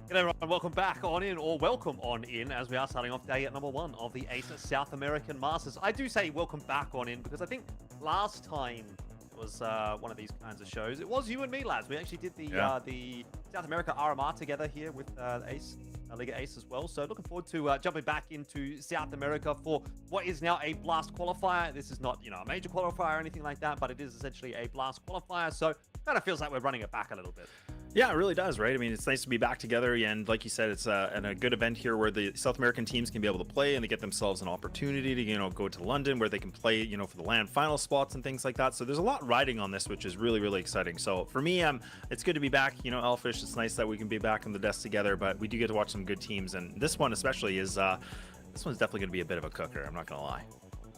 G'day everyone, welcome back on in, or welcome on in, as we are starting off day at number 1 of the Ace South American Masters. I do say welcome back on in because I think last time it was one of these kinds of shows, it was you and me, lads. We actually did Yeah. the South America RMR together here with Ace, Liga Ace as well. So looking forward to jumping back into South America for what is now a Blast qualifier. This is not, a major qualifier or anything like that, but it is essentially a Blast qualifier. So kind of feels like we're running it back a little bit. Yeah, it really does, right? I mean, it's nice to be back together. And like you said, it's a good event here where the South American teams can be able to play and they get themselves an opportunity to, go to London where they can play, for the LAN final spots and things like that. So there's a lot riding on this, which is really, really exciting. So for me, it's good to be back. Elfish, it's nice that we can be back on the desk together, but we do get to watch some good teams. And this one especially is, this one's definitely going to be a bit of a cooker. I'm not going to lie.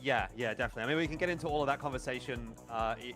Yeah, definitely. I mean, we can get into all of that conversation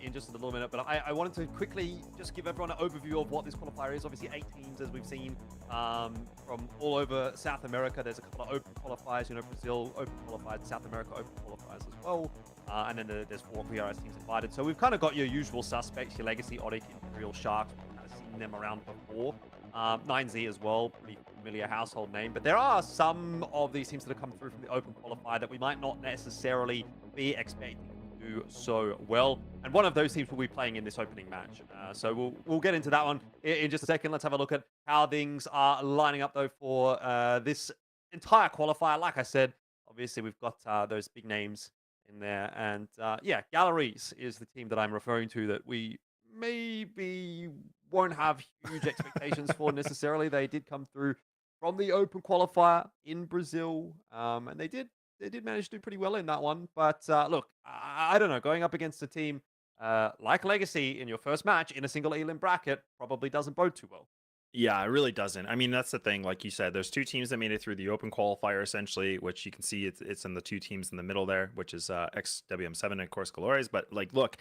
in just a little minute, but I wanted to quickly just give everyone an overview of what this qualifier is. Obviously, 8 teams, as we've seen, from all over South America. There's a couple of open qualifiers, Brazil open qualified, South America open qualifiers as well. And then there's 4 VRS teams invited. So we've kind of got your usual suspects, your Legacy, Otic, Imperial, Sharks. We've kind of seen them around before. 9Z as well, pretty familiar household name. But there are some of these teams that have come through from the open qualifier that we might not necessarily be expecting to do so well. And one of those teams will be playing in this opening match. So we'll get into that one in just a second. Let's have a look at how things are lining up, though, for this entire qualifier. Like I said, obviously we've got those big names in there. And yeah, Galleries is the team that I'm referring to that we maybe won't have huge expectations for necessarily. They did come through from the open qualifier in Brazil, and they did manage to do pretty well in that one. But look, I don't know, going up against a team like Legacy in your first match in a single Elim bracket probably doesn't bode too well. Yeah, it really doesn't. I mean, that's the thing. Like you said, there's 2 teams that made it through the open qualifier, essentially, which you can see it's in the 2 teams in the middle there, which is XWM7 and of course Colores. But like, look,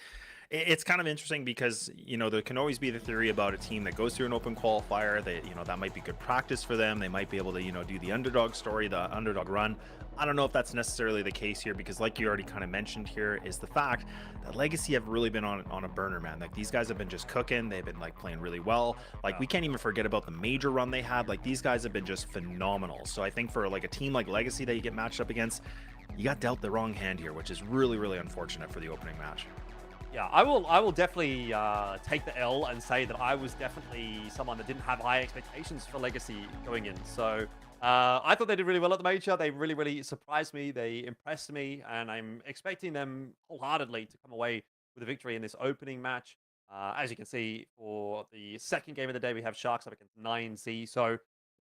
it's kind of interesting because there can always be the theory about a team that goes through an open qualifier. That might be good practice for them. They might be able to do the underdog story, the underdog run. I don't know if that's necessarily the case here because, like you already kind of mentioned here, is the fact that Legacy have really been on a burner, man. Like, these guys have been just cooking. They've been like playing really well. Like, we can't even forget about the major run they had. Like, these guys have been just phenomenal. So I think for like a team like Legacy that you get matched up against, you got dealt the wrong hand here, which is really, really unfortunate for the opening match. Yeah, I will definitely take the L and say that I was definitely someone that didn't have high expectations for Legacy going in. So I thought they did really well at the major. They really, really surprised me. They impressed me, and I'm expecting them wholeheartedly to come away with a victory in this opening match. As you can see, for the second game of the day, we have Sharks up against 9Z. So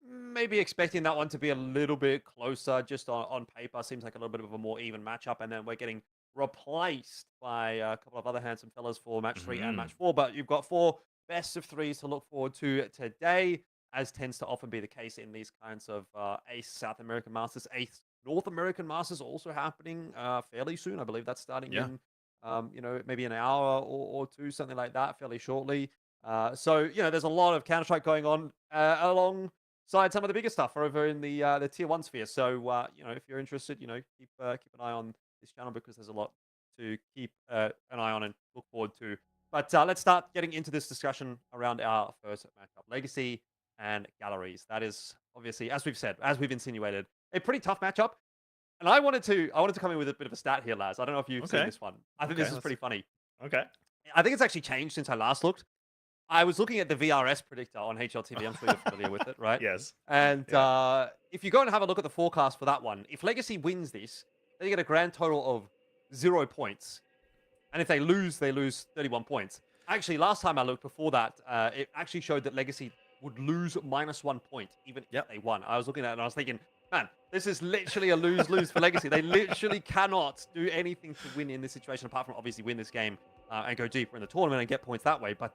maybe expecting that one to be a little bit closer just on paper. Seems like a little bit of a more even matchup. And then we're getting replaced by a couple of other handsome fellas for match 3 and match 4. But you've got 4 best of 3s to look forward to today, as tends to often be the case in these kinds of Ace South American Masters. Ace North American Masters also happening fairly soon. I believe that's starting Yeah. in, maybe an hour or 2, something like that, fairly shortly. So, there's a lot of Counter-Strike going on alongside some of the bigger stuff over in the Tier 1 sphere. So, if you're interested, keep an eye on this channel because there's a lot to keep an eye on and look forward to. But let's start getting into this discussion around our first matchup, Legacy and Galleries. That is obviously, as we've said, as we've insinuated, a pretty tough matchup. And I wanted to come in with a bit of a stat here, Laz. I don't know if you've seen Okay. this one. I think Okay. this is pretty funny. Okay. I think it's actually changed since I last looked. I was looking at the VRS predictor on HLTV. I'm sure you're familiar with it, right? Yes. And Yeah. if you go and have a look at the forecast for that one, if Legacy wins this, they get a grand total of 0 points. And if they lose 31 points. Actually, last time I looked before that, it actually showed that Legacy would lose -1 point, even if Yep. they won. I was looking at it and I was thinking, man, this is literally a lose-lose for Legacy. They literally cannot do anything to win in this situation, apart from obviously win this game and go deeper in the tournament and get points that way. But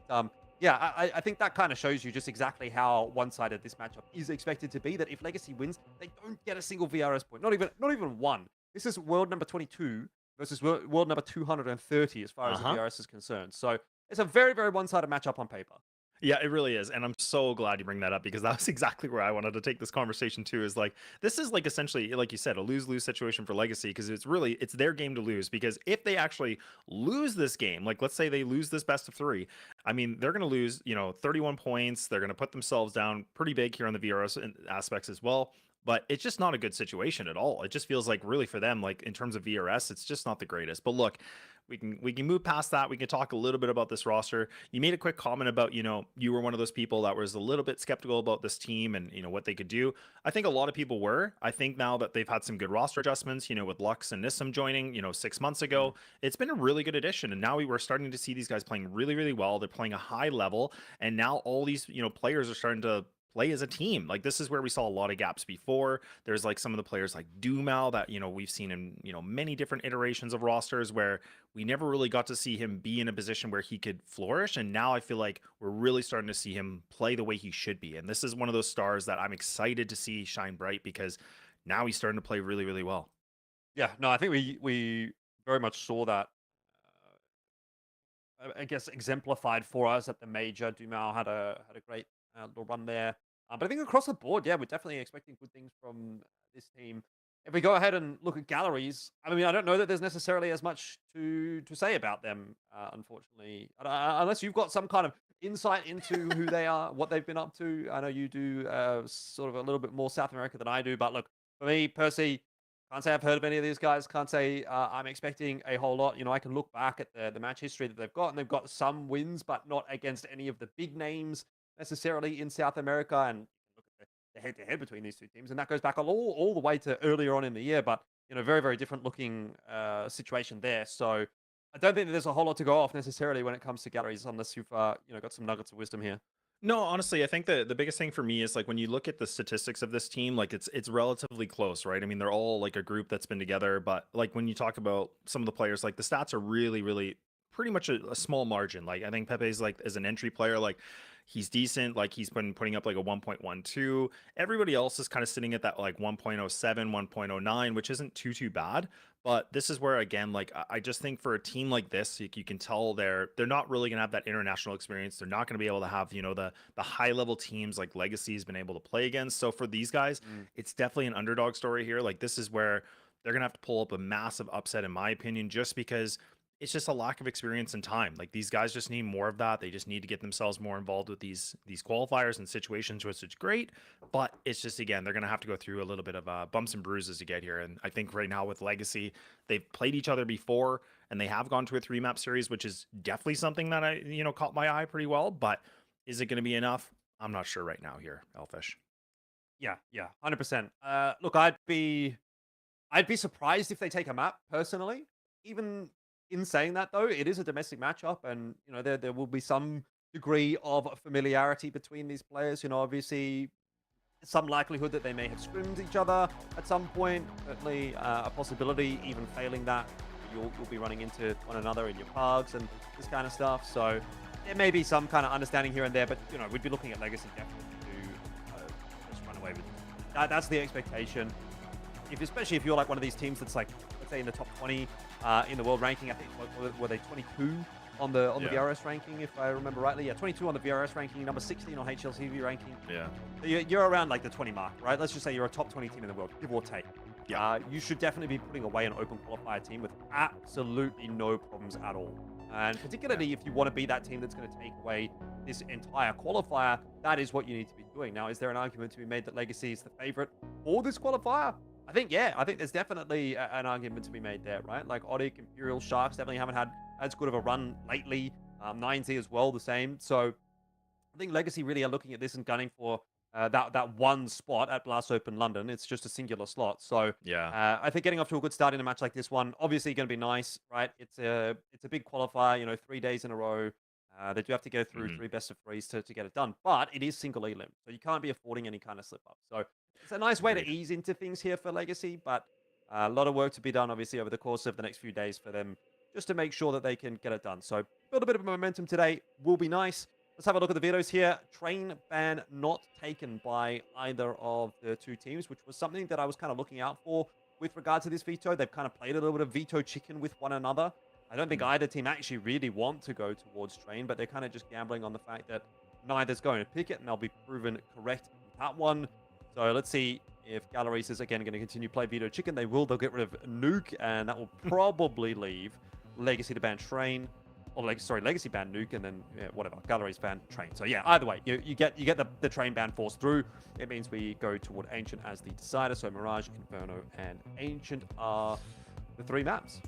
yeah, I think that kind of shows you just exactly how one-sided this matchup is expected to be. That if Legacy wins, they don't get a single VRS point, not even one. This is world number 22 versus world number 230 as far as the VRS is concerned. So it's a very, very one-sided matchup on paper. Yeah, it really is. And I'm so glad you bring that up because that was exactly where I wanted to take this conversation too. Is like this is like essentially, like you said, a lose-lose situation for Legacy because it's their game to lose. Because if they actually lose this game, like let's say they lose this best of three, I mean, they're gonna lose, 31 points. They're gonna put themselves down pretty big here on the VRS aspects as well. But it's just not a good situation at all. It just feels like really for them, like in terms of VRS, it's just not the greatest. But look, we can move past that. We can talk a little bit about this roster. You made a quick comment about, you were one of those people that was a little bit skeptical about this team and, what they could do. I think a lot of people were. I think now that they've had some good roster adjustments, with Lux and Nissim joining, 6 months Mm. ago, it's been a really good addition. And now we were starting to see these guys playing really, really well. They're playing a high level. And now all these, players are starting to play as a team. Like this is where we saw a lot of gaps before. There's like some of the players like Dumal that, we've seen in, many different iterations of rosters where we never really got to see him be in a position where he could flourish. And now I feel like we're really starting to see him play the way he should be. And this is one of those stars that I'm excited to see shine bright because now he's starting to play really, really well. Yeah, no, I think we very much saw that. I guess exemplified for us at the major. Dumal had a great little run there. But I think across the board, yeah, we're definitely expecting good things from this team. If we go ahead and look at galleries, I mean, I don't know that there's necessarily as much to say about them, unfortunately, unless you've got some kind of insight into who they are, what they've been up to. I know you do sort of a little bit more South America than I do, but look, for me, Percy, can't say I've heard of any of these guys. Can't say I'm expecting a whole lot. I can look back at the match history that they've got, and they've got some wins, but not against any of the big names necessarily in South America. And you can look at the head-to-head between these two teams, and that goes back all the way to earlier on in the year. But very very different looking situation there. So I don't think that there's a whole lot to go off necessarily when it comes to galleries, unless you've got some nuggets of wisdom here. No, honestly, I think the biggest thing for me is like when you look at the statistics of this team, like it's relatively close, right? I mean, they're all like a group that's been together, but like when you talk about some of the players, like the stats are really, really pretty much a small margin. Like I think Pepe's like as an entry player, like he's decent, like he's been putting up like a 1.12. Everybody else is kind of sitting at that like 1.07, 1.09, which isn't too bad. But this is where again, like I just think for a team like this, you can tell they're not really gonna have that international experience. They're not gonna be able to have the high level teams like Legacy's been able to play against. So for these guys, Mm. it's definitely an underdog story here. Like this is where they're gonna have to pull up a massive upset, in my opinion, just because it's just a lack of experience and time. Like these guys just need more of that. They just need to get themselves more involved with these qualifiers and situations, which is great. But it's just again, they're gonna have to go through a little bit of bumps and bruises to get here. And I think right now with Legacy, they've played each other before and they have gone to a 3 map series, which is definitely something that I caught my eye pretty well. But is it going to be enough? I'm not sure right now here, Elfish. Yeah, yeah, 100%. Look, I'd be surprised if they take a map personally. Even in saying that, though, it is a domestic matchup, and there will be some degree of familiarity between these players. Obviously, some likelihood that they may have scrimmed each other at some point. Certainly, a possibility. Even failing that, you'll be running into one another in your parks and this kind of stuff. So there may be some kind of understanding here and there, but we'd be looking at Legacy definitely to just run away with that. That's the expectation especially if you're like one of these teams that's like, let's say in the top 20 in the world ranking. I think were they 22 on the Yeah. VRS ranking, if I remember rightly. Yeah, 22 on the VRS ranking, number 16 on HLTV ranking. Yeah. So you're around like the 20 mark, right? Let's just say you're a top 20 team in the world, give or take. Yeah. You should definitely be putting away an open qualifier team with absolutely no problems at all. And particularly if you want to be that team that's going to take away this entire qualifier, that is what you need to be doing. Now, is there an argument to be made that Legacy is the favorite for this qualifier? I think, yeah, I think there's definitely an argument to be made there, right? Like Otic, Imperial, Sharks definitely haven't had as good of a run lately. 9Z as well, the same. So I think Legacy really are looking at this and gunning for that one spot at Blast Open London. It's just a singular slot. So Yeah. I think getting off to a good start in a match like this one, obviously going to be nice, right? It's a big qualifier, 3 days in a row. They do have to go through Mhm. three best of threes to get it done, but it is single elim, so you can't be affording any kind of slip up. So it's a nice way to Agreed. ease into things here for Legacy, but a lot of work to be done, obviously, over the course of the next few days for them, just to make sure that they can get it done. So build a bit of momentum today will be nice. Let's have a look at the vetoes here. Train ban not taken by either of the two teams, which was something that I was kind of looking out for with regard to this veto. They've kind of played a little bit of veto chicken with one another. I don't think Mm. either team actually really want to go towards Train, but they're kind of just gambling on the fact that neither's going to pick it, and they'll be proven correct with that one. So let's see if Galleries is again going to continue play Veto Chicken. They will. They'll get rid of Nuke, and that will probably leave Legacy to ban Train. Or Legacy ban Nuke, and then whatever. Galleries ban Train. So yeah, either way, you get the Train ban forced through. It means we go toward Ancient as the decider. So Mirage, Inferno, and Ancient are the 3 maps.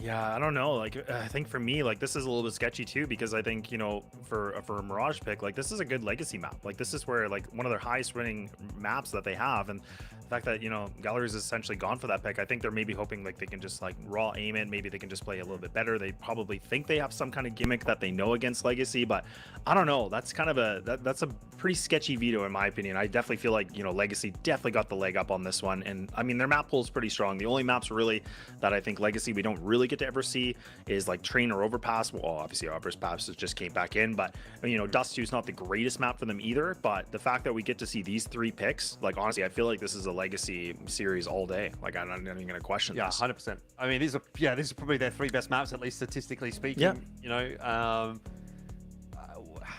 Yeah, I don't know. Like, I think for me, like, this is a little bit sketchy too, because I think, you know, for a Mirage pick, like, this is a good legacy map. Like, this is where, like, one of their highest winning maps that they have. And the fact that, you know, Galleries is essentially gone for that pick, I think they're maybe hoping, like, they can just, like, raw aim it. Maybe they can just play a little bit better. They probably think they have some kind of gimmick that they know against legacy, but I don't know. That's kind of that's a pretty sketchy veto, in my opinion. I definitely feel like, you know, legacy definitely got the leg up on this one. And, I mean, their map pool is pretty strong. The only maps really that I think legacy we don't really get to ever see is like Train or Overpass. Well, obviously Overpass just came back in, but you know, Dust 2 is not the greatest map for them either. But the fact that we get to see these 3 picks, like, honestly, I feel like this is a legacy series all day. Like, I'm not even gonna question this. 100%. I mean, these are probably their 3 best maps, at least statistically speaking. Yeah. You know,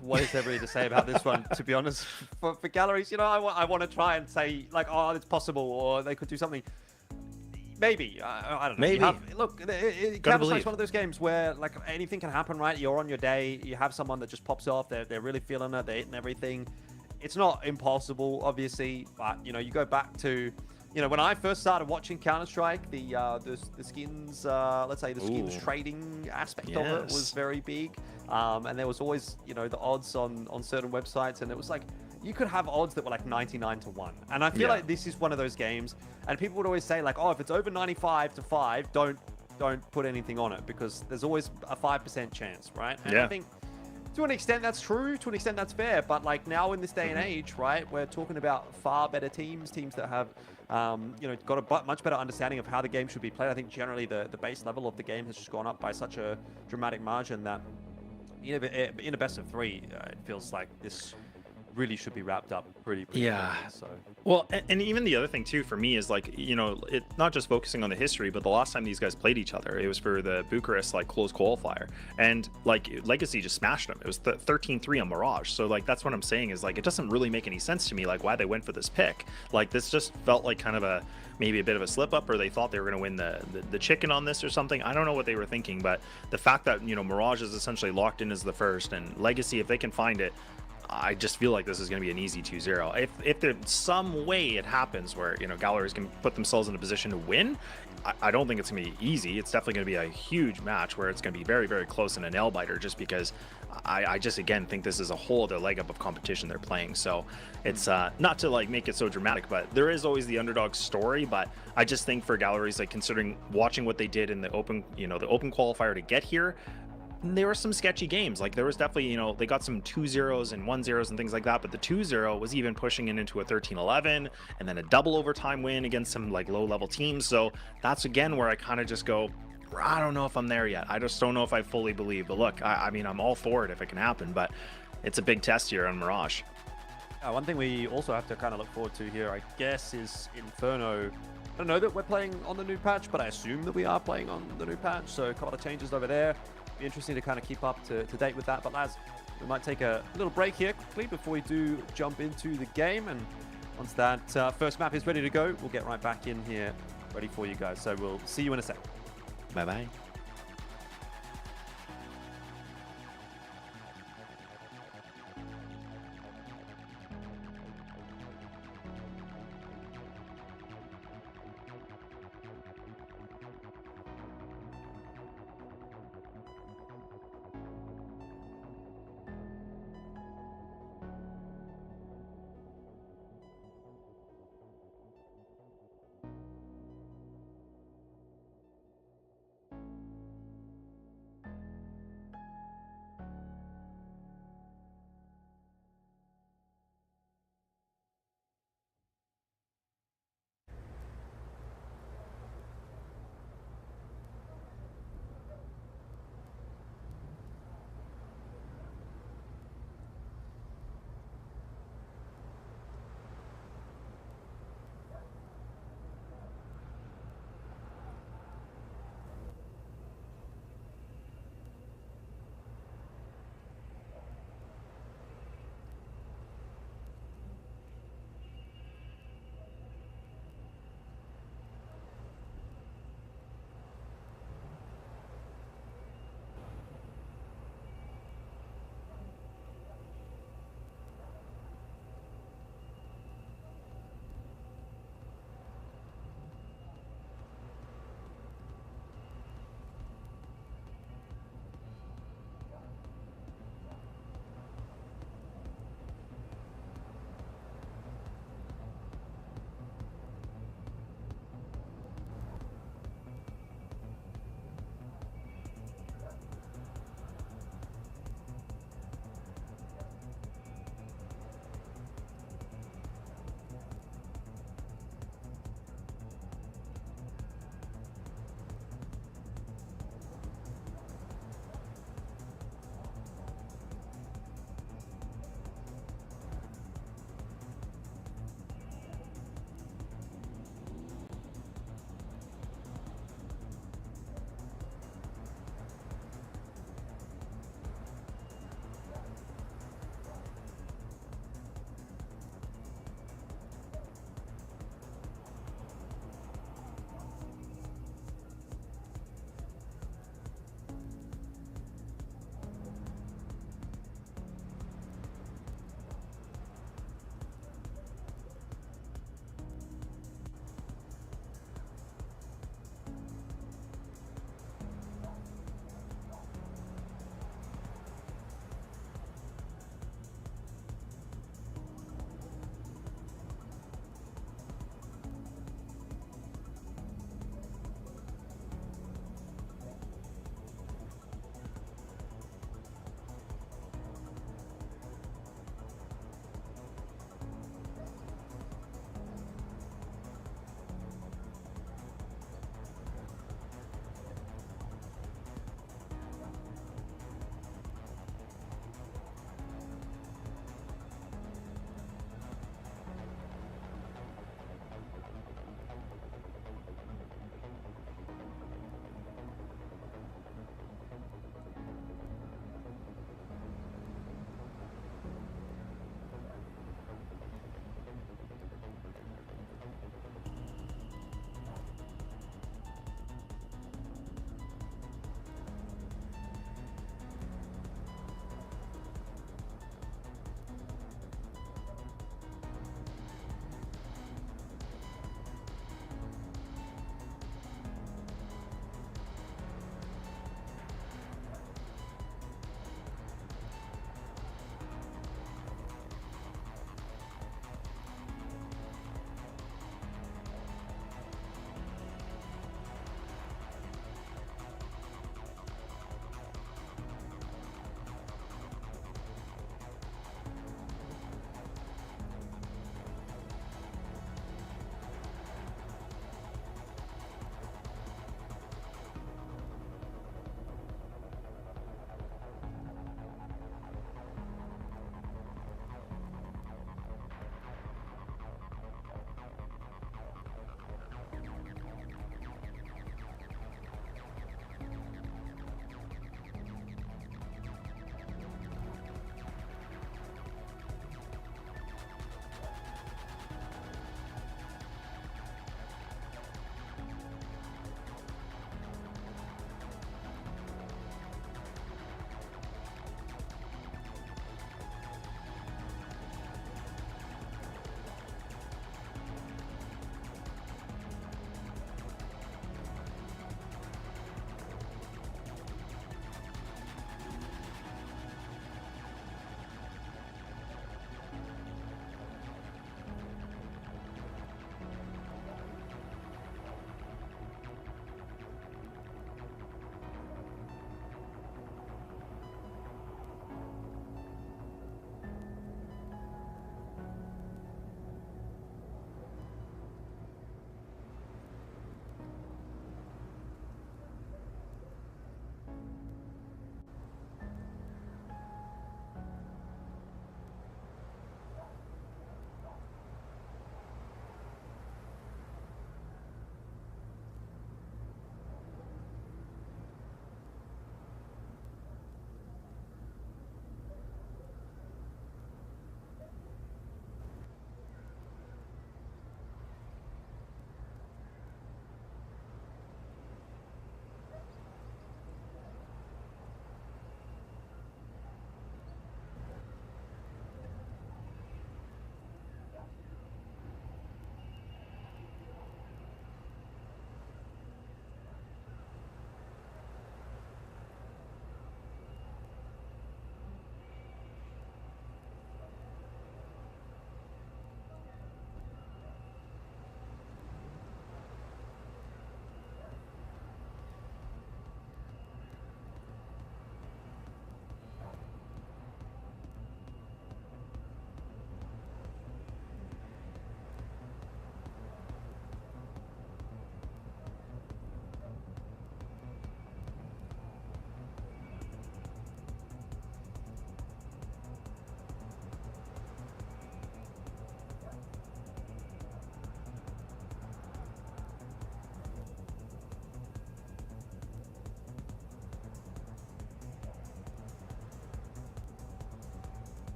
what is there really to say about this one? To be honest, for Galleries, you know, I want to try and say like, oh, it's possible, or they could do something. Maybe. I don't know. Maybe. Look, Counter-Strike's one of those games where like anything can happen, right? You're on your day, you have someone that just pops off, they're really feeling it, they're hitting everything. It's not impossible, obviously, but you know, you go back to, you know, when I first started watching Counter-Strike, the skins, let's say the skins trading aspect of it was very big. And there was always, you know, the odds on certain websites, and it was like, you could have odds that were like 99 to 1. And I feel like this is one of those games, and people would always say like, oh, if it's over 95 to 5, don't put anything on it, because there's always a 5% chance, right? And I think to an extent that's true, to an extent that's fair, but like now in this day and age, right, we're talking about far better teams that have you know, got a much better understanding of how the game should be played. I think generally the base level of the game has just gone up by such a dramatic margin that, you know, in a best of 3, it feels like this really should be wrapped up pretty quickly. So well, and even the other thing too for me is like, you know, it not just focusing on the history, but the last time these guys played each other, it was for the Bucharest like closed qualifier, and like Legacy just smashed them. It was 13-3 on Mirage. So like, that's what I'm saying is like, it doesn't really make any sense to me like why they went for this pick. Like, this just felt like kind of maybe a bit of a slip up, or they thought they were going to win the chicken on this or something. I don't know what they were thinking, but the fact that, you know, Mirage is essentially locked in as the first, and Legacy, if they can find it, I just feel like this is going to be an easy 2-0. If there's some way it happens where, you know, Galleries can put themselves in a position to win, I don't think it's going to be easy. It's definitely going to be a huge match where it's going to be very, very close and a nail biter, just because I just, again, think this is a whole other leg up of competition they're playing. So it's not to like make it so dramatic, but there is always the underdog story. But I just think for Galleries, like, considering watching what they did in the open, you know, the open qualifier to get here, there were some sketchy games. Like, there was definitely, you know, they got some 2-0s and 1-0s and things like that, but the 2-0 was even pushing it into a 13-11 and then a double overtime win against some like low level teams. So that's again where I kind of just go, I don't know if I'm there yet. I just don't know if I fully believe. But look, I mean, I'm all for it if it can happen, but it's a big test here on Mirage. One thing we also have to kind of look forward to here, I guess, is Inferno. I don't know that we're playing on the new patch, but I assume that we are playing on the new patch. So a couple of changes over there. Be interesting to kind of keep up to date with that. But lads, we might take a little break here quickly before we do jump into the game. And once that first map is ready to go, we'll get right back in here ready for you guys. So we'll see you in a sec. Bye-bye.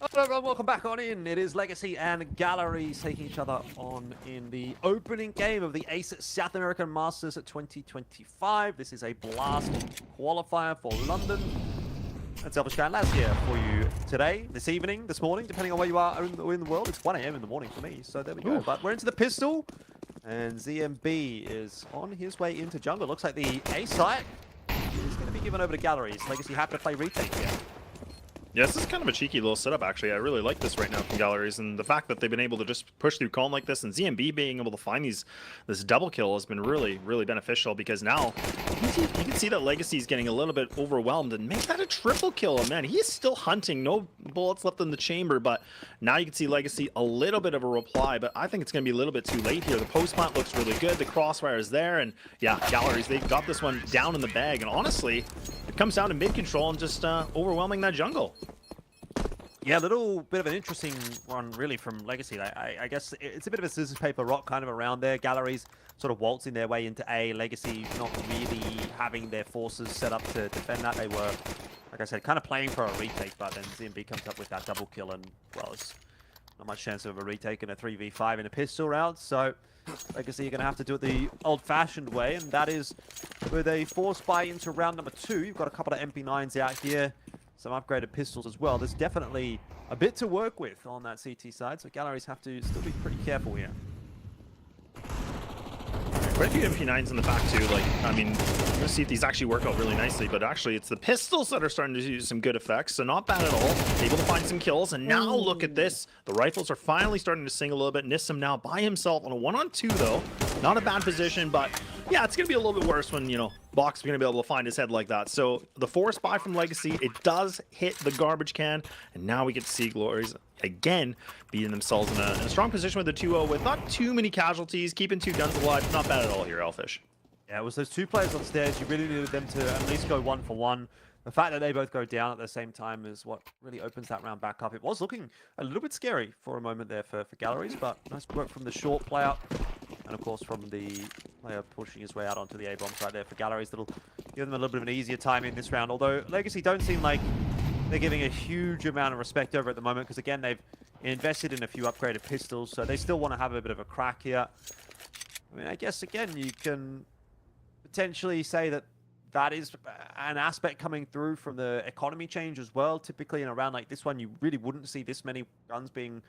Hello everyone, welcome back on in. It is Legacy and Galleries taking each other on in the opening game of the ACE South American Masters at 2025. This is a blast qualifier for London. And Selfish Guy Laz here for you today, this evening, this morning, depending on where you are in the world. It's 1 a.m. in the morning for me, so there we go. Ooh. But we're into the pistol, and ZMB is on his way into jungle. Looks like the A site is going to be given over to Galleries. Legacy have to play retake here. Yeah, this is kind of a cheeky little setup, actually. I really like this right now from Galleries, and the fact that they've been able to just push through Calm like this, and ZMB being able to find this double kill has been really, really beneficial, because now you can see that Legacy is getting a little bit overwhelmed, and make that a triple kill. And man, he's still hunting, no bullets left in the chamber, but now you can see Legacy a little bit of a reply, but I think it's going to be a little bit too late here. The post plant looks really good, the crossfire is there, and yeah, Galleries, they got this one down in the bag, and honestly, it comes down to mid control and just overwhelming that jungle. Yeah, a little bit of an interesting one, really, from Legacy. I guess it's a bit of a scissors, paper, rock kind of around there. Galleries sort of waltzing their way into A. Legacy not really having their forces set up to defend that. They were, like I said, kind of playing for a retake, but then ZMB comes up with that double kill, and, well, it's not much chance of a retake in a 3v5 in a pistol round. So Legacy are going to have to do it the old-fashioned way, and that is with a force buy into round number 2. You've got a couple of MP9s out here. Some upgraded pistols as well. There's definitely a bit to work with on that CT side, so Galleries have to still be pretty careful here. Quite a few MP9s in the back too. Like, I mean, we're gonna see if these actually work out really nicely, but actually it's the pistols that are starting to do some good effects, so not bad at all. Able to find some kills, and now look at this. The rifles are finally starting to sing a little bit. Nissim now by himself on a 1-on-2 though. Not a bad position, but yeah, it's gonna be a little bit worse when, you know, Box is gonna be able to find his head like that. So the force buy from Legacy, it does hit the garbage can, and now we get to see Glories again beating themselves in a strong position with the 2-0 with not too many casualties, keeping 2 guns alive. Not bad at all here, Elfish. Yeah, it was those 2 players on stairs. You really needed them to at least go 1 for 1. The fact that they both go down at the same time is what really opens that round back up. It was looking a little bit scary for a moment there for Galleries, but nice work from the short player. And of course from the player pushing his way out onto the A-bombs right there for Galleries. That'll give them a little bit of an easier time in this round. Although Legacy don't seem like they're giving a huge amount of respect over at the moment, because again, they've invested in a few upgraded pistols, so they still want to have a bit of a crack here. I mean, I guess, again, you can potentially say that that is an aspect coming through from the economy change as well. Typically in a round like this one, you really wouldn't see this many guns being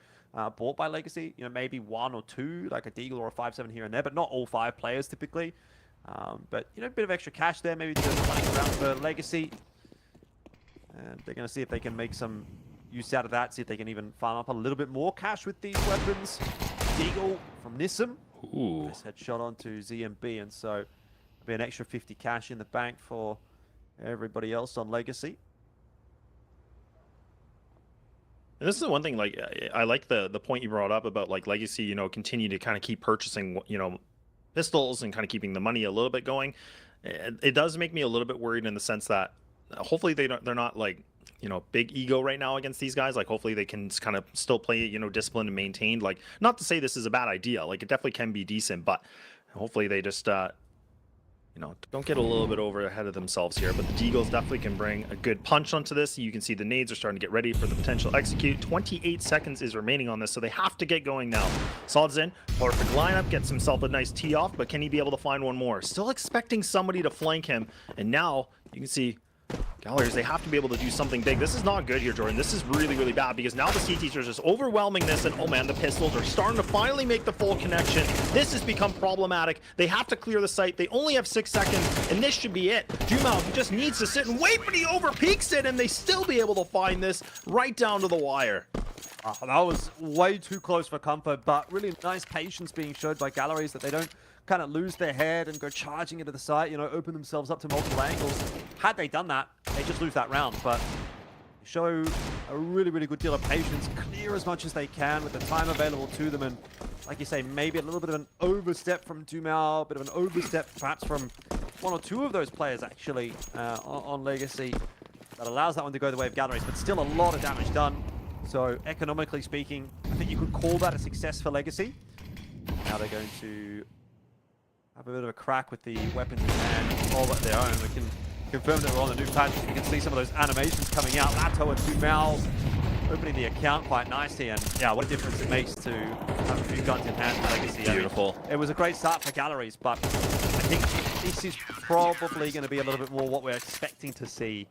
bought by Legacy. You know, maybe 1 or 2, like a Deagle or a 5.7 here and there, but not all 5 players typically. But, you know, a bit of extra cash there, maybe just running around for Legacy. And they're going to see if they can make some use out of that, see if they can even farm up a little bit more cash with these weapons. Deagle from Nissim. Ooh. Nice headshot onto ZMB, and so there'll be an extra 50 cash in the bank for everybody else on Legacy. And this is the one thing, like, I like the point you brought up about, like, Legacy, you know, continue to kind of keep purchasing, you know, pistols and kind of keeping the money a little bit going. It does make me a little bit worried in the sense that hopefully they're not like, you know, big ego right now against these guys. Like, hopefully they can kind of still play, you know, disciplined and maintained. Like, not to say this is a bad idea, like, it definitely can be decent, but hopefully they just you know, don't get a little bit over ahead of themselves here. But the Deagles definitely can bring a good punch onto this. You can see the nades are starting to get ready for the potential execute. 28 seconds is remaining on this, so they have to get going now. Solids in, perfect lineup, gets himself a nice tee off, but can he be able to find one more? Still expecting somebody to flank him, and now you can see Galleries, they have to be able to do something big. This is not good here, Jordan. This is really, really bad, because now the CTs are just overwhelming this, and oh man, the pistols are starting to finally make the full connection. This has become problematic. They have to clear the site. They only have 6 seconds, and this should be it. Jumao, he just needs to sit and wait, but he overpeaks it, and they still be able to find this right down to the wire. Oh, that was way too close for comfort, but really nice patience being showed by Galleries, that they don't kind of lose their head and go charging into the site, you know, open themselves up to multiple angles. Had they done that, they just lose that round, but show a really, really good deal of patience, clear as much as they can with the time available to them, and like you say, maybe a little bit of an overstep from Jumao, a bit of an overstep perhaps from 1 or 2 of those players actually on Legacy, that allows that one to go the way of Galleries, but still a lot of damage done. So economically speaking, I think you could call that a success for Legacy. Now they're going to have a bit of a crack with the weapons in hand all at their own. We can confirm that we're on the new patch. You can see some of those animations coming out. Lato and Jumao opening the account quite nicely, and yeah, what a difference it makes to have a few guns in hand for Legacy. Beautiful. I mean, it was a great start for Galleries, but I think this is probably going to be a little bit more what we're expecting to see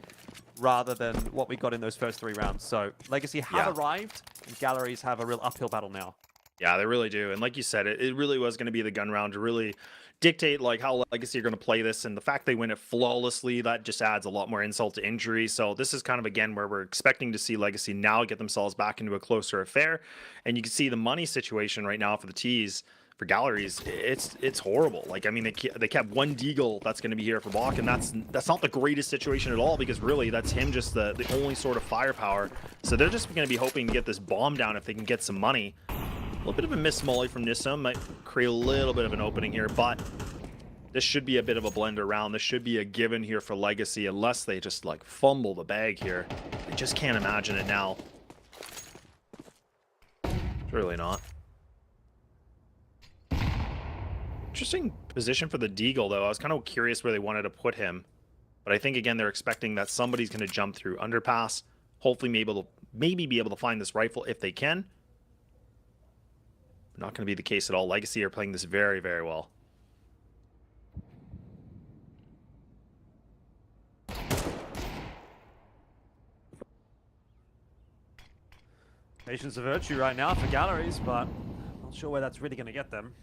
rather than what we got in those first 3 rounds. So Legacy have arrived, and Galleries have a real uphill battle now. Yeah, they really do. And like you said, it really was going to be the gun round to really dictate like how Legacy are going to play this. And the fact they win it flawlessly, that just adds a lot more insult to injury. So this is kind of, again, where we're expecting to see Legacy now get themselves back into a closer affair. And you can see the money situation right now for the T's. For Galleries, it's horrible. Like, I mean, they kept one Deagle that's going to be here for Bach, and that's not the greatest situation at all, because really that's him just the only sort of firepower. So they're just going to be hoping to get this bomb down if they can get some money. A little bit of a miss molly from Nissan might create a little bit of an opening here, but this should be a bit of a blender round. This should be a given here for Legacy, unless they just like fumble the bag here. I just can't imagine it now. Really not. Interesting position for the Deagle, though. I was kind of curious where they wanted to put him. But I think, again, they're expecting that somebody's going to jump through underpass. Hopefully maybe be able to find this rifle if they can. Not going to be the case at all. Legacy are playing this very, very well. Patience of virtue right now for Galleries, but not sure where that's really going to get them.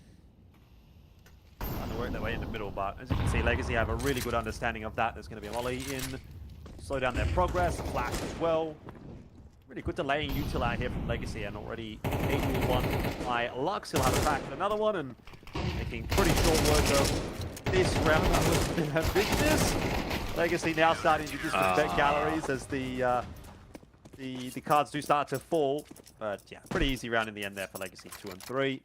Trying to work their way in the middle, but as you can see, Legacy have a really good understanding of that. There's going to be a volley in, slow down their progress, flash as well. Really good delaying util out here from Legacy, and already 8-1 by Lux. He'll have a back at another one, and making pretty short work of this round. That was their business. Legacy now starting to disrespect Galleries as the cards do start to fall. But yeah, pretty easy round in the end there for Legacy, 2 and 3.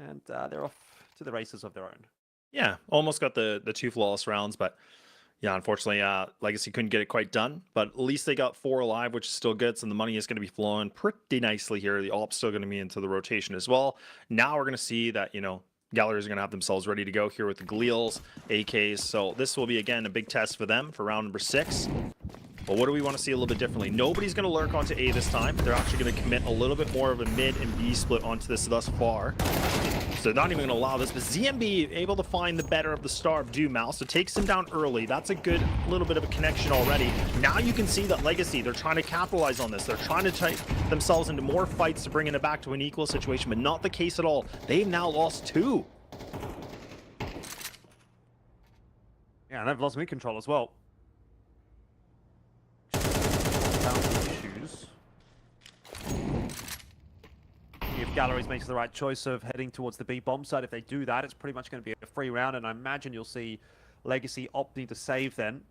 And they're off to the races of their own. Yeah, almost got the 2 flawless rounds, but yeah, unfortunately, Legacy couldn't get it quite done. But at least they got 4 alive, which is still good. So the money is going to be flowing pretty nicely here. The AWP's still going to be into the rotation as well. Now we're going to see that, you know, Galleries are going to have themselves ready to go here with the Gleals, AKs. So this will be, again, a big test for them for round number 6. But what do we want to see a little bit differently? Nobody's going to lurk onto A this time. They're actually going to commit a little bit more of a mid and B split onto this thus far. So they're not even going to allow this. But ZMB able to find the better of the star of Doom so takes him down early. That's a good little bit of a connection already. Now you can see that Legacy, they're trying to capitalize on this. They're trying to take themselves into more fights to bring it back to an equal situation, but not the case at all. They've now lost 2. Yeah, and they've lost mid control as well. Issues. If Galleries makes the right choice of heading towards the B bomb side, if they do that, it's pretty much going to be a free round, and I imagine you'll see Legacy opting to save then.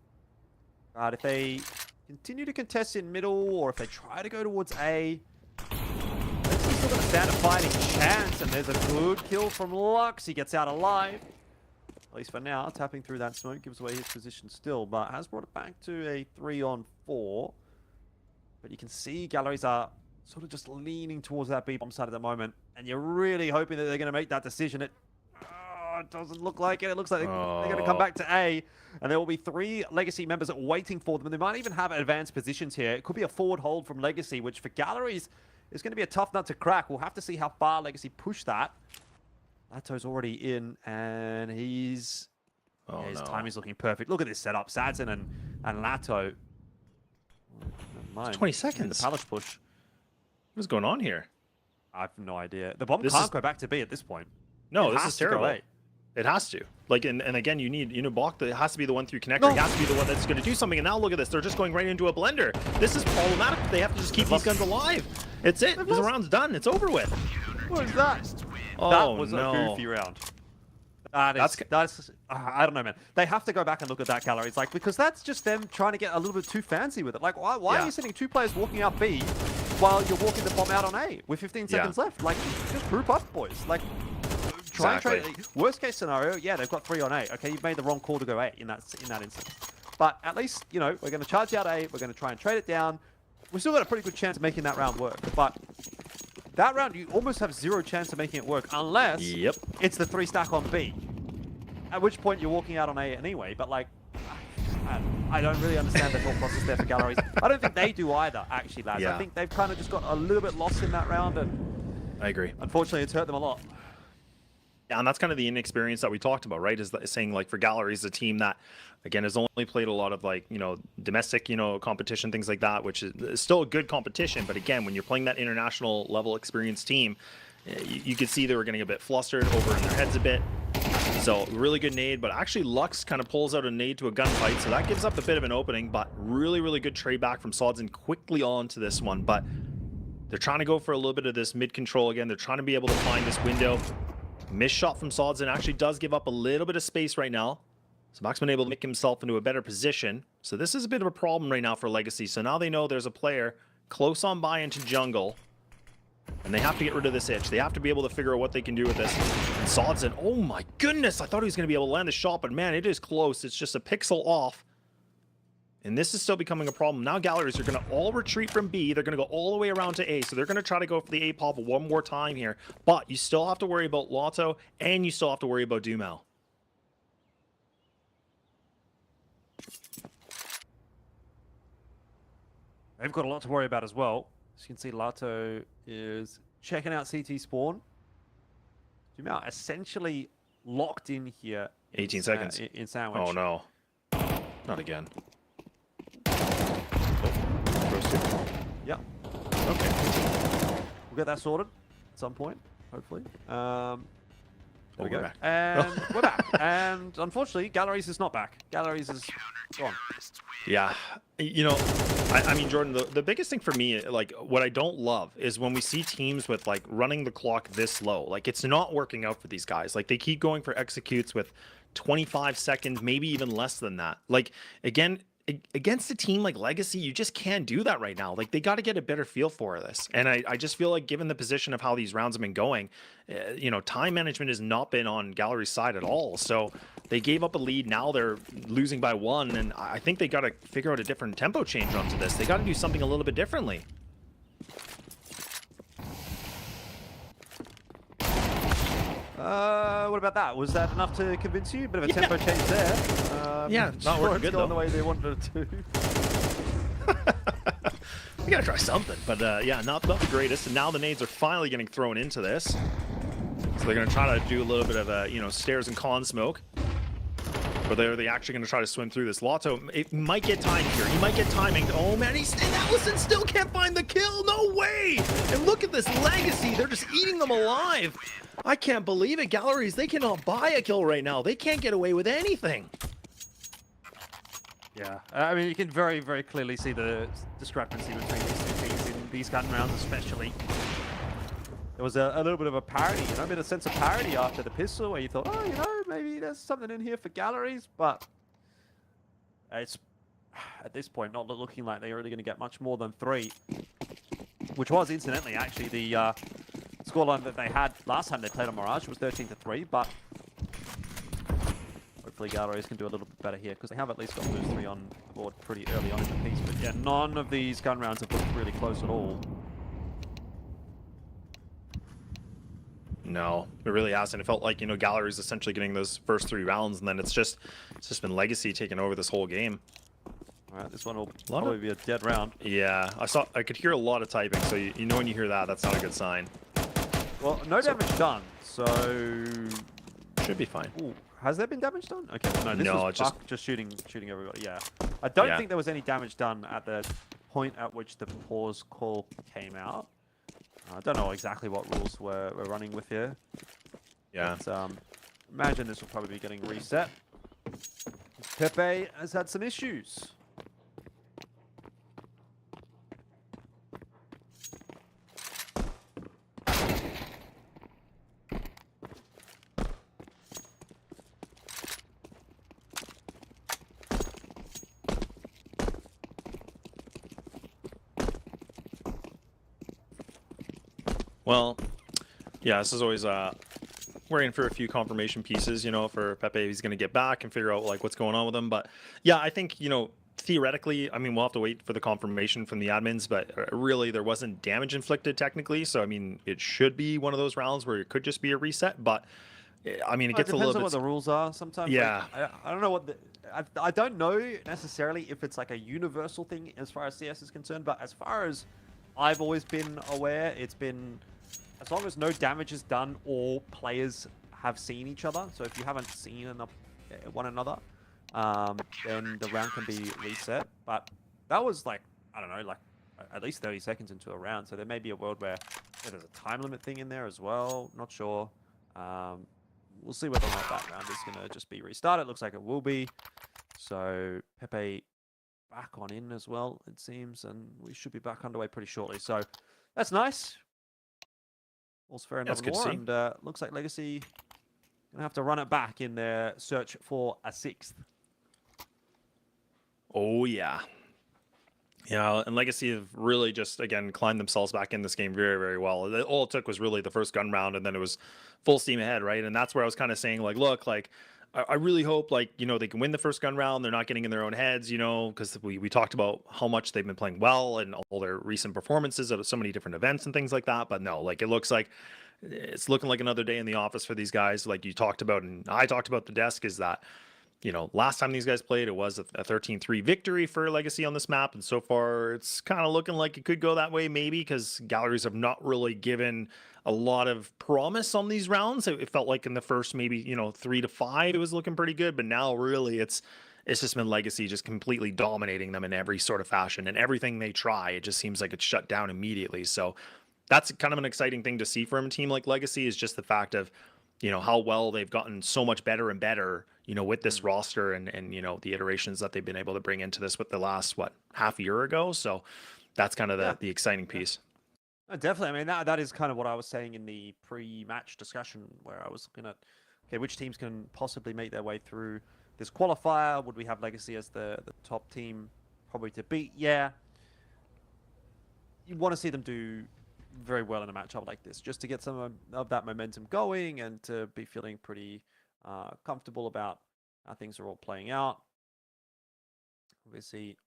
But if they continue to contest in middle, or if they try to go towards A, Legacy's still going to stand a fighting chance, and there's a good kill from Lux. He gets out alive. At least for now, tapping through that smoke gives away his position still, but has brought it back to a 3-on-4. But you can see Galleries are sort of just leaning towards that B-bomb side at the moment, and you're really hoping that they're going to make that decision. It doesn't look like it. It looks like they're going to come back to A, and there will be 3 Legacy members waiting for them, and they might even have advanced positions here. It could be a forward hold from Legacy, which for Galleries is going to be a tough nut to crack. We'll have to see how far Legacy push that. Lato's already in, and he's... his time is looking perfect. Look at this setup. Sadson and Lato. It's 20 seconds. The palace push. What's going on here? I have no idea. The bomb can't go back to B at this point. No, this is terrible. It has to. Like, and again, you need, Bach, it has to be the one through connector. No. He has to be the one that's going to do something. And now look at this. They're just going right into a blender. This is problematic. They have to just keep these guns alive. It's it. This round's done. It's over with. What is that? Oh, that was no. a goofy round. That's I don't know, man. They have to go back and look at that Galleries, like, because that's just them trying to get a little bit too fancy with it. Like, why are you sending 2 players walking out B while you're walking the bomb out on A with 15 seconds left? Like, just group up, boys. Like, try and trade. Worst case scenario, yeah, they've got 3 on A. Okay, you've made the wrong call to go A in that instance. But at least, you know, we're going to charge out A. We're going to try and trade it down. We've still got a pretty good chance of making that round work. But that round, you almost have 0 chance of making it work unless it's the 3 stack on B. At which point you're walking out on A anyway. But like, I I don't really understand the thought process there for Galleries. I don't think they do either, actually, lads. Yeah. I think they've kind of just got a little bit lost in that round, and I agree. unfortunately, it's hurt them a lot. Yeah, and that's kind of the inexperience that we talked about, right? Is saying like for Galleries, a team that again has only played a lot of like domestic competition, things like that, which is still a good competition. But again, when you're playing that international level experienced team, you could see they were getting a bit flustered, over in their heads a bit. So really good nade, but actually Lux kind of pulls out a nade to a gunfight, so that gives up a bit of an opening. But really good trade back from Sodzen quickly on to this one. But they're trying to go for a little bit of this mid control again. They're trying to be able to find this window. Missed shot from Sodzen actually does give up a little bit of space right now. So Mac's been able to make himself into a better position. So this is a bit of a problem right now for Legacy. So now they know there's a player close on by into jungle. And they have to get rid of this itch. They have to be able to figure out what they can do with this. And Sodzen, oh my goodness, I thought he was going to be able to land the shot, but man, it is close. It's just a pixel off. And this is still becoming a problem. Now Galleries are going to all retreat from B. They're going to go all the way around to A. So they're going to try to go for the A pop one more time here. But you still have to worry about Lotto, and you still have to worry about Dumel. They've got a lot to worry about as well. As you can see, Lato is checking out CT spawn. Dumel essentially locked in here. 18 seconds. In sandwich. Oh no. Not again. Yep. Okay. We'll get that sorted at some point, hopefully. There we go. Back. And we're back. And unfortunately, Galleries is not back. Galleries is gone. Yeah. I mean, Jordan, the biggest thing for me, like, what I don't love is when we see teams with, like, running the clock this low. Like, it's not working out for these guys. Like, they keep going for executes with 25 seconds, maybe even less than that. Like, again, against a team like Legacy, you just can't do that right now. Like, they got to get a better feel for this. And I just feel like, given the position of how these rounds have been going, time management has not been on Gallery's side at all. So they gave up a lead. Now they're losing by 1. And I think they got to figure out a different tempo change onto this. They got to do something a little bit differently. What about that? Was that enough to convince you? Bit of a tempo change there. Yeah, not working good though. The way they wanted it to. We gotta try something, but yeah, not the greatest. And now the nades are finally getting thrown into this, so they're gonna try to do a little bit of stairs and con smoke. But they're actually gonna try to swim through this. Lotto, it might get timed here. He might get timing. Oh man, and Allison still can't find the kill. No way! And look at this Legacy. They're just eating them alive. I can't believe it. Galleries, they cannot buy a kill right now. They can't get away with anything. Yeah, I mean, you can very, very clearly see the discrepancy between these two teams in these gun rounds, especially. There was a little bit of a parody, a bit of sense of parody after the pistol, where you thought, oh, maybe there's something in here for Galleries, but it's at this point not looking like they're really going to get much more than 3, which was incidentally actually the scoreline that they had last time they played on Mirage. Was 13-3, but hopefully Galleries can do a little bit better here, because they have at least got lose 3 on the board pretty early on in the piece. But yeah, none of these gun rounds have looked really close at all. No, it really hasn't. It felt like, Galleries essentially getting those first 3 rounds, and then it's just been Legacy taking over this whole game. All right, this one will probably be a dead round. Yeah, I could hear a lot of typing, so when you hear that, that's not a good sign. Well, no damage done, so should be fine. Ooh, has there been damage done? Okay, no, this was just shooting everybody. Yeah, I don't think there was any damage done at the point at which the pause call came out. I don't know exactly what rules we're running with here. Yeah. But, imagine this will probably be getting reset. Pepe has had some issues. Well, yeah, this is always we're in for a few confirmation pieces, for Pepe. He's going to get back and figure out like what's going on with him. But yeah, I think, theoretically, I mean, we'll have to wait for the confirmation from the admins, but really there wasn't damage inflicted technically. So, I mean, it should be one of those rounds where it could just be a reset. But I mean, it Well, it gets a little depends on bit. what the rules are. Sometimes, like, Yeah. I don't know what I don't know necessarily if it's like a universal thing as far as CS is concerned, but as far as I've always been aware, it's been as long as no damage is done or players have seen each other. So if you haven't seen enough one another, then the round can be reset. But that was like, I don't know, like at least 30 seconds into a round. So there may be a world where there's a time limit thing in there as well. Not sure. Um, we'll see whether or not that round is going to just be restarted. Looks like it will be. So Pepe back on in as well, it seems. And we should be back underway pretty shortly. So that's nice. All's fair and That's nothing good to more. see. And looks like Legacy going to have to run it back in their search for a 6th. Oh, yeah. Yeah, and Legacy have really just, again, climbed themselves back in this game very, very well. All it took was really the first gun round, and then it was full steam ahead, right? And that's where I was kind of saying, like, look, like, I really hope, like, you know, they can win the first gun round. They're not getting in their own heads, you know, because we talked about how much they've been playing well and all their recent performances at so many different events and things like that. But no, like, it looks like it's looking like another day in the office for these guys. Like you talked about, and I talked about the desk, is that you know, last time these guys played, it was a 13-3 victory for Legacy on this map. And so far, it's kind of looking like it could go that way, maybe, because galleries have not really given a lot of promise on these rounds. It felt like in the first, maybe, you know, 3 to 5, it was looking pretty good. But now, really, it's just been Legacy just completely dominating them in every sort of fashion. And everything they try, it just seems like it's shut down immediately. So that's kind of an exciting thing to see from a team like Legacy, is just the fact of, you know, how well they've gotten so much better and better, you know, with this roster and, you know, the iterations that they've been able to bring into this with the last, what, half a year ago. So that's kind of Yeah. the exciting piece. Definitely. I mean, that is kind of what I was saying in the pre-match discussion, where I was looking at, okay, which teams can possibly make their way through this qualifier? Would we have Legacy as the top team probably to beat? Yeah. You want to see them do very well in a matchup like this, just to get some of that momentum going and to be feeling pretty comfortable about how things are all playing out. Obviously,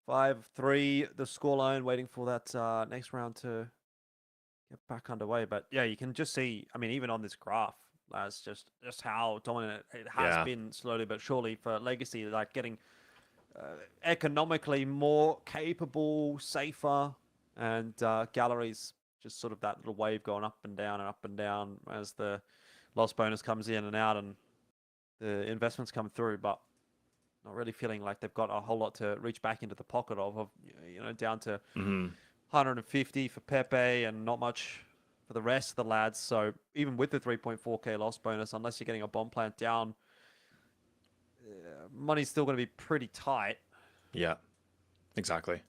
5-3, the scoreline, waiting for that next round to get back underway. But yeah, you can just see, I mean, even on this graph, that's just how dominant it has been slowly but surely for Legacy, like getting economically more capable, safer, and galleries just sort of that little wave going up and down as the loss bonus comes in and out and the investments come through, but not really feeling like they've got a whole lot to reach back into the pocket of you know, down to 150 for Pepe and not much for the rest of the lads. So even with the 3.4k loss bonus, unless you're getting a bomb plant down, money's still going to be pretty tight. Yeah, exactly.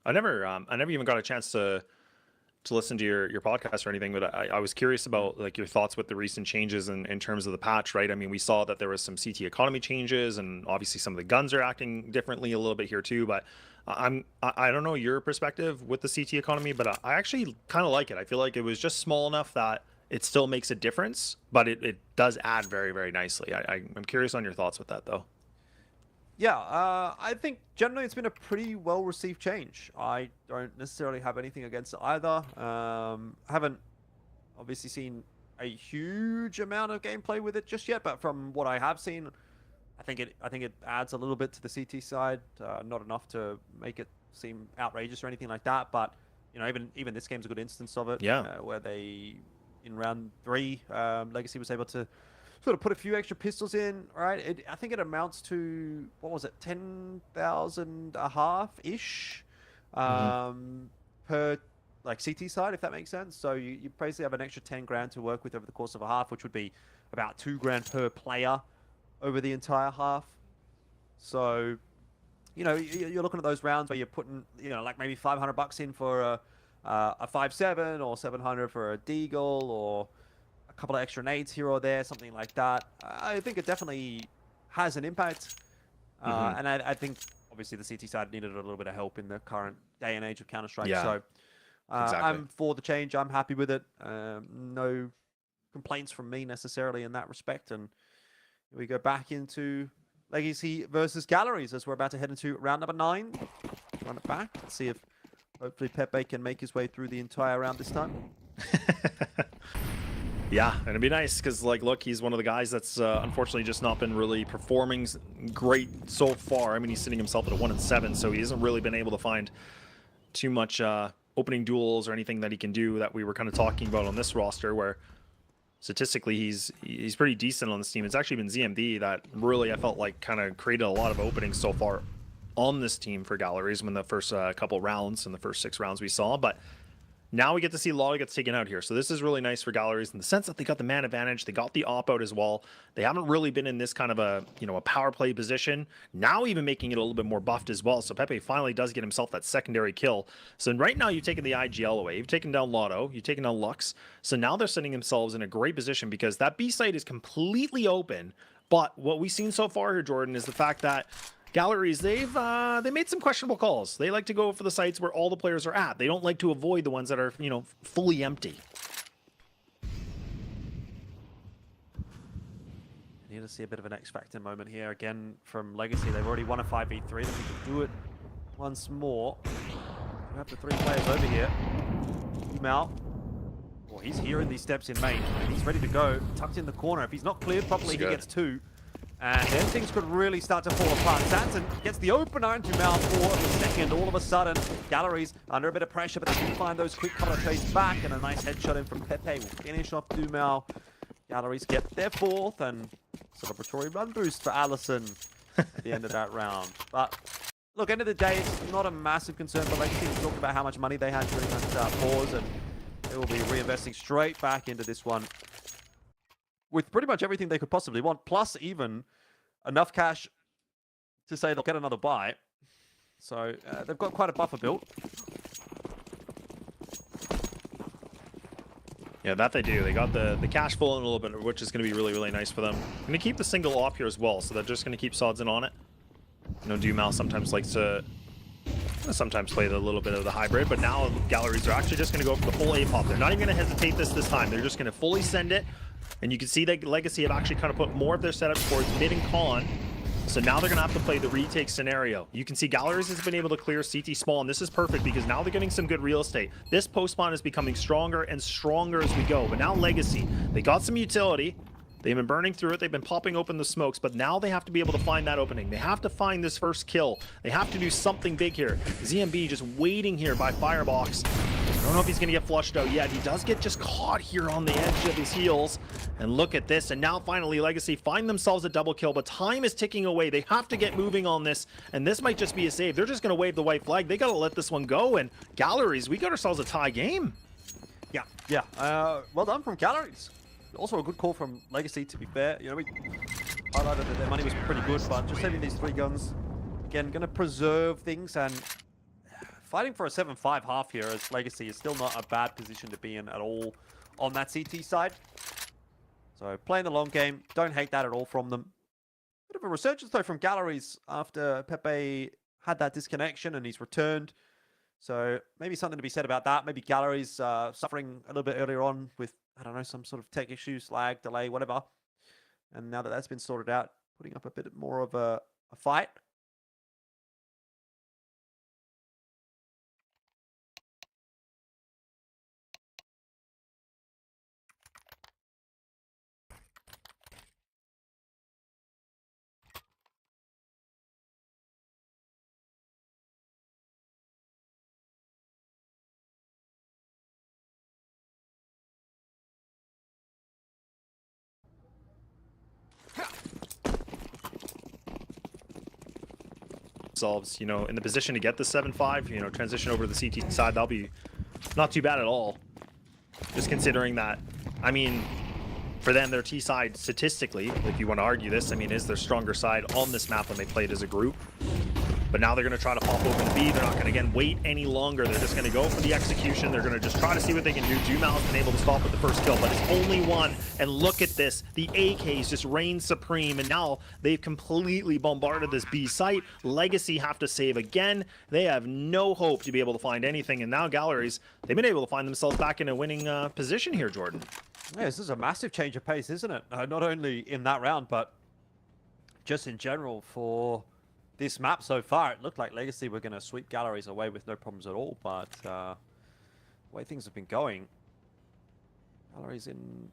I never even got a chance to listen to your podcast or anything, but I was curious about like your thoughts with the recent changes in terms of the patch, right? I mean, we saw that there was some CT economy changes, and obviously some of the guns are acting differently a little bit here too. But I don't know your perspective with the CT economy, but I actually kind of like it. I feel like it was just small enough that it still makes a difference, but it does add very, very nicely. I'm curious on your thoughts with that though. Yeah, I think generally it's been a pretty well-received change. I don't necessarily have anything against it either. Haven't obviously seen a huge amount of gameplay with it just yet, but from what I have seen, I think it adds a little bit to the CT side. Not enough to make it seem outrageous or anything like that, but you know, even this game's a good instance of it. Yeah. Where they in round 3, Legacy was able to sort of put a few extra pistols in, right? I think it amounts to, what was it, 10,000 a half-ish per like CT side, if that makes sense. So you basically have an extra 10 grand to work with over the course of a half, which would be about 2 grand per player over the entire half. So, you know, you're looking at those rounds where you're putting, you know, like maybe 500 bucks in for a 5.7 or 700 for a deagle or a couple of extra nades here or there, something like that. I think it definitely has an impact. And I think, obviously, the CT side needed a little bit of help in the current day and age of Counter-Strike. Yeah, So exactly. I'm for the change. I'm happy with it. No complaints from me necessarily in that respect. And we go back into Legacy versus Galleries as we're about to head into round number 9. Run it back. Let's see if hopefully Pepe can make his way through the entire round this time. Yeah, and it'd be nice because, like, look, he's one of the guys that's unfortunately just not been really performing great so far. I mean, he's sitting himself at a 1-7, so he hasn't really been able to find too much opening duels or anything that he can do that we were kind of talking about on this roster, where statistically he's pretty decent on this team. It's actually been ZMD that really, I felt like, kind of created a lot of openings so far on this team for Galleries when the first couple rounds and the first 6 rounds we saw, but now we get to see Lotto gets taken out here. So this is really nice for Galleries in the sense that they got the man advantage. They got the op-out as well. They haven't really been in this kind of a, a power play position. Now even making it a little bit more buffed as well. So Pepe finally does get himself that secondary kill. So right now you've taken the IGL away. You've taken down Lotto. You've taken down Lux. So now they're setting themselves in a great position because that B site is completely open. But what we've seen so far here, Jordan, is the fact that Galleries, they made some questionable calls. They like to go for the sites where all the players are at. They don't like to avoid the ones that are, fully empty. Need to see a bit of an X-Factor moment here again from Legacy. They've already won a 5v3. If we can do it once more. We have the 3 players over here. Mal. Well, he's hearing these steps in main. And he's ready to go. Tucked in the corner. If he's not cleared properly, he gets 2. And then things could really start to fall apart. Sanson gets the opener into Mal for the second. All of a sudden, Galleries under a bit of pressure, but they can find those quick color trades back. And a nice headshot in from Pepe will finish off Dumal. Galleries get their 4th, and celebratory run boost for Allison at the end of that round. But look, end of the day, it's not a massive concern for Legacy. We talked about how much money they had during that pause, and they will be reinvesting straight back into this one with pretty much everything they could possibly want, plus even enough cash to say they'll get another buy. So they've got quite a buffer built. Yeah, that they do. They got the cash full in a little bit, which is going to be really, really nice for them. I'm going to keep the single op here as well, so they're just going to keep Sods in on it. Dumal sometimes likes to play a little bit of the hybrid, but now Galleries are actually just going to go for the full A-pop. They're not even going to hesitate this time. They're just going to fully send it. And you can see that Legacy have actually kind of put more of their setups towards mid and con. So now they're going to have to play the retake scenario. You can see Galleries has been able to clear CT small, and this is perfect because now they're getting some good real estate. This post spawn is becoming stronger and stronger as we go. But now Legacy, they got some utility. They've been burning through it. They've been popping open the smokes, but now they have to be able to find that opening. They have to find this first kill. They have to do something big here. ZMB just waiting here by Firebox. I don't know if he's going to get flushed out yet. He does get just caught here on the edge of his heels. And look at this. And now finally Legacy find themselves a double kill, but time is ticking away. They have to get moving on this, and this might just be a save. They're just going to wave the white flag. They got to let this one go. And Galleries, we got ourselves a tie game. Yeah. Well done from Galleries. Also a good call from Legacy, to be fair. We highlighted that their money was pretty good, but just having these 3 guns, again, going to preserve things, and fighting for a 7-5 half here as Legacy is still not a bad position to be in at all on that CT side. So playing the long game, don't hate that at all from them. Bit of a resurgence though from Galleries after Pepe had that disconnection and he's returned. So maybe something to be said about that. Maybe Galleries suffering a little bit earlier on with, I don't know, some sort of tech issues, lag, delay, whatever. And now that that's been sorted out, putting up a bit more of a fight. Themselves, in the position to get the 7-5, transition over to the CT side, that'll be not too bad at all. Just considering that, I mean, for them, their T side statistically, if you want to argue this, I mean, is their stronger side on this map when they played as a group. But now they're going to try to pop open B. They're not going to, again, wait any longer. They're just going to go for the execution. They're going to just try to see what they can do. Jumal has been able to stop with the first kill, but it's only one. And look at this. The AKs just reign supreme, and now they've completely bombarded this B site. Legacy have to save again. They have no hope to be able to find anything, and now Galleries, they've been able to find themselves back in a winning position here, Jordan. Yeah, this is a massive change of pace, isn't it? Not only in that round, but just in general for this map so far. It looked like Legacy were going to sweep Galleries away with no problems at all, but the way things have been going, Galleries in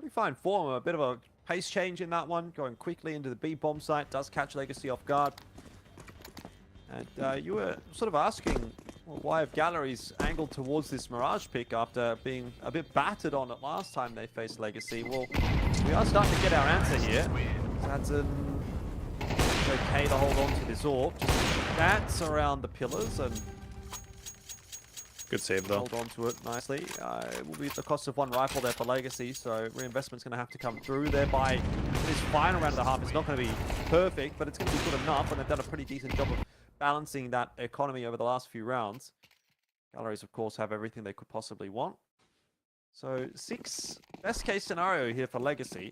We find form, a bit of a pace change in that one, going quickly into the B bomb site, does catch Legacy off guard. And you were sort of asking, well, why have Galleries angled towards this Mirage pick after being a bit battered on it last time they faced Legacy? Well, we are starting to get our answer here. Zadzen okay to hold on to this orb, just dance around the pillars and good save though. Hold on to it nicely. It will be the cost of one rifle there for Legacy, so reinvestment's going to have to come through. Thereby, this final round and a half is not going to be perfect, but it's going to be good enough, and they've done a pretty decent job of balancing that economy over the last few rounds. Galleries, of course, have everything they could possibly want. So 6 best case scenario here for Legacy.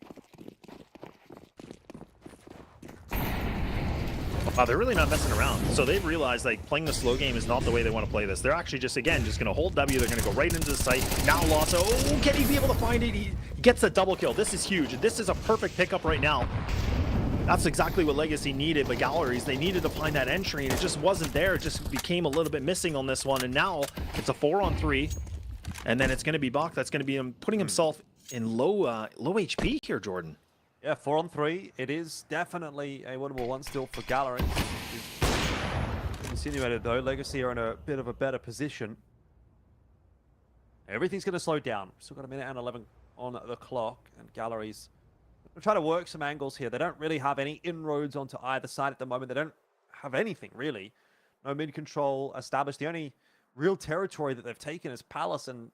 Wow, they're really not messing around. So they've realized like playing the slow game is not the way they want to play this. They're actually just, again, just going to hold W. They're going to go right into the site. Now Lhasa, oh, can he be able to find it? He gets a double kill. This is huge. This is a perfect pickup right now. That's exactly what Legacy needed, but Galleries, they needed to find that entry, and it just wasn't there. It just became a little bit missing on this one, and now it's a 4-on-3, and then it's going to be Bach that's going to be putting himself in low HP here, Jordan. Yeah, 4-on-3. It is definitely a winnable one still for Galleries. Insinuated though, Legacy are in a bit of a better position. Everything's going to slow down. Still got a minute and 11 on the clock, and Galleries will try to work some angles here. They don't really have any inroads onto either side at the moment. They don't have anything really. No mid control established. The only real territory that they've taken is Palace, and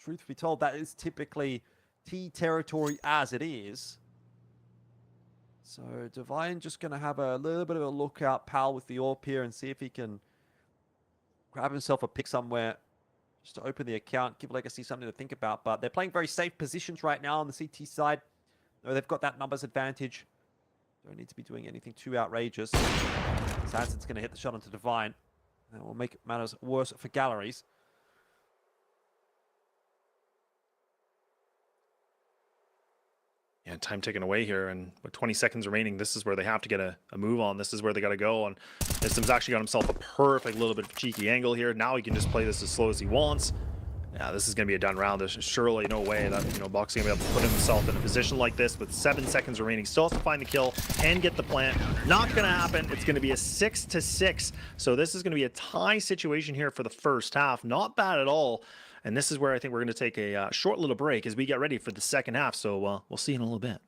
truth be told, that is typically T territory as it is. So Divine just going to have a little bit of a lookout pal with the AWP here and see if he can grab himself a pick somewhere just to open the account, give Legacy something to think about. But they're playing very safe positions right now on the CT side. Though they've got that numbers advantage. Don't need to be doing anything too outrageous. Zadzen's going to hit the shot onto Divine. That will make matters worse for Galleries. Yeah, time taken away here, and with 20 seconds remaining, this is where they have to get a move on. This is where they got to go, and Nissim's actually got himself a perfect little bit of cheeky angle here. Now he can just play this as slow as he wants. Yeah, this is going to be a done round. There's surely no way that, you know, Buck's going to be able to put himself in a position like this with 7 seconds remaining. Still has to find the kill and get the plant. Not going to happen. It's going to be a 6-6. So this is going to be a tie situation here for the first half. Not bad at all. And this is where I think we're going to take a short little break as we get ready for the second half. So we'll see you in a little bit.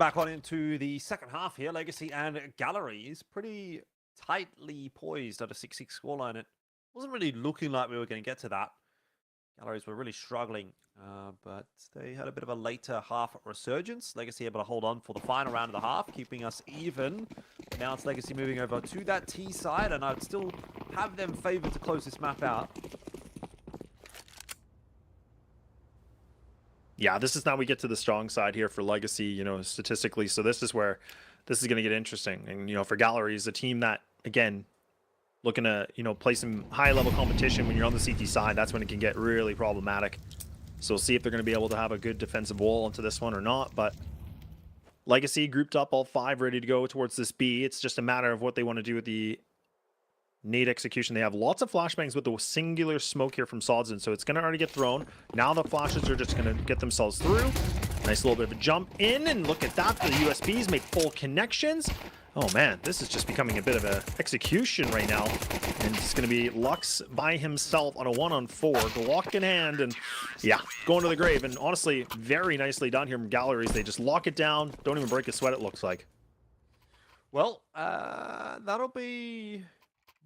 back on into the second half here. Legacy and Galleries pretty tightly poised at a 6-6 scoreline. It wasn't really looking like we were going to get to that. Galleries were really struggling, but they had a bit of a later half resurgence. Legacy able to hold on for the final round of the half, keeping us even. Now it's Legacy moving over to that T side, and I'd still have them favored to close this map out. Yeah, this is now we get to the strong side here for Legacy, you know, statistically. So this is where this is going to get interesting. And, you know, for Galleries, a team that, again, looking to, you know, play some high-level competition when you're on the CT side, that's when it can get really problematic. So we'll see if they're going to be able to have a good defensive wall into this one or not. But Legacy grouped up all 5 ready to go towards this B. It's just a matter of what they want to do with the nade execution. They have lots of flashbangs with the singular smoke here from Sodzin, so it's going to already get thrown. Now the flashes are just going to get themselves through. Nice little bit of a jump in, and look at that. The USBs make full connections. Oh man, this is just becoming a bit of an execution right now. And it's going to be Lux by himself on a 1-on-4, Glock in hand, and yeah, going to the grave. And honestly, very nicely done here from Galleries. They just lock it down, don't even break a sweat, it looks like. Well, that'll be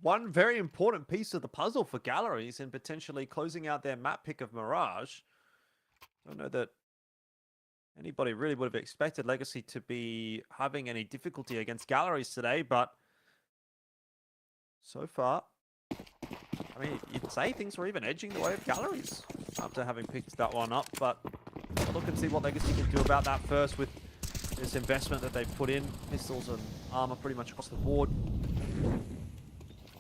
one very important piece of the puzzle for Galleries in potentially closing out their map pick of Mirage. Don't know that anybody really would have expected Legacy to be having any difficulty against Galleries today, but so far, I mean, you'd say things were even edging the way of Galleries after having picked that one up, but we'll look and see what Legacy can do about that first with this investment that they've put in. Pistols and armor pretty much across the board.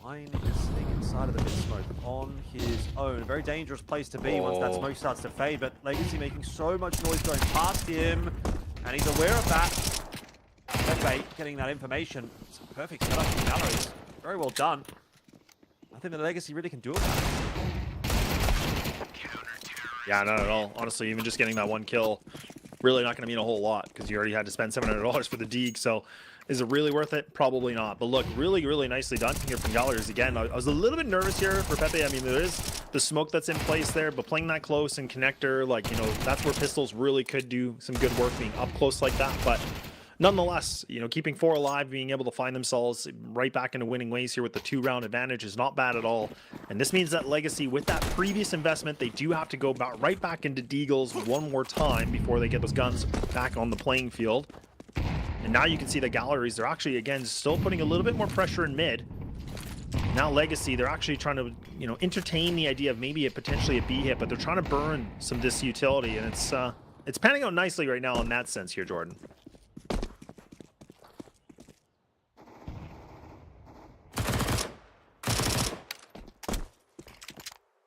Fine, this thing inside of the mid smoke on his own. A very dangerous place to be once that smoke starts to fade, but Legacy making so much noise going past him, and he's aware of that. Pepe getting that information. It's a perfect setup for Galleries. Very well done. I think the Legacy really can do it. Yeah, not at all. Honestly, even just getting that one kill, really not going to mean a whole lot because you already had to spend $700 for the Deeg. So is it really worth it? Probably not. But look, really, really nicely done here from Galleries. Again, I was a little bit nervous here for Pepe. I mean, there is the smoke that's in place there, but playing that close and connector, like, you know, that's where pistols really could do some good work being up close like that. But nonetheless, you know, keeping 4 alive, being able to find themselves right back into winning ways here with the 2-round advantage is not bad at all. And this means that Legacy, with that previous investment, they do have to go right back into Deagles one more time before they get those guns back on the playing field. And now you can see the Galleries, they're actually, again, still putting a little bit more pressure in mid. Now Legacy, they're actually trying to, you know, entertain the idea of maybe potentially a B hit, but they're trying to burn some of this utility, and it's panning out nicely right now in that sense here, Jordan.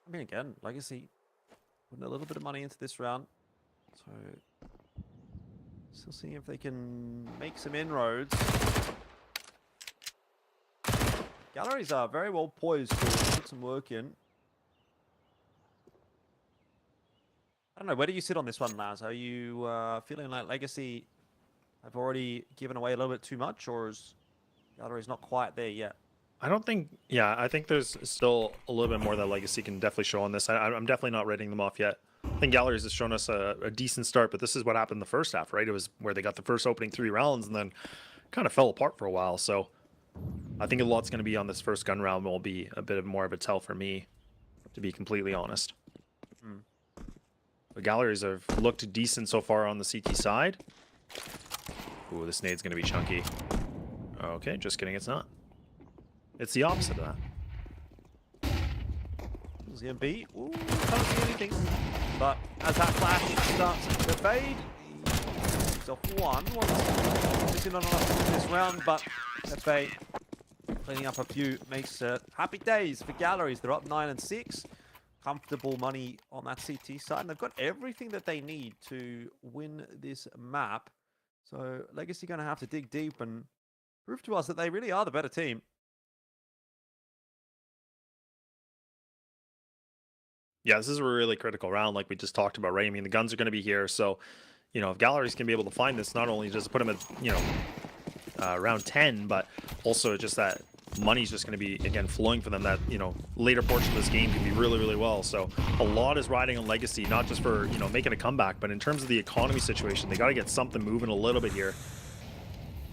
I mean, again, Legacy putting a little bit of money into this round, so still seeing if they can make some inroads. Galleries are very well poised to put some work in. I don't know, where do you sit on this one, Laz? Are you feeling like Legacy have already given away a little bit too much, or is Galleries not quite there yet? I don't think, yeah, I think there's still a little bit more that Legacy can definitely show on this. I'm definitely not writing them off yet. I think Galleries has shown us a decent start, but this is what happened in the first half, right? It was where they got the first opening 3 rounds and then kind of fell apart for a while. So I think a lot's going to be on this first gun round will be a bit of more of a tell for me, to be completely honest. The Galleries have looked decent so far on the CT side. Ooh, this nade's going to be chunky. Okay, just kidding, it's not. It's the opposite of that. Is he going to be? Ooh, can't see anything. But as that flash starts to fade, he's off one. Obviously not enough to win this round, but Pepe cleaning up a few makes happy days for Galleries. They're up 9 and 6. Comfortable money on that CT side, and they've got everything that they need to win this map. So Legacy going to have to dig deep and prove to us that they really are the better team. Yeah, this is a really critical round, like we just talked about, right? I mean, the guns are going to be here, so, you know, if Galleries can be able to find this, not only does it put them at, you know, round 10, but also just that money's just going to be, again, flowing for them. That, you know, later portion of this game can be really, really well. So a lot is riding on Legacy, not just for, you know, making a comeback, but in terms of the economy situation, they got to get something moving a little bit here.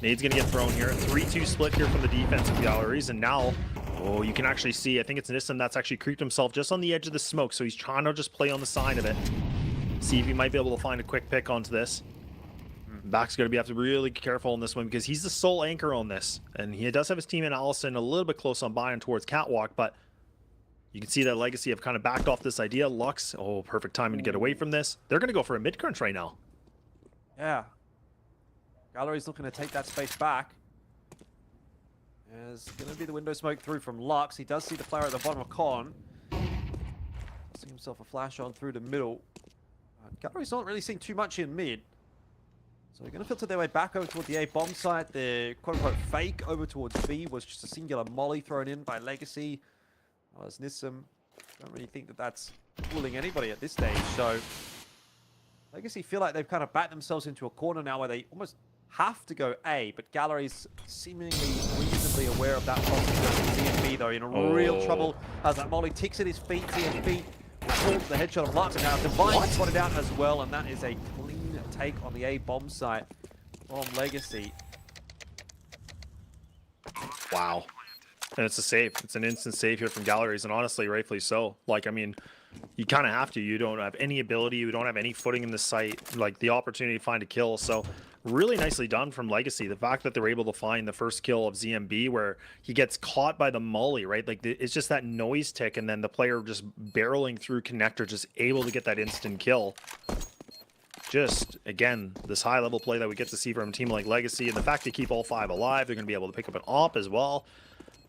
Nade's going to get thrown here. 3-2 split here from the defensive galleries. And now, oh, you can actually see, I think it's Nissim that's actually creeped himself just on the edge of the smoke. So he's trying to just play on the side of it. See if he might be able to find a quick pick onto this. Back's going to have to be really careful on this one because he's the sole anchor on this. And he does have his team in Allison a little bit close on buying towards Catwalk, but you can see that Legacy have kind of backed off this idea. Lux, oh, perfect timing to get away from this. They're going to go for a mid-crunch right now. Yeah. Gallery's looking to take that space back. There's going to be the window smoke through from Lux. He does see the player at the bottom of Con. See himself a flash on through the middle. Gallery's not really seeing too much in mid. So they're going to filter their way back over toward the A bomb site. The quote-unquote fake over towards B was just a singular molly thrown in by Legacy. As Nissim, don't really think that that's fooling anybody at this stage. So Legacy feel like they've kind of backed themselves into a corner now where they almost have to go A, but Gallery's seemingly reasonably aware of that possibility. CMB, though, in real trouble as that molly ticks at his feet. CMB pulls the headshot of Lux, and now Divine spotted out as well, and that is a clean take on the A bomb site from Legacy. Wow. And it's a save. It's an instant save here from Galleries, and honestly, rightfully so. Like, I mean, you kind of have to. You don't have any ability. You don't have any footing in the site. Like, the opportunity to find a kill. So, really nicely done from Legacy. The fact that they're able to find the first kill of ZMB where he gets caught by the molly, right? Like, it's just that noise tick, and then the player just barreling through connector, just able to get that instant kill. Just, again, this high-level play that we get to see from a team like Legacy, and the fact they keep all 5 alive, they're going to be able to pick up an AWP as well.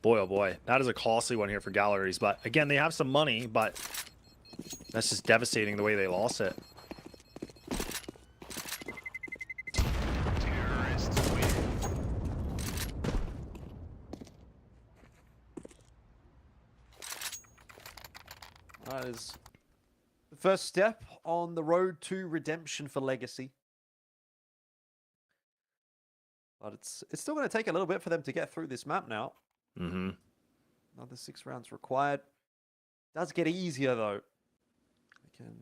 Boy, oh boy, that is a costly one here for Galleries. But, again, they have some money, but that's just devastating the way they lost it. That is the first step on the road to redemption for Legacy. But it's still going to take a little bit for them to get through this map now. Mm-hmm. Another 6 rounds required. Does get easier, though. They can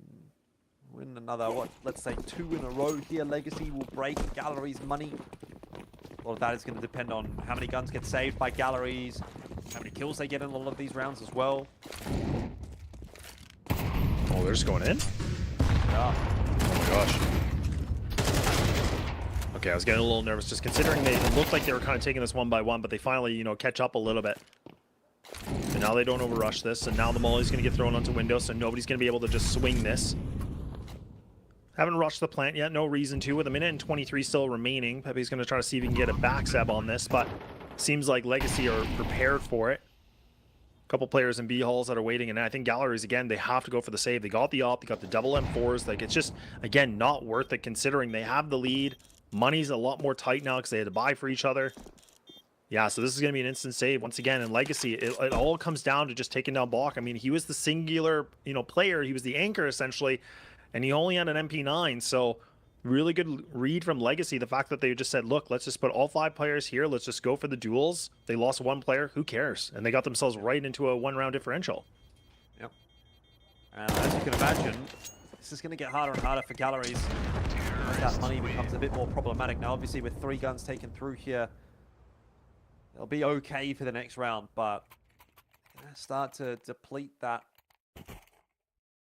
win another, what, let's say 2 in a row here. Legacy will break Galleries' money. A lot of that is going to depend on how many guns get saved by Galleries, how many kills they get in a lot of these rounds as well. Oh, they're just going in? Yeah. Oh my gosh. Okay, I was getting a little nervous just considering they looked like they were kind of taking this one by one, but they finally, you know, catch up a little bit. And now they don't overrush this, and now the molly's going to get thrown onto windows, so nobody's going to be able to just swing this. Haven't rushed the plant yet, no reason to. With a minute and 23 still remaining, Pepe's going to try to see if he can get a backstab on this, but seems like Legacy are prepared for it. Couple players in B halls that are waiting, and I think Galleries, again, they have to go for the save. They got the AWP, they got the double M4s. Like, it's just, again, not worth it considering they have the lead. Money's a lot more tight now because they had to buy for each other. Yeah, so this is going to be an instant save once again. In Legacy, it all comes down to just taking down Bach. I mean, he was the singular, you know, player. He was the anchor essentially, and he only had an MP9. So really good read from Legacy. The fact that they just said, look, let's just put all 5 players here. Let's just go for the duels. They lost 1 player. Who cares? And they got themselves right into a 1-round differential. Yep. And as you can imagine, this is going to get harder and harder for Galleries. That money becomes a bit more problematic now. Obviously, with 3 guns taken through here, they'll be okay for the next round, but start to deplete that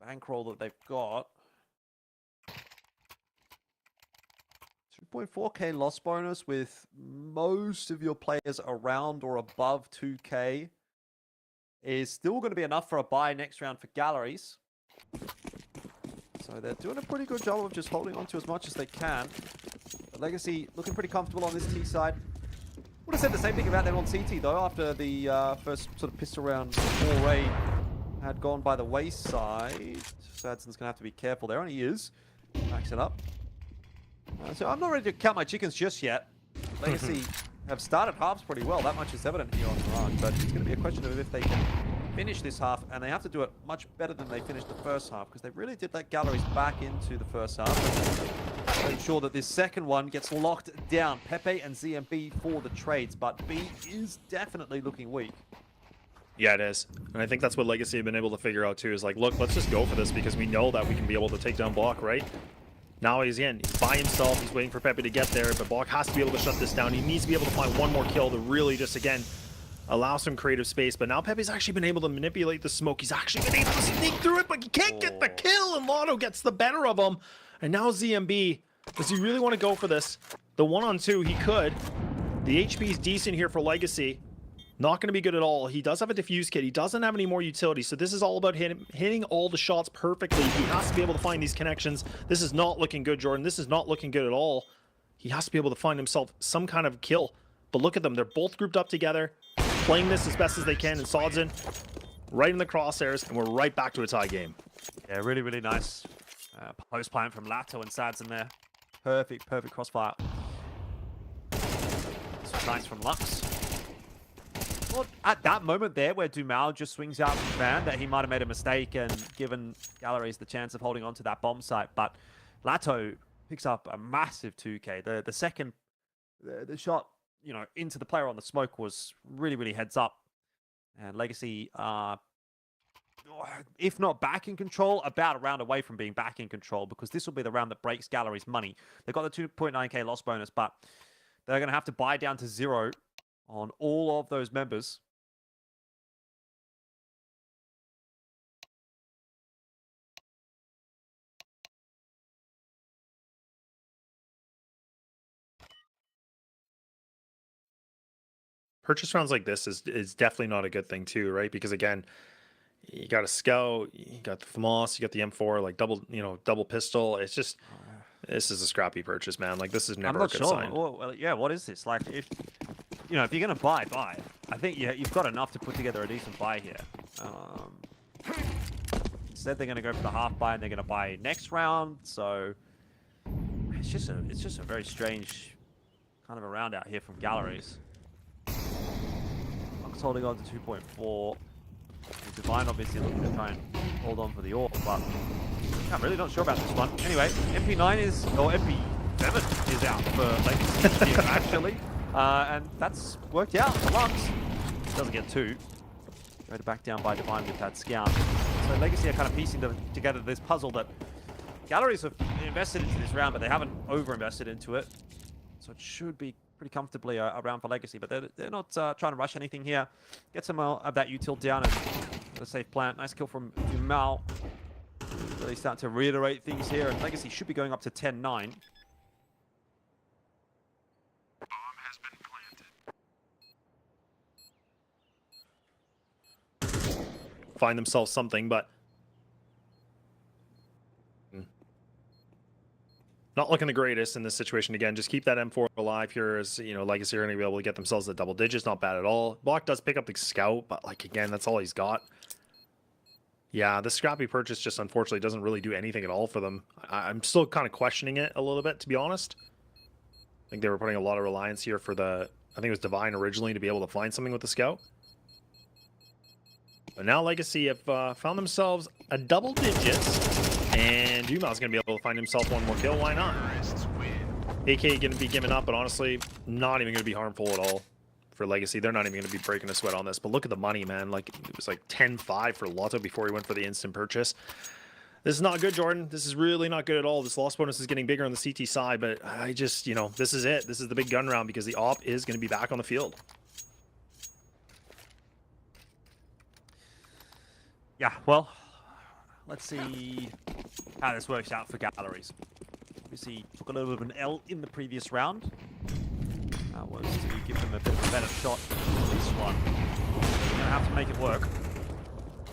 bankroll that they've got. 2.4k loss bonus with most of your players around or above 2k is still going to be enough for a buy next round for Galleries. So they're doing a pretty good job of just holding on to as much as they can. But Legacy looking pretty comfortable on this T side. Would have said the same thing about them on CT though, after the first sort of pistol round foray had gone by the wayside. Sadson's gonna have to be careful there, and he is. Backs it up. So I'm not ready to count my chickens just yet. Legacy have started halves pretty well. That much is evident here on the run, but it's going to be a question of if they can finish this half, and they have to do it much better than they finished the first half, because they really did let Galleries back into the first half. And ensure that this second one gets locked down. Pepe and ZMB for the trades, but B is definitely looking weak. Yeah, it is. And I think that's what Legacy have been able to figure out too, is like, look, let's just go for this because we know that we can be able to take down Block, right? Now he's in. He's by himself. He's waiting for Pepe to get there, but Block has to be able to shut this down. He needs to be able to find one more kill to really just, again, allow some creative space. But now Pepe's actually been able to manipulate the smoke. He's actually been able to sneak through it, but he can't get the kill, and Lotto gets the better of him. And now ZMB, does he really want to go for this? The 1-on-2, he could. The HP is decent here for Legacy. Not going to be good at all. He does have a defuse kit. He doesn't have any more utility, so this is all about hitting all the shots perfectly. He has to be able to find these connections. This is not looking good, Jordan. This is not looking good at all. He has to be able to find himself some kind of kill. But look at them. They're both grouped up together, playing this as best as they can, and Sodzin right in the crosshairs, and we're right back to a tie game. Yeah, really, really nice post plant from Lato and Sads in there. Perfect crossfire. This was nice from Lux. Well, at that moment there where Dumal just swings out from Van, that he might have made a mistake and given Galleries the chance of holding on to that bomb site. But Lato picks up a massive 2k. The second, the shot, you know, into the player on the smoke was really, really heads up. And Legacy, if not back in control, about a round away from being back in control, because this will be the round that breaks Galleries' money. They've got the 2.9k loss bonus, but they're going to have to buy down to 0 on all of those members. Purchase rounds like this is definitely not a good thing too, right? Because again, you got a scout, you got the FAMAS, you got the M4, like double pistol. It's just, this is a scrappy purchase, man. Like, this is never a good sign. Well, yeah, what is this? Like, if if you're gonna buy. I think you've got enough to put together a decent buy here. Instead, they're gonna go for the half buy, and they're gonna buy next round. So it's just a very strange kind of a round out here from Galleries. Lux holding on to 2.4. Divine obviously looking to try and hold on for the AWP, but I'm really not sure about this one. Anyway, MP9 or MP7 is out for Legacy here, actually. And that's worked out for Lux. Doesn't get 2. Go to back down by Divine with that scout. So Legacy are kind of piecing together this puzzle that Galleries have invested into this round, but they haven't over-invested into it. So it should be pretty comfortably a round for Legacy, but they're not trying to rush anything here. Get some of that util down and get a safe plant. Nice kill from Dumal. Really starting to reiterate things here, and Legacy should be going up to 10-9. Find themselves something, but not looking the greatest in this situation. Again, just keep that M4 alive here, as Legacy are going to be able to get themselves the double digits. Not bad at all. Block does pick up the scout, but like, again, that's all he's got. Yeah, the scrappy purchase just unfortunately doesn't really do anything at all for them. I'm still kind of questioning it a little bit, to be honest. I think they were putting a lot of reliance here for I think it was Divine originally, to be able to find something with the scout. But now Legacy have found themselves a double digits, and Dumal's going to be able to find himself one more kill. Why not? AK going to be giving up, but honestly, not even going to be harmful at all for Legacy. They're not even going to be breaking a sweat on this. But look at the money, man. Like, it was like 10-5 for Lotto before he went for the instant purchase. This is not good, Jordan. This is really not good at all. This loss bonus is getting bigger on the CT side, but I just, this is it. This is the big gun round, because the AWP is going to be back on the field. Yeah, well, let's see how this works out for Galleries. Obviously, took a little bit of an L in the previous round. That was to give them a bit of a better shot this one. They're going to have to make it work.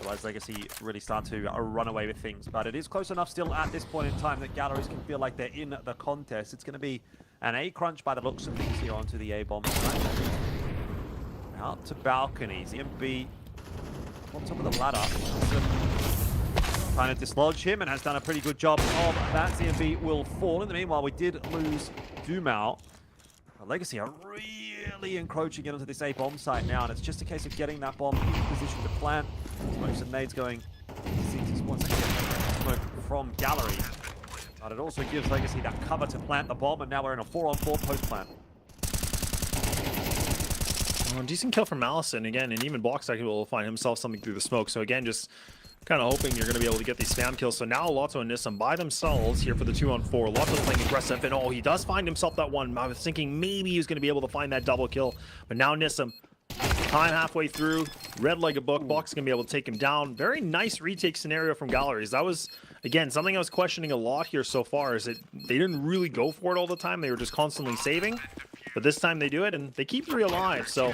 Otherwise, Legacy really start to run away with things. But it is close enough still at this point in time that Galleries can feel like they're in the contest. It's going to be an A crunch by the looks of things here onto the A bomb side. Out to balconies. The MB on top of the ladder. Trying to dislodge him, and has done a pretty good job of that. ZMB will fall. In the meanwhile, we did lose Dumal. Legacy are really encroaching into this A bomb site now, and it's just a case of getting that bomb in position to plant. Smokes and nades going. Smoke from Gallery. But it also gives Legacy that cover to plant the bomb, and now we're in a 4-on-4 post-plant. Decent kill from Allison again, and even Blockstack will find himself something through the smoke. So again, just kind of hoping you're going to be able to get these spam kills. So now Lotto and Nissan by themselves here for the 2-on-4. Lotto's playing aggressive, and oh, he does find himself that one. I was thinking maybe he was going to be able to find that double kill, but now Nissan, time halfway through, read like a book. Box is going to be able to take him down. Very nice retake scenario from Galleries. That was, again, something I was questioning a lot here so far, is that they didn't really go for it all the time. They were just constantly saving. But this time they do it, and they keep 3 alive, so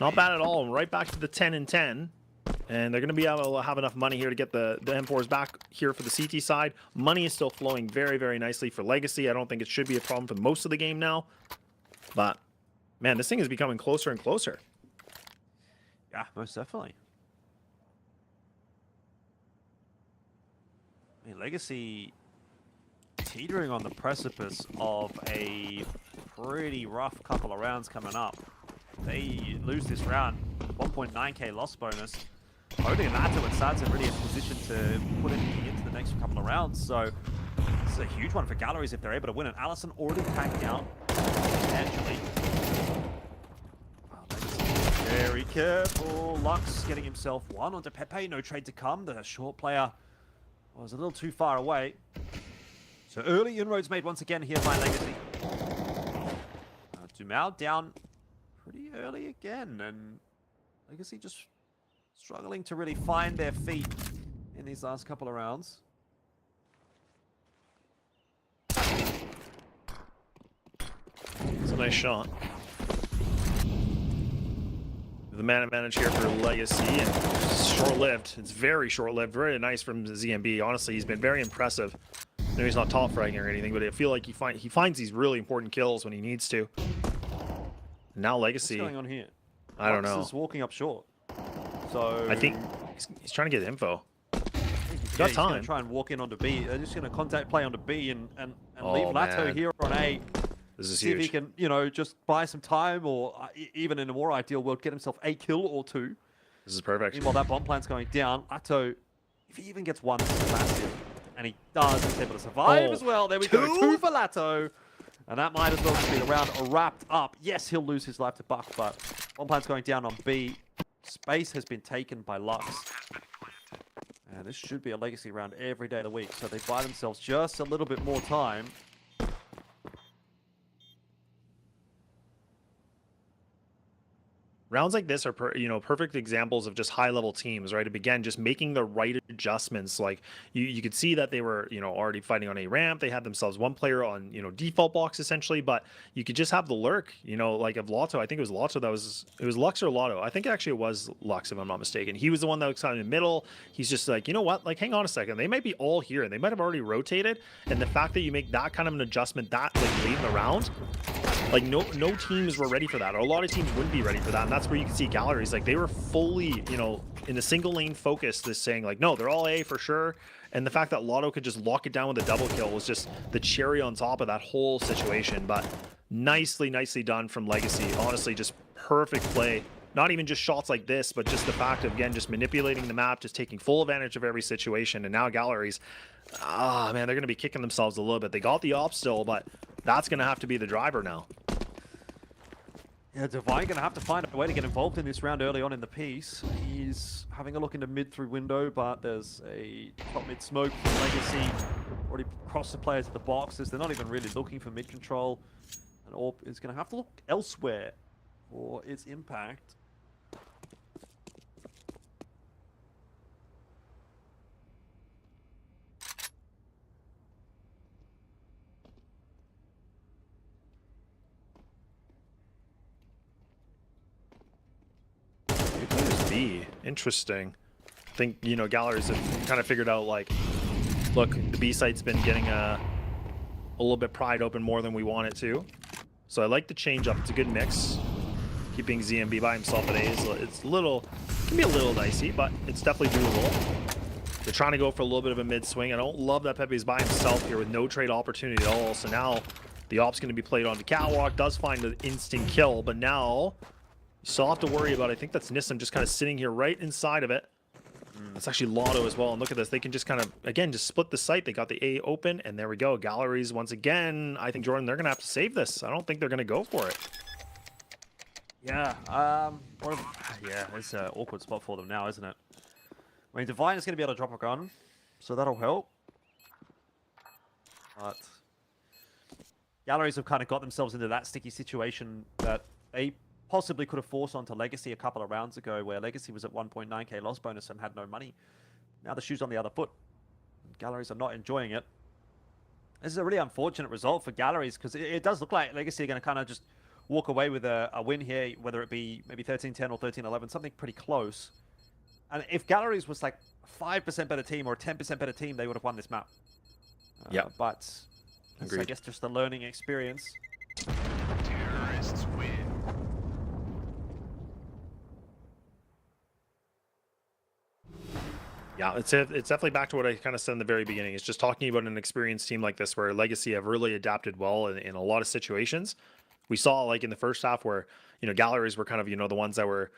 not bad at all. Right back to the 10 and 10. And they're going to be able to have enough money here to get the M4s back here for the CT side. Money is still flowing very, very nicely for Legacy. I don't think it should be a problem for most of the game now. But, man, this thing is becoming closer and closer. Yeah, most definitely. I mean, Legacy teetering on the precipice of a pretty rough couple of rounds coming up. They lose this round, 1.9k loss bonus. Only Nato and Sad's really in position to put anything into the next couple of rounds, so it's a huge one for Galleries if they're able to win it. Allison already tagged out, potentially. Very careful. Lux getting himself one onto Pepe. No trade to come. The short player was a little too far away. So early inroads made once again here by Legacy. Dumao down pretty early again, and Legacy just struggling to really find their feet in these last couple of rounds. It's a nice shot. The man advantage here for Legacy, and it's short-lived. It's very short-lived. Very nice from ZMB. Honestly, he's been very impressive. I know he's not top fragging or anything, but I feel like he finds these really important kills when he needs to. Now Legacy. What's going on here? I don't know. Lux is walking up short. So I think he's trying to get info. He's got time. Going to try and walk in onto B. They're just going to contact play onto B and Oh, leave Lato man. here on A. This is See if he huge. can, you know, just buy some time, or even in a more ideal world, get himself a kill or two. This is perfect. Meanwhile, that bomb plant's going down. Lato, if he even gets one, this is massive. And he does. He's able to survive as well. There we go. 2 for Lato. And that might as well just be the round wrapped up. Yes, he'll lose his life to Buck, but bomb plant's going down on B. Space has been taken by Lux. And this should be a Legacy round every day of the week. So they buy themselves just a little bit more time. Rounds like this are, perfect examples of just high-level teams, right? Again, just making the right adjustments. Like you could see that they were, already fighting on a ramp. They had themselves one player on, default box essentially, but you could just have the lurk, like of Lotto. I think it was Lotto it was Lux or Lotto. I think actually it was Lux, if I'm not mistaken. He was the one that was kind of in the middle. He's just like, you know what? Like, hang on a second. They might be all here. They might have already rotated, and the fact that you make that kind of an adjustment that late in the round. Like, no teams were ready for that, or a lot of teams wouldn't be ready for that, and that's where you can see Galleries. Like, they were fully, in a single lane focus, just saying, like, no, they're all A for sure, and the fact that Lotto could just lock it down with a double kill was just the cherry on top of that whole situation. But nicely done from Legacy. Honestly, just perfect play. Not even just shots like this, but just the fact of, again, just manipulating the map, just taking full advantage of every situation. And now Galleries, man, they're going to be kicking themselves a little bit. They got the op still, but that's going to have to be the driver now. Yeah, Divine going to have to find a way to get involved in this round early on in the piece. He's having a look into mid through window, but there's a top mid smoke from Legacy. Already crossed the players at the boxes. They're not even really looking for mid control. And AWP is going to have to look elsewhere for its impact. Interesting. I think, Galleries have kind of figured out, like, look, the B site's been getting a little bit pried open more than we want it to. So I like the change up. It's a good mix. Keeping ZMB by himself at A can be a little dicey, but it's definitely doable. They're trying to go for a little bit of a mid swing. I don't love that Pepe's by himself here with no trade opportunity at all. So now the op's going to be played on the catwalk. Does find an instant kill, but now you still have to worry about, I think that's Nissan just kind of sitting here right inside of it. That's actually Lotto as well. And look at this. They can just kind of, again, just split the site. They got the A open, and there we go. Galleries, once again, I think, Jordan, they're going to have to save this. I don't think they're going to go for it. Yeah, yeah, it's an awkward spot for them now, isn't it? I mean, Divine is going to be able to drop a gun, so that'll help. But Galleries have kind of got themselves into that sticky situation that they possibly could have forced onto Legacy a couple of rounds ago, where Legacy was at 1.9k loss bonus and had no money. Now the shoe's on the other foot. Galleries are not enjoying it. This is a really unfortunate result for Galleries, because it does look like Legacy are going to kind of just walk away with a win here, whether it be maybe 13-10 or 13-11, something pretty close. And if Galleries was like a 5% better team or a 10% better team, they would have won this map. Yeah, but it's, I guess, just a learning experience. Terrorists win. Yeah, it's definitely back to what I kind of said in the very beginning. It's just talking about an experienced team like this, where Legacy have really adapted well in a lot of situations. We saw, like, in the first half where, Galleries were kind of, the ones that were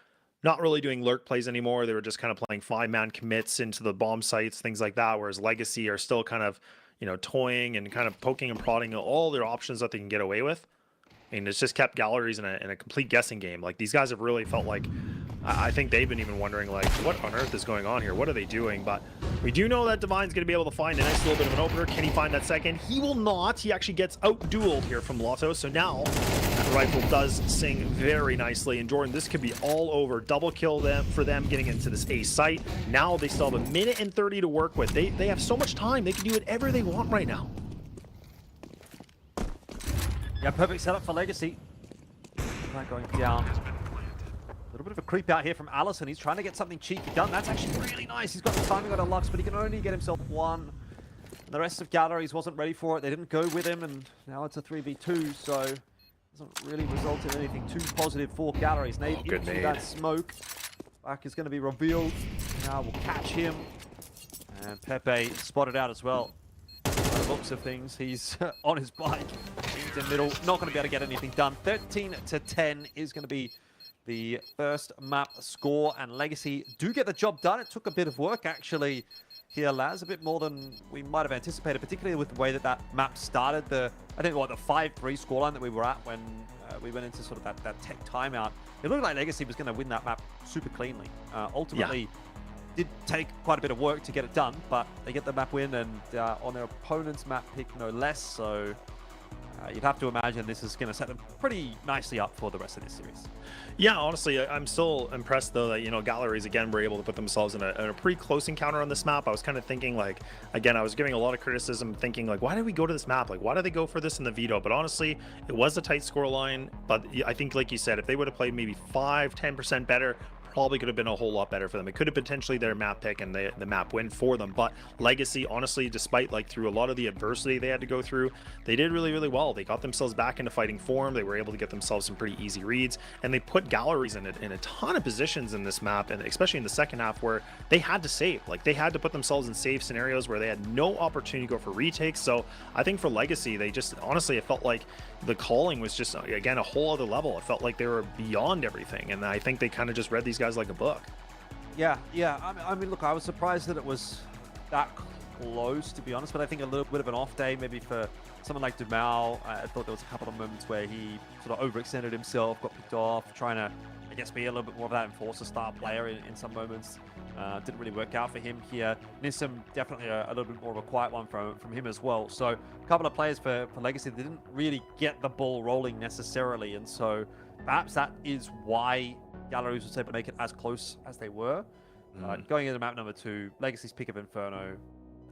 not really doing lurk plays anymore. They were just kind of playing 5-man commits into the bomb sites, things like that, whereas Legacy are still kind of, toying and kind of poking and prodding all their options that they can get away with. And it's just kept Galleries in a complete guessing game. Like, these guys have really felt like, I think they've been even wondering, like, what on earth is going on here? What are they doing? But we do know that Divine's going to be able to find a nice little bit of an opener. Can he find that second? He will not. He actually gets out-dueled here from Lotto. So now that rifle does sing very nicely. And Jordan, this could be all over. Double kill for them getting into this A site. Now they still have 1 minute and 30 to work with. They have so much time. They can do whatever they want right now. Yeah, perfect setup for Legacy. Right, going down. A little bit of a creep out here from Allison. He's trying to get something cheeky done. That's actually really nice. He's got the timing on a Lux, but he can only get himself one. The rest of Galleries wasn't ready for it. They didn't go with him, and now it's a 3v2, so it doesn't really result in anything too positive for Galleries. Nade into that smoke. Back is going to be revealed. Now we'll catch him. And Pepe spotted out as well. By the looks of things, he's on his bike into middle. Not going to be able to get anything done. 13-10 is going to be the first map score, and Legacy do get the job done. It took a bit of work, actually, here, Laz, a bit more than we might have anticipated, particularly with the way that map started. I think, the 5-3 scoreline that we were at when we went into sort of that tech timeout. It looked like Legacy was going to win that map super cleanly. Ultimately, did take quite a bit of work to get it done, but they get the map win, and on their opponent's map pick, no less, so you'd have to imagine this is going to set them pretty nicely up for the rest of this series. Yeah, honestly, I'm still impressed, though, that, Galleries, again, were able to put themselves in a pretty close encounter on this map. I was kind of thinking, like, again, I was giving a lot of criticism, thinking, like, why did we go to this map? Like, why did they go for this in the veto? But honestly, it was a tight scoreline. But I think, like you said, if they would have played maybe 5-10% better, probably could have been a whole lot better for them. It could have potentially their map pick and the map win for them. But Legacy, honestly, despite, like, through a lot of the adversity they had to go through, they did really, really well. They got themselves back into fighting form. They were able to get themselves some pretty easy reads, and they put Galleries in a ton of positions in this map, and especially in the second half, where they had to save. Like, they had to put themselves in safe scenarios where they had no opportunity to go for retakes. So I think for Legacy, they just, honestly, it felt like the calling was just, again, a whole other level. It felt like they were beyond everything, and I think they kind of just read these guys like a book. Yeah. I mean, look, I was surprised that it was that close, to be honest, but I think a little bit of an off day maybe for someone like Dumal. I thought there was a couple of moments where he sort of overextended himself, got picked off, trying to, I guess, be a little bit more of that enforcer style player in some moments. Didn't really work out for him here. Nissim, definitely a little bit more of a quiet one from him as well. So a couple of players for Legacy that didn't really get the ball rolling necessarily, and so perhaps that is why Galleries was able to make it as close as they were. Going into map number 2, Legacy's pick of Inferno,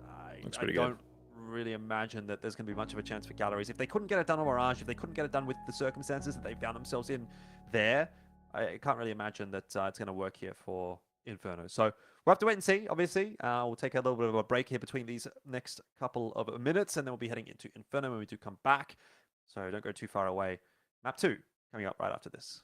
I don't really imagine that there's going to be much of a chance for Galleries. If they couldn't get it done on Mirage, if they couldn't get it done with the circumstances that they found themselves in there, I can't really imagine that it's going to work here for Inferno. So we'll have to wait and see, obviously. We'll take a little bit of a break here between these next couple of minutes, and then we'll be heading into Inferno when we do come back. So don't go too far away. Map 2 coming up right after this.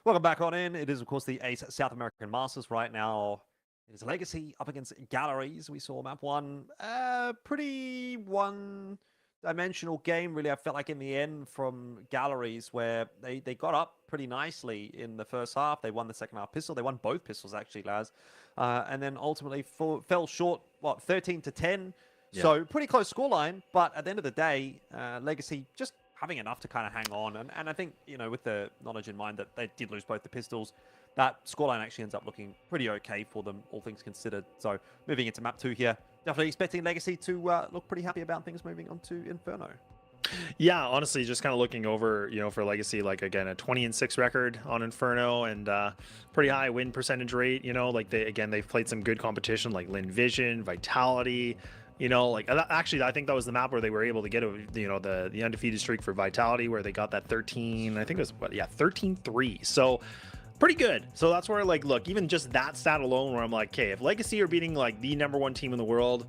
Welcome back on in. It is, of course, the Ace South American Masters right now. It is Legacy up against Galleries. We saw map one. Pretty one-dimensional game, really, I felt like in the end from Galleries, where they got up pretty nicely in the first half. They won the second half pistol. They won both pistols, actually, Laz. And then ultimately fell short, 13-10. Yeah. So pretty close scoreline. But at the end of the day, Legacy just having enough to kind of hang on. And I think, with the knowledge in mind that they did lose both the pistols, that scoreline actually ends up looking pretty okay for them, all things considered. So moving into map 2 here, definitely expecting Legacy to look pretty happy about things moving on to Inferno. Yeah, honestly, just kind of looking over, for Legacy, like, again, a 20-6 record on Inferno and pretty high win percentage rate. They've played some good competition like Lin Vision, Vitality. Actually, I think that was the map where they were able to get the undefeated streak for Vitality, where they got that 13-3. So pretty good. So that's where, look, even just that stat alone, where I'm like, okay, if Legacy are beating like the #1 team in the world,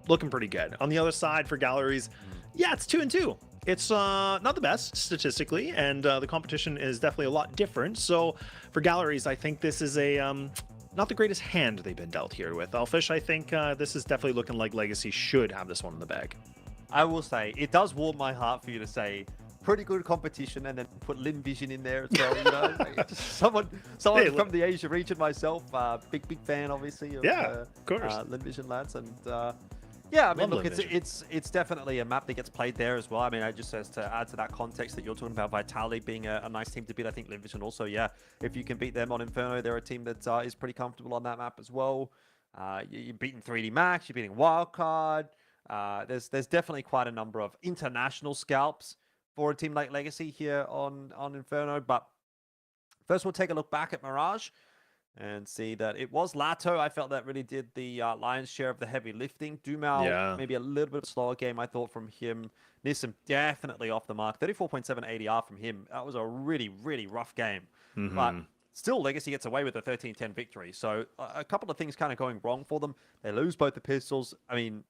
looking pretty good. On the other side for Galleries, yeah, it's 2-2. It's not the best statistically, and the competition is definitely a lot different. So for Galleries, I think this is a not the greatest hand they've been dealt here with. Elfish, I think this is definitely looking like Legacy should have this one in the bag. I will say, it does warm my heart for you to say pretty good competition and then put Lin Vision in there as well. Just someone from the Asia region myself, big fan obviously of, of course. Lin Vision lads. And yeah, I mean, Love look, it's definitely a map that gets played there as well. I mean, I just as to add to that context that you're talking about Vitality being a nice team to beat. I think Lin Vision also, yeah, if you can beat them on Inferno, they're a team that is pretty comfortable on that map as well. You're beating 3D Max, you're beating Wildcard. There's definitely quite a number of international scalps for a team like Legacy here on Inferno. But first, we'll take a look back at Mirage and see that it was Lato. I felt that really did the lion's share of the heavy lifting. Dumal, maybe a little bit of a slower game, I thought, from him. Nissim, definitely off the mark. 34.7 ADR from him. That was a really, really rough game. But still, Legacy gets away with a 13-10 victory. So a couple of things kind of going wrong for them. They lose both the pistols. I mean,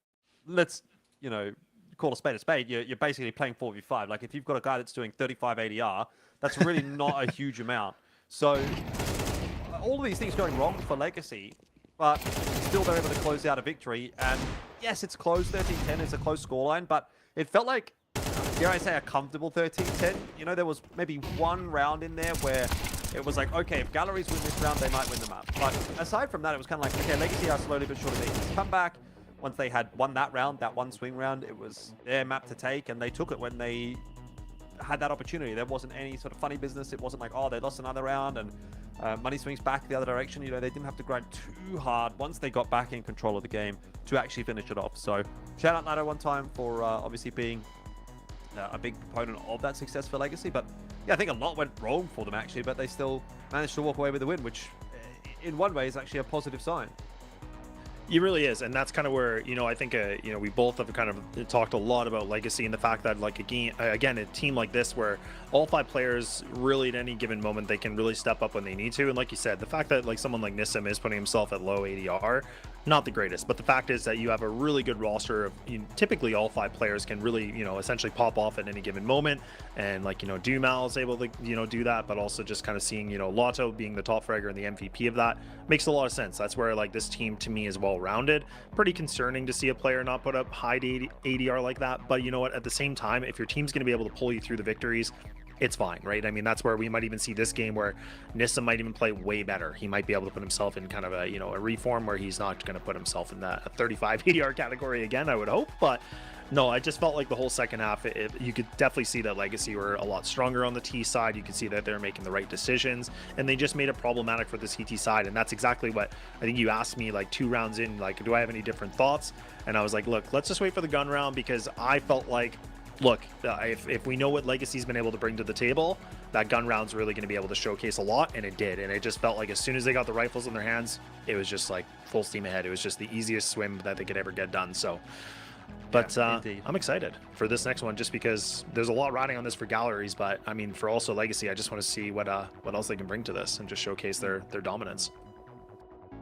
let's, call a spade. You're basically playing 4v5. Like, if you've got a guy that's doing 35 ADR, that's really not a huge amount. So all of these things going wrong for Legacy, but still they're able to close out a victory. And yes, it's close. 13-10 is a close scoreline, but it felt like, dare I say, a comfortable 13-10. There was maybe one round in there where it was like, okay, if Galleries win this round, they might win the map. But aside from that, it was kind of like, okay, Legacy are slowly but surely making this comeback. Once they had won that round, that one swing round, it was their map to take, and they took it when they had that opportunity. There wasn't any sort of funny business. It wasn't like, oh, they lost another round and money swings back the other direction. They didn't have to grind too hard once they got back in control of the game to actually finish it off. So shout out Lato one time for obviously being a big proponent of that success for Legacy. But yeah, I think a lot went wrong for them actually, but they still managed to walk away with the win, which in one way is actually a positive sign. It really is, and that's kind of where I think we both have kind of talked a lot about Legacy and the fact that, like, again a team like this where all 5 players really at any given moment they can really step up when they need to. And like you said, the fact that like someone like Nissim is putting himself at low ADR, not the greatest, but the fact is that you have a really good roster of typically all 5 players can really essentially pop off at any given moment. And like Dumal is able to do that, but also just kind of seeing Lato being the top fragger and the MVP of that makes a lot of sense. That's where like this team to me is well rounded. Pretty concerning to see a player not put up high ADR like that, but you know what, at the same time, if your team's going to be able to pull you through the victories, it's fine, right? I mean, that's where we might even see this game where Nissim might even play way better. He might be able to put himself in kind of a a reform where he's not going to put himself in that 35 ADR category again, I would hope. But no, I just felt like the whole second half, you could definitely see that Legacy were a lot stronger on the T side. You could see that they're making the right decisions, and they just made it problematic for the CT side. And that's exactly what I think you asked me like 2 rounds in, like, do I have any different thoughts? And I was like, look, let's just wait for the gun round, because I felt like, look, if we know what Legacy's been able to bring to the table, that gun round's really going to be able to showcase a lot, and it did. And it just felt like as soon as they got the rifles in their hands, it was just like full steam ahead. It was just the easiest swim that they could ever get done. So, but I'm excited for this next one, just because there's a lot riding on this for Galleries, but I mean for also Legacy, I just want to see what else they can bring to this and just showcase their dominance.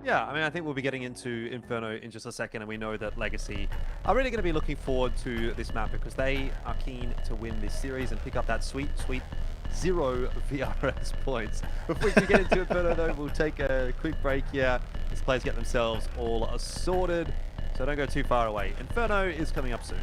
Yeah, I mean, I think we'll be getting into Inferno in just a second, and we know that Legacy are really going to be looking forward to this map because they are keen to win this series and pick up that sweet, sweet 0 VRS points. Before we get into Inferno, though, we'll take a quick break here. These players get themselves all sorted, so don't go too far away. Inferno is coming up soon.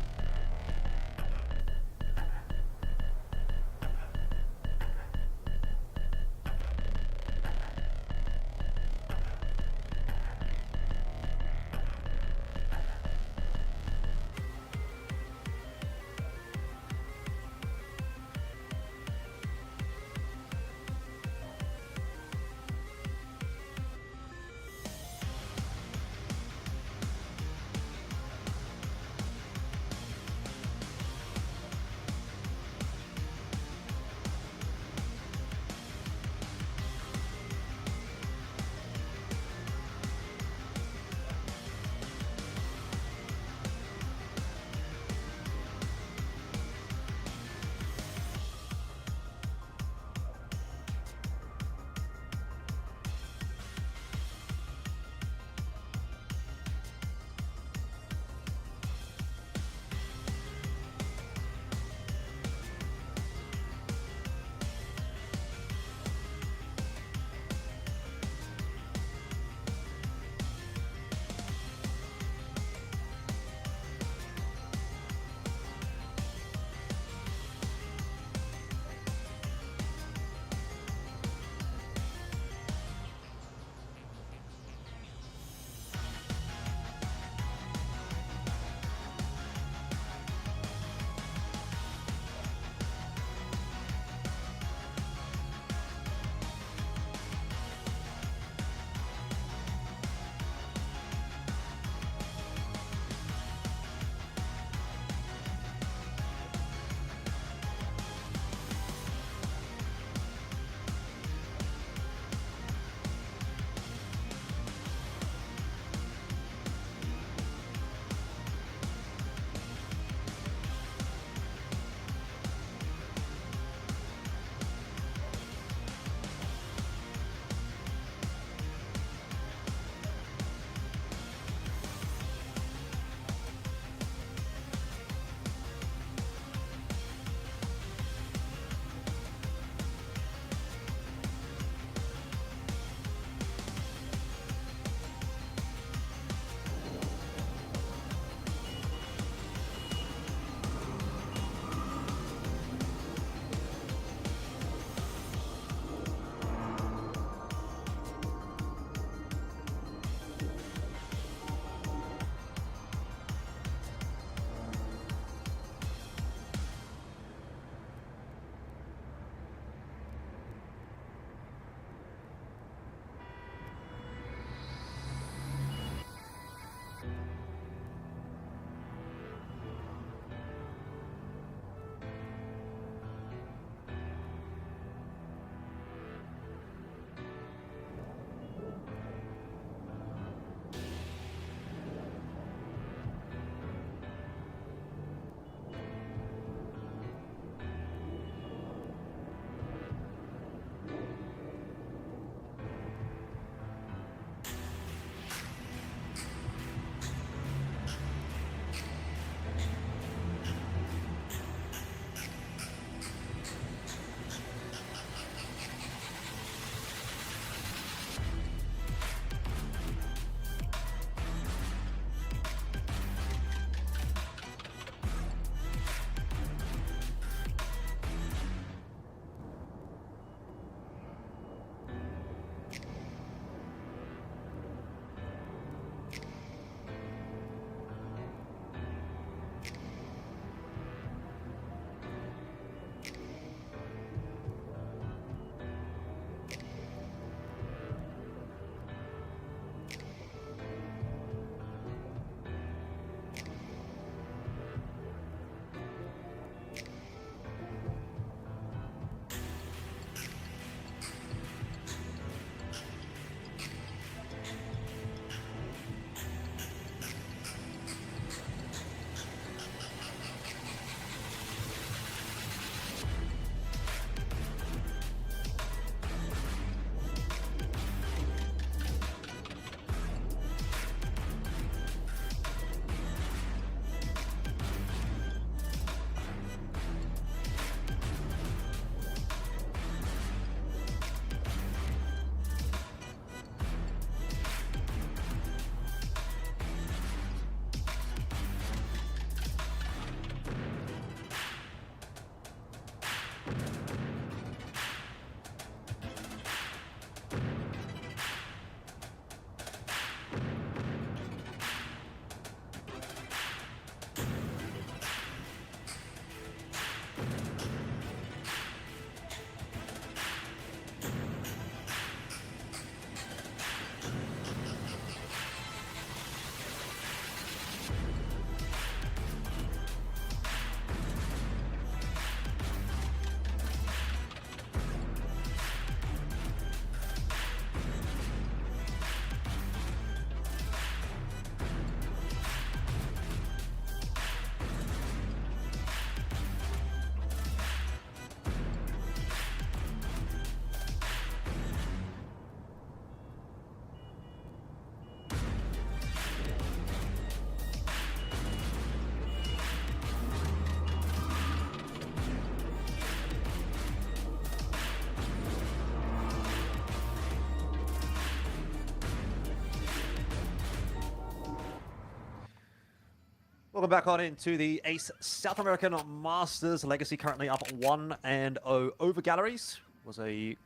Welcome back on into the Ace South American Masters. Legacy currently up 1-0 over Galleries. Was a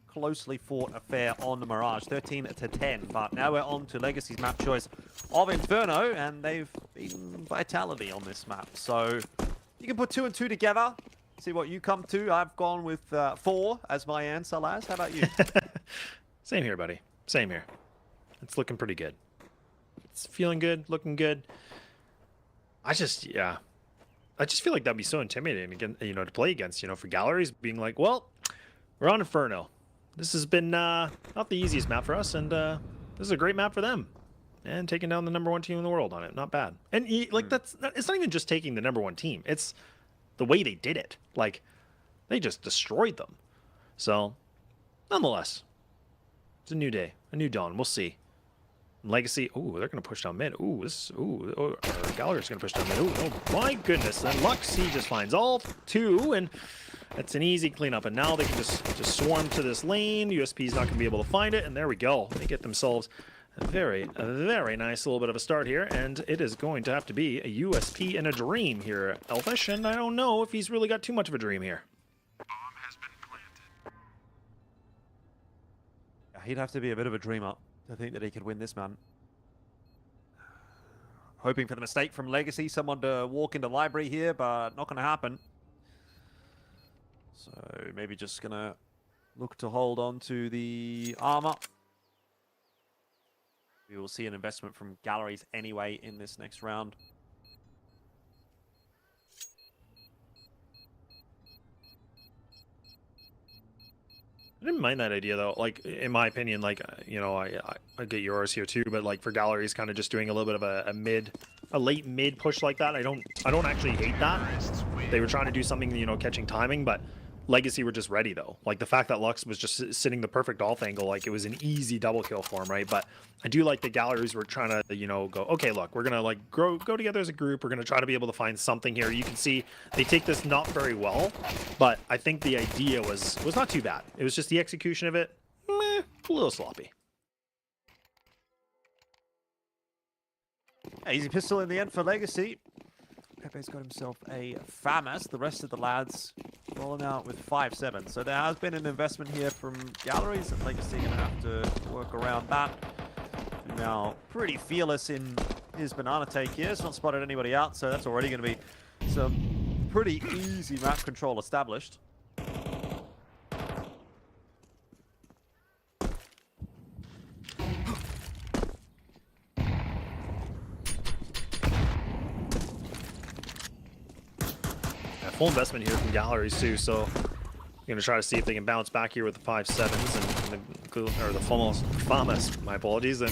closely fought affair on the Mirage, 13-10. But now we're on to Legacy's map choice of Inferno, and they've beaten Vitality on this map. So you can put 2 and 2 together, see what you come to. I've gone with 4 as my answer, Laz. How about you? Same here, buddy. Same here. It's looking pretty good. It's feeling good, looking good. I just feel like that'd be so intimidating again, you know, to play against, you know, for Galleries being like, well, we're on Inferno. This has been not the easiest map for us, and this is a great map for them. And taking down the #1 team in the world on it, not bad. And like it's not even just taking the #1 team; it's the way they did it. Like they just destroyed them. So, nonetheless, it's a new day, a new dawn. We'll see. Legacy, ooh, they're going to push down mid. Ooh, Gallagher's going to push down mid. Ooh, oh my goodness. Then Lux, he just finds all 2, and that's an easy cleanup. And now they can just swarm to this lane. USP's not going to be able to find it, and there we go. They get themselves a very nice little bit of a start here, and it is going to have to be a USP and a dream here, Elfish, and I don't know if he's really got too much of a dream here. Bomb has been planted. Yeah, he'd have to be a bit of a dreamer to think that he could win this, man. Hoping for the mistake from Legacy, someone to walk into library here, but not going to happen. So maybe just going to look to hold on to the armor. We will see an investment from Galleries anyway in this next round. I didn't mind that idea though. Like in my opinion, like you know, I get yours here too. But like for Galleries, kind of just doing a little bit of a late mid push like that. I don't actually hate that. They were trying to do something, you know, catching timing, but Legacy were just ready though. Like the fact that Lux was just sitting the perfect off angle, like it was an easy double kill for him, right? But I do like the Galleries were trying to, you know, go, okay, look, we're gonna like go together as a group. We're gonna try to be able to find something here. You can see they take this not very well, but I think the idea was not too bad. It was just the execution of it, a little sloppy. Easy pistol in the end for Legacy. Pepe's got himself a FAMAS. The rest of the lads rolling out with 5-7. So there has been an investment here from Galleries, and Legacy going to have to work around that. Now, pretty fearless in his banana take here. It's not spotted anybody out, so that's already going to be some pretty easy map control established. Full investment here from Galleries too, so I'm gonna try to see if they can bounce back here with the 5-7s and the FAMAS, my apologies, and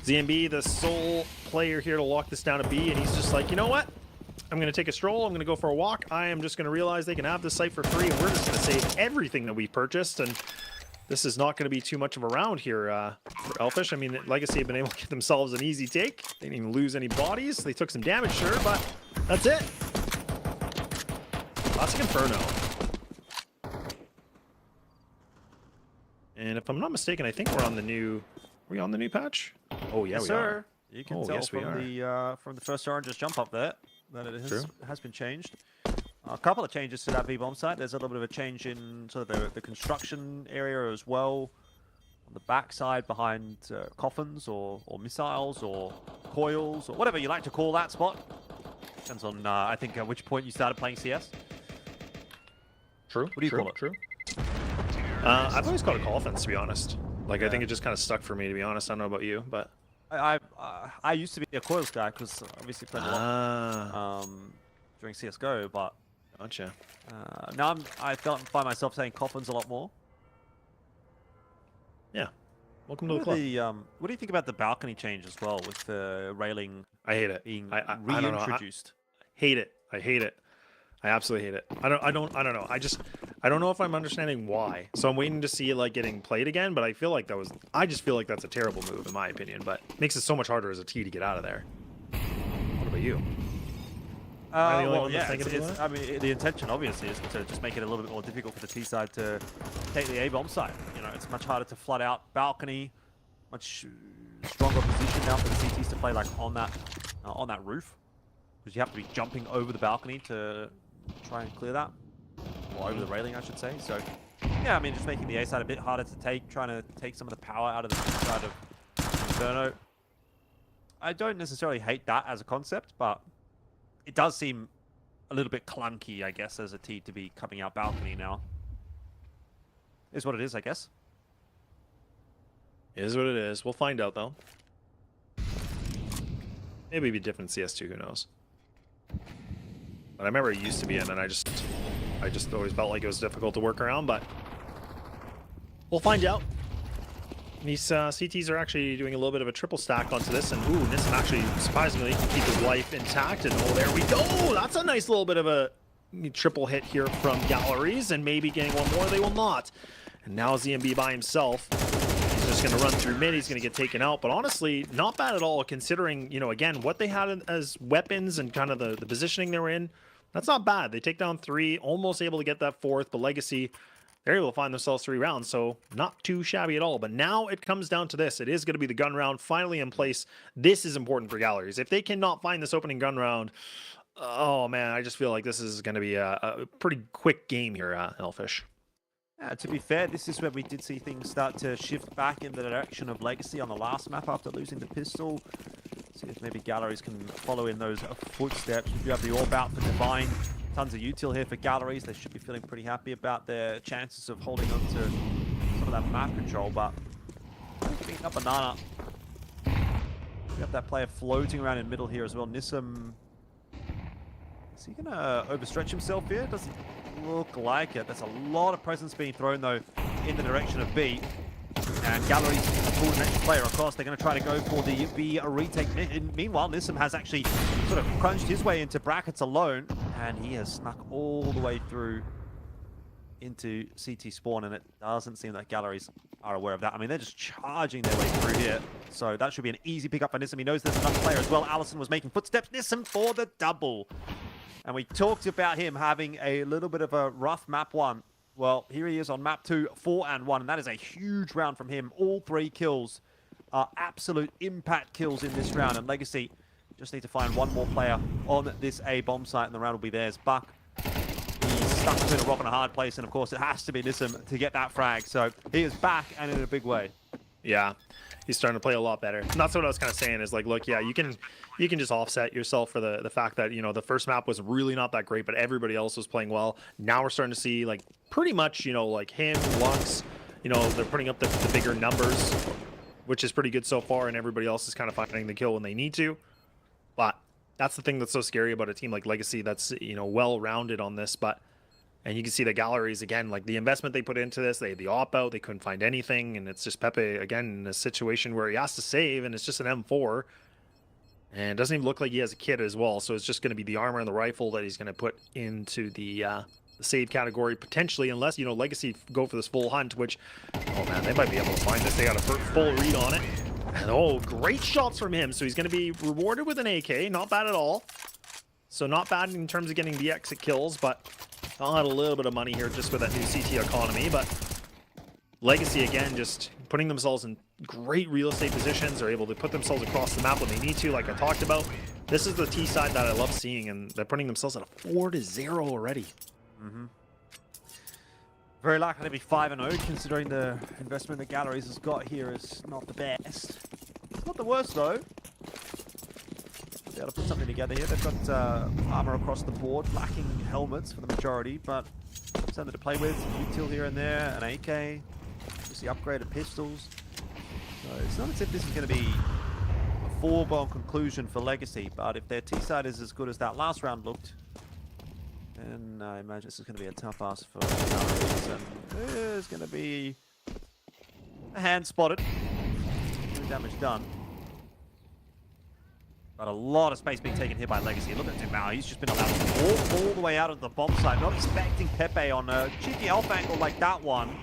ZMB, the sole player here to lock this down to B, and he's just like, you know what? I'm gonna take a stroll. I'm gonna go for a walk. I am just gonna realize they can have this site for free, and we're just gonna save everything that we've purchased, and this is not gonna be too much of a round here for Elfish. I mean, Legacy have been able to get themselves an easy take. They didn't even lose any bodies. They took some damage, sure, but that's it. Classic Inferno. And if I'm not mistaken, I think we're on the new... Are we on the new patch? Oh, yeah, Yes, we sir. are. You can tell from the first Orange's jump up there that it has been changed. A couple of changes to that V-bomb site. There's a little bit of a change in sort of the construction area as well. On the backside behind coffins or missiles or coils or whatever you like to call that spot. Depends on, I think, at which point you started playing CS. True. What do you call it? True. I've always called it coffins, to be honest. Like, I think it just kind of stuck for me, to be honest. I don't know about you, but... I used to be a coils guy, because obviously played a lot during CSGO, but... Gotcha. Now I find myself saying coffins a lot more. Yeah. Welcome to the club. What do you think about the balcony change as well, with the railing I hate it. being I reintroduced? Hate it. I hate it. I absolutely hate it. I don't know. I don't know if I'm understanding why. So I'm waiting to see it like getting played again, but I just feel like that's a terrible move in my opinion, but it makes it so much harder as a T to get out of there. What about you? Well, yeah, I mean, the intention obviously is to just make it a little bit more difficult for the T side to take the A bomb side. You know, it's much harder to flood out balcony, much stronger position now for the CTs to play like on that on that roof, because you have to be jumping over the balcony to try and clear that, or over the railing, I should say. So, yeah, I mean, just making the A side a bit harder to take, trying to take some of the power out of the B side of Inferno. I don't necessarily hate that as a concept, but it does seem a little bit clunky, I guess, as a T to be coming out balcony now. Is what it is, I guess. It is what it is. We'll find out, though. Maybe it'd be different CS2, who knows. But I remember it used to be in, and I just always felt like it was difficult to work around, but we'll find out. These CTs are actually doing a little bit of a triple stack onto this, and ooh, Nissan actually surprisingly can keep his life intact, and oh, there we go! That's a nice little bit of a triple hit here from Galleries, and maybe getting one more, they will not. And now ZMB by himself. He's just going to run through mid, he's going to get taken out, but honestly, not bad at all, considering, you know, again, what they had as weapons and kind of the positioning they were in. That's not bad. They take down 3, almost able to get that 4th, but Legacy, they're able to find themselves 3 rounds, so not too shabby at all. But now it comes down to this. It is going to be the gun round finally in place. This is important for Galleries. If they cannot find this opening gun round, oh man, I just feel like this is going to be a pretty quick game here, Elfish. To be fair, this is where we did see things start to shift back in the direction of Legacy on the last map after losing the pistol. See if maybe Galleries can follow in those footsteps. We do have the orb out for Divine. Tons of util here for Galleries. They should be feeling pretty happy about their chances of holding on to some of that map control, but picking up Banana. We have that player floating around in middle here as well. Nissim, is he gonna overstretch himself here? Doesn't look like it. There's a lot of presence being thrown though in the direction of B. And Galleries pull the next player across. They're going to try to go for the B retake. Meanwhile, Nissim has actually sort of crunched his way into brackets alone, and he has snuck all the way through into CT spawn, and it doesn't seem that Galleries are aware of that. I mean, they're just charging their way through here, so that should be an easy pickup for Nissim. He knows there's another player as well. Allison was making footsteps. Nissim for the double. And we talked about him having a little bit of a rough map 1. Well, here he is on map 2, 4 and 1, and that is a huge round from him. All 3 kills are absolute impact kills in this round, and Legacy just need to find one more player on this A bomb site, and the round will be theirs. Buck, he's stuck between a rock and a hard place, and of course it has to be Nissim to get that frag, so he is back and in a big way. Yeah, he's starting to play a lot better. And that's what I was kind of saying is like, look, yeah, you can just offset yourself for the fact that, you know, the first map was really not that great, but everybody else was playing well. Now we're starting to see like pretty much, you know, like him, Lux, you know, they're putting up the bigger numbers, which is pretty good so far, and everybody else is kind of finding the kill when they need to. But that's the thing that's so scary about a team like Legacy that's, you know, well-rounded on this. But and you can see the Galleries, again, like the investment they put into this, they had the op-out, they couldn't find anything, and it's just Pepe, again, in a situation where he has to save, and it's just an M4. And it doesn't even look like he has a kit as well, so it's just going to be the armor and the rifle that he's going to put into the save category, potentially, unless, you know, Legacy go for this full hunt, which, oh man, they might be able to find this. They got a full read on it. And oh, great shots from him, so he's going to be rewarded with an AK, not bad at all. So not bad in terms of getting the exit kills, but I'll add a little bit of money here just with that new CT economy. But Legacy, again, just putting themselves in great real estate positions. They're able to put themselves across the map when they need to, like I talked about. This is the T side that I love seeing, and they're putting themselves at a 4-0 already. Very likely to be 5-0, considering the investment that Galleries has got here is not the best. It's not the worst, though. Be able to put something together here. They've got armor across the board, lacking helmets for the majority, but something to play with. Util here and there, an AK, just the upgraded pistols. So it's not as if this is going to be a foregone conclusion for Legacy, but if their T-side is as good as that last round looked, then I imagine this is going to be a tough ask for Galleries, and there's going to be a hand spotted. No damage done. But a lot of space being taken here by Legacy. Look at Dumao. He's just been allowed to walk all the way out of the bomb site. Not expecting Pepe on a cheeky elf angle like that one.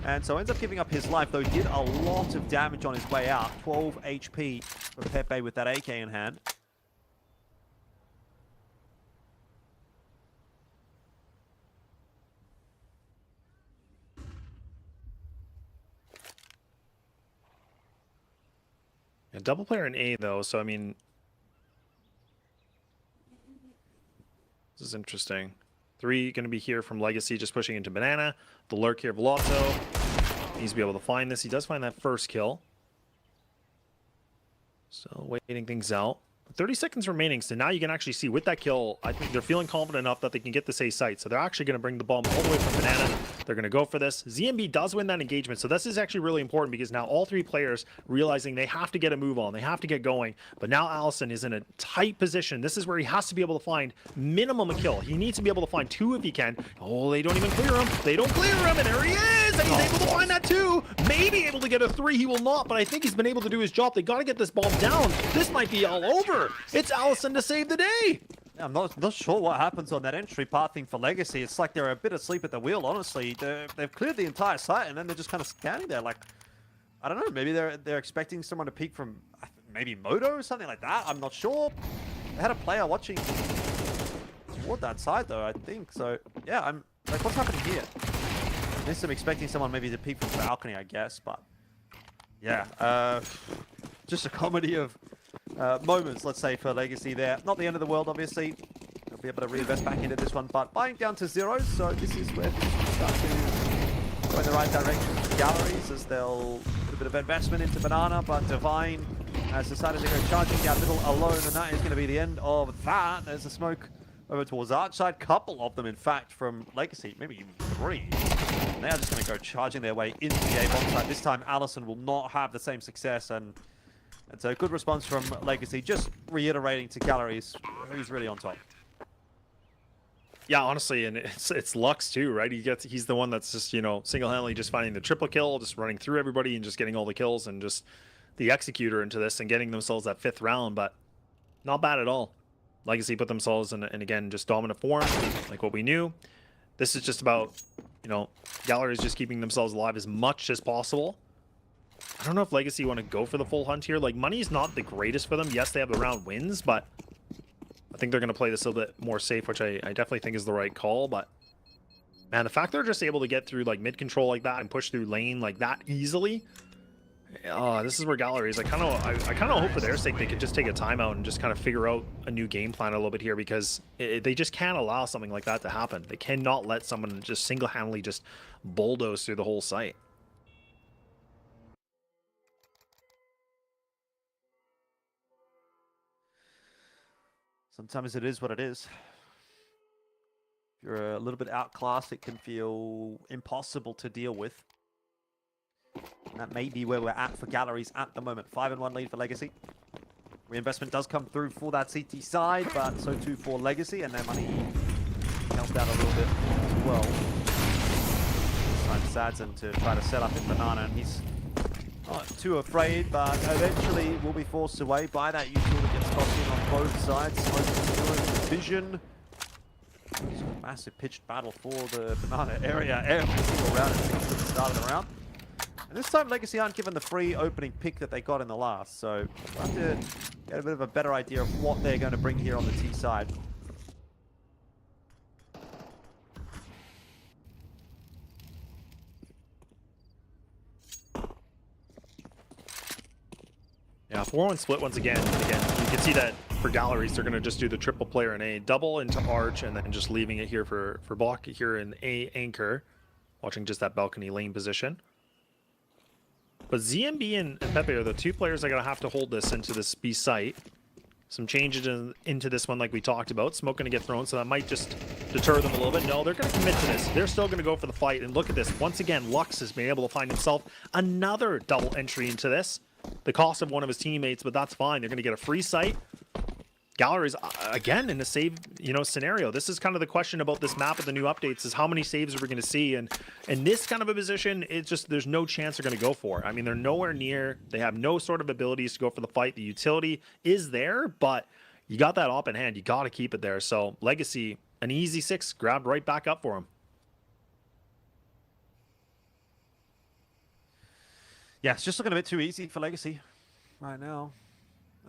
And so ends up giving up his life, though did a lot of damage on his way out. 12 HP for Pepe with that AK in hand. A double player in A, though, so I mean, This is interesting. 3 going to be here from Legacy, just pushing into Banana. The lurk here, Veloto. Needs to be able to find this. He does find that first kill. So waiting things out. 30 seconds remaining, so now you can actually see with that kill, I think they're feeling confident enough that they can get this A site. So they're actually going to bring the bomb all the way from Banana. They're going to go for this. ZMB does win that engagement, so this is actually really important because now all 3 players realizing they have to get a move on. They have to get going. But now Allison is in a tight position. This is where he has to be able to find minimum a kill. He needs to be able to find 2 if he can. Oh, they don't even clear him. They don't clear him, and there he is! And he's able to find that 2. Maybe able to get a 3. He will not, but I think he's been able to do his job. They got to get this bomb down. This might be all over. It's Allison to save the day. Yeah, I'm not sure what happens on that entry pathing for Legacy. It's like they're a bit asleep at the wheel, honestly. They've cleared the entire site, and then they're just kind of scanning there. Like, I don't know, maybe they're expecting someone to peek from maybe Moto or something like that. I'm not sure. They had a player watching toward that side, though, I think. So, yeah, I'm like, what's happening here? At least I'm expecting someone maybe to peek from the balcony, I guess, but yeah, just a comedy of moments, let's say, for Legacy there. Not the end of the world, obviously. They'll be able to reinvest back into this one, but buying down to 0, so this is where things start to go in the right direction for Galleries, as they'll put a bit of investment into Banana, but Divine has decided to go charging down middle alone, and that is going to be the end of that. There's a smoke over towards Archside. Couple of them, in fact, from Legacy, maybe even 3. And they are just going to go charging their way into the A-bomb site. This time, Allison will not have the same success, and it's a good response from Legacy, just reiterating to Galleries who's really on top. Yeah, honestly, and it's Lux too, right? He's the one that's just, you know, single-handedly just finding the triple kill, just running through everybody and just getting all the kills, and just the executor into this and getting themselves that 5th round, but not bad at all. Legacy put themselves in, and again, just dominant form, like what we knew. This is just about, you know, Galleries just keeping themselves alive as much as possible. I don't know if Legacy want to go for the full hunt here. Like, money's not the greatest for them. Yes, they have the round wins, but I think they're going to play this a little bit more safe, which I definitely think is the right call. But, man, the fact they're just able to get through, like, mid-control like that and push through lane like that easily, this is where Galleries, I kind of hope for their sake they could just take a timeout and just kind of figure out a new game plan a little bit here, because they just can't allow something like that to happen. They cannot let someone just single-handedly just bulldoze through the whole site. Sometimes it is what it is. If you're a little bit outclassed, it can feel impossible to deal with. And that may be where we're at for Galleries at the moment. 5-1 lead for Legacy. Reinvestment does come through for that CT side, but so too for Legacy, and their money helped out a little bit as well. Sadson to try to set up in Banana, and he's not too afraid, but eventually will be forced away by that usual that gets tossed in on both sides. Vision. It's a massive pitched battle for the Banana area every single round at the start of the round. And this time Legacy aren't given the free opening pick that they got in the last, so we'll have to get a bit of a better idea of what they're going to bring here on the T side. Yeah, 4-1 split once again. Again, you can see that for Galleries, they're going to just do the triple player in A, double into Arch, and then just leaving it here for Bach here in A anchor, watching just that balcony lane position. But ZMB and Pepe are the 2 players that are going to have to hold this into this B site. Some changes into this one like we talked about. Smoke going to get thrown, so that might just deter them a little bit. No, they're going to commit to this. They're still going to go for the fight. And look at this. Once again, Lux has been able to find himself another double entry into this. The cost of one of his teammates, but that's fine. They're going to get a free site. Galleries, again, in a save, scenario. This is kind of the question about this map with the new updates, is how many saves are we going to see? And in this kind of a position, it's just, there's no chance they're going to go for it. I mean, they're nowhere near. They have no sort of abilities to go for the fight. The utility is there, but you got that op in hand. You got to keep it there. So Legacy, an easy 6, grabbed right back up for him. Yeah, it's just looking a bit too easy for Legacy right now.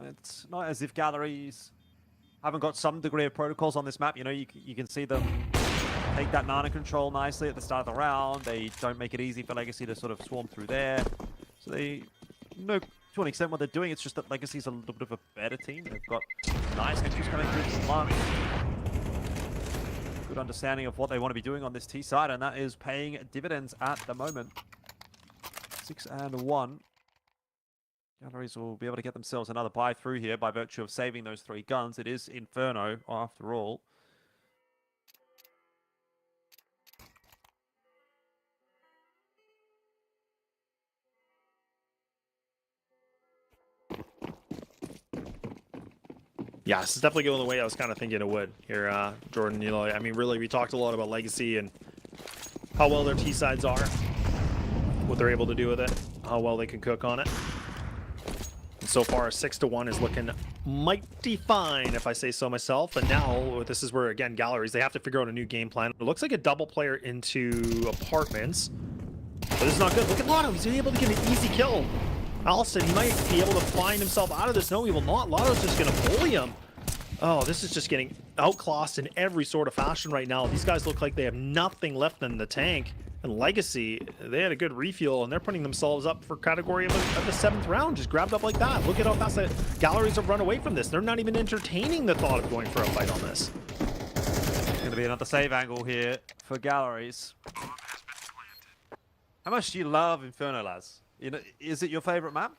It's not as if Galleries haven't got some degree of protocols on this map. You can see them take that Nana control nicely at the start of the round. They don't make it easy for Legacy to sort of swarm through there. So they know to an extent what they're doing. It's just that Legacy's a little bit of a better team. They've got nice entries coming through from lunch. good understanding of what they want to be doing on this T side, and that is paying dividends at the moment. 6-1. Galleries will be able to get themselves another buy through here by virtue of saving those 3 guns. It is Inferno, after all. Yeah, this is definitely going the way I was kind of thinking it would here, Jordan. You know, I mean, really, we talked a lot about Legacy and how well their T-sides are, what they're able to do with it, how well they can cook on it. And so far, 6-1 is looking mighty fine, if I say so myself. And now, this is where, again, Galleries, they have to figure out a new game plan. It looks like a double player into apartments, but this is not good. Look at Lotto, he's able to get an easy kill. Allison, he might be able to find himself out of this. No, he will not. Lotto's just going to bully him. Oh, this is just getting outclassed in every sort of fashion right now. These guys look like they have nothing left in the tank. And Legacy, they had a good refuel, and they're putting themselves up for category of the 7th round. Just grabbed up like that. Look at how fast the Galleries have run away from this. They're not even entertaining the thought of going for a fight on this. It's going to be another save angle here for Galleries. How much do you love Inferno, Laz? You know, is it your favorite map?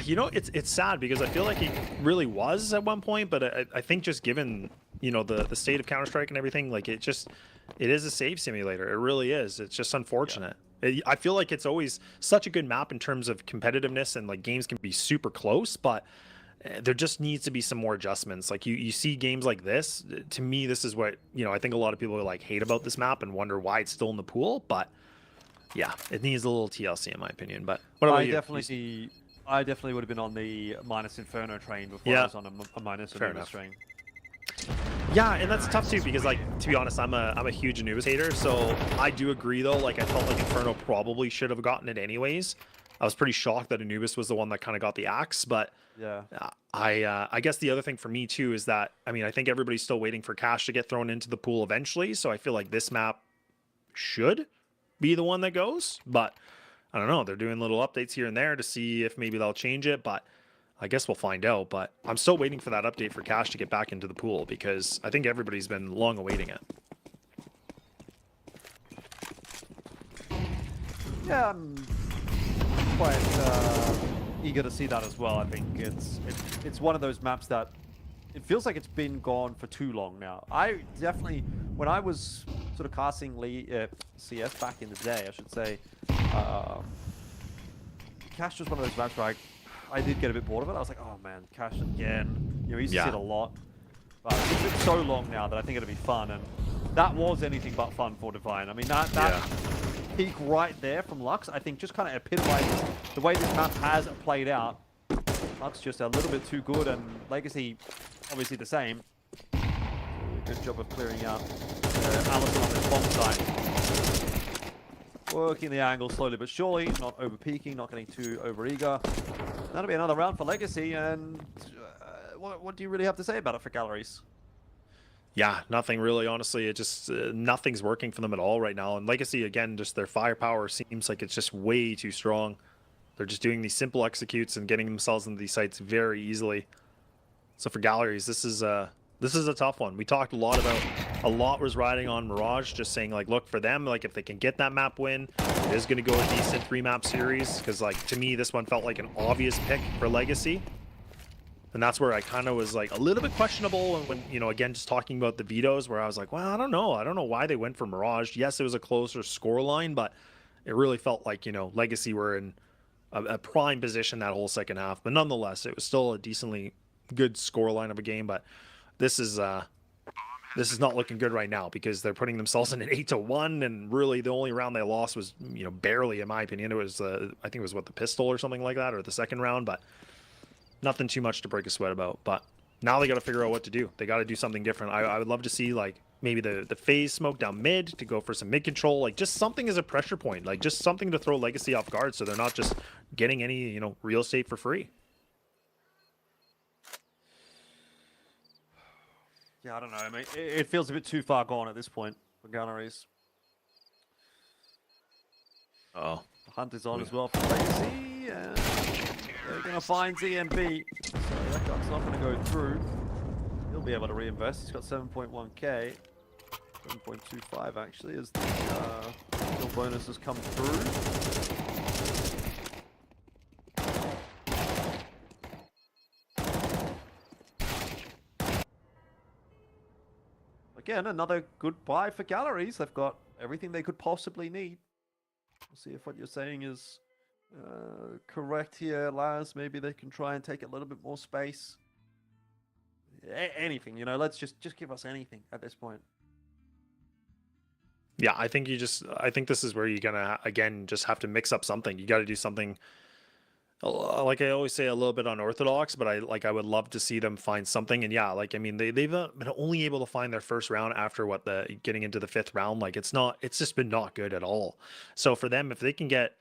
You know, it's sad because I feel like it really was at one point, but I think just given, you know, the state of Counter-Strike and everything, like it is a save simulator. It really is. It's just unfortunate. Yeah. I feel like it's always such a good map in terms of competitiveness, and like games can be super close, but there just needs to be some more adjustments. Like you see games like this, to me, this is what, you know, I think a lot of people like hate about this map and wonder why it's still in the pool, but yeah, it needs a little TLC in my opinion. But what about you? I definitely would have been on the minus Inferno train before I was on a minus Anubis train. Yeah, and that's tough too because, like, to be honest, I'm a huge Anubis hater. So I do agree though. Like, I felt like Inferno probably should have gotten it anyways. I was pretty shocked that Anubis was the one that kind of got the axe. But yeah, I guess the other thing for me too is that, I mean, I think everybody's still waiting for Cash to get thrown into the pool eventually. So I feel like this map should be the one that goes, but I don't know. They're doing little updates here and there to see if maybe they'll change it, but I guess we'll find out. But I'm still waiting for that update for Cash to get back into the pool because I think everybody's been long awaiting it. Yeah, I'm quite eager to see that as well. I think it's one of those maps that it feels like it's been gone for too long now. I definitely, when I was sort of casting CS back in the day, I should say, Cash was one of those maps where I did get a bit bored of it. I was like, oh man, Cash again. You know, he's hit a lot. But it's been so long now that I think it'll be fun, and that was anything but fun for Divine. I mean, that peak right there from Lux, I think just kind of epitomizes the way this map has played out. Lux just a little bit too good, and Legacy obviously the same. Good job of clearing out Allison on this bomb side. Working the angle slowly but surely, not over peaking, not getting too over eager. That'll be another round for Legacy, and what do you really have to say about it for Galleries? Yeah, nothing really, honestly. It just, nothing's working for them at all right now. And Legacy, again, just their firepower seems like it's just way too strong. They're just doing these simple executes and getting themselves into these sites very easily. So for Galleries, this is a tough one. We talked a lot was riding on Mirage, just saying, like, look, for them, like, if they can get that map win, it is going to go a decent 3-map series. Because, like, to me, this one felt like an obvious pick for Legacy. And that's where I kind of was, like, a little bit questionable when, you know, again, just talking about the vetoes, where I was like, well, I don't know why they went for Mirage. Yes, it was a closer scoreline, but it really felt like, you know, Legacy were in a prime position that whole second half. But nonetheless, it was still a decently good scoreline of a game. But this is not looking good right now because they're putting themselves in an 8-1, and really the only round they lost was, you know, barely, in my opinion. It was I think it was the pistol or something like that, or the second round, but nothing too much to break a sweat about. But now they got to figure out what to do. They got to do something different. I would love to see, like, maybe the phase smoke down mid to go for some mid control, like just something as a pressure point, like just something to throw Legacy off guard so they're not just getting any, you know, real estate for free. Yeah, I don't know. I mean, it feels a bit too far gone at this point for Galleries. Oh, the hunt is on as well for Legacy, and they're going to find ZMB. So that guy's not going to go through. He'll be able to reinvest. He's got 7.1k. 7.25 actually, as the kill bonus has come through. Again, another good buy for Galleries. They've got everything they could possibly need. We'll see if what you're saying is correct here, Laz. Maybe they can try and take a little bit more space. Anything, you know, let's just give us anything at this point. Yeah, I think I think this is where you're gonna again just have to mix up something. You got to do something, like I always say, a little bit unorthodox, but I would love to see them find something. And yeah, like I mean, they've been only able to find their first round after what getting into the 5th round. Like it's just been not good at all. So for them, if they can get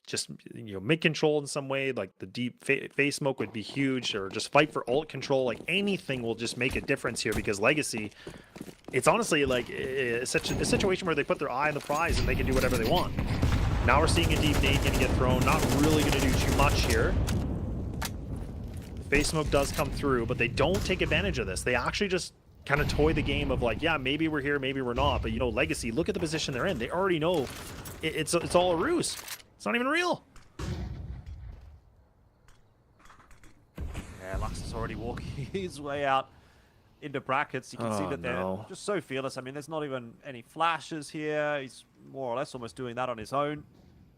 just mid control in some way, like the deep phase smoke would be huge, or just fight for ult control, like anything will just make a difference here, because Legacy, it's honestly like it's such a situation where they put their eye on the prize and they can do whatever they want. Now we're seeing a deep nade gonna get thrown, not really gonna do too much here. Phase smoke does come through, but they don't take advantage of this. They actually just kind of toy the game of like, yeah, maybe we're here, maybe we're not, but Legacy, look at the position they're in. They already know it's all a ruse. It's not even real. Yeah, Lux is already walking his way out into brackets. You can see that they're just so fearless. I mean, there's not even any flashes here. He's more or less almost doing that on his own.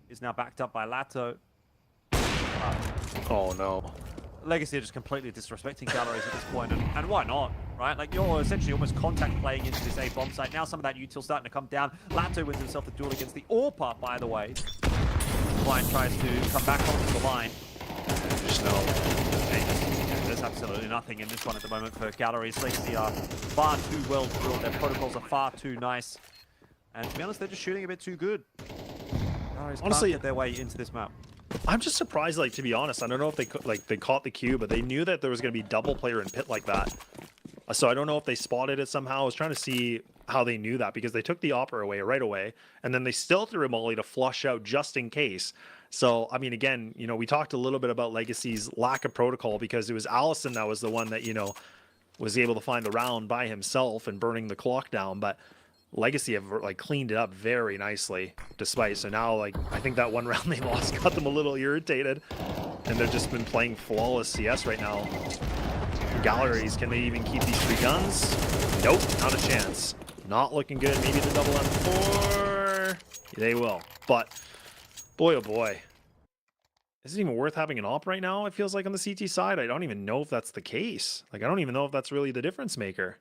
He's now backed up by Lato. Oh no. Legacy are just completely disrespecting Galleries at this point, and why not, right? Like, you're essentially almost contact playing into this A bomb site. Now some of that util starting to come down. Lato wins himself the duel against the AWP, by the way. Line tries to come back onto the line. There's no. There's absolutely nothing in this one at the moment for Galleries. Legacy are far too well drilled. Their protocols are far too nice. And to be honest, they're just shooting a bit too good. Galleries honestly can't get their way into this map. I'm just surprised, like, to be honest. I don't know if they caught the cue, but they knew that there was going to be double player in pit like that. So I don't know if they spotted it somehow. I was trying to see how they knew that, because they took the opera away right away, and then they still threw a molly to flush out just in case. So, I mean, again, we talked a little bit about Legacy's lack of protocol, because it was Allison that was the one that, was able to find the round by himself and burning the clock down. But Legacy have like cleaned it up very nicely, despite. So now, like, I think that one round they lost got them a little irritated, and they've just been playing flawless CS right now. Galleries, can they even keep these 3 guns? Nope, not a chance. Not looking good. Maybe the double M4. They will. But boy, oh boy. Is it even worth having an op right now? It feels like on the CT side. I don't even know if that's the case. Like, I don't even know if that's really the difference maker.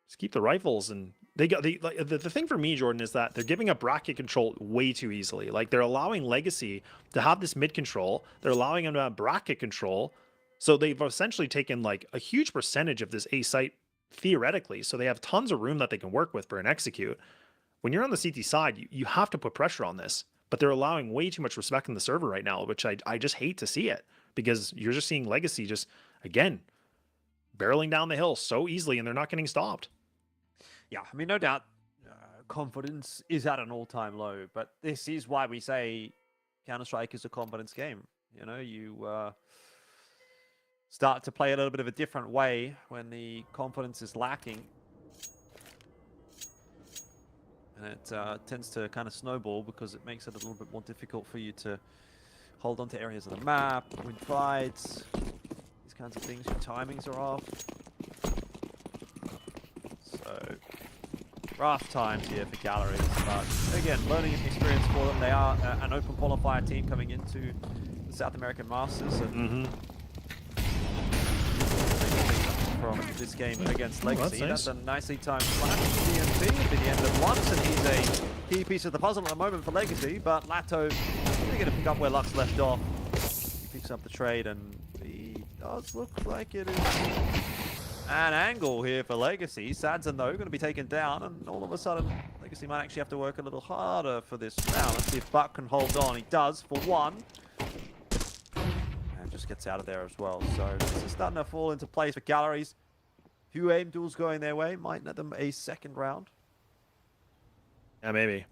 Just keep the rifles, and they got the thing for me, Jordan, is that they're giving up bracket control way too easily. Like, they're allowing Legacy to have this mid control. They're allowing them to have bracket control. So they've essentially taken like a huge percentage of this A site theoretically. So they have tons of room that they can work with for an execute. When you're on the CT side, you have to put pressure on this, but they're allowing way too much respect in the server right now, which I just hate to see it, because you're just seeing Legacy just, again, barreling down the hill so easily, and they're not getting stopped. Yeah, I mean, no doubt confidence is at an all-time low, but this is why we say Counter-Strike is a confidence game. You start to play a little bit of a different way when the confidence is lacking. And it tends to kind of snowball, because it makes it a little bit more difficult for you to hold on to areas of the map, win fights, these kinds of things. Your timings are off. So, rough times here for Galleries, but again, learning experience for them. They are an open qualifier team coming into the South American Masters. And from this game against Legacy. That's a nicely timed flash from DMP to the end of Lux, and he's a key piece of the puzzle at the moment for Legacy, but Lato, they're going to pick up where Lux left off. He picks up the trade, and he does look like it is an angle here for Legacy. Sadzen, though, going to be taken down, and all of a sudden, Legacy might actually have to work a little harder for this round. Let's see if Buck can hold on. He does for one. Just gets out of there as well. So this is starting to fall into place for Galleries. Few aim duels going their way. Might net them a second round. Yeah, maybe.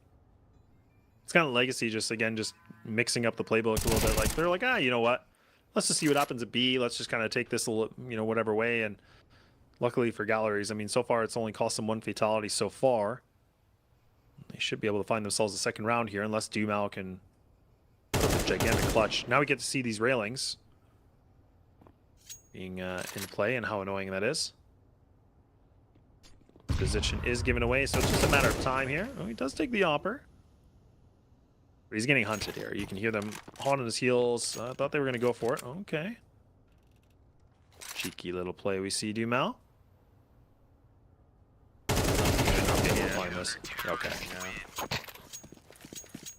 It's kind of Legacy just mixing up the playbook a little bit. Like, they're like, you know what? Let's just see what happens at B. Let's just kind of take this a little, whatever way. And Luckily for Galleries, I mean, so far it's only cost them 1 fatality so far. They should be able to find themselves a second round here, unless Dumal can put up a gigantic clutch. Now we get to see these railings being in play and how annoying that is. Position is given away, so it's just a matter of time here. Oh, he does take the Opper. But he's getting hunted here. You can hear them hot on his heels. I thought they were going to go for it. Okay. Cheeky little play we see, Dumal. Okay. Yeah.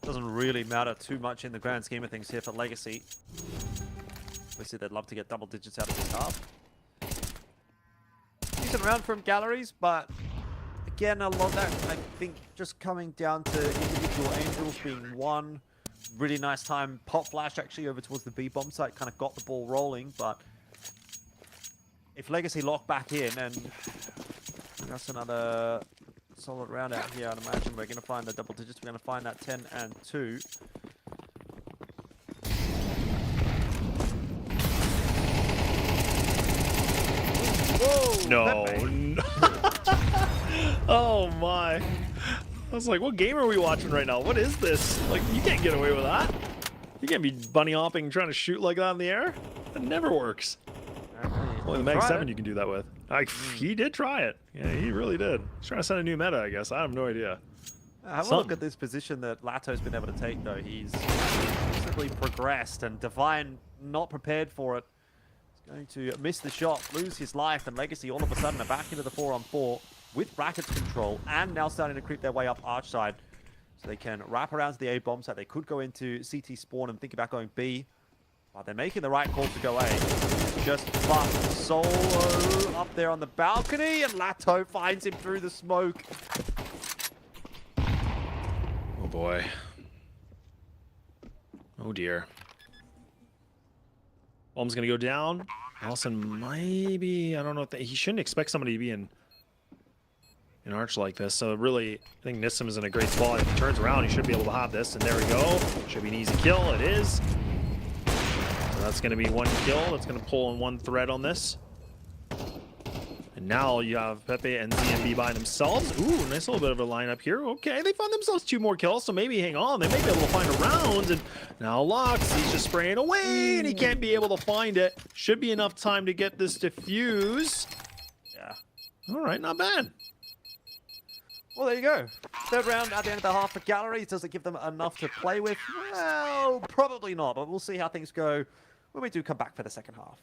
Doesn't really matter too much in the grand scheme of things here for Legacy. Obviously, they'd love to get double digits out of this half. Decent round from Galleries, but again, a lot of that, I think, just coming down to individual Angels being one. Really nice time. Pop flash actually over towards the B bomb site kind of got the ball rolling, but if Legacy lock back in, and that's another solid round out here, I'd imagine we're going to find the double digits. We're going to find that 10 and 2. Whoa! No. Oh my. I was like, what game are we watching right now? What is this? Like, you can't get away with that. You can't be bunny hopping trying to shoot like that in the air. That never works. Only the Mag 7 you can do that with. He did try it. Yeah, he really did. He's trying to set a new meta, I guess. I have no idea. Have a look at this position that Lato's been able to take, though. He's constantly progressed, and Divine not prepared for it. He's going to miss the shot, lose his life, and Legacy all of a sudden are back into the 4-on-4 with brackets control, and now starting to creep their way up arch side. So they can wrap around to the A bomb site. They could go into CT spawn and think about going B. But they're making the right call to go A. Just fuck Solo up there on the balcony, and Lato finds him through the smoke. Oh boy. Oh dear. Bomb's gonna go down. Allison maybe, I don't know if he shouldn't expect somebody to be in arch like this. So really, I think Nissim is in a great spot. If he turns around, he should be able to have this. And there we go. Should be an easy kill. It is. So that's going to be one kill. That's going to pull in one thread on this. And now you have Pepe and ZMB by themselves. Ooh, nice little bit of a lineup here. Okay, they found themselves 2 more kills, so maybe hang on. They may be able to find a round. And now Lux, he's just spraying away, and he can't be able to find it. Should be enough time to get this defuse. Yeah. All right, not bad. Well, there you go. Third round at the end of the half for Galleries. Does it give them enough to play with? Well, probably not, but we'll see how things go when we do come back for the second half.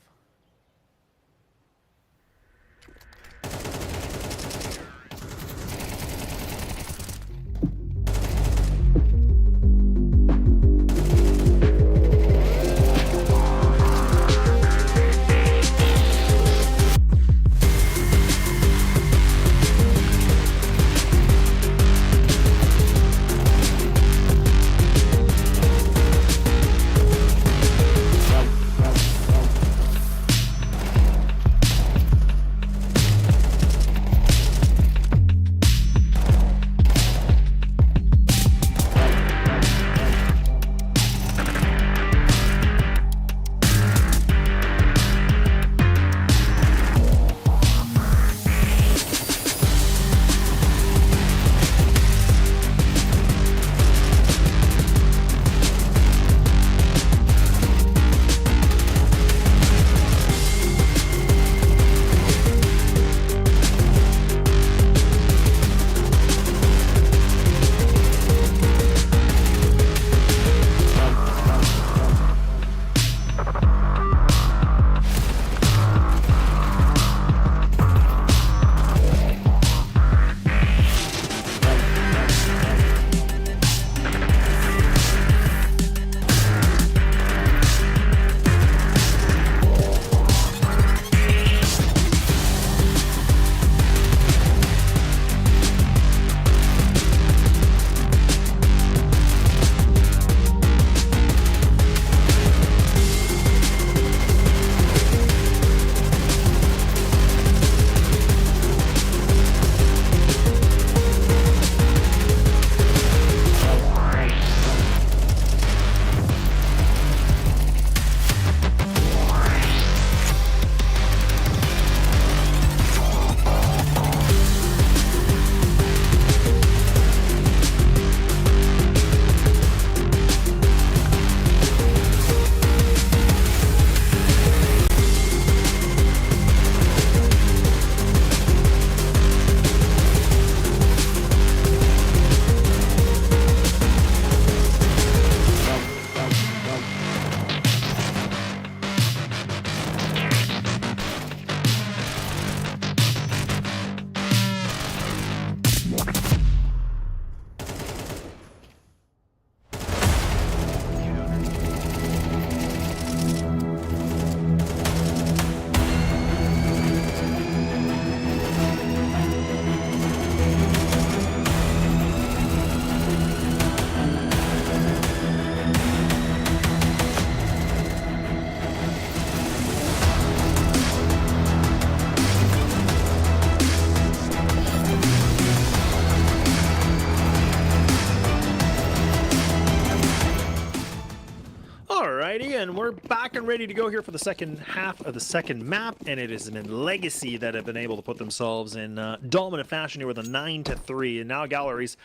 we're back and ready to go here for the second half of the second map, and it has been Legacy that have been able to put themselves in dominant fashion here with a 9-3. And now Galleries,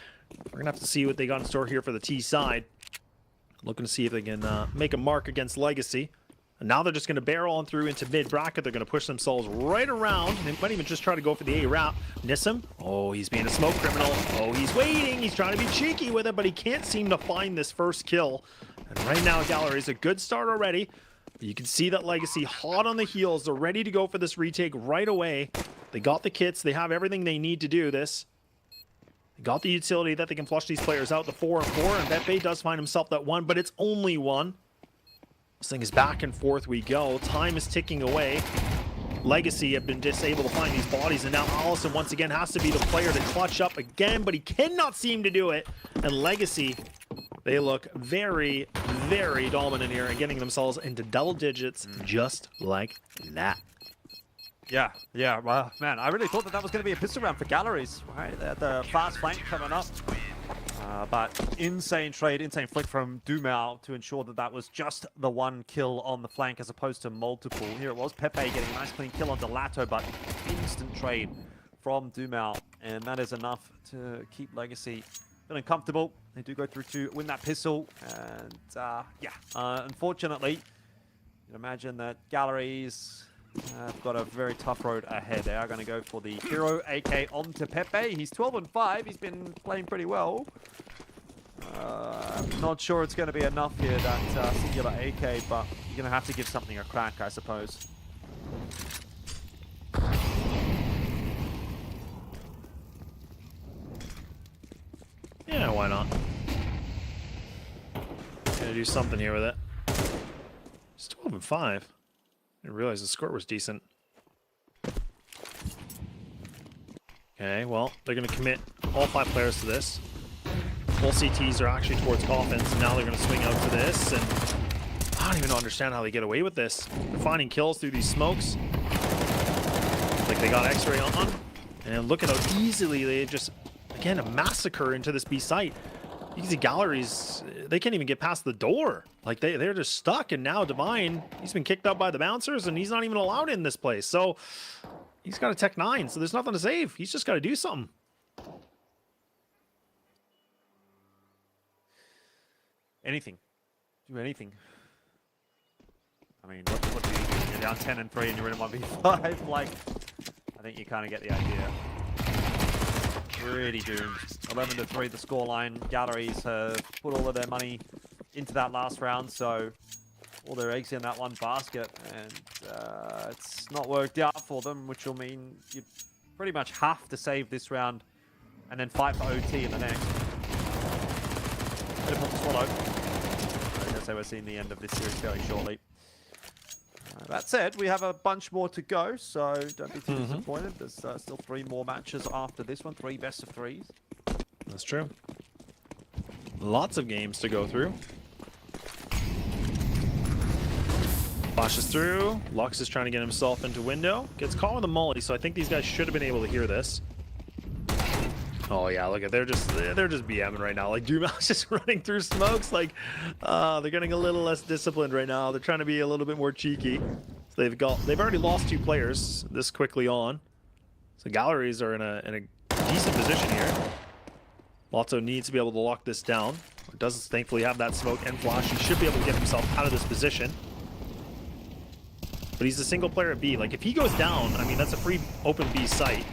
we're gonna have to see what they got in store here for the T side. Looking to see if they can make a mark against Legacy. And now they're just going to barrel on through into mid-bracket. They're going to push themselves right around. They might even just try to go for the A route. Nissim, oh, he's being a smoke criminal. Oh, he's waiting. He's trying to be cheeky with it, but he can't seem to find this first kill. And right now, Gallery's a good start already. You can see that Legacy hot on the heels. They're ready to go for this retake right away. They got the kits. They have everything they need to do this. They got the utility that they can flush these players out, the 4 and 4, and Pepe does find himself that 1, but it's only 1. This thing is back and forth we go. Time is ticking away. Legacy have been just able to find these bodies, and now Allison once again has to be the player to clutch up again, but he cannot seem to do it. And Legacy, they look very, very dominant here and getting themselves into double digits just like that. Yeah, well, man, I really thought that was going to be a pistol round for Galleries, right? They had the fast flank coming up. But insane trade, insane flick from Dumao to ensure that that was just the 1 kill on the flank as opposed to multiple. Here it was, Pepe getting a nice clean kill on Delato, but instant trade from Dumao. And that is enough to keep Legacy feeling comfortable. They do go through to win that pistol. And unfortunately, you can imagine that Galleries have got a very tough road ahead. They are going to go for the hero AK onto Pepe. He's 12 and 5. He's been playing pretty well. I'm not sure it's going to be enough here, that singular AK, but you're going to have to give something a crack, I suppose. Yeah, why not? Gonna do something here with it. It's 12 and 5. I didn't realize the score was decent. Okay, well, they're going to commit all 5 players to this. Full CTs are actually towards coffins, and now they're going to swing out to this, and I don't even understand how they get away with this. They're finding kills through these smokes. Like they got X-ray on, and look at how easily they just, again, a massacre into this B site. You can see Galleries, they can't even get past the door. Like they're just stuck, and now Divine, he's been kicked out by the bouncers, and he's not even allowed in this place. So he's got a Tech 9, so there's nothing to save. He's just got to do something. Anything. Do anything. I mean, what do you do? You're down 10 and 3 and you're in a 1v5. Like, I think you kind of get the idea. Pretty doomed. 11 to 3 the scoreline. Galleries have put all of their money into that last round, so all their eggs in that one basket, and it's not worked out for them, which will mean you pretty much have to save this round and then fight for OT in the next. Difficult to swallow. I guess we're seeing the end of this series very shortly. That said, we have a bunch more to go, so don't be too disappointed. There's still 3 more matches after this one, 3 best of 3s. That's true. Lots of games to go through. Flashes through. Lux is trying to get himself into window. Gets caught with a molly, so I think these guys should have been able to hear this. Oh yeah, look at they're just BMing right now. Like Dumal's just running through smokes. Like they're getting a little less disciplined right now. They're trying to be a little bit more cheeky. So they've already lost 2 players this quickly on. So Galleries are in a decent position here. Lotso needs to be able to lock this down. It does thankfully have that smoke and flash. He should be able to get himself out of this position. But he's a single player at B. Like if he goes down, I mean that's a free open B site.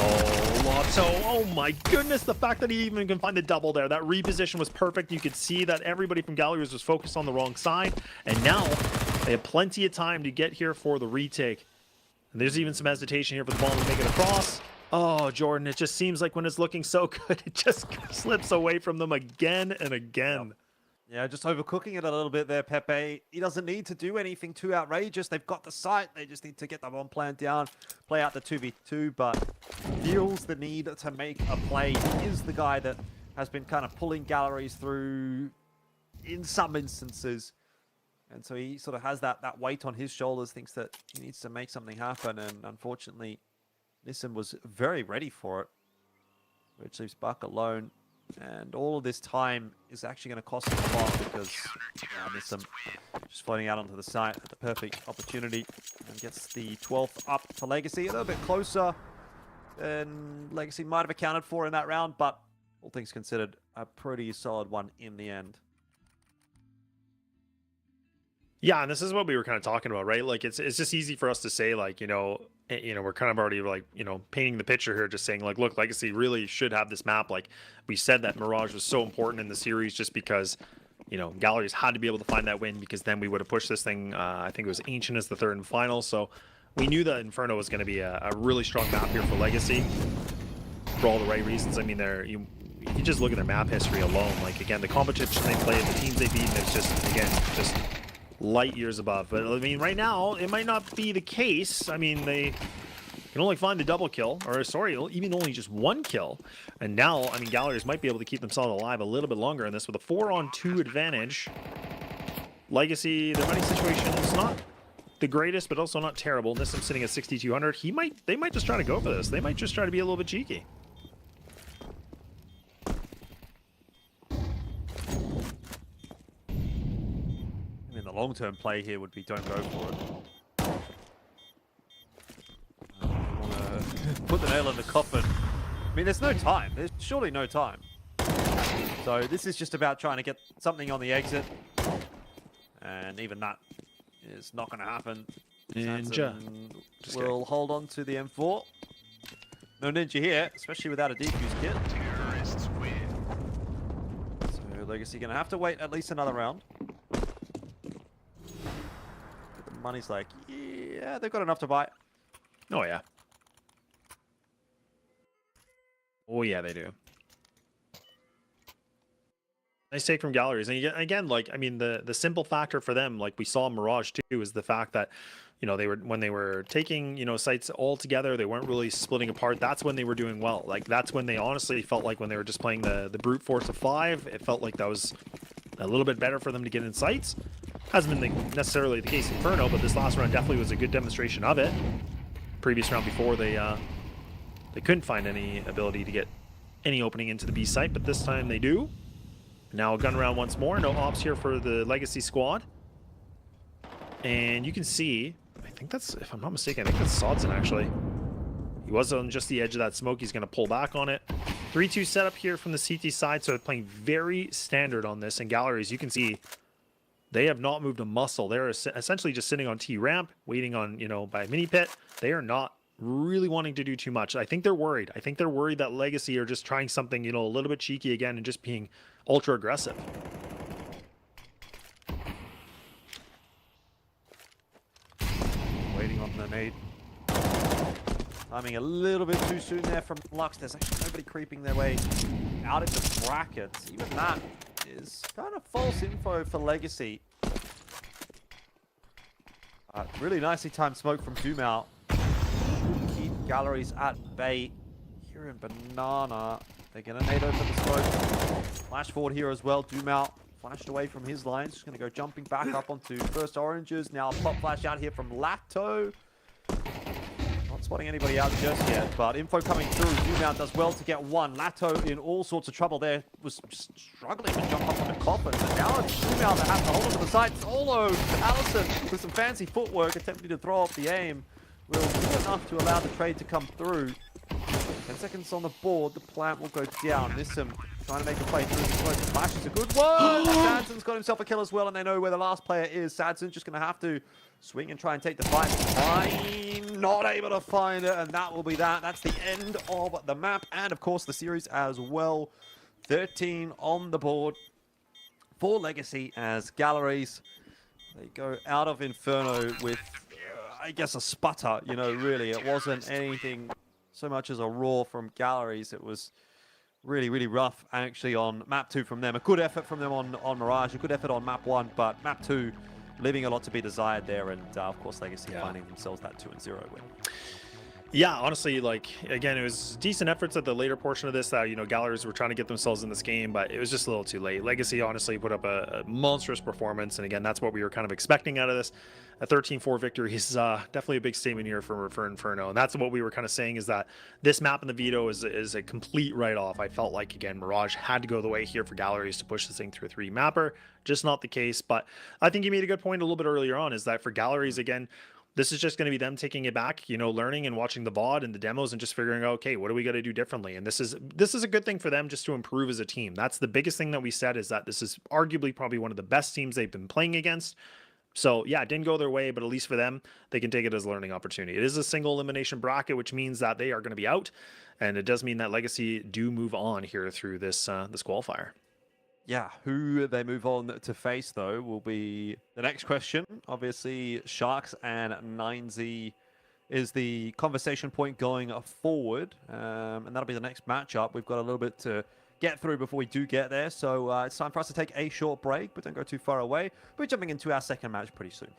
Oh, Lotso. Oh my goodness, the fact that he even can find the double there. That reposition was perfect. You could see that everybody from Galleries was focused on the wrong side. And now they have plenty of time to get here for the retake. And there's even some hesitation here for the ball to make it across. Oh, Jordan, it just seems like when it's looking so good, it just slips away from them again and again. Yep. Yeah, just overcooking it a little bit there, Pepe. He doesn't need to do anything too outrageous. They've got the site. They just need to get the bomb plan down, play out the 2v2, but feels the need to make a play. He is the guy that has been kind of pulling Galleries through in some instances. And so he sort of has that weight on his shoulders, thinks that he needs to make something happen. And unfortunately, Nissim was very ready for it, which leaves Buck alone. And all of this time is actually going to cost them a lot because there's some just floating out onto the site at the perfect opportunity and gets the 12th up to Legacy. A little bit closer than Legacy might have accounted for in that round, but all things considered, a pretty solid one in the end. Yeah, and this is what we were kind of talking about, right? Like, it's just easy for us to say, like, we're kind of already like, painting the picture here, just saying like, look, Legacy really should have this map. Like we said that Mirage was so important in the series just because, Galleries had to be able to find that win because then we would have pushed this thing. I think it was Ancient as the third and final. So we knew that Inferno was going to be a really strong map here for Legacy for all the right reasons. I mean, you just look at their map history alone. Like, again, the competition they played, the teams they beat, it's just light years above. But I mean, right now it might not be the case. I mean, they can only find the double kill, or sorry, even only just one kill. And now, I mean, Galleries might be able to keep themselves alive a little bit longer in this with a 4-on-2 advantage. Legacy, their money situation is not the greatest, but also not terrible. Nissim sitting at 6,200. They might just try to go for this. They might just try to be a little bit cheeky. The long-term play here would be don't go for it. Want to put the nail in the coffin. I mean, there's no time. There's surely no time. So this is just about trying to get something on the exit. And even that is not going to happen. Ninja. Will hold on to the M4. No Ninja here, especially without a defuse kit. Terrorists win. So Legacy going to have to wait at least another round. Money's like, yeah, they've got enough to buy. Oh, yeah. Oh, yeah, they do. Nice take from Galleries. And again, like, I mean, the simple factor for them, like we saw Mirage too, is the fact that, when they were taking, sites all together, they weren't really splitting apart. That's when they were doing well. Like, that's when they honestly felt like when they were just playing the brute force of 5, it felt like that was a little bit better for them to get in sites. Hasn't been necessarily the case in Inferno, but this last round definitely was a good demonstration of it. Previous round before, they couldn't find any ability to get any opening into the B site, but this time they do. Now a gun round once more. No ops here for the Legacy squad. And you can see, I think that's, if I'm not mistaken, I think that's Sodson actually. He was on just the edge of that smoke. He's going to pull back on it. 3-2 setup here from the CT side, so they're playing very standard on this. And Galleries, you can see, they have not moved a muscle. They're essentially just sitting on T ramp, waiting on, by mini pit. They are not really wanting to do too much. I think they're worried. I think they're worried that Legacy are just trying something, a little bit cheeky again and just being ultra aggressive. Waiting on the nade. Timing a little bit too soon there from Lux. There's actually nobody creeping their way out into brackets. Even that is kind of false info for Legacy. Really nicely timed smoke from Dumao. Keep Galleries at bay. Here in Banana. They're going to nade open the smoke. Flash forward here as well. Dumao flashed away from his lines. Just going to go jumping back up onto first oranges. Now pop flash out here from Lato. Not spotting anybody out just yet, but info coming through. Dumao does well to get one. Lato in all sorts of trouble there. Was just struggling to jump up on the coffin. But now it's Dumao that has to hold onto the side. Solo Allison with some fancy footwork attempting to throw off the aim. Will do enough to allow the trade to come through. 10 seconds on the board. The plant will go down. Nissim trying to make a play through the smoke. The flash is a good one. Sadson's got himself a kill as well, and they know where the last player is. Sadson's just going to have to swing and try and take the fight. Fine. Not able to find it, and that will be that. That's the end of the map, and of course the series as well. 13 on the board for Legacy as Galleries. They go out of Inferno with, I guess, a sputter. Really, it wasn't anything so much as a roar from Galleries. It was really, really rough actually on map 2 from them. A good effort from them on Mirage, a good effort on map 1, but map 2 leaving a lot to be desired there, and of course Legacy finding themselves that 2-0 win. Yeah, honestly, like again, it was decent efforts at the later portion of this that galleries were trying to get themselves in this game, but it was just a little too late. Legacy honestly put up a monstrous performance, and again, that's what we were kind of expecting out of this. A 13-4 victory is definitely a big statement here for Inferno, and that's what we were kind of saying is that this map in the veto is a complete write-off. I felt like again, Mirage had to go the way here for galleries to push this thing through a 3 mapper. Just not the case, but I think you made a good point a little bit earlier on. Is that for galleries again? This is just going to be them taking it back, learning and watching the VOD and the demos and just figuring out, okay, what do we got to do differently? And this is a good thing for them just to improve as a team. That's the biggest thing that we said is that this is arguably probably one of the best teams they've been playing against. So yeah, it didn't go their way, but at least for them, they can take it as a learning opportunity. It is a single elimination bracket, which means that they are going to be out. And it does mean that Legacy do move on here through this qualifier. Yeah, who they move on to face, though, will be the next question. Obviously, Sharks and 9Z is the conversation point going forward, and that'll be the next matchup. We've got a little bit to get through before we do get there, so it's time for us to take a short break, but don't go too far away. We're jumping into our second match pretty soon.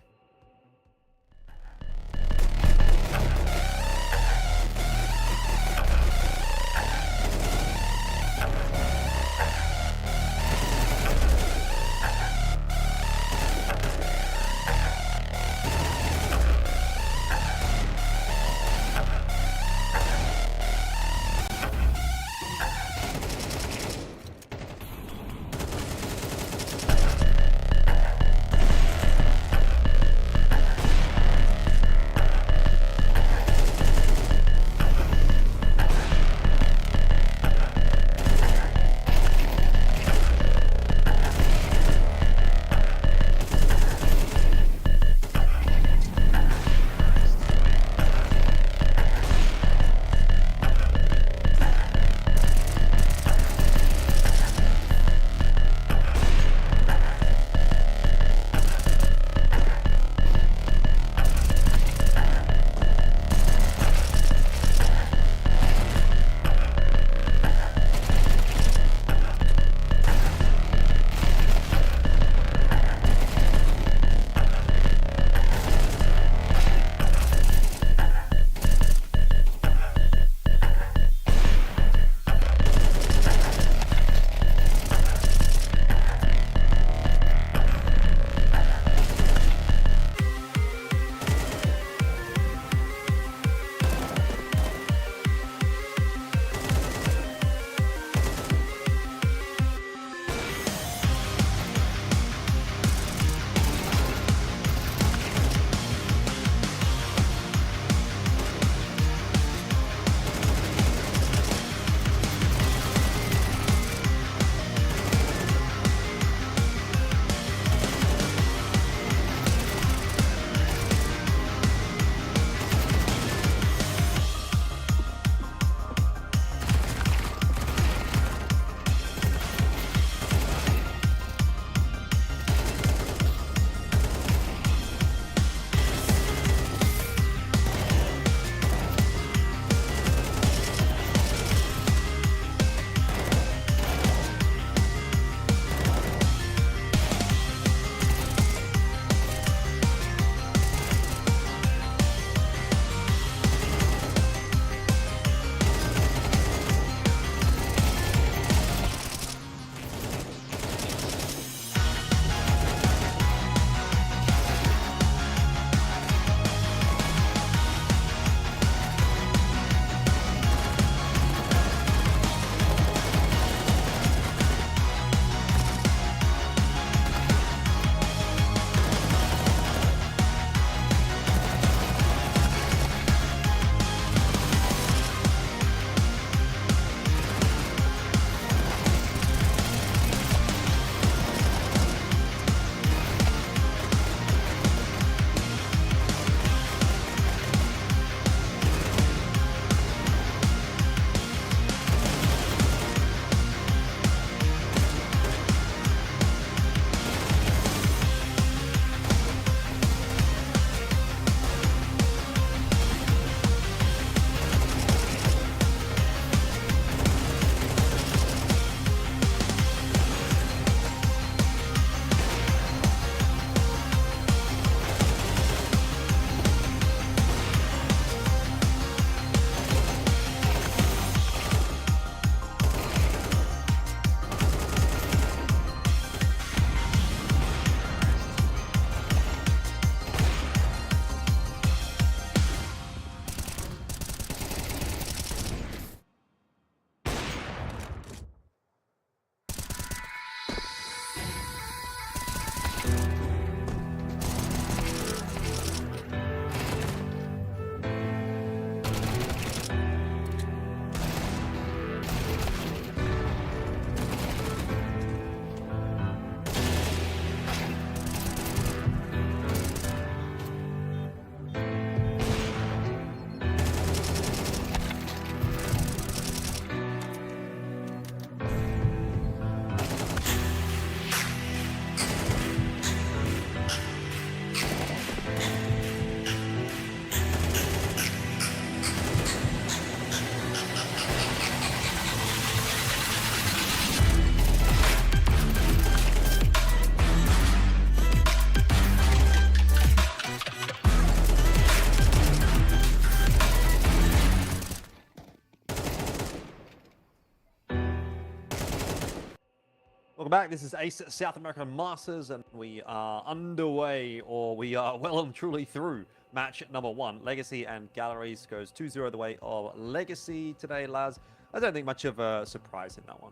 Welcome back. This is Ace South American Masters, and we are underway, or we are well and truly through match number 1. Legacy and Galleries goes 2-0 the way of Legacy today, Laz. I don't think much of a surprise in that one.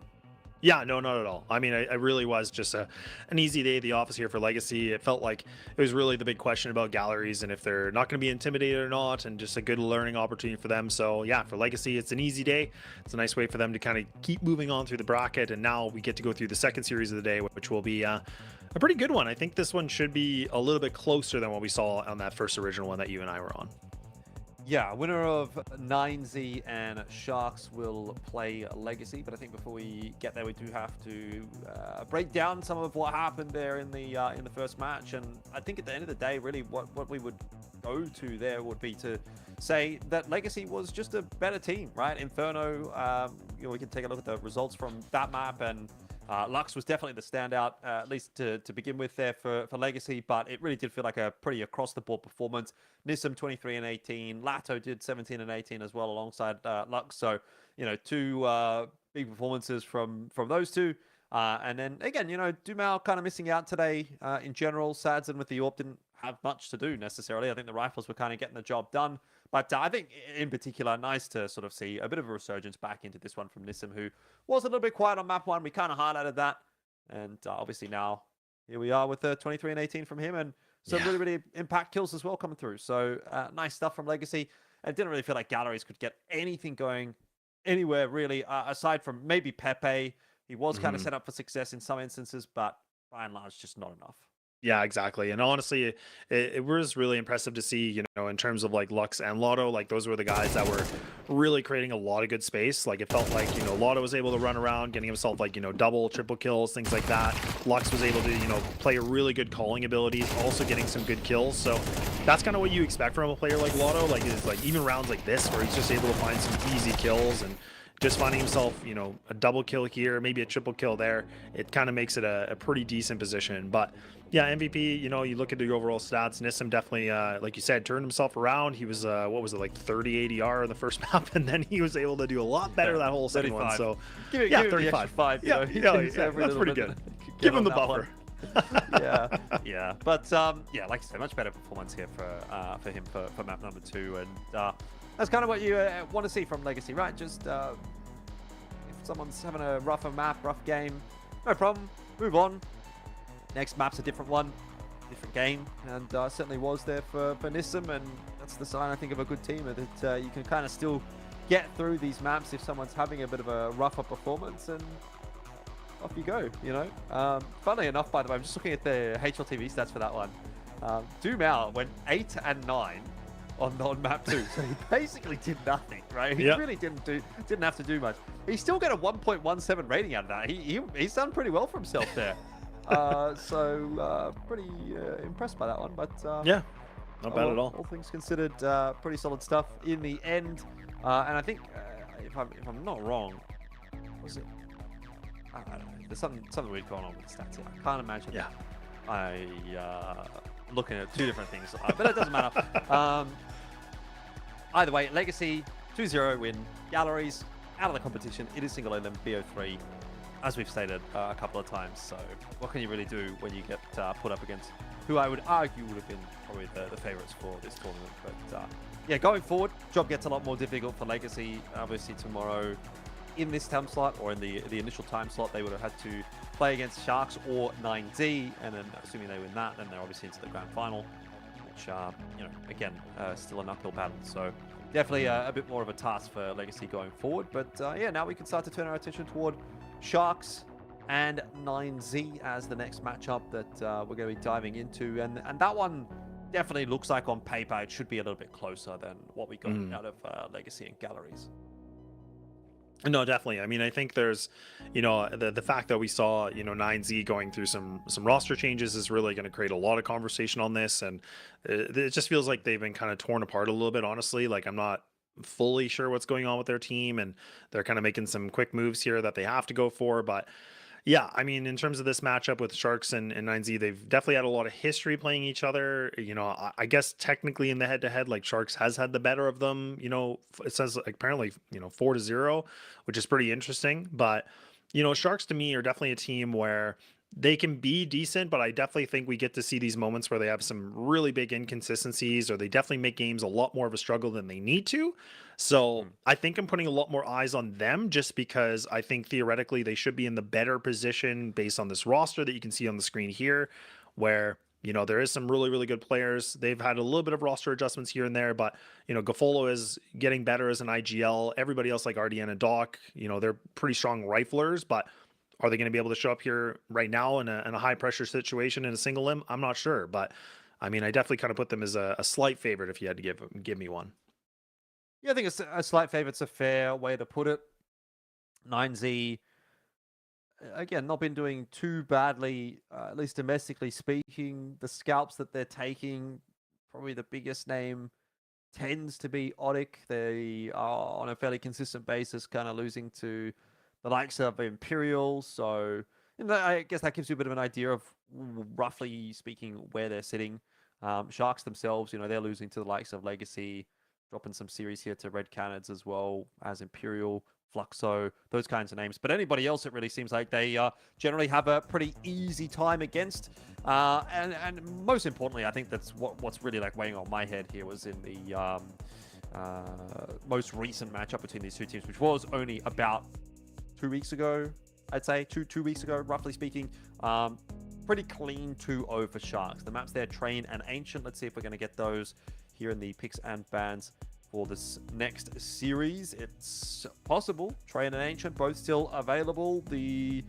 Yeah, no, not at all. I mean, I really was just an easy day at the office here for Legacy. It felt like it was really the big question about Galleries and if they're not going to be intimidated or not, and just a good learning opportunity for them. So yeah, for Legacy, it's an easy day. It's a nice way for them to kind of keep moving on through the bracket, and now we get to go through the second series of the day, which will be a pretty good one. I think this one should be a little bit closer than what we saw on that first original one that you and I were on. Yeah, winner of 9Z and Sharks will play Legacy, but I think before we get there, we do have to break down some of what happened there in the first match. And I think at the end of the day, really, what we would go to there would be to say that Legacy was just a better team, right? Inferno, we can take a look at the results from that map, and Lux was definitely the standout, at least to begin with there for Legacy, but it really did feel like a pretty across-the-board performance. Nissim 23 and 18, Lato did 17 and 18 as well alongside Lux, so, two big performances from those two. And then, again, Dumao kind of missing out today in general. Sadzen with the AWP didn't have much to do necessarily. I think the Rifles were kind of getting the job done. But I think in particular, nice to sort of see a bit of a resurgence back into this one from Nissim, who was a little bit quiet on map 1. We kind of highlighted that. And obviously now here we are with the 23 and 18 from him, and some really, really impact kills as well coming through. So nice stuff from Legacy. It didn't really feel like Galleries could get anything going anywhere really, aside from maybe Pepe. He was kind of set up for success in some instances, but by and large, just not enough. Yeah, exactly. And honestly, it was really impressive to see, in terms of like Lux and Lotto, like those were the guys that were really creating a lot of good space. Like it felt like, Lotto was able to run around, getting himself like, double, triple kills, things like that. Lux was able to, play a really good calling abilities, also getting some good kills. So that's kind of what you expect from a player like Lotto. Like is like even rounds like this where he's just able to find some easy kills and just finding himself, a double kill here, maybe a triple kill there. It kind of makes it a pretty decent position. But yeah, MVP, you look at the overall stats, Nissim definitely, like you said, turned himself around. He was, what was it, like 30 ADR in the first map, and then he was able to do a lot better that whole second 35. one. So give it 35. 5, yeah, that's pretty good. Give him the buffer. yeah. But like I said, much better performance here for him for map number 2, and that's kind of what you want to see from Legacy, right? Just if someone's having a rougher map, rough game, no problem, move on. Next map's a different one, different game, and certainly was there for Nissim, and that's the sign, I think, of a good team, that you can kind of still get through these maps if someone's having a bit of a rougher performance, and off you go, Funnily enough, by the way, I'm just looking at the HLTV stats for that one. Dumao went 8 and 9 on map 2, so he basically did nothing, right? He really didn't have to do much. He still got a 1.17 rating out of that. He's done pretty well for himself there. So pretty impressed by that one, but yeah, not bad at all. All things considered, pretty solid stuff in the end. And I think if I'm not wrong, was it? I don't know. There's something weird going on with the stats here. I can't imagine. Yeah. Looking at two different things, but it doesn't matter. Either way, Legacy 2-0 win. Galleries out of the competition. It is single element BO3. As we've stated a couple of times, so what can you really do when you get put up against who I would argue would have been probably the favourites for this tournament? But yeah, going forward, job gets a lot more difficult for Legacy. Obviously tomorrow in this time slot, or in the initial time slot, they would have had to play against Sharks or 9Z, and then assuming they win that, then they're obviously into the grand final, which again, still an uphill battle. So definitely a bit more of a task for Legacy going forward. But yeah, now we can start to turn our attention toward Sharks and 9Z as the next matchup that we're going to be diving into, and that one definitely looks like on paper it should be a little bit closer than what we got out of Legacy and Galleries. No, definitely. I mean, I think there's, the fact that we saw, 9Z going through some roster changes is really going to create a lot of conversation on this, and it just feels like they've been kind of torn apart a little bit, honestly. Like, I'm not fully sure what's going on with their team, and they're kind of making some quick moves here that they have to go for. But yeah, I mean, in terms of this matchup with Sharks and 9Z, they've definitely had a lot of history playing each other. I guess technically in the head-to-head, like Sharks has had the better of them. It says apparently 4-0, which is pretty interesting. But Sharks to me are definitely a team where they can be decent, but I definitely think we get to see these moments where they have some really big inconsistencies or they definitely make games a lot more of a struggle than they need to. So Mm. I think I'm putting a lot more eyes on them just because I think theoretically they should be in the better position based on this roster that you can see on the screen here, where there is some really, really good players. They've had a little bit of roster adjustments here and there, but Gaffolo is getting better as an IGL. Everybody else like RDN and Doc, they're pretty strong riflers, but are they going to be able to show up here right now in a high pressure situation in a single limb? I'm not sure, but I mean, I definitely kind of put them as a slight favorite if you had to give me one. Yeah, I think it's a slight favorite's a fair way to put it. 9Z, again, not been doing too badly, at least domestically speaking. The scalps that they're taking, probably the biggest name tends to be Otic. They are on a fairly consistent basis, kind of losing to the likes of Imperial. So I guess that gives you a bit of an idea of, roughly speaking, where they're sitting. Sharks themselves, they're losing to the likes of Legacy, dropping some series here to Red Canids as well as Imperial, Fluxo, those kinds of names. But anybody else, it really seems like they generally have a pretty easy time against. And most importantly, I think that's what's really like weighing on my head here was in the most recent matchup between these two teams, which was only about 2 weeks ago, I'd say, two weeks ago, roughly speaking. Pretty clean 2-0 for Sharks. The maps there, Train and Ancient. Let's see if we're going to get those here in the picks and bans for this next series. It's possible. Train and Ancient both still available. The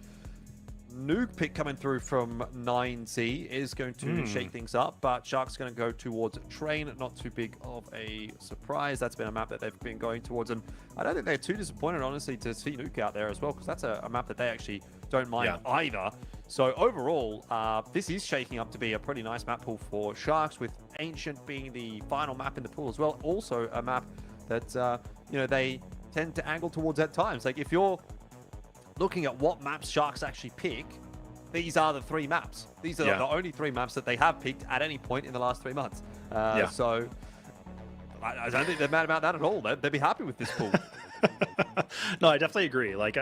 Nuke pick coming through from 9Z is going to shake things up, but Sharks going to go towards Train. Not too big of a surprise. That's been a map that they've been going towards, and I don't think they're too disappointed, honestly, to see Nuke out there as well, because that's a map that they actually don't mind either. So overall, this is shaking up to be a pretty nice map pool for Sharks, with Ancient being the final map in the pool as well. Also a map that, they tend to angle towards at times. Like, if you're looking at what maps Sharks actually pick, these are the 3 maps. These are the only 3 maps that they have picked at any point in the last 3 months. So I don't think they're mad about that at all. They'd be happy with this pool. No, I definitely agree. Like,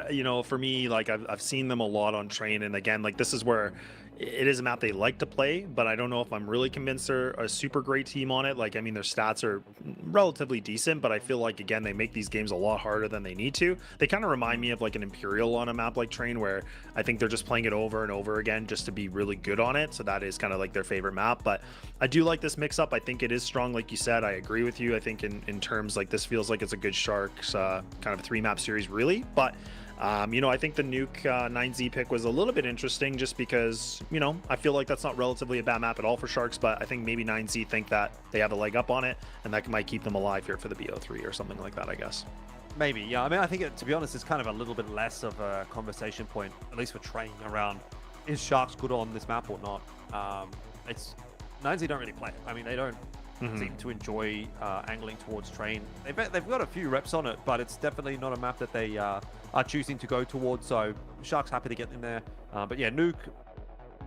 for me, like I've seen them a lot on Train, and again, like this is where it is a map they like to play, but I don't know if I'm really convinced they're a super great team on it. Like, I mean, their stats are relatively decent, but I feel like, again, they make these games a lot harder than they need to. They kind of remind me of like an Imperial on a map like Train, where I think they're just playing it over and over again just to be really good on it. So that is kind of like their favorite map. But I do like this mix up. I think it is strong, like you said. I agree with you. I think in terms, like, this feels like it's a good Sharks kind of 3-map series, really. But I think the Nuke 9Z pick was a little bit interesting just because, I feel like that's not relatively a bad map at all for Sharks, but I think maybe 9Z think that they have a leg up on it, and that might keep them alive here for the BO3 or something like that, I guess. Maybe, yeah. I mean, I think, to be honest, it's kind of a little bit less of a conversation point, at least for Train, around is Sharks good on this map or not. It's 9Z don't really play it. I mean, they don't seem to enjoy angling towards Train. They've got a few reps on it, but it's definitely not a map that they are choosing to go towards. So Sharks happy to get in there. But yeah, Nuke,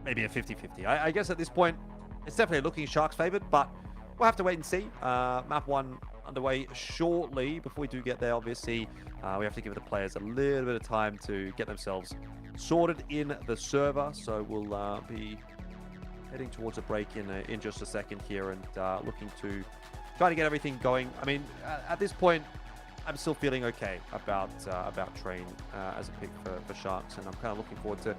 maybe a 50-50. I guess at this point, it's definitely looking Sharks favored, but we'll have to wait and see. Map 1 underway shortly. Before we do get there, obviously, we have to give the players a little bit of time to get themselves sorted in the server. So we'll be heading towards a break in just a second here, and looking to try to get everything going. I mean, at this point, I'm still feeling okay about Train as a pick for Sharks, and I'm kind of looking forward to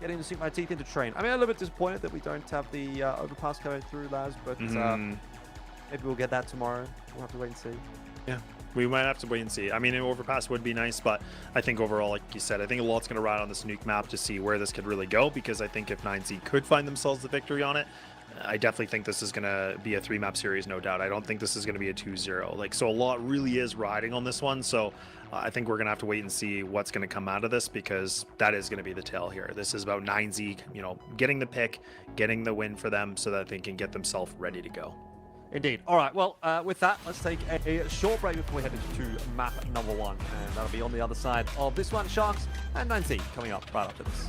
getting to sink my teeth into Train. I mean, I'm a little bit disappointed that we don't have the overpass going through, Laz, but maybe we'll get that tomorrow. We'll have to wait and see. Yeah, we might have to wait and see. I mean, an overpass would be nice, but I think overall, like you said, I think a lot's going to ride on this Nuke map to see where this could really go, because I think if 9Z could find themselves the victory on it, I definitely think this is going to be a 3-map series, no doubt. I don't think this is going to be a 2-0. Like, so a lot really is riding on this one. So I think we're going to have to wait and see what's going to come out of this, because that is going to be the tale here. This is about 9Z, getting the pick, getting the win for them so that they can get themselves ready to go. Indeed. All right, well, with that, let's take a short break before we head into map number 1, and that'll be on the other side of this one. Sharks and 9Z coming up right after this.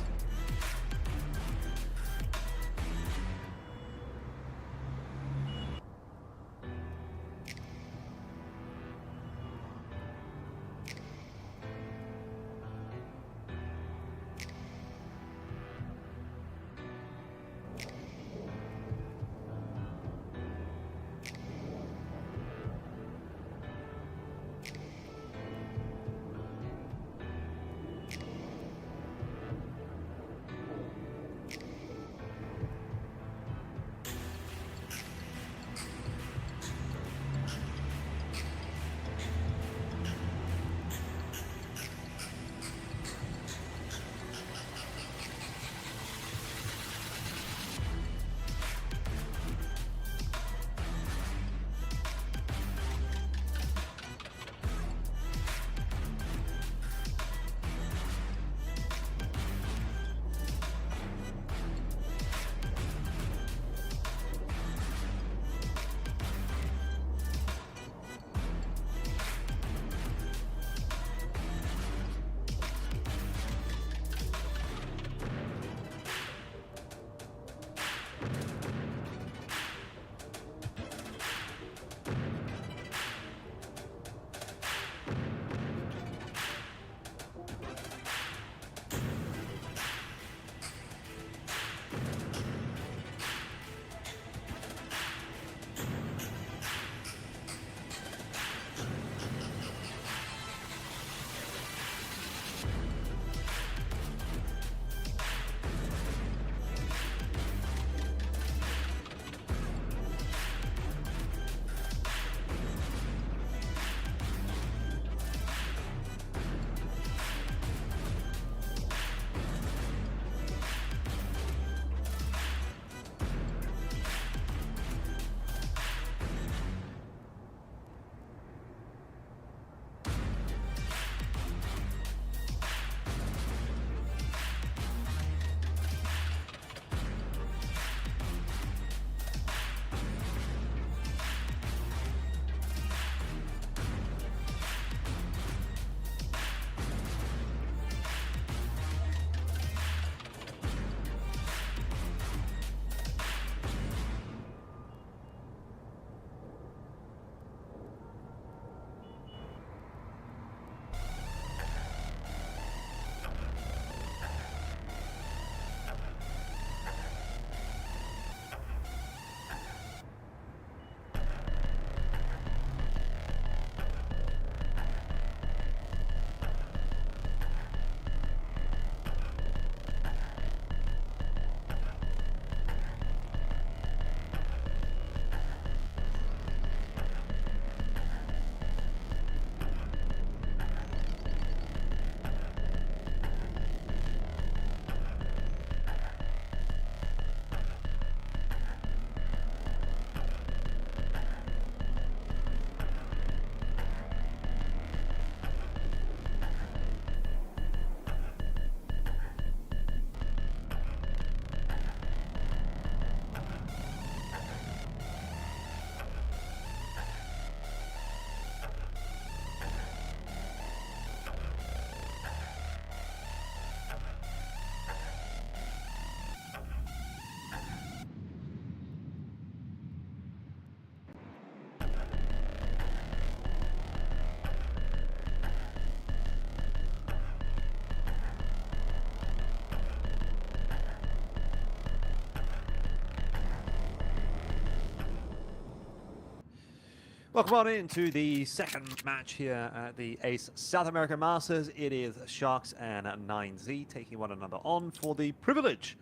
Welcome on into the second match here at the Ace South American Masters. It is Sharks and 9Z taking one another on for the privilege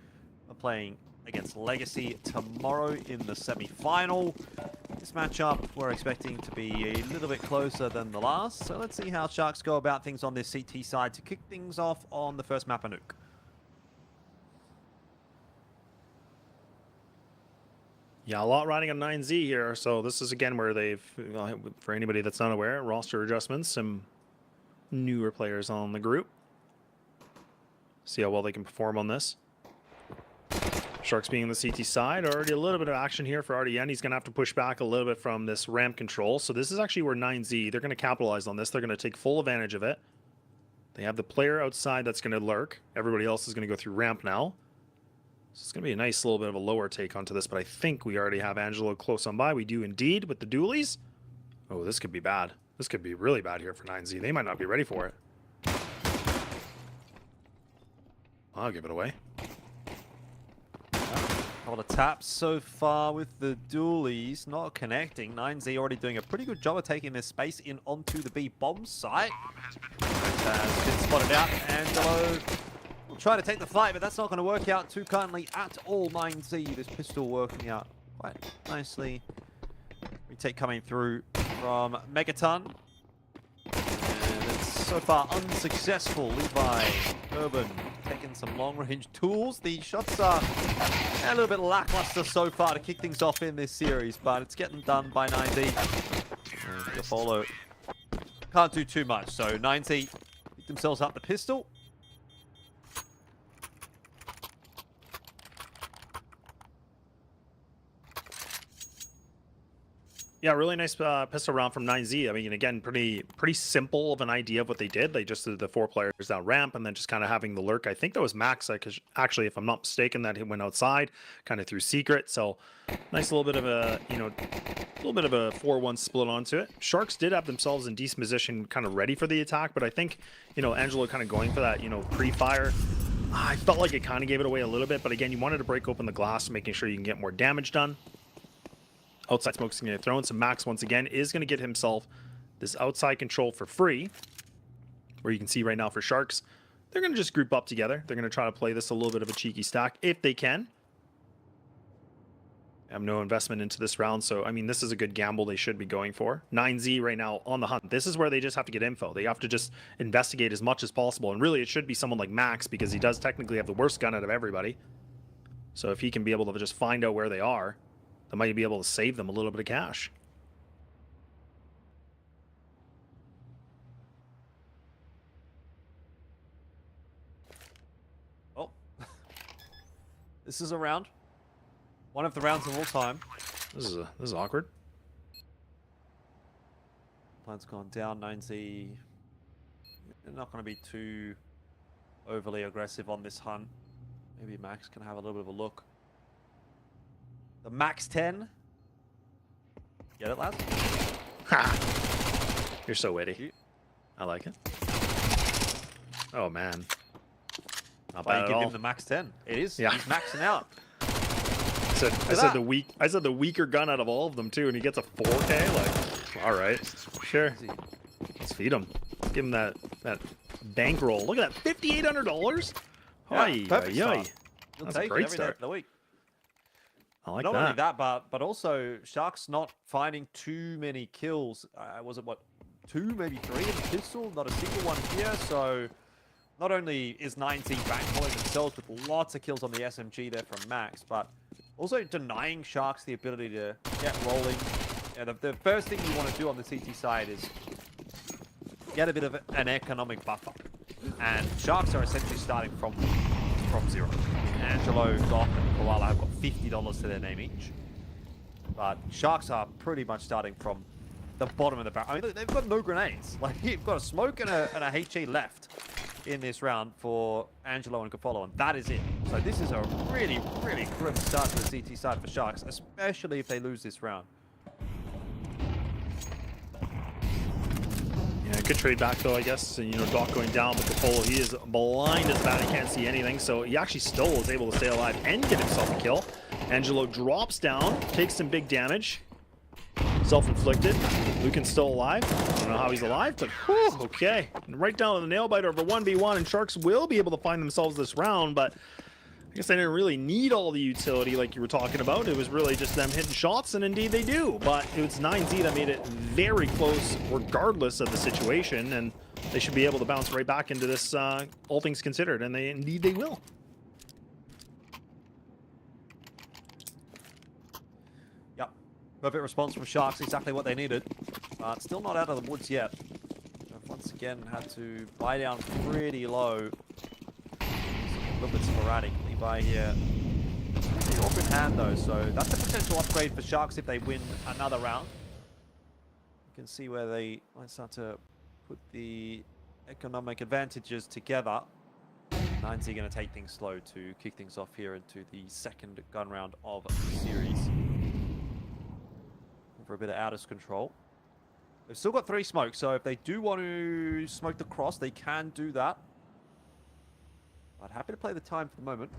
of playing against Legacy tomorrow in the semi-final. This matchup we're expecting to be a little bit closer than the last, so let's see how Sharks go about things on this CT side to kick things off on the first map of Nuke. Yeah, a lot riding on 9Z here. So this is again where they've, for anybody that's not aware, roster adjustments, some newer players on the group. See how well they can perform on this. Sharks being on the CT side, already a little bit of action here for RDN. He's going to have to push back a little bit from this ramp control. So this is actually where 9Z, they're going to capitalize on this. They're going to take full advantage of it. They have the player outside that's going to lurk. Everybody else is going to go through ramp now. So it's going to be a nice little bit of a lower take onto this, but I think we already have Angelo close on by. We do indeed with the dualies. Oh, this could be bad. This could be really bad here for 9Z. They might not be ready for it. I'll give it away. Couple of taps so far with the dualies, not connecting. 9Z already doing a pretty good job of taking this space in onto the B bomb site. Has been spotted out. Angelo will try to take the fight, but that's not going to work out too kindly at all. 9Z, this pistol working out quite nicely. Retake coming through from Megaton. And it's so far unsuccessful. Levi, Urban taking some long-range tools. The shots are a little bit lackluster so far to kick things off in this series, but it's getting done by 9Z. The follow can't do too much, so 9Z pick themselves up the pistol. Yeah, really nice pistol round from 9Z. I mean, again, pretty simple of an idea of what they did. They just did the 4 players down ramp and then just kind of having the lurk. I think that was Max, actually, if I'm not mistaken, that he went outside, kind of through secret. So nice little bit of a, little bit of a 4-1 split onto it. Sharks did have themselves in decent position, kind of ready for the attack, but I think, Angelo kind of going for that, pre-fire. I felt like it kind of gave it away a little bit, but again, you wanted to break open the glass, making sure you can get more damage done. Outside smoke's going to get thrown, so Max once again is going to get himself this outside control for free, where you can see right now for Sharks, they're going to just group up together. They're going to try to play this a little bit of a cheeky stack if they can. I have no investment into this round, so I mean, this is a good gamble they should be going for. 9Z right now on the hunt. This is where they just have to get info. They have to just investigate as much as possible, and really it should be someone like Max, because he does technically have the worst gun out of everybody. So if he can be able to just find out where they are, that might be able to save them a little bit of cash. Oh. This is a round. One of the rounds of all time. This is awkward. Plan's gone down. 9Z. They're not going to be too overly aggressive on this hunt. Maybe Max can have a little bit of a look. The Max 10. Get it, lads? Ha! You're so witty. I like it. Oh, man. Not Why bad you at give all. him the Max 10? It is. Yeah. He's maxing out. I said the weaker gun out of all of them, too, and he gets a 4K? Like, all right. Sure. Let's feed him. Let's give him that bankroll. Look at that, $5,800? Yeah, perfect start. That's a great start. Of the week. I like Not that. only that, but also Sharks not finding too many kills. Was it what, 2, maybe 3 in the pistol? Not a single one here. So not only is 9Z bankrolling themselves with lots of kills on the SMG there from Max, but also denying Sharks the ability to get rolling. Yeah, the first thing you want to do on the CT side is get a bit of an economic buffer. And Sharks are essentially starting from zero. Angelo, Doc, and Koala have got $50 to their name each. But Sharks are pretty much starting from the bottom of the barrel. I mean, look, they've got no grenades. Like, you've got a smoke and a HE left in this round for Angelo and Kafolo, and that is it. So this is a really, really grim start to the CT side for Sharks, especially if they lose this round. Yeah, good trade back though, I guess. Doc going down, but Kafolo, he is blind as bad, he can't see anything. So he actually still is able to stay alive and get himself a kill. Angelo drops down, takes some big damage. Self-inflicted. Lucan's still alive. I don't know how he's alive, but whew, okay. Right down to the nail biter of a 1v1, and Sharks will be able to find themselves this round, but I guess they didn't really need all the utility like you were talking about. It was really just them hitting shots, and indeed they do. But it was 9Z that made it very close regardless of the situation, and they should be able to bounce right back into this, all things considered, and indeed they will. Yep. Perfect response from Sharks, exactly what they needed. But still not out of the woods yet. They've once again had to buy down pretty low. A little bit sporadic. Levi here. The open hand though, so that's a potential upgrade for Sharks if they win another round. You can see where they might start to put the economic advantages together. 9Z going to take things slow to kick things off here into the second gun round of the series. For a bit of Outer's control. They've still got 3 smokes, so if they do want to smoke the cross, they can do that. But happy to play the time for the moment.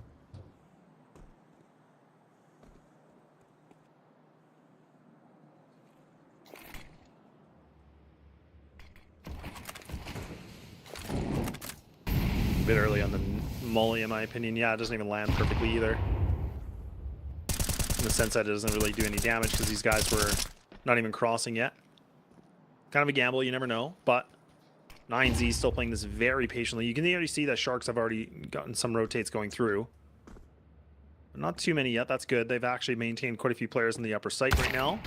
A bit early on the molly, in my opinion. Yeah, it doesn't even land perfectly either. In the sense that it doesn't really do any damage because these guys were not even crossing yet. Kind of a gamble, you never know, but 9Z still playing this very patiently. You can already see that Sharks have already gotten some rotates going through. But not too many yet, that's good. They've actually maintained quite a few players in the upper site right now.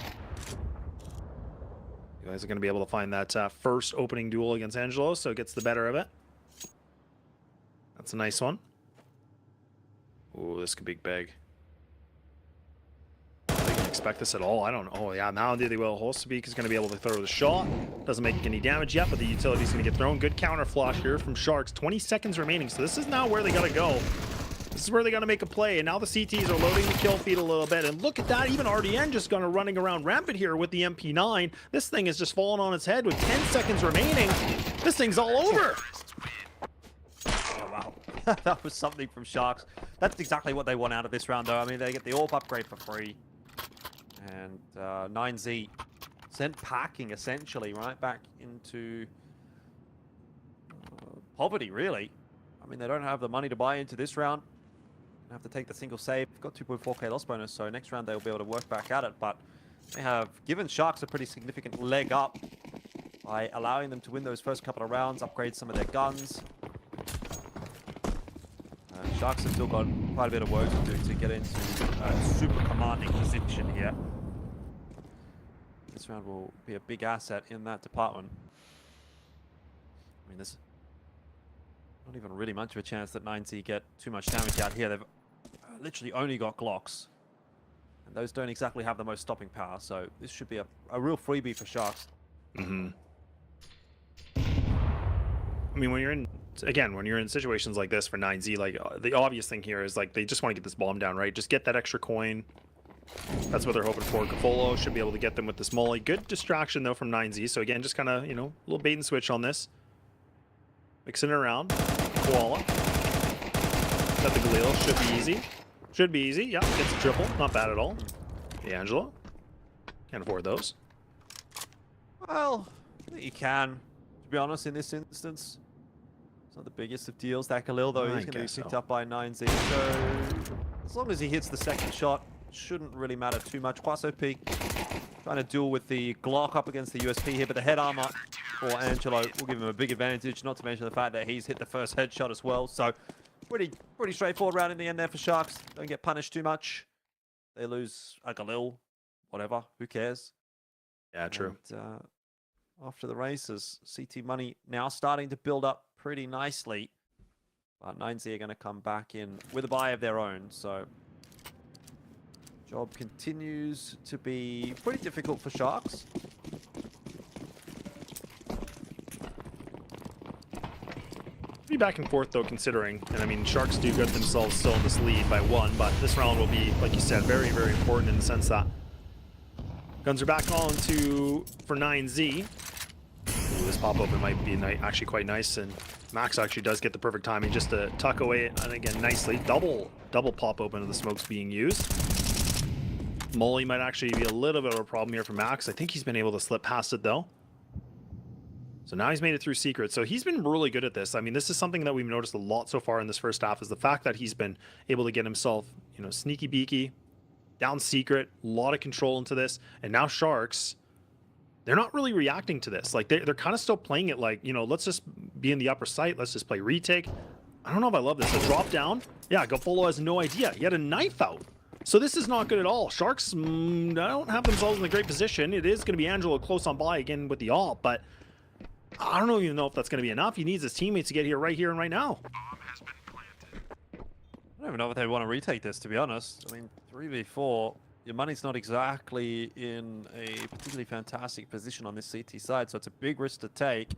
You guys are going to be able to find that first opening duel against Angelo, so it gets the better of it. That's a nice one. Ooh, this could be big. Expect this at all? I don't know. Oh yeah, now they will. Holstebeek is going to be able to throw the shot. Doesn't make any damage yet, but the utility is going to get thrown. Good counter flush here from Sharks. 20 seconds remaining, so this is now where they got to go. This is where they got to make a play, and now the CTs are loading the kill feed a little bit. And look at that, even RDN just going to running around rampant here with the MP9. This thing is just falling on its head with 10 seconds remaining. This thing's all over. Oh wow, that was something from Sharks. That's exactly what they want out of this round, though. I mean, they get the AWP upgrade for free. And 9Z sent packing, essentially, right back into poverty, really. I mean, they don't have the money to buy into this round. They have to take the single save. They've got 2.4k loss bonus, so next round they'll be able to work back at it. But they have given Sharks a pretty significant leg up by allowing them to win those first couple of rounds, upgrade some of their guns. Sharks have still got quite a bit of work to do to get into a super commanding position here. This round will be a big asset in that department. I mean, there's not even really much of a chance that 9Z get too much damage out here. They've literally only got Glocks. And those don't exactly have the most stopping power, so this should be a real freebie for Sharks. Mm-hmm. I mean, when you're in situations like this for 9Z, like the obvious thing here is like they just want to get this bomb down, right? Just get that extra coin. That's what they're hoping for. Cafolo should be able to get them with this molly. Good distraction though from 9Z. So again, just kind of, you know, a little bait and switch on this. Mixing it around. Koala. Got the Galil. Should be easy. Should be easy. Yeah, gets a triple. Not bad at all. The Angelo. Can't afford those. Well, I think you can, to be honest, in this instance. It's not the biggest of deals. That Galil, though, he's going to be picked up by 9Z. So as long as he hits the second shot, shouldn't really matter too much. Quaso Peak trying to duel with the Glock up against the USP here, but the head armor for Angelo will give him a big advantage, not to mention the fact that he's hit the first headshot as well. So pretty straightforward round in the end there for Sharks. Don't get punished too much. They lose a Galil, whatever, who cares? Yeah, true. And, after the races, CT money now starting to build up pretty nicely. But 9Z are going to come back in with a buy of their own, so job continues to be pretty difficult for Sharks. Be back and forth though, considering, and I mean, Sharks do get themselves still in this lead by 1, but this round will be, like you said, very, very important in the sense that guns are back on to for 9Z. Ooh, this pop open might be actually quite nice, and Max actually does get the perfect timing just to tuck away, and again nicely double pop open of the smokes being used. Molly might actually be a little bit of a problem here for Max. I think he's been able to slip past it though. So now he's made it through Secret. So he's been really good at this. I mean, this is something that we've noticed a lot so far in this first half, is the fact that he's been able to get himself, you know, sneaky beaky, down Secret, a lot of control into this. And now Sharks, they're not really reacting to this. Like, they're kind of still playing it like, you know, let's just be in the upper site. Let's just play retake. I don't know if I love this. A drop down. Yeah, Gafolo has no idea. He had a knife out. So this is not good at all. Sharks don't have themselves in a great position. It is going to be Angelo close on by again with the ult, but I don't even know if that's going to be enough. He needs his teammates to get here right and right now. Bomb has been planted. I don't even know if they want to retake this, to be honest. I mean, 3v4, your money's not exactly in a particularly fantastic position on this CT side, so it's a big risk to take.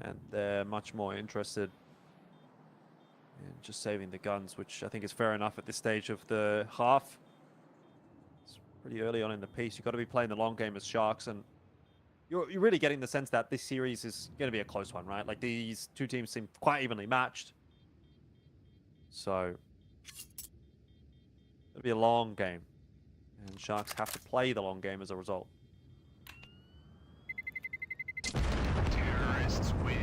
And they're much more interested in just saving the guns, which I think is fair enough at this stage of the half. It's pretty early on in the piece. You've got to be playing the long game as Sharks, and you're really getting the sense that this series is going to be a close one, right? Like, these two teams seem quite evenly matched. So it'll be a long game, and Sharks have to play the long game as a result. Terrorists win.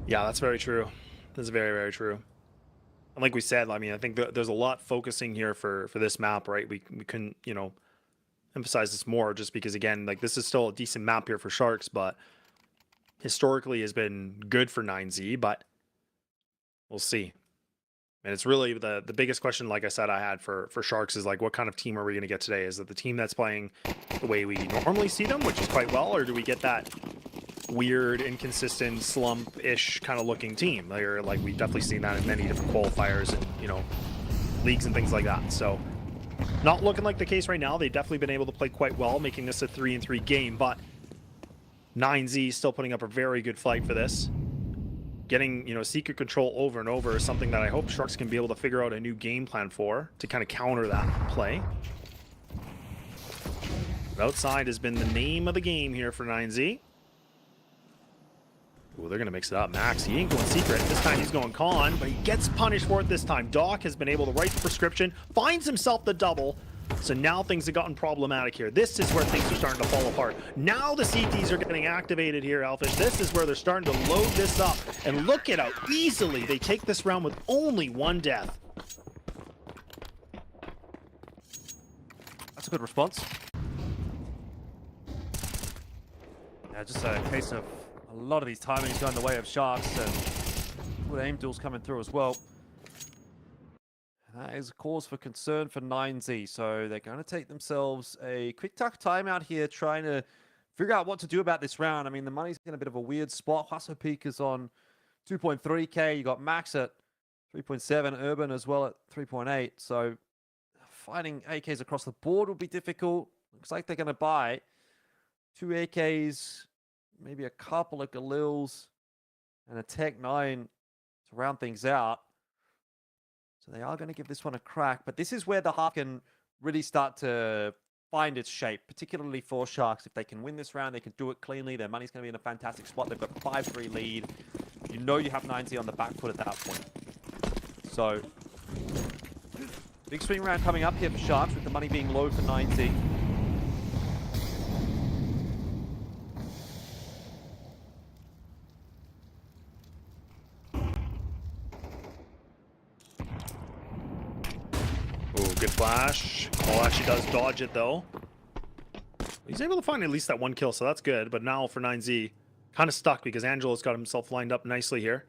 Yeah, that's very true. That's very, very true. And like we said, I mean, I think there's a lot focusing here for this map, right? We couldn't, you know, emphasize this more, just because, again, like, this is still a decent map here for Sharks, but historically has been good for 9Z, but we'll see. And it's really the biggest question, like I said, I had for Sharks is, like, what kind of team are we going to get today? Is it the team that's playing the way we normally see them, which is quite well, or do we get that weird, inconsistent, slump-ish kind of looking team? Like, we've definitely seen that in many different qualifiers and, you know, leagues and things like that. So not looking like the case right now. They've definitely been able to play quite well, making this a 3-3 game, but 9Z still putting up a very good fight for this. Getting, you know, secret control over and over is something that I hope Sharks can be able to figure out a new game plan for to kind of counter that play. But outside has been the name of the game here for 9Z. Ooh, they're going to mix it up. Max, he ain't going secret. This time he's going con, but he gets punished for it this time. Doc has been able to write the prescription, finds himself the double. So now things have gotten problematic here. This is where things are starting to fall apart. Now the CTs are getting activated here, Alfish. This is where they're starting to load this up. And look at how easily they take this round with only one death. That's a good response. Yeah, just a case of a lot of these timings going the way of Sharks, and good aim duels coming through as well. That is a cause for concern for 9Z. So they're going to take themselves a quick tuck timeout here, trying to figure out what to do about this round. I mean, the money's in a bit of a weird spot. Hustle Peak is on 2.3k. You got Max at 3.7, Urban as well at 3.8. So finding AKs across the board will be difficult. Looks like they're going to buy 2 AKs, maybe a couple of Galils, and a Tech 9 to round things out. So they are going to give this one a crack, but this is where the half can really start to find its shape, particularly for Sharks. If they can win this round, they can do it cleanly. Their money's going to be in a fantastic spot. They've got a 5-3 lead. You know you have 9Z on the back foot at that point. So, big swing round coming up here for Sharks, with the money being low for 9Z. Good flash. Cole actually does dodge it though. He's able to find at least that one kill, so that's good. But now for 9Z, kind of stuck because Angelo's got himself lined up nicely here.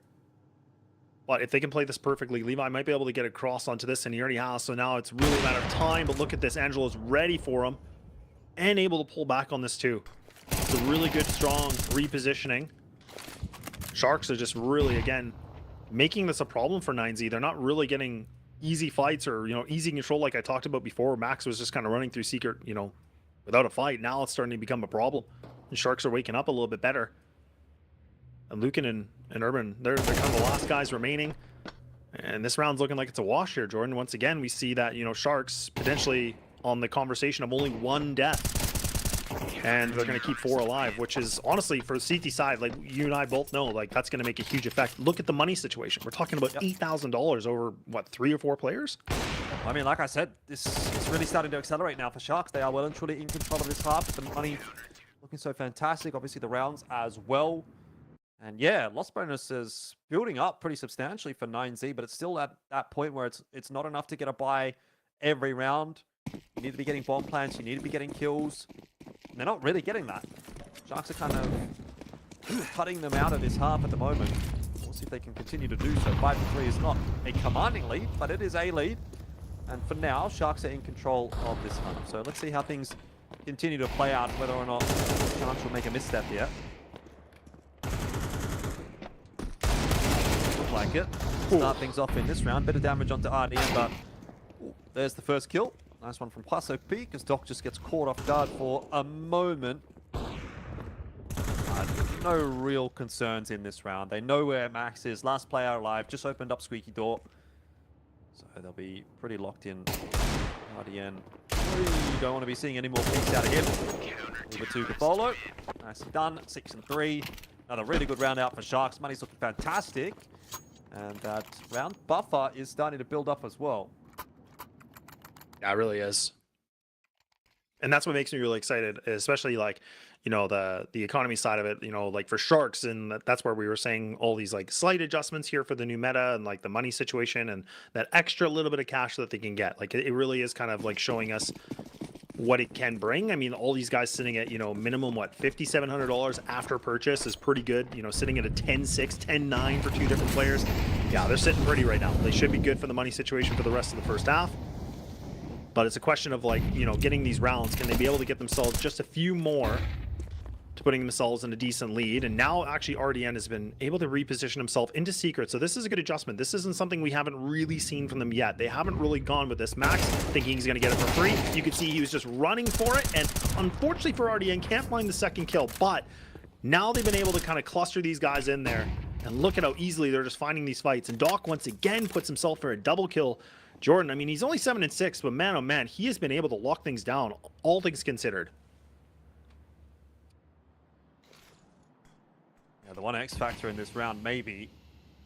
But if they can play this perfectly, Levi might be able to get across onto this, and he already has. So now it's really a matter of time. But look at this. Angelo's ready for him and able to pull back on this too. It's a really good, strong repositioning. Sharks are just really, again, making this a problem for 9Z. They're not really getting easy fights or, you know, easy control like I talked about before. Max was just kind of running through secret, you know, without a fight. Now it's starting to become a problem. And Sharks are waking up a little bit better. And Lucan and Urban, they're kind of the last guys remaining. And this round's looking like it's a wash here, Jordan. Once again, we see that, you know, Sharks potentially on the conversation of only one death. And they're going to keep 4 alive, which is honestly, for the CT side, like you and I both know, like that's going to make a huge effect. Look at the money situation. We're talking about $8,000 over, what, 3 or 4 players? I mean, like I said, this is really starting to accelerate now for Sharks. They are well and truly in control of this half. The money looking so fantastic. Obviously, the rounds as well. And yeah, loss bonus is building up pretty substantially for 9Z, but it's still at that point where it's not enough to get a buy every round. You need to be getting bomb plants. You need to be getting kills. And they're not really getting that. Sharks are kind of cutting them out of this half at the moment. We'll see if they can continue to do so. 5-3 is not a commanding lead, but it is a lead. And for now, Sharks are in control of this hunt. So let's see how things continue to play out, whether or not Sharks will make a misstep here. Look like it. Start things off in this round. Bit of damage onto RDM, but there's the first kill. Nice one from Plus OP, because Doc just gets caught off guard for a moment. No real concerns in this round. They know where Max is. Last player alive. Just opened up Squeaky Door. So they'll be pretty locked in. RDN. We don't want to be seeing any more peaks out of him. Over to Gafolo. Nicely done. 6-3. Another really good round out for Sharks. Money's looking fantastic. And that round buffer is starting to build up as well. Yeah, it really is. And that's what makes me really excited, especially like, you know, the economy side of it, you know, like for Sharks, and that's where we were saying all these like slight adjustments here for the new meta and like the money situation and that extra little bit of cash that they can get. Like it really is kind of like showing us what it can bring. I mean, all these guys sitting at, you know, minimum, what, $5,700 after purchase is pretty good. You know, sitting at a 10-6, 10-9 for two different players. Yeah, they're sitting pretty right now. They should be good for the money situation for the rest of the first half. But it's a question of like, you know, getting these rounds. Can they be able to get themselves just a few more to putting themselves in a decent lead? And now actually RDN has been able to reposition himself into Secret. So this is a good adjustment. This isn't something we haven't really seen from them yet. They haven't really gone with this. Max thinking he's going to get it for free. You could see he was just running for it. And unfortunately for RDN, can't find the second kill. But now they've been able to kind of cluster these guys in there. And look at how easily they're just finding these fights. And Doc once again puts himself for a double kill. Jordan, I mean, he's only 7-6, but man, oh man, he has been able to lock things down, all things considered. Yeah, the one X factor in this round maybe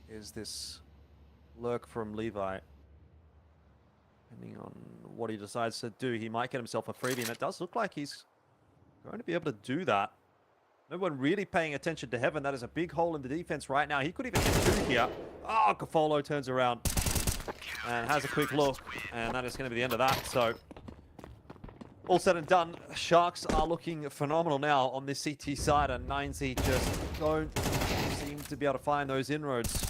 is this lurk from Levi. Depending on what he decides to do, he might get himself a freebie, and it does look like he's going to be able to do that. No one really paying attention to Heaven. That is a big hole in the defense right now. He could even get two here. Oh, Gafolo turns around and has a quick look, and that is going to be the end of that. So all said and done, Sharks are looking phenomenal now on this CT side, and 9Z just don't seem to be able to find those inroads.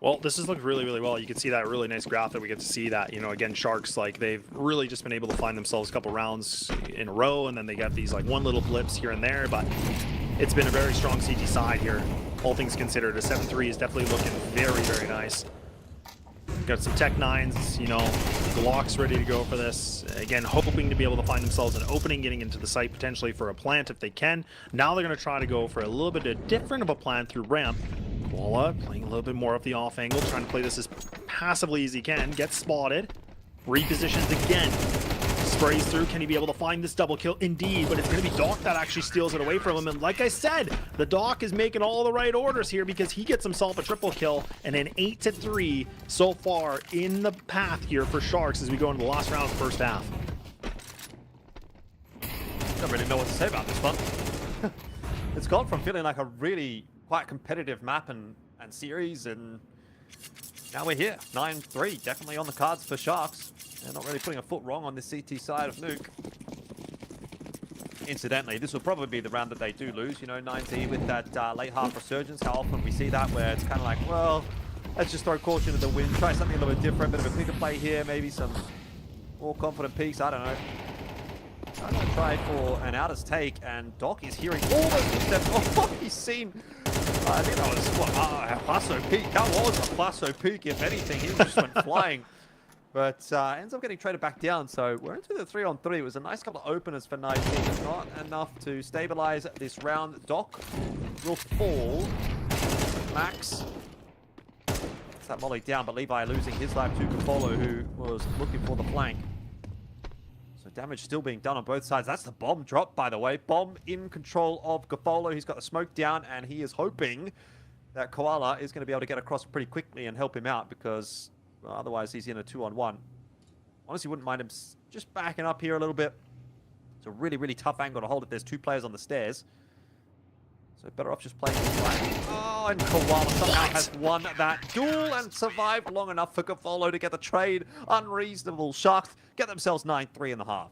Well, this has looked really, really well. You can see that really nice graph that we get to see that, you know, again, Sharks, like they've really just been able to find themselves a couple rounds in a row, and then they got these like one little blips here and there, but it's been a very strong CT side here. All things considered, a 7-3 is definitely looking very, very nice. Got some Tech 9s, you know, Glocks ready to go for this. Again, hoping to be able to find themselves an opening, getting into the site potentially for a plant if they can. Now they're going to try to go for a little bit different of a plan through ramp. Koala playing a little bit more of the off angle, trying to play this as passively as he can. Gets spotted. Repositions again. Sprays through. Can he be able to find this double kill? Indeed, but it's going to be Doc that actually steals it away from him. And like I said, the Doc is making all the right orders here because he gets himself a triple kill and an 8-3 so far in the path here for Sharks as we go into the last round of the first half. Don't really know what to say about this one. It's gone from feeling like a really quite competitive map and series, and now we're here. 9-3, definitely on the cards for Sharks. They're not really putting a foot wrong on this CT side of Nuke. Incidentally, this will probably be the round that they do lose. You know, 9Z with that late half resurgence. How often we see that where it's kind of like, well, let's just throw caution to the wind, try something a little bit different, bit of a quicker play here, maybe some more confident peaks, I don't know. I'm going to try for an Outers take, and Doc is hearing all those footsteps. Oh, he's seen. I think that was what, a Plasso peak. That was a Plasso peak, if anything. He just went flying. But ends up getting traded back down. So we're into the 3-on-3. It was a nice couple of openers for 9Z. Not enough to stabilize this round. Doc will fall. Max gets that molly down, but Levi losing his life to Gafolo, who was looking for the flank. damage still being done on both sides. That's the bomb drop, by the way. Bomb in control of Gafolo. He's got the smoke down, and he is hoping that Koala is going to be able to get across pretty quickly and help him out, because well, otherwise he's in a 2-on-1. Honestly, wouldn't mind him just backing up here a little bit. It's a really, really tough angle to hold if there's two players on the stairs. So better off just playing this way. Oh, and Koala somehow has won that duel and survived long enough for Gafolo to get the trade. Unreasonable. Sharks get themselves 9-3 in the half.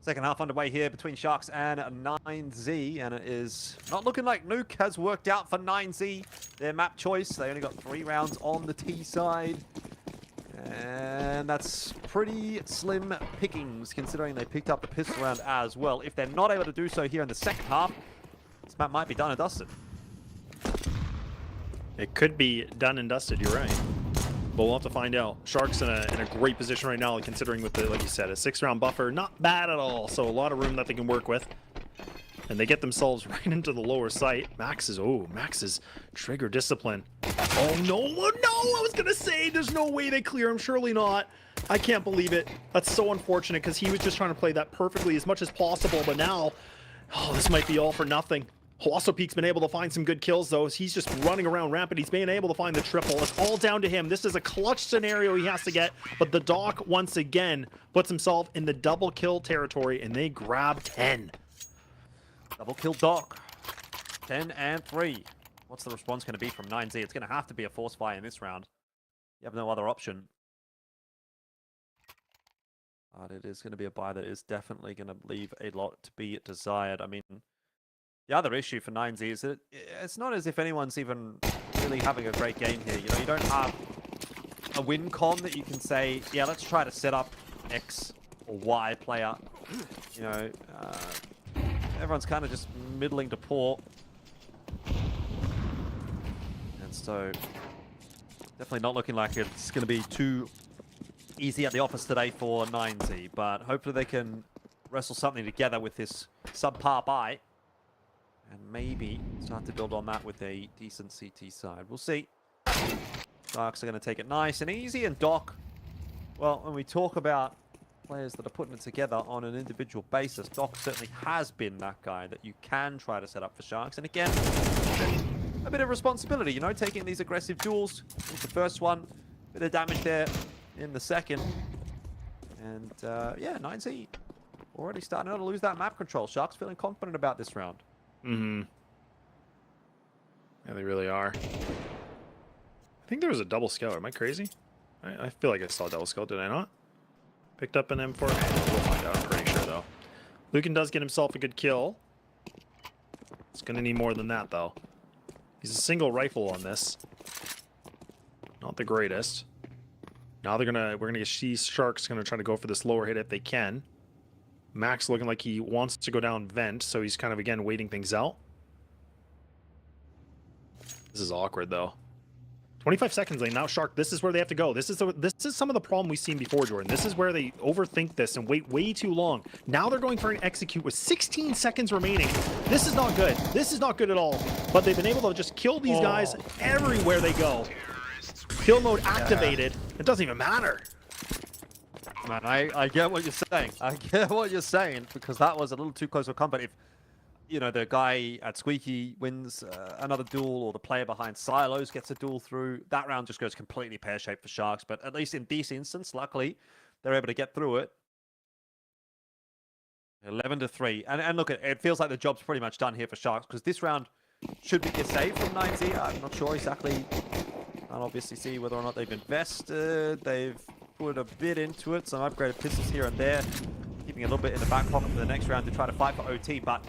Second half underway here between Sharks and 9Z, and it is not looking like Nuke has worked out for 9Z. Their map choice, they only got 3 rounds on the T side. And that's pretty slim pickings, considering they picked up the pistol round as well. If they're not able to do so here in the second half, this map might be done and dusted. It could be done and dusted, you're right. But we'll have to find out. Sharks in a great position right now, considering with the, like you said, a 6-round buffer. Not bad at all. So a lot of room that they can work with. And they get themselves right into the lower site. Max's trigger discipline. Oh, no, I was going to say there's no way they clear him. Surely not. I can't believe it. That's so unfortunate because he was just trying to play that perfectly as much as possible. But now, oh, this might be all for nothing. Colossal Peak's been able to find some good kills, though. He's just running around rampant. He's been able to find the triple. It's all down to him. This is a clutch scenario he has to get, but the Doc, once again, puts himself in the double kill territory, and they grab 10. Double kill Doc. 10 and 3. What's the response going to be from 9Z? It's going to have to be a force fire in this round. You have no other option. But it is going to be a buy that is definitely going to leave a lot to be desired. I mean, the other issue for 9Z is that it's not as if anyone's even really having a great game here. You know, you don't have a win con that you can say, yeah, let's try to set up X or Y player. You know, everyone's kind of just middling to poor. And so, definitely not looking like it's going to be too easy at the office today for 9Z, but hopefully they can wrestle something together with this subpar buy and maybe start to build on that with a decent CT side. We'll see. Sharks are going to take it nice and easy, and Doc, well, when we talk about players that are putting it together on an individual basis, Doc certainly has been that guy that you can try to set up for Sharks. And again, a bit of responsibility, you know, taking these aggressive duels. It's the first one, bit of damage there in the second. And yeah, 9Z already starting to lose that map control. Sharks feeling confident about this round. Mm-hmm. Yeah, they really are. I think there was a double scout. Am I crazy? I feel like I saw a double scout. Did I not? Picked up an M4. We'll find out. I'm pretty sure, though. Lucan does get himself a good kill. It's going to need more than that, though. He's a single rifle on this. Not the greatest. Now we're gonna see Sharks gonna try to go for this lower hit if they can. Max looking like he wants to go down vent, so he's kind of again waiting things out. This is awkward though. 25 seconds lane now. Shark, this is where they have to go. This is some of the problem we've seen before, Jordan. This is where they overthink this and wait way too long. Now they're going for an execute with 16 seconds remaining. This is not good. This is not good at all. But they've been able to just kill these guys everywhere they go. Kill mode activated. It doesn't even matter. Man, I get what you're saying. I get what you're saying, because that was a little too close for comfort. If, you know, the guy at Squeaky wins another duel, or the player behind Silos gets a duel through, that round just goes completely pear-shaped for Sharks. But at least in this instance, luckily, they're able to get through it. 11-3. And look, it feels like the job's pretty much done here for Sharks, because this round should be a save from 9Z. I'm not sure exactly. I'll obviously see whether or not they've invested. They've put a bit into it, some upgraded pistols here and there, keeping a little bit in the back pocket for the next round to try to fight for OT. But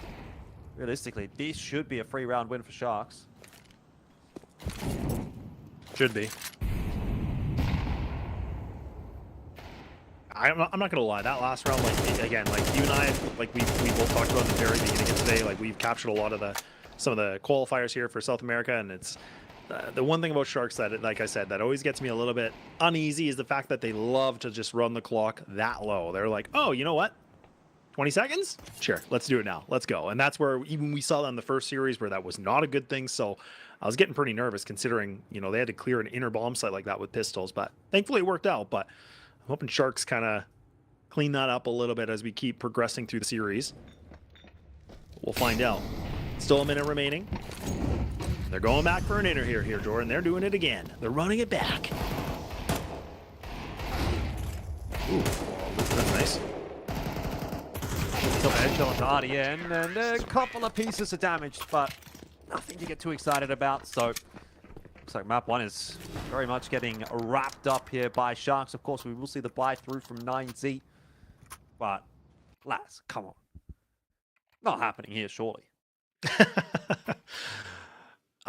realistically, this should be a free round win for Sharks. Should be. I'm not gonna lie. That last round, like again, like you and I, like we both talked about in the very beginning of today. Like we've captured a lot of some of the qualifiers here for South America, and it's. The one thing about Sharks that, like I said, that always gets me a little bit uneasy is the fact that they love to just run the clock that low. They're like, oh, you know what? 20 seconds? Sure, let's do it now. Let's go. And that's where even we saw that in the first series where that was not a good thing. So I was getting pretty nervous considering, you know, they had to clear an inner bomb site like that with pistols. But thankfully it worked out. But I'm hoping Sharks kind of clean that up a little bit as we keep progressing through the series. We'll find out. Still a minute remaining. They're going back for an inner here, Jordan. They're doing it again. They're running it back. Ooh, that's nice. Some edge on RDN, and a couple of pieces of damage, but nothing to get too excited about. So, looks like map 1 is very much getting wrapped up here by Sharks. Of course, we will see the buy through from 9Z. But, lads, come on. Not happening here, surely.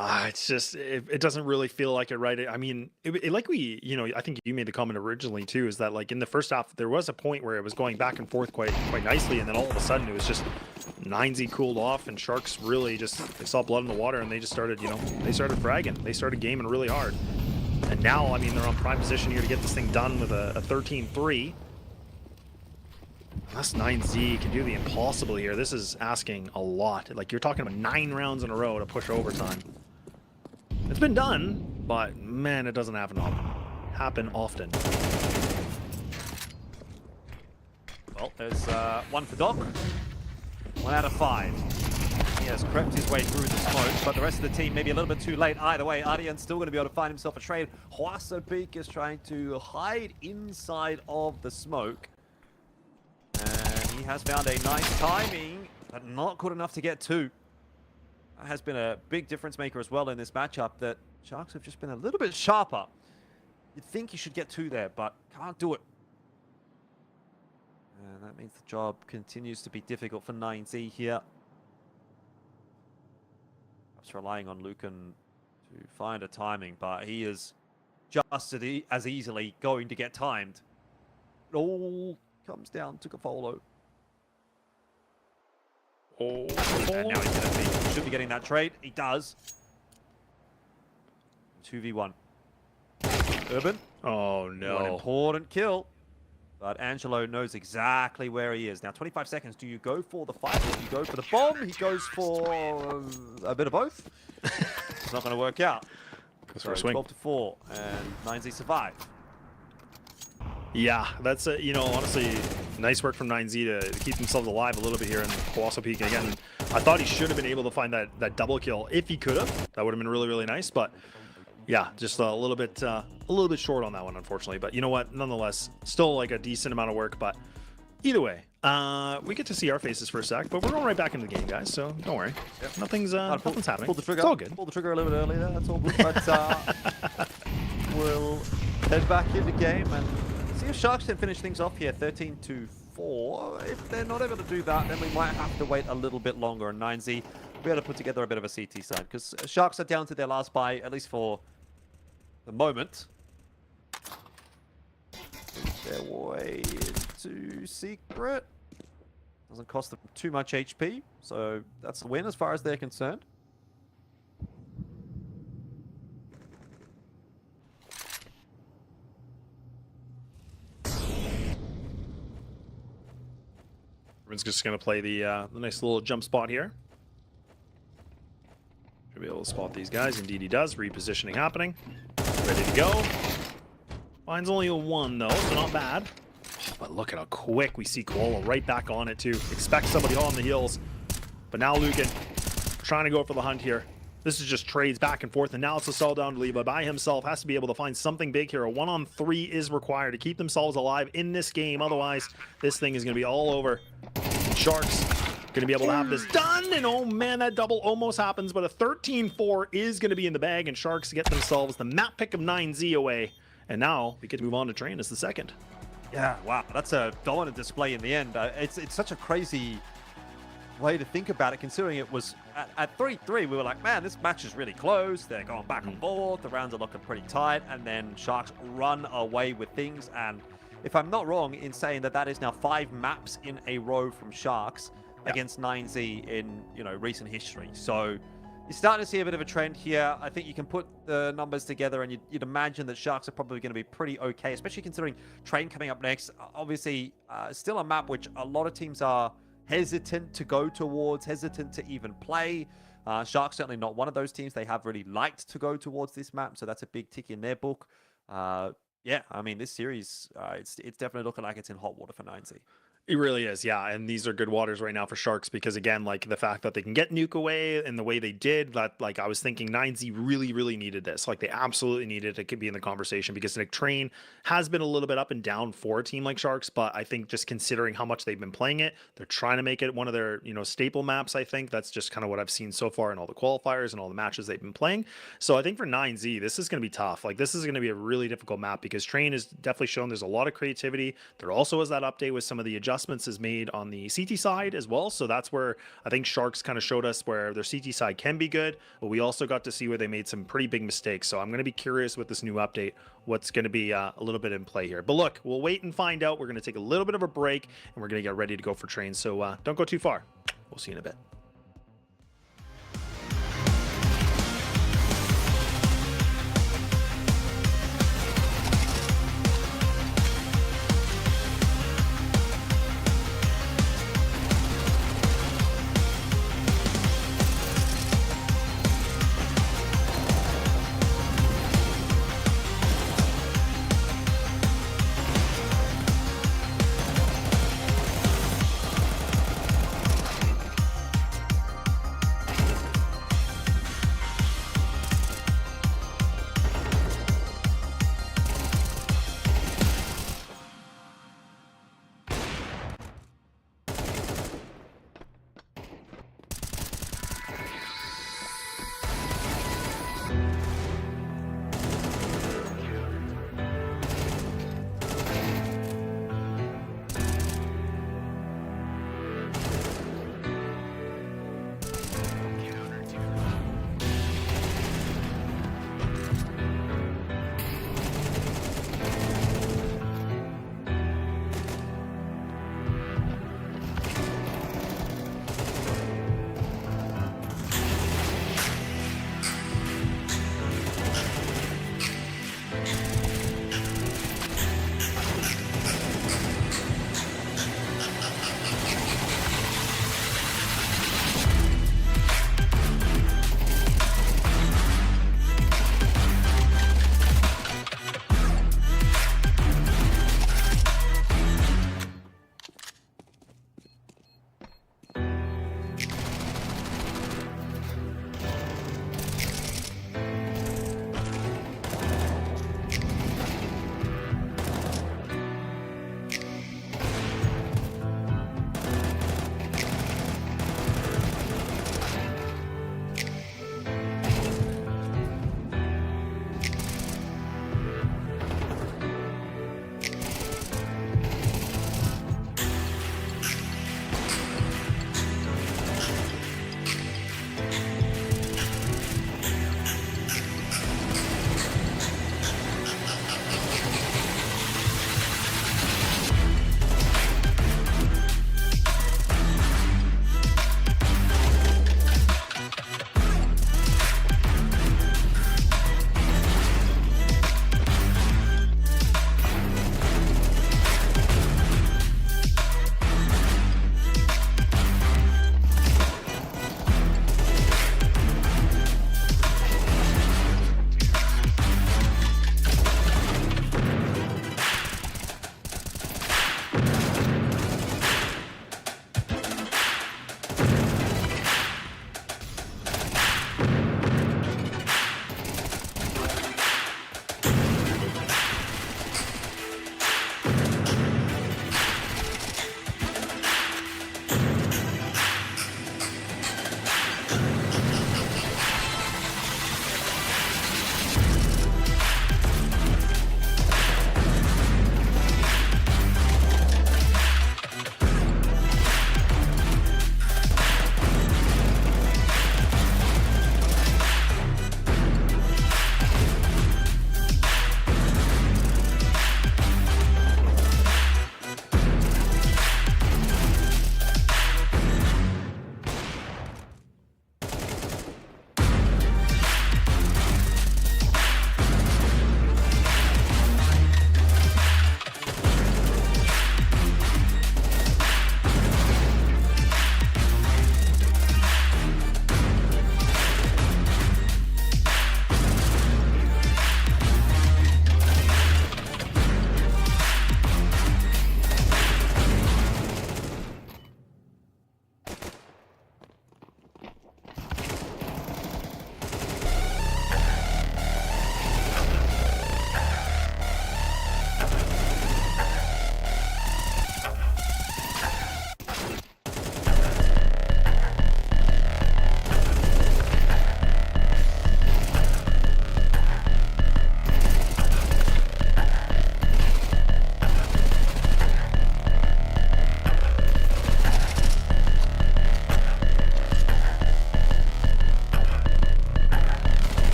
It's just, it doesn't really feel like it, right? I mean, like we, you know, I think you made the comment originally too, is that like in the first half, there was a point where it was going back and forth quite nicely. And then all of a sudden it was just 9Z cooled off and Sharks really just, they saw blood in the water and they just started, you know, they started fragging. They started gaming really hard. And now, I mean, they're on prime position here to get this thing done with a 13-3. Unless 9Z can do the impossible here, this is asking a lot. Like, you're talking about 9 rounds in a row to push overtime. It's been done, but man, it doesn't happen often. Well, there's one for Doc. 1 out of 5. He has crept his way through the smoke, but the rest of the team maybe a little bit too late. Either way, Ardian's still going to be able to find himself a trade. Hwasopik is trying to hide inside of the smoke. And he has found a nice timing, but not good enough to get 2. That has been a big difference maker as well in this matchup, that Sharks have just been a little bit sharper. You'd think you should get 2 there, but can't do it. And that means the job continues to be difficult for 9Z here. Perhaps relying on Lucan to find a timing, but he is just as easily going to get timed. It all comes down to Cafolo. Oh, And now he should be getting that trade. He does. 2v1. Urban. oh An no. important kill. But Angelo knows exactly where he is. Now, 25 seconds. Do you go for the fight or do you go for the bomb? He goes for a bit of both. It's not going to work out. Goes So for a swing. 12-4, and 9Z survive. Yeah, that's honestly, nice work from 9Z to keep themselves alive a little bit here in Colossal Peak. And again, I thought he should have been able to find that double kill if he could have. That would have been really, really nice. But yeah, just a little bit short on that one, unfortunately. But you know what? Nonetheless, still like a decent amount of work. But either way, we get to see our faces for a sec. But we're going right back into the game, guys. So don't worry. Yep. Nothing's happening. Pull the trigger. It's all good. Pull the trigger a little bit earlier. That's all good. But we'll head back into game and see if Sharks can finish things off here. 13-4. If they're not able to do that, then we might have to wait a little bit longer. And 9Z will be able to put together a bit of a CT side because Sharks are down to their last buy, at least for the moment. Their way into Secret. Doesn't cost them too much HP, so that's the win as far as they're concerned. Everyone's just going to play the nice little jump spot here. Should be able to spot these guys. Indeed he does. Repositioning happening. Ready to go. Mine's only a 1 though, so not bad. Oh, but look at how quick we see Koala right back on it too. Expect somebody on the heels. But now Lucan trying to go for the hunt here. This is just trades back and forth, and now it's a sell down to Levi by himself. Has to be able to find something big here. A 1-on-3 is required to keep themselves alive in this game. Otherwise, this thing is going to be all over. Sharks going to be able to have this done, and oh man, that double almost happens, but a 13-4 is going to be in the bag, and Sharks get themselves the map pick of 9Z away. And now we get to move on to Train as the second. Yeah, wow, that's a dominant display in the end. It's such a crazy way to think about it, considering it was at 3-3, we were like, man, this match is really close. They're going back and forth. The rounds are looking pretty tight, and then Sharks run away with things. And if I'm not wrong in saying that that is now 5 maps in a row from Sharks against 9Z in recent history. So you're starting to see a bit of a trend here. I think you can put the numbers together and you'd imagine that Sharks are probably going to be pretty okay, especially considering Train coming up next. Obviously, still a map which a lot of teams are hesitant to go towards, hesitant to even play. Sharks certainly not one of those teams. They have really liked to go towards this map, so that's a big tick in their book. Yeah, I mean, this series, it's definitely looking like it's in hot water for 9Z. It really is, yeah. And these are good waters right now for Sharks because, again, like the fact that they can get Nuke away and the way they did, that like I was thinking 9Z really, really needed this. Like they absolutely needed it to be in the conversation because Nick Train has been a little bit up and down for a team like Sharks. But I think just considering how much they've been playing it, they're trying to make it one of their, staple maps. I think that's just kind of what I've seen so far in all the qualifiers and all the matches they've been playing. So I think for 9Z, this is going to be tough. Like this is going to be a really difficult map because Train has definitely shown there's a lot of creativity. There also is that update with some of the adjustments is made on the CT side as well. So that's where I think Sharks kind of showed us where their CT side can be good, but we also got to see where they made some pretty big mistakes. So I'm going to be curious with this new update, what's going to be a little bit in play here. But look, we'll wait and find out. We're going to take a little bit of a break and we're going to get ready to go for Train. So don't go too far. We'll see you in a bit.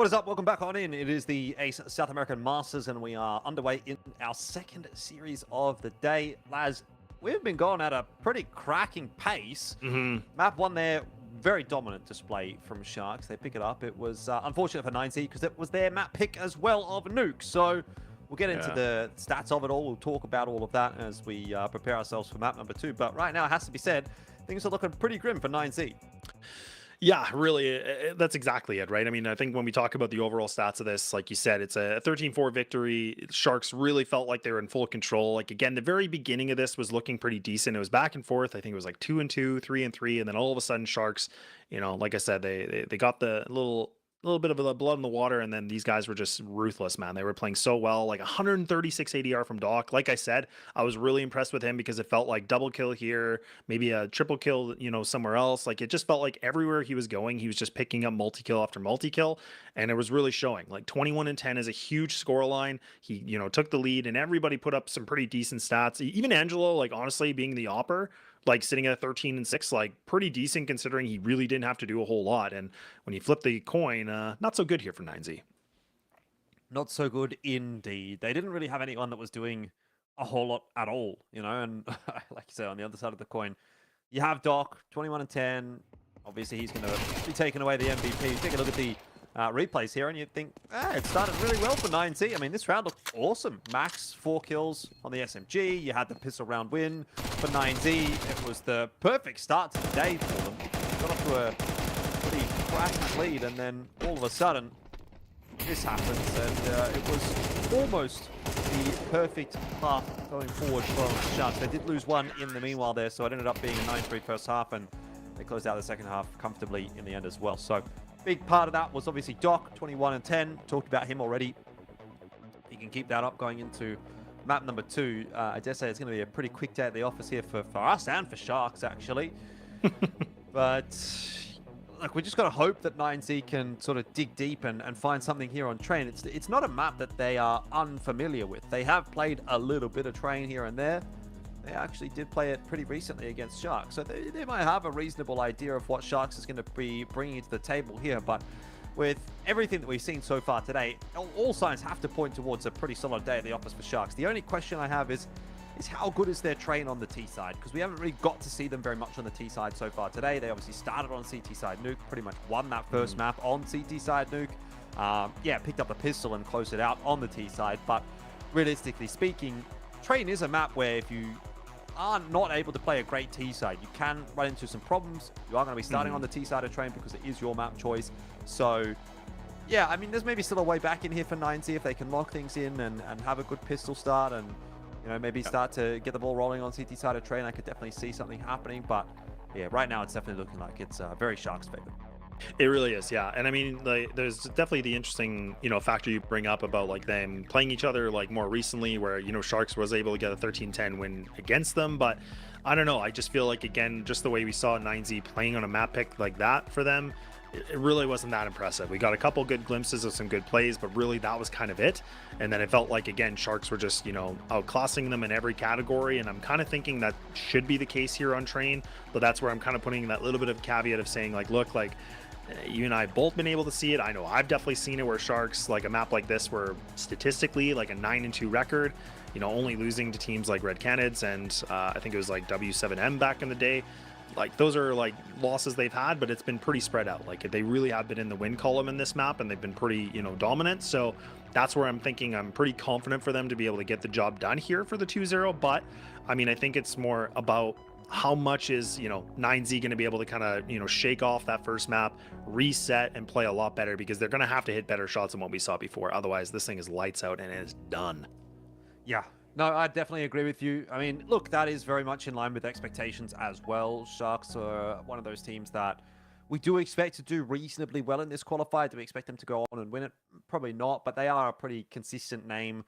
What is up? Welcome back on in. It is the Ace South American Masters, and we are underway in our second series of the day. Laz, we've been going at a pretty cracking pace. Map 1 there, very dominant display from Sharks. They pick it up. It was unfortunate for 9Z because it was their map pick as well of Nuke. So we'll get into the stats of it all. We'll talk about all of that as we prepare ourselves for map number 2. But right now, it has to be said, things are looking pretty grim for 9Z. Yeah, really, that's exactly it, right? I mean, I think when we talk about the overall stats of this, like you said, it's a 13-4 victory. Sharks really felt like they were in full control. Like, again, the very beginning of this was looking pretty decent. It was back and forth. I think it was like 2-2, 3-3, and then all of a sudden, Sharks, like I said, they got the little bit of the blood in the water, and then these guys were just ruthless, man. They were playing so well, like 136 ADR from Doc. Like I said, I was really impressed with him because it felt like double kill here, maybe a triple kill, somewhere else. Like, it just felt like everywhere he was going, he was just picking up multi-kill after multi-kill, and it was really showing. Like 21-10 is a huge score line. He, took the lead, and everybody put up some pretty decent stats. Even Angelo, like, honestly, being the opper, like sitting at 13-6, like pretty decent considering he really didn't have to do a whole lot. And when he flipped the coin, not so good here for 9Z. Not so good indeed. They didn't really have anyone that was doing a whole lot at all, and like you said, on the other side of the coin, you have Doc, 21-10. Obviously, he's going to be taking away the MVP. Take a look at the replays here, and you think, it started really well for 9Z. I mean, this round looked awesome. Max, 4 kills on the SMG. You had the pistol round win for 9Z. It was the perfect start to the day for them. Got off to a pretty cracking lead, and then all of a sudden, this happens, and it was almost the perfect path going forward from Sharks. They did lose one in the meanwhile there, so it ended up being a 9-3 first half, and they closed out the second half comfortably in the end as well. So big part of that was obviously Doc, 21-10. Talked about him already. He can keep that up going into map number 2. I dare say it's going to be a pretty quick day at the office here for us and for Sharks, actually. But like, we just got to hope that 9Z can sort of dig deep and find something here on Train. It's not a map that they are unfamiliar with. They have played a little bit of Train here and there. They actually did play it pretty recently against Sharks, so they might have a reasonable idea of what Sharks is going to be bringing to the table here. But with everything that we've seen so far today, all signs have to point towards a pretty solid day at the office for Sharks. The only question I have is how good is their Train on the T side? Because we haven't really got to see them very much on the T side so far today. They obviously started on CT side Nuke, pretty much won that first map on CT side Nuke. Picked up the pistol and closed it out on the T side. But realistically speaking, Train is a map where if you are not able to play a great T side, you can run into some problems. You are going to be starting on the T side of Train because it is your map choice. So yeah, I mean, there's maybe still a way back in here for 9Z if they can lock things in and have a good pistol start and maybe start to get the ball rolling on CT side of Train. I could definitely see something happening, but yeah, right now it's definitely looking like it's very Sharks favor. It really is, yeah. And I mean, like, there's definitely the interesting, factor you bring up about like them playing each other like more recently, where Sharks was able to get a 13-10 win against them. But I don't know. I just feel like, again, just the way we saw 9Z playing on a map pick like that for them, it really wasn't that impressive. We got a couple good glimpses of some good plays, but really that was kind of it. And then it felt like, again, Sharks were just, outclassing them in every category. And I'm kind of thinking that should be the case here on Train. But that's where I'm kind of putting that little bit of caveat of saying, like, look, like, you and I have both been able to see it. I know I've definitely seen it where Sharks, like a map like this, were statistically like a 9-2 record, only losing to teams like Red Canids and I think it was like W7M back in the day. Like, those are like losses they've had, but it's been pretty spread out. Like, they really have been in the win column in this map, and they've been pretty, dominant. So that's where I'm thinking I'm pretty confident for them to be able to get the job done here for the 2-0. But I mean, I think it's more about how much is 9Z going to be able to kind of shake off that first map, reset, and play a lot better, because they're going to have to hit better shots than what we saw before. Otherwise, this thing is lights out and it is done. Yeah, no, I definitely agree with you. I mean, look, that is very much in line with expectations as well. Sharks are one of those teams that we do expect to do reasonably well in this qualifier. Do we expect them to go on and win it? Probably not, but they are a pretty consistent name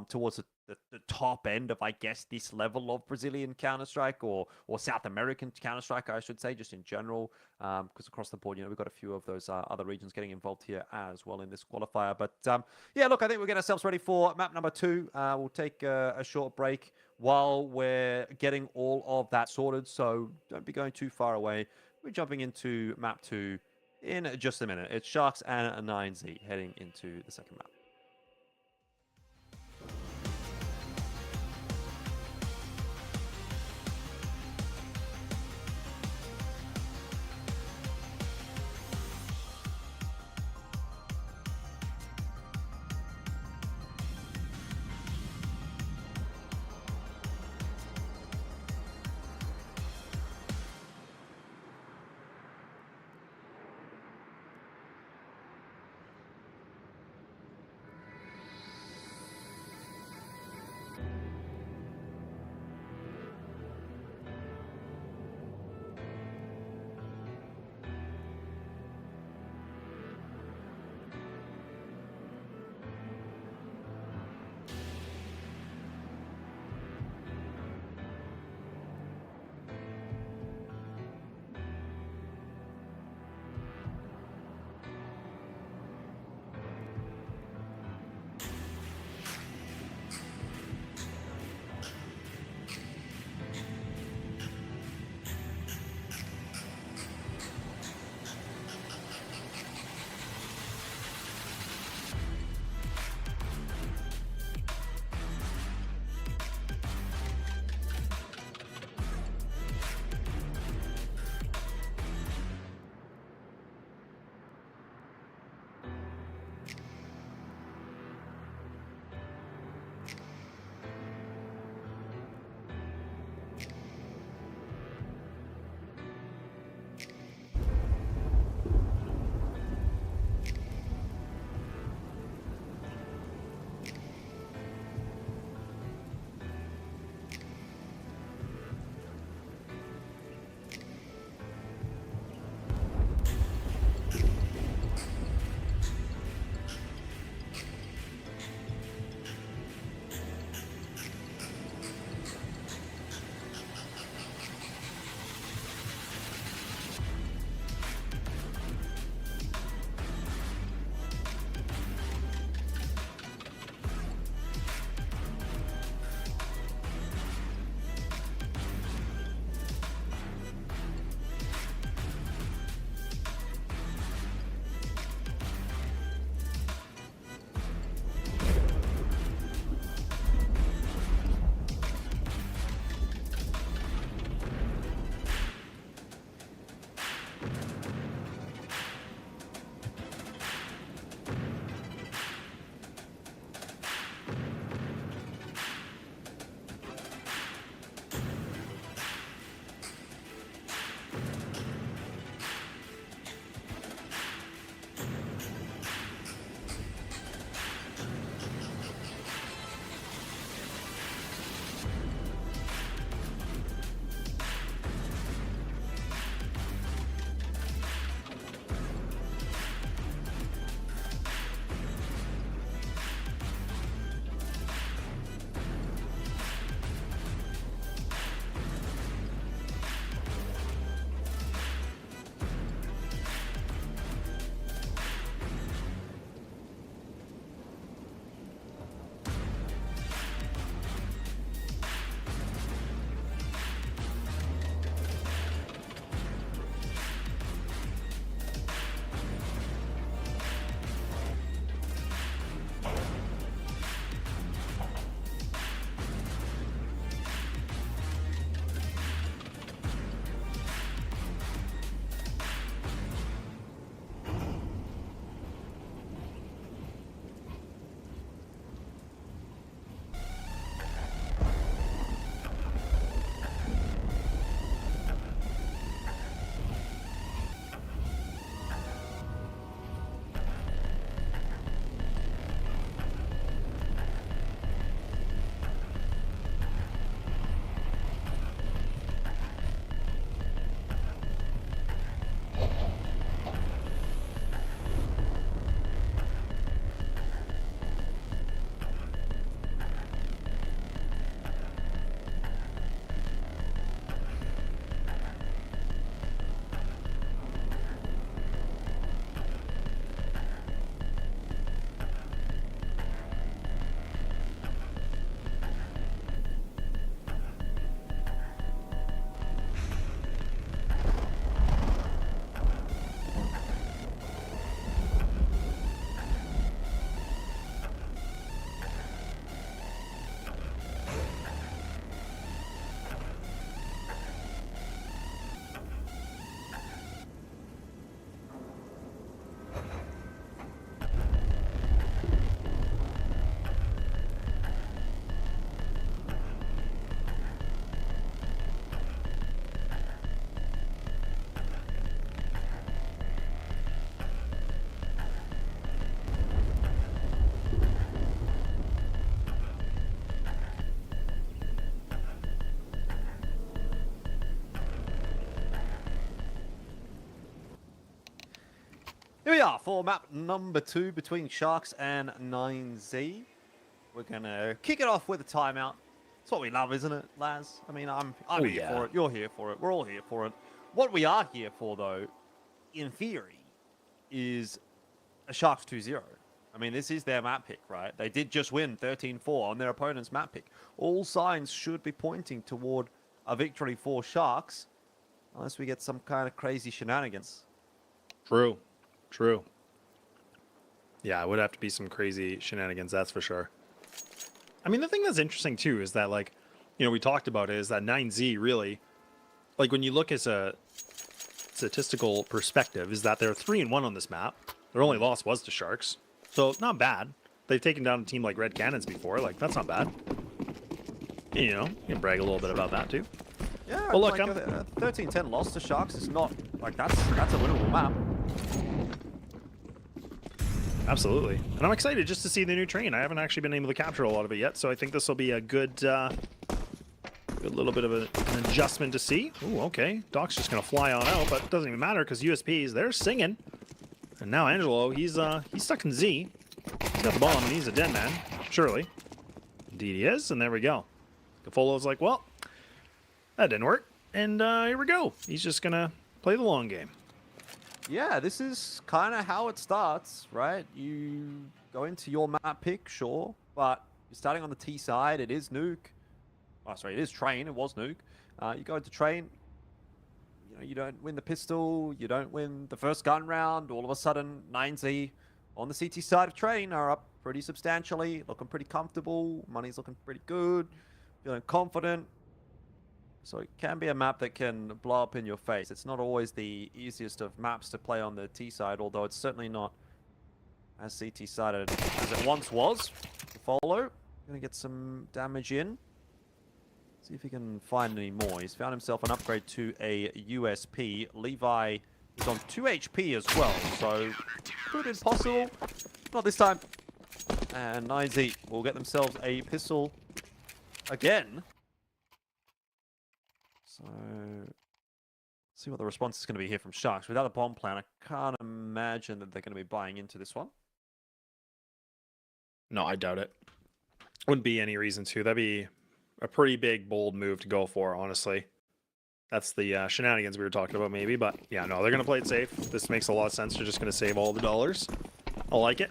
towards the top end of, I guess, this level of Brazilian Counter-Strike or South American Counter-Strike, I should say, just in general, because across the board, we've got a few of those other regions getting involved here as well in this qualifier. But yeah, look, I think we'll get ourselves ready for map number 2. We'll take a short break while we're getting all of that sorted, so don't be going too far away. We're jumping into map 2 in just a minute. It's Sharks and a 9Z heading into the second map. Here we are for map number 2 between Sharks and 9Z. We're gonna kick it off with a timeout. It's what we love, isn't it, Laz? I mean, I'm Oh, here yeah. for it. You're here for it. We're all here for it. What we are here for, though, in theory, is a Sharks 2-0. I mean, this is their map pick, right? They did just win 13-4 on their opponent's map pick. All signs should be pointing toward a victory for Sharks, unless we get some kind of crazy shenanigans. True. True. Yeah, it would have to be some crazy shenanigans, that's for sure. I mean, the thing that's interesting, too, is that, like, you know, we talked about it, is that 9Z really, like, when you look as a statistical perspective, is that they're 3-1 on this map. Their only loss was to Sharks. So, not bad. They've taken down a team like Red Cannons before. Like, that's not bad. You know, you can brag a little bit about that, too. Yeah, well, look, like a 13-10 loss to Sharks is not, like, that's a winnable map. Absolutely. And I'm excited just to see the new train. I haven't actually been able to capture a lot of it yet, so I think this will be a good little bit of an adjustment to see. Ooh, okay. Doc's just going to fly on out, but it doesn't even matter because USPs, they're singing. And now Angelo, he's stuck in Z. He's got the bomb, and he's a dead man. Surely. Indeed he is, and there we go. Gafolo's like, well, that didn't work. And here we go. He's just going to play the long game. Yeah, this is kind of how it starts, right? You go into your map pick, sure, but you're starting on the T side. It is Nuke. Oh, sorry, it is Train. It was Nuke. You go into Train. You know, you don't win the pistol. You don't win the first gun round. All of a sudden, 9Z on the CT side of Train are up pretty substantially, looking pretty comfortable. Money's looking pretty good. Feeling confident. So it can be a map that can blow up in your face. It's not always the easiest of maps to play on the T side, although it's certainly not as CT-sided as it once was. Follow. Gonna get some damage in. See if he can find any more. He's found himself an upgrade to a USP. Levi is on 2 HP as well, so could be possible. Not this time. And 9Z will get themselves a pistol again. So, see what the response is going to be here from Sharks. Without the bomb plan, I can't imagine that they're going to be buying into this one. No, I doubt it. Wouldn't be any reason to. That'd be a pretty big, bold move to go for, honestly. That's the shenanigans we were talking about, maybe. But, yeah, no, they're going to play it safe. This makes a lot of sense. They're just going to save all the dollars. I like it.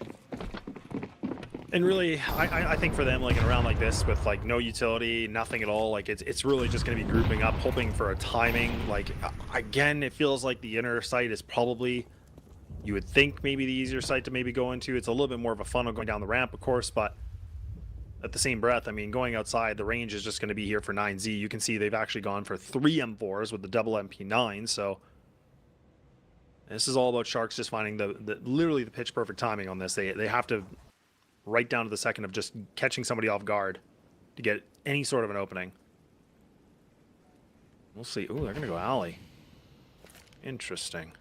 And really, I think for them, like in a round like this, with like no utility, nothing at all, like it's really just going to be grouping up, hoping for a timing. Like again, it feels like the inner site is probably, you would think maybe the easier site to maybe go into. It's a little bit more of a funnel going down the ramp, of course, but at the same breath, I mean, going outside, the range is just going to be here for 9Z. You can see they've actually gone for 3 M4s with the double MP9, so this is all about Sharks just finding literally the pitch perfect timing on this. They have to, right down to the second of just catching somebody off guard to get any sort of an opening. We'll see. Ooh, they're going to go alley. Interesting.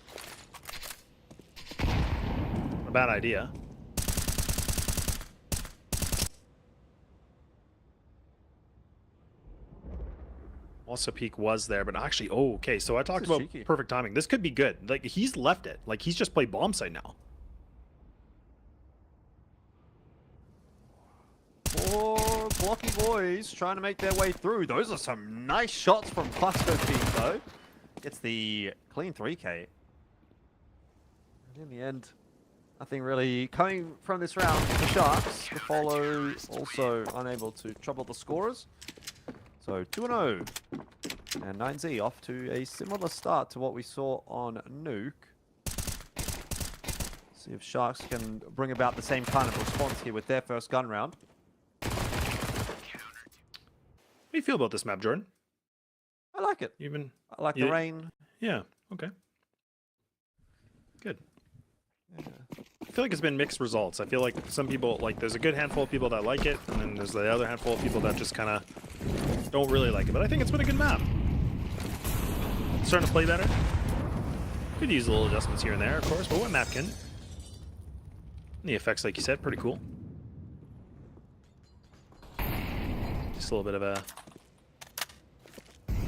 A bad idea. Also, peak was there, but actually, oh, okay. So I talked about cheeky. Perfect timing. This could be good. Like, he's left it. Like, he's just played bomb site now. Four blocky boys trying to make their way through. Those are some nice shots from Cluster Team, though. Gets the clean 3K. And in the end, nothing really coming from this round for Sharks. The follow also unable to trouble the scorers. So 2-0. And 9Z off to a similar start to what we saw on Nuke. See if Sharks can bring about the same kind of response here with their first gun round. How do you feel about this map, Jordan? I like it. Even I like the rain. Yeah. Okay. Good. Yeah. I feel like it's been mixed results. I feel like some people, like, there's a good handful of people that like it, and then there's the other handful of people that just kind of don't really like it. But I think it's been a good map. It's starting to play better. Could use a little adjustments here and there, of course, but what map can? The effects, like you said, pretty cool. Just a little bit of a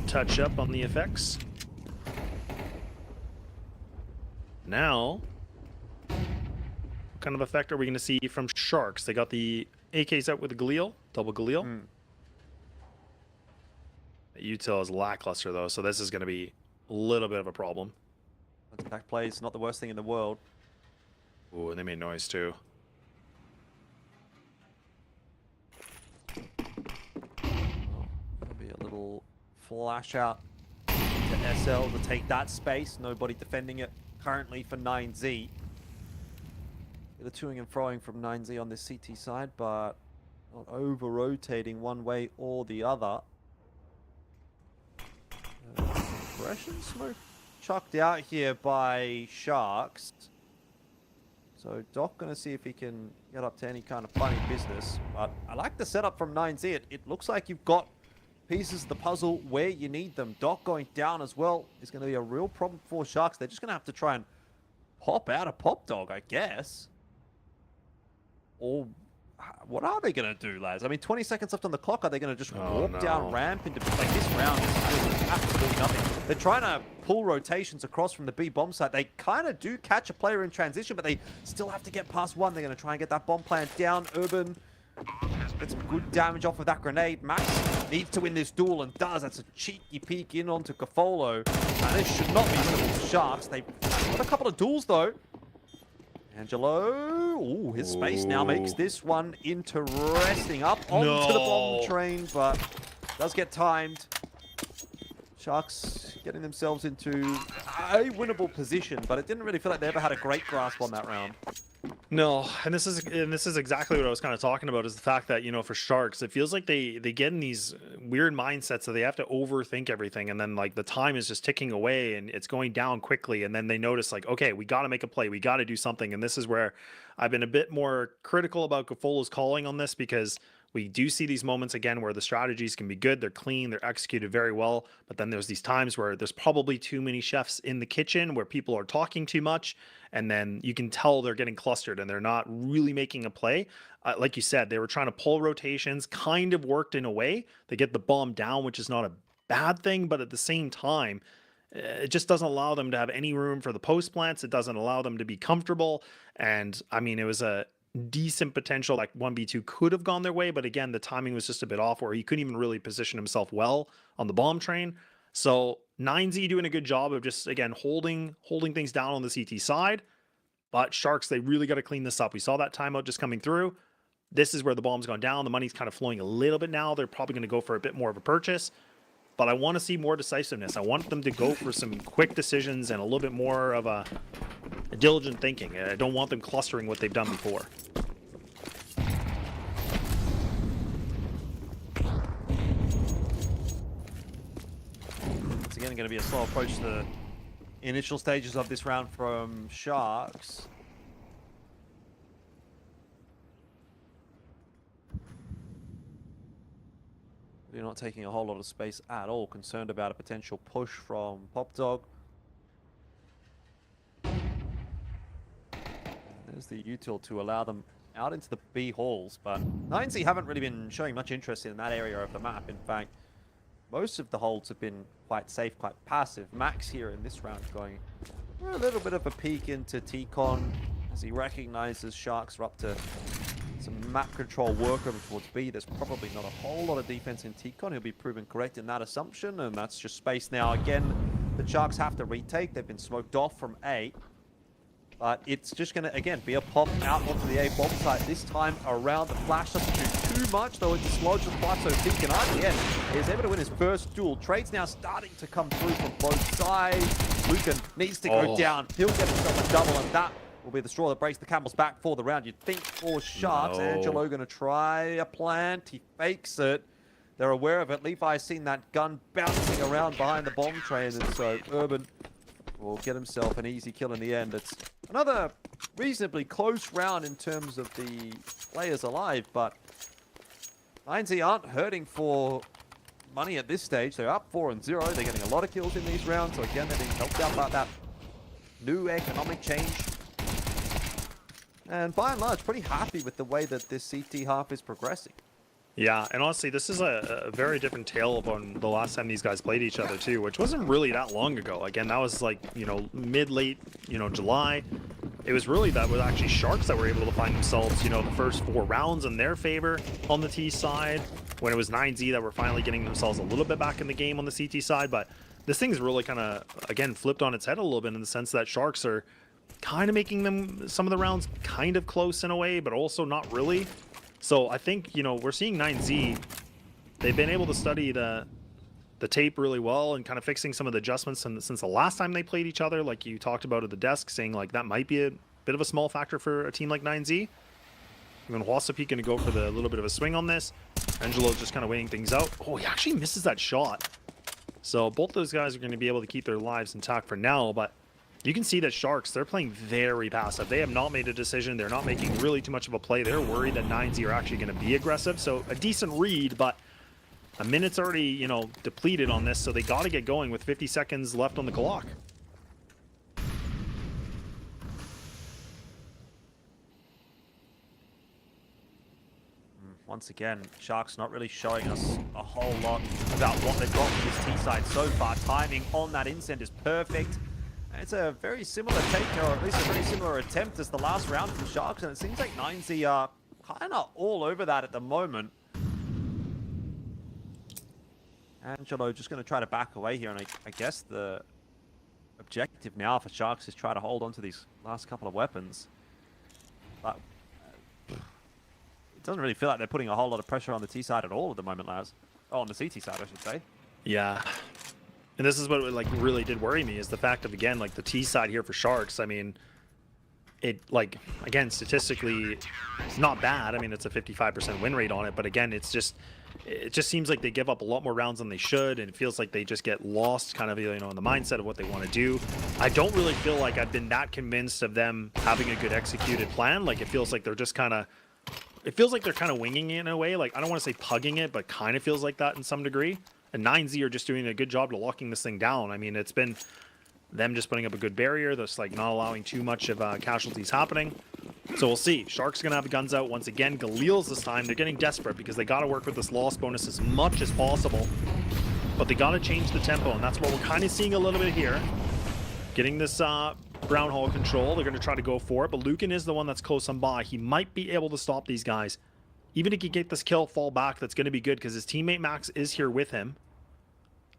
touch up on the effects. Now, kind of effect are we going to see from Sharks? They got the AKs out with the Galil, double Galil. Util is lackluster though, so this is going to be a little bit of a problem. Attack play is not the worst thing in the world. Ooh, and they made noise too. There'll be a little flash out to SL to take that space. Nobody defending it currently for 9Z. The toing and froing from 9Z on this CT side, but not over-rotating one way or the other. Aggression smoke chucked out here by Sharks. So Doc gonna see if he can get up to any kind of funny business. But I like the setup from 9Z. It looks like you've got pieces of the puzzle where you need them. Doc going down as well is gonna be a real problem for Sharks. They're just gonna have to try and pop out a pop dog, I guess. Or what are they going to do, lads? I mean, 20 seconds left on the clock. Are they going to just walk down ramp into... Like, this round is absolutely nothing. They're trying to pull rotations across from the B bomb site. They kind of do catch a player in transition, but they still have to get past one. They're going to try and get that bomb plant down. Urban gets some good damage off of that grenade. Max needs to win this duel and does. That's a cheeky peek in onto Cafolo. And this should not be winnable for Sharks. They've got a couple of duels, though. Angelo, ooh, his space now makes this one interesting. Up onto the bomb train, but does get timed. Sharks getting themselves into a winnable position, but it didn't really feel like they ever had a great grasp on that round. No, and this is exactly what I was kind of talking about, is the fact that, you know, for Sharks, it feels like they get in these weird mindsets that they have to overthink everything, and then like the time is just ticking away and it's going down quickly, and then they notice like, okay, we got to make a play, we got to do something. And this is where I've been a bit more critical about Cafolo's calling on this, because we do see these moments again where the strategies can be good, they're clean, they're executed very well, but then there's these times where there's probably too many chefs in the kitchen where people are talking too much, and then you can tell they're getting clustered and they're not really making a play. Like you said, they were trying to pull rotations, kind of worked in a way. They get the bomb down, which is not a bad thing, but at the same time, it just doesn't allow them to have any room for the post plants. It doesn't allow them to be comfortable. And I mean, it was a decent potential, like 1v2 could have gone their way, but again, the timing was just a bit off where he couldn't even really position himself well on the bomb train. So 9Z doing a good job of just, again, holding things down on the CT side. But Sharks, they really got to clean this up. We saw that timeout just coming through. This is where the bomb's gone down. The money's kind of flowing a little bit now. They're probably going to go for a bit more of a purchase. But I want to see more decisiveness. I want them to go for some quick decisions and a little bit more of a diligent thinking. I don't want them clustering what they've done before. It's again going to be a slow approach to the initial stages of this round from Sharks. You're not taking a whole lot of space at all. Concerned about a potential push from Pop Dog. There's the util to allow them out into the B halls, but 9Z haven't really been showing much interest in that area of the map. In fact, most of the holds have been quite safe, quite passive. Max here in this round going a little bit of a peek into T-Con as he recognizes Sharks are up to some map control work over towards B. There's probably not a whole lot of defense in T-Con. He'll be proven correct in that assumption, and that's just space now. Again, the Sharks have to retake. They've been smoked off from A. But it's just going to, again, be a pop out onto the A bomb site. This time around, the flash doesn't do too much, though it's dislodged with quite so Deacon at the end. Is able to win his first duel. Trades now starting to come through from both sides. Lucan needs to go down. He'll get himself a double, and that will be the straw that breaks the camel's back for the round. You'd think for Sharks. No. Angelo going to try a plant. He fakes it. They're aware of it. Levi's seen that gun bouncing around behind the bomb train, and so Urban will get himself an easy kill in the end. It's another reasonably close round in terms of the players alive, but 9Z aren't hurting for money at this stage. They're up 4-0. They're getting a lot of kills in these rounds, so again, they're being helped out by that new economic change. And by and large, pretty happy with the way that this CT half is progressing. Yeah, and honestly, this is a very different tale from the last time these guys played each other too, which wasn't really that long ago. Again, that was like, you know, mid-late, you know, July. it was really that was actually Sharks that were able to find themselves, you know, the first 4 rounds in their favor on the T side, when it was 9Z that were finally getting themselves a little bit back in the game on the CT side. But this thing's really kind of, again, flipped on its head a little bit in the sense that Sharks are kind of making them some of the rounds kind of close in a way, but also not really. So I think, you know, we're seeing 9Z, they've been able to study the tape really well and kind of fixing some of the adjustments since the last time they played each other, like you talked about at the desk, saying like that might be a bit of a small factor for a team like 9Z. Even Wasapik going to go for the little bit of a swing on this. Angelo's just kind of waiting things out. Oh, he actually misses that shot. So both those guys are going to be able to keep their lives intact for now, but you can see that Sharks, they're playing very passive. They have not made a decision. They're not making really too much of a play. They're worried that 9Z are actually going to be aggressive. So a decent read, but a minute's already, you know, depleted on this, so they got to get going with 50 seconds left on the clock. Once again, Sharks not really showing us a whole lot about what they've got from this T side so far. Timing on that incend is perfect. It's a very similar take, or at least a very similar attempt as the last round from Sharks, and it seems like 9Z are kind of all over that at the moment. Angelo just going to try to back away here, and I guess the objective now for Sharks is try to hold on to these last couple of weapons. But it doesn't really feel like they're putting a whole lot of pressure on the T side at all at the moment, Laz. Oh, on the CT side, I should say. Yeah. And this is what like really did worry me, is the fact of, again, like the T side here for Sharks. I mean, it, like, again, statistically, it's not bad. I mean, it's a 55% win rate on it, but again, it just seems like they give up a lot more rounds than they should, and it feels like they just get lost kind of, you know, in the mindset of what they want to do. I don't really feel like I've been that convinced of them having a good executed plan. Like, it feels like they're just kind of, it feels like they're kind of winging it in a way. Like, I don't want to say pugging it, but kind of feels like that in some degree. And 9Z are just doing a good job to locking this thing down. I mean, it's been them just putting up a good barrier that's like not allowing too much of casualties happening. So we'll see. Sharks are going to have the guns out once again. Galil's this time. They're getting desperate because they got to work with this loss bonus as much as possible. But they got to change the tempo, and that's what we're kind of seeing a little bit here. Getting this brown hole control. They're going to try to go for it, but Lucan is the one that's close on by. He might be able to stop these guys. Even if he get this kill, fall back, that's going to be good because his teammate Max is here with him.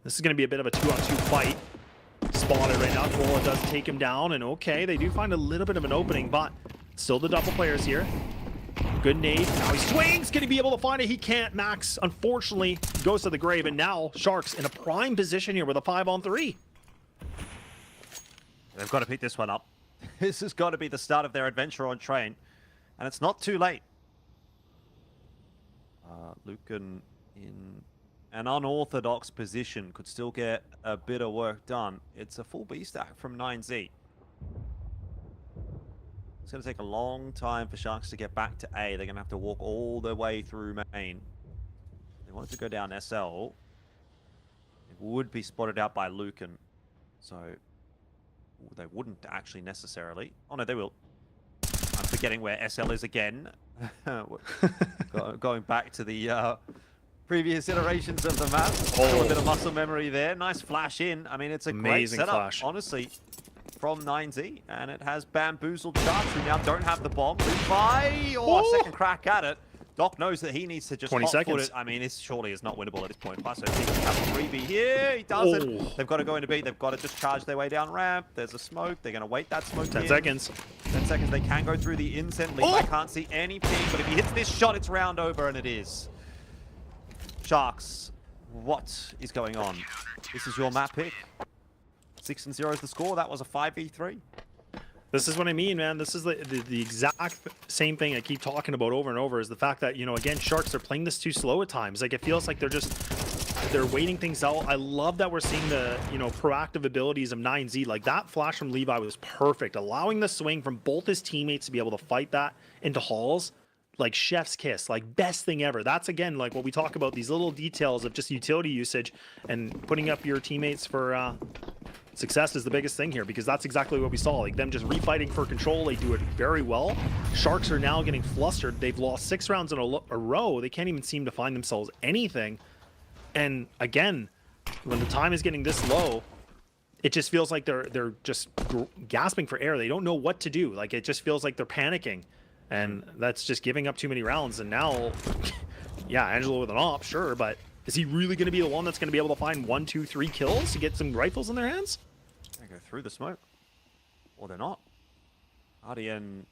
This is going to be a bit of a 2-on-2 fight. Spotted right now. Koala does take him down, and okay, they do find a little bit of an opening, but still the double players here. Good nade. Now he swings. Can he be able to find it? He can't. Max, unfortunately, goes to the grave, and now Sharks in a prime position here with a 5-on-3. They've got to pick this one up. This has got to be the start of their adventure on train, and it's not too late. Lucan in an unorthodox position could still get a bit of work done. It's a full B stack from 9Z. It's going to take a long time for Sharks to get back to A. They're going to have to walk all the way through main. They wanted to go down SL. It would be spotted out by Lucan. So they wouldn't actually necessarily. Oh no, they will. I'm forgetting where SL is again. Going back to the previous iterations of the map. Still a bit of muscle memory there. Nice flash in. I mean, it's a amazing great setup, flash, honestly, from 9Z. And it has bamboozled Sharks, who now don't have the bomb. Levi, a second crack at it. Doc knows that he needs to just 20 hot-foot seconds. it. I mean, it surely is not winnable at this point. Plus, he can have a 3B here. He doesn't. They've got to go into B. They've got to just charge their way down ramp. There's a smoke. They're going to wait that smoke 10 seconds. 10 seconds. They can go through the incense. Levi can't see any ping, but if he hits this shot, it's round over, and it is. Sharks, what is going on? This is your map pick. 6-0 is the score. That was a 5v3. This is what I mean, man. This is the exact same thing I keep talking about over and over, is the fact that, you know, again, Sharks are playing this too slow at times. Like, it feels like they're waiting things out. I love that we're seeing the, you know, proactive abilities of 9Z. Like, that flash from Levi was perfect, allowing the swing from both his teammates to be able to fight that into halls. Like, chef's kiss, like, best thing ever. That's, again, like what we talk about, these little details of just utility usage and putting up your teammates for success is the biggest thing here, because that's exactly what we saw. Like, them just refighting for control, they do it very well. Sharks are now getting flustered. They've lost 6 rounds in a row. They can't even seem to find themselves anything. And again, when the time is getting this low, it just feels like they're just gasping for air. They don't know what to do. Like, it just feels like they're panicking, and that's just giving up too many rounds. And now, yeah, Angelo with an op, sure, but is he really going to be the one that's going to be able to find 1, 2, 3 kills to get some rifles in their hands? They go through the smoke, or they're not. RDN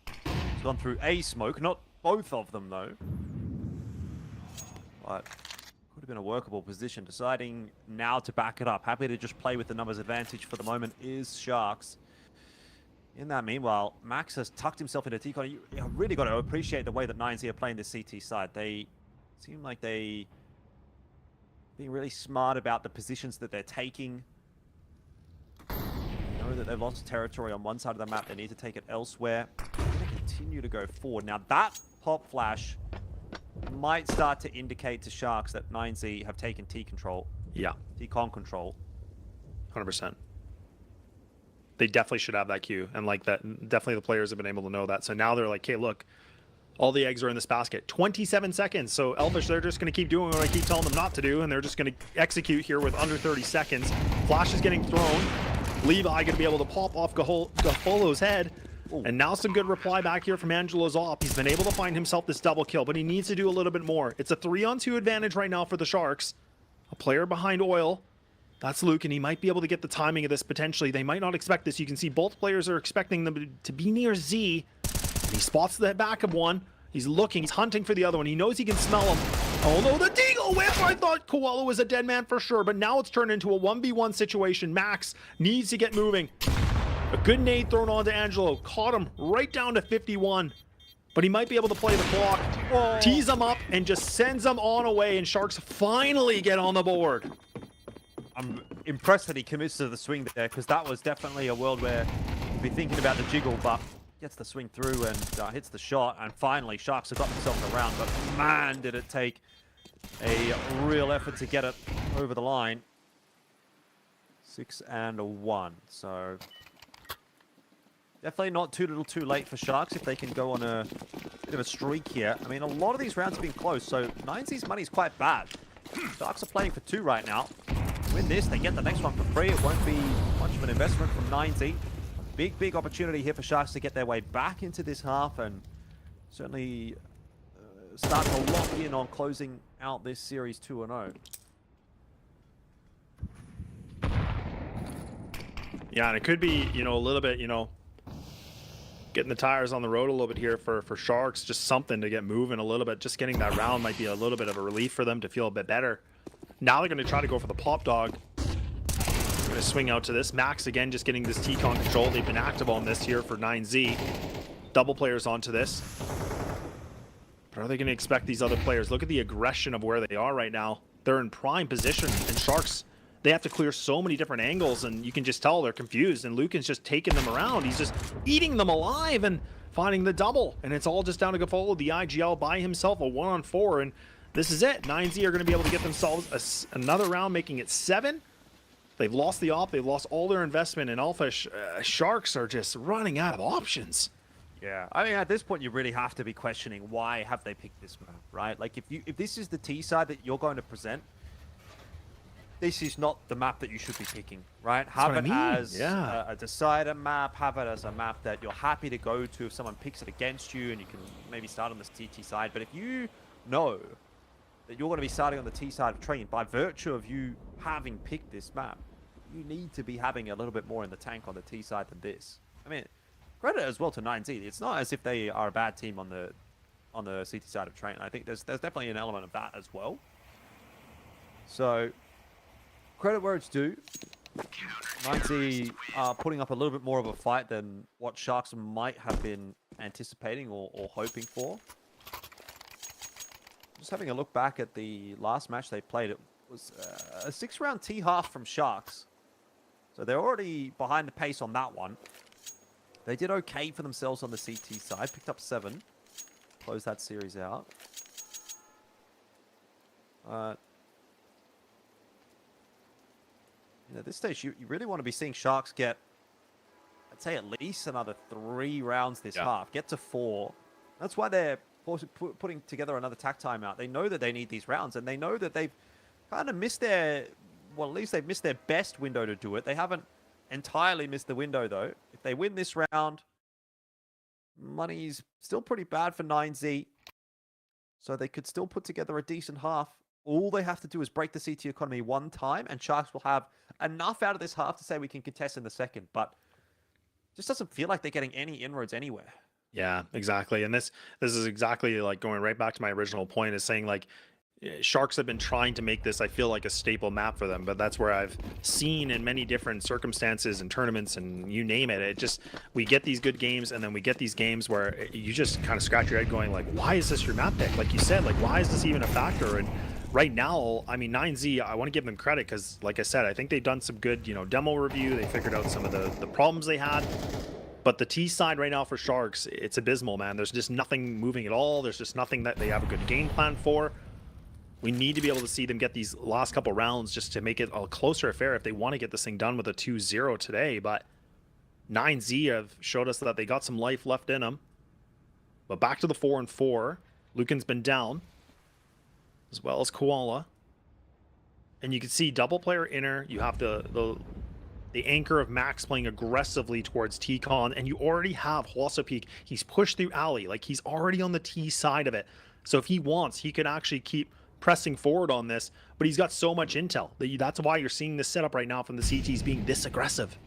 has gone through a smoke, not both of them though. But could have been a workable position. Deciding now to back it up. Happy to just play with the numbers advantage for the moment is Sharks. In that meanwhile, Max has tucked himself into T-Con. You really got to appreciate the way that 9Z are playing the CT side. They seem like they being really smart about the positions that they're taking. Know that they've lost territory on one side of the map. They need to take it elsewhere. They're going to continue to go forward. Now that pop flash might start to indicate to Sharks that 9Z have taken T-control. Yeah. T-con control. 100%. They definitely should have that queue. And like that, definitely the players have been able to know that. So now they're like, hey, look, all the eggs are in this basket. 27 seconds. So Elvish, they're just going to keep doing what I keep telling them not to do. And they're just going to execute here with under 30 seconds. Flash is getting thrown. Levi going to be able to pop off Gafolo's head. Ooh. And now some good reply back here from Angelo's op. He's been able to find himself this double kill, but he needs to do a little bit more. It's a 3-on-2 advantage right now for the Sharks. A player behind Oil. That's Luke, and he might be able to get the timing of this potentially. They might not expect this. You can see both players are expecting them to be near Z. He spots the back of one. He's looking. He's hunting for the other one. He knows he can smell him. Oh no, the Deagle Whip! I thought Koala was a dead man for sure, but now it's turned into a 1v1 situation. Max needs to get moving. A good nade thrown onto Angelo. Caught him right down to 51. But he might be able to play the clock. Oh. Tees him up and just sends him on away, and Sharks finally get on the board. I'm impressed that he commits to the swing there, because that was definitely a world where you'd be thinking about the jiggle, but gets the swing through and hits the shot, and finally Sharks have got themselves around. But man, did it take a real effort to get it over the line. 6-1. So definitely not too little too late for Sharks if they can go on a bit of a streak here. I mean, a lot of these rounds have been close, so 9Z's money is quite bad. Sharks are playing for 2 right now. Win this, they get the next one for free. It won't be much of an investment from 9Z. Big opportunity here for Sharks to get their way back into this half and certainly start to lock in on closing out this series 2-0. Yeah, and it could be, you know, a little bit, you know, getting the tires on the road a little bit here for Sharks. Just something to get moving a little bit. Just getting that round might be a little bit of a relief for them to feel a bit better. Now they're going to try to go for the pop dog. They're going to swing out to this. Max again just getting this T-con control. They've been active on this here for 9Z. Double players onto this. But are they going to expect these other players? Look at the aggression of where they are right now. They're in prime position, and Sharks, they have to clear so many different angles, and you can just tell they're confused, and Lucan's just taking them around. He's just eating them alive and finding the double, and it's all just down to Gafolo, the IGL by himself, a 1-on-4, and this is it. 9Z are going to be able to get themselves another round, making it 7. They've lost the op. They've lost all their investment in Alpha. Sharks are just running out of options. Yeah, I mean, at this point, you really have to be questioning why have they picked this map, right? Like, if this is the T side that you're going to present, this is not the map that you should be picking, right? Have it as a decider map. Have it as a map that you're happy to go to if someone picks it against you, and you can maybe start on the CT side. But if you know that you're going to be starting on the T side of train by virtue of you having picked this map, you need to be having a little bit more in the tank on the T side than this. I mean, credit as well to 9Z. It's not as if they are a bad team on the CT side of train. I think there's definitely an element of that as well. So credit where it's due. 9Z are putting up a little bit more of a fight than what Sharks might have been anticipating or hoping for. Just having a look back at the last match they played, it was a 6-round T-half from Sharks. So they're already behind the pace on that one. They did okay for themselves on the CT side, picked up 7, closed that series out. At this stage, you really want to be seeing Sharks get, I'd say, at least another 3 rounds this half, get to 4. That's why they're putting together another tack timeout. They know that they need these rounds, and they know that they've kind of missed their well, at least they've missed their best window to do it. They haven't entirely missed the window, though. If they win this round, money's still pretty bad for 9Z. So they could still put together a decent half. All they have to do is break the CT economy one time, and Sharks will have enough out of this half to say we can contest in the second. But it just doesn't feel like they're getting any inroads anywhere. Yeah, exactly. And this is exactly like going right back to my original point, is saying like Sharks have been trying to make this, I feel like, a staple map for them, but that's where I've seen in many different circumstances and tournaments and you name it, it just, we get these good games and then we get these games where you just kind of scratch your head going like, why is this your map pick? Like you said, like, why is this even a factor? And right now, I mean, 9Z, I want to give them credit because, like I said, I think they've done some good, demo review. They figured out some of the problems they had. But the T side right now for Sharks, it's abysmal, man. There's just nothing moving at all. There's just nothing that they have a good game plan for. We need to be able to see them get these last couple rounds just to make it a closer affair if they want to get this thing done with a 2-0 today. But 9Z have showed us that they got some life left in them. But back to the 4-4. Lucan's been down, as well as Koala. And you can see double player inner. You have the anchor of Max playing aggressively towards T-Con, and you already have Hwasa Peak. He's pushed through alley. Like, he's already on the T side of it. So if he wants, he could actually keep pressing forward on this, but he's got so much intel. That's why you're seeing this setup right now from the CTs being this aggressive.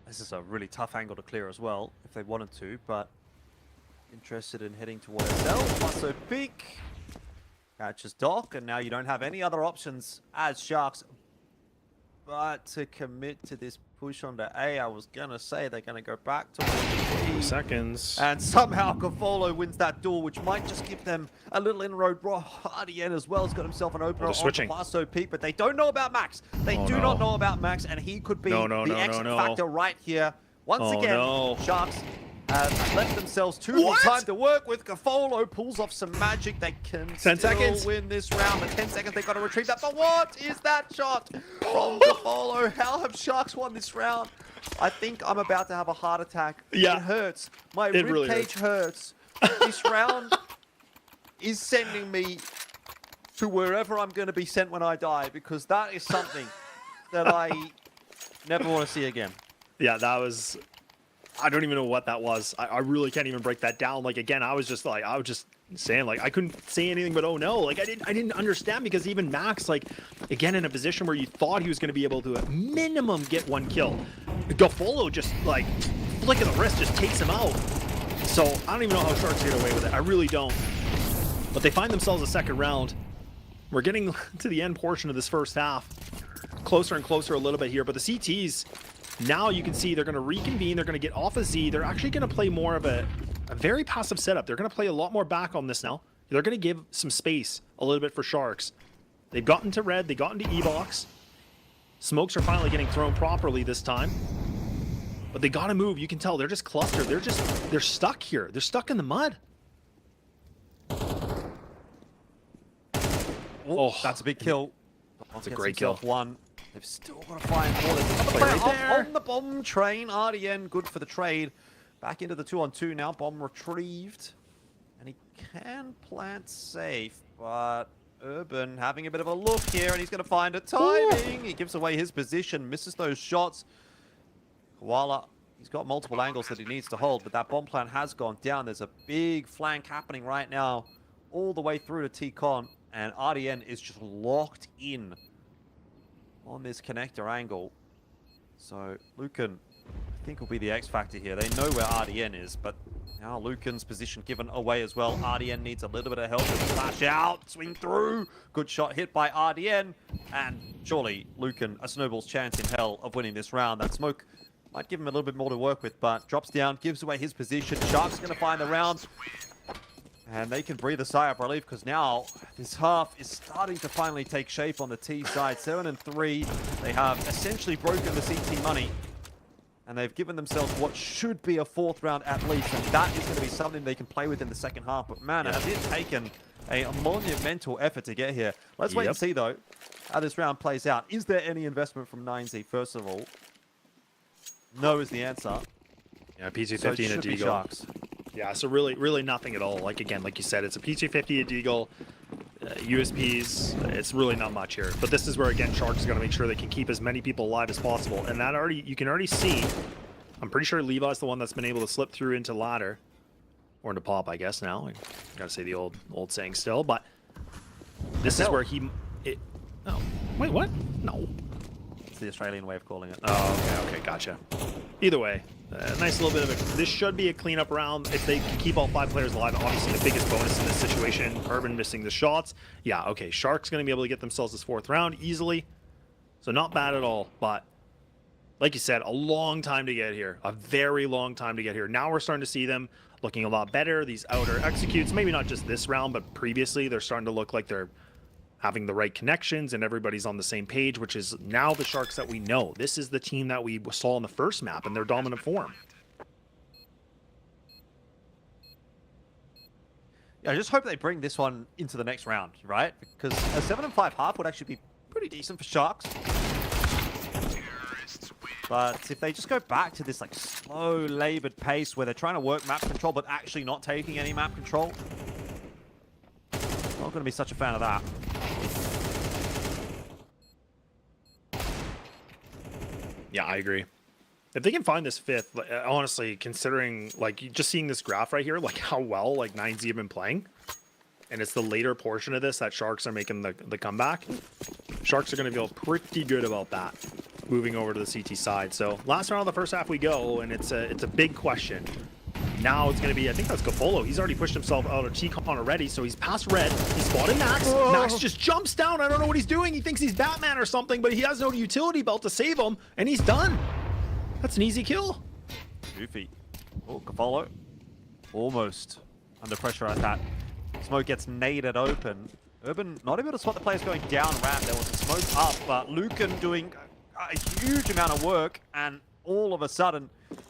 This is a really tough angle to clear as well, if they wanted to, but interested in heading towards SL. Hwasa Peak catches Doc, and now you don't have any other options as Sharks but to commit to this push onto A. I was gonna say they're gonna go back to 1 seconds, and somehow Kafolo wins that duel, which might just give them a little inroad. Bro, RDN as well has got himself an opener on Hwasa Peak, but they don't know about Max. They do not know about Max, and he could be the X factor right here. Once again, Sharks have left themselves too little time to work with. Kafolo pulls off some magic. They can 10 seconds. win this round, but 10 seconds, they've got to retrieve that. But what is that shot from Kafolo? How have Sharks won this round? I think I'm about to have a heart attack. Yeah. It hurts. My ribcage hurts. This round is sending me to wherever I'm going to be sent when I die, because that is something that I never want to see again. Yeah, that was... I don't even know what that was. I really can't even break that down. Like, again, I was just saying, like, I couldn't say anything but oh no. Like, I didn't understand, because even Max, like, again, in a position where you thought he was going to be able to at minimum get 1 kill, Kafolo just, like, flick of the wrist just takes him out. So I don't even know how Sharks get away with it. I really don't. But they find themselves a second round. We're getting to the end portion of this first half. Closer and closer a little bit here, but the CTs, now you can see they're going to reconvene. They're going to get off of Z. They're actually going to play more of a very passive setup. They're going to play a lot more back on this now. They're going to give some space a little bit for Sharks. They've gotten to red. They got into E-box. Smokes are finally getting thrown properly this time. But they got to move. You can tell they're just clustered. They're stuck here. They're stuck in the mud. Oh, that's a big kill. That's a great kill. One. They've still got to find more. On the bomb train. RDN good for the trade. Back into the 2-on-2 now. Bomb retrieved. And he can plant safe, but Urban having a bit of a look here, and he's going to find a timing. Ooh. He gives away his position, misses those shots. Koala, he's got multiple angles that he needs to hold, but that bomb plant has gone down. There's a big flank happening right now, all the way through to T-Con, and RDN is just locked in on this connector angle. So Lucan, I think, will be the X factor here. They know where RDN is, but now Lucan's position given away as well. RDN needs a little bit of help. Flash out, swing through. Good shot hit by RDN, and surely Lucan, a snowball's chance in hell of winning this round. That smoke might give him a little bit more to work with, but drops down, gives away his position. Sharks going to find the round. And they can breathe a sigh of relief, because now this half is starting to finally take shape on the T side. 7-3. They have essentially broken the CT money. And they've given themselves what should be a 4th round at least. And that is going to be something they can play with in the second half. But man, has it taken a monumental effort to get here. Let's wait and see, though, how this round plays out. Is there any investment from 9Z, first of all? No is the answer. Yeah, PT-15 at Deagle. Sharks. Yeah, so really nothing at all. Like, again, like you said, it's a PT-50 at Deagle. USPs, it's really not much here. But this is where, again, Sharks got to make sure they can keep as many people alive as possible. And that already, you can already see, I'm pretty sure Levi's the one that's been able to slip through into ladder. Or into pop, I guess, now. I gotta say the old saying still, but this is where he... Oh, wait, what? No. It's the Australian way of calling it. Oh, okay, gotcha. Either way, a nice little bit of a... This should be a cleanup round. If they can keep all 5 players alive, obviously the biggest bonus in this situation, Urban missing the shots. Yeah, okay, Sharks going to be able to get themselves this 4th round easily. So not bad at all, but like you said, a long time to get here. A very long time to get here. Now we're starting to see them looking a lot better. These outer executes, maybe not just this round, but previously, they're starting to look like they're having the right connections and everybody's on the same page, which is now the Sharks that we know. This is the team that we saw in the first map in their dominant form. Yeah, I just hope they bring this one into the next round, right? Because a 7-5 half would actually be pretty decent for Sharks. But if they just go back to this like slow, labored pace where they're trying to work map control but actually not taking any map control, not going to be such a fan of that. Yeah, I agree. If they can find this 5th, honestly, considering like just seeing this graph right here, like how well like 9Z have been playing, and it's the later portion of this that Sharks are making the comeback. Sharks are going to feel pretty good about that, moving over to the CT side. So last round of the first half we go, and it's a big question. Now it's going to be, I think that's Gafolo. He's already pushed himself out of T-Con already, so he's past red. He's spotted Max. Whoa. Max just jumps down. I don't know what he's doing. He thinks he's Batman or something, but he has no utility belt to save him, and he's done. That's an easy kill. Goofy. Oh, Gafolo. Almost under pressure at that. Smoke gets naded open. Urban not able to spot the players going down ramp. There was a smoke up, but Lucan doing a huge amount of work, and all of a sudden,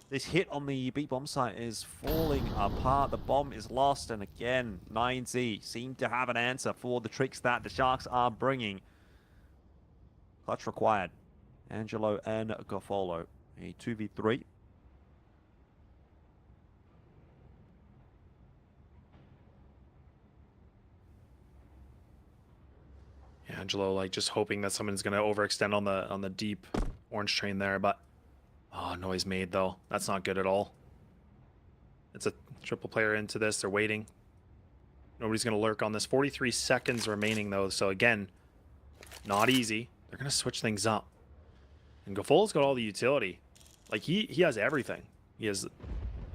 this hit on the B bomb site is falling apart. The bomb is lost, and again, 9Z seem to have an answer for the tricks that the Sharks are bringing. Clutch required. Angelo and Gafolo. A 2v3. Angelo like just hoping that someone's gonna overextend on the deep orange train there, but oh, noise made though. That's not good at all. It's a triple player into this. They're waiting. Nobody's gonna lurk on this. 43 seconds remaining though, so again, not easy. They're gonna switch things up. And Gafolo's got all the utility. Like he has everything. He has a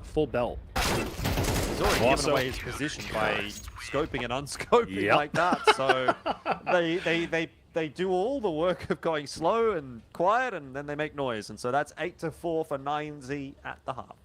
full belt. He's already given away his position by scoping and unscoping like that. So they do all the work of going slow and quiet, and then they make noise. And so that's 8-4 for 9Z at the half.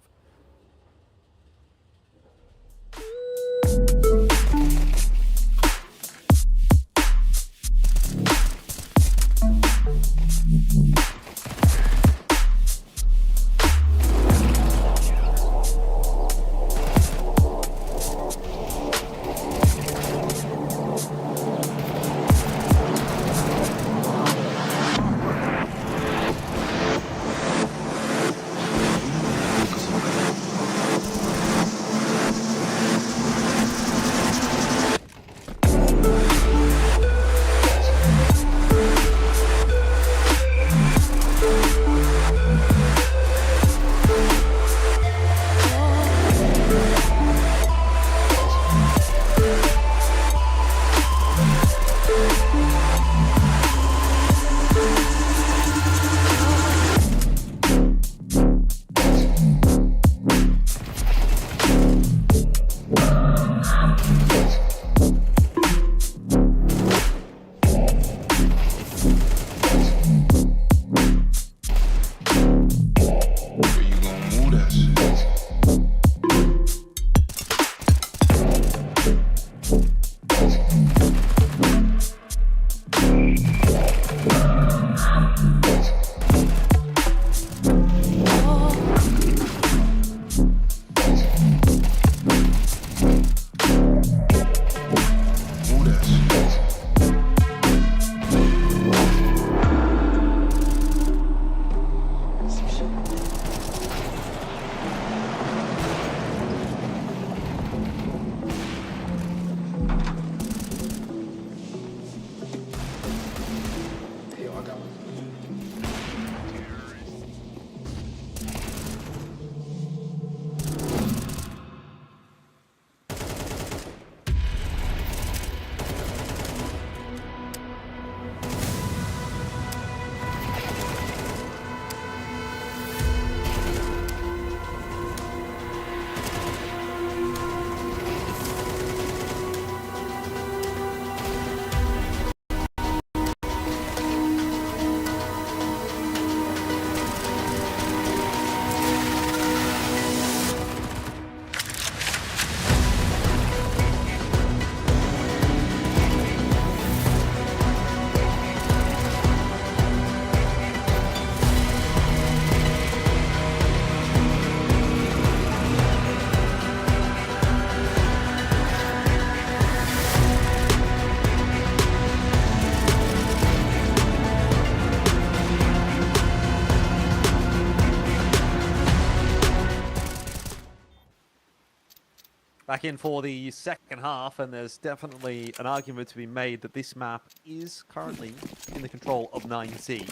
back in for the second half, and there's definitely an argument to be made that this map is currently in the control of 9Z.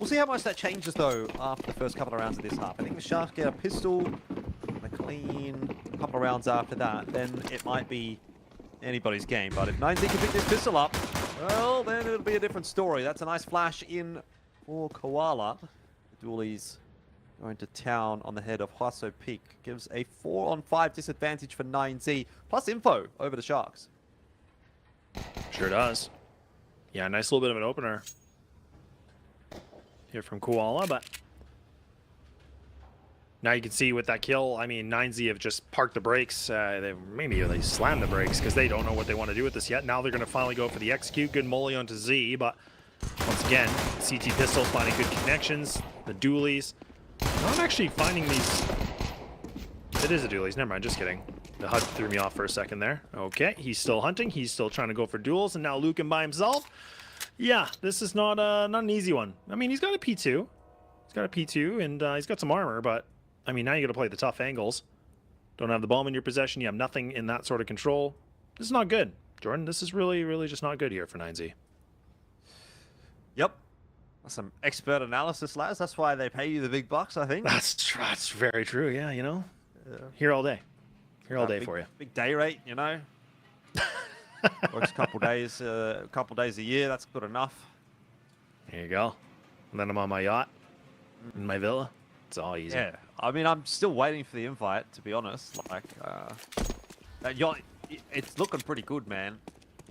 We'll see how much that changes, though, after the first couple of rounds of this half. I think the Sharks get a pistol, a clean couple of rounds after that, then it might be anybody's game. But if 9Z can pick this pistol up, well, then it'll be a different story. That's a nice flash in for Koala. The Dualies going to town on the head of Hwaso Peak. Gives a 4-on-5 disadvantage for 9Z, plus info over the Sharks. Sure does. Yeah, nice little bit of an opener here from Koala, but now you can see with that kill, I mean, 9Z have just parked the brakes. Maybe they slammed the brakes because they don't know what they want to do with this yet. Now they're going to finally go for the execute. Good molly onto Z, but once again, CT pistols finding good connections. The dualies. Not actually finding these. It is a dualies. Never mind, just kidding. The HUD threw me off for a second there. Okay, he's still hunting. He's still trying to go for duels, and now Lucan by himself. Yeah, this is not an easy one. I mean, he's got a P2. He's got a P2, and he's got some armor, but I mean, now you got to play the tough angles. Don't have the bomb in your possession. You have nothing in that sort of control. This is not good, Jordan. This is really, really just not good here for 9Z. Yep. That's some expert analysis, lads. That's why they pay you the big bucks, I think. That's very true. Yeah, you know, here all day. Here all day for you. Big day rate, you know. Works a couple days a year. That's good enough. There you go. And then I'm on my yacht in my villa. It's all easy. Yeah. I mean, I'm still waiting for the invite, to be honest. Like, that yacht, it's looking pretty good, man.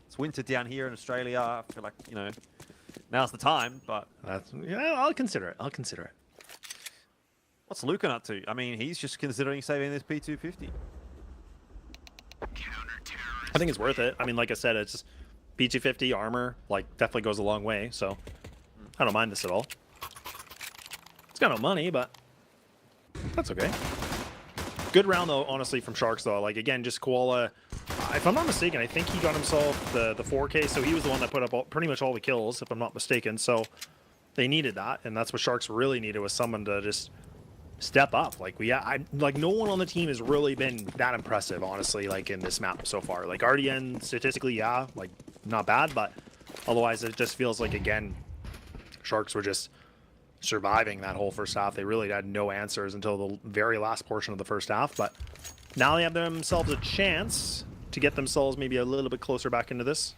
It's winter down here in Australia. I feel like, you know, now's the time, but yeah, I'll consider it. I'll consider it. What's Lucan up to? I mean, he's just considering saving this P250. I think it's worth it. I mean, like I said, it's just P250 armor, like, definitely goes a long way, so I don't mind this at all. It's got no money, but that's okay. Good round, though, honestly, from Sharks, though. Like, again, just Koala. If I'm not mistaken, I think he got himself the 4K, so he was the one that put up pretty much all the kills, if I'm not mistaken. So they needed that, and that's what Sharks really needed, was someone to just step up. Like, like, no one on the team has really been that impressive, honestly, like, in this map so far. Like, RDN, statistically, yeah, like, not bad, but otherwise it just feels like, again, Sharks were just surviving that whole first half. They really had no answers until the very last portion of the first half, but now they have themselves a chance to get themselves maybe a little bit closer back into this.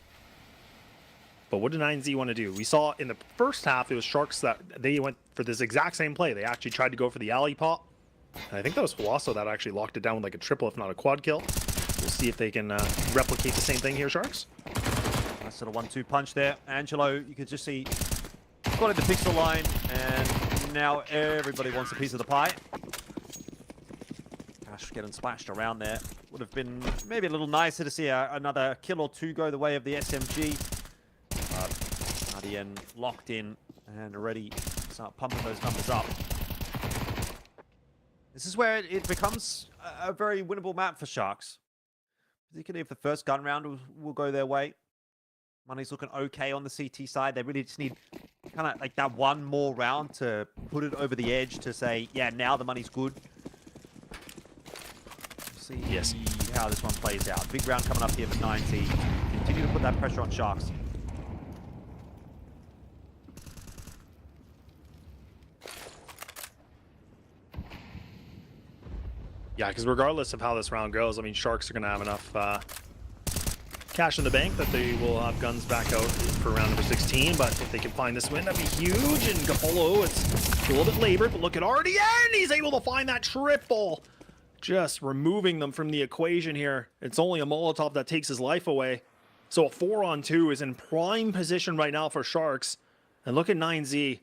But what did 9Z want to do? We saw in the first half, it was Sharks that they went for this exact same play. They actually tried to go for the alley pop. And I think that was Hwaso that actually locked it down with like a triple, if not a quad kill. We'll see if they can replicate the same thing here, Sharks. Nice little 1-2 punch there. Angelo, you could just see, got in the pixel line, and now everybody wants a piece of the pie. Gosh, getting splashed around there. Would have been maybe a little nicer to see another kill or two go the way of the SMG. RDN locked in and ready to start pumping those numbers up. This is where it becomes a very winnable map for Sharks. Particularly if the first gun round will go their way. Money's looking okay on the CT side. They really just need kind of like that one more round to put it over the edge to say, yeah, now the money's good. See how this one plays out. Big round coming up here for 9Z. Continue to put that pressure on Sharks. Yeah, because regardless of how this round goes, I mean, Sharks are going to have enough cash in the bank that they will have guns back out for round number 16. But if they can find this win, that'd be huge. And Gapolo, it's a little bit labored, but look at RDN. He's able to find that triple. Just removing them from the equation here. It's only a Molotov that takes his life away. So a 4-on-2 is in prime position right now for Sharks. And look at 9Z.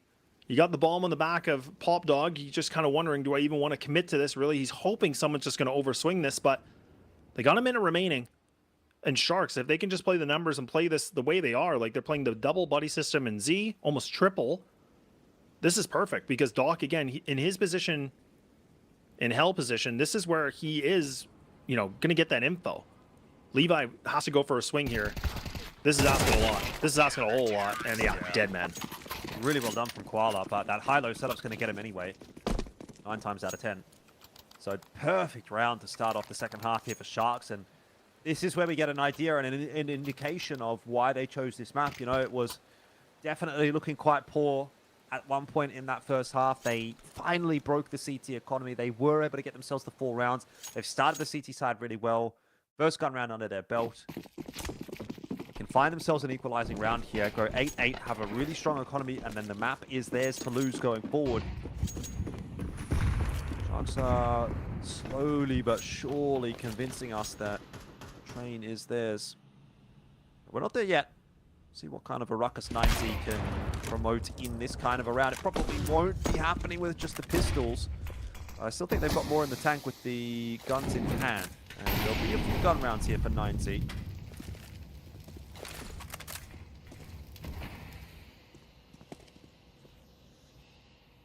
You got the bomb on the back of Pop Dog. He's just kind of wondering, do I even want to commit to this? Really, he's hoping someone's just going to overswing this, but they got a minute remaining. And Sharks, if they can just play the numbers and play this the way they are, like they're playing the double buddy system in Z, almost triple, this is perfect because Doc, again, in his position, in hell position, this is where he is, you know, going to get that info. Levi has to go for a swing here. This is asking a lot. This is asking a whole lot. And yeah, dead man. Really well done from Koala, but that high-low setup's going to get him anyway. 9 times out of 10. So perfect round to start off the second half here for Sharks, and this is where we get an idea and an indication of why they chose this map. You know, it was definitely looking quite poor at one point in that first half. They finally broke the CT economy. They were able to get themselves to 4 rounds. They've started the CT side really well. First gun round under their belt. They can find themselves an equalizing round here, go 8-8, have a really strong economy, and then the map is theirs to lose going forward. Sharks are slowly but surely convincing us that train is theirs. We're not there yet. See what kind of a ruckus 9Z can promote in this kind of a round. It probably won't be happening with just the pistols. I still think they've got more in the tank with the guns in hand. And there'll be a few gun rounds here for 9Z.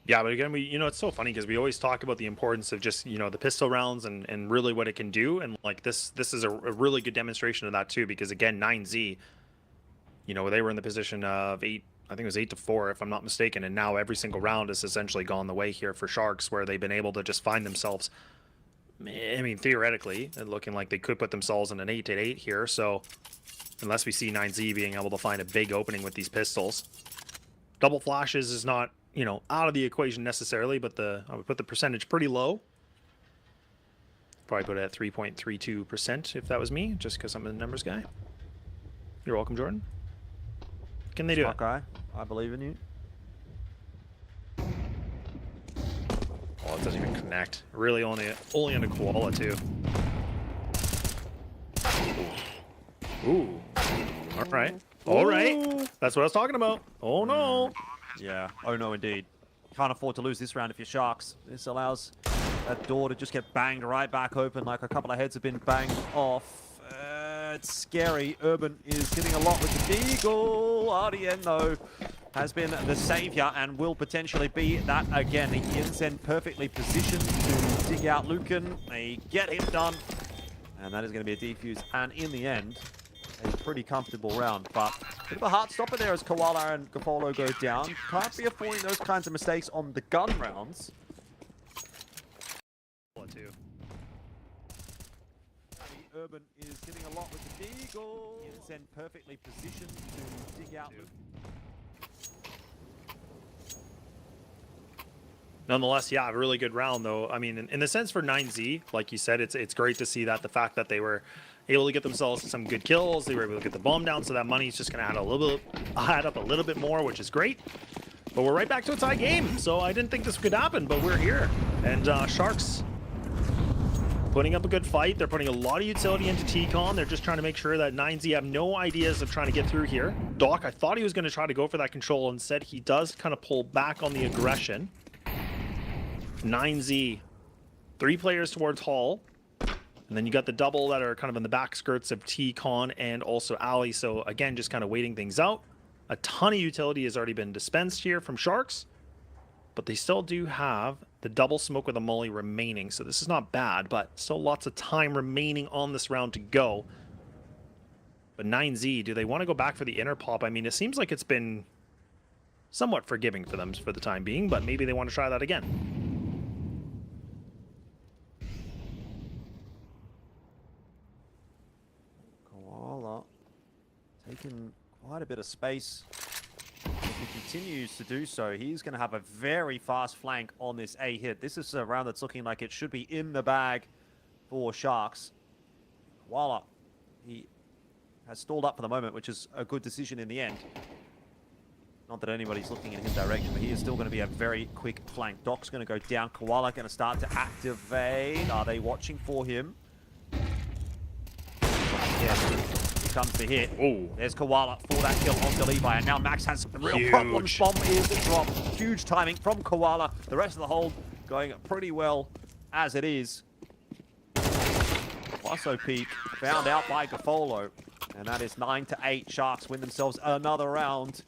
Yeah, but again, it's so funny because we always talk about the importance of just, the pistol rounds and really what it can do. And like this is a really good demonstration of that too, because again, 9Z, they were in the position of 8, I think it was 8-4 if I'm not mistaken. And now every single round has essentially gone the way here for Sharks, where they've been able to just find themselves, I mean, theoretically, looking like they could put themselves in an 8-8 here. So unless we see 9Z being able to find a big opening with these pistols, double flashes is not, out of the equation necessarily, but I would put the percentage pretty low. Probably put it at 3.32% if that was me, just because I'm a numbers guy. You're welcome, Jordan. Can they do it? Guy, I believe in you. Oh, it doesn't even connect. Really only on a koala too. Ooh. All right. All right. That's what I was talking about. Oh no. Yeah. Oh no, indeed. Can't afford to lose this round if you're Sharks. This allows that door to just get banged right back open, like a couple of heads have been banged off. It's scary. Urban is getting a lot with the Deagle. RDN, though, has been the savior and will potentially be that again. The Insen perfectly positioned to dig out Lucan. They get him done. And that is going to be a defuse. And in the end, a pretty comfortable round. But a bit of a heart stopper there as Koala and Gafolo go down. Can't be affording those kinds of mistakes on the gun rounds. Urban is getting a lot with the Deagle. Insen perfectly positioned to dig out Lucan. Nonetheless, yeah, a really good round, though. I mean, in the sense for 9Z, like you said, it's great to see that the fact that they were able to get themselves some good kills, they were able to get the bomb down, so that money's just going to add up a little bit more, which is great. But we're right back to a tie game, so I didn't think this could happen, but we're here. And Sharks putting up a good fight. They're putting a lot of utility into T-Con. They're just trying to make sure that 9Z have no ideas of trying to get through here. Doc, I thought he was going to try to go for that control. Instead, he does kind of pull back on the aggression. 9Z, 3 players towards Hall. And then you got the double that are kind of in the back skirts of T-Con and also Ali. So again, just kind of waiting things out. A ton of utility has already been dispensed here from Sharks. But they still do have the double smoke with a molly remaining. So this is not bad, but still lots of time remaining on this round to go. But 9Z, do they want to go back for the inner pop? I mean, it seems like it's been somewhat forgiving for them for the time being, but maybe they want to try that again. Koala taking quite a bit of space. If he continues to do so, he's going to have a very fast flank on this A hit. This is a round that's looking like it should be in the bag for Sharks. Koala, he has stalled up for the moment, which is a good decision in the end. Not that anybody's looking in his direction, but he is still going to be a very quick flank. Doc's going to go down. Koala going to start to activate. Are they watching for him? Yes. Comes the hit. Oh, there's Koala for that kill onto Levi, and now Max has some real problems. Bomb is dropped. Huge timing from Koala. The rest of the hold going pretty well as it is. Plus peak found out by Gafolo, and that is 9-8. Sharks win themselves another round.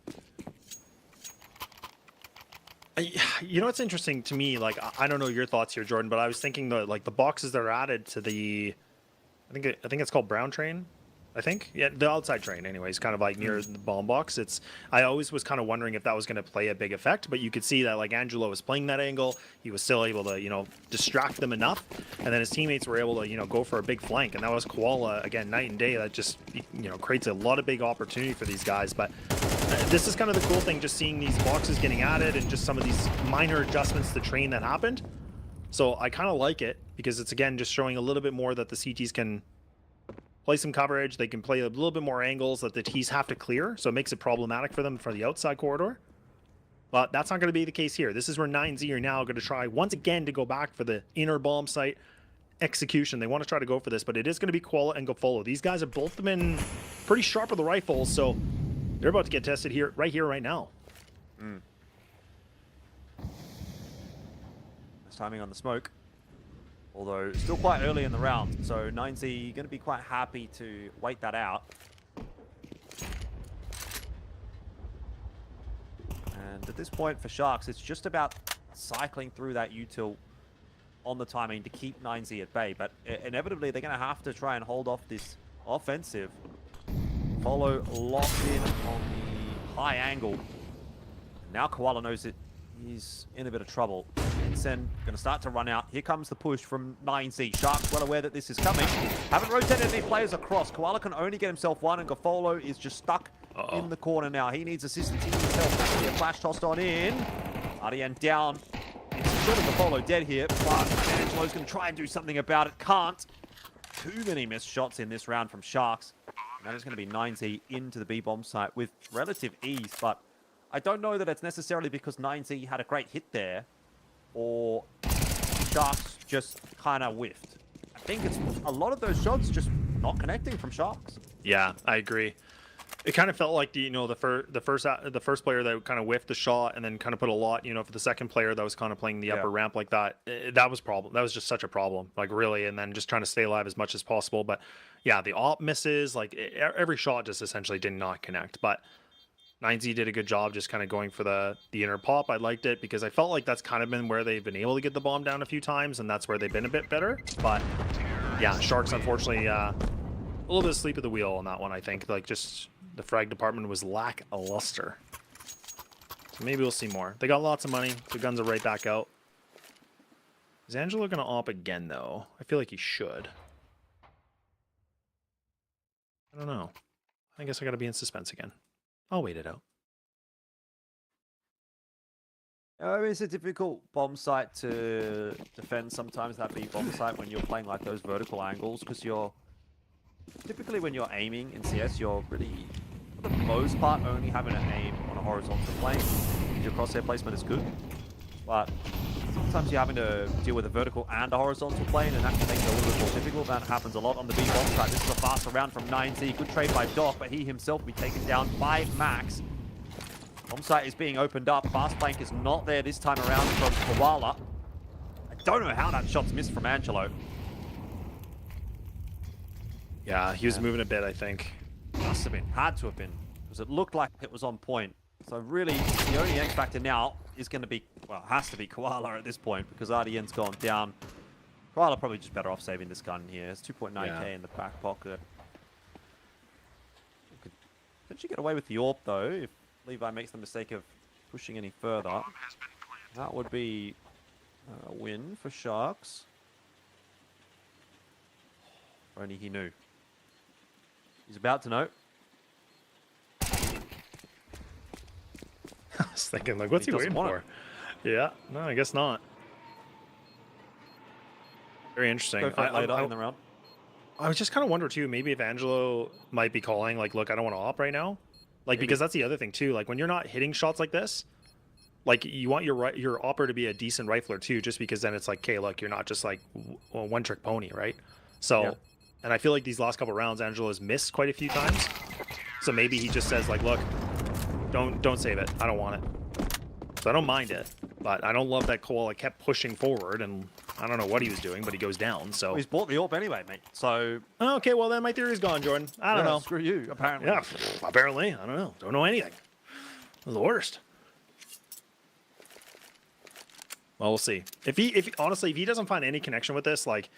It's interesting to me. Like, I don't know your thoughts here, Jordan, but I was thinking that like the boxes that are added to the, I think it's called Brown Train. I think. Yeah, the outside train anyways, kind of like near the bomb box. I always was kind of wondering if that was going to play a big effect, but you could see that like Angelo was playing that angle. He was still able to, distract them enough, and then his teammates were able to, go for a big flank, and that was Koala again, night and day. That just, creates a lot of big opportunity for these guys. But this is kind of the cool thing, just seeing these boxes getting added and just some of these minor adjustments to the train that happened. So I kind of like it because it's again just showing a little bit more that the CTs can play some coverage. They can play a little bit more angles that the T's have to clear, so it makes it problematic for them for the outside corridor. But that's not going to be the case here. This is where 9Z are now going to try once again to go back for the inner bomb site execution. They want to try to go for this, but it is going to be Koala and Gofolo. These guys have both been pretty sharp with the rifles, so they're about to get tested here, right now. Nice timing on the smoke. Although still quite early in the round, so 9Z going to be quite happy to wait that out. And at this point for Sharks, it's just about cycling through that util on the timing to keep 9Z at bay. But inevitably, they're going to have to try and hold off this offensive. Follow locked in on the high angle. Now Koala knows that he's in a bit of trouble. Sen going to start to run out. Here comes the push from 9Z. Sharks well aware that this is coming. Haven't rotated any players across. Koala can only get himself one, and Gofolo is just stuck in the corner now. He needs assistance. He needs help. Here, flash tossed on in. RDN down. It's short of Gofolo dead here, but Angelo's going to try and do something about it. Can't. Too many missed shots in this round from Sharks. And that is going to be 9Z into the B-bomb site with relative ease, but I don't know that it's necessarily because 9Z had a great hit there, or Sharks just kind of whiffed. I think it's a lot of those shots just not connecting from Sharks. Yeah, I agree. It kind of felt like the first player that kind of whiffed the shot and then kind of put a lot, for the second player that was kind of playing the upper ramp like that. That was problem. That was just such a problem, like really, and then just trying to stay alive as much as possible. But yeah, the op misses, like every shot just essentially did not connect. But 9Z did a good job just kind of going for the inner pop. I liked it because I felt like that's kind of been where they've been able to get the bomb down a few times, and that's where they've been a bit better. But yeah, Sharks unfortunately a little bit of sleep at the wheel on that one. I think like just the frag department was lackluster. So maybe we'll see more. They got lots of money. The guns are right back out. Is Angelo going to op again though? I feel like he should. I don't know. I guess I got to be in suspense again. I'll wait it out. It's a difficult bomb site to defend sometimes, that B bomb site, when you're playing like those vertical angles, because you're typically, when you're aiming in CS, you're really, for the most part, only having to aim on a horizontal plane. Your crosshair placement is good, but sometimes you're having to deal with a vertical and a horizontal plane, and that can make it a little bit more difficult. That happens a lot on the B bomb site. This is a faster round from 9Z. Good trade by Doc, but he himself will be taken down by Max. Bomb site is being opened up. Fast flank is not there this time around from Koala. I don't know how that shot's missed from Angelo. Yeah, he was moving a bit, I think. Must have been, had to have been, because it looked like it was on point. So really, the only X factor now is going to be, well, has to be Koala at this point, because RDN's gone down. Koala probably just better off saving this gun here. It's 2.9k in the back pocket. Could potentially get away with the AWP though, if Levi makes the mistake of pushing any further. That would be a win for Sharks. If only he knew. He's about to know. I was thinking, like, what's he waiting for? Yeah, no, I guess not. Very interesting. Go for it later in the round. I was just kind of wondering too, maybe if Angelo might be calling, like, look, I don't want to op right now. Like, maybe. Because that's the other thing too. Like, when you're not hitting shots like this, like, you want your opper to be a decent rifler too, just because then it's like, okay, look, you're not just like a one-trick pony, right? So. Yeah. And I feel like these last couple rounds, Angelo has missed quite a few times. So maybe he just says, like, look, don't save it. I don't want it. So I don't mind it. But I don't love that Koala kept pushing forward. And I don't know what he was doing, but he goes down. So he's bought the AWP anyway, mate. So okay, well, then my theory's gone, Jordan. I don't know. Screw you, apparently. Yeah, apparently. I don't know. Don't know anything. The worst. Well, we'll see. If honestly, if he doesn't find any connection with this, like,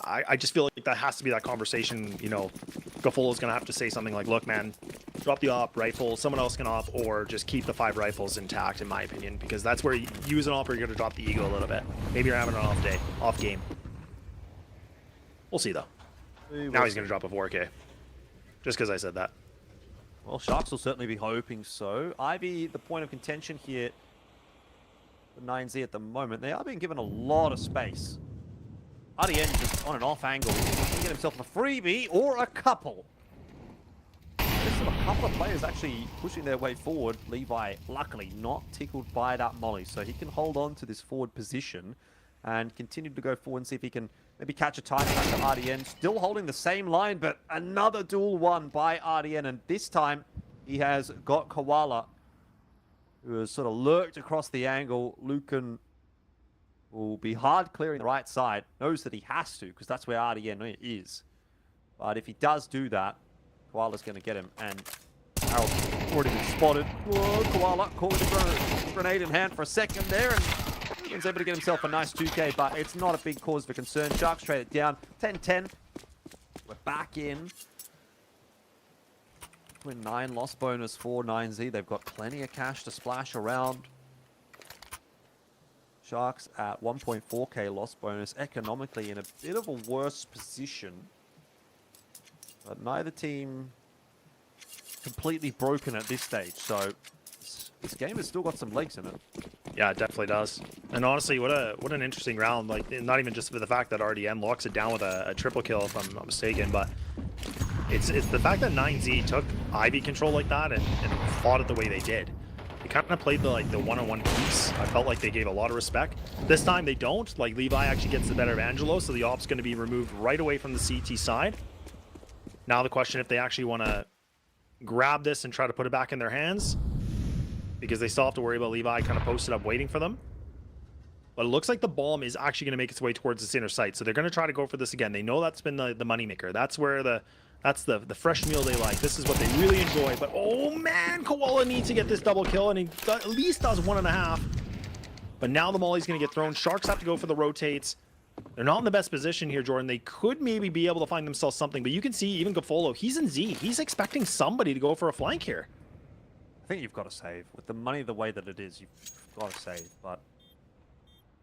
I just feel like that has to be that conversation, Gaffolo's going to have to say something like, look, man, drop the op rifle, someone else can op, or just keep the 5 rifles intact, in my opinion, because that's where you as an operator, you're going to drop the ego a little bit. Maybe you're having an off day, off game. We'll see, though. Now he's going to drop a 4K. Just because I said that. Well, Sharks will certainly be hoping so. Ivy, the point of contention here for 9Z at the moment, they are being given a lot of space. RDN just on an off angle. He can get himself a freebie or a couple. There's a couple of players actually pushing their way forward. Levi, luckily, not tickled by that molly, so he can hold on to this forward position and continue to go forward and see if he can maybe catch a time back to RDN. Still holding the same line, but another duel won by RDN, and this time he has got Koala, who has sort of lurked across the angle. Lucan will be hard clearing the right side. Knows that he has to, because that's where RDN is. But if he does do that, Koala's going to get him, and Harold's already been spotted. Whoa, Koala caught with a grenade in hand for a second there, and Lucan's able to get himself a nice 2K, but it's not a big cause for concern. Sharks trade it down. 10-10. We're back in. Twin 9 loss bonus for 9Z. They've got plenty of cash to splash around. Sharks at 1.4K loss bonus, economically in a bit of a worse position. But neither team completely broken at this stage, so this game has still got some legs in it. Yeah, it definitely does. And honestly, what an interesting round. Like, not even just for the fact that RDN locks it down with a triple kill, if I'm not mistaken, but it's the fact that 9Z took Ivy control like that and fought it the way they did. They kind of played the one-on-one piece. I felt like they gave a lot of respect. This time they don't. Like, Levi actually gets the better of Angelo, so the op's going to be removed right away from the CT side. Now the question, if they actually want to grab this and try to put it back in their hands, because they still have to worry about Levi kind of posted up waiting for them. But it looks like the bomb is actually going to make its way towards this inner site, so they're going to try to go for this again. They know that's been the moneymaker. That's where that's the fresh meal they like. This is what they really enjoy. But oh man, Koala needs to get this double kill, and he at least does 1.5. But now the molly's going to get thrown. Sharks have to go for the rotates. They're not in the best position here, Jordan. They could maybe be able to find themselves something, but you can see even Gaffolo, he's in Z. He's expecting somebody to go for a flank here. I think you've got to save. With the money the way that it is, you've got to save. But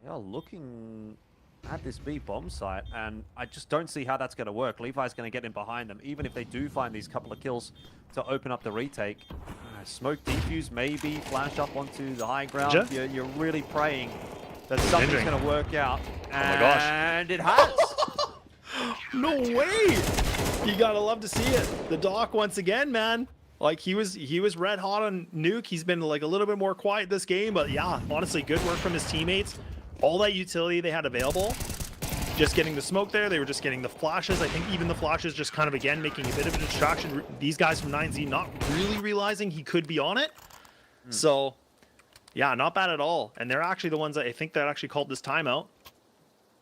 they are looking at this B bomb site, and I just don't see how that's going to work. Levi's going to get in behind them, even if they do find these couple of kills to open up the retake. Smoke defuse, maybe flash up onto the high ground. You're really praying that something's going to work out. And my gosh. And it has. No way. You got to love to see it. The Doc once again, man. Like, he was red hot on Nuke. He's been like a little bit more quiet this game, but yeah, honestly, good work from his teammates. All that utility they had available, just getting the smoke there. They were just getting the flashes. I think even the flashes just kind of, again, making a bit of a distraction. These guys from 9Z not really realizing he could be on it. So, yeah, not bad at all. And they're actually the ones that I think that actually called this timeout,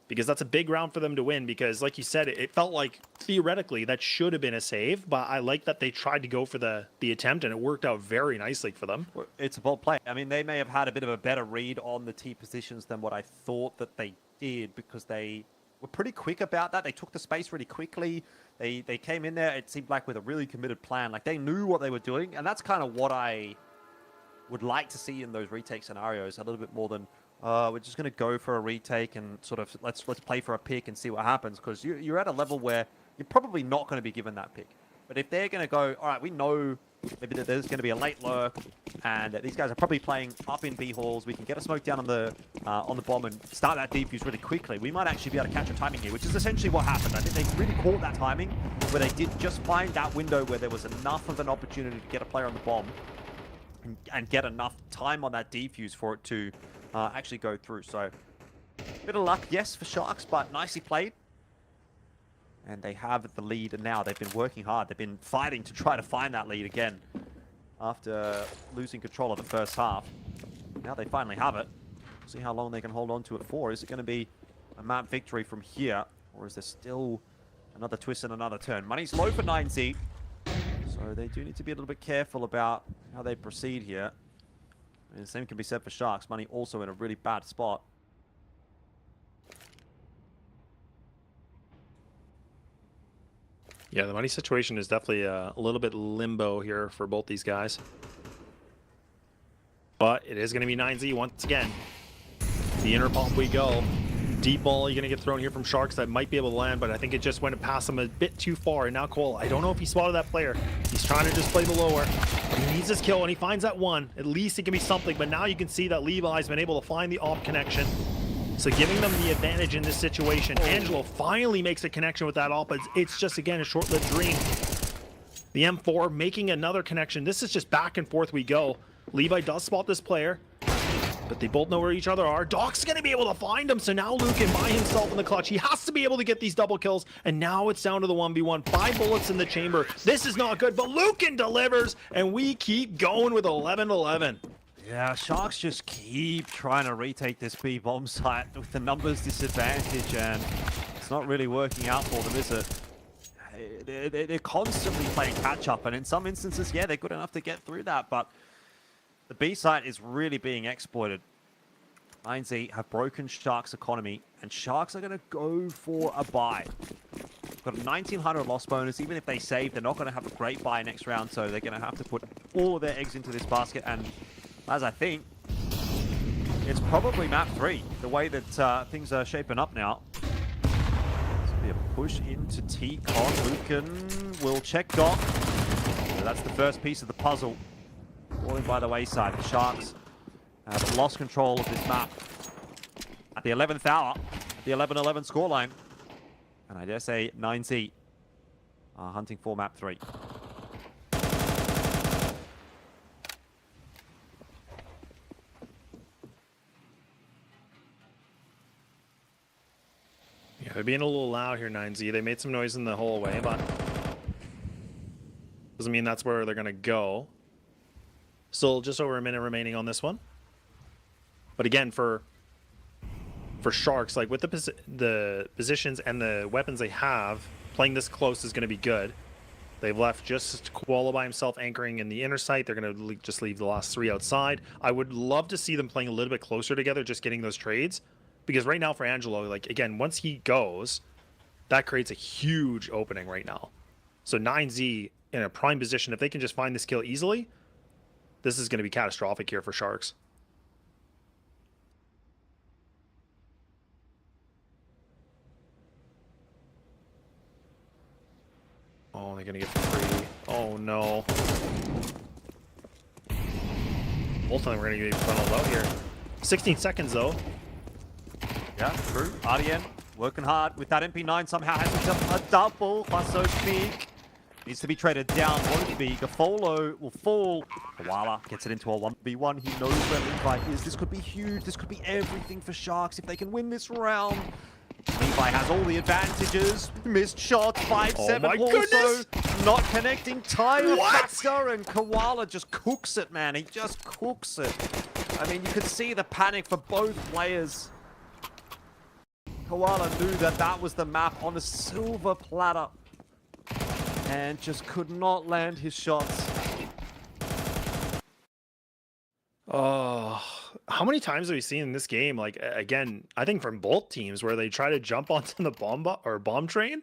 because that's a big round for them to win, because like you said, it felt like theoretically that should have been a save, but I like that they tried to go for the attempt, and it worked out very nicely for them. It's a bold play. I mean, they may have had a bit of a better read on the T positions than what I thought that they did, because they were pretty quick about that. They took the space really quickly. They came in there, it seemed like, with a really committed plan. Like, they knew what they were doing, and that's kind of what I would like to see in those retake scenarios, a little bit more than we're just going to go for a retake and sort of let's play for a pick and see what happens, because you're at a level where you're probably not going to be given that pick. But if they're going to go, all right, we know maybe that there's going to be a late lurk, and these guys are probably playing up in B halls. We can get a smoke down on the bomb and start that defuse really quickly. We might actually be able to catch a timing here, which is essentially what happened. I think they really caught that timing, where they did just find that window where there was enough of an opportunity to get a player on the bomb and get enough time on that defuse for it to actually go through. So, bit of luck, yes, for Sharks, but nicely played. And they have the lead now. They've been working hard. They've been fighting to try to find that lead again after losing control of the first half. Now they finally have it. We'll see how long they can hold on to it for. Is it going to be a map victory from here, or is there still another twist and another turn? Money's low for 9Z, so they do need to be a little bit careful about how they proceed here. And the same can be said for Sharks. Money also in a really bad spot. Yeah, the money situation is definitely a little bit limbo here for both these guys. But it is going to be 9Z once again. The inner pump we go. Deep ball, you're going to get thrown here from Sharks that might be able to land, but I think it just went past him a bit too far. And now Cole, I don't know if he spotted that player. He's trying to just play the lower. He needs his kill, and he finds that one. At least it can be something, but now you can see that Levi's been able to find the op connection. So giving them the advantage in this situation. Angelo finally makes a connection with that op, but it's just, again, a short-lived dream. The M4 making another connection. This is just back and forth we go. Levi does spot this player, but they both know where each other are. Doc's going to be able to find him, so now Lucan by himself in the clutch. He has to be able to get these double kills, and now it's down to the 1v1. 5 bullets in the chamber. This is not good, but Lucan delivers, and we keep going with 11-11. Yeah, Sharks just keep trying to retake this B bomb site with the numbers disadvantage, and it's not really working out for them, is it? They're constantly playing catch up, and in some instances, yeah, they're good enough to get through that, but the B site is really being exploited. 9Z have broken Sharks' economy, and Sharks are going to go for a buy. Got a 1900 loss bonus. Even if they save, they're not going to have a great buy next round, so they're going to have to put all of their eggs into this basket, and as I think, it's probably map 3, the way that things are shaping up now. This will be a push into T-Con. Lucan will check Doc. So that's the first piece of the puzzle. Falling by the wayside. The Sharks have lost control of this map at the 11th hour, at the 11-11 scoreline. And I dare say 9Z are hunting for map 3. Yeah, they're being a little loud here, 9Z. They made some noise in the whole way, but doesn't mean that's where they're going to go. Still just over a minute remaining on this one. But again, for Sharks, like with the positions and the weapons they have, playing this close is going to be good. They've left just Koala by himself anchoring in the inner site. They're going to just leave the last 3 outside. I would love to see them playing a little bit closer together, just getting those trades. Because right now for Angelo, like, again, once he goes, that creates a huge opening right now. So 9Z in a prime position, if they can just find this kill easily, this is going to be catastrophic here for Sharks. Oh, they're going to get free. Oh, no. Both of them are going to get funneled out here. 16 seconds, though. Yeah, true. RDN working hard with that MP9. Somehow has himself a double. Faso peak. Needs to be traded down. Won't be. Gafolo will fall. Koala gets it into a 1v1. He knows where Levi is. This could be huge. This could be everything for Sharks if they can win this round. Levi has all the advantages. Missed shots. 5-7 my also goodness! not connecting. Tire factor, and Koala just cooks it, man. He just cooks it. I mean, you could see the panic for both players. Koala knew that that was the map on a silver platter and just could not land his shots. Oh, how many times have we seen in this game? Like, again, I think from both teams where they try to jump onto the bomb train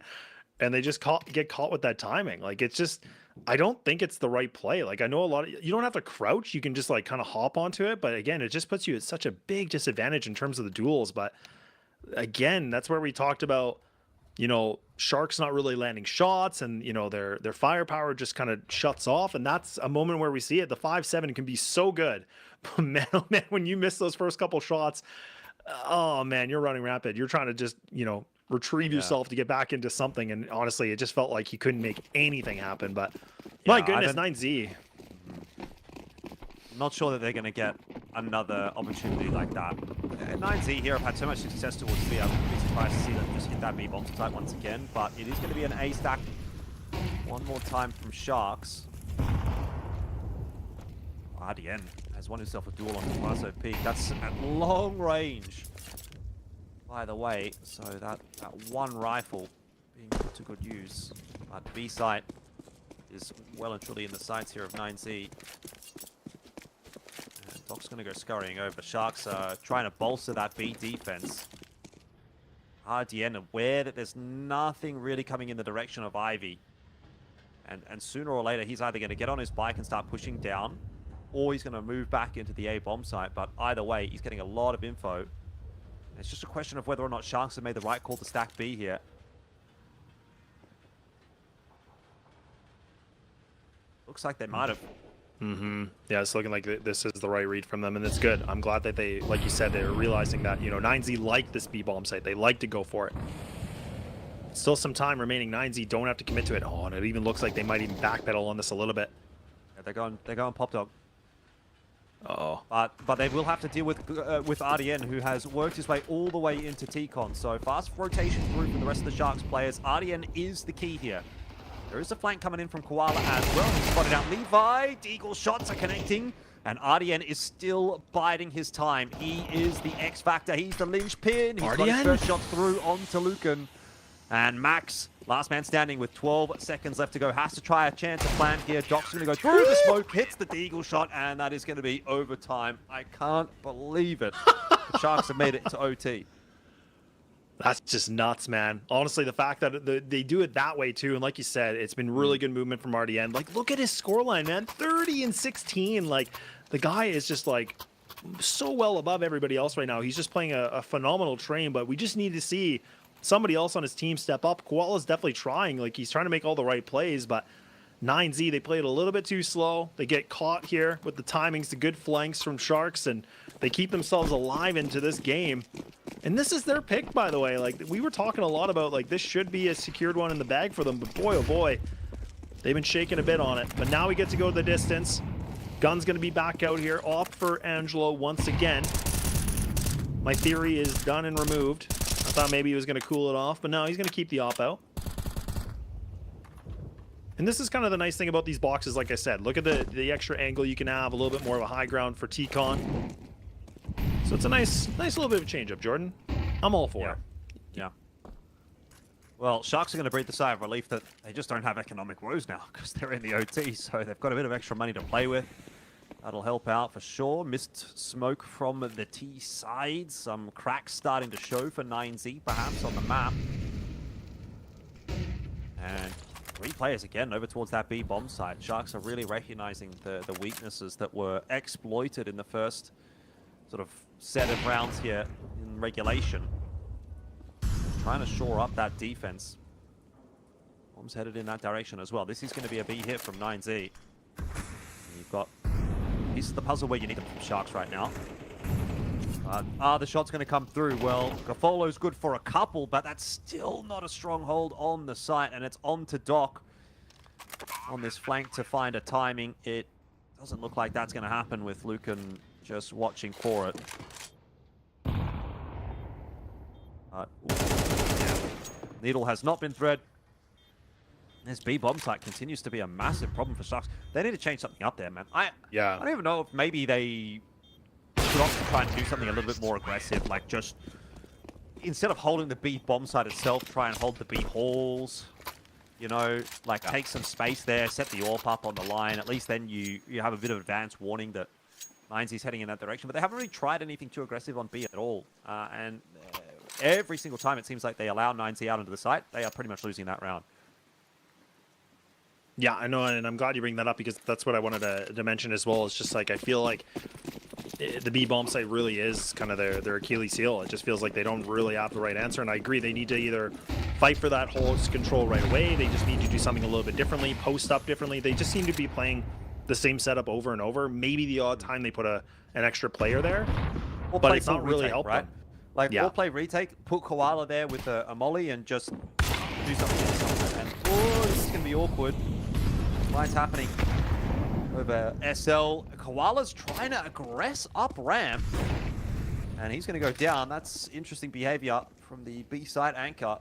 and they just get caught with that timing. Like, it's just, I don't think it's the right play. Like, I know a lot of, you don't have to crouch. You can just like kind of hop onto it. But again, it just puts you at such a big disadvantage in terms of the duels. But again, that's where we talked about, you know, Sharks not really landing shots, and you know their firepower just kind of shuts off, and that's a moment where we see it. The 5-7 can be so good, but man, oh man, when you miss those first couple shots, oh man, you're running rapid. You're trying to just, you know, retrieve yourself to get back into something, and honestly, it just felt like he couldn't make anything happen. But my goodness, 9Z. Not sure that they're going to get another opportunity like that. 9Z here have had so much success towards B. I wouldn't be surprised to see them just hit that B bomb site once again, but it is going to be an A stack one more time from Sharks. RDN has won himself a duel on Tomaso Peak. That's at long range, by the way, so that one rifle being put to good use. But B site is well and truly in the sights here of 9Z. Doc's going to go scurrying over. Sharks are trying to bolster that B defense. RDN aware that there's nothing really coming in the direction of Ivy. And sooner or later, he's either going to get on his bike and start pushing down, or he's going to move back into the A bomb site. But either way, he's getting a lot of info. It's just a question of whether or not Sharks have made the right call to stack B here. Looks like they might have. Yeah, it's looking like this is the right read from them, and it's good. I'm glad that they, like you said, they're realizing that, you know, 9Z like this B-bomb site. They like to go for it. Still some time remaining. 9Z don't have to commit to it. Oh, and it even looks like they might even backpedal on this a little bit. Yeah, they're going pop dog. Uh-oh. But they will have to deal with RDN, who has worked his way all the way into T-Con. So fast rotation through for the rest of the Sharks players. RDN is the key here. There is a flank coming in from Koala as well. He's spotted out Levi. Deagle shots are connecting. And RDN is still biding his time. He is the X Factor. He's the linchpin. He's got his first shot through onto Lucan. And Max, last man standing with 12 seconds left to go, has to try a chance at plant here. Doc's going to go through the smoke, hits the Deagle shot, and that is going to be overtime. I can't believe it. The Sharks have made it into OT. That's just nuts, man. Honestly, the fact that they do it that way too, and like you said, it's been really good movement from RDN. Like, look at his scoreline, man. 30 and 16. Like, the guy is just like so well above everybody else right now. He's just playing a phenomenal train, but we just need to see somebody else on his team step up. Koala's definitely trying. Like, he's trying to make all the right plays, but 9Z, they played a little bit too slow. They get caught here with the timings, the good flanks from Sharks, and they keep themselves alive into this game. And this is their pick, by the way. Like, we were talking a lot about, like, this should be a secured one in the bag for them, but boy, oh boy, they've been shaking a bit on it. But now we get to go the distance. Gun's going to be back out here, off for Angelo once again. My theory is done and removed. I thought maybe he was going to cool it off, but no, he's going to keep the op out. And this is kind of the nice thing about these boxes, like I said. Look at the extra angle you can have, a little bit more of a high ground for T-Con. So it's a nice little bit of a change-up, Jordan. I'm all for it. Yeah. Well, Sharks are going to breathe the sigh of relief that they just don't have economic woes now because they're in the OT, so they've got a bit of extra money to play with. That'll help out for sure. Missed smoke from the T side. Some cracks starting to show for 9Z, perhaps, on the map. And 3 players again over towards that B bomb site. Sharks are really recognizing the weaknesses that were exploited in the first sort of set of rounds here in regulation. Trying to shore up that defense. Bomb's headed in that direction as well. This is going to be a B hit from 9Z. You've got pieces of the puzzle where you need them from Sharks right now. Are the shots going to come through? Well, Gaffolo's good for a couple, but that's still not a stronghold on the site, and it's on to Doc on this flank to find a timing. It doesn't look like that's going to happen with Lucan just watching for it. Needle has not been thread. This B bomb site continues to be a massive problem for Sharks. They need to change something up there, man. I don't even know if maybe they should opt to try and do something a little bit more aggressive, like just instead of holding the B bomb site itself, try and hold the B halls. You know, like take some space there, set the AWP up on the line. At least then you have a bit of advance warning that 9Z's heading in that direction. But they haven't really tried anything too aggressive on B at all. And every single time it seems like they allow 9Z out into the site, they are pretty much losing that round. Yeah, I know, and I'm glad you bring that up because that's what I wanted to mention as well. It's just like I feel like the B bomb site really is kind of their Achilles heel. It just feels like they don't really have the right answer, and I agree. They need to either fight for that host control right away. They just need to do something a little bit differently, post up differently. They just seem to be playing the same setup over and over. Maybe the odd time they put an extra player there, but it's not really helped them. Like, we'll play retake, put Koala there with a molly and just do something. And, oh, this is going to be awkward. What's happening over SL? Koala's trying to aggress up ramp. And he's going to go down. That's interesting behavior from the B-side anchor.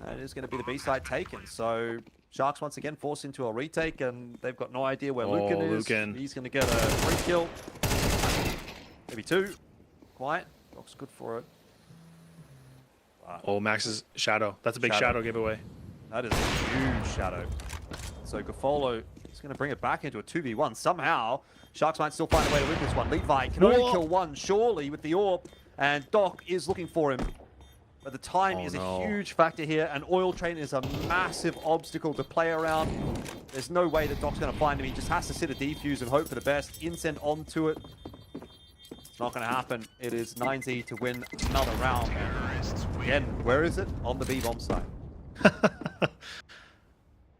That is going to be the B-side taken. So Sharks once again forced into a retake, and they've got no idea where Lucan is. He's going to get a 3 kill. Maybe 2. Quiet. Looks good for it. Oh, Max's shadow. That's a big shadow giveaway. That is a huge shadow. So Gaffolo is going to bring it back into a 2v1. Somehow, Sharks might still find a way to win this one. Levi can only kill one, surely, with the AWP. And Doc is looking for him. But the time is a huge factor here, and Oil Train is a massive obstacle to play around. There's no way that Doc's going to find him. He just has to sit a defuse and hope for the best. Incend onto it. It's not going to happen. It is 9Z to win another round. And again, where is it? On the B-bomb side.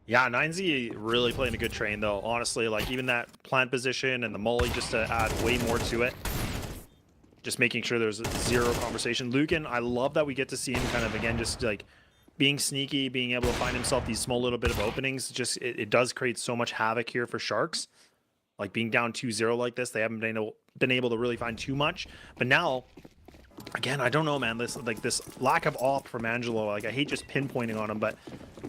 Yeah, 9Z really playing a good train, though. Honestly, like, even that plant position and the molly just to add way more to it. Just making sure there's zero conversation. Lucan, I love that we get to see him kind of, again, just like being sneaky, being able to find himself these small little bit of openings. Just it does create so much havoc here for Sharks. Like being down 2-0 like this, they haven't been able to really find too much. But now, again, I don't know, man. This lack of op from Angelo. Like, I hate just pinpointing on him, but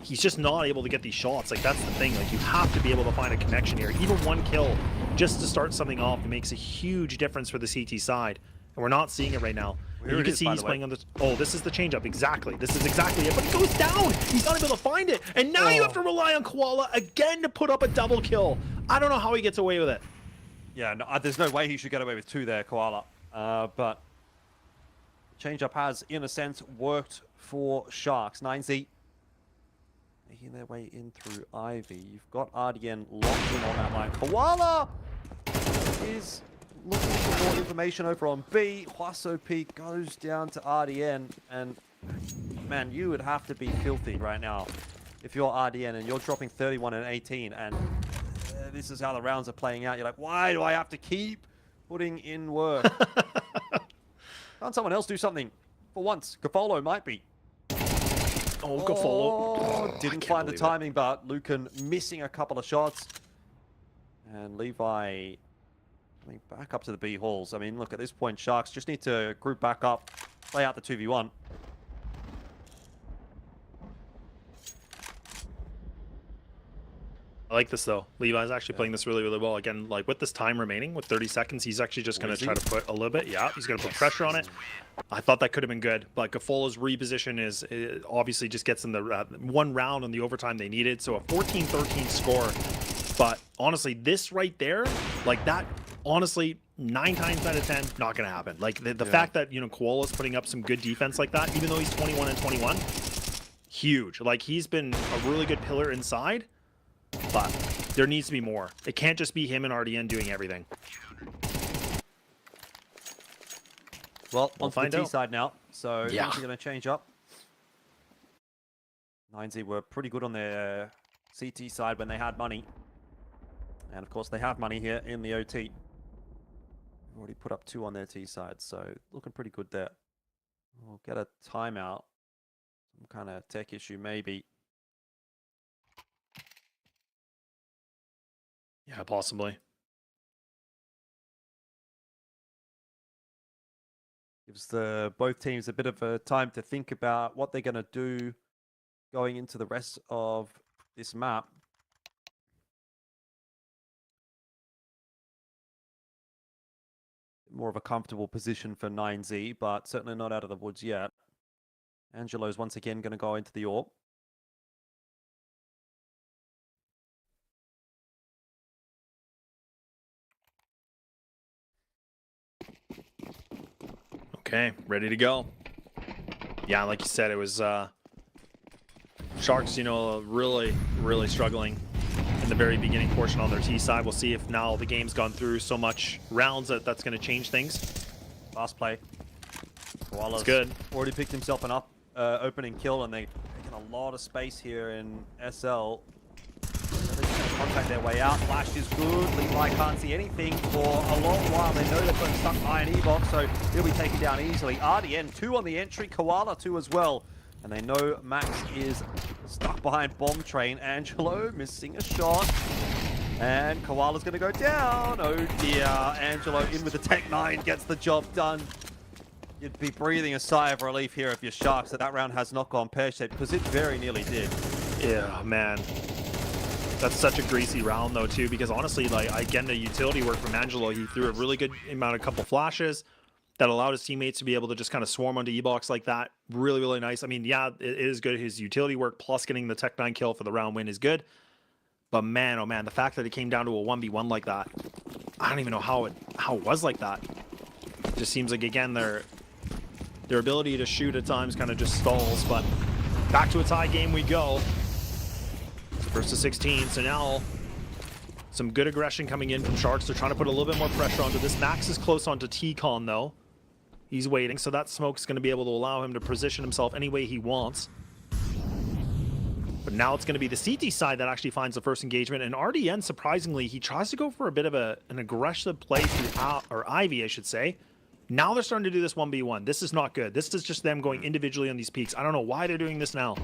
he's just not able to get these shots. Like, that's the thing. Like, you have to be able to find a connection here. Even one kill just to start something off makes a huge difference for the CT side. And we're not seeing it right now. You can see he's playing on the... Oh, this is the changeup. Exactly. This is exactly it. But it goes down. He's not able to find it. And now you have to rely on Koala again to put up a double kill. I don't know how he gets away with it. Yeah, no, there's no way he should get away with 2 there, Koala. But changeup has, in a sense, worked for Sharks. 9Z making their way in through Ivy. You've got RDN locked in on that line. Koala is looking for more information over on B. Huaso P goes down to RDN, and man, you would have to be filthy right now if you're RDN and you're dropping 31 and 18, and this is how the rounds are playing out. You're like, why do I have to keep putting in work? Can't someone else do something? For once, Gafolo might be. Oh, Gafolo. Didn't find the timing, but Lucan missing a couple of shots. And Levi coming back up to the B halls. I mean, look, at this point, Sharks just need to group back up, play out the 2v1. I like this, though. Levi's actually playing this really, really well. Again, like, with this time remaining, with 30 seconds, he's actually just going to try to put a little bit. Yeah, he's going to put pressure on it. I thought that could have been good, but Gafolo's reposition is obviously just gets in the one round on the overtime they needed. So a 14-13 score. But honestly, this right there, like that, honestly, 9 times out of 10, not going to happen. Like the fact that, you know, Koala's putting up some good defense like that, even though he's 21 and 21, huge. Like, he's been a really good pillar inside, but there needs to be more. It can't just be him and RDN doing everything. Well, on the T side now, so yeah, things are going to change up. 9Z were pretty good on their CT side when they had money. And of course, they have money here in the OT. Already put up 2 on their T side, so looking pretty good there. We'll get a timeout. Some kind of tech issue, maybe. Yeah, possibly. Gives both teams a bit of a time to think about what they're going to do going into the rest of this map. More of a comfortable position for 9Z, but certainly not out of the woods yet. Angelo's once again going to go into the AWP. Okay, ready to go. Yeah, like you said, it was Sharks, you know, really, really struggling in the very beginning portion on their T side. We'll see if now the game's gone through so much rounds that that's going to change things. Fast play. That's good. Already picked himself an opening kill, and they're taking a lot of space here in SL. Contact their way out. Flash is good. Levi can't see anything for a long while. They know they've got stuck behind E-Box, so he'll be taken down easily. RDN 2 on the entry. Koala 2 as well. And they know Max is stuck behind Bomb Train. Angelo missing a shot. And Koala's going to go down. Oh dear. Angelo in with the Tech 9 gets the job done. You'd be breathing a sigh of relief here if you're Sharks that round has not gone pear-shaped, because it very nearly did. Yeah, man. That's such a greasy round, though, too, because honestly, like, again, the utility work from Angelo, he threw a really good amount of couple flashes that allowed his teammates to be able to just kind of swarm onto E-Box like that. Really, really nice. I mean, yeah, it is good. His utility work plus getting the Tech 9 kill for the round win is good. But man, oh man, the fact that it came down to a 1v1 like that, I don't even know how it was like that. It just seems like, again, Their ability to shoot at times kind of just stalls, but back to a tie game we go. It's first to 16, so now some good aggression coming in from Sharks. They're trying to put a little bit more pressure onto this. Max is close onto T-Con though. He's waiting, so that smoke's going to be able to allow him to position himself any way he wants. But now it's going to be the CT side that actually finds the first engagement, and RDN, surprisingly, he tries to go for a bit of an aggressive play through or Ivy, I should say. Now they're starting to do this 1v1. This is not good. This is just them going individually on these peaks. I don't know why they're doing this now.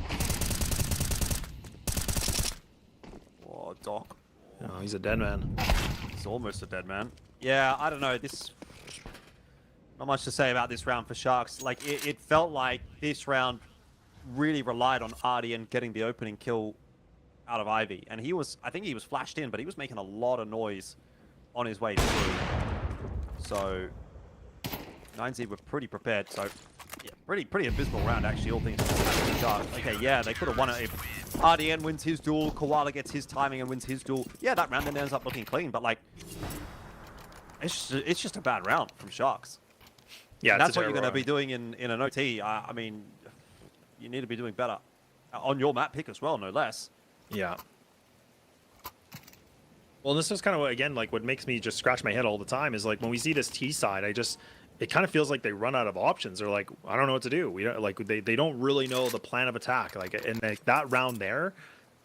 Oh, Doc. Oh, he's a dead man. He's almost a dead man. Yeah, I don't know. Not much to say about this round for Sharks. Like, it felt like this round really relied on RDN getting the opening kill out of Ivy. And I think he was flashed in, but he was making a lot of noise on his way through. So 9Z were pretty prepared. So yeah, pretty abysmal round actually, all things considered. Sharks. Okay, yeah, they could have won it if RDN wins his duel, Koala gets his timing and wins his duel. Yeah, that round then ends up looking clean, but like, it's just a bad round from Sharks. Yeah, and that's what you're going to be doing in an OT. I mean, you need to be doing better on your map pick as well, no less. Yeah. Well, this is kind of, again, like what makes me just scratch my head all the time is like when we see this T side, it kind of feels like they run out of options. They're like, I don't know what to do. We don't like they don't really know the plan of attack. Like, and like that round there,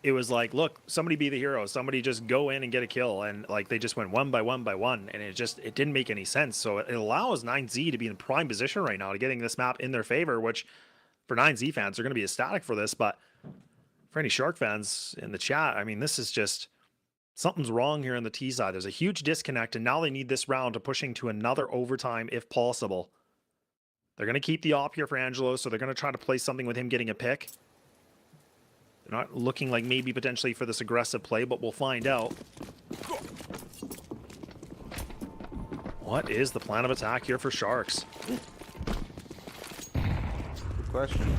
it was like, look, somebody be the hero. Somebody just go in and get a kill. And like they just went one by one, and it didn't make any sense. So it allows 9Z to be in prime position right now to getting this map in their favor, which for 9Z fans, they're going to be ecstatic for this. But for any Shark fans in the chat, I mean, this is just something's wrong here on the T side. There's a huge disconnect, and now they need this round to pushing to another overtime if possible. They're going to keep the op here for Angelo, so they're going to try to play something with him getting a pick. They're not looking like maybe potentially for this aggressive play, but we'll find out. What is the plan of attack here for Sharks? Good question.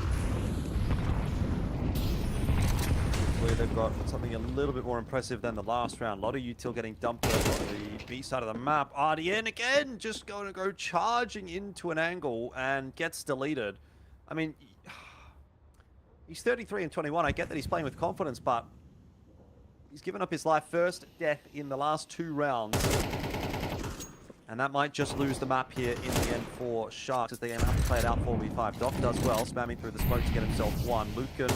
Hopefully they've got something a little bit more impressive than the last round. A lot of util getting dumped on the B side of the map. RDN again, just going to go charging into an angle and gets deleted. I mean, he's 33 and 21. I get that he's playing with confidence, but he's given up his life first death in the last 2 rounds. And that might just lose the map here in the end for Sharks as they have to play it out 4v5. Doc does well, spamming through the smoke to get himself one. Lucan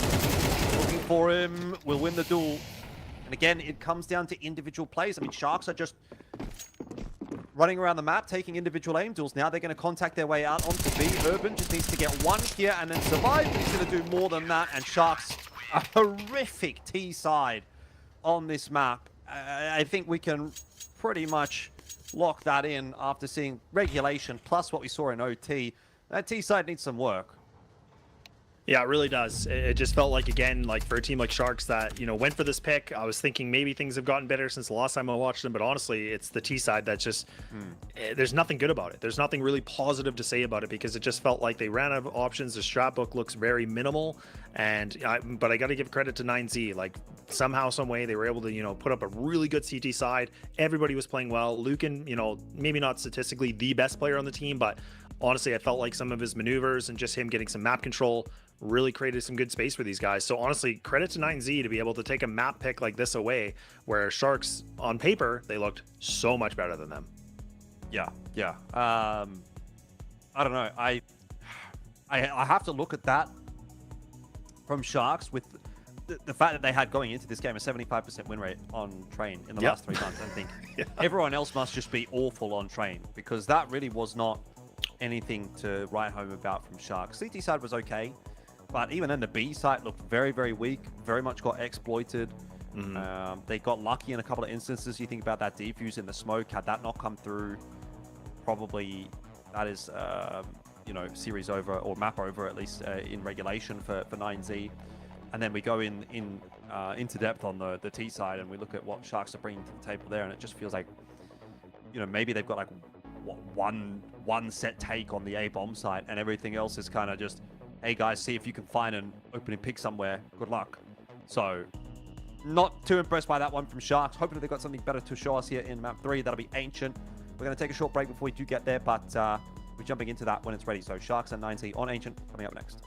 looking for him, will win the duel. And again, it comes down to individual plays. I mean, Sharks are just running around the map, taking individual aim duels. Now they're going to contact their way out onto B. Urban just needs to get one here and then survive. He's going to do more than that. And Sharks, a horrific T side on this map. I think we can pretty much lock that in after seeing regulation plus what we saw in OT. That T side needs some work. Yeah, it really does. It just felt like, again, like for a team like Sharks that, you know, went for this pick. I was thinking maybe things have gotten better since the last time I watched them, but honestly, it's the T side that's just, there's nothing good about it. There's nothing really positive to say about it because it just felt like they ran out of options. The strat book looks very minimal, but I got to give credit to 9Z. Like somehow, some way, they were able to, you know, put up a really good CT side. Everybody was playing well. Lucan, you know, maybe not statistically the best player on the team, but honestly, I felt like some of his maneuvers and just him getting some map control really created some good space for these guys. So honestly, credit to 9Z to be able to take a map pick like this away, where Sharks, on paper, they looked so much better than them. Yeah. I don't know. I have to look at that from Sharks with the fact that they had going into this game a 75% win rate on Train in the last 3 months. I think everyone else must just be awful on Train because that really was not anything to write home about from Sharks. CT side was okay, but even then the B side looked very, very weak, very much got exploited. They got lucky in a couple of instances. You think about that defuse in the smoke, had that not come through, probably that is, you know, series over or map over at least in regulation for 9Z. And then we go into depth on the T side and we look at what Sharks are bringing to the table there, and it just feels like, you know, maybe they've got like one set take on the A bomb site, and everything else is kind of just, hey guys, see if you can find an opening pick somewhere. Good luck. So, not too impressed by that one from Sharks. Hopefully they've got something better to show us here in map 3. That'll be Ancient. We're going to take a short break before we do get there, but be jumping into that when it's ready. So Sharks at 90 on Ancient coming up next.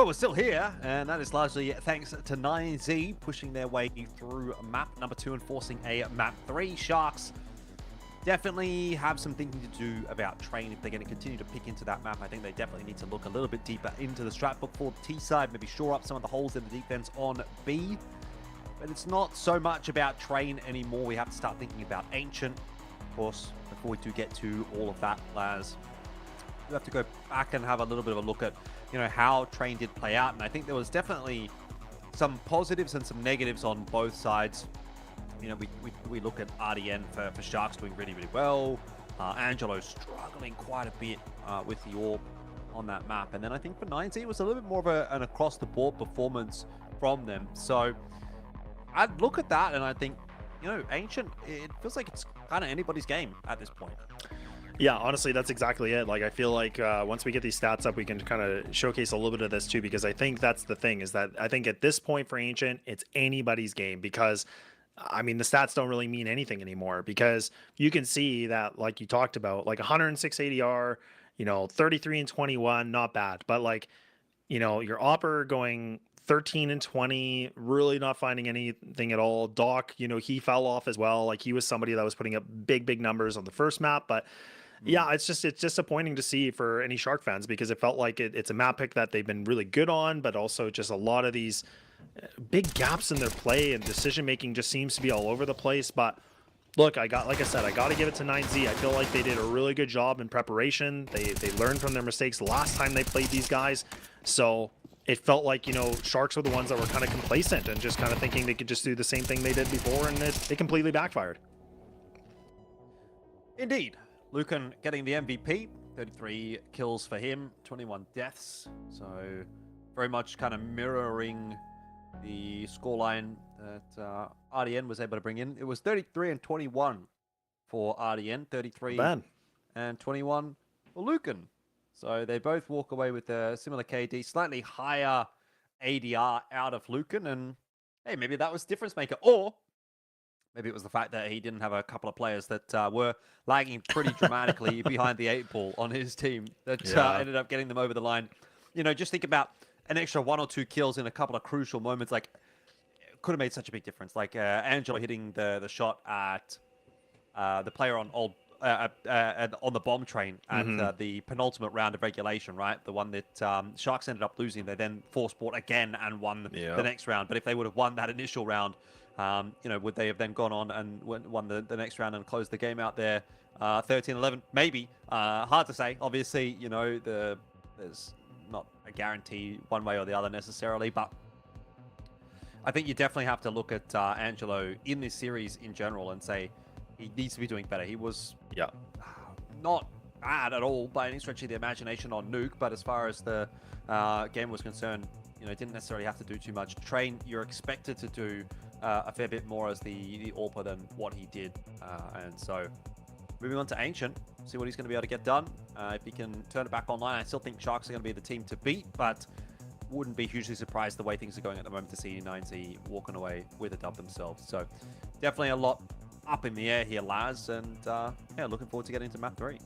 Well, we're still here, and that is largely thanks to 9Z pushing their way through map number 2 and forcing a map 3. Sharks definitely have some thinking to do about Train if they're going to continue to pick into that map. I think they definitely need to look a little bit deeper into the strat book for the T side, maybe shore up some of the holes in the defense on B. But it's not so much about Train anymore. We have to start thinking about Ancient. Of course, before we do get to all of that, Laz, we have to go back and have a little bit of a look at, you know, how Train did play out. And I think there was definitely some positives and some negatives on both sides. You know, we look at RDN for Sharks doing really, really well. Angelo struggling quite a bit with the AWP on that map. And then I think for 9Z, it was a little bit more of an across-the-board performance from them. So I'd look at that and I think, you know, Ancient, it feels like it's kind of anybody's game at this point. Yeah, honestly, that's exactly it. Like, I feel like once we get these stats up, we can kind of showcase a little bit of this too, because I think that's the thing, is that I think at this point for Ancient, it's anybody's game, because I mean, the stats don't really mean anything anymore, because you can see that, like you talked about, like 106 ADR, you know, 33 and 21, not bad. But like, you know, your Opper going 13 and 20, really not finding anything at all. Doc, you know, he fell off as well. Like, he was somebody that was putting up big numbers on the first map. But yeah, it's disappointing to see for any Shark fans, because it felt like it's a map pick that they've been really good on, but also just a lot of these big gaps in their play and decision making just seems to be all over the place. But look, like I said, I got to give it to 9Z. I feel like they did a really good job in preparation. They learned from their mistakes last time they played these guys. So it felt like, you know, Sharks were the ones that were kind of complacent and just kind of thinking they could just do the same thing they did before, and it completely backfired. Indeed. Lucan getting the MVP, 33 kills for him, 21 deaths. So very much kind of mirroring the scoreline that RDN was able to bring in. It was 33 and 21 for RDN, 33 and 21 for Lucan. So they both walk away with a similar KD, slightly higher ADR out of Lucan. And hey, maybe that was difference maker. Or maybe it was the fact that he didn't have a couple of players that were lagging pretty dramatically behind the 8-ball on his team that ended up getting them over the line. You know, just think about an extra 1 or 2 kills in a couple of crucial moments. Like, it could have made such a big difference. Like Angelo hitting the shot at the player on on the bomb train at the penultimate round of regulation, right? The one that Sharks ended up losing. They then forced bought again and won the next round. But if they would have won that initial round, you know, would they have then gone on and won the next round and closed the game out there 13-11? Maybe. Hard to say. Obviously, you know, there's not a guarantee one way or the other necessarily, but I think you definitely have to look at Angelo in this series in general and say he needs to be doing better. He was not bad at all by any stretch of the imagination on Nuke, but as far as the game was concerned, you know, didn't necessarily have to do too much. Train, you're expected to do a fair bit more as the AWPer than what he did, and so moving on to Ancient, see what he's going to be able to get done. If he can turn it back online, I still think Sharks are going to be the team to beat, but wouldn't be hugely surprised the way things are going at the moment to see 9Z walking away with a dub themselves. So definitely a lot up in the air here, Laz, and yeah, looking forward to getting into map 3.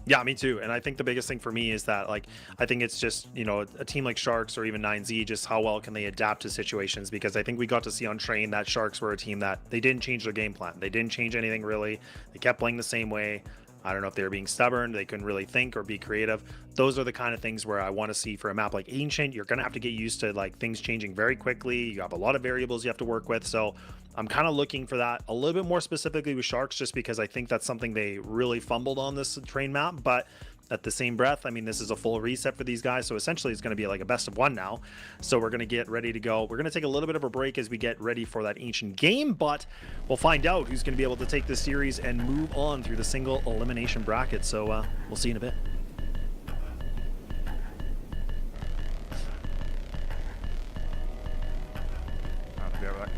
Yeah, me too. And I think the biggest thing for me is that, like, I think it's just, you know, a team like Sharks or even 9Z, just how well can they adapt to situations? Because I think we got to see on Train that Sharks were a team that they didn't change their game plan. They didn't change anything really. They kept playing the same way. I don't know if they were being stubborn, they couldn't really think or be creative. Those are the kind of things where I want to see for a map like Ancient. You're going to have to get used to, like, things changing very quickly. You have a lot of variables you have to work with. So I'm kind of looking for that a little bit more specifically with Sharks, just because I think that's something they really fumbled on this Train map. But at the same breath, I mean, this is a full reset for these guys. So essentially it's going to be like a best of one now. So we're going to get ready to go. We're going to take a little bit of a break as we get ready for that Ancient game, but we'll find out who's going to be able to take this series and move on through the single elimination bracket. So we'll see you in a bit. I'll be right back.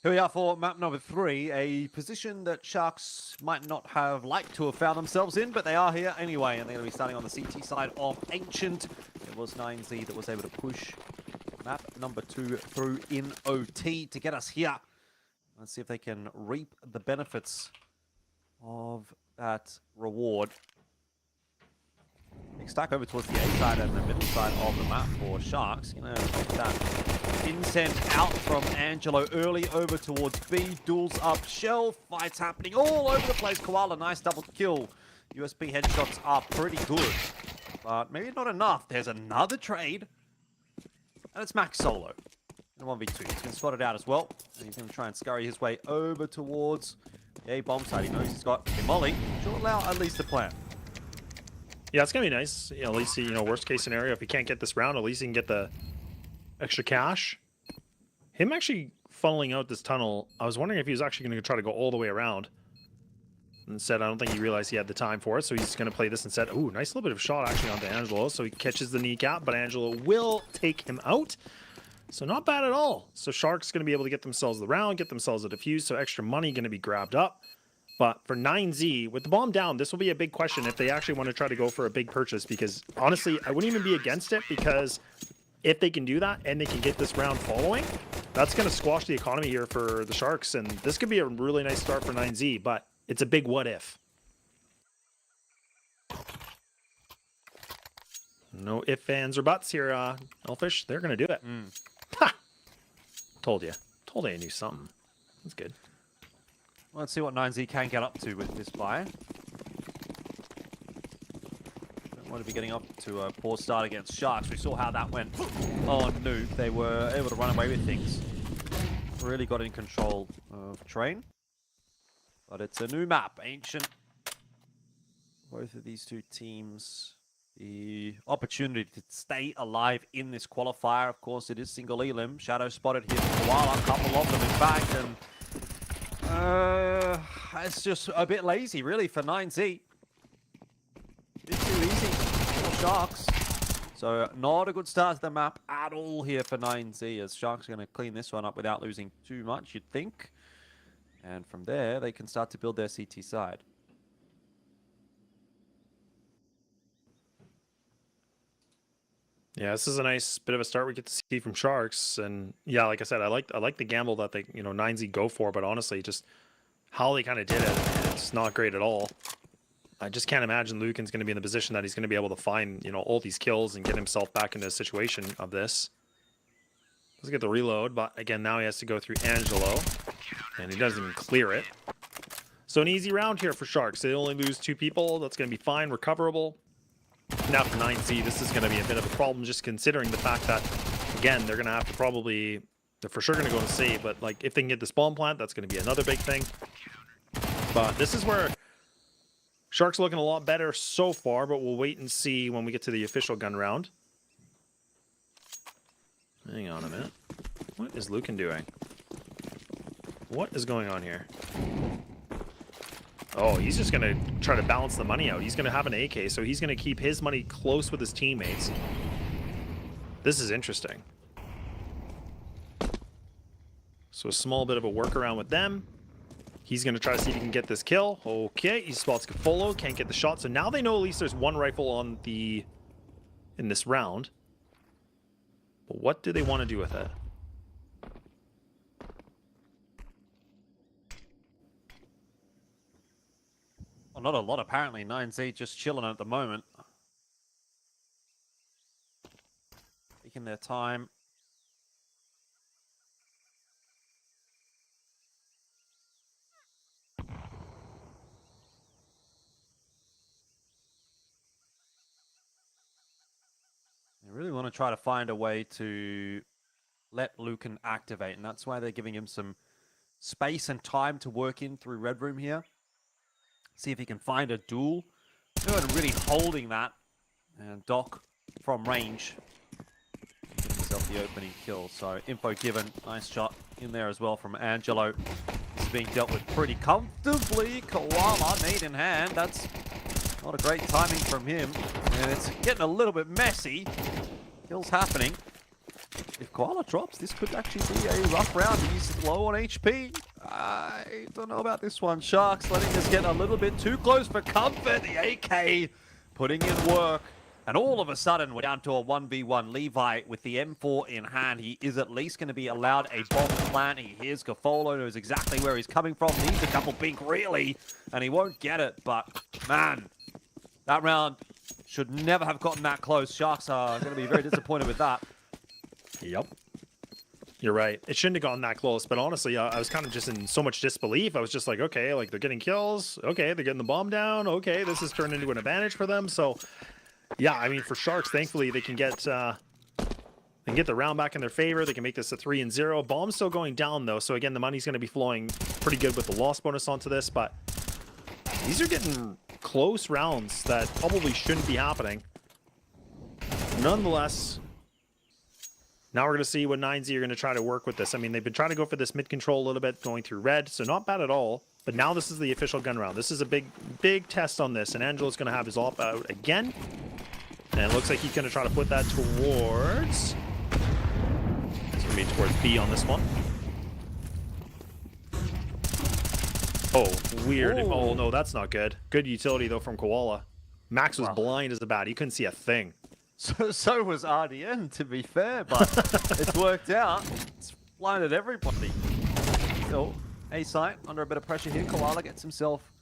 Here we are for map number 3, a position that Sharks might not have liked to have found themselves in, but they are here anyway, and they're going to be starting on the CT side of Ancient. It was 9Z that was able to push map number 2 through in OT to get us here. Let's see if they can reap the benefits of that reward. Big stack over towards the A side and the middle side of the map for Sharks. Gonna get that incent out from Angelo early over towards B. Duels up, shell fights happening all over the place. Koala, nice double kill. USB headshots are pretty good, but maybe not enough. There's another trade, and it's Max solo. In 1v2, he's going to spot it out as well, and he's going to try and scurry his way over towards the A bomb side. He knows he's got a molly, which will allow at least a plan. Yeah, it's gonna be nice. You know, at least, you know, worst case scenario, if he can't get this round, at least he can get the extra cash. Him actually funneling out this tunnel, I was wondering if he was actually gonna try to go all the way around. Instead, I don't think he realized he had the time for it, so he's gonna play this instead. Ooh, nice little bit of shot actually onto Angelo, so he catches the kneecap, but Angelo will take him out. So not bad at all. So Sharks gonna be able to get themselves the round, get themselves a defuse, so extra money gonna be grabbed up. But for 9Z, with the bomb down, this will be a big question if they actually want to try to go for a big purchase, because honestly, I wouldn't even be against it, because if they can do that and they can get this round following, that's going to squash the economy here for the Sharks, and this could be a really nice start for 9Z, but it's a big what if. No ifs, ands, or buts here, Elfish. They're going to do it. Ha! Told you. Told you I knew something. That's good. Let's see what 9Z can get up to with this buy. Don't want to be getting up to a poor start against Sharks. We saw how that went on Nuke. They were able to run away with things. Really got in control of Train. But it's a new map, Ancient. Both of these two teams, the opportunity to stay alive in this qualifier. Of course, it is single Elim. Shadow spotted here for a while. A couple of them, in fact, and it's just a bit lazy, really, for 9Z. Bit too easy for Sharks. So not a good start to the map at all here for 9Z, as Sharks are going to clean this one up without losing too much, you'd think. And from there, they can start to build their CT side. Yeah, this is a nice bit of a start we get to see from Sharks, and yeah, like I said, I like the gamble that they, you know, 9Z go for, but honestly, just how they kind of did it, it's not great at all. I just can't imagine Lucan's going to be in the position that he's going to be able to find, you know, all these kills and get himself back into a situation of this. Let's get the reload, but again, now he has to go through Angelo, and he doesn't even clear it. So an easy round here for Sharks. They only lose 2 people. That's going to be fine, recoverable. Now for 9Z, this is going to be a bit of a problem, just considering the fact that, again, they're going to have to probably, they're for sure going to go and save, but like if they can get this bomb plant, that's going to be another big thing. But this is where Sharks looking a lot better so far, but we'll wait and see when we get to the official gun round. Hang on a minute. What is Lucan doing? What is going on here? Oh, he's just going to try to balance the money out. He's going to have an AK, so he's going to keep his money close with his teammates. This is interesting. So a small bit of a workaround with them. He's going to try to see if he can get this kill. Okay, he spots Cafolo, can't get the shot. So now they know at least there's 1 rifle on the in this round. But what do they want to do with it? Well, not a lot, apparently. 9Z just chilling at the moment. Taking their time. They really want to try to find a way to let Lucan activate, and that's why they're giving him some space and time to work in through Red Room here. See if he can find a duel. No one really holding that. And Doc from range. Himself the opening kill. So info given. Nice shot in there as well from Angelo. This is being dealt with pretty comfortably. Koala, nade in hand. That's not a great timing from him. And it's getting a little bit messy. Kills happening. if Koala drops, this could actually be a rough round. He's low on HP. I don't know about this one. Sharks letting us get a little bit too close for comfort. The AK putting in work. And all of a sudden, we're down to a 1v1. Levi with the M4 in hand. He is at least going to be allowed a bomb plant. He hears Gafolo, knows exactly where he's coming from. Needs a couple bink, really. And he won't get it. But, man, that round should never have gotten that close. Sharks are going to be very disappointed with that. Yep. You're right. It shouldn't have gotten that close, but honestly, I was kind of just in so much disbelief. I was just like, okay, like they're getting kills. Okay, they're getting the bomb down. Okay, this has turned into an advantage for them. So, yeah, I mean, for Sharks, thankfully, they can get the round back in their favor. They can make this a 3-0. Bomb's still going down, though. So, again, the money's going to be flowing pretty good with the loss bonus onto this. But these are getting close rounds that probably shouldn't be happening. Nonetheless, now we're going to see what 9Z are going to try to work with this. I mean, they've been trying to go for this mid-control a little bit, going through red, so not bad at all. But now this is the official gun round. This is a big, big test on this, and Angelo's going to have his AWP out again. And it looks like he's going to try to put that towards... It's going to be towards B on this one. Oh, weird. Ooh. Oh, no, that's not good. Good utility, though, from Koala. Max was Wow. blind as a bat. He couldn't see a thing. So was RDN, to be fair, but it's worked out. It's blinded everybody. So, A-site under a bit of pressure here. Koala gets himself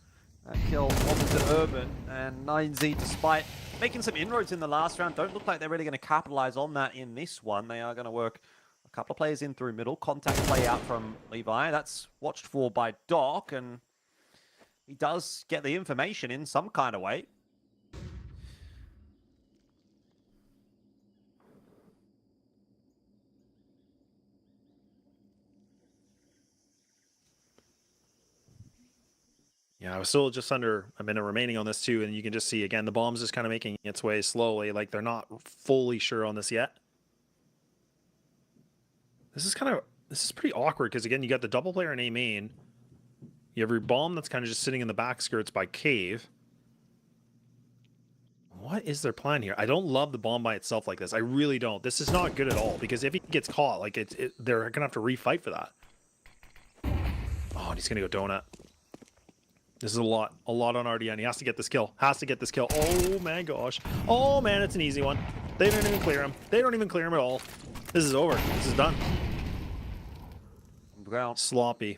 a kill opposite Urban, and 9Z, despite making some inroads in the last round, don't look like they're really going to capitalize on that in this one. They are going to work a couple of players in through middle. Contact play out from Levi. That's watched for by Doc, and he does get the information in some kind of way. Yeah, I was still just under a minute remaining on this too, and you can just see again the bomb's just kind of making its way slowly, like they're not fully sure on this yet. This is pretty awkward because again you got the double player in A main. You have your bomb that's kind of just sitting in the back skirts by Cave. What is their plan here? I don't love the bomb by itself like this. I really don't. This is not good at all because if he gets caught, like they're gonna have to refight for that. Oh, and he's gonna go donut. This is a lot on RDN. He has to get this kill. Oh my gosh. Oh man, it's an easy one. They don't even clear him. At all. This is over. This is done. Ground. Sloppy.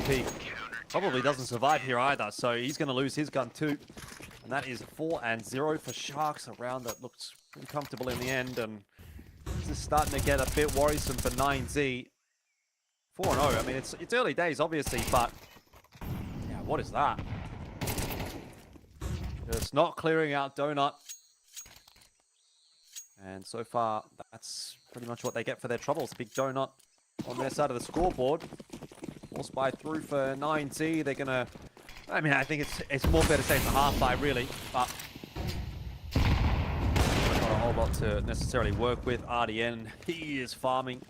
P probably doesn't survive here either, so he's going to lose his gun too. And that is 4-0 for Sharks, a round that looked pretty comfortable in the end, and this is starting to get a bit worrisome for 9Z. 4-0, I mean, it's early days, obviously, but yeah, what is that? It's not clearing out Donut. And so far, that's pretty much what they get for their troubles. A big Donut on their side of the scoreboard. Force buy through for 9Z. They're going to... I mean, I think it's more fair to say it's a half buy, really, but not a whole lot to necessarily work with. RDN, he is farming.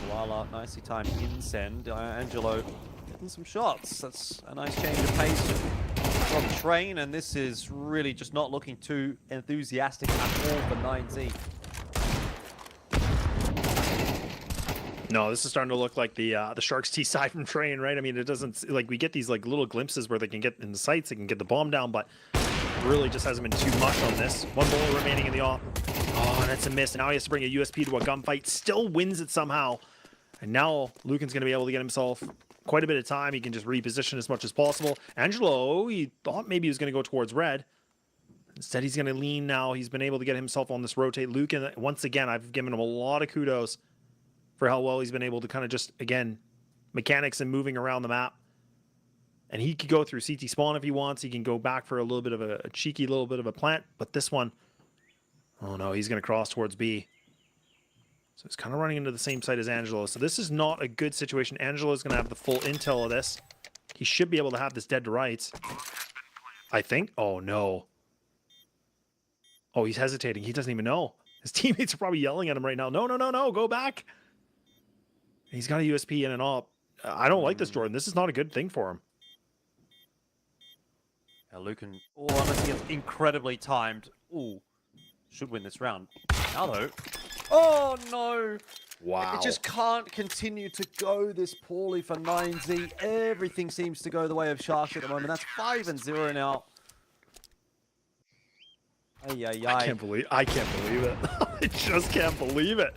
Koala, nicely timed in-send. Angelo getting some shots. That's a nice change of pace from Train, and this is really just not looking too enthusiastic at all for 9Z. No, this is starting to look like the Sharks T side from Train, right? I mean, it doesn't like we get these like little glimpses where they can get in the sights, they can get the bomb down, but really just hasn't been too much on this. One bullet remaining in the AWP. Oh, and that's a miss. Now he has to bring a USP to a gunfight. Still wins it somehow. And now Lucan's going to be able to get himself quite a bit of time. He can just reposition as much as possible. Angelo, he thought maybe he was going to go towards red. Instead, he's going to lean now. He's been able to get himself on this rotate. Lucan, once again, I've given him a lot of kudos for how well he's been able to kind of just, again, mechanics and moving around the map. And he could go through CT spawn if he wants. He can go back for a little bit of a cheeky little bit of a plant. But this one, oh no, he's going to cross towards B. So he's kind of running into the same site as Angelo. So this is not a good situation. Angelo is going to have the full intel of this. He should be able to have this dead to rights. I think. Oh no. Oh, he's hesitating. He doesn't even know. His teammates are probably yelling at him right now. No, no, no, no. Go back. He's got a USP in and all. I don't like this, Jordan. This is not a good thing for him. Lucan, oh, unless he gets incredibly timed. Ooh, should win this round. Now though, oh no! Wow. It just can't continue to go this poorly for 9Z. Everything seems to go the way of Sharks at the moment. That's 5-0 now. Ay, ay, ay. I can't believe it. I just can't believe it.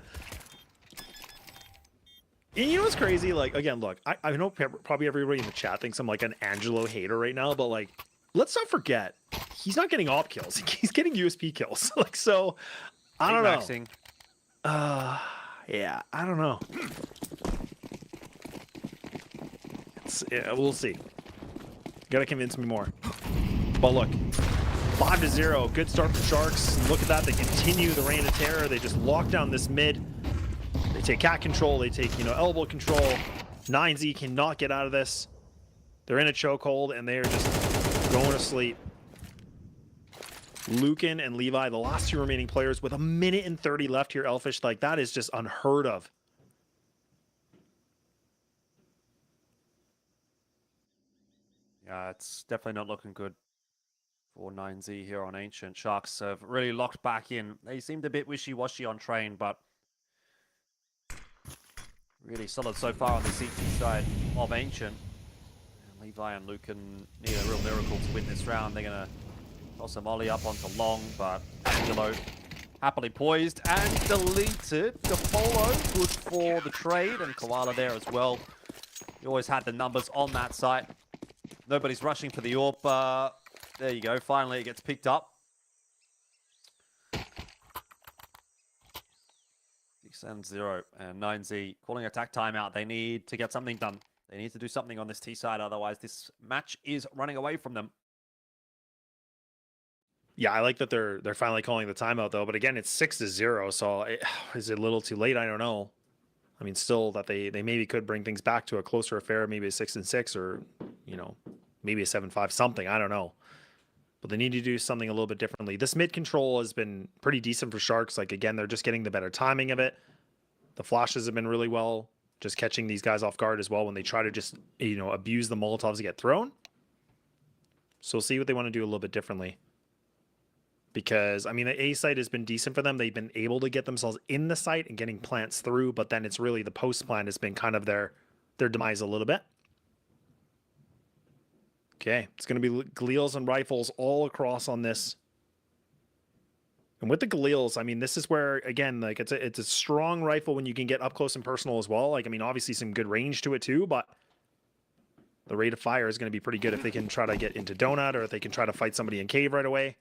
And you know what's crazy? Like, again, look, I know probably everybody in the chat thinks I'm like an Angelo hater right now, but like, let's not forget, he's not getting op kills. He's getting USP kills. Like, so, I don't know. Maxing. Yeah, I don't know. Yeah, we'll see. Gotta convince me more. But look, 5-0, good start for Sharks. Look at that, they continue the reign of terror. They just lock down this mid. They take cat control, they take, elbow control. 9Z cannot get out of this. They're in a chokehold and they are just going to sleep. Lucan and Levi, the last two remaining players with 1 minute and 30 left here, Elfish. Like, that is just unheard of. Yeah, it's definitely not looking good for 9Z here on Ancient. Sharks have really locked back in. They seemed a bit wishy-washy on train, but really solid so far on the CT side of Ancient. And Levi and Lucan need a real miracle to win this round. They're going to toss a molly up onto Long, but Angelo happily poised and deleted. Gafolo good for the trade, and Koala there as well. He always had the numbers on that site. Nobody's rushing for the AWP. There you go. Finally, it gets picked up. 6-0 and 9Z calling attack timeout. They need to get something done. They need to do something on this T side. Otherwise, this match is running away from them. Yeah, I like that they're finally calling the timeout though. But again, it's 6-0. So is it a little too late? I don't know. I mean, still that they maybe could bring things back to a closer affair, maybe a 6-6 or maybe a 7-5 something. I don't know. But they need to do something a little bit differently. This mid control has been pretty decent for Sharks. Like, again, they're just getting the better timing of it. The flashes have been really well, just catching these guys off guard as well when they try to just, abuse the Molotovs to get thrown. So we'll see what they want to do a little bit differently. Because, I mean, the A site has been decent for them. They've been able to get themselves in the site and getting plants through, but then it's really the post plant has been kind of their demise a little bit. Okay, it's going to be Galeals and rifles all across on this. And with the Galeals, I mean, this is where, again, like it's a strong rifle when you can get up close and personal as well. Like, I mean, obviously some good range to it too, but the rate of fire is going to be pretty good if they can try to get into Donut or if they can try to fight somebody in cave right away.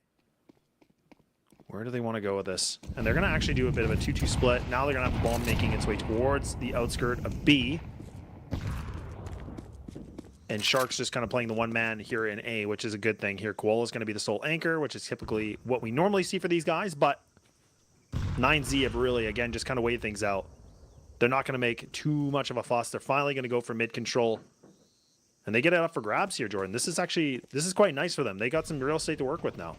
Where do they want to go with this? And they're going to actually do a bit of a 2-2 split. Now they're going to have the bomb making its way towards the outskirt of B. And Sharks just kind of playing the one man here in A, which is a good thing here. Koala is going to be the sole anchor, which is typically what we normally see for these guys. But 9Z have really, again, just kind of weighed things out. They're not going to make too much of a fuss. They're finally going to go for mid control. And they get it up for grabs here, Jordan. This is quite nice for them. They got some real estate to work with now.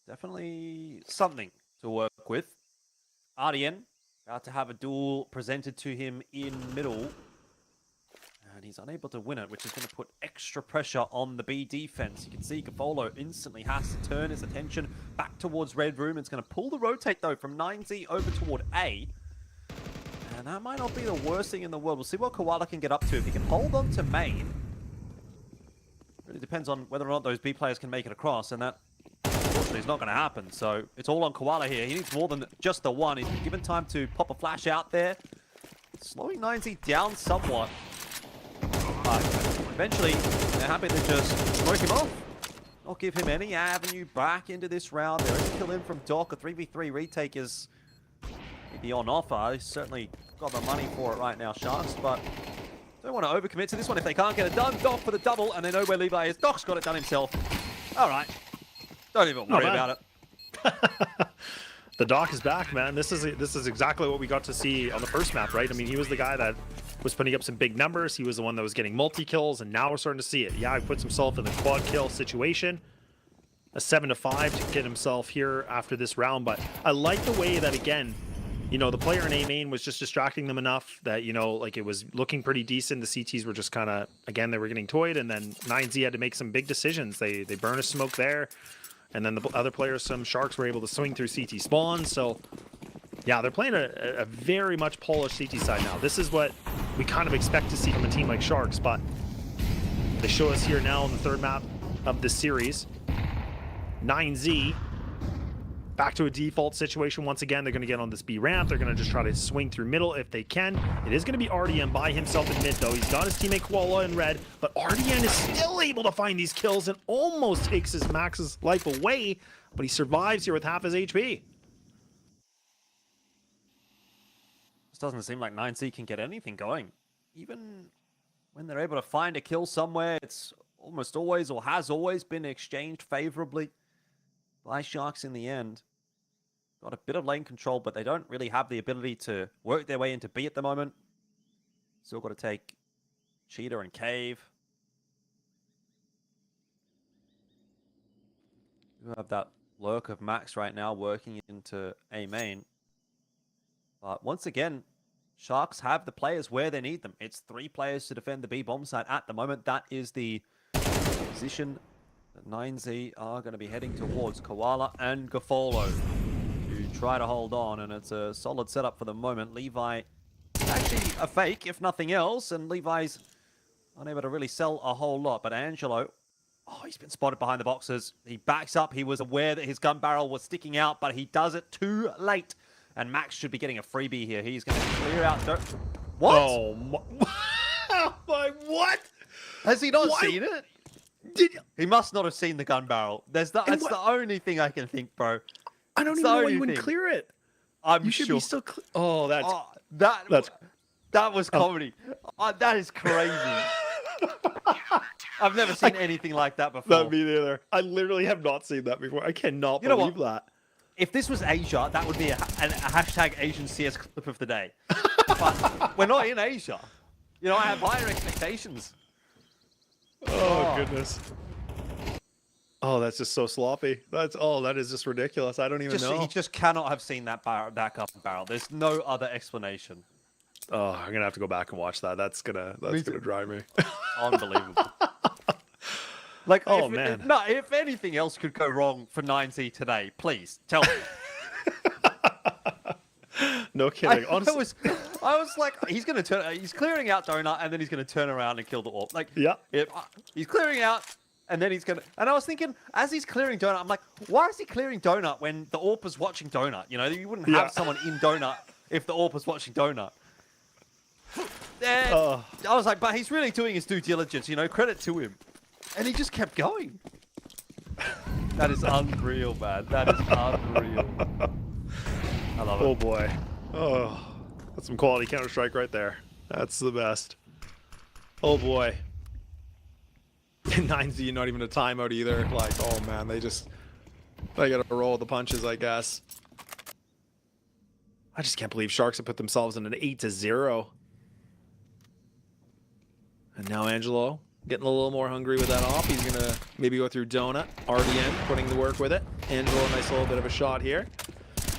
Definitely something to work with. RDN about to have a duel presented to him in middle. And he's unable to win it, which is going to put extra pressure on the B defense. You can see Gafolo instantly has to turn his attention back towards Red Room. It's going to pull the rotate, though, from 9Z over toward A. And that might not be the worst thing in the world. We'll see what Koala can get up to. If he can hold on to main, really depends on whether or not those B players can make it across. And that, unfortunately, is not going to happen. So it's all on Koala here. He needs more than just the one. He's been given time to pop a flash out there, slowing 9Z down somewhat. But eventually, they're happy to just smoke him off. Not give him any avenue back into this round. There is a kill in from Doc. A 3v3 retake is maybe on offer. He's certainly got the money for it right now, Sharks. But don't want to overcommit to this one if they can't get it done. Doc for the double, and they know where Levi is. Doc's got it done himself. All right. Don't even worry about it. The Doc is back, man. This is exactly what we got to see on the first map, right? I mean, he was the guy that was putting up some big numbers. He was the one that was getting multi-kills, and now we're starting to see it. Yeah, he puts himself in the quad kill situation. A 7-5 to get himself here after this round, but I like the way that, again, you know, the player in A main was just distracting them enough that, you know, like it was looking pretty decent. The CTs were just kind of, again, they were getting toyed, and then 9Z had to make some big decisions. They burn a smoke there, and then the other players, some Sharks, were able to swing through CT spawn. So, yeah, they're playing a very much polished CT side now. This is what we kind of expect to see from a team like Sharks, but they show us here now on the third map of this series. 9Z back to a default situation once again. They're going to get on this B ramp. They're going to just try to swing through middle if they can. It is going to be RDN by himself in mid, though. He's got his teammate Koala in red, but RDN is still able to find these kills and almost takes his Max's life away, but he survives here with half his HP. This doesn't seem like 9C can get anything going. Even when they're able to find a kill somewhere, it's almost always, or has always been, exchanged favorably by Sharks in the end. Got a bit of lane control, but they don't really have the ability to work their way into B at the moment. Still got to take Cheetah and Cave. You have that lurk of Max right now working into A main. But once again, Sharks have the players where they need them. It's 3 players to defend the B bomb site at the moment. That is the position that 9Z are going to be heading towards. Koala and Gafolo to try to hold on, and it's a solid setup for the moment. Levi, actually a fake, if nothing else, and Levi's unable to really sell a whole lot. But Angelo, oh, he's been spotted behind the boxes. He backs up. He was aware that his gun barrel was sticking out, but he does it too late. And Max should be getting a freebie here. He's going to clear out... What? Oh, my... what? Has he not seen it? He must not have seen the gun barrel. That's the only thing I can think, bro. I don't even know why you wouldn't clear it. I'm you should sure. be still oh, that's... Oh, that was comedy. Oh, that is crazy. I've never seen anything like that before. Not me neither. I literally have not seen that before. I cannot believe that. If this was Asia, that would be a hashtag Asian CS clip of the day. But we're not in Asia. You know, I have higher expectations. Oh, goodness. Oh, that's just so sloppy. That is just ridiculous. I don't even know. He just cannot have seen that gun barrel. There's no other explanation. Oh, I'm gonna have to go back and watch that. That's gonna drive me. Unbelievable. Like, oh man. If anything else could go wrong for 9Z today, please tell me. No kidding. I was like, he's clearing out Donut, and then he's gonna turn around and kill the AWP. Like, yeah, he's clearing out, and then he's gonna. And I was thinking, as he's clearing Donut, I'm like, why is he clearing Donut when the AWP is watching Donut? You know, you wouldn't have someone in Donut if the AWP was watching Donut. And I was like, but he's really doing his due diligence. You know, credit to him. And he just kept going. That is unreal, man. That is unreal. I love it. Oh, boy. Oh, that's some quality Counter-Strike right there. That's the best. Oh, boy. 9Z, not even a timeout either. Like, oh, man, they got to roll the punches, I guess. I just can't believe Sharks have put themselves in an 8-0. And now Angelo getting a little more hungry with that off. He's going to maybe go through Donut. RDN putting the work with it. Angelo, a nice little bit of a shot here.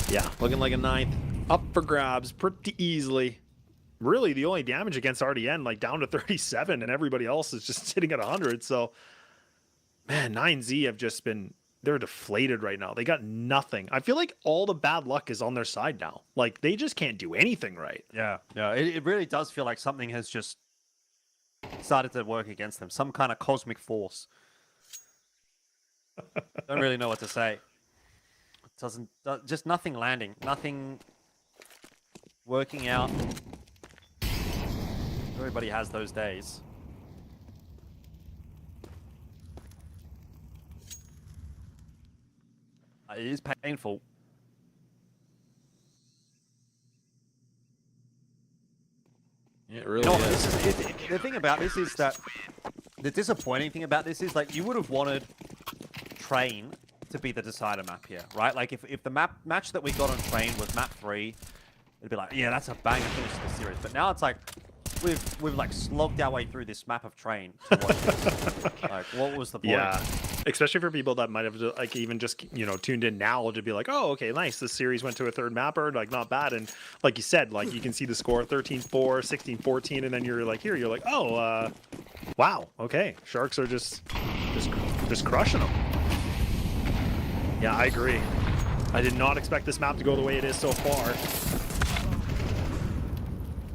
Yeah, looking like a 9th. Up for grabs pretty easily. Really, the only damage against RDN, like down to 37, and everybody else is just sitting at 100. So, man, 9Z have just been... They're deflated right now. They got nothing. I feel like all the bad luck is on their side now. Like, they just can't do anything right. Yeah. It really does feel like something has just started to work against them. Some kind of cosmic force. Don't really know what to say. Just nothing landing. Nothing working out. Everybody has those days. It is painful. Yeah, it really is. The thing about this is that the disappointing thing about this is, like, you would have wanted Train to be the decider map here, right? Like, if the match that we got on Train was map 3, it'd be like, yeah, that's a banger finish to the series. But now it's like we've like slogged our way through this map of Train to watch this. Like, what was the point? Yeah. Especially for people that might have like even just tuned in now to be like, oh, okay, nice, this series went to a third mapper, like not bad. And like you said, like you can see the score 13-4, 16-14, and then you're like oh, wow, okay, Sharks are just crushing them. Yeah, I agree. I did not expect this map to go the way it is so far.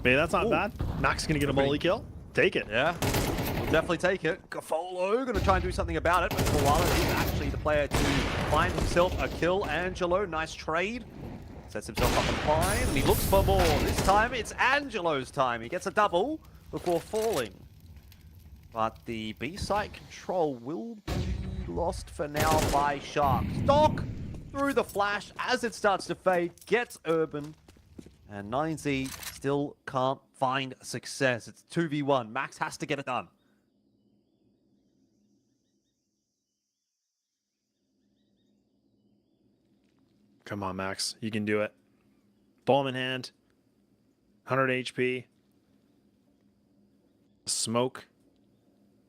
Maybe that's not bad. Max is gonna get a mulli kill. Take it. Yeah. Definitely take it. Gafolo going to try and do something about it, but Koala is actually the player to find himself a kill. Angelo, nice trade. Sets himself up on 5, and he looks for more. This time, it's Angelo's time. He gets a double before falling. But the B-site control will be lost for now by Sharks. Doc, through the flash, as it starts to fade, gets Urban. And 9Z still can't find success. It's 2v1. Max has to get it done. Come on, Max. You can do it. Bomb in hand. 100 HP. Smoke.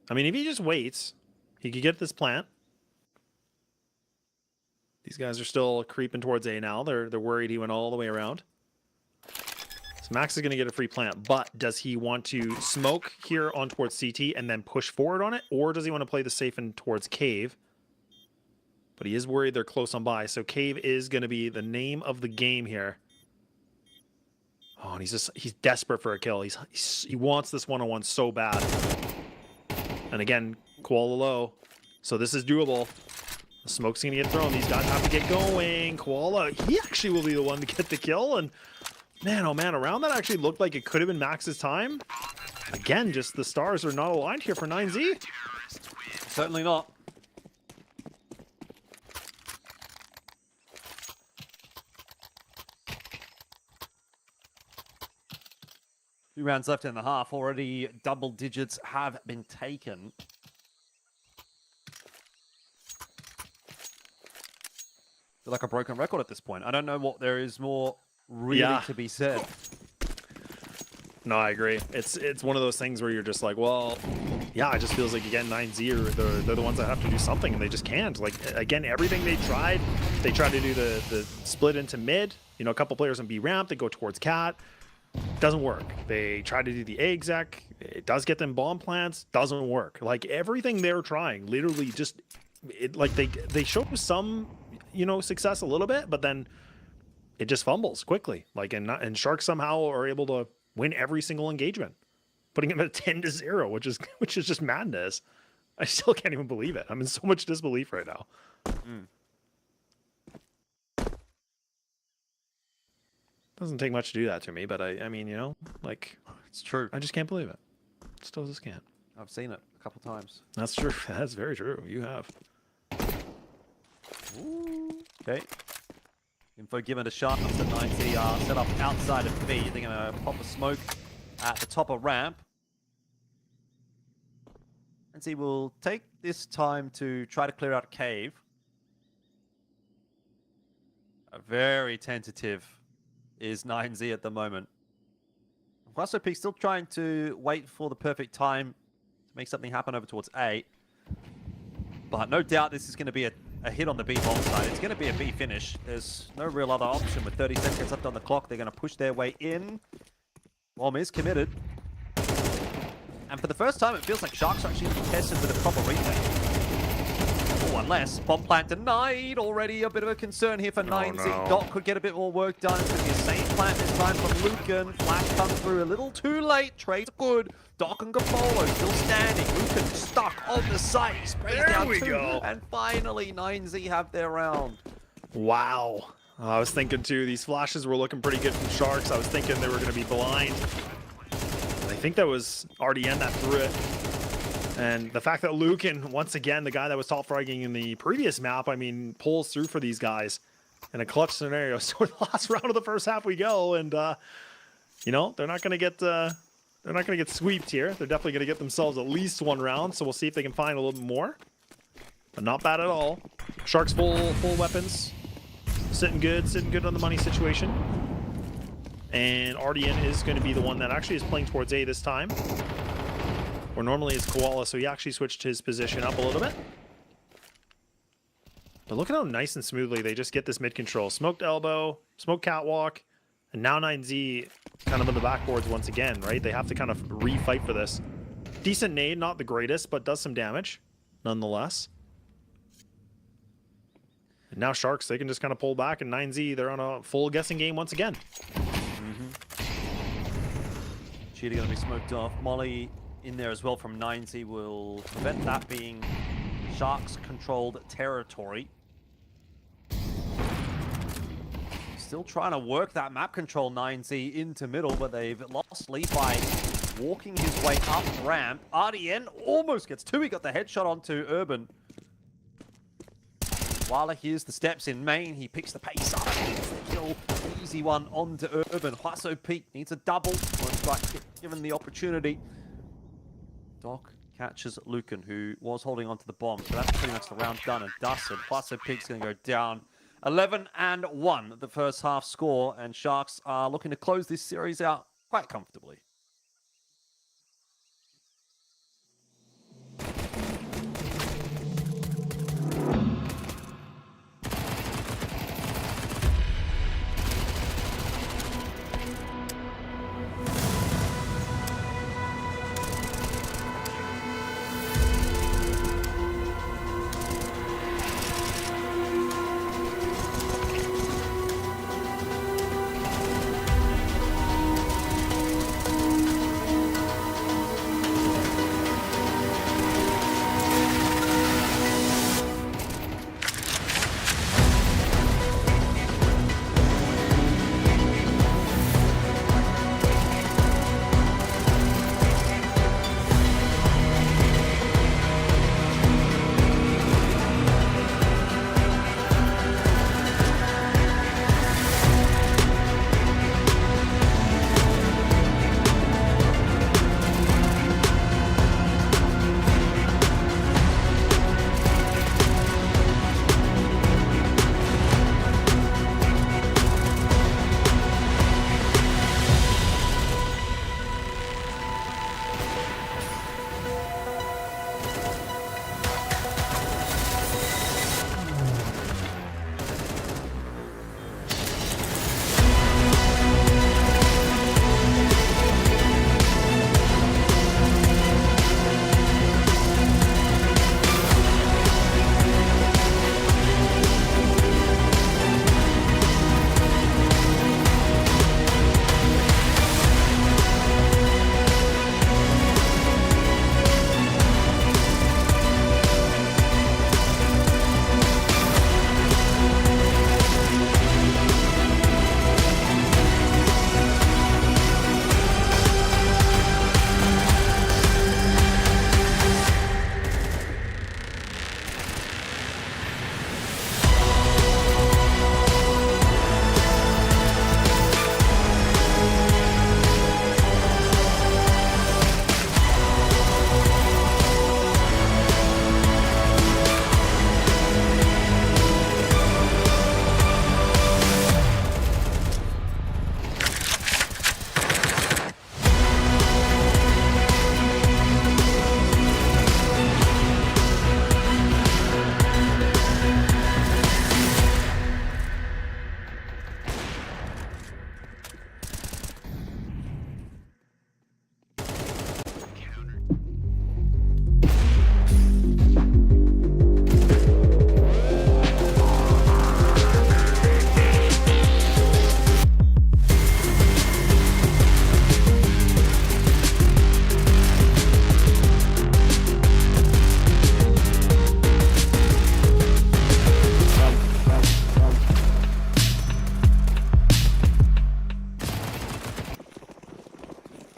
I mean, if he just waits, he could get this plant. These guys are still creeping towards A now. They're worried he went all the way around. So Max is going to get a free plant, but does he want to smoke here on towards CT and then push forward on it? Or does he want to play the safe in towards Cave? But he is worried they're close on by, so Cave is going to be the name of the game here. Oh, and he's desperate for a kill. He wants this one-on-one so bad. And again, Koala low. So this is doable. The smoke's going to get thrown. These guys have to get going. Koala, he actually will be the one to get the kill. And man, oh man, around that actually looked like it could have been Max's time. Again, just the stars are not aligned here for 9Z. Certainly not. 2 rounds left in the half. Already double digits have been taken. Feel like a broken record at this point. I don't know what there is more really to be said. No, I agree. It's one of those things where you're just like, well, yeah, it just feels like, again, 9Z are they're the ones that have to do something, and they just can't. Like, again, everything they tried to do the split into mid. You know, a couple players on B ramp, they go towards Cat. Doesn't work. They try to do the A exec. It does get them bomb plants. Doesn't work. Like, everything they're trying, literally just, like, they show some, success a little bit, but then it just fumbles quickly. Like, and Sharks somehow are able to win every single engagement, putting them at 10-0, which is just madness. I still can't even believe it. I'm in so much disbelief right now. Doesn't take much to do that to me, but I mean, like, It's true. I just can't believe it. Still just can't. I've seen it a couple times. That's true. That's very true. You have. Ooh. Okay. Info given to Sharks at 90 are set up outside of B. They're going to pop a smoke at the top of ramp. And see, we'll take this time to try to clear out Cave. Very tentative is 9Z at the moment. Guaso Peak still trying to wait for the perfect time to make something happen over towards A. But no doubt this is going to be a hit on the B bomb side. It's going to be a B finish. There's no real other option with 30 seconds left on the clock. They're going to push their way in. Bomb is committed. And for the first time, it feels like Sharks are actually contested with a proper retake. One less. Bomb plant denied. Already a bit of a concern here for 9Z. no. Dot could get a bit more work done. It's going to be a same plant this time from Lucan. Flash comes through a little too late. Trade's good. Doc and Gafolo still standing. Lucan stuck on the site. He sprays There down we 2. go. And finally, 9Z have their round. Wow. I was thinking too, these flashes were looking pretty good from Sharks. I was thinking they were going to be blind. I think that was RDN that threw it. And the fact that Lucan, once again, the guy that was top fragging in the previous map, I mean, pulls through for these guys in a clutch scenario. So the last round of the first half we go, and they're not going to get sweeped here. They're definitely going to get themselves at least one round. So we'll see if they can find a little bit more. But not bad at all. Sharks full weapons, sitting good on the money situation. And RDN is going to be the one that actually is playing towards A this time. Or normally it's Koala, so he actually switched his position up a little bit. But look at how nice and smoothly they just get this mid control. Smoked elbow, smoked catwalk, and now 9Z kind of on the backboards once again, right? They have to kind of refight for this. Decent nade, not the greatest, but does some damage nonetheless. And now Sharks, they can just kind of pull back, and 9Z, they're on a full guessing game once again. Cheetah going to be smoked off. Molly in there as well from 9Z will prevent that being Sharks-controlled territory. Still trying to work that map control 9Z into middle, but they've lost lead by walking his way up ramp. RDN almost gets two. He got the headshot onto Urban. Wala hears the steps in main. He picks the pace up. Gets the kill. Easy one onto Urban. Huaso Peak needs a double. Once got given the opportunity. Doc catches Lucan, who was holding onto the bomb. So that's pretty much the round done. And dusted. Huaso Peak's going to go down. 11-1, the first half score. And Sharks are looking to close this series out quite comfortably.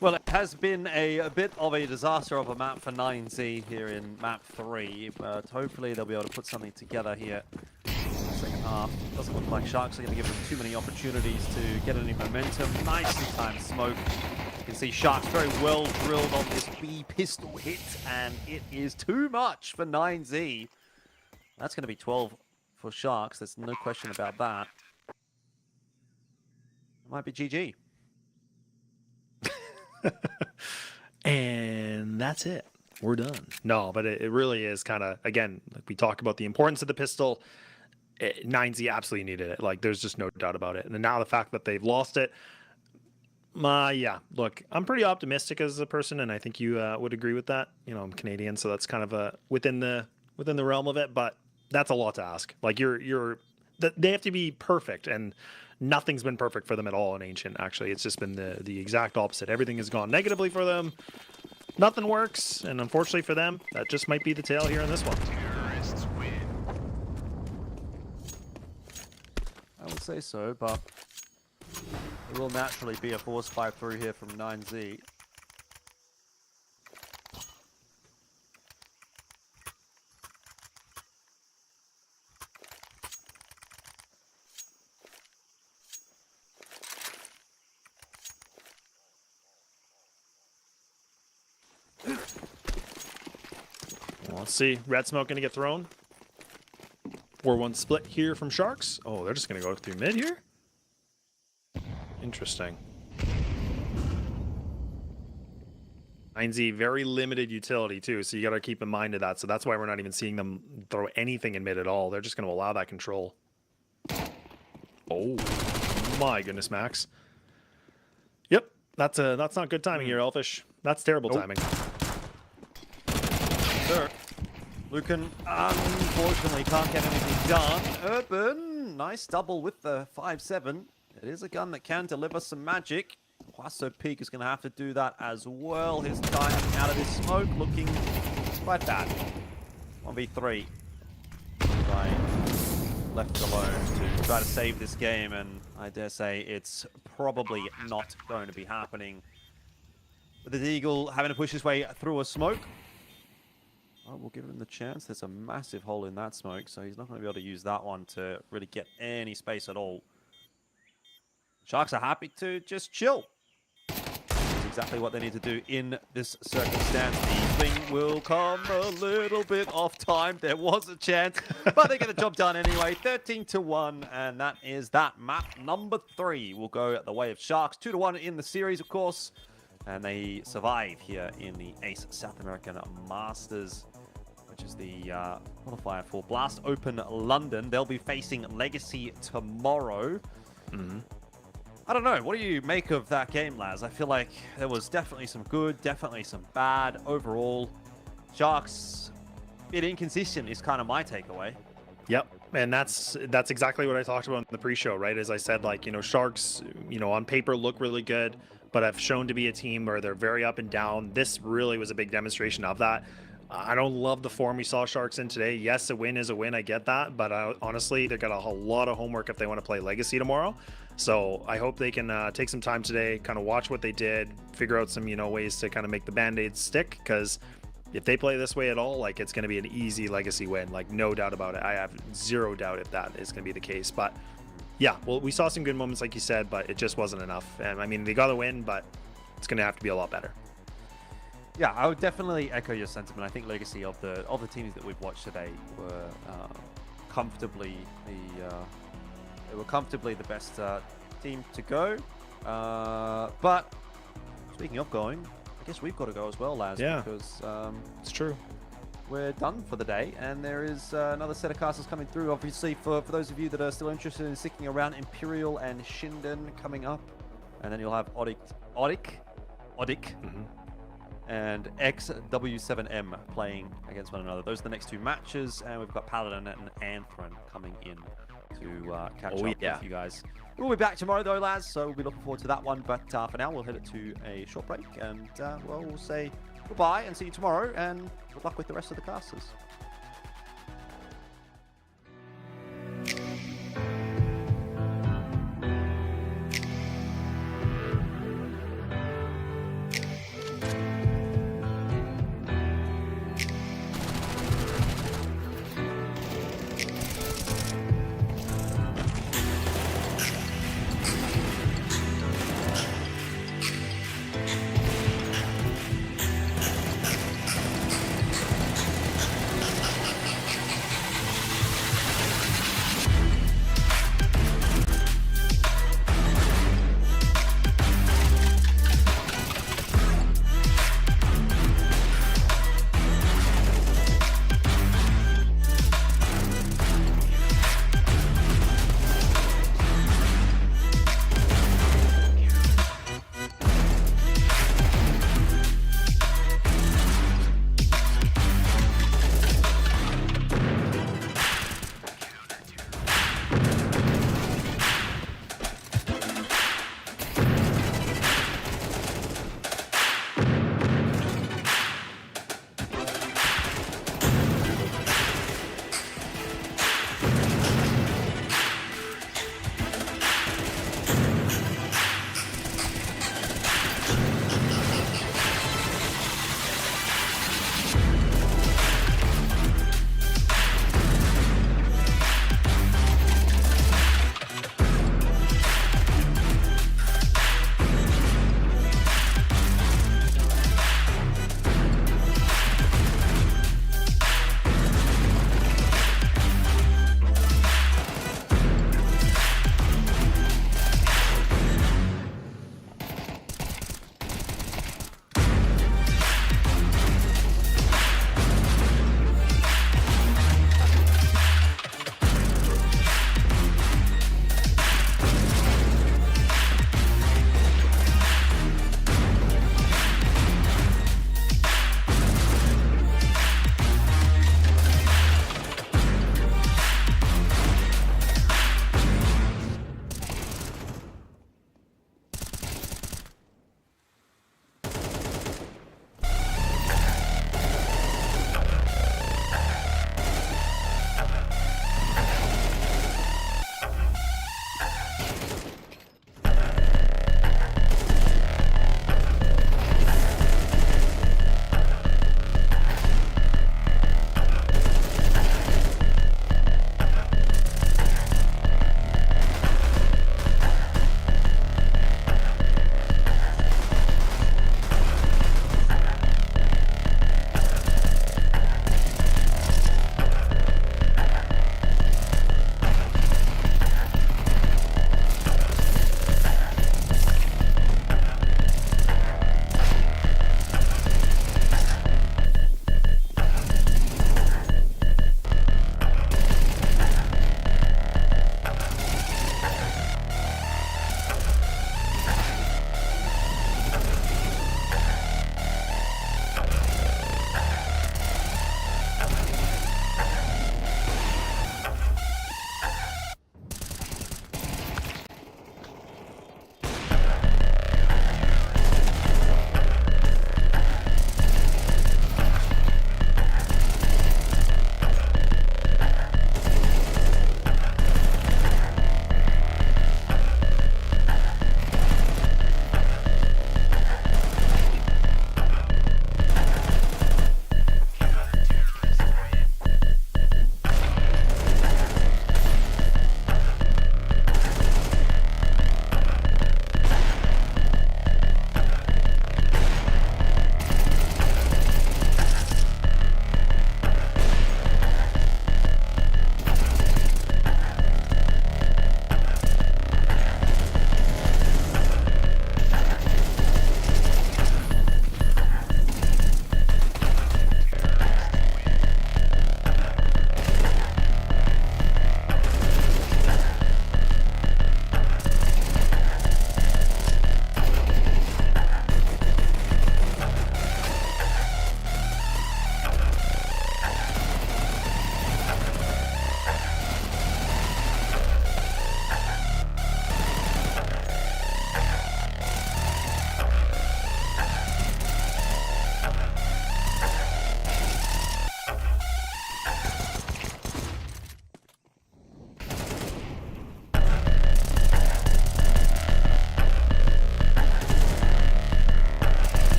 Well, it has been a bit of a disaster of a map for 9Z here in map 3, but hopefully they'll be able to put something together here in the second half. Doesn't look like Sharks are going to give them too many opportunities to get any momentum. Nicely timed smoke. You can see Sharks very well drilled on this B pistol hit, and it is too much for 9Z. That's going to be 12 for Sharks. There's no question about that. It might be GG. And that's it. We're done. No, but it really is kind of, again, like we talk about the importance of the pistol. 9Z absolutely needed it. Like, there's just no doubt about it. And now the fact that they've lost it, yeah, look, I'm pretty optimistic as a person, and I think you would agree with that. You know, I'm Canadian, so that's kind of within the realm of it, but that's a lot to ask. Like, they have to be perfect, and nothing's been perfect for them at all in Ancient. Actually, it's just been the exact opposite. Everything has gone negatively for them. Nothing works, and unfortunately for them, that just might be the tale here in this one. Terrorists win. I would say so, but there will naturally be a force fight through here from 9Z. Well, let's see. Red smoke going to get thrown. 4-1 split here from Sharks. Oh, they're just going to go through mid here? Interesting. 9Z, very limited utility too, so you got to keep in mind of that. So that's why we're not even seeing them throw anything in mid at all. They're just going to allow that control. Oh, my goodness, Max. Yep, that's not good timing here, Elfish. That's terrible timing. Sir, Lucan unfortunately can't get anything done. Urban, nice double with the 5-7. It is a gun that can deliver some magic. Huaso Peak is going to have to do that as well. His timing out of his smoke looking quite bad. 1v3. Right, left alone to try to save this game, and I dare say it's probably not going to be happening. With the Eagle having to push his way through a smoke. Oh, we'll give him the chance. There's a massive hole in that smoke, so he's not going to be able to use that one to really get any space at all. Sharks are happy to just chill. That's exactly what they need to do in this circumstance. The thing will come a little bit off time. There was a chance, but they get the job done anyway. 13-1, and that is that. Map number 3 will go the way of Sharks. 2-1 in the series, of course, and they survive here in the Ace South American Masters, which is the qualifier for Blast Open London. They'll be facing Legacy tomorrow. I don't know. What do you make of that game, Laz? I feel like there was definitely some good, definitely some bad. Overall, Sharks a bit inconsistent is kind of my takeaway. Yep, and that's exactly what I talked about in the pre-show, right? As I said, like, you know, Sharks, you know, on paper look really good, but have shown to be a team where they're very up and down. This really was a big demonstration of that. I don't love the form we saw Sharks in today. Yes, a win is a win. I get that. But honestly, they've got a whole lot of homework if they want to play Legacy tomorrow. So I hope they can take some time today, kind of watch what they did, figure out some, you know, ways to kind of make the Band-Aids stick. Because if they play this way at all, like, it's going to be an easy Legacy win. Like, no doubt about it. I have zero doubt if that is going to be the case. But yeah, well, we saw some good moments, like you said, but it just wasn't enough. And I mean, they got a win, but it's going to have to be a lot better. Yeah, I would definitely echo your sentiment. I think Legacy of the teams that we've watched today were comfortably the best team to go. But speaking of going, I guess we've got to go as well, Laz. Yeah, because it's true. We're done for the day, and there is another set of casters coming through. Obviously, for those of you that are still interested in sticking around, Imperial and Shinden coming up, and then you'll have Odic. And XW7M playing against one another. Those are the next 2 matches, and we've got Paladin and Anthron coming in to catch up with you guys. We'll be back tomorrow though, Laz, so we'll be looking forward to that one. But for now, we'll head it to a short break, and well, we'll say goodbye and see you tomorrow, and good luck with the rest of the casters.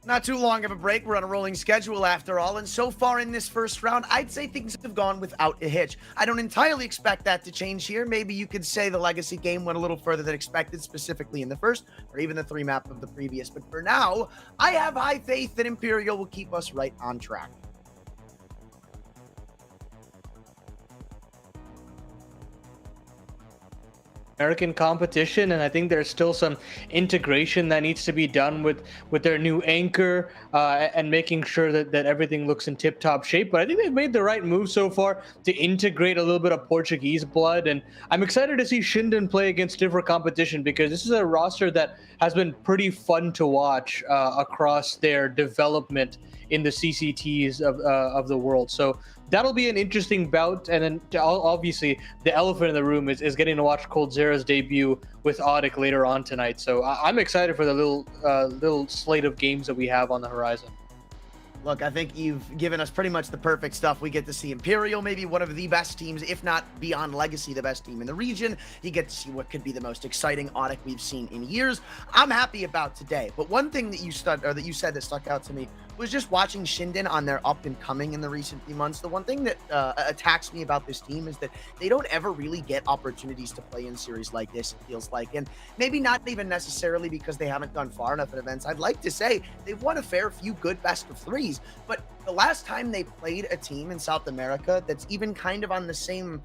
Not too long of a break. We're on a rolling schedule after all. And so far in this first round, I'd say things have gone without a hitch. I don't entirely expect that to change here. Maybe you could say the Legacy game went a little further than expected, specifically in the first or even the three map of the previous. But for now, I have high faith that Imperial will keep us right on track. American competition, and I think there's still some integration that needs to be done with their new anchor and making sure that everything looks in tip-top shape. But I think they've made the right move so far to integrate a little bit of Portuguese blood, and I'm excited to see Shinden play against different competition because this is a roster that has been pretty fun to watch across their development in the CCTs of the world. So that'll be an interesting bout. And then obviously the elephant in the room is getting to watch Cold Zera's debut with Audic later on tonight. So I'm excited for the little slate of games that we have on the horizon. Look, I think you've given us pretty much the perfect stuff. We get to see Imperial, maybe one of the best teams, if not beyond Legacy, the best team in the region. You get to see what could be the most exciting Audic we've seen in years. I'm happy about today. But one thing that you said that stuck out to me was just watching Shinden on their up and coming in the recent few months. The one thing that attacks me about this team is that they don't ever really get opportunities to play in series like this, it feels like. And maybe not even necessarily because they haven't gone far enough at events. I'd like to say they've won a fair few good best of threes. But the last time they played a team in South America that's even kind of on the same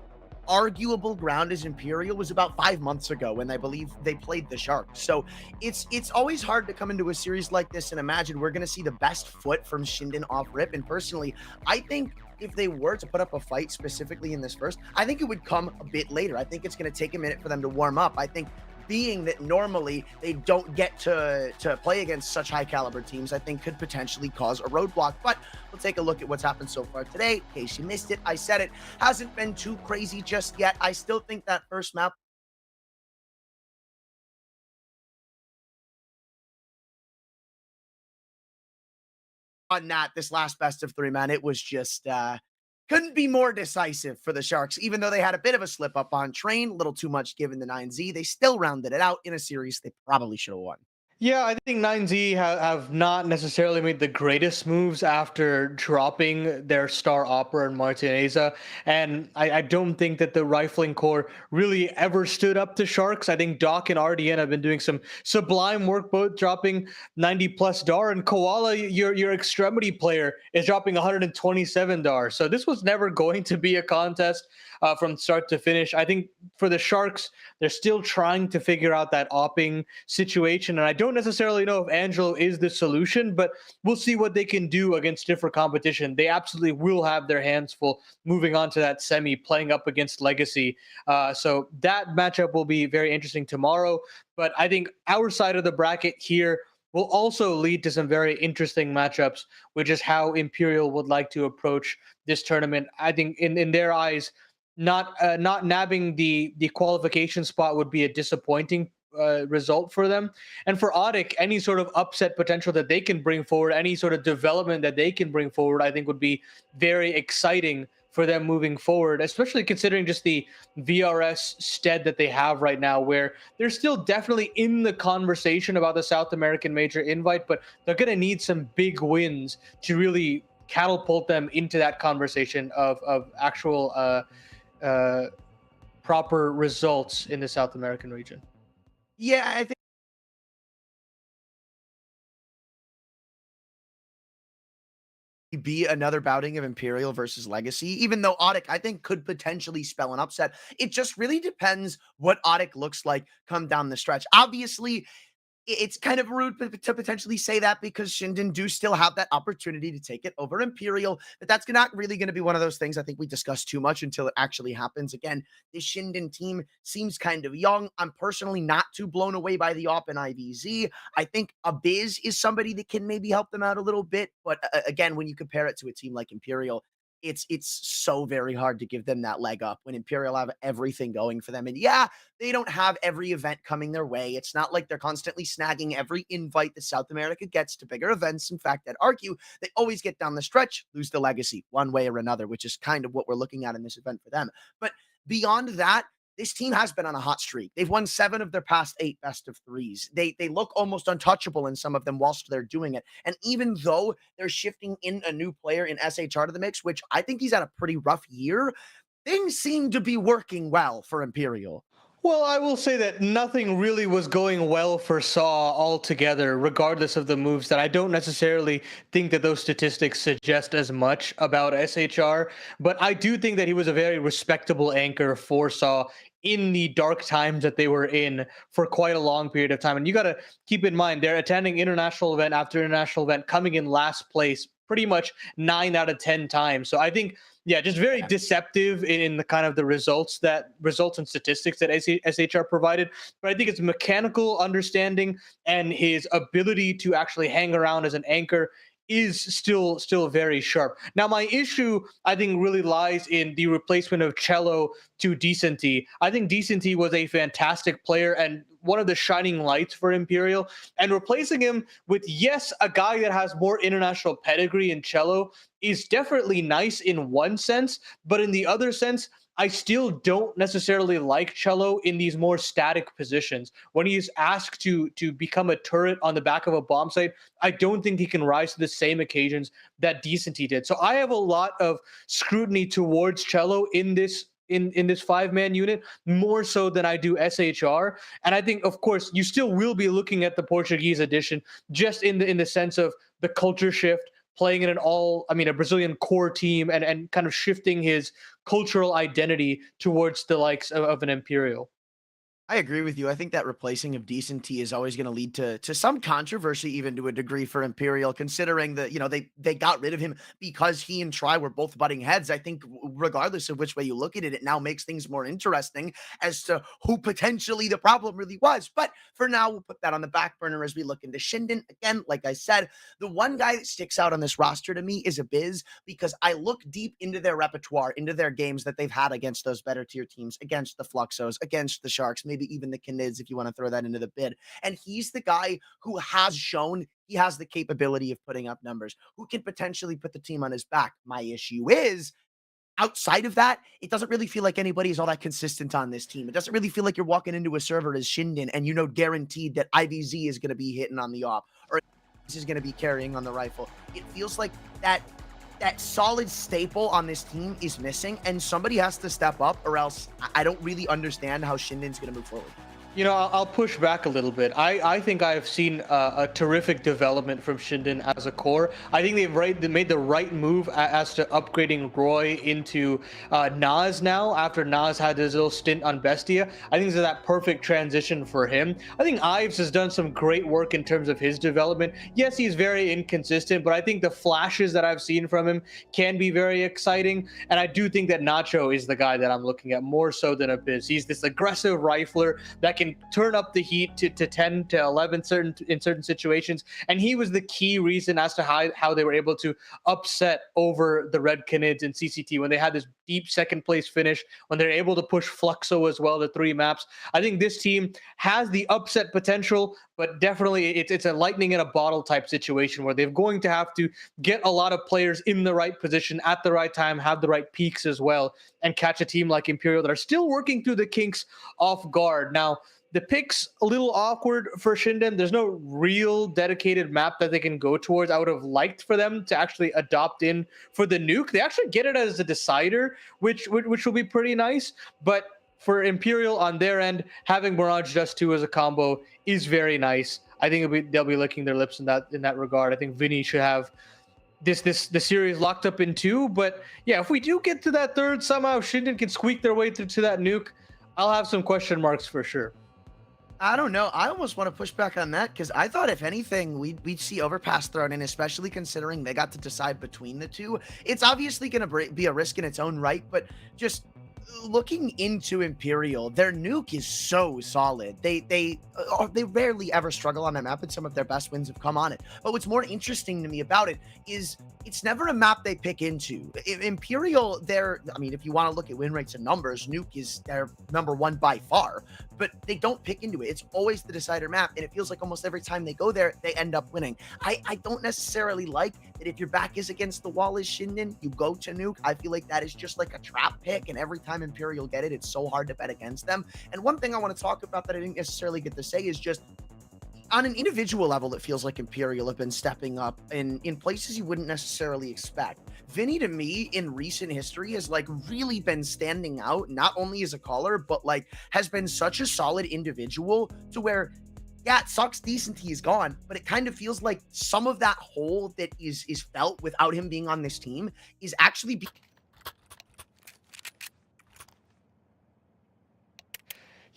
arguable ground as Imperial was about 5 months ago when I believe they played the Sharks. So it's always hard to come into a series like this and imagine we're going to see the best foot from Shinden off rip. And personally, I think if they were to put up a fight specifically in this first, I think it would come a bit later. I think it's going to take a minute for them to warm up. I think being that normally they don't get to play against such high caliber teams, I think could potentially cause a roadblock. But we'll take a look at what's happened so far today. In case you missed it, I said it hasn't been too crazy just yet. I still think that first map on that, this last best of three, man, it was just couldn't be more decisive for the Sharks. Even though they had a bit of a slip up on train, a little too much given the 9Z, they still rounded it out in a series they probably should have won. Yeah, I think 9Z have not necessarily made the greatest moves after dropping their star opera in Martineza. And I don't think that the rifling core really ever stood up to Sharks. I think Doc and RDN have been doing some sublime work, both dropping 90 plus DAR. And Koala, your extremity player, is dropping 127 DAR. So this was never going to be a contest from start to finish. I think for the Sharks, they're still trying to figure out that opping situation. And I don't necessarily know if Angelo is the solution, but we'll see what they can do against different competition. They absolutely will have their hands full moving on to that semi, playing up against Legacy. So that matchup will be very interesting tomorrow. But I think our side of the bracket here will also lead to some very interesting matchups, which is how Imperial would like to approach this tournament. I think in their eyes, not nabbing the qualification spot would be a disappointing result for them. And for Audic, any sort of upset potential that they can bring forward, any sort of development that they can bring forward, I think would be very exciting for them moving forward, especially considering just the VRS stead that they have right now, where they're still definitely in the conversation about the South American major invite, but they're going to need some big wins to really catapult them into that conversation of actual proper results in the South American region. Yeah, I think be another bouting of Imperial versus Legacy, even though Audic, I think, could potentially spell an upset. It just really depends what Audic looks like come down the stretch. Obviously, it's kind of rude to potentially say that because Shinden do still have that opportunity to take it over Imperial, but that's not really going to be one of those things I think we discuss too much until it actually happens. Again, this Shinden team seems kind of young. I'm personally not too blown away by the op and IVZ. I think Abiz is somebody that can maybe help them out a little bit, but again, when you compare it to a team like Imperial, it's so very hard to give them that leg up when Imperial have everything going for them. And yeah, they don't have every event coming their way. It's not like they're constantly snagging every invite that South America gets to bigger events. In fact, I'd argue they always get down the stretch, lose the Legacy one way or another, which is kind of what we're looking at in this event for them. But beyond that, this team has been on a hot streak. They've won 7 of their past 8 best of threes. They look almost untouchable in some of them whilst they're doing it. And even though they're shifting in a new player in SHR to the mix, which I think he's had a pretty rough year, things seem to be working well for Imperial. Well, I will say that nothing really was going well for Saw altogether, regardless of the moves. That I don't necessarily think that those statistics suggest as much about SHR, but I do think that he was a very respectable anchor for Saw in the dark times that they were in for quite a long period of time. And you got to keep in mind, they're attending international event after international event, coming in last place pretty much 9 out of 10 times. So I think, yeah, just very deceptive in the kind of the results and statistics that SHR provided. But I think it's mechanical understanding and his ability to actually hang around as an anchor is still very sharp. Now, my issue, I think, really lies in the replacement of Cello to Decenty. I think Decenty was a fantastic player and one of the shining lights for Imperial. And replacing him with, yes, a guy that has more international pedigree in Cello is definitely nice in one sense, but in the other sense, I still don't necessarily like Cello in these more static positions. When he's asked to become a turret on the back of a bomb site, I don't think he can rise to the same occasions that Decenty did. So I have a lot of scrutiny towards Cello in this 5-man unit, more so than I do SHR. And I think, of course, you still will be looking at the Portuguese edition, just in the sense of the culture shift, playing in a Brazilian core team and kind of shifting his cultural identity towards the likes of an Imperial. I agree with you. I think that replacing of Decenty is always going to lead to some controversy, even to a degree for Imperial, considering that, they got rid of him because he and Try were both butting heads. I think regardless of which way you look at it, it now makes things more interesting as to who potentially the problem really was. But for now, we'll put that on the back burner as we look into Shinden. Again, like I said, the one guy that sticks out on this roster to me is Abiz, because I look deep into their repertoire, into their games that they've had against those better tier teams, against the Fluxos, against the Sharks, maybe even the Canids, if you want to throw that into the bid. And he's the guy who has shown he has the capability of putting up numbers, who can potentially put the team on his back. My issue is, outside of that, it doesn't really feel like anybody is all that consistent on this team. It doesn't really feel like you're walking into a server as Shinden and guaranteed that IVZ is going to be hitting on the op or is going to be carrying on the rifle. It feels like that solid staple on this team is missing, and somebody has to step up, or else I don't really understand how Shinden's going to move forward. I'll push back a little bit. I think I've seen a terrific development from Shinden as a core. I think they made the right move as to upgrading Roy into Nas now, after Nas had his little stint on Bestia. I think it's that perfect transition for him. I think Ives has done some great work in terms of his development. Yes, he's very inconsistent, but I think the flashes that I've seen from him can be very exciting. And I do think that Nacho is the guy that I'm looking at more so than Abyss. He's this aggressive rifler that can turn up the heat to 10 to 11 in certain situations, and he was the key reason as to how they were able to upset over the Red Canids in CCT when they had this deep second place finish, when they're able to push Fluxo as well to 3 maps. I think this team has the upset potential, but definitely it's a lightning in a bottle type situation where they're going to have to get a lot of players in the right position at the right time, have the right peaks as well, and catch a team like Imperial that are still working through the kinks off guard. Now, the pick's a little awkward for Shinden. There's no real dedicated map that they can go towards. I would have liked for them to actually adopt in for the nuke. They actually get it as a decider, which will be pretty nice. But for Imperial on their end, having Mirage Dust 2 as a combo is very nice. I think they'll be licking their lips in that regard. I think Vinny should have the series locked up in 2. But yeah, if we do get to that third, somehow Shinden can squeak their way through to that nuke, I'll have some question marks for sure. I don't know. I almost want to push back on that, because I thought, if anything, we'd see Overpass thrown in, especially considering they got to decide between the two. It's obviously going to be a risk in its own right, but just looking into Imperial, their nuke is so solid. They rarely ever struggle on that map, and some of their best wins have come on it. But what's more interesting to me about it is it's never a map they pick into. Imperial, if you want to look at win rates and numbers, nuke is their number 1 by far, but they don't pick into it. It's always the decider map, and it feels like almost every time they go there, they end up winning. I don't necessarily like that if your back is against the wall as Shinden, you go to nuke. I feel like that is just like a trap pick, and every time time Imperial get it, it's so hard to bet against them. And one thing I want to talk about that I didn't necessarily get to say is just on an individual level, it feels like Imperial have been stepping up in places you wouldn't necessarily expect. Vinny, to me, in recent history, has like really been standing out, not only as a caller, but like has been such a solid individual to where, yeah, it sucks decent he's gone, but it kind of feels like some of that hole that is felt without him being on this team is actually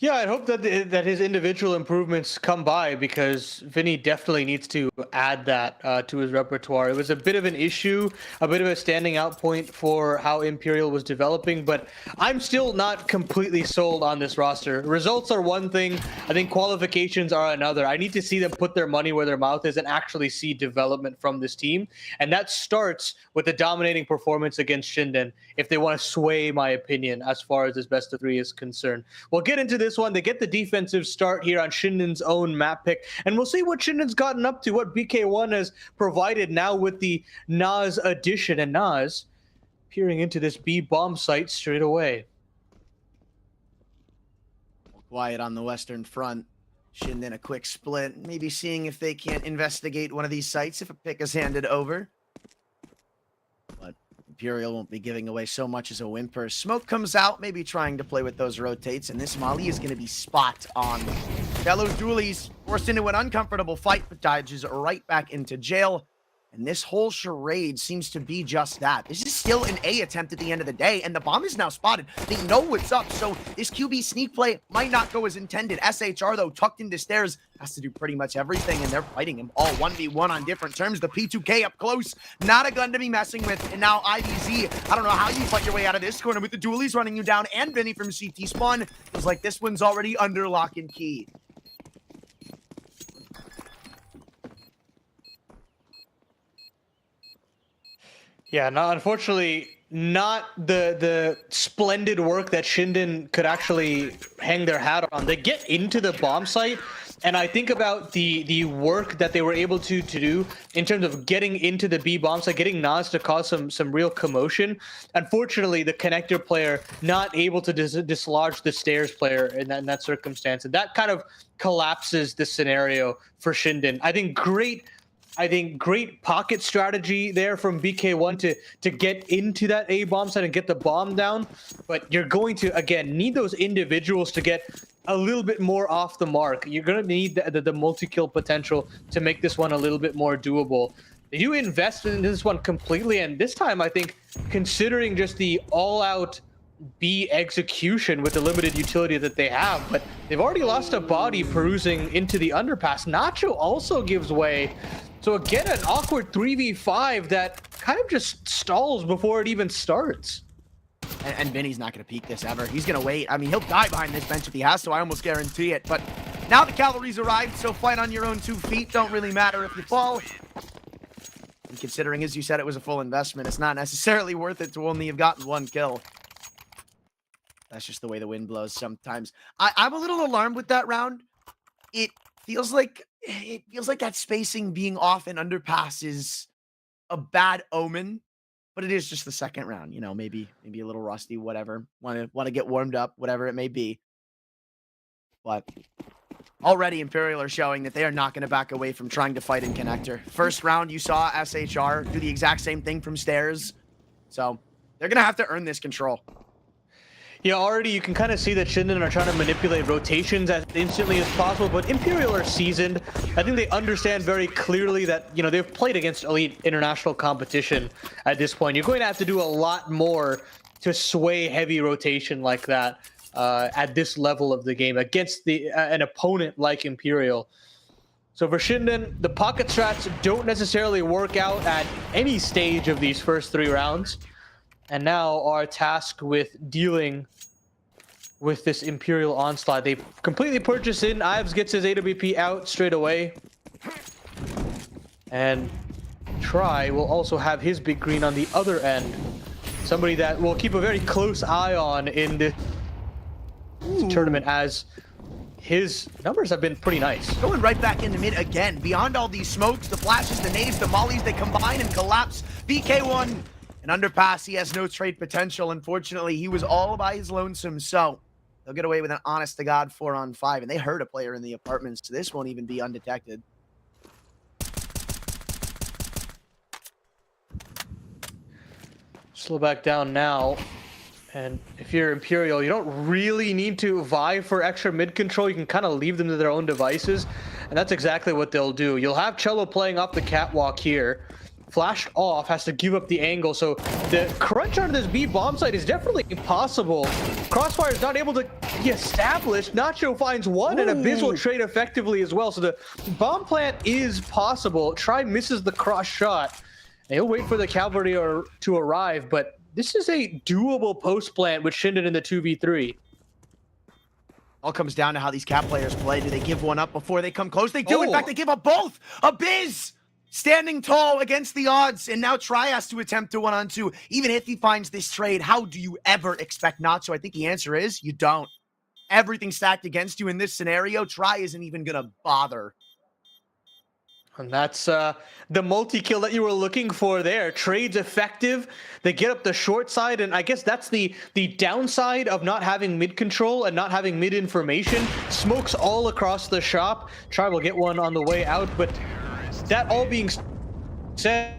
Yeah, I hope that that his individual improvements come by, because Vinny definitely needs to add that to his repertoire. It was a bit of an issue, a bit of a standing out point for how Imperial was developing, but I'm still not completely sold on this roster. Results are one thing. I think qualifications are another. I need to see them put their money where their mouth is and actually see development from this team. And that starts with a dominating performance against Shinden if they want to sway my opinion as far as this best of 3 is concerned. We'll get into this one. They get the defensive start here on Shinden's own map pick, and we'll see what Shinden's gotten up to, what BK1 has provided now with the Nas addition. And Nas peering into this B bomb site straight away. quiet on the Western Front. Shinden a quick split, maybe seeing if they can't investigate one of these sites if a pick is handed over. But Imperial won't be giving away so much as a whimper. Smoke comes out, maybe trying to play with those rotates, and this Molly is going to be spot on. Fellow Doolies forced into an uncomfortable fight, but dodges right back into jail. And this whole charade seems to be just that. This is still an A attempt at the end of the day, and the bomb is now spotted. They know what's up, so this QB sneak play might not go as intended. SHR, though, tucked into stairs, has to do pretty much everything, and they're fighting him all 1v1 on different terms. The P2K up close, not a gun to be messing with, and now IVZ. I don't know how you fight your way out of this corner with the Doolies running you down, and Vinny from CT spawn. Feels like this one's already under lock and key. Yeah, no, unfortunately, not the splendid work that Shinden could actually hang their hat on. They get into the bomb site, and I think about the work that they were able to do in terms of getting into the B bomb site, getting Nas to cause some real commotion. Unfortunately, the connector player not able to dislodge the stairs player in that circumstance, and that kind of collapses the scenario for Shinden. I think great pocket strategy there from BK1 to get into that A bomb site and get the bomb down. But you're going to, again, need those individuals to get a little bit more off the mark. You're going to need the multi-kill potential to make this one a little bit more doable. You invest in this one completely, and this time I think, considering just the all-out B execution with the limited utility that they have, but they've already lost a body perusing into the underpass. Nacho also gives way. So again, an awkward 3v5 that kind of just stalls before it even starts. And Vinny's not going to peek this ever. He's going to wait. I mean, he'll die behind this bench if he has to. I almost guarantee it. But now the cavalry's arrived, so fight on your own 2 feet. Don't really matter if you fall. And considering, as you said, it was a full investment, it's not necessarily worth it to only have gotten 1 kill. That's just the way the wind blows sometimes. I'm a little alarmed with that round. It feels like that spacing being off in underpass is a bad omen, but it is just the second round. You know, maybe a little rusty, whatever. Want to get warmed up, whatever it may be. But already Imperial are showing that they are not going to back away from trying to fight in connector. First round, you saw SHR do the exact same thing from stairs. So they're going to have to earn this control. Yeah, already you can kind of see that Shinden are trying to manipulate rotations as instantly as possible, but Imperial are seasoned. I think they understand very clearly that, you know, they've played against elite international competition at this point. You're going to have to do a lot more to sway heavy rotation like that at this level of the game against an opponent like Imperial. So for Shinden, the pocket strats don't necessarily work out at any stage of these first 3 rounds. And now are tasked with dealing with this Imperial onslaught. They completely purchase in. Ives gets his AWP out straight away. And Try will also have his big green on the other end. Somebody that we'll keep a very close eye on in this tournament, as his numbers have been pretty nice. Going right back into mid again. Beyond all these smokes, the flashes, the nades, the mollies, they combine and collapse. BK1 An underpass, he has no trade potential. Unfortunately, he was all by his lonesome, so they'll get away with an honest-to-God 4-on-5, and they hurt a player in the apartments, so this won't even be undetected. Slow back down now. And if you're Imperial, you don't really need to vie for extra mid control. You can kind of leave them to their own devices. And that's exactly what they'll do. You'll have Cello playing off the catwalk here. Flashed off, has to give up the angle. So the crunch on this B bomb site is definitely impossible. Crossfire is not able to be established. Nacho finds one, and Abyss will trade effectively as well. So the bomb plant is possible. Try misses the cross shot. And he'll wait for the cavalry to arrive, but this is a doable post plant with Shinden in the 2v3. All comes down to how these Cat players play. Do they give one up before they come close? They do. In fact, they give up both. Abyss standing tall against the odds, and now Try has to attempt a 1-on-2. Even if he finds this trade, how do you ever expect not to? I think the answer is you don't. Everything stacked against you in this scenario, Try isn't even going to bother. And that's the multi-kill that you were looking for there. Trade's effective. They get up the short side, and I guess that's the downside of not having mid control and not having mid information. Smokes all across the shop. Try will get one on the way out, but that all being said,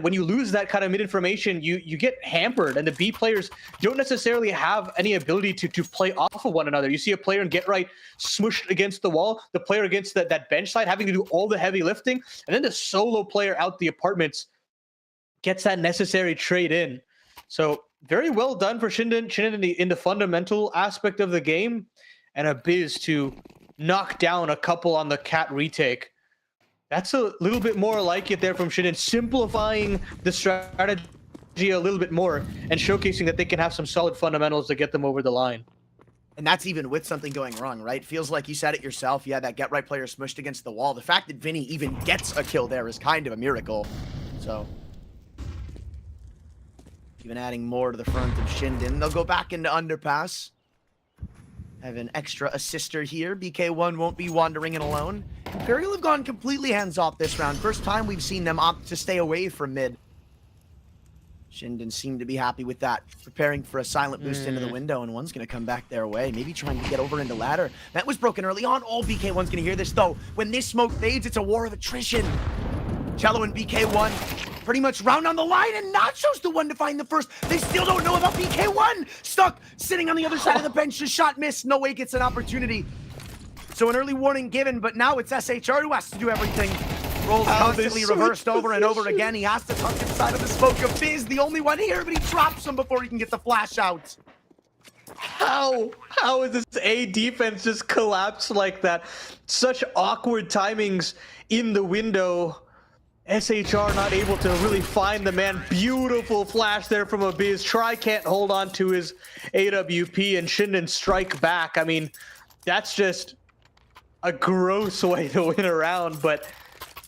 when you lose that kind of mid information, you get hampered, and the B players don't necessarily have any ability to play off of one another. You see a player in Get Right smushed against the wall, the player against that bench side having to do all the heavy lifting, and then the solo player out the apartments gets that necessary trade in. So very well done for Shinden in the fundamental aspect of the game, and Abyss to knock down a couple on the Cat retake. That's a little bit more like it there from Shinden, simplifying the strategy a little bit more and showcasing that they can have some solid fundamentals to get them over the line. And that's even with something going wrong, right? Feels like you said it yourself. Yeah, that Get Right player smushed against the wall. The fact that Vinny even gets a kill there is kind of a miracle. So, even adding more to the front of Shinden. They'll go back into underpass. Have an extra assister here. BK1 won't be wandering in alone. Imperial have gone completely hands-off this round. First time we've seen them opt to stay away from mid. Shinden seemed to be happy with that. Preparing for a silent boost into the window, and one's going to come back their way. Maybe trying to get over into ladder. That was broken early on. All BK1's going to hear this, though. When this smoke fades, it's a war of attrition. Cello and BK1 pretty much round on the line, and Nacho's the one to find the first. They still don't know about BK1. Stuck, sitting on the other side of the bench, just shot missed. No way gets an opportunity. So an early warning given, but now it's SHR who has to do everything. Rolls constantly reversed over and over again. He has to tuck inside of the smoke of Fizz, the only one here, but he drops him before he can get the flash out. How is this A defense just collapsed like that? Such awkward timings in the window. SHR not able to really find the man. Beautiful flash there from Abyss. Try can't hold on to his AWP, and Shinden strike back. I mean, that's just a gross way to win a round, but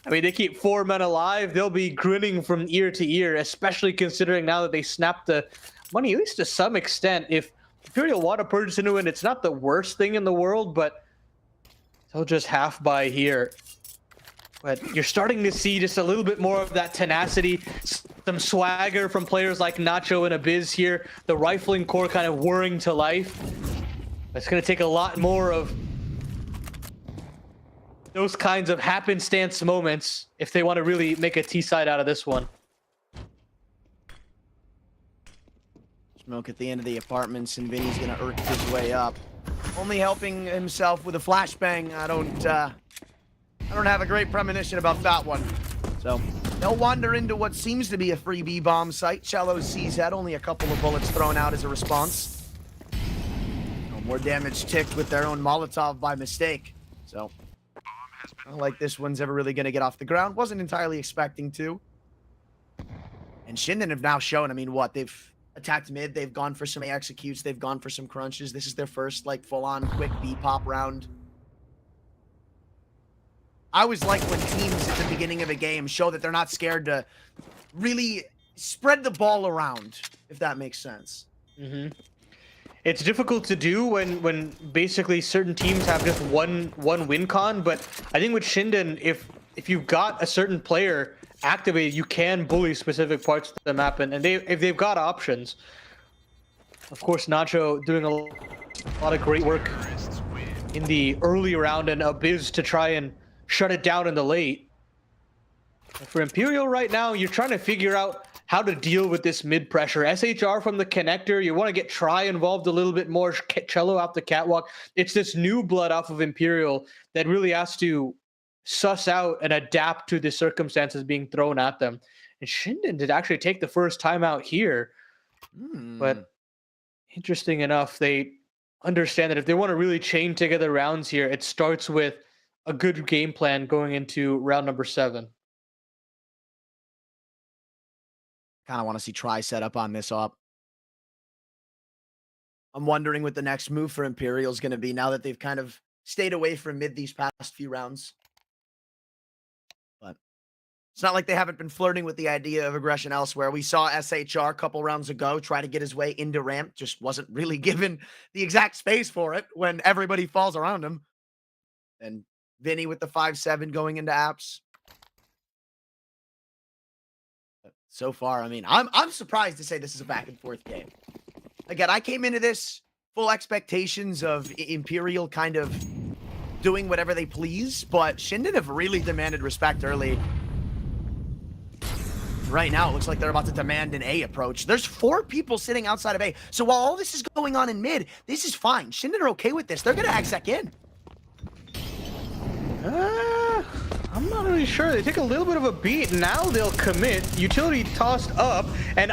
I mean, they keep 4 men alive. They'll be grinning from ear to ear, especially considering now that they snapped the money, at least to some extent. If Imperial want to purchase into it, it's not the worst thing in the world, but they'll just half buy here. But you're starting to see just a little bit more of that tenacity, some swagger from players like Nacho and Abyss here. The rifling core kind of whirring to life. It's going to take a lot more of those kinds of happenstance moments if they want to really make a T-side out of this one. Smoke at the end of the apartments, and Vinny's going to irk his way up. Only helping himself with a flashbang. I don't have a great premonition about that one. So they'll wander into what seems to be a free B bomb site. Cello sees that, only a couple of bullets thrown out as a response. No more damage ticked with their own Molotov by mistake. So not like this one's ever really going to get off the ground. Wasn't entirely expecting to. And Shinden have now shown, I mean, what? They've attacked mid. They've gone for some A executes. They've gone for some crunches. This is their first, like, full-on quick B pop round. I always like when teams at the beginning of a game show that they're not scared to really spread the ball around, if that makes sense. Mm-hmm. It's difficult to do when basically certain teams have just one win con, but I think with Shinden, if you've got a certain player activated, you can bully specific parts of the map, and if they've got options. Of course, Nacho doing a lot of great work in the early round, and Abyss to try and shut it down in the late. But for Imperial right now, you're trying to figure out how to deal with this mid pressure. SHR from the connector, you want to get Try involved a little bit more, Cello off the catwalk. It's this new blood off of Imperial that really has to suss out and adapt to the circumstances being thrown at them. And Shinden did actually take the first time out here. But interesting enough, they understand that if they want to really chain together rounds here, it starts with a good game plan going into round number 7. Kind of want to see Try set up on this op. I'm wondering what the next move for Imperial is going to be now that they've kind of stayed away from mid these past few rounds. But it's not like they haven't been flirting with the idea of aggression elsewhere. We saw SHR a couple rounds ago try to get his way into ramp, just wasn't really given the exact space for it when everybody falls around him. And Vinny with the 5-7 going into apps. So far, I mean, I'm surprised to say this is a back and forth game. Again, I came into this full expectations of Imperial kind of doing whatever they please, but Shinden have really demanded respect early. Right now, it looks like they're about to demand an A approach. There's 4 people sitting outside of A. So while all this is going on in mid, this is fine. Shinden are okay with this. They're going to exec in. I'm not really sure. They take a little bit of a beat. Now they'll commit. Utility tossed up, and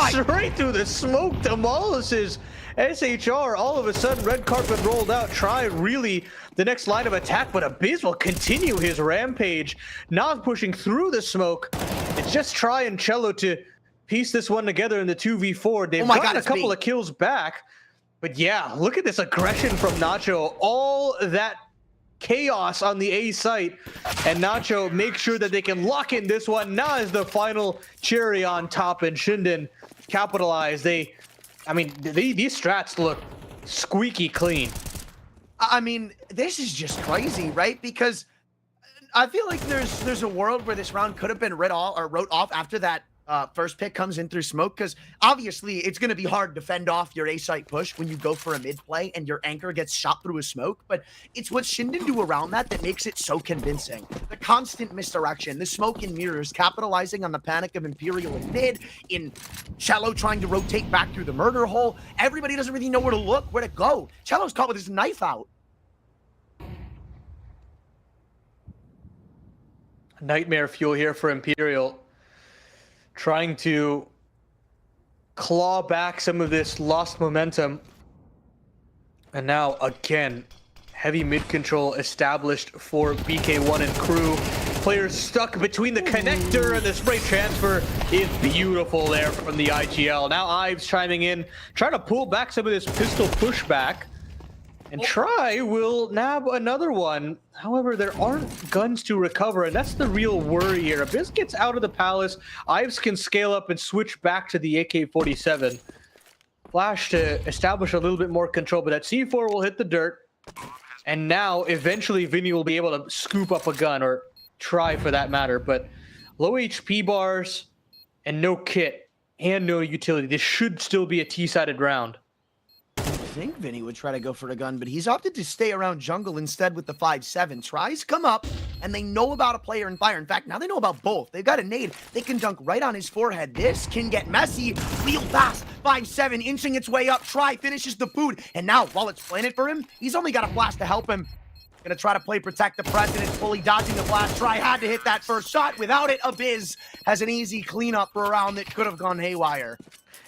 straight through the smoke demolishes SHR. All of a sudden, red carpet rolled out. Try really the next line of attack, but Abyss will continue his rampage. Not pushing through the smoke. It's just Try and Cello to piece this one together in the 2v4. They've gotten a couple of kills back. But yeah, look at this aggression from Nacho. All that chaos on the A site, and Nacho make sure that they can lock in this one. Now is the final cherry on top, and Shinden capitalize. These strats look squeaky clean. I mean, this is just crazy, right? Because I feel like there's a world where this round could have been wrote off after that first pick comes in through smoke, because obviously it's going to be hard to fend off your A-site push when you go for a mid play and your anchor gets shot through a smoke, but it's what Shinden do around that makes it so convincing. The constant misdirection, the smoke and mirrors, capitalizing on the panic of Imperial in mid, in Cello trying to rotate back through the murder hole. Everybody doesn't really know where to look, where to go. Cello's caught with his knife out. Nightmare fuel here for Imperial. Trying to claw back some of this lost momentum. And now, again, heavy mid control established for BK1 and crew. Players stuck between the connector and the spray transfer is beautiful there from the IGL. Now Ives chiming in, trying to pull back some of this pistol pushback. And Try will nab another one. However, there aren't guns to recover, and that's the real worry here. Abyss gets out of the palace. Ives can scale up and switch back to the AK-47. Flash to establish a little bit more control, but that C4 will hit the dirt. And now, eventually, Vinny will be able to scoop up a gun, or Try for that matter. But low HP bars and no kit and no utility. This should still be a T-sided round. I think Vinny would try to go for a gun, but he's opted to stay around jungle instead with the 5-7. Tries come up, and they know about a player in fire. In fact, now they know about both. They've got a nade. They can dunk right on his forehead. This can get messy real fast. 5-7 inching its way up. Try finishes the food, and now while it's planted for him, he's only got a flash to help him. Gonna try to play protect the president, fully dodging the flash. Try had to hit that first shot. Without it, Abyss has an easy cleanup for a round that could have gone haywire.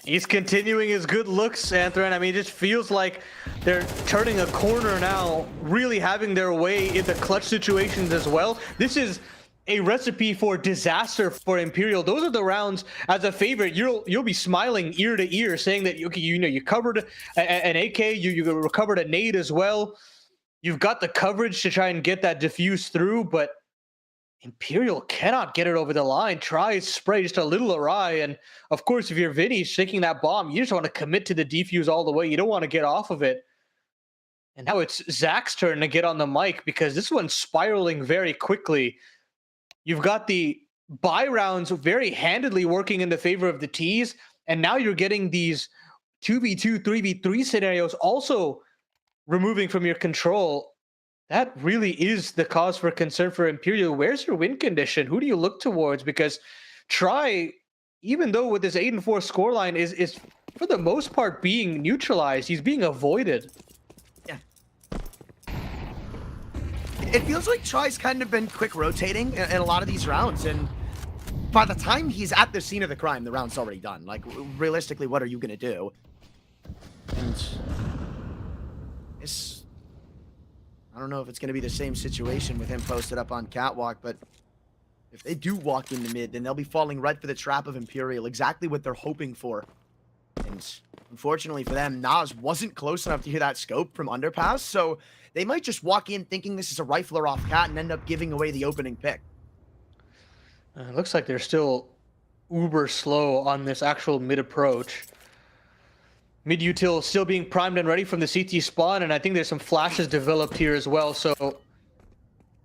He's continuing his good looks, Anthron. I mean, it just feels like they're turning a corner now, really having their way into clutch situations as well. This is a recipe for disaster for Imperial. Those are the rounds, as a favorite, you'll be smiling ear to ear, saying that, okay, you covered an AK, you recovered a nade as well. You've got the coverage to try and get that diffuse through, but Imperial cannot get it over the line. Tries spray just a little awry, and of course, if you're Vinny shaking that bomb, you just want to commit to the defuse all the way. You don't want to get off of it. And now it's Zach's turn to get on the mic, because this one's spiraling very quickly. You've got the buy rounds very handedly working in the favor of the T's, and now you're getting these 2v2, 3v3 scenarios also removing from your control. That really is the cause for concern for Imperial. Where's your win condition? Who do you look towards? Because Try, even though with this 8-4 scoreline, is for the most part being neutralized. He's being avoided. Yeah. It feels like Try's kind of been quick rotating in a lot of these rounds, and by the time he's at the scene of the crime, the round's already done. Like, realistically, what are you gonna do? And it's... I don't know if it's going to be the same situation with him posted up on Catwalk, but if they do walk into mid, then they'll be falling right for the trap of Imperial, exactly what they're hoping for. And unfortunately for them, Nas wasn't close enough to hear that scope from Underpass, so they might just walk in thinking this is a rifler off Cat and end up giving away the opening pick. It looks like they're still uber slow on this actual mid approach. Mid util still being primed and ready from the CT spawn, and I think there's some flashes developed here as well, so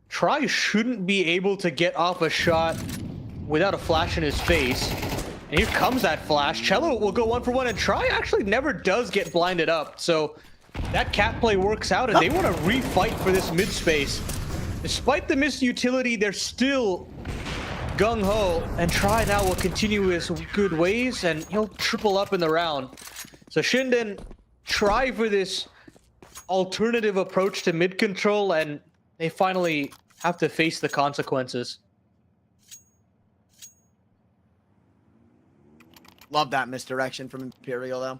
Try shouldn't be able to get off a shot without a flash in his face. And here comes that flash. Cello will go 1-for-1, and Try actually never does get blinded up, so that cat play works out, and they want to refight for this mid space. Despite the missed utility, they're still gung-ho, and Try now will continue his good ways, and he'll triple up in the round. So Shinden try for this alternative approach to mid control, and they finally have to face the consequences. Love that misdirection from Imperial, though.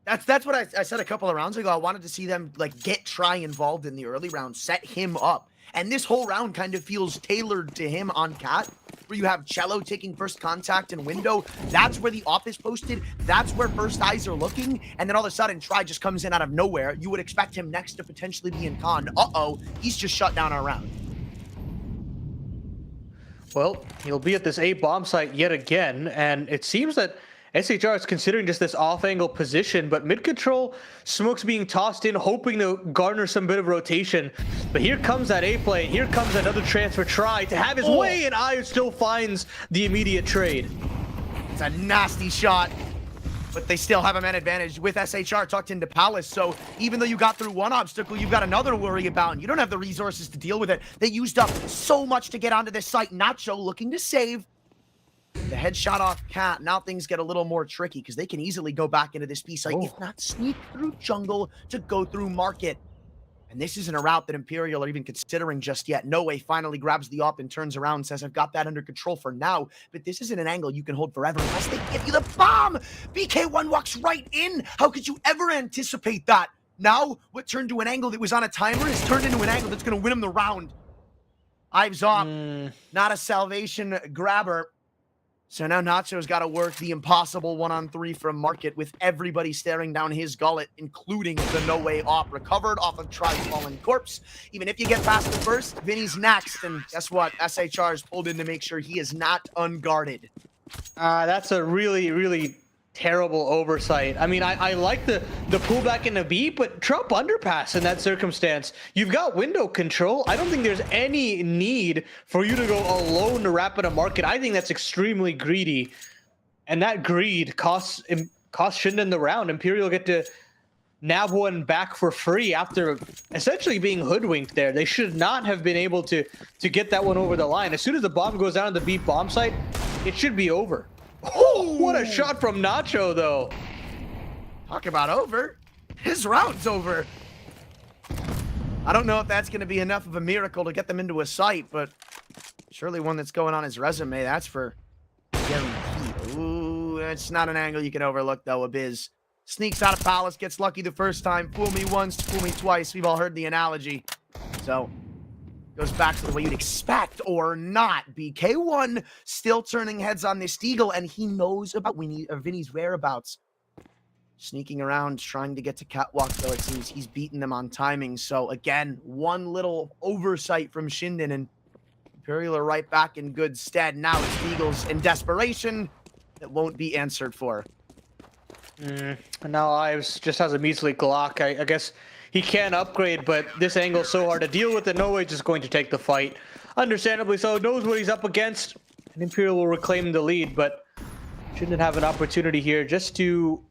That's what I said a couple of rounds ago. I wanted to see them like get Try involved in the early round, set him up. And this whole round kind of feels tailored to him on Cat, where you have Cello taking first contact and window. That's where the op is posted. That's where first eyes are looking. And then all of a sudden, Try just comes in out of nowhere. You would expect him next to potentially be in con. Uh-oh, he's just shut down our round. Well, he'll be at this A bomb site yet again, and it seems that SHR is considering just this off-angle position, but mid-control, smokes being tossed in, hoping to garner some bit of rotation. But here comes that A play, here comes another transfer Try to have his way, and Ive still finds the immediate trade. It's a nasty shot, but they still have a man advantage with SHR tucked into Palace, so even though you got through one obstacle, you've got another to worry about, and you don't have the resources to deal with it. They used up so much to get onto this site. Nacho looking to save. The headshot off Cat. Now things get a little more tricky because they can easily go back into this B site, if not sneak through jungle to go through market. And this isn't a route that Imperial are even considering just yet. No Way finally grabs the op and turns around and says, I've got that under control for now, but this isn't an angle you can hold forever unless they give you the bomb. BK1 walks right in. How could you ever anticipate that? Now, what turned to an angle that was on a timer is turned into an angle that's going to win him the round. Ives op, not a salvation grabber. So now Nacho's got to work the impossible 1-on-3 from Market with everybody staring down his gullet, including the No Way op, recovered off of Try's fallen corpse. Even if you get past the first, Vinny's next. And guess what? SHR is pulled in to make sure he is not unguarded. That's a really, really terrible oversight. I mean, I like the pullback in the B, but drop underpass in that circumstance. You've got window control. I don't think there's any need for you to go alone to wrap in a market. I think that's extremely greedy. And that greed costs Shinden the round. Imperial get to nab one back for free after essentially being hoodwinked there. They should not have been able to get that one over the line. As soon as the bomb goes down on the B bomb site, it should be over. Oh, what a shot from Nacho, though. Talk about over. His round's over. I don't know if that's going to be enough of a miracle to get them into a site, but surely one that's going on his resume, that's for guaranteed. Ooh, it's not an angle you can overlook, though. Abiz sneaks out of Palace, gets lucky the first time. Fool me once, fool me twice. We've all heard the analogy. So goes back to the way you'd expect or not. BK1 still turning heads on this Deagle, and he knows about Vinny's whereabouts. Sneaking around, trying to get to Catwalk, though it seems he's beaten them on timing. So again, one little oversight from Shinden, and Imperial are right back in good stead. Now it's Deagle's in desperation that won't be answered for. And now Ives just has a measly Glock. I guess he can upgrade, but this angle's so hard to deal with that No Way just going to take the fight. understandably so, knows what he's up against. And Imperial will reclaim the lead, but shouldn't have an opportunity here just to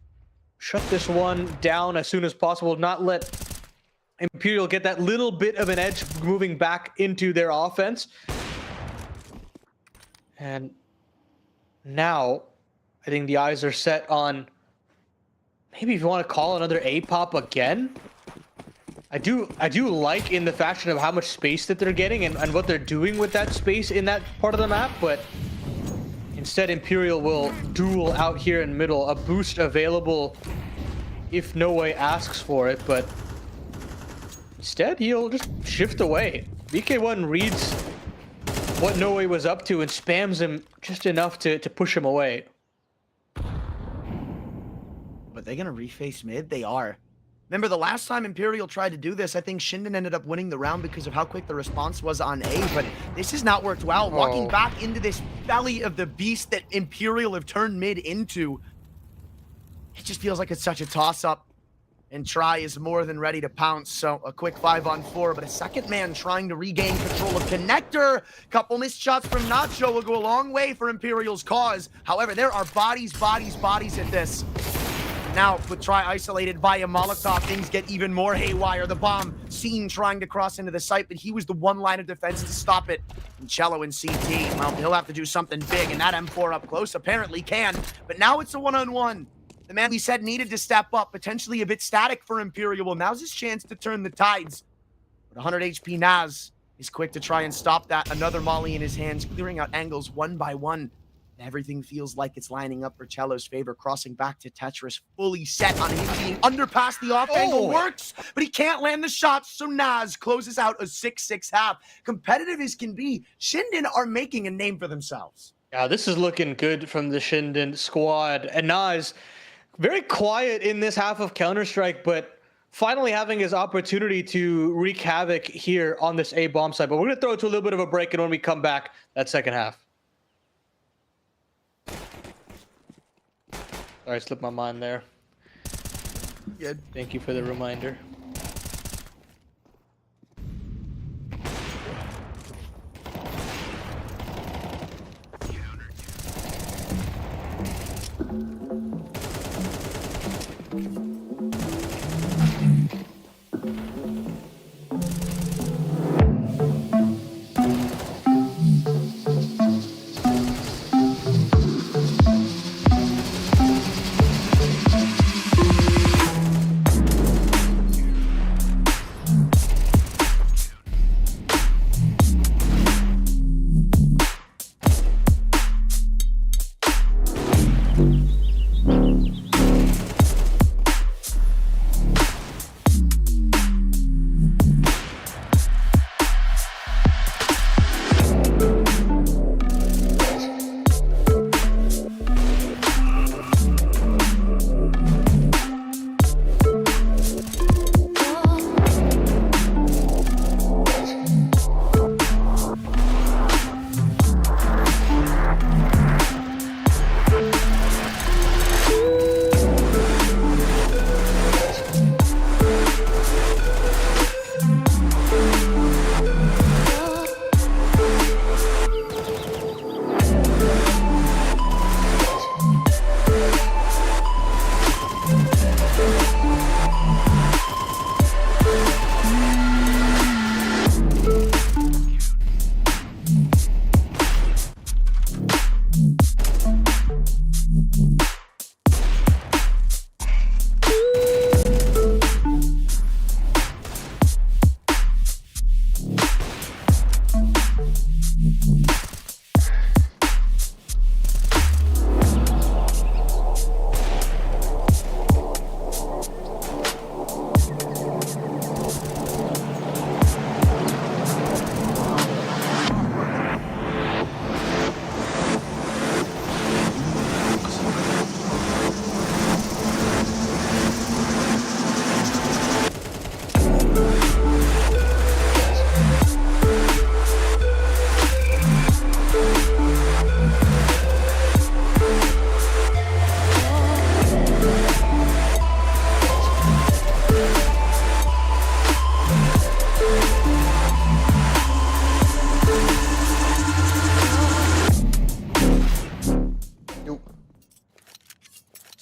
shut this one down as soon as possible, not let Imperial get that little bit of an edge moving back into their offense. And now I think the eyes are set on maybe if you want to call another A-pop again. I do like in the fashion of how much space that they're getting and what they're doing with that space in that part of the map, but instead Imperial will duel out here in middle, a boost available if No Way asks for it, but instead he'll just shift away. BK1 reads what No Way was up to and spams him just enough to push him away. But they're gonna reface mid? They are. Remember the last time Imperial tried to do this, I think Shinden ended up winning the round because of how quick the response was on A, but this has not worked well. Walking back into this belly of the beast that Imperial have turned mid into, it just feels like it's such a toss-up. And Try is more than ready to pounce, so a quick 5-on-4, but a second man trying to regain control of Connector. Couple missed shots from Nacho will go a long way for Imperial's cause. However, there are bodies at this. Now, with Try isolated by a Molotov, things get even more haywire. The bomb seen trying to cross into the site, but he was the one line of defense to stop it. And Cello and CT, well, he'll have to do something big, and that M4 up close apparently can. But now it's a one-on-one. The man we said needed to step up, potentially a bit static for Imperial. Well, now's his chance to turn the tides. But 100 HP Naz is quick to try and stop that. Another molly in his hands, clearing out angles one by one. And everything feels like it's lining up for Cello's favor. Crossing back to Tetris, fully set on him being underpass. The off angle works, but he can't land the shots. So Naz closes out a 6-6 half. Competitive as can be, Shinden are making a name for themselves. Yeah, this is looking good from the Shinden squad. And Naz, very quiet in this half of Counter-Strike, but finally having his opportunity to wreak havoc here on this A-bomb side. But we're going to throw it to a little bit of a break, and when we come back, that second half. Sorry, slipped my mind there. Good. Thank you for the reminder.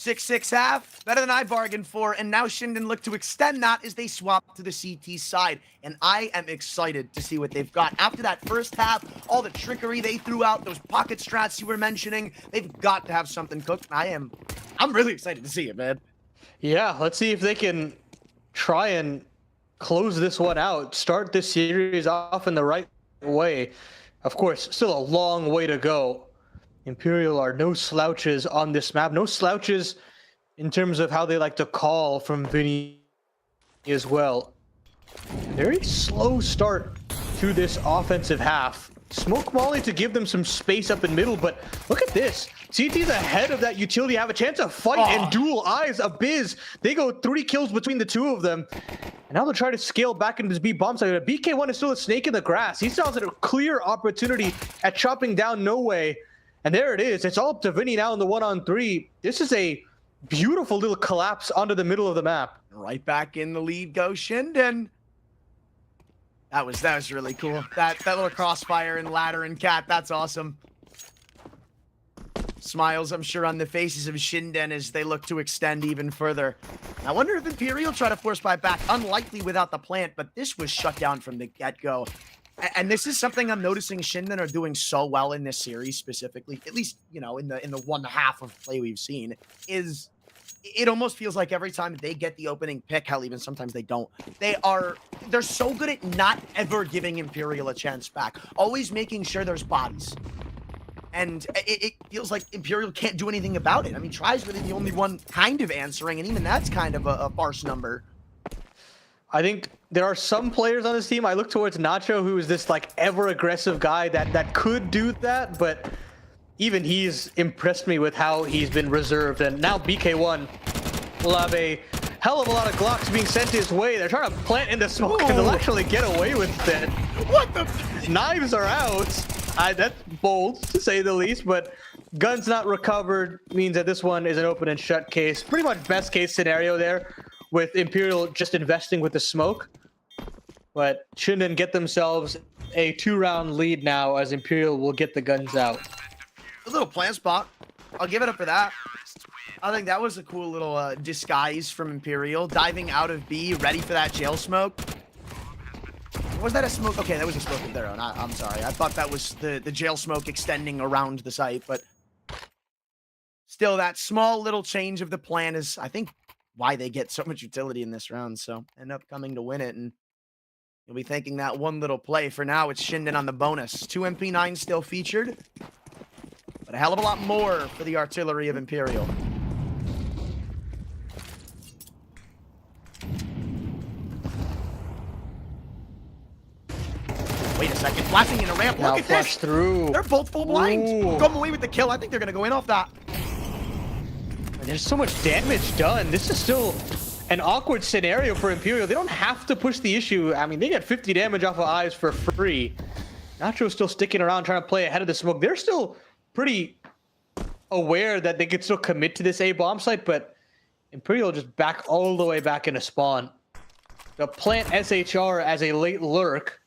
6-6 half, better than I bargained for, and now Shinden look to extend that as they swap to the CT side. And I am excited to see what they've got. After that first half, all the trickery they threw out, those pocket strats you were mentioning, they've got to have something cooked. I'm really excited to see it, man. Yeah, let's see if they can try and close this one out, start this series off in the right way. Of course, still a long way to go. Imperial are no slouches on this map, no slouches in terms of how they like to call from Vinny as well. Very slow start to this offensive half. Smoke Molly to give them some space up in middle, but look at this. CT's ahead of that utility, have a chance to fight and dual eyes Abyss. They go 3 kills between the two of them. And now they'll try to scale back into this B bomb site. BK1 is still a snake in the grass. He still has a clear opportunity at chopping down No Way. And there it is. It's all up to Vinny now in the 1-on-3. This is a beautiful little collapse onto the middle of the map. Right back in the lead goes Shinden. That was really cool. That little crossfire and ladder and cat, that's awesome. Smiles, I'm sure, on the faces of Shinden as they look to extend even further. I wonder if Imperial try to force buy back. Unlikely without the plant, but this was shut down from the get-go. And this is something I'm noticing Shinden are doing so well in this series specifically, at least, you know, in the one half of play we've seen, is it almost feels like every time they get the opening pick, hell, even sometimes they don't, they're so good at not ever giving Imperial a chance back, always making sure there's bodies. And it feels like Imperial can't do anything about it. I mean, Try's really the only one kind of answering, and even that's kind of a farce number. I think there are some players on this team. I look towards Nacho, who is this like ever aggressive guy that could do that, but even he's impressed me with how he's been reserved. And now BK1 will have a hell of a lot of Glocks being sent his way. They're trying to plant in the smoke and they'll actually get away with it. What the? Knives are out. That's bold to say the least, but guns not recovered means that this one is an open and shut case. Pretty much best case scenario there, with Imperial just investing with the smoke. But Shinden get themselves a 2-round lead now as Imperial will get the guns out. A little plant spot. I'll give it up for that. I think that was a cool little disguise from Imperial. Diving out of B, ready for that jail smoke. Was that a smoke? Okay, that was a smoke of their own. I'm sorry. I thought that was the jail smoke extending around the site, but still, that small little change of the plan is, I think, why they get so much utility in this round. So end up coming to win it, and you'll be thanking that one little play. For now, it's Shinden on the bonus. 2 MP9 still featured, but a hell of a lot more for the artillery of Imperial. Wait a second, flashing in a ramp. Now Look at flash this. through. They're both full blind. Ooh. Come away with the kill. I think they're going to go in off that. There's so much damage done. This is still an awkward scenario for Imperial. They don't have to push the issue. I mean, they get 50 damage off of eyes for free. Nacho's still sticking around trying to play ahead of the smoke. They're still pretty aware that they could still commit to this A bomb site, but Imperial just back all the way back into spawn. They'll plant SHR as a late lurk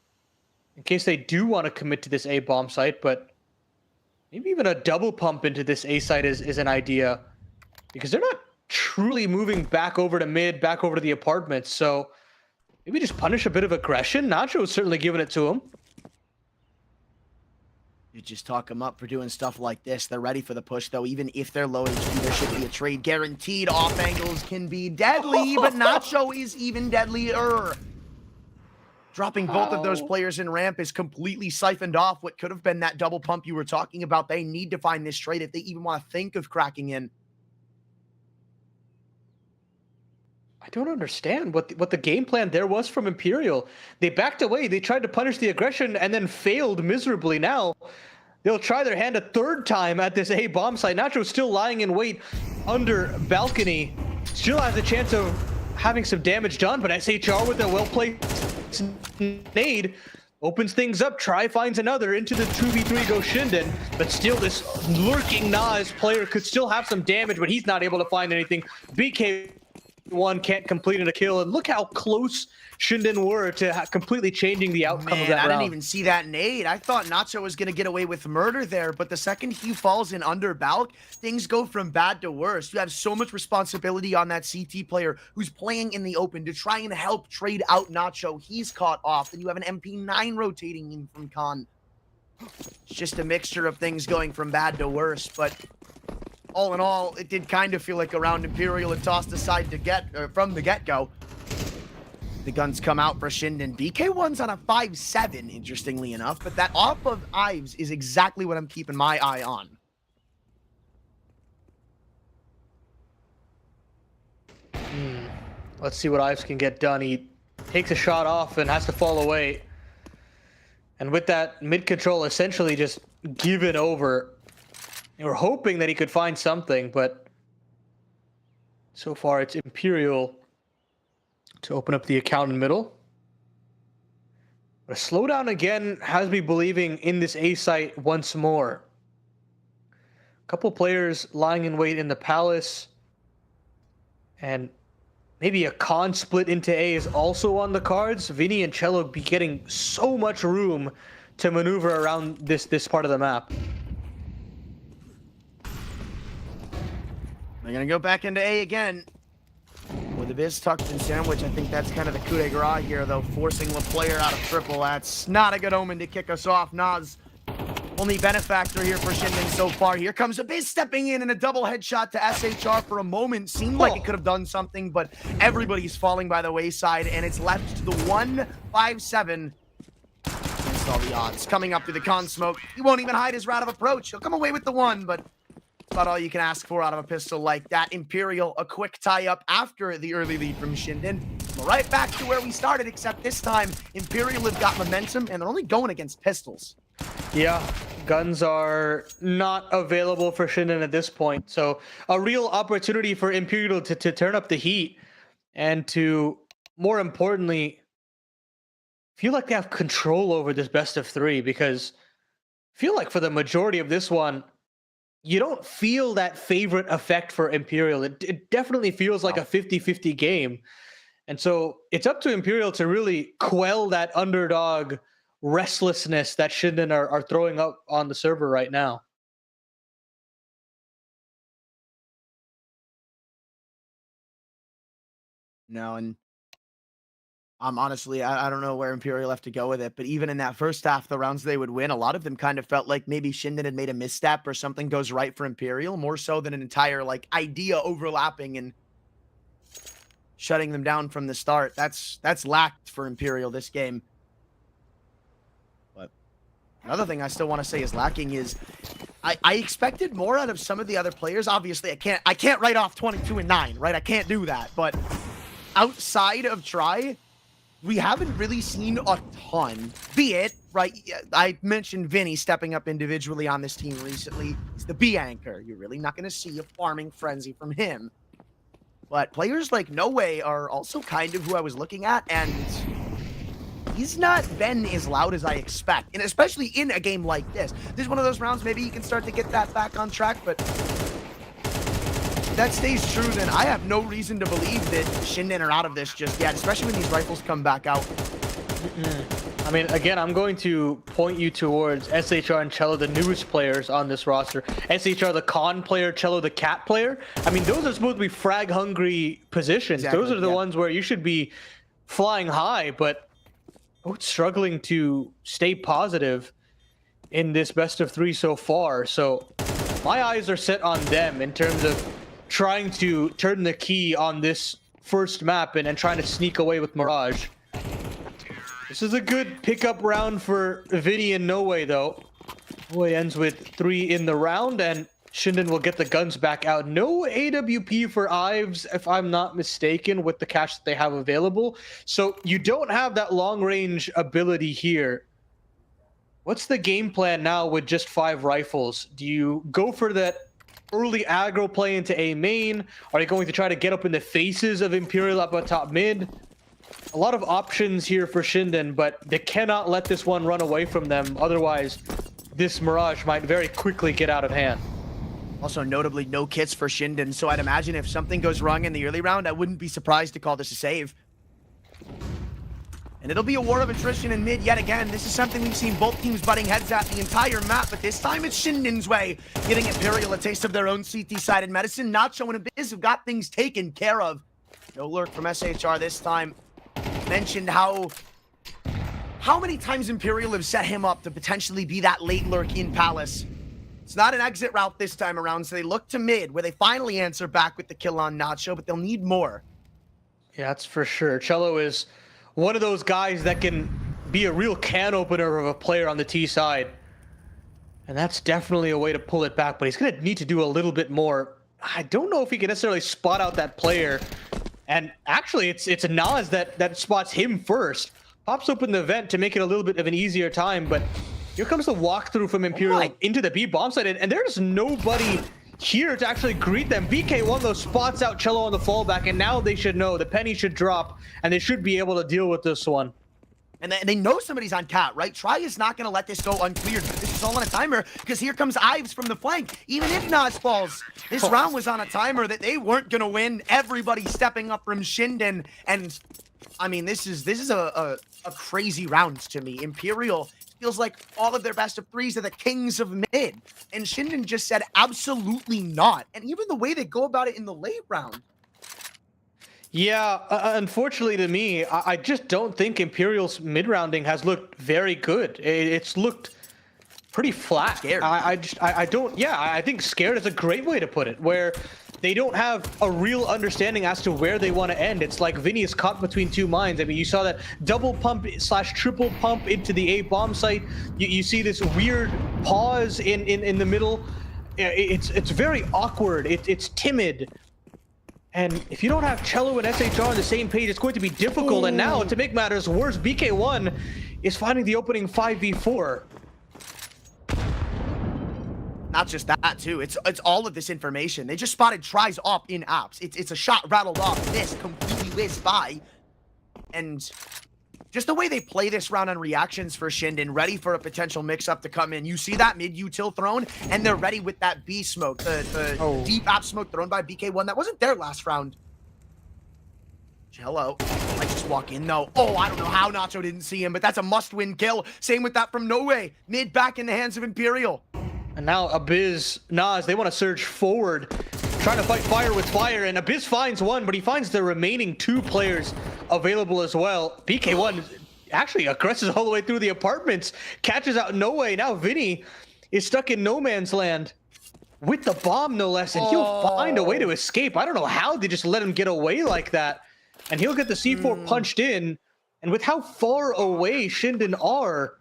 in case they do want to commit to this A bomb site, but maybe even a double pump into this A site is an idea, because they're not truly moving back over to mid, back over to the apartments. So maybe just punish a bit of aggression. Nacho is certainly giving it to him. You just talk them up for doing stuff like this. They're ready for the push, though. Even if they're low HP, there should be a trade guaranteed. Off angles can be deadly, but Nacho is even deadlier. Dropping both of those players in ramp is completely siphoned off what could have been that double pump you were talking about. They need to find this trade if they even want to think of cracking in. I don't understand what the game plan there was from Imperial. They backed away. They tried to punish the aggression and then failed miserably. Now they'll try their hand a third time at this A bomb site. Nacho's still lying in wait under balcony. Still has a chance of having some damage done, but SHR with a well-placed nade opens things up. Try finds another into the 2v3 go Shinden, but still this lurking Nas player could still have some damage, but he's not able to find anything. BK one can't complete a kill, and look how close Shinden were to completely changing the outcome of that I round. didn't even see that nade. I thought Nacho was going to get away with murder there, but the second he falls in under Balk, things go from bad to worse. You have so much responsibility on that CT player who's playing in the open to try and help trade out Nacho. He's caught off. Then you have an MP9 rotating in from Khan. It's just a mixture of things going from bad to worse, but all in all, it did kind of feel like a round Imperial had tossed aside from the get-go. The guns come out for Shinden. BK1's on a 5-7, interestingly enough, but that off of Ives is exactly what I'm keeping my eye on. Let's see what Ives can get done. He takes a shot off and has to fall away. And with that mid-control essentially just given over, we were hoping that he could find something, but so far it's Imperial to open up the account in middle. But a slowdown again has me believing in this A site once more. A couple players lying in wait in the palace, and maybe a con split into A is also on the cards. Vinny and Cello be getting so much room to maneuver around this part of the map. They're going to go back into A again. With a Biz tucked in sandwich, I think that's kind of the coup de grace here, though. Forcing the player out of triple. That's not a good omen to kick us off. Nas, only benefactor here for Shinden so far. Here comes a Biz stepping in and a double headshot to SHR for a moment. Seemed like it could have done something, but everybody's falling by the wayside, and it's left to the 1-5-7. Against all the odds. Coming up through the con smoke. He won't even hide his route of approach. He'll come away with the one, but about all you can ask for out of a pistol like that. Imperial, a quick tie-up after the early lead from Shinden. We're right back to where we started, except this time, Imperial have got momentum, and they're only going against pistols. Yeah, guns are not available for Shinden at this point. So a real opportunity for Imperial to turn up the heat and to, more importantly, feel like they have control over this best of three, because I feel like for the majority of this one, you don't feel that favorite effect for Imperial. It definitely feels like a 50-50 game. And so it's up to Imperial to really quell that underdog restlessness that Shinden are throwing up on the server right now. No, and honestly, I don't know where Imperial have to go with it, but even in that first half, the rounds they would win, a lot of them kind of felt like maybe Shinden had made a misstep or something goes right for Imperial, more so than an entire like idea overlapping and shutting them down from the start. That's lacked for Imperial this game. But another thing I still want to say is lacking is I expected more out of some of the other players. Obviously, I can't write off 22-9, right? I can't do that, but outside of Try, we haven't really seen a ton, be it, right? I mentioned Vinny stepping up individually on this team recently. He's the B anchor. You're really not going to see a farming frenzy from him. But players like No Way are also kind of who I was looking at, and he's not been as loud as I expect. And especially in a game like this. This is one of those rounds, maybe you can start to get that back on track, but if that stays true, then I have no reason to believe that Shinden are out of this just yet, especially when these rifles come back out. I mean, again, I'm going to point you towards SHR and Cello, the newest players on this roster. SHR, the con player, Cello, the cat player. I mean, those are supposed to be frag-hungry positions. Exactly, those are the ones where you should be flying high, but both struggling to stay positive in this best of three so far. So my eyes are set on them in terms of trying to turn the key on this first map and trying to sneak away with Mirage. This is a good pickup round for Vinny and No Way, though. No Way ends with 3 in the round, and Shinden will get the guns back out. No AWP for Ives, if I'm not mistaken, with the cash that they have available. So you don't have that long-range ability here. What's the game plan now with just 5 rifles? Do you go for that early aggro play into A main? Are they going to try to get up in the faces of Imperial up on top mid? A lot of options here for Shinden, but they cannot let this one run away from them. Otherwise, this Mirage might very quickly get out of hand. Also, notably, no kits for Shinden, so I'd imagine if something goes wrong in the early round, I wouldn't be surprised to call this a save. And it'll be a war of attrition in mid yet again. This is something we've seen both teams butting heads at the entire map, but this time it's Shinden's way, giving Imperial a taste of their own CT-sided medicine. Nacho and Abyss have got things taken care of. No lurk from SHR this time. Mentioned how many times Imperial have set him up to potentially be that late lurk in Palace. It's not an exit route this time around, so they look to mid, where they finally answer back with the kill on Nacho, but they'll need more. Yeah, that's for sure. Cello is one of those guys that can be a real can opener of a player on the T side. And that's definitely a way to pull it back, but he's going to need to do a little bit more. I don't know if he can necessarily spot out that player. And actually, it's Nas that spots him first. Pops open the vent to make it a little bit of an easier time, but here comes the walkthrough from Imperial into the B bomb site, and there's nobody here to actually greet them. BK1 though spots out Cello on the fallback, and now they should know the penny should drop, and they should be able to deal with this one. And they know somebody's on cat, right? Try is not going to let this go uncleared. This is all on a timer, because here comes Ives from the flank. Even if Nas falls, this round was on a timer that they weren't going to win. Everybody stepping up from Shinden, and I mean, this is a crazy round to me. Imperial feels like all of their best of threes are the kings of mid, and Shinden just said absolutely not. And even the way they go about it in the late round. Yeah, unfortunately to me, I just don't think Imperial's mid-rounding has looked very good. It's looked pretty flat. Scared. I think scared is a great way to put it, where they don't have a real understanding as to where they want to end. It's like Vinny is caught between two minds. I mean, you saw that double pump / triple pump into the A bomb site. You see this weird pause in the middle. It's very awkward. It's timid. And if you don't have Cello and SHR on the same page, it's going to be difficult. And now, to make matters worse, BK1 is finding the opening 5v4. Not just that, too. It's all of this information. They just spotted tries up in apps. It's a shot rattled off. This completely whizzed by. And just the way they play this round on reactions for Shinden, ready for a potential mix-up to come in. You see that mid-util thrown, and they're ready with that B smoke, the deep app smoke thrown by BK1. That wasn't their last round. Cello might just walk in, though. Oh, I don't know how Nacho didn't see him, but that's a must-win kill. Same with that from No Way. Mid back in the hands of Imperial. And now Abyss, Nas, they want to surge forward, trying to fight fire with fire, and Abyss finds one, but he finds the remaining two players available as well. BK1 actually aggresses all the way through the apartments, catches out No Way. Now Vinny is stuck in no man's land with the bomb, no less, and he'll find a way to escape. I don't know how they just let him get away like that. And he'll get the C4 punched in, and with how far away Shinden are,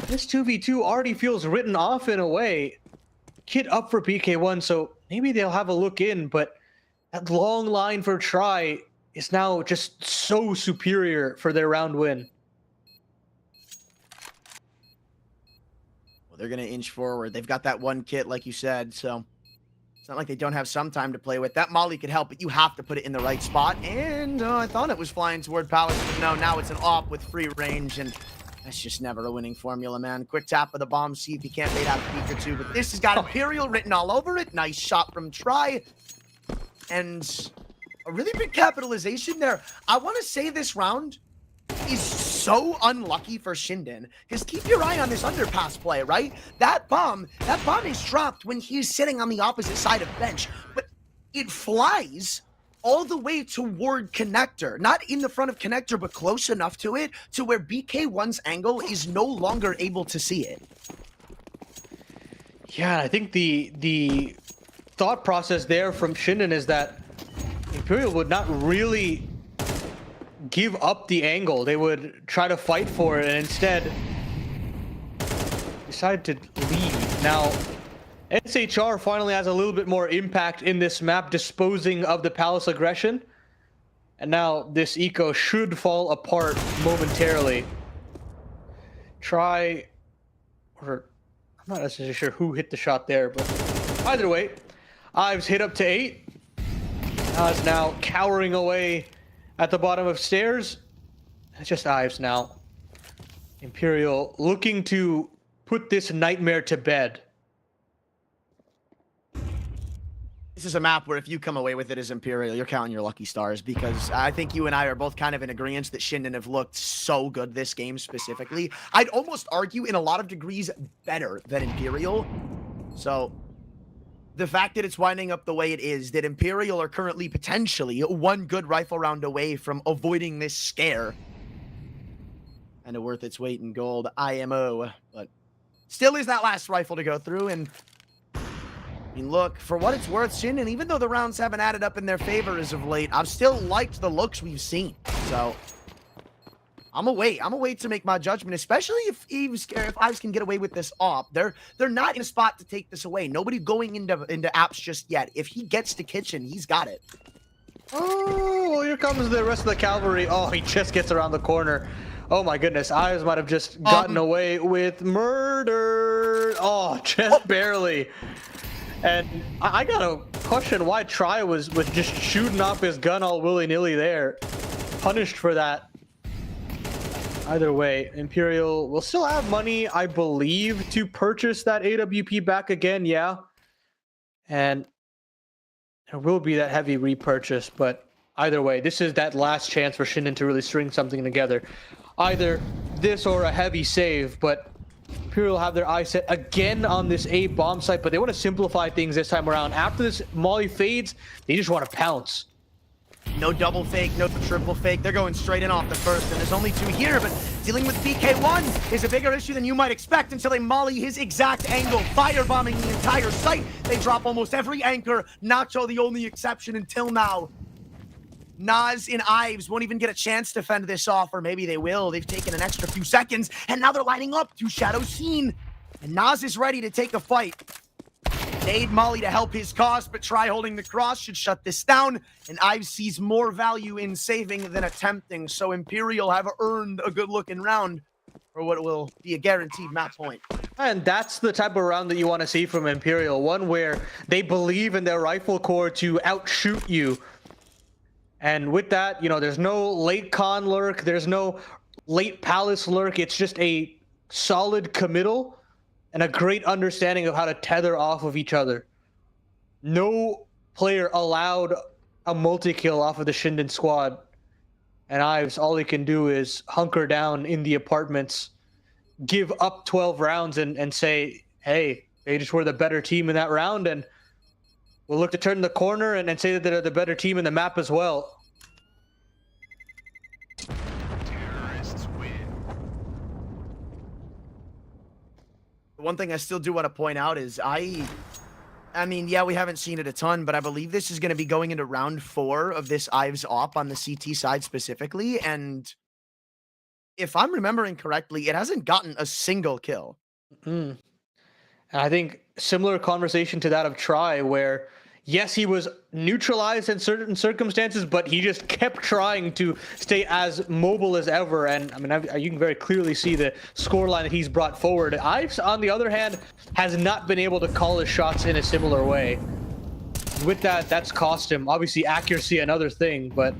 this 2v2 already feels written off in a way. Kid up for BK1, so maybe they'll have a look in, but that long line for try is now just so superior for their round win. Well, they're going to inch forward. They've got that one kit, like you said, so it's not like they don't have some time to play with. That molly could help, but you have to put it in the right spot. And I thought it was flying toward Palace, but no, now it's an op with free range, and that's just never a winning formula, man. Quick tap of the bomb, see if he can't bait out a peek or two. But this has got Imperial written all over it. Nice shot from Try. And a really big capitalization there. I want to say this round is so unlucky for Shinden, because keep your eye on this underpass play, right? That bomb is dropped when he's sitting on the opposite side of bench. But it flies all the way toward connector, not in the front of connector, but close enough to it to where BK1's angle is no longer able to see it. Yeah, I think the thought process there from Shinden is that Imperial would not really give up the angle. They would try to fight for it, and instead decide to leave. Now, SHR finally has a little bit more impact in this map, disposing of the Palace aggression. And now this eco should fall apart momentarily. I'm not necessarily sure who hit the shot there, but either way, Ives hit up to 8. Is now cowering away at the bottom of stairs. It's just Ives now. Imperial looking to put this nightmare to bed. This is a map where if you come away with it as Imperial, you're counting your lucky stars, because I think you and I are both kind of in agreement that Shinden have looked so good this game specifically. I'd almost argue in a lot of degrees better than Imperial. So the fact that it's winding up the way it is, that Imperial are currently potentially one good rifle round away from avoiding this scare. And a worth its weight in gold IMO, but still is that last rifle to go through. And I mean, look, for what it's worth, Shinden, even though the rounds haven't added up in their favor as of late, I've still liked the looks we've seen. So I'm gonna wait to make my judgment, especially if Ives can get away with this op. They're not in a spot to take this away. Nobody going into apps just yet. If he gets to kitchen, he's got it. Oh, well, here comes the rest of the cavalry. Oh, he just gets around the corner. Oh my goodness, Ives might have just gotten away with murder. Oh, just barely. And I gotta question why Try was just shooting off his gun all willy-nilly there. Punished for that. Either way, Imperial will still have money, I believe, to purchase that AWP back again, yeah. And there will be that heavy repurchase, but either way, this is that last chance for Shinden to really string something together. Either this or a heavy save, but Imperial have their eyes set again on this A bomb site, but they want to simplify things this time around. After this Molly fades, they just want to pounce. No double fake, no triple fake. They're going straight in off the first, and there's only 2 here, but dealing with BK1 is a bigger issue than you might expect until they molly his exact angle, firebombing the entire site. They drop almost every anchor, Nacho the only exception until now. Nas and Ives won't even get a chance to fend this off, or maybe they will. They've taken an extra few seconds, and now they're lining up to Shadow Scene. And Nas is ready to take a fight. Nade Molly to help his cause, but Try holding the cross should shut this down. And Ives sees more value in saving than attempting, so Imperial have earned a good-looking round for what will be a guaranteed map point. And that's the type of round that you want to see from Imperial. One where they believe in their rifle core to outshoot you. And with that, you know, there's no late con lurk, there's no late palace lurk. It's just a solid committal and a great understanding of how to tether off of each other. No player allowed a multi-kill off of the Shinden squad. And Ives, all he can do is hunker down in the apartments, give up 12 rounds and say, hey, they just were the better team in that round, and we'll look to turn the corner and say that they're the better team in the map as well. Terrorists win. One thing I still do want to point out is I mean, yeah, we haven't seen it a ton, but I believe this is going to be going into round 4 of this Ives op on the CT side specifically. And if I'm remembering correctly, it hasn't gotten a single kill. And I think similar conversation to that of Try, where yes, he was neutralized in certain circumstances, but he just kept trying to stay as mobile as ever. And I mean, you can very clearly see the scoreline that he's brought forward. Ives, on the other hand, has not been able to call his shots in a similar way. With that, that's cost him. Obviously, accuracy, another thing, but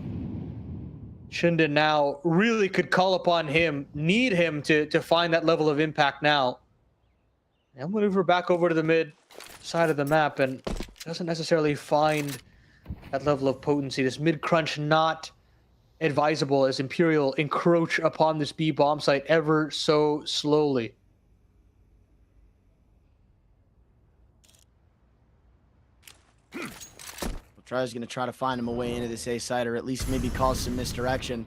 Shinden now really could call upon him, need him to find that level of impact now. And maneuver back over to the mid side of the map and doesn't necessarily find that level of potency. This mid crunch not advisable as Imperial encroach upon this B bomb site ever so slowly. Try's going to try to find him a way into this A side, or at least maybe cause some misdirection.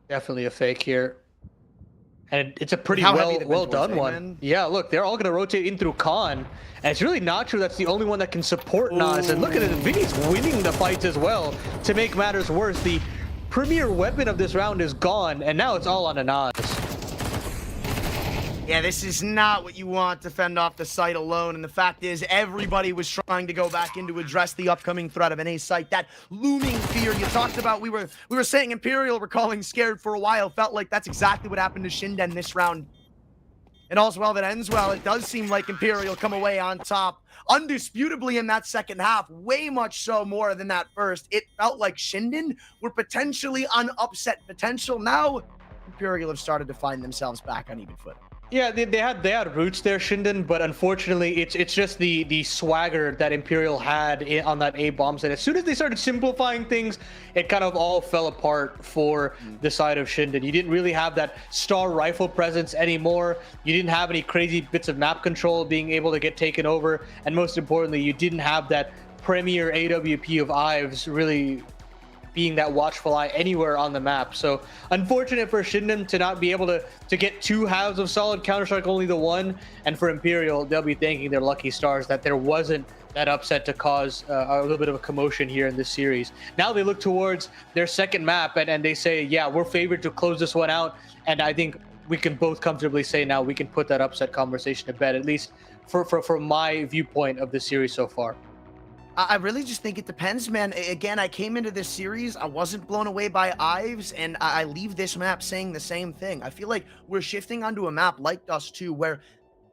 Definitely a fake here. And it's a pretty How heavy well the done men's one. man. Yeah, look, they're all going to rotate in through Khan. And it's really Nacho that's the only one that can support Nas. And look at it, Vinny's winning the fights as well. To make matters worse, the premier weapon of this round is gone, and now it's all on a Nas. Yeah, this is not what you want to fend off the site alone. And the fact is, everybody was trying to go back in to address the upcoming threat of an A site. That looming fear you talked about, we were saying Imperial were calling scared for a while. Felt like that's exactly what happened to Shinden this round. And all's well that ends well. It does seem like Imperial come away on top, undisputably in that second half, way much so more than that first. It felt like Shinden were potentially on upset potential. Now, Imperial have started to find themselves back on even foot. Yeah, they had roots there, Shinden, but unfortunately, it's just the swagger that Imperial had on that A bomb set. As soon as they started simplifying things, it kind of all fell apart for the side of Shinden. You didn't really have that star rifle presence anymore. You didn't have any crazy bits of map control being able to get taken over, and most importantly, you didn't have that premier AWP of Ives really being that watchful eye anywhere on the map. So unfortunate for Shinden to not be able to get two halves of solid Counter-Strike, only the one. And for Imperial, they'll be thanking their lucky stars that there wasn't that upset to cause a little bit of a commotion here in this series. Now they look towards their second map and they say, yeah, we're favored to close this one out. And I think we can both comfortably say now we can put that upset conversation to bed, at least for my viewpoint of the series so far. I really just think it depends, man. Again, I came into this series, I wasn't blown away by Ives, and I leave this map saying the same thing. I feel like we're shifting onto a map like Dust 2, where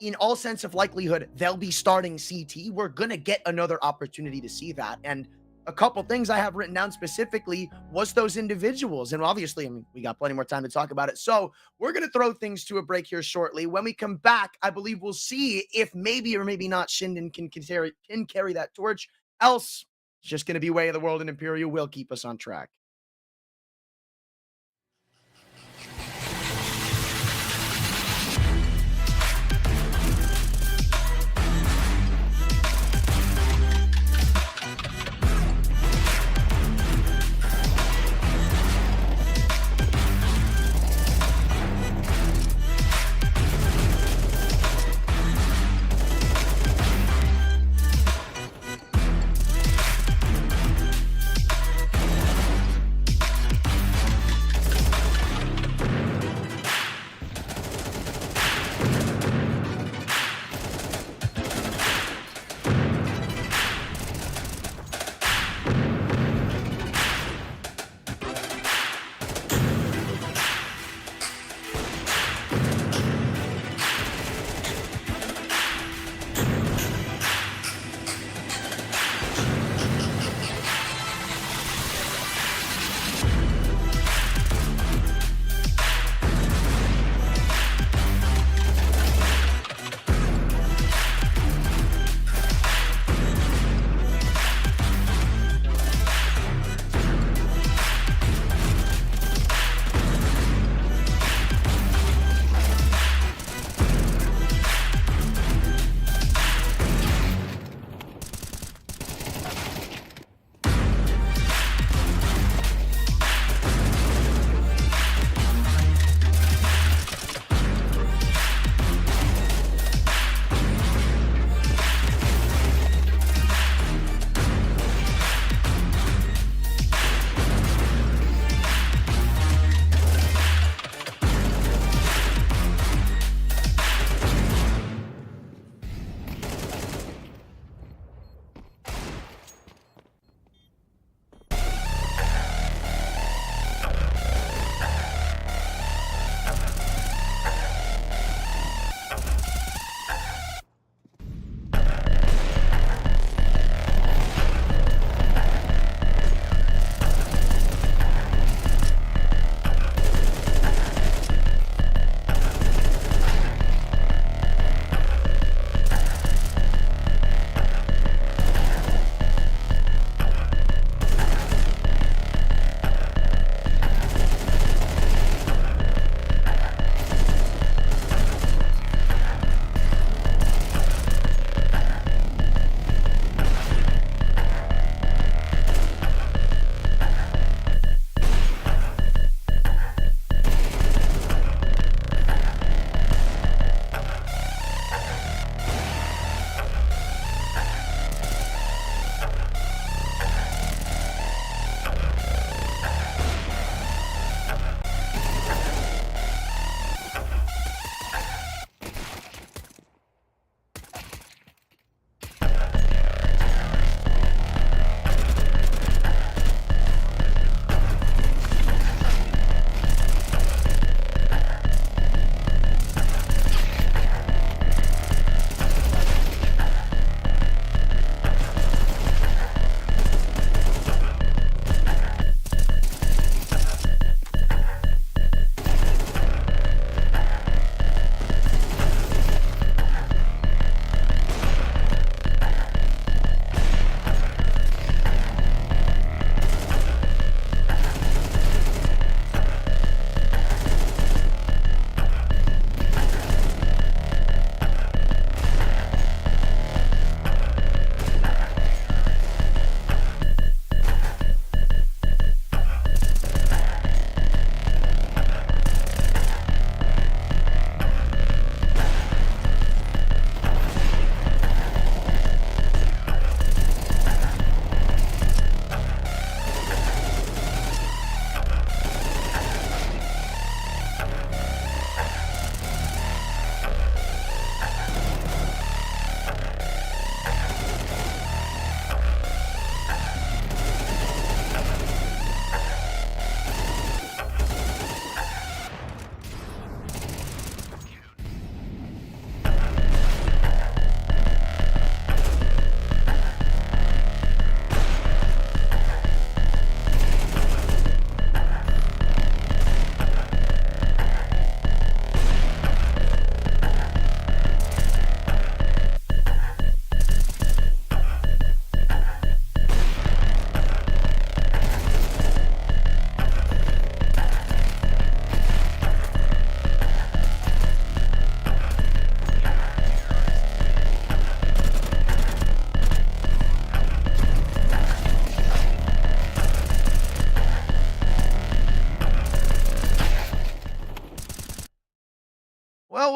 in all sense of likelihood, they'll be starting CT. We're going to get another opportunity to see that. And a couple things I have written down specifically was those individuals. And obviously, I mean, we got plenty more time to talk about it. So we're going to throw things to a break here shortly. When we come back, I believe we'll see if maybe or maybe not Shinden can carry that torch. Else, it's just going to be way of the world, and Imperial will keep us on track.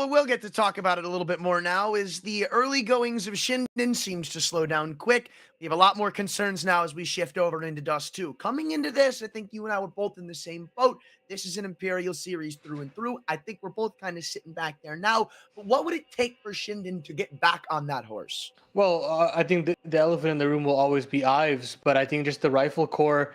we'll get to talk about it a little bit more now is the early goings of Shinden seems to slow down quick. We have a lot more concerns now as we shift over into Dust 2. Coming into this, I think you and I were both in the same boat. This is an Imperial series through and through. I think we're both kind of sitting back there now. But what would it take for Shinden to get back on that horse? Well, I think the elephant in the room will always be Ives, but I think just the rifle core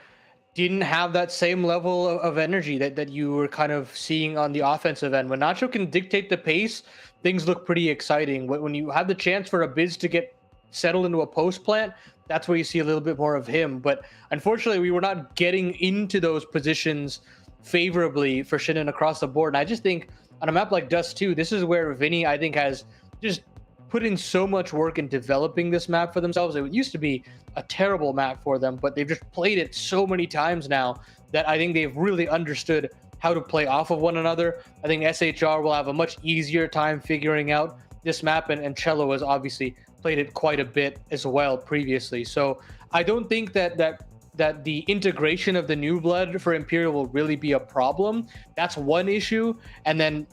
didn't have that same level of energy that you were kind of seeing on the offensive end. When Nacho can dictate the pace, things look pretty exciting. When you have the chance for a Biz to get settled into a post plant, that's where you see a little bit more of him. But unfortunately, we were not getting into those positions favorably for Shinnen across the board. And I just think on a map like Dust 2, this is where Vinny, I think, has just put in so much work in developing this map for themselves. It used to be a terrible map for them, but they've just played it so many times now that I think they've really understood how to play off of one another. I think SHR will have a much easier time figuring out this map, and Cello has obviously played it quite a bit as well previously. So I don't think that the integration of the new blood for Imperial will really be a problem. That's one issue. And then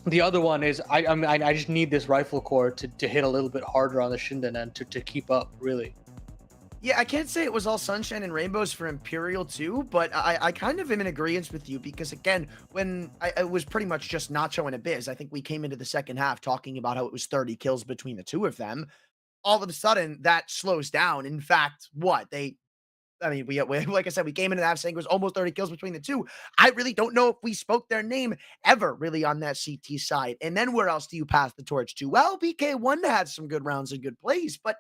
the other one is I just need this rifle core to hit a little bit harder on the Shinden end to keep up, really. Yeah, I can't say it was all sunshine and rainbows for Imperial too, but I kind of am in agreement with you because, again, when it was pretty much just Nacho and Abiz, I think we came into the second half talking about how it was 30 kills between the two of them. All of a sudden, that slows down. In fact, we like I said, we came into that saying it was almost 30 kills between the two. I really don't know if we spoke their name ever really on that CT side. And then where else do you pass the torch to? Well, BK1 had some good rounds and good plays, but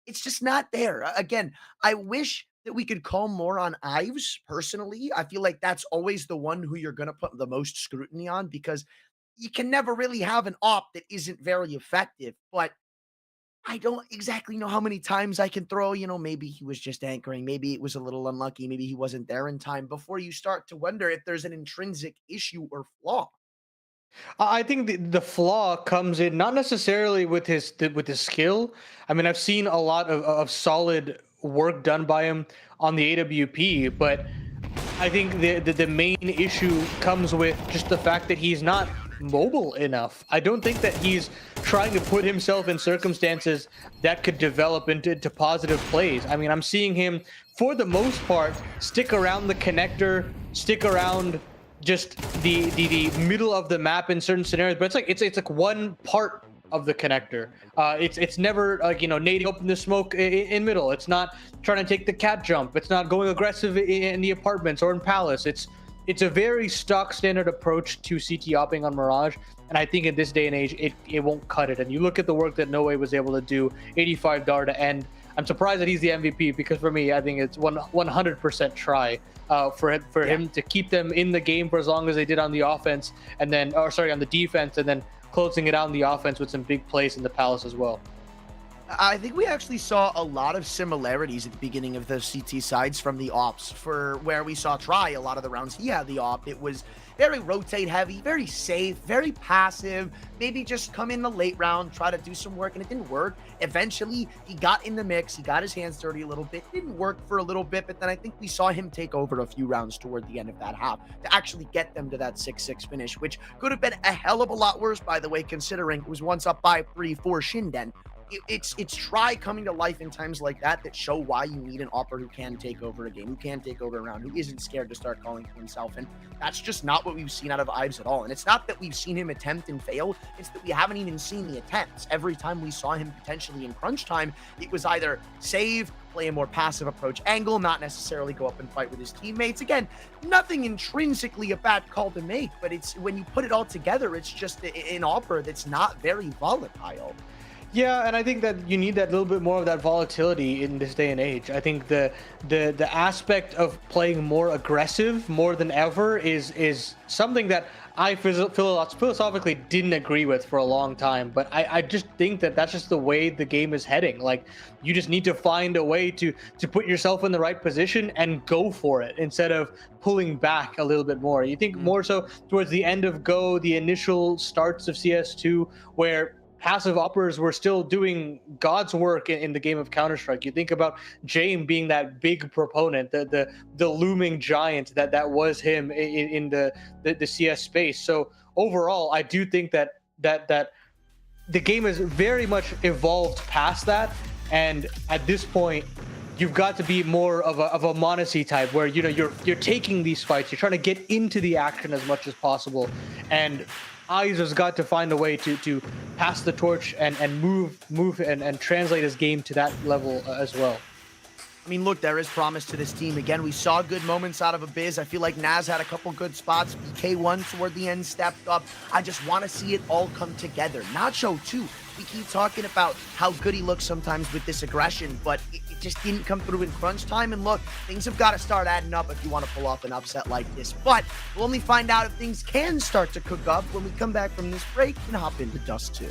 it's just not there. Again, I wish that we could call more on Ives personally. I feel like that's always the one who you're going to put the most scrutiny on because you can never really have an op that isn't very effective. But I don't exactly know how many times I can throw, maybe he was just anchoring. Maybe it was a little unlucky. Maybe he wasn't there in time before you start to wonder if there's an intrinsic issue or flaw. I think the flaw comes in not necessarily with his skill. I mean, I've seen a lot of solid work done by him on the AWP, but I think the main issue comes with just the fact that he's not mobile enough. I don't think that he's trying to put himself in circumstances that could develop into positive plays. I mean, I'm seeing him, for the most part, stick around the connector, stick around just the middle of the map in certain scenarios, but it's like one part of the connector. It's never like, nading open the smoke in middle. It's not trying to take the cat jump. It's not going aggressive in the apartments or in Palace. It's a very stock standard approach to CT opping on Mirage, and I think in this day and age it won't cut it. And you look at the work that No Way was able to do, 85 DAR to end. I'm surprised that he's the MVP because for me, I think it's 100% try for him to keep them in the game for as long as they did on the offense, and then on the defense, and then closing it out on the offense with some big plays in the Palace as well. I think we actually saw a lot of similarities at the beginning of the CT sides from the ops. For where we saw Try, a lot of the rounds he had the op, it was very rotate heavy, very safe, very passive, maybe just come in the late round, try to do some work, and it didn't work. Eventually, he got in the mix, he got his hands dirty a little bit, didn't work for a little bit, but then I think we saw him take over a few rounds toward the end of that half to actually get them to that 6-6 finish, which could have been a hell of a lot worse, by the way, considering it was once up by 3-4 Shinden. It's Try coming to life in times like that show why you need an opper who can take over a game, who can take over a round, who isn't scared to start calling for himself. And that's just not what we've seen out of Ives at all. And it's not that we've seen him attempt and fail, it's that we haven't even seen the attempts. Every time we saw him potentially in crunch time, it was either save, play a more passive approach angle, not necessarily go up and fight with his teammates. Again, nothing intrinsically a bad call to make, but it's when you put it all together, it's just an opper that's not very volatile. Yeah, and I think that you need that little bit more of that volatility in this day and age. I think the aspect of playing more aggressive more than ever is something that I philosophically didn't agree with for a long time. But I just think that that's just the way the game is heading. Like, you just need to find a way to put yourself in the right position and go for it instead of pulling back a little bit more. You think more so towards the end of Go, the initial starts of CS2, where passive operators were still doing God's work in the game of Counter-Strike. You think about Jame being that big proponent, the looming giant that was him in the CS space. So overall, I do think that that the game has very much evolved past that, and at this point you've got to be more of a Monacy type, where you're taking these fights, you're trying to get into the action as much as possible, and Eyes has got to find a way to pass the torch and move and translate his game to that level as well. I mean, look, there is promise to this team. Again, we saw good moments out of Abiz. I feel like Naz had a couple good spots. BK1 toward the end stepped up. I just want to see it all come together. Nacho, too. We keep talking about how good he looks sometimes with this aggression, but it just didn't come through in crunch time. And look, things have got to start adding up if you want to pull off an upset like this. But we'll only find out if things can start to cook up when we come back from this break and hop into Dust 2.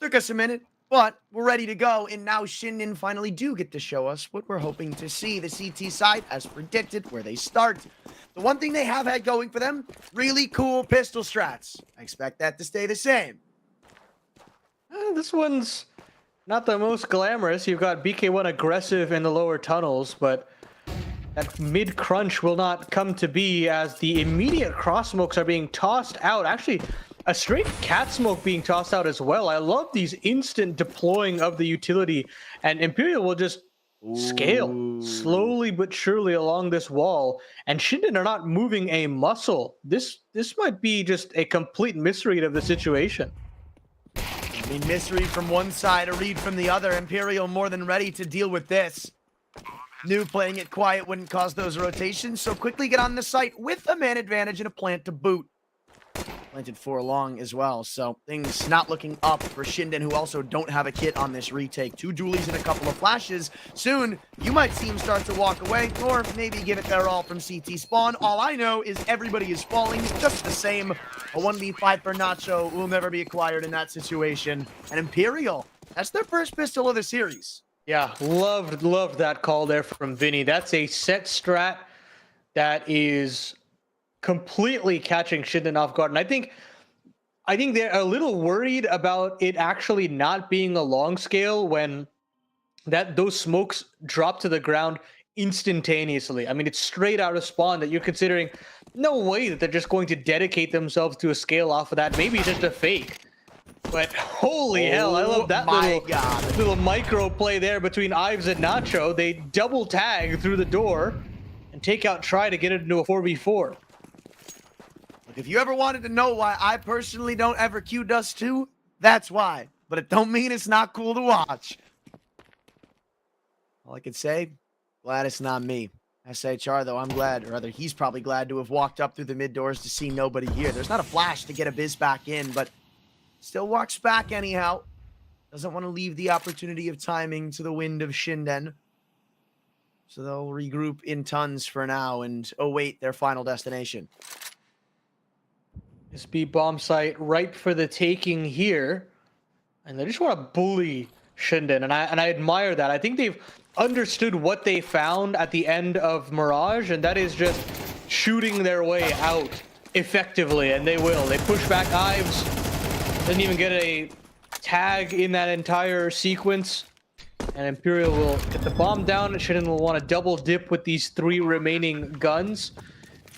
Took us a minute, but we're ready to go. And now Shinden finally do get to show us what we're hoping to see. The CT side, as predicted, where they start. The one thing they have had going for them, really cool pistol strats. I expect that to stay the same. This one's not the most glamorous. You've got BK1 aggressive in the lower tunnels, but that mid crunch will not come to be as the immediate cross smokes are being tossed out. Actually, a straight cat smoke being tossed out as well. I love these instant deploying of the utility, and Imperial will just scale slowly but surely along this wall, and Shinden are not moving a muscle. This might be just a complete misread of the situation. I mean, misread from one side, a read from the other. Imperial more than ready to deal with this. Knew playing it quiet wouldn't cause those rotations, so quickly get on the site with a man advantage and a plant to boot. Planted 4 long as well, so things not looking up for Shinden, who also don't have a kit on this retake. 2 dualies and a couple of flashes. Soon, you might see him start to walk away, or maybe give it their all from CT spawn. All I know is everybody is falling just the same. A 1v5 for Nacho will never be acquired in that situation. And Imperial, that's their first pistol of the series. Yeah, loved that call there from Vinny. That's a set strat that is completely catching Shinden off guard. And I think they're a little worried about it actually not being a long scale when those smokes drop to the ground instantaneously. I mean, it's straight out of spawn that you're considering no way that they're just going to dedicate themselves to a scale off of that. Maybe just a fake. But holy hell, I love that little micro play there between Ives and Nacho. They double tag through the door and take out Try to get it into a 4v4. Look, if you ever wanted to know why I personally don't ever Q Dust 2, that's why. But it don't mean it's not cool to watch. All I could say, glad it's not me. SHR, though, I'm glad, or rather, he's probably glad to have walked up through the mid doors to see nobody here. There's not a flash to get a biz back in, but still walks back anyhow. Doesn't want to leave the opportunity of timing to the wind of Shinden. So they'll regroup in tons for now and await their final destination. This B bomb site ripe for the taking here. And they just want to bully Shinden. And I admire that. I think they've understood what they found at the end of Mirage, and that is just shooting their way out effectively, and they will. They push back Ives. Didn't even get a tag in that entire sequence. And Imperial will get the bomb down, and Shinden will want to double dip with these 3 remaining guns.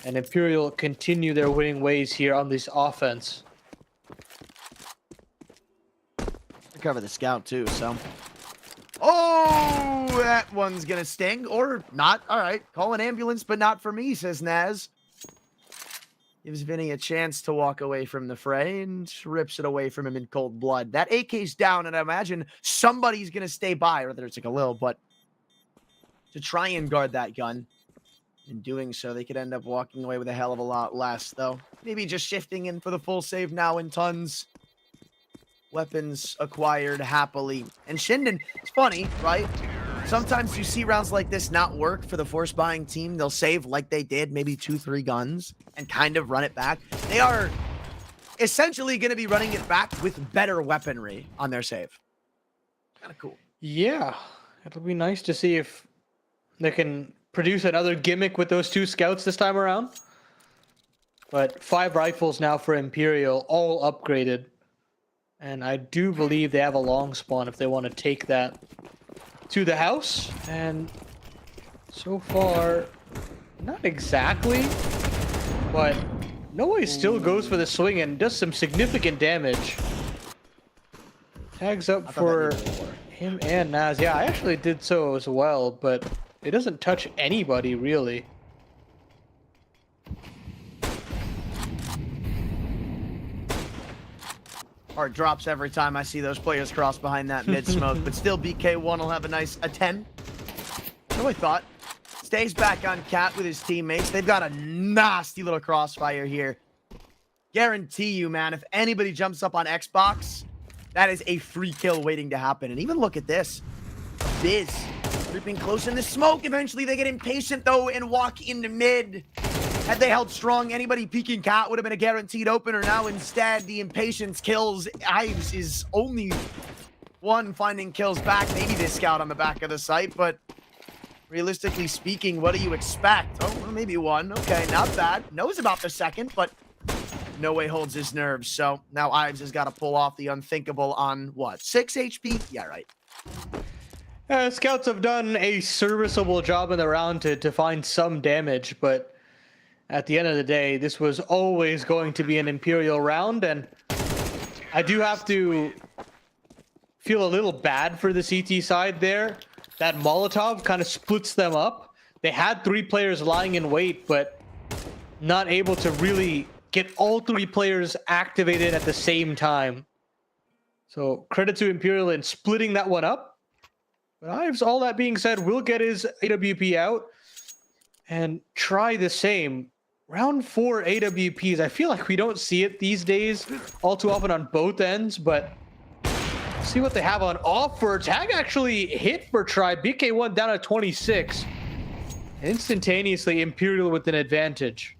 And Imperial continue their winning ways here on this offense. Recover the scout too, so. Oh, that one's gonna sting, or not. All right, call an ambulance, but not for me, says Naz. Gives Vinny a chance to walk away from the fray and rips it away from him in cold blood. That AK's down, and I imagine somebody's going to stay by, whether it's like a Lil, but to try and guard that gun. In doing so, they could end up walking away with a hell of a lot less, though. Maybe just shifting in for the full save now in tons. Weapons acquired happily. And Shinden, it's funny, right? Sometimes you see rounds like this not work for the force buying team. They'll save like they did, maybe 2-3 guns, and kind of run it back. They are essentially going to be running it back with better weaponry on their save. Kind of cool. Yeah, it'll be nice to see if they can produce another gimmick with those 2 scouts this time around. But 5 rifles now for Imperial, all upgraded. And I do believe they have a long spawn if they want to take that to the house. And so far, not exactly, but Noe still goes for the swing and does some significant damage. Tags up for him and Naz. Yeah, I actually did so as well, but it doesn't touch anybody really. Heart drops every time I see those players cross behind that mid smoke, but still BK1 will have a 10. So I thought. Stays back on Cat with his teammates. They've got a nasty little crossfire here. Guarantee you, man, if anybody jumps up on Xbox, that is a free kill waiting to happen. And even look at this. Biz creeping close in the smoke. Eventually they get impatient though and walk into mid. Had they held strong, anybody peeking cat would have been a guaranteed opener. Now instead, the impatience kills. Ives is only one finding kills back. Maybe this scout on the back of the site, but realistically speaking, what do you expect? Oh, well, maybe one. Okay, not bad. Knows about the second, but no way holds his nerves. So now Ives has got to pull off the unthinkable on what? 6 HP? Yeah, right. Scouts have done a serviceable job in the round to find some damage, but at the end of the day, this was always going to be an Imperial round, and I do have to feel a little bad for the CT side there. That Molotov kind of splits them up. They had 3 players lying in wait, but not able to really get all 3 players activated at the same time. So credit to Imperial in splitting that one up. But Ives, all that being said, will get his AWP out and try the same. Round 4 AWPs. I feel like we don't see it these days all too often on both ends, but see what they have on offer. Tag actually hit for try. BK1 down at 26. Instantaneously, Imperial with an advantage.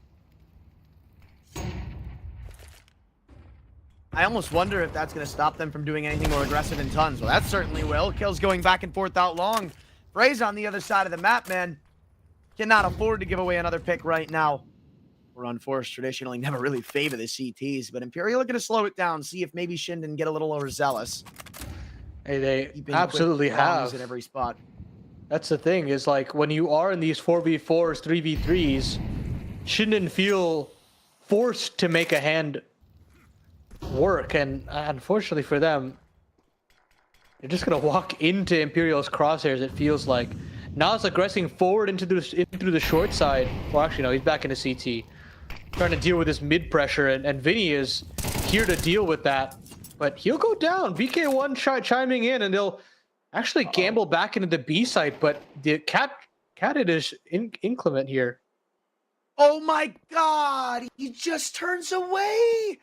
I almost wonder if that's going to stop them from doing anything more aggressive in tons. Well, that certainly will. Kills going back and forth out long. Frey's on the other side of the map, man. Cannot afford to give away another pick right now. We're unforced traditionally never really favor the CTs, but Imperial are going to slow it down, see if maybe Shinden get a little overzealous. Hey, they Keeping absolutely quick bombs have. at every spot. That's the thing, is like when you are in these 4v4s, 3v3s, Shinden feel forced to make a hand work, and unfortunately for them, they're just gonna walk into Imperial's crosshairs. It feels like Nas aggressing forward into the short side. Well, actually no, he's back into CT, trying to deal with this mid pressure, and Vinny is here to deal with that, but he'll go down. BK1 chiming in, and they'll actually gamble back into the B site, but the cat it is inclement here. Oh my god, he just turns away.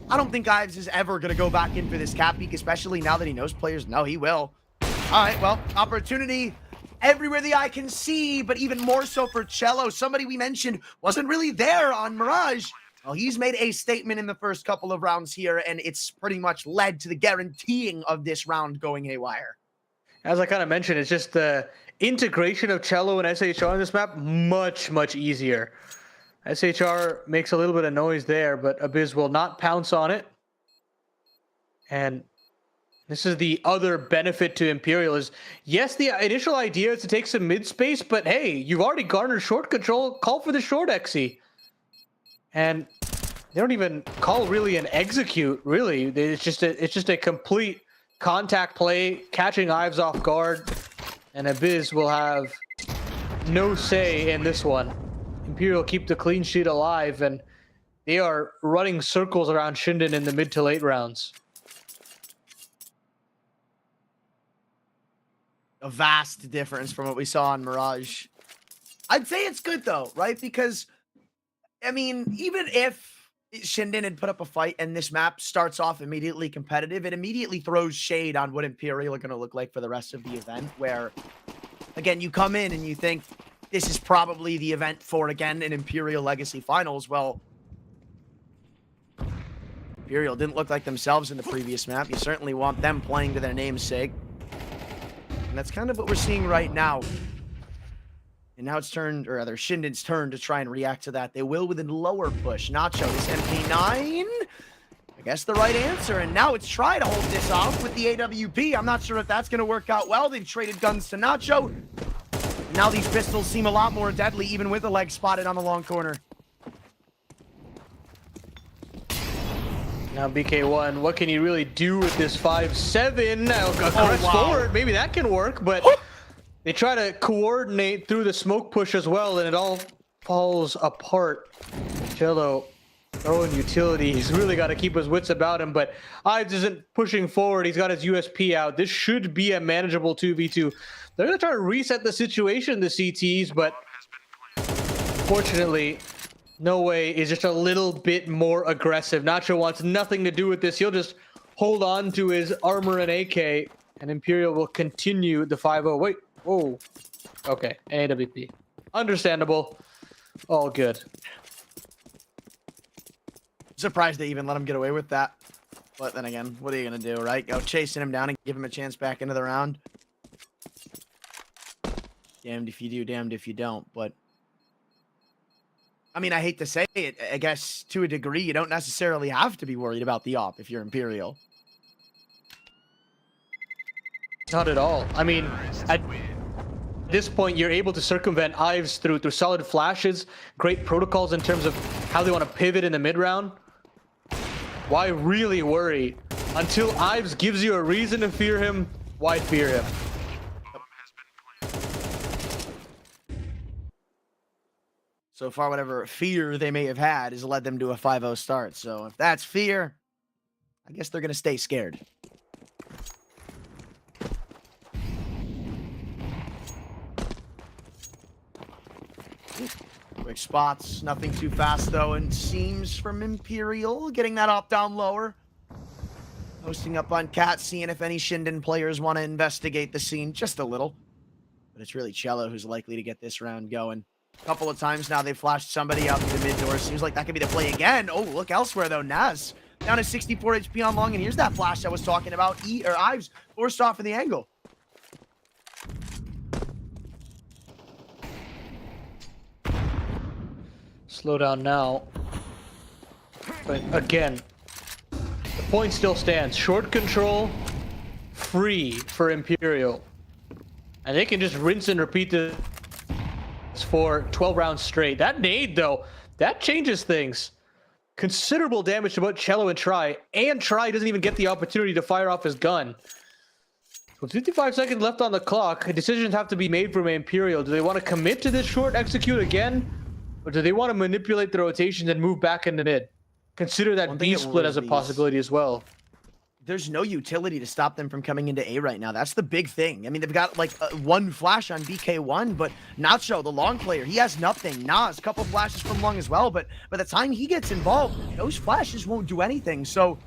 I don't think Ives is ever going to go back in for this cap peek, especially now that he knows players. No, he will. All right, well, opportunity everywhere the eye can see, but even more so for Cello. Somebody we mentioned wasn't really there on Mirage. Well, he's made a statement in the first couple of rounds here, and it's pretty much led to the guaranteeing of this round going haywire. As I kind of mentioned, it's just the integration of Cello and SHR on this map much, much easier. SHR makes a little bit of noise there, but Abyss will not pounce on it. And this is the other benefit to Imperial is, yes, the initial idea is to take some mid space, but hey, you've already garnered short control. Call for the short XE. And they don't even call really an execute, really. It's just a complete contact play, catching Ives off guard. And Abyss will have no say in this one. Imperial keep the clean sheet alive, and they are running circles around Shinden in the mid to late rounds. A vast difference from what we saw on Mirage. I'd say it's good though, right? Because, I mean, even if Shinden had put up a fight and this map starts off immediately competitive, it immediately throws shade on what Imperial are going to look like for the rest of the event, where, again, you come in and you think, this is probably the event for, again, an Imperial Legacy Finals. Well, Imperial didn't look like themselves in the previous map. You certainly want them playing to their namesake. And that's kind of what we're seeing right now. And now it's turned, or rather, Shinden's turn to try and react to that. They will with a lower push. Nacho, this MP9, I guess the right answer. And now it's try to hold this off with the AWP. I'm not sure if that's going to work out well. They've traded guns to Nacho. Now these pistols seem a lot more deadly, even with the leg spotted on the long corner. Now BK1, what can you really do with this 5-7? Now crest forward, maybe that can work, but they try to coordinate through the smoke push as well, and it all falls apart. Cello throwing utility. He's really got to keep his wits about him, but Ives isn't pushing forward. He's got his USP out. This should be a manageable 2v2. They're going to try to reset the situation, the CTs, but fortunately, No Way is just a little bit more aggressive. Nacho wants nothing to do with this. He'll just hold on to his armor and AK, and Imperial will continue the 5-0. Wait, whoa. Okay, AWP. Understandable. All good. Surprised they even let him get away with that. But then again, what are you going to do, right? Go chasing him down and give him a chance back into the round. Damned if you do, damned if you don't. But, I mean, I hate to say it. I guess to a degree, you don't necessarily have to be worried about the op if you're Imperial. Not at all. I mean, at this point, you're able to circumvent Ives through solid flashes, great protocols in terms of how they want to pivot in the mid-round. Why really worry? Until Ives gives you a reason to fear him, why fear him? So far, whatever fear they may have had has led them to a 5-0 start. So if that's fear, I guess they're going to stay scared. Quick spots, nothing too fast though, and seems from Imperial getting that op down lower. Posting up on Cat, seeing if any Shinden players want to investigate the scene just a little. But it's really Cello who's likely to get this round going. A couple of times now they've flashed somebody out to the mid door. Seems like that could be the play again. Oh, look elsewhere though. Naz down to 64 HP on long, and here's that flash I was talking about. Ives forced off of the angle. Slow down now. But again, the point still stands. Short control, free for Imperial. And they can just rinse and repeat this for 12 rounds straight. That nade, though, that changes things. Considerable damage to both Cello and Try. And Try doesn't even get the opportunity to fire off his gun. With 55 seconds left on the clock, decisions have to be made from Imperial. Do they want to commit to this short execute again? Or do they want to manipulate the rotations and move back into mid? Consider that B split as a possibility as well. There's no utility to stop them from coming into A right now. That's the big thing. I mean, they've got like one flash on BK1, but Nacho, the long player, he has nothing. Nas, a couple flashes from long as well, but by the time he gets involved, those flashes won't do anything. So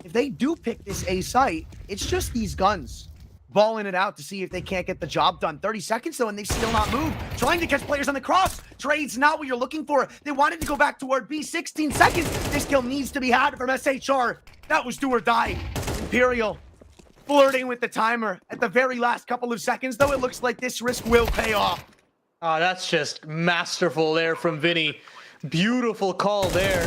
if they do pick this A site, it's just these guns balling it out to see if they can't get the job done. 30 seconds though, and they've still not moved. Trying to catch players on the cross. Trade's not what you're looking for. They wanted to go back toward B. 16 seconds. This kill needs to be had from SHR. That was do or die. Imperial flirting with the timer. At the very last couple of seconds, though, it looks like this risk will pay off. Oh, that's just masterful there from Vinny. Beautiful call there.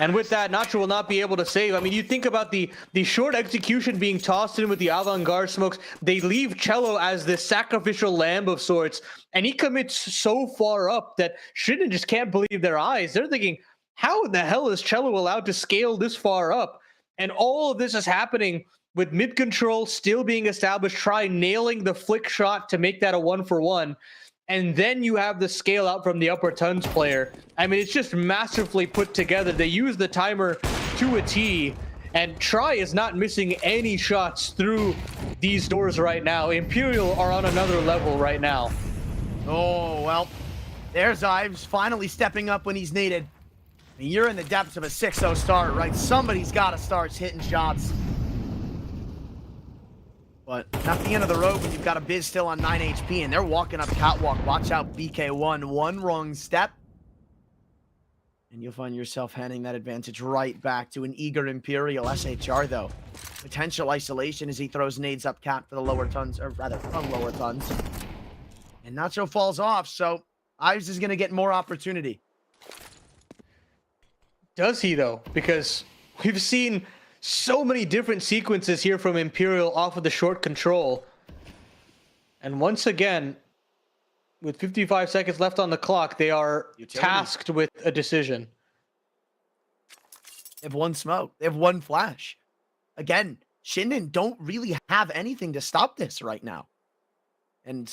And with that, Nacho will not be able to save. I mean, you think about the short execution being tossed in with the avant-garde smokes. They leave Cello as this sacrificial lamb of sorts, and he commits so far up that Shinden just can't believe their eyes. They're thinking, how in the hell is Cello allowed to scale this far up? And all of this is happening with mid control still being established. Try nailing the flick shot to make that a 1-for-1. And then you have the scale out from the upper tons player. I mean, it's just masterfully put together. They use the timer to a T, and Try is not missing any shots through these doors right now. Imperial are on another level right now. Oh, well, there's Ives finally stepping up when he's needed. I mean, you're in the depths of a 6-0 start, right? Somebody's got to start hitting shots. But not the end of the road when you've got a Biz still on 9 HP and they're walking up catwalk. Watch out, BK1. One wrong step, and you'll find yourself handing that advantage right back to an eager Imperial. SHR, though. Potential isolation as he throws nades up cat for the lower tons, or rather from lower tons. And Nacho falls off, so Ives is going to get more opportunity. Does he, though? Because we've seen so many different sequences here from Imperial off of the short control. And once again, with 55 seconds left on the clock, they are tasked with a decision. They have one smoke. They have one flash. Again, Shinden don't really have anything to stop this right now. And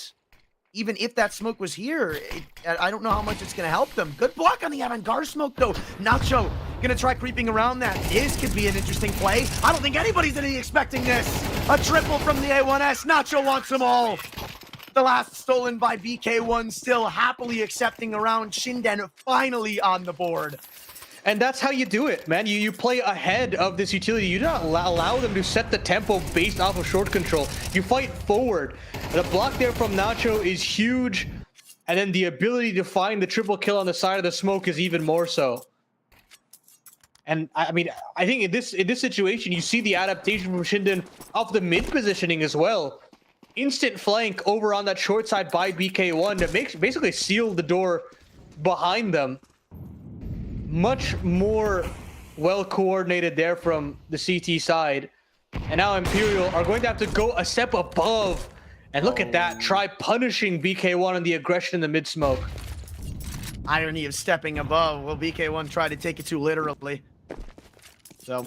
even if that smoke was here, I don't know how much it's going to help them. Good block on the avant-garde smoke, though. Nacho going to try creeping around that. This could be an interesting play. I don't think anybody's going to be expecting this. A triple from the A1S. Nacho wants them all. The last stolen by BK1, still happily accepting around. Shinden finally on the board. And that's how you do it, man. You play ahead of this utility. You do not allow them to set the tempo based off of short control. You fight forward. The block there from Nacho is huge. and then the ability to find the triple kill on the side of the smoke is even more so. And I mean, I think in this situation, you see the adaptation from Shinden of the mid positioning as well. Instant flank over on that short side by BK1 to basically seal the door behind them. Much more well coordinated there from the CT side. And now Imperial are going to have to go a step above. And look at that, try punishing BK1 on the aggression in the mid smoke. Irony of stepping above. Well, BK1 tried to take it too literally. So,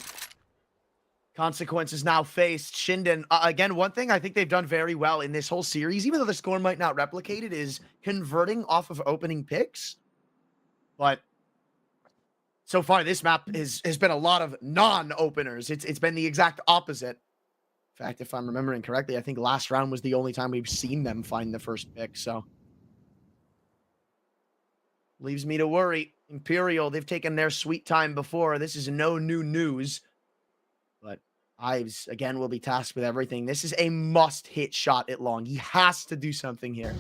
consequences now faced. Shinden, again, one thing I think they've done very well in this whole series, even though the score might not replicate it, is converting off of opening picks. But so far, this map has been a lot of non-openers. It's been the exact opposite. In fact, if I'm remembering correctly, I think last round was the only time we've seen them find the first pick, so. Leaves me to worry. Imperial, they've taken their sweet time before. This is no new news. But Ives, again, will be tasked with everything. This is a must-hit shot at long. He has to do something here.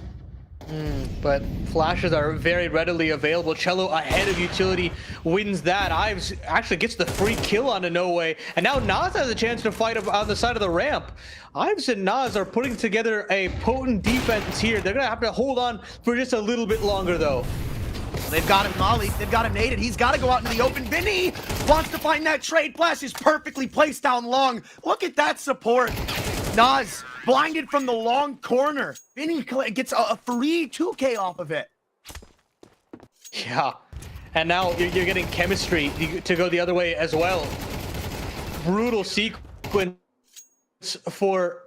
But flashes are very readily available. Cello ahead of utility wins that. Ives actually gets the free kill onto No Way. And now Nas has a chance to fight on the side of the ramp. Ives and Nas are putting together a potent defense here. They're going to have to hold on for just a little bit longer, though. They've got him mollied. They've got him naded. He's got to go out into the open. Vinny wants to find that trade. Blast is perfectly placed down long. Look at that support. Nas blinded from the long corner. Vinny gets a free 2K off of it. Yeah. And now you're getting chemistry to go the other way as well. Brutal sequence for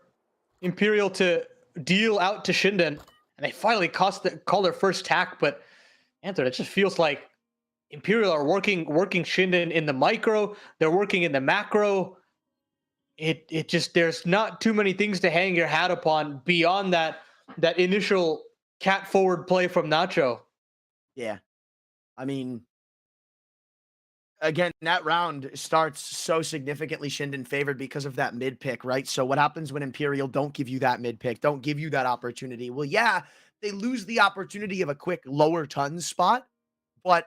Imperial to deal out to Shinden. And they finally call their first tack, but Anthony, it just feels like Imperial are working Shinden in the micro. They're working in the macro. It just, there's not too many things to hang your hat upon beyond that initial cat forward play from Nacho. Yeah. I mean, again, that round starts so significantly Shinden favored because of that mid pick, right? So what happens when Imperial don't give you that mid pick, don't give you that opportunity? Well, yeah, they lose the opportunity of a quick lower tons spot, but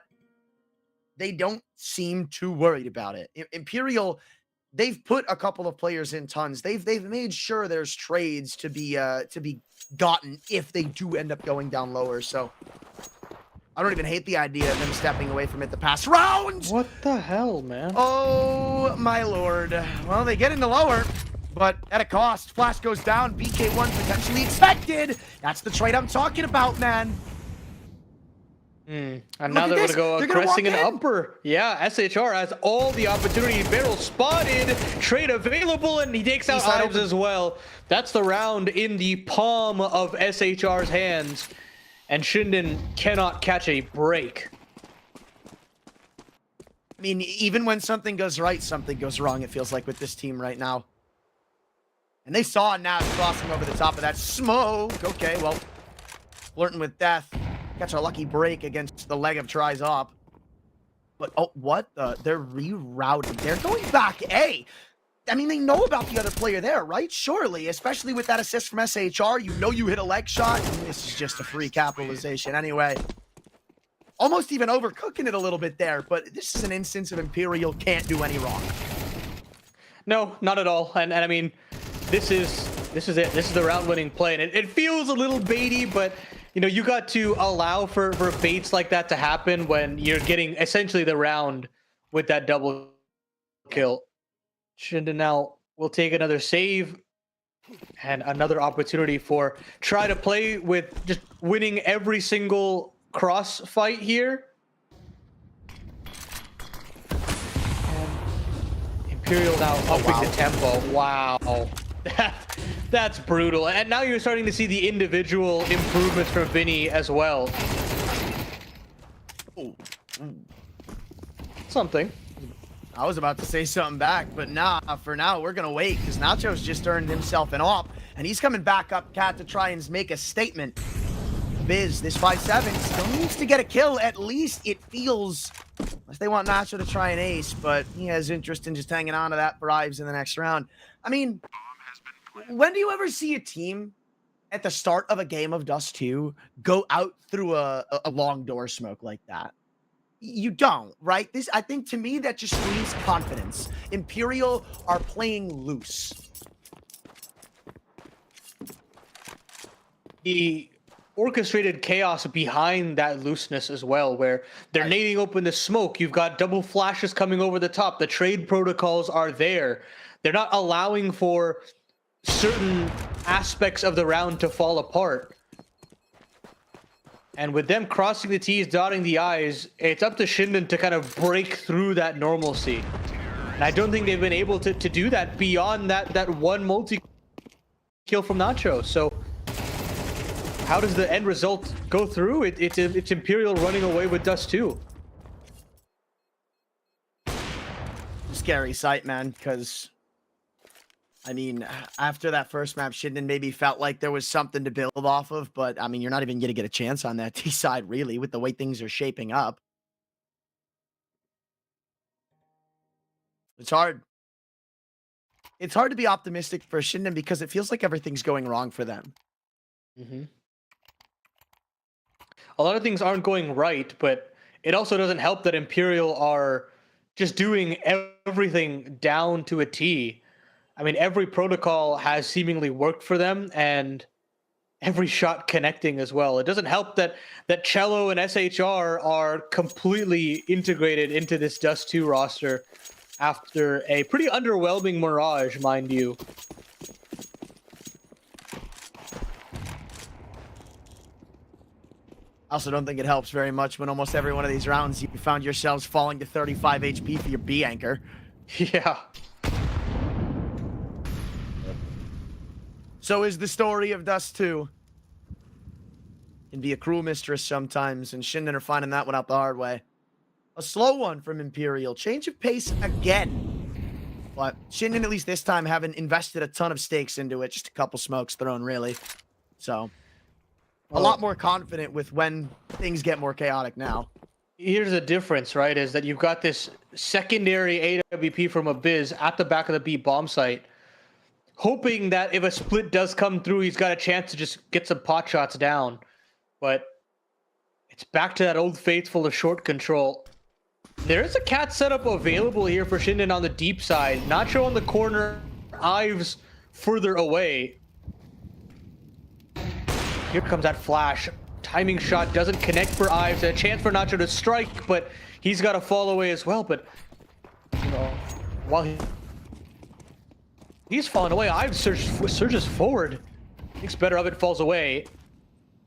they don't seem too worried about it. Imperial, they've put a couple of players in tons. They've made sure there's trades to be gotten if they do end up going down lower. So I don't even hate the idea of them stepping away from it the past round. What the hell, man? Oh my lord. Well, they get into lower, but at a cost. Flash goes down. BK1 potentially expected. That's the trade I'm talking about, man. And now they're going to go aggressing an upper. Yeah, SHR has all the opportunity. Barrel spotted, trade available, and he takes out Ives as well. That's the round in the palm of SHR's hands. And Shinden cannot catch a break. I mean, even when something goes right, something goes wrong, it feels like, with this team right now. And they saw Nas crossing over the top of that smoke. Okay, well, flirting with death. Catch a lucky break against the leg of Tries Up. But, oh, what? They're rerouting. They're going back A. I mean, they know about the other player there, right? Surely, especially with that assist from SHR. You know you hit a leg shot. And this is just a free capitalization anyway. Almost even overcooking it a little bit there. But this is an instance of Imperial can't do any wrong. No, not at all. And I mean, this is it. This is the round-winning play. And it feels a little baity, but you know, you got to allow for baits like that to happen when you're getting essentially the round with that double kill. Shinden now will take another save and another opportunity for try to play with just winning every single cross fight here. And Imperial now upping the tempo. Wow. That's brutal. And now you're starting to see the individual improvements from Vinny as well. Ooh. Something. I was about to say something back, but nah, for now, we're going to wait because Nacho's just earned himself an op, and he's coming back up, Cat, to try and make a statement. Biz, this 5-7 still needs to get a kill. At least it feels, unless they want Nacho to try an ace, but he has interest in just hanging on to that for Ives in the next round. I mean, when do you ever see a team at the start of a game of Dust 2 go out through a long door smoke like that. You don't, right? This, I think, to me, that just screams confidence. Imperial are playing loose. The orchestrated chaos behind that looseness as well, where they're nading open the smoke. You've got double flashes coming over the top. The trade protocols are there. They're not allowing for certain aspects of the round to fall apart. And with them crossing the T's, dotting the I's, it's up to Shinden to kind of break through that normalcy. And I don't think they've been able to do that beyond that one multi-kill from Nacho. So how does the end result go through? It's Imperial running away with Dust 2. Scary sight, man, because I mean, after that first map, Shinden maybe felt like there was something to build off of, but I mean, you're not even going to get a chance on that T side, really, with the way things are shaping up. It's hard. It's hard to be optimistic for Shinden because it feels like everything's going wrong for them. Mm-hmm. A lot of things aren't going right, but it also doesn't help that Imperial are just doing everything down to a T. I mean, every protocol has seemingly worked for them, and every shot connecting as well. It doesn't help that Cello and SHR are completely integrated into this Dust 2 roster after a pretty underwhelming Mirage, mind you. I also don't think it helps very much when almost every one of these rounds you found yourselves falling to 35 HP for your B anchor. Yeah. So is the story of Dust 2. Can be a cruel mistress sometimes, and Shinden are finding that one out the hard way. A slow one from Imperial. Change of pace again. But Shinden, at least this time, haven't invested a ton of stakes into it. Just a couple smokes thrown, really. So, a lot more confident with when things get more chaotic now. Here's the difference, right? Is that you've got this secondary AWP from Abyss at the back of the B bomb site, hoping that if a split does come through, he's got a chance to just get some pot shots down. But it's back to that old faithful of short control. There is a cat setup available here for Shinden on the deep side. Nacho on the corner, Ives further away. Here comes that flash. Timing shot doesn't connect for Ives. A chance for Nacho to strike, but he's got to fall away as well. But, you know, while he's falling away, Ives surges forward. Thinks better of it, falls away.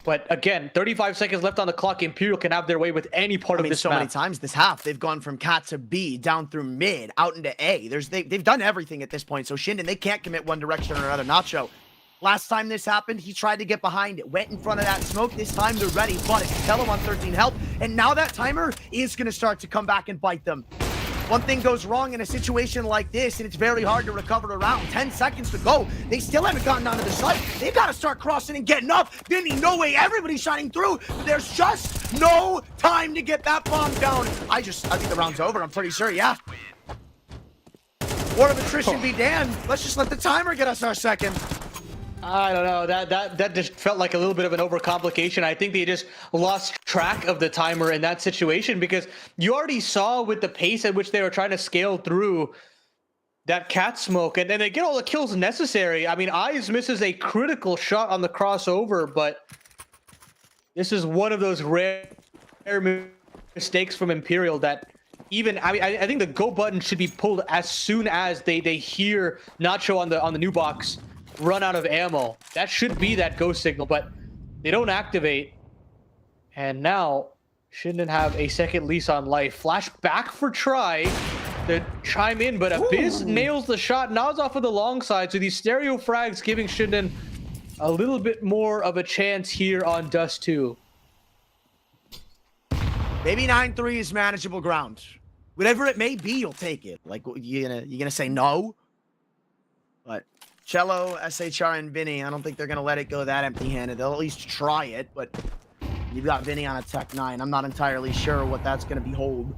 But again, 35 seconds left on the clock. Imperial can have their way with any part of this so map. many times this half, they've gone from cat to B, down through mid, out into A. They've done everything at this point. So Shinden, they can't commit one direction or another. Nacho, last time this happened, he tried to get behind it, went in front of that smoke. This time they're ready, but it's Tello on 13 health. And now that timer is going to start to come back and bite them. One thing goes wrong in a situation like this, and it's very hard to recover around. 10 seconds to go. They still haven't gotten onto the site. They've got to start crossing and getting up. Vinny, no way. Everybody's shining through. There's just no time to get that bomb down. I think the round's over. I'm pretty sure, yeah. War of attrition be damned. Let's just let the timer get us our second. I don't know. That just felt like a little bit of an overcomplication. I think they just lost track of the timer in that situation, because you already saw with the pace at which they were trying to scale through that cat smoke, and then they get all the kills necessary. I mean, Ives misses a critical shot on the crossover, but this is one of those rare mistakes from Imperial that even, I think the go button should be pulled as soon as they hear Nacho on the new box run out of ammo. That should be that go signal, but they don't activate. And now Shinden have a second lease on life. Flash back for try to chime in, but Abyss nails the shot. Nas off of the long side, so these stereo frags giving Shinden a little bit more of a chance here on Dust 2. Maybe 9-3 is manageable ground. Whatever it may be, you'll take it. Like, you gonna say no? But Cello, SHR, and Vinny, I don't think they're going to let it go that empty-handed. They'll at least try it, but you've got Vinny on a Tech 9. I'm not entirely sure what that's going to behold.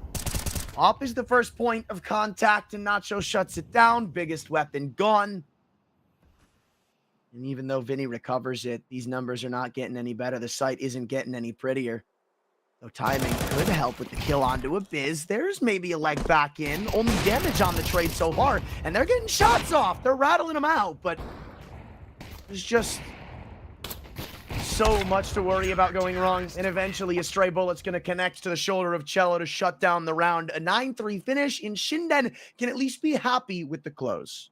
Op is the first point of contact, and Nacho shuts it down. Biggest weapon gone. And even though Vinny recovers it, these numbers are not getting any better. The sight isn't getting any prettier. So timing could help with the kill onto a Biz. There's maybe a leg back in. Only damage on the trade so far. And they're getting shots off. They're rattling them out. But there's just so much to worry about going wrong. And eventually a stray bullet's going to connect to the shoulder of Cello to shut down the round. A 9-3 finish. And Shinden can at least be happy with the close.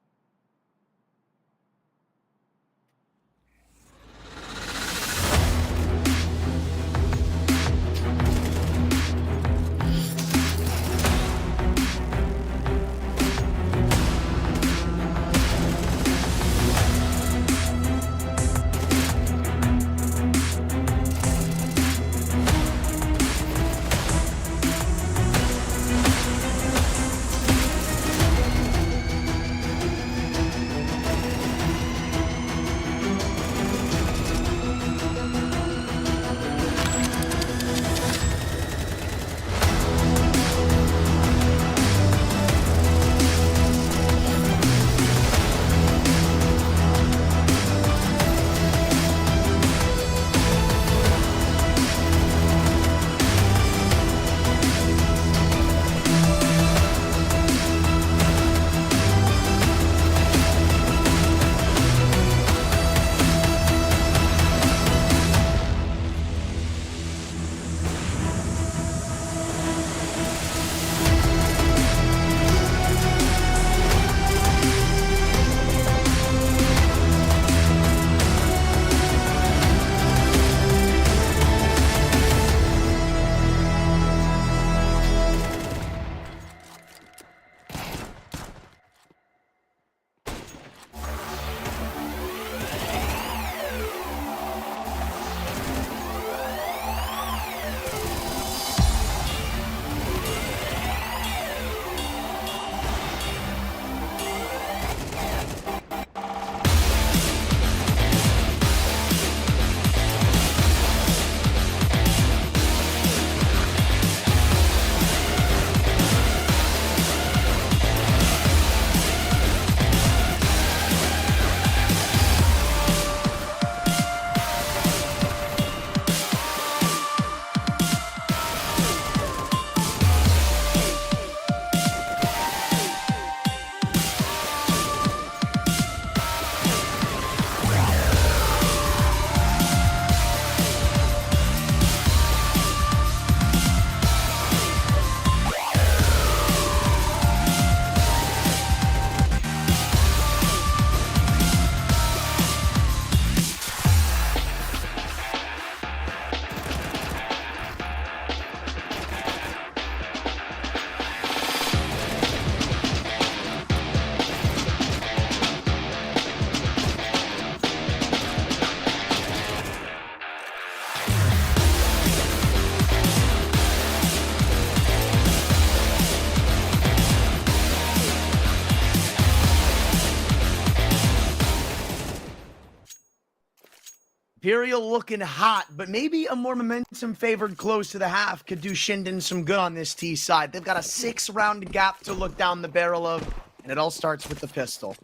Imperial looking hot, but maybe a more momentum-favored close to the half could do Shinden some good on this T side. They've got a 6-round gap to look down the barrel of, and it all starts with the pistol.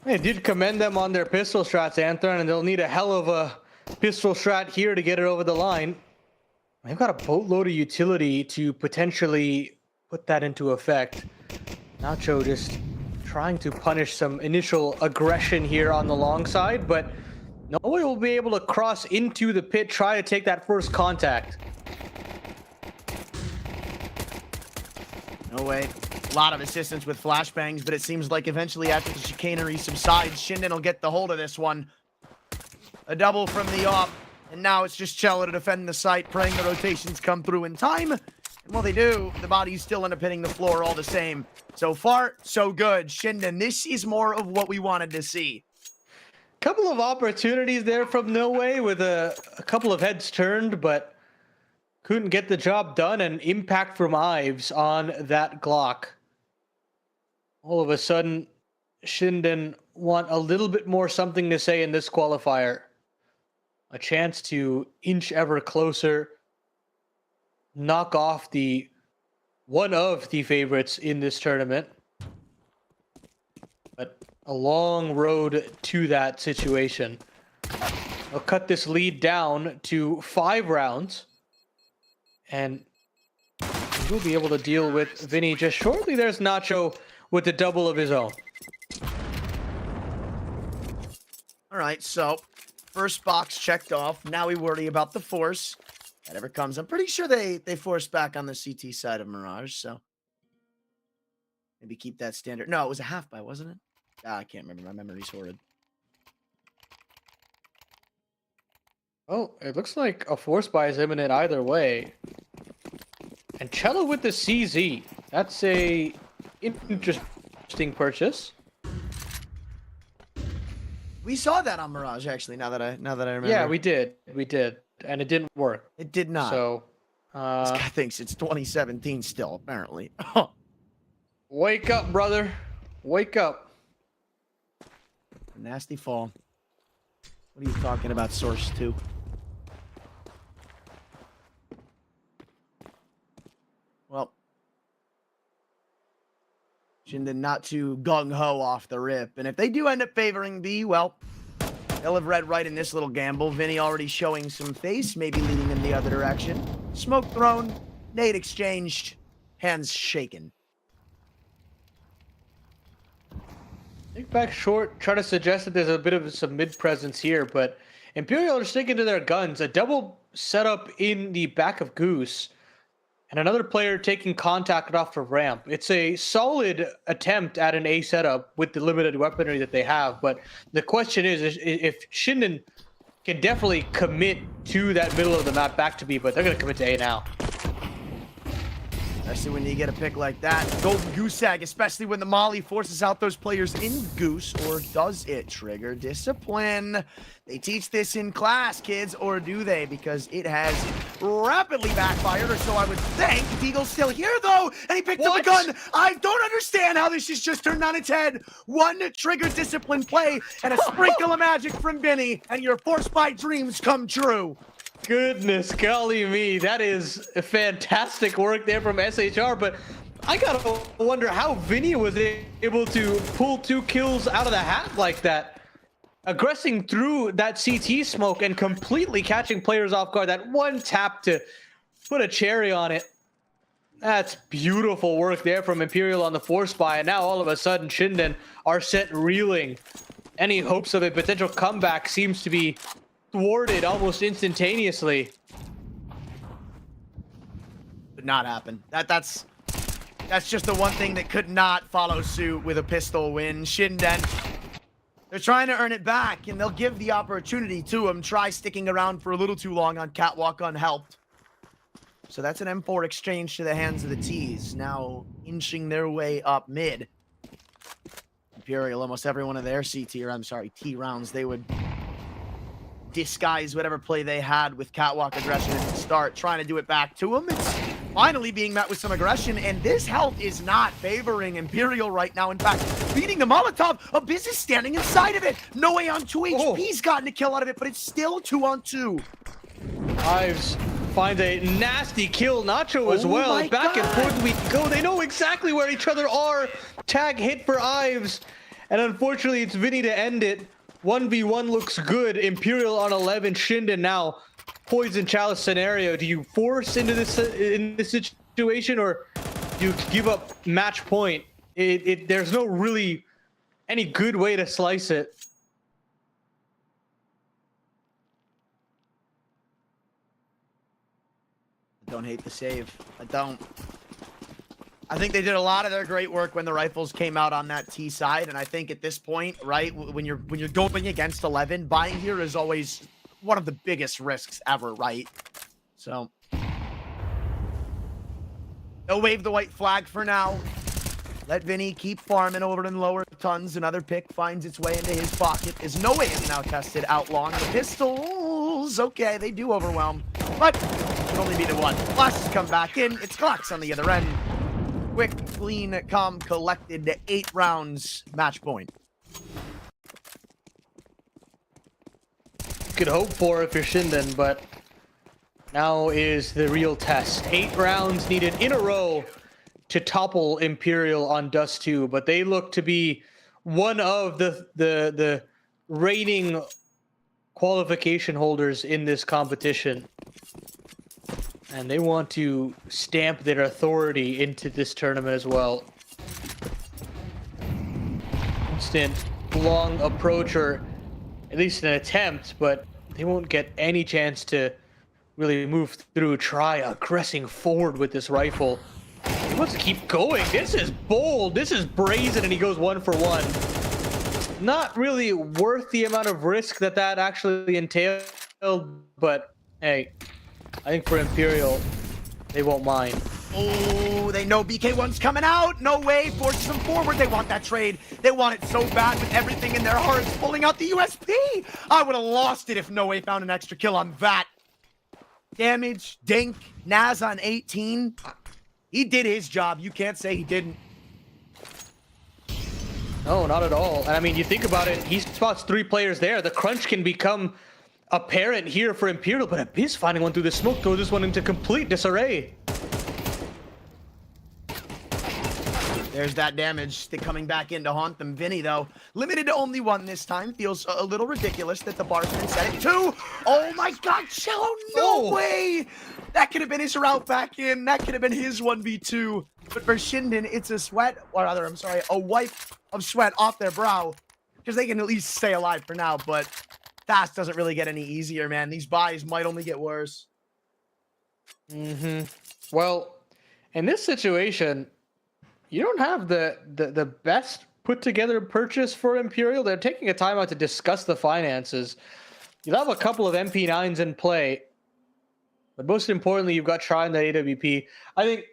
I did commend them on their pistol strats, Anthron, and they'll need a hell of a pistol strat here to get it over the line. They've got a boatload of utility to potentially put that into effect. Nacho just trying to punish some initial aggression here on the long side, but Noe will be able to cross into the pit, try to take that first contact. No way. A lot of assistance with flashbangs, but it seems like eventually after the chicanery subsides, Shinden will get the hold of this one. A double from the off, and now it's just Cello to defend the site, praying the rotations come through in time. And while they do, the bodies still end up hitting the floor all the same. So far, so good. Shinden, this is more of what we wanted to see. Couple of opportunities there from No Way with a couple of heads turned, but couldn't get the job done. And impact from Ives on that Glock. All of a sudden, Shinden want a little bit more something to say in this qualifier. A chance to inch ever closer, knock off one of the favorites in this tournament. But a long road to that situation. They'll cut this lead down to 5 rounds. And we'll be able to deal with Vinny just shortly. There's Nacho with the double of his own. All right, so first box checked off. Now we worry about the force. Whatever comes. I'm pretty sure they force back on the CT side of Mirage, so maybe keep that standard. No, it was a half buy, wasn't it? I can't remember. My memory's horrid. Oh, it looks like a force buy is imminent either way. And Cello with the CZ. That's a interesting purchase. We saw that on Mirage, actually. Now that I remember. Yeah, we did, and it didn't work. It did not. So, this guy thinks it's 2017 still, apparently. wake up, brother. Wake up. Nasty fall. What are you talking about, Source 2? Well, Shinden not too gung-ho off the rip. And if they do end up favoring B, well, they'll have read right in this little gamble. Vinny already showing some face, maybe leading in the other direction. Smoke thrown, nade exchanged, hands shaken. Think back short, try to suggest that there's a bit of some mid-presence here, but Imperial are sticking to their guns. A double setup in the back of Goose, and another player taking contact off the ramp. It's a solid attempt at an A setup with the limited weaponry that they have, but the question is if Shinden can definitely commit to that middle of the map back to B, but they're going to commit to A now. Especially when you get a pick like that. Golden Goose Egg, especially when the Molly forces out those players in Goose, or does it trigger discipline? They teach this in class, kids, or do they? Because it has rapidly backfired, or so I would think. Deagle's still here, though, and he picked up a gun. I don't understand how this has just turned on its head. One trigger discipline play, and a sprinkle of magic from Benny, and your force by dreams come true. Goodness golly me, that is fantastic work there from SHR, but I gotta wonder how Vinny was able to pull 2 kills out of the hat like that. Aggressing through that CT smoke and completely catching players off guard. That one tap to put a cherry on it. That's beautiful work there from Imperial on the force buy, and now all of a sudden Shinden are set reeling. Any hopes of a potential comeback seems to be thwarted almost instantaneously. Did not happen. That's just the one thing that could not follow suit with a pistol win. Shinden, they're trying to earn it back, and they'll give the opportunity to him. Try sticking around for a little too long on Catwalk unhelped. So that's an M4 exchange to the hands of the T's, now inching their way up mid. Imperial, almost every one of their T rounds, they would disguise whatever play they had with Catwalk aggression at the start, trying to do it back to him. It's finally being met with some aggression, and this health is not favoring Imperial right now. In fact, beating the Molotov, Abyss is standing inside of it. No way on 2 HP's gotten a kill out of it, but it's still 2 on 2. Ives finds a nasty kill. Nacho as well. Back and forth we go. They know exactly where each other are. Tag hit for Ives, and unfortunately it's Vinny to end it. 1v1 looks good. Imperial on 11. Shinden now poison chalice scenario. Do you force into this situation, or do you give up match point? There's no really any good way to slice it. I don't hate the save. I don't. I think they did a lot of their great work when the rifles came out on that T side, and I think at this point, right, when you're going against 11, buying here is always one of the biggest risks ever, right? So they'll wave the white flag for now. Let Vinny keep farming over in lower tons. Another pick finds its way into his pocket. Is no way is now tested out long. The pistols, okay, they do overwhelm, but it can only be the one. Flashes come back in. It's Glocks on the other end. Quick, clean, calm, collected, 8 rounds, match point. Could hope for if you're Shinden, but now is the real test. 8 rounds needed in a row to topple Imperial on Dust 2, but they look to be one of the reigning qualification holders in this competition, and they want to stamp their authority into this tournament as well. Instant long approach, or at least an attempt, but they won't get any chance to really move through. Try aggressing forward with this rifle. He wants to keep going. This is bold. This is brazen, and he goes 1 for 1. Not really worth the amount of risk that actually entailed, but hey, I think for Imperial, they won't mind. Oh, they know BK1's coming out. No way. Forces them forward. They want that trade. They want it so bad with everything in their hearts, pulling out the USP. I would have lost it if No Way found an extra kill on that. Damage, Dink, Naz on 18. He did his job. You can't say he didn't. No, not at all. And I mean, you think about it, he spots 3 players there. The crunch can become apparent here for Imperial, but Abyss finding one through the smoke throws this one into complete disarray. There's that damage still coming back in to haunt them. Vinny, though, limited to only 1 this time. Feels a little ridiculous that the bar's been set at 2. Oh my god, Cello, no way! That could have been his route back in. That could have been his 1v2. But for Shinden, it's a sweat, or rather, I'm sorry, a wipe of sweat off their brow. Because they can at least stay alive for now, but Fast doesn't really get any easier, man. These buys might only get worse. Well, in this situation, you don't have the best put together purchase for Imperial. They're taking a time out to discuss the finances. You'll have a couple of MP9s in play, but most importantly, you've got Try in the AWP. I think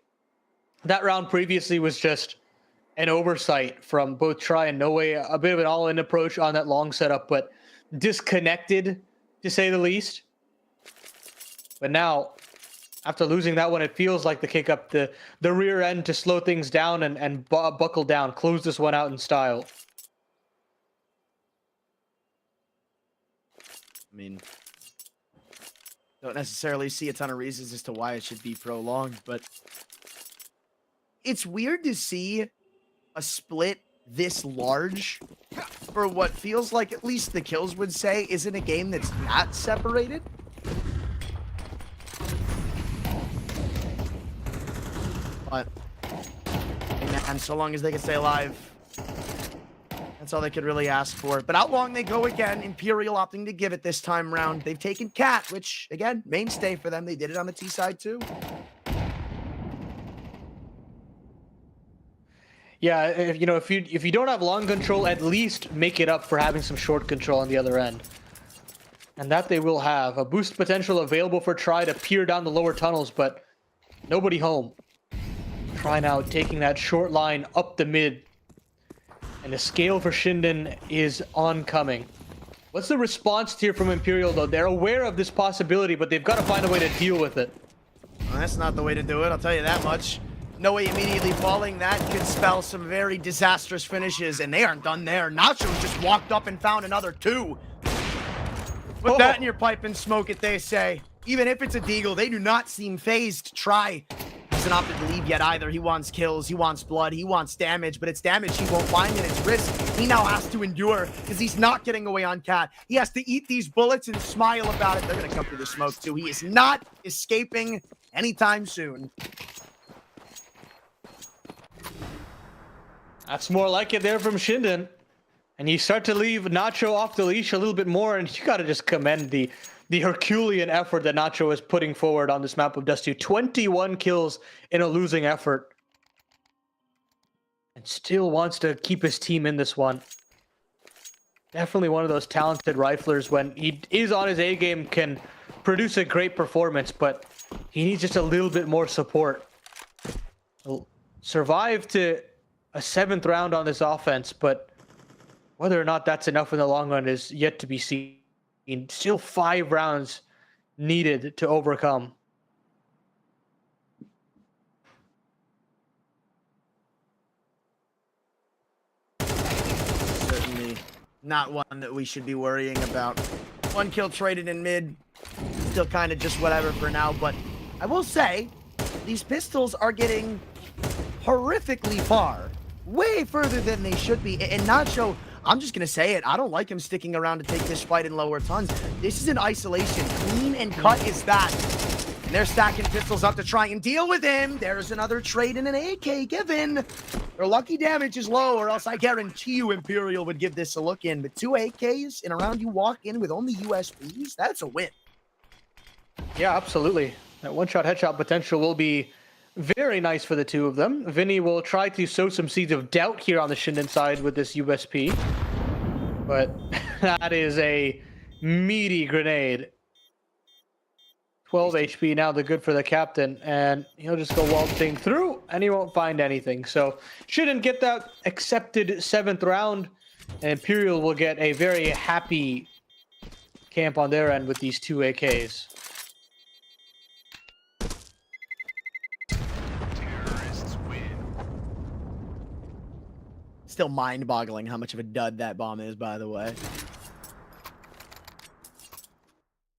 that round previously was just an oversight from both Try and No Way, a bit of an all-in approach on that long setup, but disconnected, to say the least. But now, after losing that one, it feels like the kick up the rear end to slow things down and buckle down, close this one out in style. I mean, don't necessarily see a ton of reasons as to why it should be prolonged, but it's weird to see a split this large for what feels like, at least the kills would say, isn't a game that's that separated. But, and so long as they can stay alive, that's all they could really ask for. But out long they go again. Imperial opting to give it this time round. They've taken Cat, which, again, mainstay for them. They did it on the T side, too. Yeah, if you don't have long control, at least make it up for having some short control on the other end. And that they will have. A boost potential available for Try to peer down the lower tunnels, but nobody home. Try now taking that short line up the mid. And the scale for Shinden is oncoming. What's the response here from Imperial, though? They're aware of this possibility, but they've got to find a way to deal with it. Well, that's not the way to do it, I'll tell you that much. No Way immediately falling. That could spell some very disastrous finishes, and they aren't done there. Nacho just walked up and found another 2. Put that in your pipe and smoke it, they say. Even if it's a deagle, they do not seem phased. Try hasn't opted to leave yet either. He wants kills, he wants blood, he wants damage, but it's damage he won't find, and it's risk he now has to endure because he's not getting away on Cat. He has to eat these bullets and smile about it. They're going to come through the smoke, too. He is not escaping anytime soon. That's more like it there from Shinden. And you start to leave Nacho off the leash a little bit more, and you got to just commend the Herculean effort that Nacho is putting forward on this map of Dust 2. 21 kills in a losing effort. And still wants to keep his team in this one. Definitely one of those talented riflers when he is on his A game can produce a great performance, but he needs just a little bit more support. He'll survive to a 7th round on this offense, but whether or not that's enough in the long run is yet to be seen. Still 5 rounds needed to overcome. Certainly not one that we should be worrying about. 1 kill traded in mid. Still kind of just whatever for now, but I will say, these pistols are getting horrifically far way further than they should be. And Nacho, I'm just going to say it, I don't like him sticking around to take this fight in lower tons. This is an isolation. Clean and cut is that. And they're stacking pistols up to try and deal with him. There's another trade and an AK given. Their lucky damage is low, or else I guarantee you Imperial would give this a look in. But 2 AKs in a round you walk in with only USBs, that's a win. Yeah, absolutely. That one-shot headshot potential will be very nice for the two of them. Vinny will try to sow some seeds of doubt here on the Shinden side with this USP. But that is a meaty grenade. 12 HP now, the good for the captain, and he'll just go waltzing through, and he won't find anything. So shouldn't get that accepted 7th round, and Imperial will get a very happy camp on their end with these 2 AKs. Terrorists win. Still mind-boggling how much of a dud that bomb is, by the way.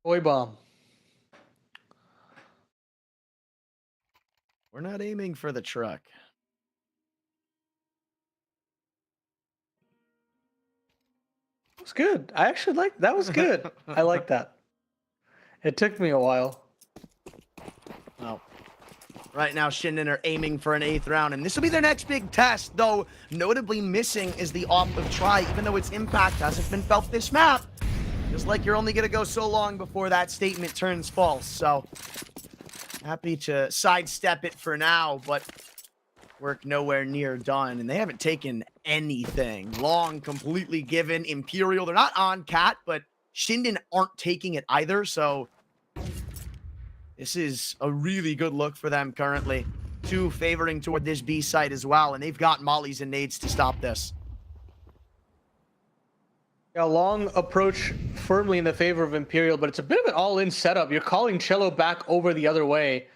Boy bomb. We're not aiming for the truck. That was good. I actually like that. Was good. I like that. It took me a while. Oh. Right now, Shinden are aiming for an 8th round, and this will be their next big test, though notably missing is the op of try, even though its impact hasn't been felt this map. Just like you're only going to go so long before that statement turns false, so happy to sidestep it for now, but work nowhere near done, and they haven't taken anything. Long completely given. Imperial, they're not on Cat, but Shinden aren't taking it either, so this is a really good look for them currently. 2 favoring toward this B site as well, and they've got mollies and nades to stop this. A long approach firmly in the favor of Imperial, but it's a bit of an all-in setup. You're calling Cello back over the other way.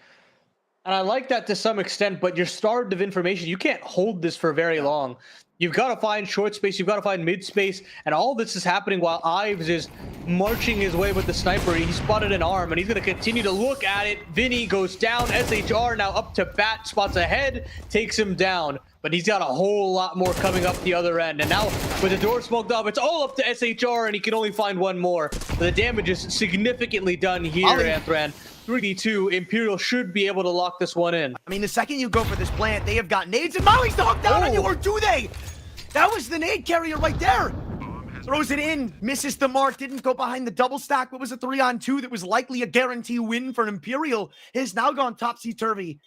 And I like that to some extent, but you're starved of information. You can't hold this for very long. You've got to find short space, you've got to find mid space, and all this is happening while Ives is marching his way with the sniper. He spotted an arm, and he's going to continue to look at it. Vinny goes down. SHR now up to bat, spots ahead, takes him down. But he's got a whole lot more coming up the other end. And now, with the door smoked off, it's all up to SHR, and he can only find one more. But the damage is significantly done here, Anthran. 3D2, Imperial should be able to lock this one in. I mean, the second you go for this plant, they have got nades and mollies to hook down on you, or do they? That was the nade carrier right there. Throws it in, misses the mark, didn't go behind the double stack, but was a 3-on-2 that was likely a guarantee win for Imperial. It has now gone topsy-turvy.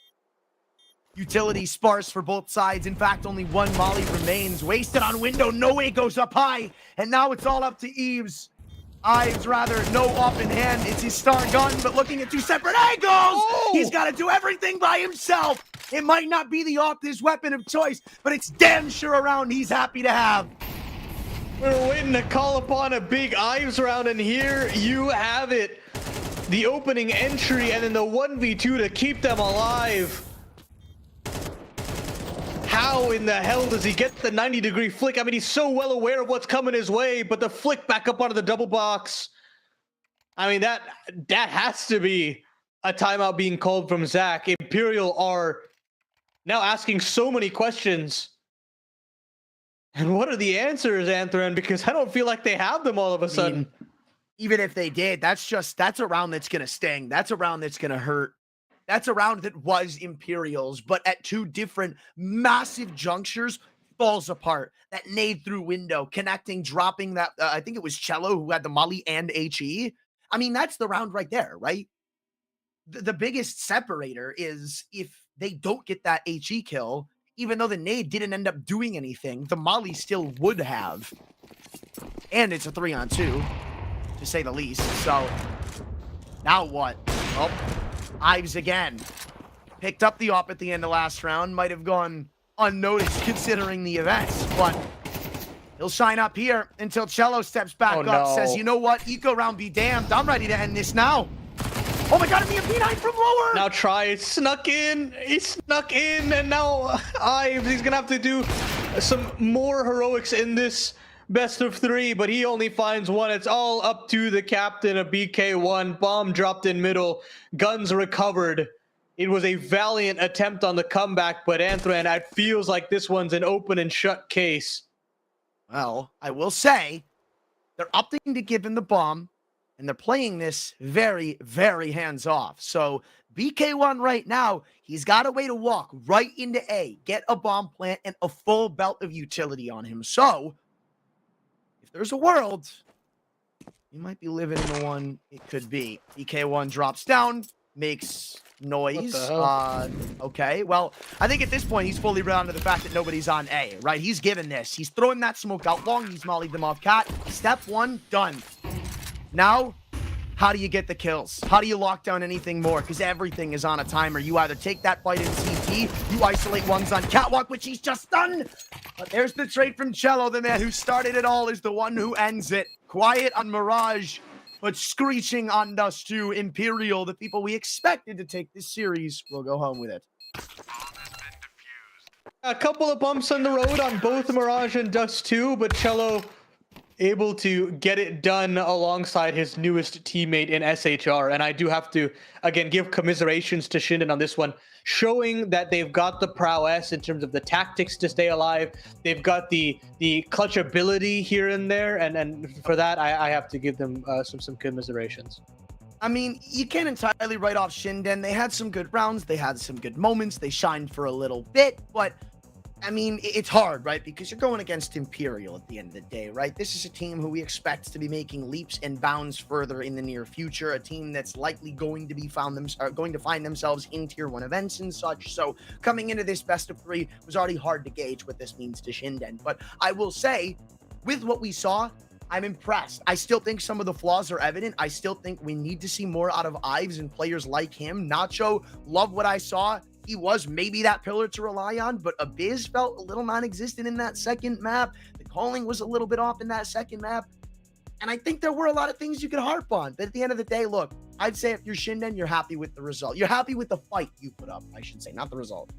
Utility sparse for both sides. In fact, only 1 molly remains. Wasted on window, no way goes up high. And now it's all up to Eves. Ives, rather, no op in hand. It's his star gun, but looking at 2 separate angles. Oh! He's got to do everything by himself. It might not be the op, his weapon of choice, but it's damn sure a round he's happy to have. We're waiting to call upon a big Ives round, and here you have it. The opening entry, and then the 1v2 to keep them alive. How in the hell does he get the 90-degree flick? I mean, he's so well aware of what's coming his way, but the flick back up onto the double box. I mean, that has to be a timeout being called from Zach. Imperial are now asking so many questions. And what are the answers, Anthran? Because I don't feel like they have them all of a sudden. Even if they did, that's a round that's going to sting. That's a round that's going to hurt. That's a round that was Imperials, but at 2 different massive junctures, falls apart. That nade through window, connecting, dropping that, I think it was Cello who had the molly and HE. I mean, that's the round right there, right? The biggest separator is if they don't get that HE kill, even though the nade didn't end up doing anything, the molly still would have. And it's a 3-on-2, to say the least. So, now what? Oh. Ives again. Picked up the op at the end of last round. Might have gone unnoticed considering the events, but he'll shine up here until Cello steps back up. Says, you know what? Eco round be damned. I'm ready to end this now. Oh my god, and the MP9 from lower! Now Try snuck in. He snuck in, and now Ives, he's gonna have to do some more heroics in this best of 3, but he only finds 1. It's all up to the captain of BK1. Bomb dropped in middle. Guns recovered. it was a valiant attempt on the comeback, but Anthran, it feels like this one's an open and shut case. Well, I will say, they're opting to give him the bomb, and they're playing this very, very hands-off. So BK1 right now, he's got a way to walk right into A, get a bomb plant, and a full belt of utility on him. So, if there's a world, you might be living in the one it could be. BK1 drops down, makes noise. Okay, well, I think at this point, he's fully around to the fact that nobody's on A, right? He's given this. He's throwing that smoke out long. He's mollied them off cat. Step one, done. Now, how do you get the kills? How do you lock down anything more? Because everything is on a timer. You either take that fight in CT, you isolate ones on catwalk, which he's just done. But there's the trade from Cello, the man who started it all is the one who ends it. Quiet on Mirage, but screeching on Dust 2. Imperial, the people we expected to take this series, will go home with it. A couple of bumps on the road on both Mirage and Dust 2, but Cello able to get it done alongside his newest teammate in SHR. And I do have to, again, give commiserations to Shinden on this one, showing that they've got the prowess in terms of the tactics to stay alive. They've got the clutch ability here and there. And for that, I have to give them some commiserations. I mean, you can't entirely write off Shinden. They had some good rounds. They had some good moments. They shined for a little bit, but I mean, it's hard, right? Because you're going against Imperial at the end of the day, right? This is a team who we expect to be making leaps and bounds further in the near future. A team that's likely going to be going to find themselves in Tier 1 events and such. So coming into this best of 3 was already hard to gauge what this means to Shinden. But I will say, with what we saw, I'm impressed. I still think some of the flaws are evident. I still think we need to see more out of Ives and players like him. Nacho, love what I saw. He was maybe that pillar to rely on, but Abiz felt a little non-existent in that second map. The calling was a little bit off in that second map. And I think there were a lot of things you could harp on. But at the end of the day, look, I'd say if you're Shinden, you're happy with the result. You're happy with the fight you put up, I should say, not the result.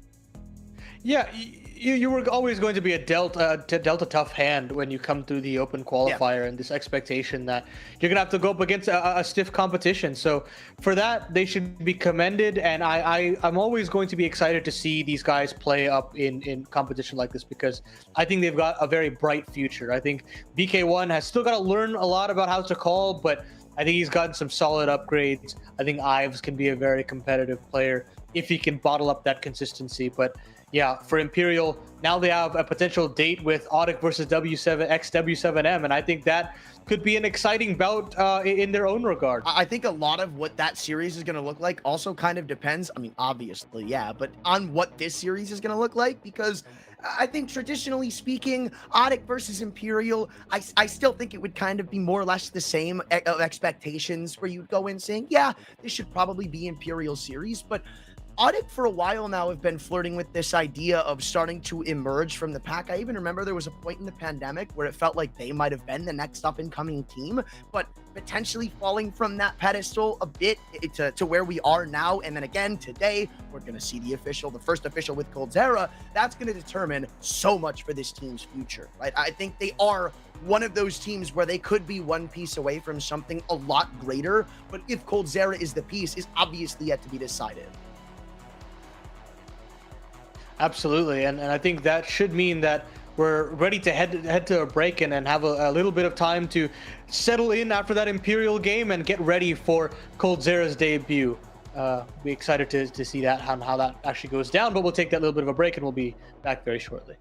Yeah, you were always going to be a dealt a tough hand when you come through the open qualifier, and this expectation that you're gonna have to go up against a stiff competition. So for that, they should be commended, and I'm always going to be excited to see these guys play up in competition like this, because I think they've got a very bright future. I think BK1 has still got to learn a lot about how to call, but I think he's gotten some solid upgrades. I think Ives can be a very competitive player if he can bottle up that consistency. But yeah, for Imperial, now they have a potential date with Audic versus W7M, and I think that could be an exciting bout in their own regard. I think a lot of what that series is going to look like also kind of depends, I mean, obviously, yeah, but on what this series is going to look like, because I think traditionally speaking, Audic versus Imperial, I still think it would kind of be more or less the same expectations where you'd go in saying, yeah, this should probably be Imperial series, but Audic for a while now have been flirting with this idea of starting to emerge from the pack. I even remember there was a point in the pandemic where it felt like they might have been the next up and coming team, but potentially falling from that pedestal a bit to where we are now. And then again, today, we're going to see the first official with Coldzera. That's going to determine so much for this team's future, right? I think they are one of those teams where they could be one piece away from something a lot greater, but if Coldzera is the piece, is obviously yet to be decided. Absolutely, and I think that should mean that we're ready to head to a break and have a little bit of time to settle in after that Imperial game and get ready for Coldzera's debut. Be excited to see that, how that actually goes down, but we'll take that little bit of a break and we'll be back very shortly.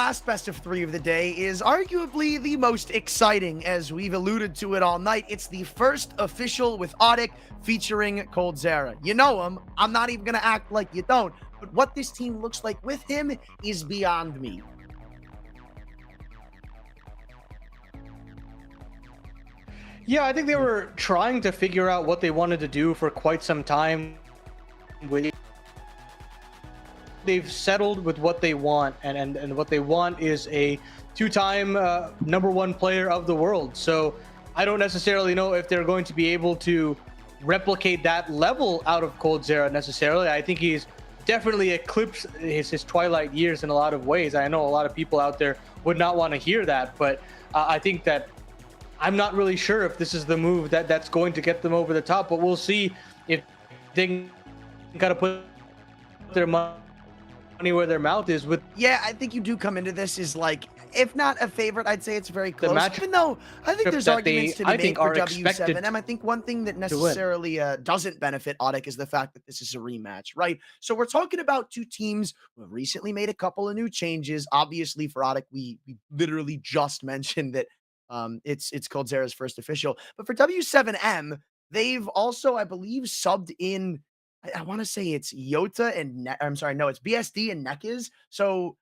last best of 3 of the day is arguably the most exciting, as we've alluded to it all night. It's the first official with Audic featuring coldzera. You know him. I'm not even going to act like you don't. But what this team looks like with him is beyond me. Yeah, I think they were trying to figure out what they wanted to do for quite some time. They've settled with what they want, and what they want is a 2-time #1 player of the world. So I don't necessarily know if they're going to be able to replicate that level out of coldzera necessarily. I think he's definitely eclipsed his twilight years in a lot of ways. I know a lot of people out there would not want to hear that, but I think that I'm not really sure if this is the move that's going to get them over the top, but we'll see if they got to put their money where their mouth is with. Yeah, I think you do come into this as like, if not a favorite, I'd say it's very close. match Even though I think there's arguments to be made for expected W7M. I think one thing that necessarily doesn't benefit Audic is the fact that this is a rematch, right? So we're talking about two teams who have recently made a couple of new changes. Obviously, for Audic, we literally just mentioned that it's coldzera's first official. But for W7M, they've also, I believe, subbed in. I want to say it's Yota and I'm sorry, no, it's BSD and Nekaz. So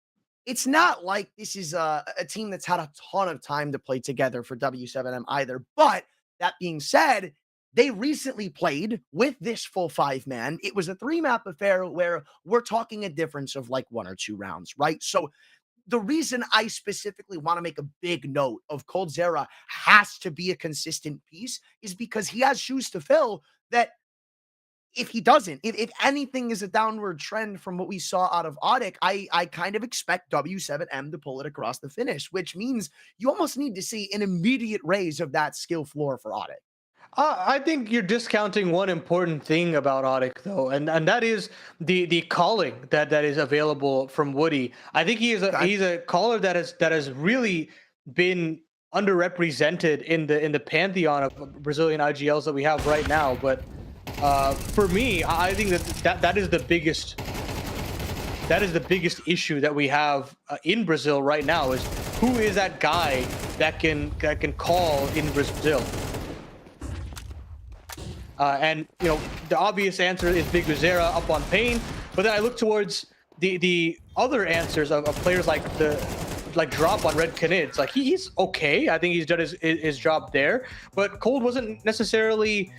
it's not like this is a team that's had a ton of time to play together for W7M either. But that being said, they recently played with this full 5-man. It was a 3-map affair where we're talking a difference of like 1 or 2 rounds, right? So the reason I specifically want to make a big note of coldzera has to be a consistent piece is because he has shoes to fill that. If he doesn't, if anything is a downward trend from what we saw out of Audic, I kind of expect W7M to pull it across the finish, which means you almost need to see an immediate raise of that skill floor for Audic. I think you're discounting one important thing about Audic, though, and that is the calling that is available from Woody. I think he's a caller that has really been underrepresented in the pantheon of Brazilian IGLs that we have right now, but. For me, I think that is the biggest issue that we have in Brazil right now is who is that guy that can call in Brazil? And you know the obvious answer is Big Guzera up on Pain, but then I look towards the other answers of players like Drop on Red Canids. Like he's okay. I think he's done his job there, but Cold wasn't necessarily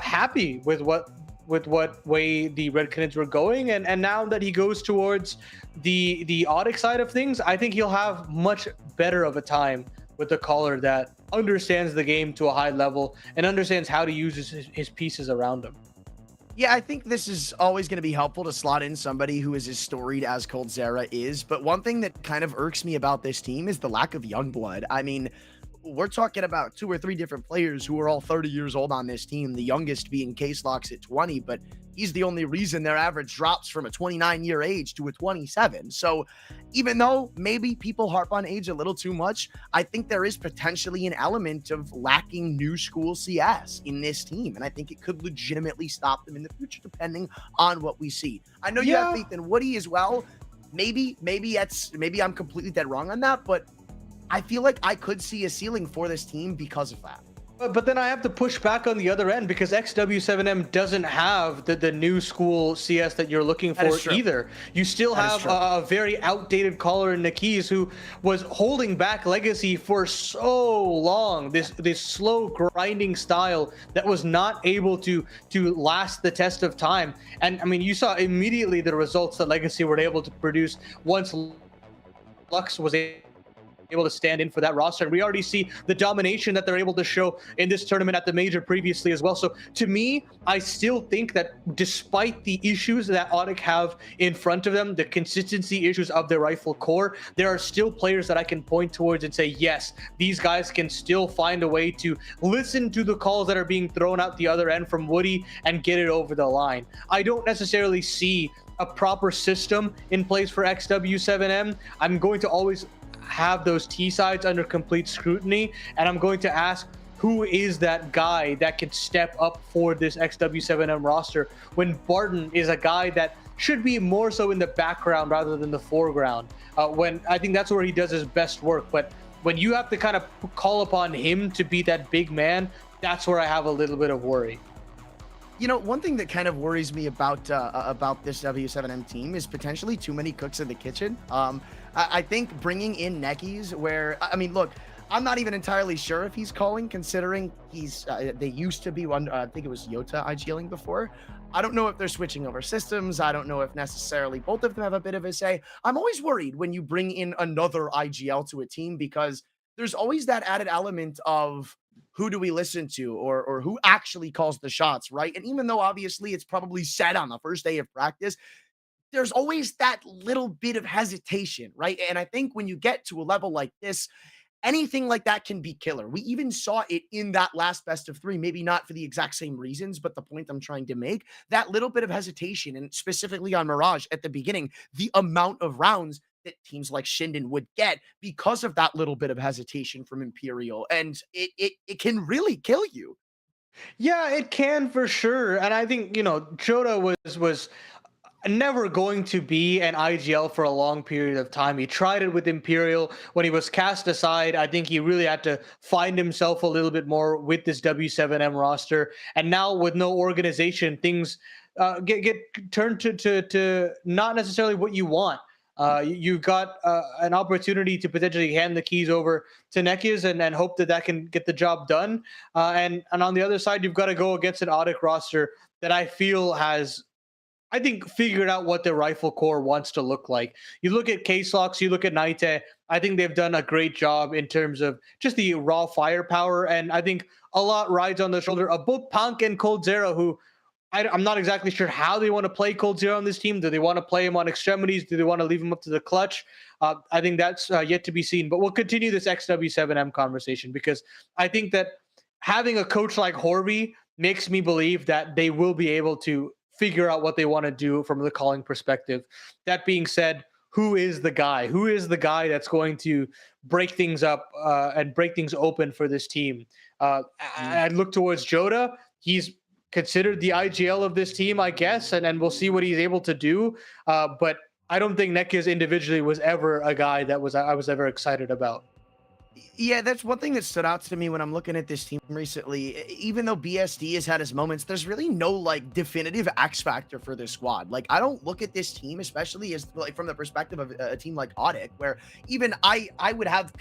happy with what way the Red Canids were going, and now that he goes towards the Audic side of things, I think he'll have much better of a time with the caller that understands the game to a high level and understands how to use his pieces around him. Yeah, I think this is always going to be helpful to slot in somebody who is as storied as coldzera is, but one thing that kind of irks me about this team is the lack of young blood. I mean, we're talking about 2 or 3 different players who are all 30 years old on this team, the youngest being Case Locks at 20, but he's the only reason their average drops from a 29-year age to a 27. So even though maybe people harp on age a little too much, I think there is potentially an element of lacking new school CS in this team, and I think it could legitimately stop them in the future depending on what we see. I know you have faith in Woody as well. Maybe I'm completely dead wrong on that, but I feel like I could see a ceiling for this team because of that. But then I have to push back on the other end because XW7M doesn't have the new school CS that you're looking for either. You still have a very outdated caller in Nekaz who was holding back Legacy for so long. This slow grinding style that was not able to last the test of time. And I mean, you saw immediately the results that Legacy were able to produce once Lux was able to stand in for that roster, and we already see the domination that they're able to show in this tournament at the major previously as well. So to me, I still think that despite the issues that Audic have in front of them, the consistency issues of their rifle core, there are still players that I can point towards and say, yes, these guys can still find a way to listen to the calls that are being thrown out the other end from Woody and get it over the line. I don't necessarily see a proper system in place for XW7M. I'm going to always have those T sides under complete scrutiny, and I'm going to ask, who is that guy that can step up for this XW7M roster when Barton is a guy that should be more so in the background rather than the foreground. When I think that's where he does his best work. But when you have to kind of call upon him to be that big man, that's where I have a little bit of worry. You know, one thing that kind of worries me about this W7M team is potentially too many cooks in the kitchen. I think bringing in Neckies, where I mean, look, I'm not even entirely sure if he's calling, considering they used to be one. I think it was Yota IGLing before. I don't know if they're switching over systems. I don't know if necessarily both of them have a bit of a say. I'm always worried when you bring in another IGL to a team because there's always that added element of who do we listen to or who actually calls the shots, right? And even though obviously it's probably said on the first day of practice, there's always that little bit of hesitation, right? And I think when you get to a level like this, anything like that can be killer. We even saw it in that last best of three, maybe not for the exact same reasons, but the point I'm trying to make, that little bit of hesitation, and specifically on Mirage at the beginning, the amount of rounds that teams like Shinden would get because of that little bit of hesitation from Imperial. And it can really kill you. Yeah, it can for sure. And I think, Joda was never going to be an IGL for a long period of time. He tried it with Imperial. When he was cast aside, I think he really had to find himself a little bit more with this W7M roster. And now with no organization, things get turned to not necessarily what you want. You've got an opportunity to potentially hand the keys over to Nekias and hope that can get the job done. And on the other side, you've got to go against an Audit roster that I feel has, I think, figured out what the rifle core wants to look like. You look at K-Slox, you look at Naite, I think they've done a great job in terms of just the raw firepower. And I think a lot rides on the shoulder of both Punk and Cold Zero, who I'm not exactly sure how they want to play Cold Zero on this team. Do they want to play him on extremities? Do they want to leave him up to the clutch? I think that's yet to be seen. But we'll continue this XW7M conversation because I think that having a coach like Horby makes me believe that they will be able to figure out what they want to do from the calling perspective. That being said, who is the guy? Who is the guy that's going to break things up and break things open for this team? I look towards Joda. He's considered the IGL of this team, I guess, and we'll see what he's able to do. But I don't think Nekias individually was ever a guy that I was ever excited about. Yeah, that's one thing that stood out to me when I'm looking at this team recently. Even though BSD has had his moments, there's really no like definitive X factor for this squad. Like, I don't look at this team, especially as like from the perspective of a team like Audit, where even I would have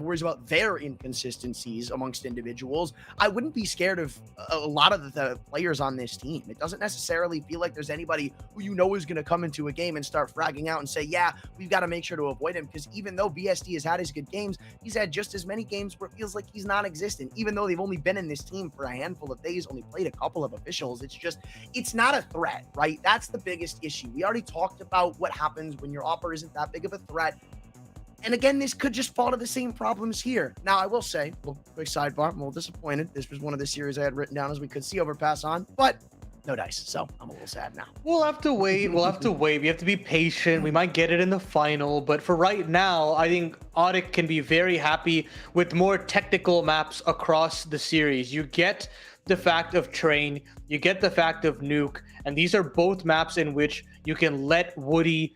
worries about their inconsistencies amongst individuals. I wouldn't be scared of a lot of the players on this team. It doesn't necessarily feel like there's anybody who is going to come into a game and start fragging out and say, yeah, we've got to make sure to avoid him. Because even though BSD has had his good games, he's had just as many games where it feels like he's non-existent, even though they've only been in this team for a handful of days, only played a couple of officials. It's not a threat, right? That's the biggest issue. We already talked about what happens when your offer isn't that big of a threat. And again, this could just fall to the same problems here. Now, I will say, quick sidebar, I'm a little disappointed. This was one of the series I had written down as we could see overpass on, but no dice, so I'm a little sad now. We'll have to wait. We have to be patient. We might get it in the final, but for right now, I think Audit can be very happy with more technical maps across the series. You get the fact of Train, you get the fact of Nuke, and these are both maps in which you can let Woody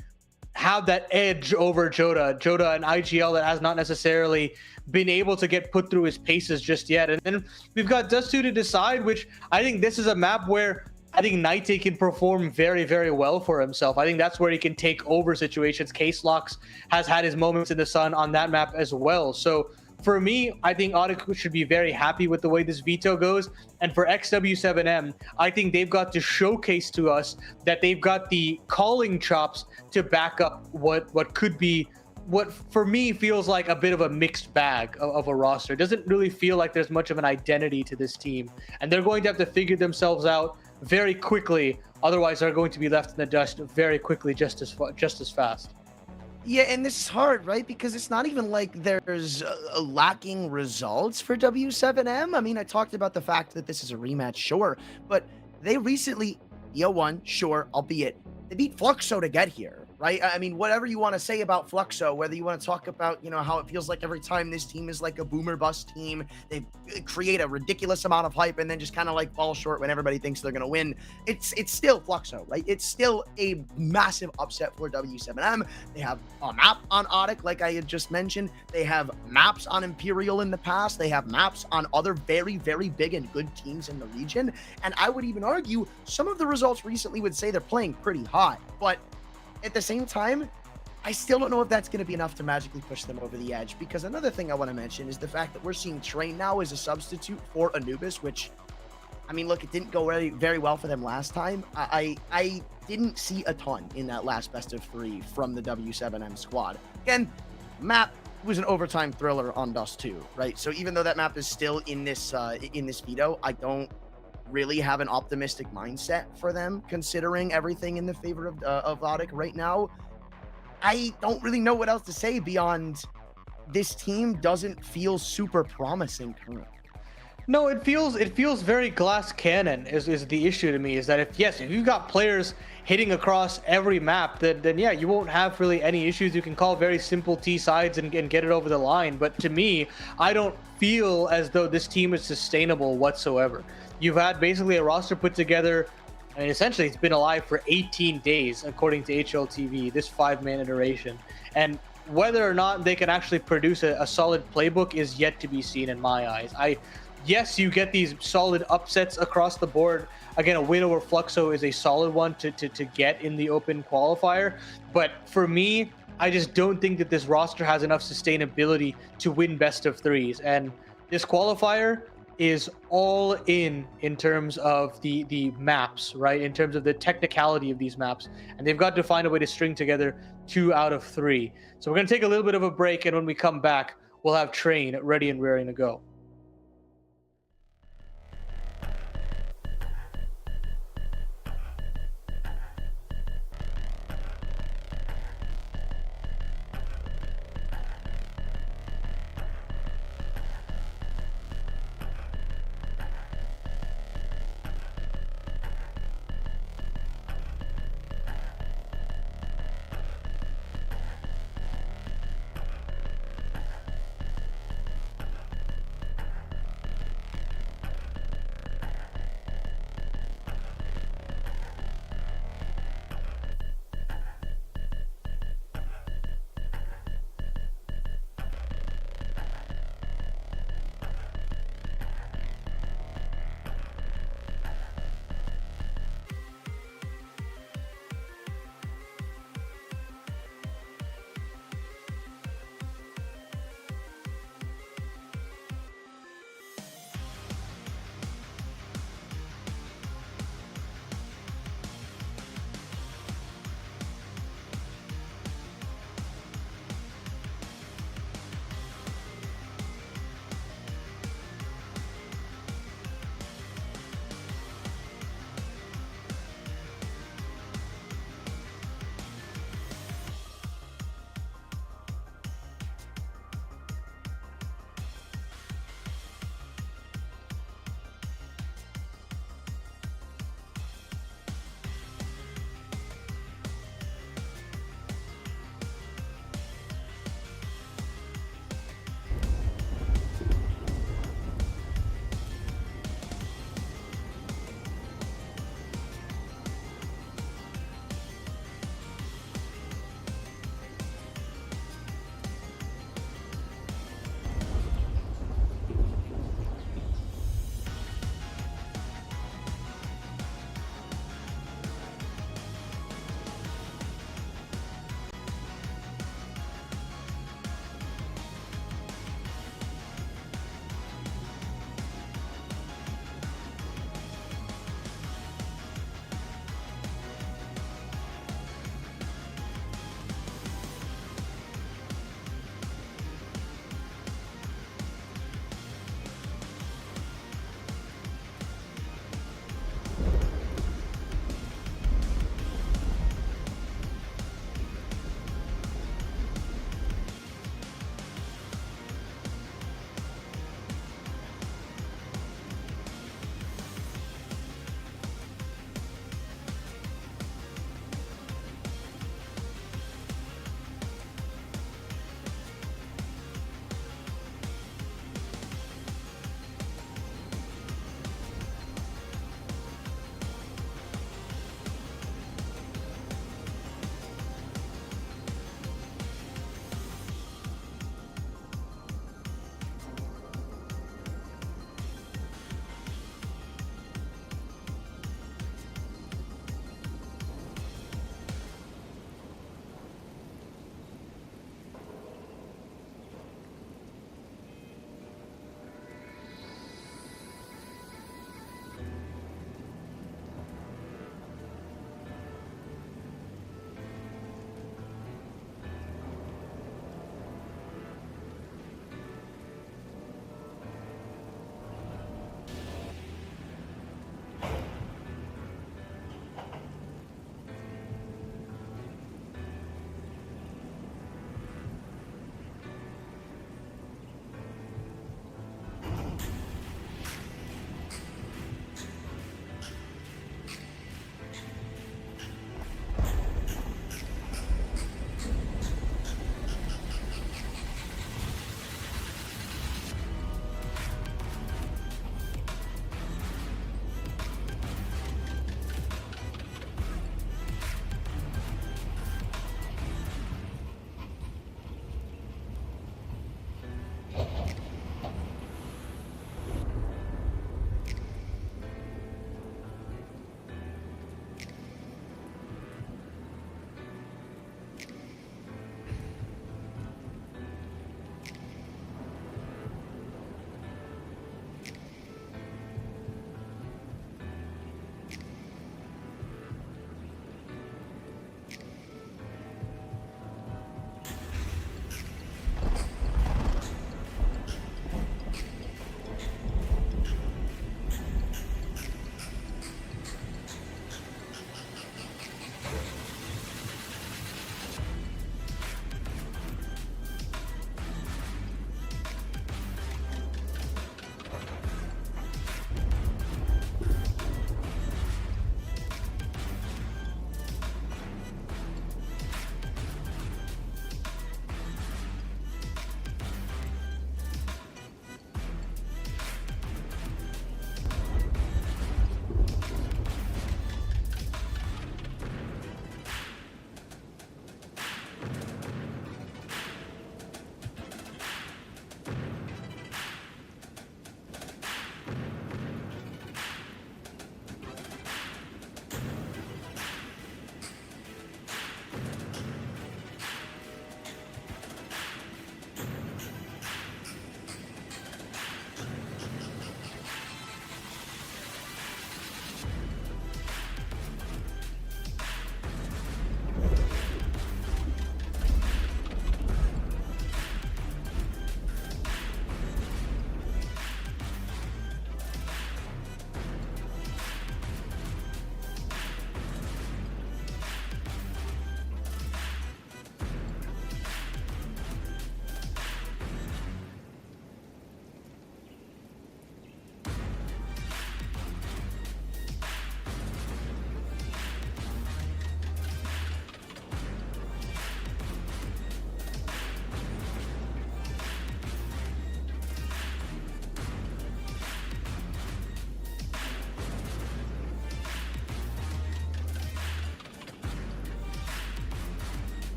have that edge over Joda, an IGL that has not necessarily been able to get put through his paces just yet. And then we've got Dust 2 to decide, which I think this is a map where I think Naite can perform very, very well for himself. I think that's where he can take over situations. K-Slox has had his moments in the sun on that map as well. So for me, I think Audit should be very happy with the way this veto goes. And for XW7M, I think they've got to showcase to us that they've got the calling chops to back up what could be what for me feels like a bit of a mixed bag of a roster. It doesn't really feel like there's much of an identity to this team. And they're going to have to figure themselves out very quickly. Otherwise, they're going to be left in the dust very quickly, just as fast. Yeah, and this is hard, right? Because it's not even like there's lacking results for W7M. I mean, I talked about the fact that this is a rematch, sure, but they recently, BO1, sure, albeit, they beat Fluxo to get here, right? I mean, whatever you want to say about Fluxo, whether you want to talk about, how it feels like every time this team is like a boomer bust team, they create a ridiculous amount of hype and then just kind of like fall short when everybody thinks they're going to win. It's still Fluxo, right? It's still a massive upset for W7M. They have a map on Audic, like I had just mentioned. They have maps on Imperial in the past. They have maps on other very, very big and good teams in the region. And I would even argue some of the results recently would say they're playing pretty hot. But at the same time, I still don't know if that's going to be enough to magically push them over the edge, because another thing I want to mention is the fact that we're seeing Train now as a substitute for Anubis, which, I mean, look, it didn't go very, very well for them last time. I didn't see a ton in that last best of 3 from the W7M squad. Again, map was an overtime thriller on Dust 2, right? So even though that map is still in this veto, I don't really have an optimistic mindset for them, considering everything in the favor of Audic right now. I don't really know what else to say beyond this team doesn't feel super promising currently. No, it feels very glass cannon is the issue to me, is that if you've got players hitting across every map, then yeah, you won't have really any issues. You can call very simple T sides and get it over the line. But to me, I don't feel as though this team is sustainable whatsoever. You've had basically a roster put together, and essentially it's been alive for 18 days, according to HLTV, this 5-man iteration. And whether or not they can actually produce a solid playbook is yet to be seen in my eyes. Yes, you get these solid upsets across the board. Again, a win over Fluxo is a solid one to get in the open qualifier. But for me, I just don't think that this roster has enough sustainability to win best of 3s. And this qualifier is all in terms of the maps, right? In terms of the technicality of these maps. And they've got to find a way to string together 2 out of 3. So we're going to take a little bit of a break. And when we come back, we'll have Train ready and raring to go.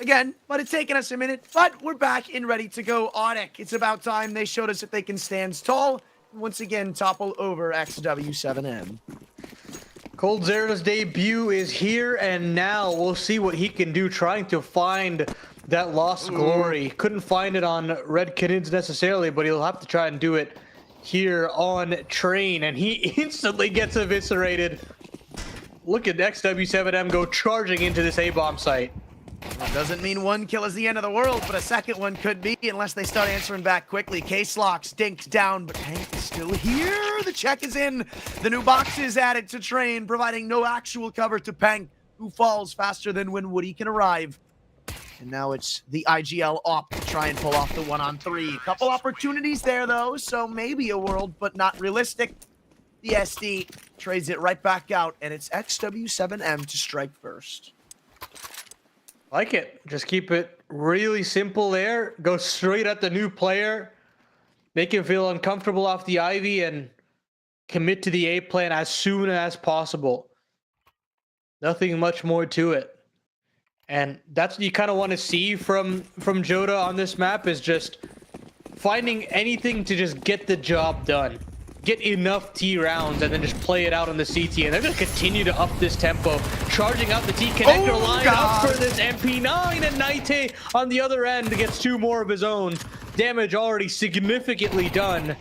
again, but it's taken us a minute, but we're back and ready to go. Onic, it's about time they showed us that they can stand tall. Once again, topple over XW7M. coldzera's debut is here, and now we'll see what he can do, trying to find that lost glory. Couldn't find it on Red Canids necessarily, but he'll have to try and do it here on Train, and he instantly gets eviscerated. Look at XW7M go charging into this A-bomb site. That doesn't mean one kill is the end of the world, but a second one could be unless they start answering back quickly. Case-Lock dinks down, but Hank is still here. The check is in. The new box is added to Train, providing no actual cover to Peng, who falls faster than when Woody can arrive. And now it's the IGL op to try and pull off the 1-on-3. Couple opportunities there, though, so maybe a world, but not realistic. The SD trades it right back out, and it's XW7M to strike first. Like it. Just keep it really simple there. Go straight at the new player. Make him feel uncomfortable off the Ivy and commit to the A plan as soon as possible. Nothing much more to it. And that's what you kind of want to see from Joda on this map, is just finding anything to just get the job done. Get enough T rounds and then just play it out on the CT. And they're going to continue to up this tempo. Charging out the T connector line up for this MP9. And Naite on the other end gets 2 more of his own. Damage already significantly done.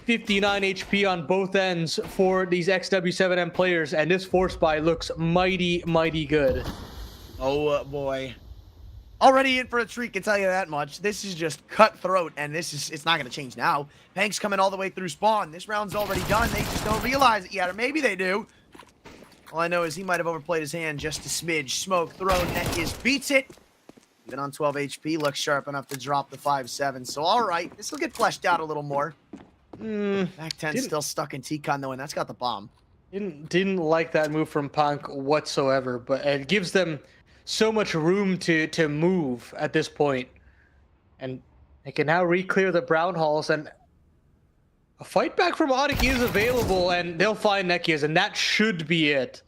59 HP on both ends for these XW7M players. And this force buy looks mighty, mighty good. Oh boy. Already in for a treat, can tell you that much. This is just cutthroat, and it's not going to change now. Pank's coming all the way through spawn. This round's already done. They just don't realize it yet, or maybe they do. All I know is he might have overplayed his hand just a smidge. Smoke thrown, Nekias beats it. Even on 12 HP, looks sharp enough to drop the 5-7. So all right, this will get fleshed out a little more. Back 10 still stuck in T-Con though, and that's got the bomb. Didn't like that move from Punk whatsoever, but it gives them so much room to move at this point. And they can now re-clear the brown halls, and a fight back from Onic is available, and they'll find Nekias, and that should be it.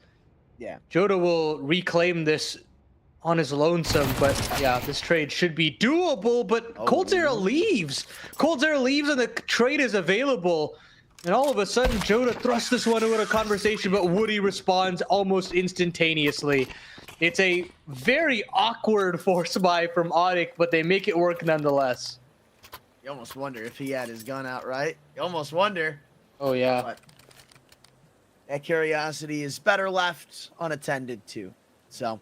Yeah. Joda will reclaim this on his lonesome, but yeah, this trade should be doable, but coldzera leaves. coldzera leaves and the trade is available. And all of a sudden, Joda thrusts this one into a conversation, but Woody responds almost instantaneously. It's a very awkward force buy from Onic, but they make it work nonetheless. You almost wonder if he had his gun out, right? You almost wonder. Oh, yeah. But that curiosity is better left unattended, too. So,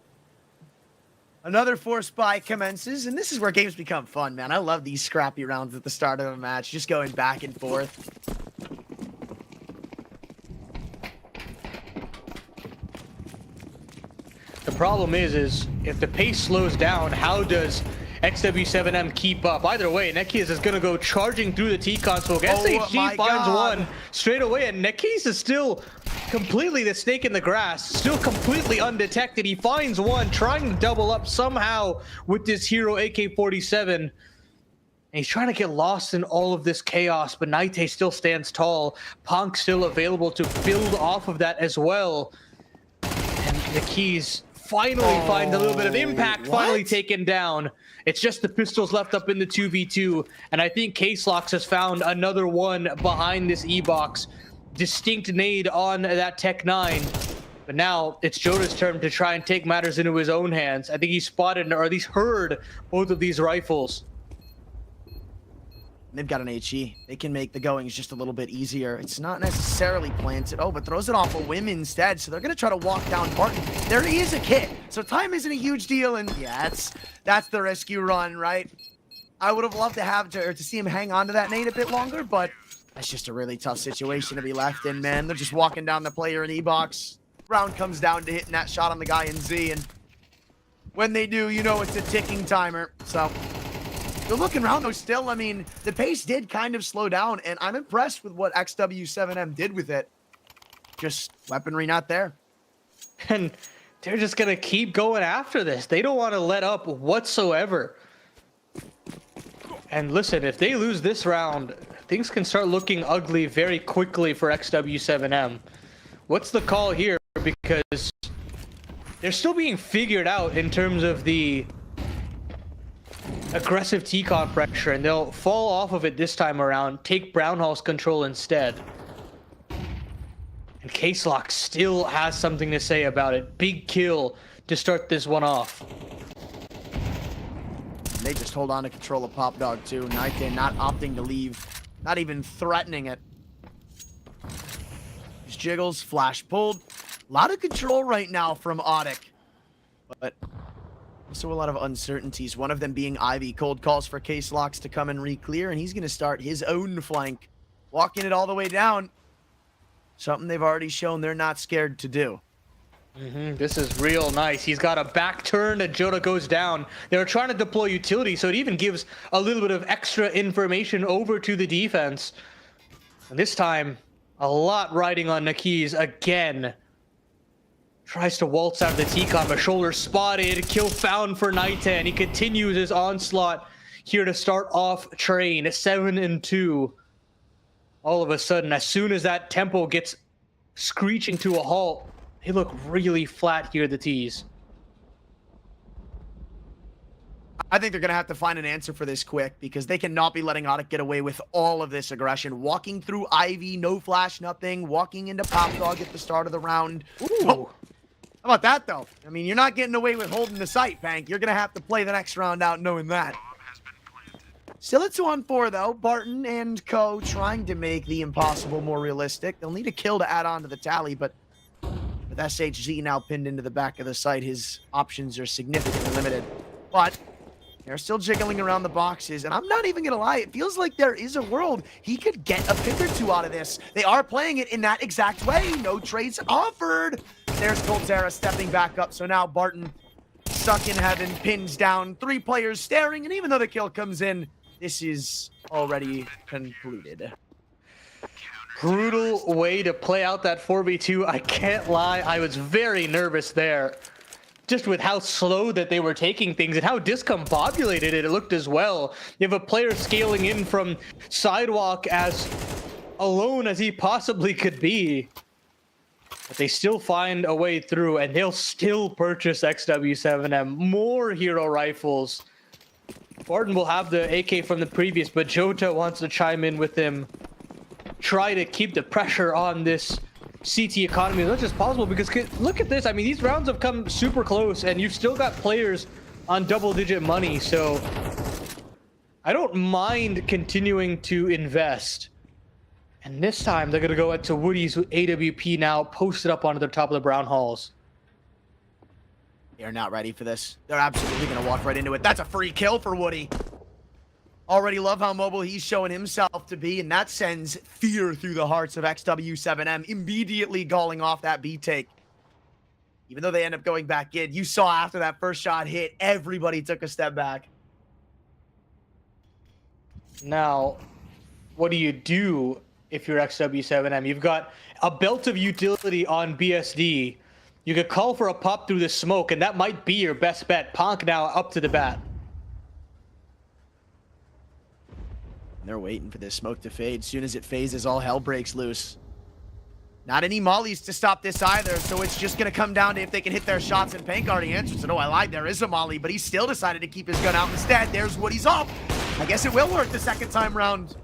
another force buy commences, and this is where games become fun, man. I love these scrappy rounds at the start of a match, just going back and forth. The problem is if the pace slows down, how does XW7M keep up? Either way, Nekias is going to go charging through the T-Con, so SHG finds one straight away, and Nekias is still completely the snake in the grass, still completely undetected. He finds one, trying to double up somehow with this hero AK-47. And he's trying to get lost in all of this chaos, but Naite still stands tall. Punk still available to build off of that as well. And Nekias finally finds a little bit of impact, finally taken down. It's just the pistols left up in the 2v2, and I think Case-Lox has found another one behind this E-box. Distinct nade on that Tech 9. But now it's Joda's turn to try and take matters into his own hands. I think he spotted, or at least heard, both of these rifles. They've got an HE. They can make the goings just a little bit easier. It's not necessarily planted. Oh, but throws it off a whim instead. So they're going to try to walk down Martin. There is a kit. So time isn't a huge deal. And yeah, that's the rescue run, right? I would have loved to see him hang on to that nade a bit longer, but that's just a really tough situation to be left in, man. They're just walking down the player in E-box. Round comes down to hitting that shot on the guy in Z. And when they do, you know it's a ticking timer. So you're looking around though still. I mean, the pace did kind of slow down, and I'm impressed with what XW7M did with it. Just weaponry not there. And they're just going to keep going after this. They don't want to let up whatsoever. And listen, if they lose this round, things can start looking ugly very quickly for XW7M. What's the call here? Because they're still being figured out in terms of the aggressive T-con pressure, and they'll fall off of it this time around, take Brownhall's control instead. And Case-Lock still has something to say about it. Big kill to start this one off. They just hold on to control of Pop Dog too. Nightin not opting to leave, not even threatening it. Just jiggles, flash pulled. A lot of control right now from Audic, but also a lot of uncertainties. One of them being Ivy. Cold calls for Case Locks to come and re-clear, and he's going to start his own flank, walking it all the way down. Something they've already shown they're not scared to do. This is real nice. He's got a back turn and Jota goes down. They're trying to deploy utility, so it even gives a little bit of extra information over to the defense. And this time, a lot riding on Nakiz again. Tries to waltz out of the T-con, but shoulder spotted. Kill found for Nightin. He continues his onslaught here to start off train. 7-2. All of a sudden, as soon as that tempo gets screeching to a halt, they look really flat here, the T's. I think they're going to have to find an answer for this quick, because they cannot be letting Audic get away with all of this aggression. Walking through Ivy, no flash, nothing. Walking into Pop Dog at the start of the round. Ooh. Oh. How about that, though? I mean, you're not getting away with holding the site, Pank. You're going to have to play the next round out knowing that. Still at 2-on-4, though. Barton and Co. trying to make the impossible more realistic. They'll need a kill to add on to the tally, but with SHZ now pinned into the back of the site, his options are significantly limited. But they're still jiggling around the boxes, and I'm not even going to lie, it feels like there is a world he could get a pick or two out of this. They are playing it in that exact way. No trades offered. There's Colterra stepping back up, so now Barton stuck in heaven, pins down, 3 players staring, and even though the kill comes in, this is already concluded. Brutal way to play out that 4v2. I can't lie, I was very nervous there. Just with how slow that they were taking things and how discombobulated it looked as well. You have a player scaling in from sidewalk as alone as he possibly could be. But they still find a way through, and they'll still purchase XW7M. More hero rifles. Barton will have the AK from the previous, but Jota wants to chime in with him. Try to keep the pressure on this CT economy as much as possible, because look at this. I mean, these rounds have come super close, and you've still got players on double-digit money, so I don't mind continuing to invest. And this time, they're going to go to Woody's AWP now, posted up onto the top of the brown halls. They're not ready for this. They're absolutely going to walk right into it. That's a free kill for Woody. Already love how mobile he's showing himself to be, and that sends fear through the hearts of XW7M, immediately galling off that B take. Even though they end up going back in, you saw after that first shot hit, everybody took a step back. Now, what do you do if you're XW7M? You've got a belt of utility on BSD. You could call for a pop through the smoke, and that might be your best bet. Ponk now up to the bat. They're waiting for this smoke to fade. As soon as it phases, all hell breaks loose. Not any mollies to stop this either, so it's just going to come down to if they can hit their shots, and Pank already answers it. Oh, I lied, there is a molly, but he still decided to keep his gun out instead. There's Woody's off. I guess it will work the second time round.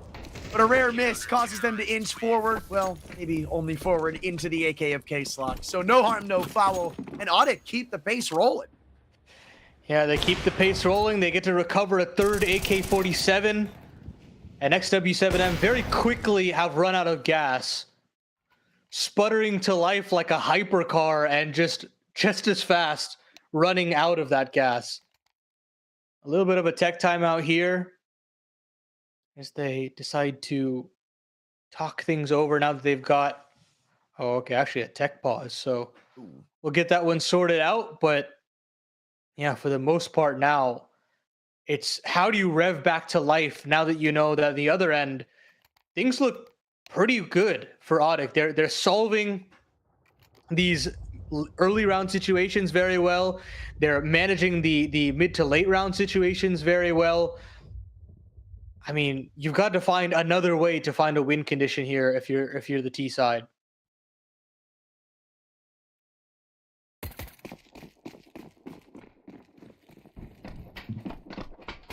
But a rare miss causes them to inch forward. Well, maybe only forward into the AK of Case-Lock. So no harm, no foul. And Audit keep the pace rolling. Yeah, they keep the pace rolling. They get to recover a third AK-47. And XW7M very quickly have run out of gas. Sputtering to life like a hypercar and just as fast running out of that gas. A little bit of a tech timeout here as they decide to talk things over now that they've got, oh, okay, actually a tech pause. So we'll get that one sorted out. But yeah, for the most part now, it's how do you rev back to life now that you know that at the other end, things look pretty good for Audic. They're solving these early round situations very well. They're managing the mid to late round situations very well. I mean, you've got to find another way to find a win condition here if you're the T side.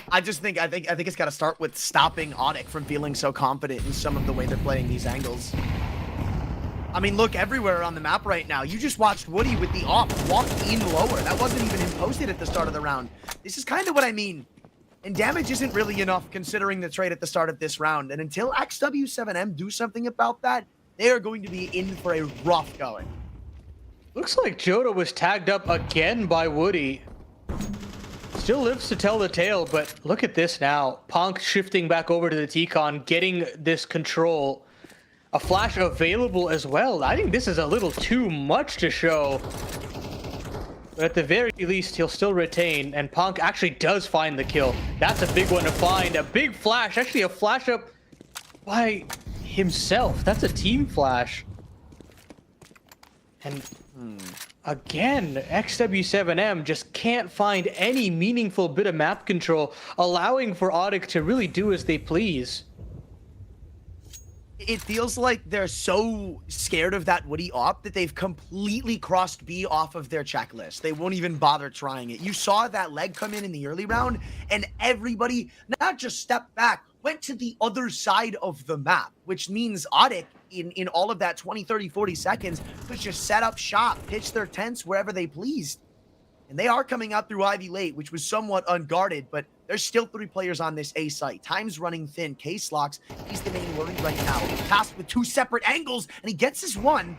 I think it's got to start with stopping Audic from feeling so confident in some of the way they're playing these angles. I mean, look everywhere on the map right now. You just watched Woody with the op walk in lower. That wasn't even him posted at the start of the round. This is kind of what I mean. And damage isn't really enough considering the trade at the start of this round. And until XW7M do something about that, they are going to be in for a rough going. Looks like Joda was tagged up again by Woody. Still lives to tell the tale, but look at this now. Punk shifting back over to the T-Con, getting this control. A flash available as well. I think this is a little too much to show. But at the very least, he'll still retain, and Punk actually does find the kill. That's a big one to find. A big flash, actually a flash up by himself. That's a team flash. And again, XW7M just can't find any meaningful bit of map control, allowing for Audic to really do as they please. It feels like they're so scared of that Woody op that they've completely crossed B off of their checklist. They won't even bother trying it. You saw that leg come in the early round, and everybody not just stepped back, went to the other side of the map, which means Audic in all of that 20, 30, 40 seconds could just set up shop, pitch their tents wherever they pleased. And they are coming out through Ivy late, which was somewhat unguarded, but there's still 3 players on this A site. Time's running thin. Case locks. He's the main worry right now. He's tasked with 2 separate angles, and he gets his one.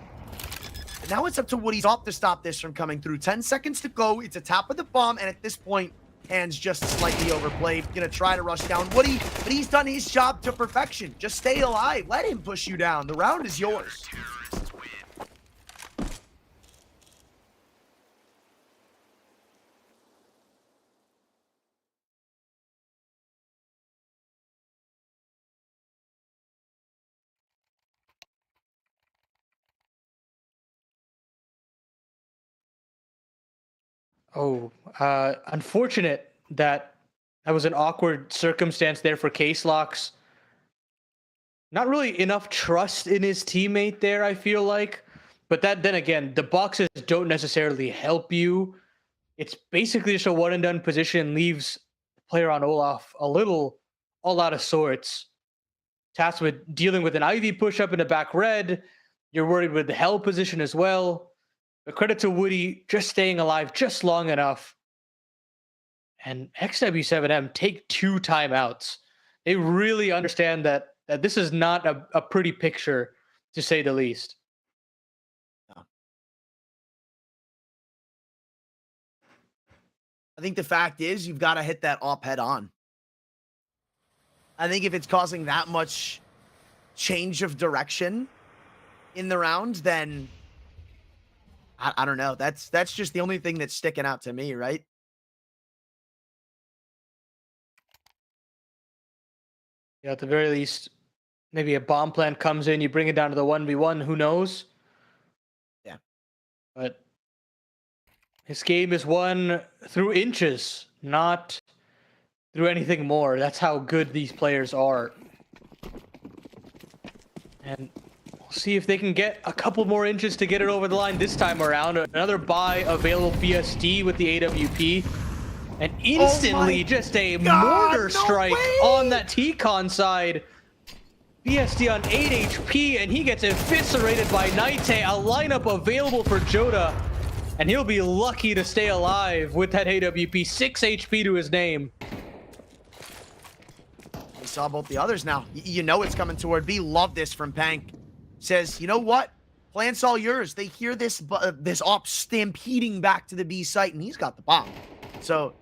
And now it's up to Woody's op to stop this from coming through. 10 seconds to go. It's a tap of the bomb, and at this point, hands just slightly overplayed. Gonna try to rush down Woody, but he's done his job to perfection. Just stay alive. Let him push you down. The round is yours. Oh, unfortunate that was an awkward circumstance there for Case Locks. Not really enough trust in his teammate there, I feel like. But then again, the boxes don't necessarily help you. It's basically just a one and done position, leaves player on Olaf all out of sorts. Tasked with dealing with an Ivy push up in the back red. You're worried with the hell position as well. But credit to Woody just staying alive just long enough. And XW7M take 2 timeouts. They really understand that this is not a pretty picture, to say the least. I think the fact is you've got to hit that op head on. I think if it's causing that much change of direction in the round, then I don't know. That's just the only thing that's sticking out to me, right? Yeah, at the very least, maybe a bomb plant comes in, you bring it down to the 1v1, who knows? Yeah. But this game is won through inches, not through anything more. That's how good these players are. And we'll see if they can get a couple more inches to get it over the line this time around. Another buy available BSD with the AWP. And instantly just a mortar strike on that T-Con side. BSD on 8 HP, and he gets eviscerated by Naite. A lineup available for Joda. And he'll be lucky to stay alive with that AWP. 6 HP to his name. We saw both the others now. You know it's coming toward B. Love this from Pank. Says, you know what? Plant's all yours. They hear this op stampeding back to the B site, and he's got the bomb. So,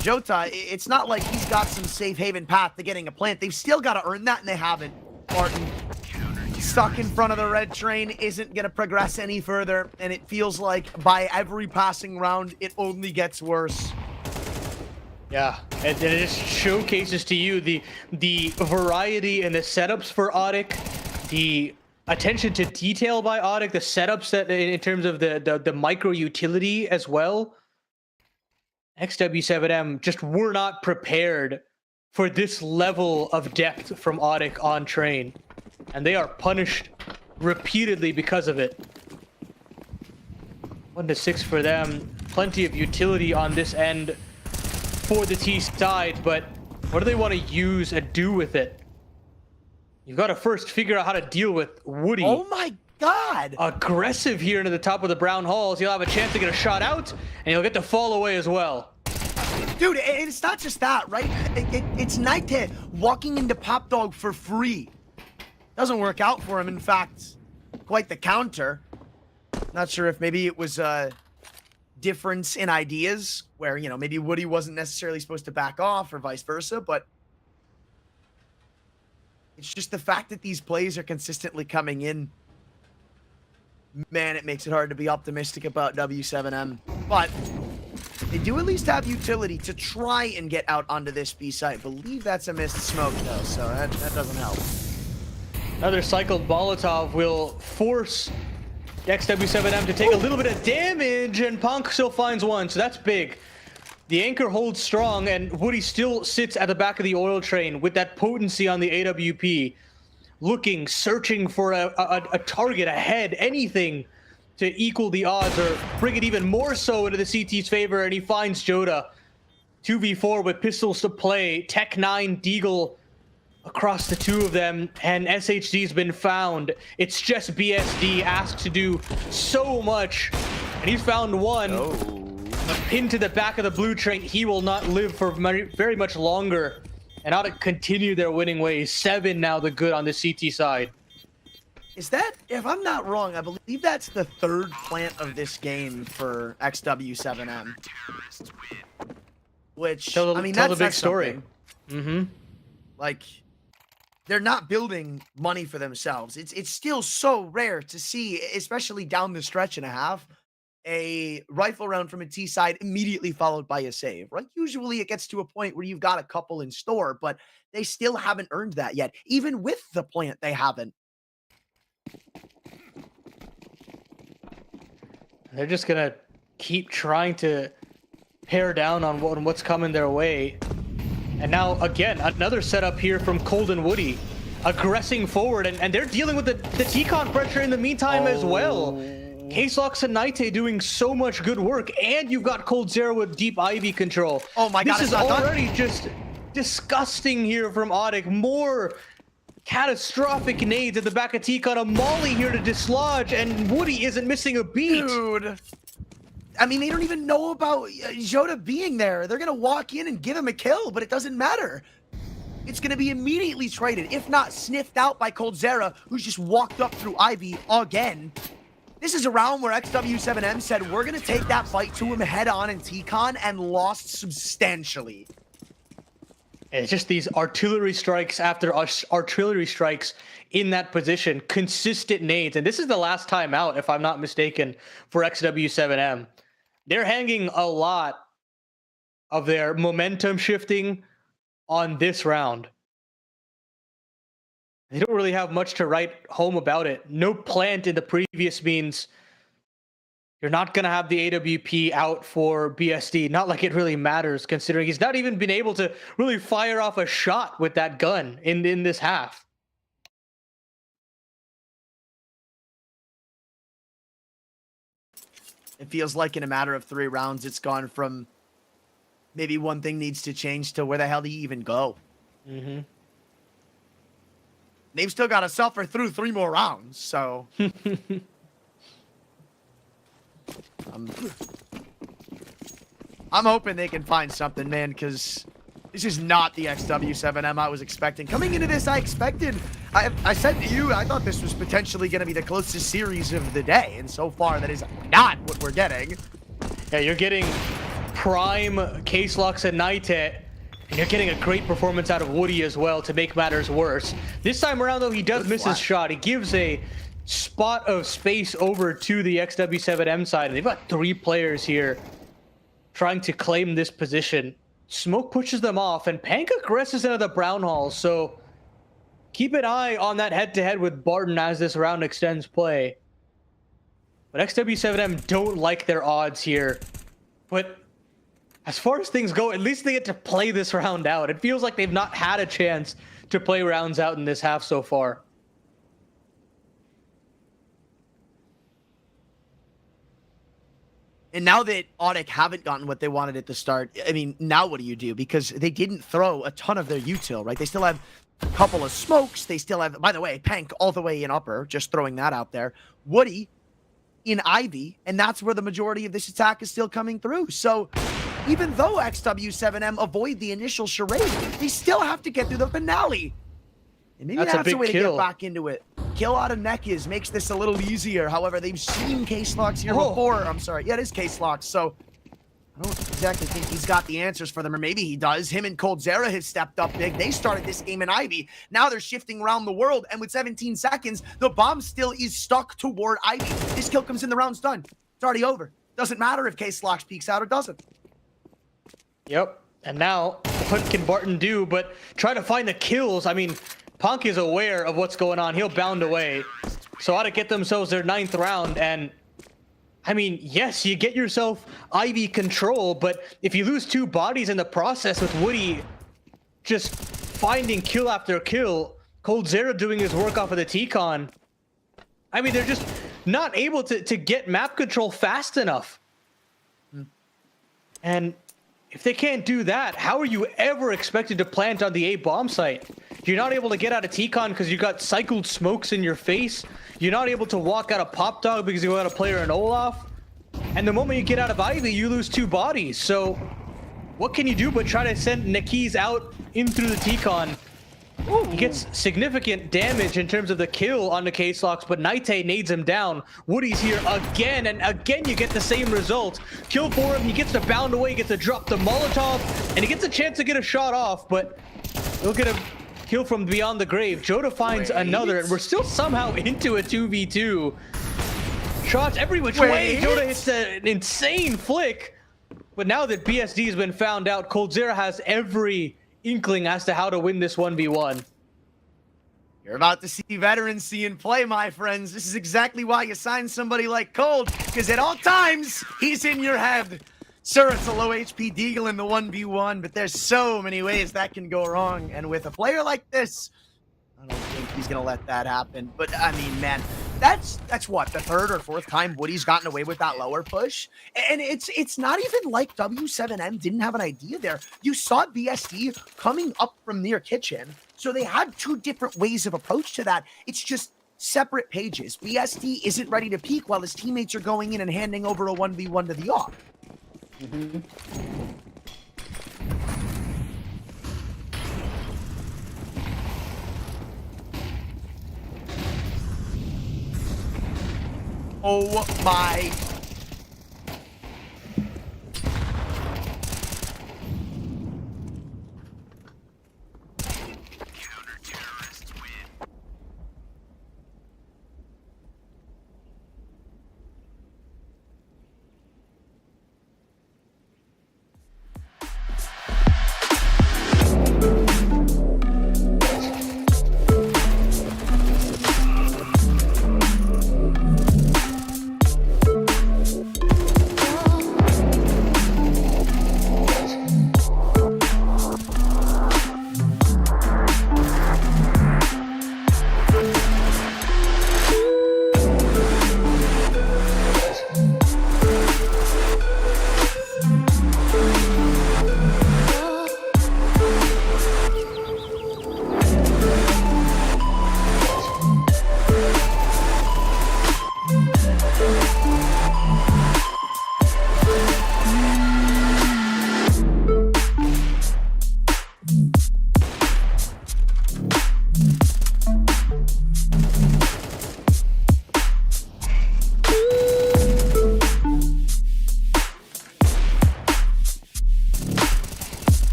Jota, it's not like he's got some safe haven path to getting a plant. They've still got to earn that, and they haven't. Martin, stuck in front of the red train, isn't going to progress any further, and it feels like by every passing round, it only gets worse. Yeah, and it just showcases to you the variety and the setups for Audic, the attention to detail by Audic, the setups that in terms of the micro utility as well. XW7M just were not prepared for this level of depth from Audic on train, and they are punished repeatedly because of it. 1-6 for them. Plenty of utility on this end for the T side, but What do they want to use and do with it? You've got to first figure out how to deal with Woody. Oh my God! Aggressive here into the top of the brown halls. He'll have a chance to get a shot out, and he'll get to fall away as well. Dude, it's not just that, right? It's Naite walking into Pop Dog for free. Doesn't work out for him. In fact, quite the counter. Not sure if maybe it was a difference in ideas where, you know, maybe Woody wasn't necessarily supposed to back off or vice versa, but it's just the fact that these plays are consistently coming in. Man, it makes it hard to be optimistic about W7M. But they do at least have utility to try and get out onto this B site. I believe that's a missed smoke, though, so that doesn't help. Another cycled Molotov will force XW7M to take a little bit of damage, and Punk still finds one, so that's big. The anchor holds strong, and Woody still sits at the back of the oil train with that potency on the AWP, looking, searching for a target, a head, anything to equal the odds or bring it even more so into the CT's favor, and he finds Joda. 2v4 with pistols to play. Tech 9 Deagle across the two of them, and SHD's been found. It's just BSD asked to do so much, and he's found one. Oh. A pin to the back of the blue train. He will not live for very much longer, and ought to continue their winning ways. 7 now the good on the CT side. Is that, if I'm not wrong, I believe that's the third plant of this game for XW7M. Which, I mean, that's a big story. Mm-hmm. Like, they're not building money for themselves. It's still so rare to see, especially down the stretch and a half, a rifle round from a T side immediately followed by a save, right? Usually it gets to a point where you've got a couple in store, but they still haven't earned that yet. Even with the plant, they haven't. They're just gonna keep trying to pare down on what's coming their way. And now, again, another setup here from Cold and Woody. Aggressing forward, and they're dealing with the T-Con pressure in the meantime as well. K-Slox and Naite doing so much good work, and you've got Cold Zero with deep Ivy control. Oh my God, this is already just disgusting here from Audic. More catastrophic nades at the back of T-Con. A Molly here to dislodge, and Woody isn't missing a beat. Dude. I mean, they don't even know about Joda being there. They're going to walk in and give him a kill, but it doesn't matter. It's going to be immediately traded, if not sniffed out by Coldzera, who's just walked up through Ivy again. This is a round where XW7M said, we're going to take that fight to him head on in T-Con, and lost substantially. It's just these artillery strikes after artillery strikes in that position, consistent nades. And this is the last time out, if I'm not mistaken, for XW7M. They're hanging a lot of their momentum shifting on this round. They don't really have much to write home about it. No plant in the previous means you're not going to have the AWP out for BSD. Not like it really matters, considering he's not even been able to really fire off a shot with that gun in this half. It feels like in a matter of 3 rounds, it's gone from maybe one thing needs to change to where the hell do you even go? Mm-hmm. They've still got to suffer through 3 more rounds, so... I'm hoping they can find something, man, because this is not the XW7M I was expecting. Coming into this, I expected... I said to you, I thought this was potentially going to be the closest series of the day, and so far that is not what we're getting. Yeah, you're getting prime K-Slox and Naite, and you're getting a great performance out of Woody as well to make matters worse. This time around, though, he does miss his shot. He gives a spot of space over to the XW7M side, and they've got 3 players here trying to claim this position. Smoke pushes them off, and Pank aggresses into the brown hall, so keep an eye on that head-to-head with Barton as this round extends play. But XW7M don't like their odds here. But as far as things go, at least they get to play this round out. It feels like they've not had a chance to play rounds out in this half so far. And now that Audic haven't gotten what they wanted at the start, I mean, now what do you do? Because they didn't throw a ton of their util, right? They still have a couple of smokes. They still have, by the way, Pank all the way in upper, just throwing that out there. Woody in Ivy, and that's where the majority of this attack is still coming through. So even though XW7M avoid the initial charade, they still have to get through the finale. And maybe that's a way to get back into it. Kill out of Nekis makes this a little easier. However, they've seen Case Locks here before. I'm sorry. Yeah, it is Case Locks. So I don't exactly think he's got the answers for them, or maybe he does. Him and Coldzera has stepped up big. They started this game in Ivy. Now they're shifting around the world, and with 17 seconds, the bomb still is stuck toward Ivy. This kill comes in, the round's done. It's already over. Doesn't matter if Case Locks peeks out or doesn't. Yep. And now, what can Barton do but try to find the kills? I mean, Punk is aware of what's going on. He'll bound away. So how to get themselves their 9th round. And I mean, yes, you get yourself Ivy control, but if you lose 2 bodies in the process with Woody just finding kill after kill, Coldzera doing his work off of the T-Con, I mean, they're just not able to get map control fast enough. And if they can't do that, how are you ever expected to plant on the A bomb site? You're not able to get out of T-Con because you got cycled smokes in your face. You're not able to walk out of Pop Dog because you got a player in Olaf. And the moment you get out of Ivy, you lose 2 bodies. So what can you do but try to send Nekis out in through the T-Con? He gets significant damage in terms of the kill on the Case Locks, but Naite nades him down. Woody's here again, and again you get the same result. Kill for him, he gets to bound away, gets to drop the Molotov, and he gets a chance to get a shot off, but he'll get a kill from beyond the grave. Joda finds another, and we're still somehow into a 2v2. Shots every which way. Joda hits an insane flick, but now that BSD has been found out, Coldzera has every inkling as to how to win this 1v1. You're about to see veterancy in play, my friends. This is exactly why you sign somebody like Cold, because at all times, he's in your head. Sure, it's a low HP Deagle in the 1v1, but there's so many ways that can go wrong. And with a player like this, I don't think he's going to let that happen. But, I mean, man, that's what, the 3rd or 4th time Woody's gotten away with that lower push? And it's not even like W7M didn't have an idea there. You saw BSD coming up from near kitchen, so they had 2 different ways of approach to that. It's just separate pages. BSD isn't ready to peek while his teammates are going in and handing over a 1v1 to the off. Oh my. Counter-terrorists win.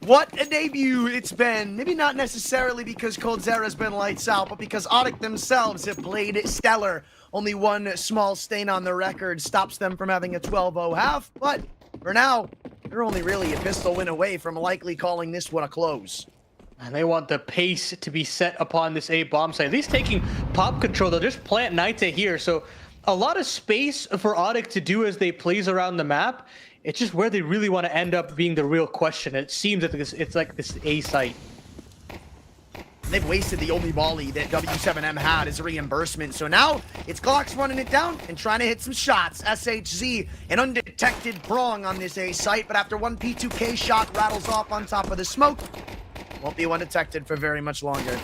What a debut it's been. Maybe not necessarily because Coldzera's been lights out, but because Audic themselves have played stellar. Only one small stain on the record stops them from having a 12-0 half, but for now, they're only really a pistol win away from likely calling this one a close. And they want the pace to be set upon this A bomb site. At least taking pop control, they'll just plant Naite here. So a lot of space for Audic to do as they please around the map. It's just where they really want to end up being the real question. It seems that it's like this A site. They've wasted the only volley that W7M had as a reimbursement. So now it's Glock's running it down and trying to hit some shots. SHZ, an undetected prong on this A site, but after one P2K shot rattles off on top of the smoke, won't be one detected for very much longer.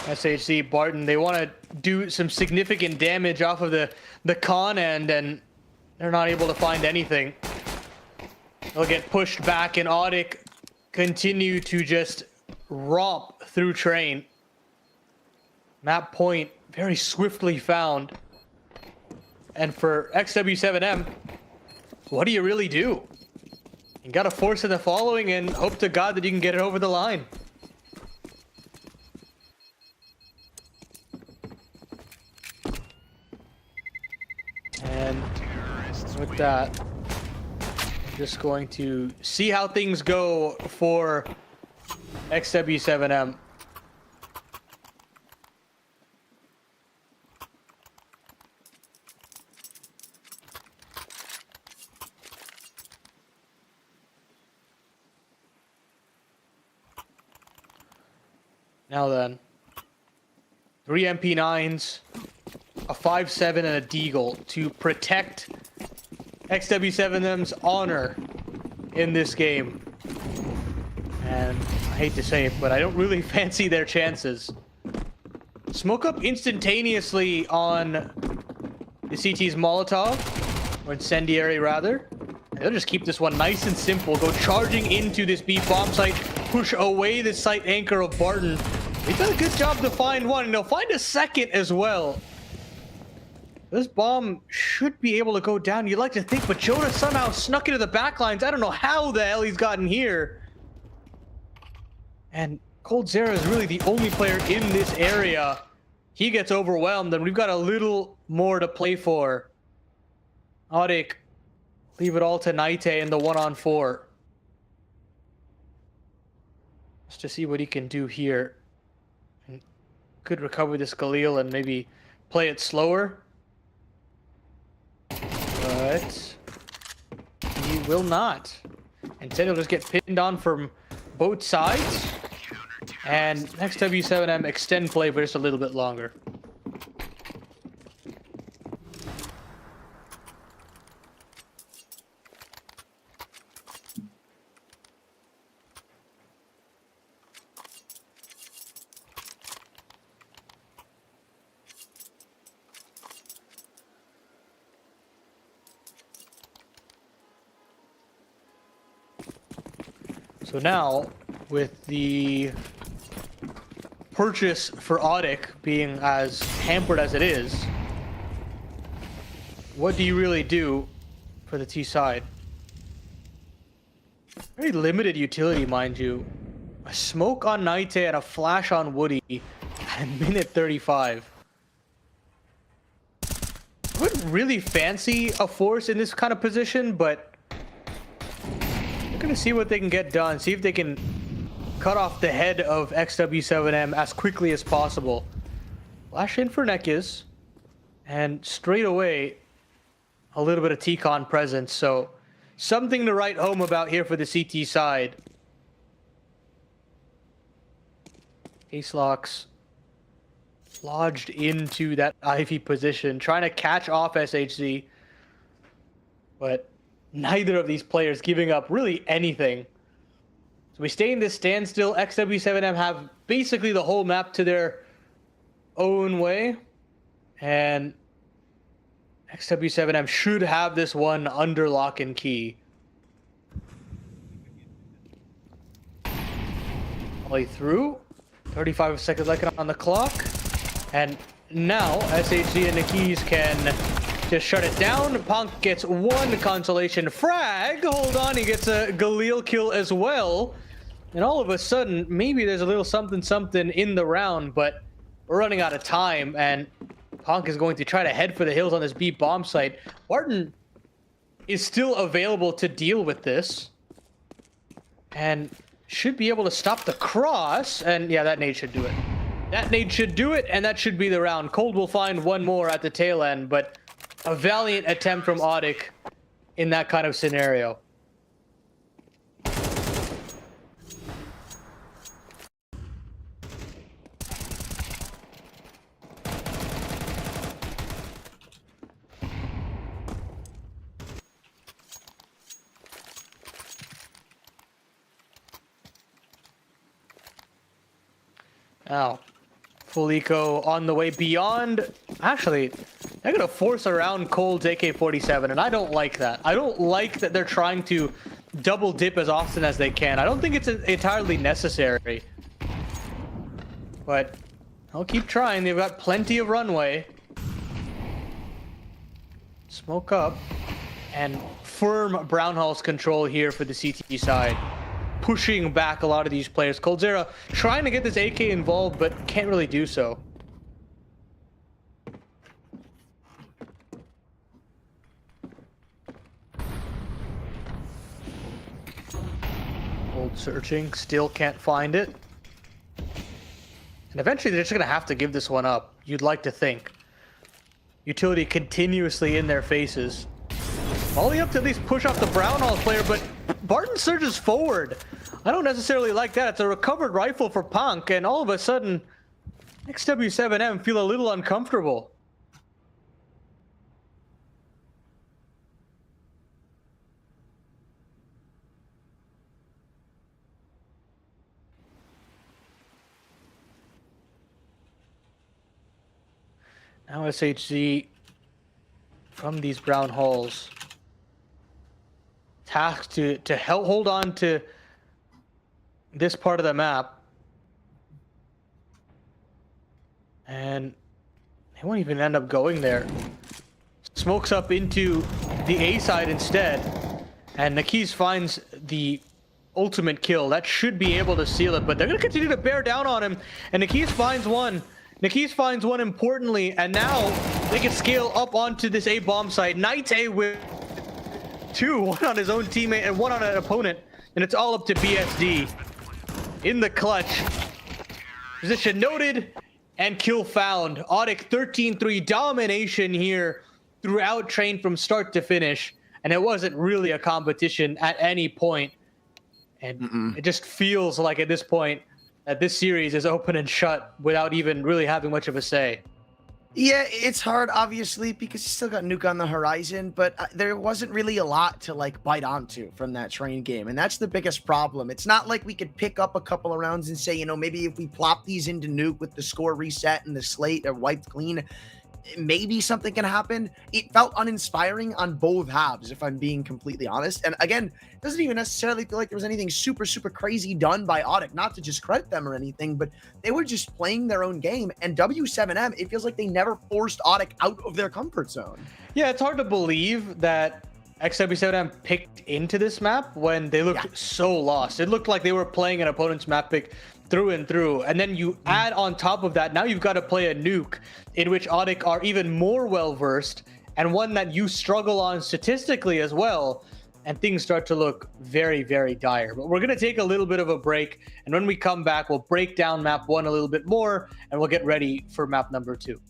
SHZ, Barton, they want to do some significant damage off of the con end, and they're not able to find anything. They'll get pushed back, and Audic continue to just romp through train. Map point very swiftly found. And for XW7M, what do you really do? You gotta force in the following and hope to God that you can get it over the line. And with that, I'm just going to see how things go for XW7M. Now then, 3 MP9s, a 5.7 and a Deagle to protect XW7M's honor in this game. And I hate to say it, but I don't really fancy their chances. Smoke up instantaneously on the CT's Molotov, or incendiary rather. And they'll just keep this one nice and simple. Go charging into this B bomb site, push away the site anchor of Barton. They've done a good job to find one, and they'll find a second as well. This bomb should be able to go down, you'd like to think, but Jonah somehow snuck into the backlines. I don't know how the hell he's gotten here. And Coldzera is really the only player in this area. He gets overwhelmed, and we've got a little more to play for. Audic, leave it all to Naite in the 1-on-4. Just to see what he can do here. And could recover this Galil and maybe play it slower. But he will not. Instead, he'll just get pinned on from both sides. And XW7M extend play for just a little bit longer. So now, with the purchase for Audic being as hampered as it is, what do you really do for the T side? Very limited utility, mind you. A smoke on Naite and a flash on Woody at minute 35. I wouldn't really fancy a force in this kind of position, but they're gonna see what they can get done. See if they can cut off the head of XW7M as quickly as possible. Flash in for Nekiz, and straight away, a little bit of T-Con presence. So something to write home about here for the CT side. Ace locks lodged into that Ivy position, trying to catch off SHZ, but neither of these players giving up really anything. So we stay in this standstill. XW7M have basically the whole map to their own way, and XW7M should have this one under lock and key. Play through. 35 seconds left on the clock. And now SHZ and Nekiz can to shut it down. Punk gets one consolation frag. Hold on, he gets a Galil kill as well. And all of a sudden, maybe there's a little something in the round, but we're running out of time, and Punk is going to try to head for the hills on this B bomb site. Barton is still available to deal with this, and should be able to stop the cross. And yeah, that nade should do it. That nade should do it, and that should be the round. Cold will find one more at the tail end, but a valiant attempt from Audic in that kind of scenario. Now, full eco on the way beyond. Actually, they're going to force around Cold's AK-47, and I don't like that. I don't like that they're trying to double dip as often as they can. I don't think it's entirely necessary. But I'll keep trying. They've got plenty of runway. Smoke up. And firm Brownhall's control here for the CT side. Pushing back a lot of these players. Coldzera trying to get this AK involved, but can't really do so. Cold searching, still can't find it. And eventually they're just going to have to give this one up, you'd like to think. Utility continuously in their faces. Ollie up to at least push off the Brownhall player, but Barton surges forward. I don't necessarily like that. It's a recovered rifle for Punk, and all of a sudden, XW7M feel a little uncomfortable. Now SHZ from these brown halls. Tasked to help hold on to this part of the map. And they won't even end up going there. Smokes up into the A side instead. And Nakis finds the ultimate kill. That should be able to seal it, but they're going to continue to bear down on him. And Nakis finds one. Nakis finds one importantly, and now they can scale up onto this A bomb site. Knights A with two, one on his own teammate and one on an opponent, and it's all up to BSD in the clutch. Position noted and kill found. Audic 13-3 domination here throughout train from start to finish, and it wasn't really a competition at any point. And it just feels like at this point that this series is open and shut without even really having much of a say. Yeah, it's hard, obviously, because you still got Nuke on the horizon, but there wasn't really a lot to, like, bite onto from that train game, and that's the biggest problem. It's not like we could pick up a couple of rounds and say, you know, maybe if we plop these into Nuke with the score reset and the slate are wiped clean, maybe something can happen. It felt uninspiring on both halves, if I'm being completely honest. And again, it doesn't even necessarily feel like there was anything super crazy done by Audic, not to discredit them or anything, but they were just playing their own game. And W7M, it feels like they never forced Audic out of their comfort zone. Yeah, it's hard to believe that XW7M picked into this map when they looked so lost. It looked like they were playing an opponent's map pick through and through, and then you add on top of that, now you've got to play a Nuke in which Audic are even more well versed, and one that you struggle on statistically as well, and things start to look very dire. But we're going to take a little bit of a break, and when we come back, we'll break down map 1 a little bit more, and we'll get ready for map number 2.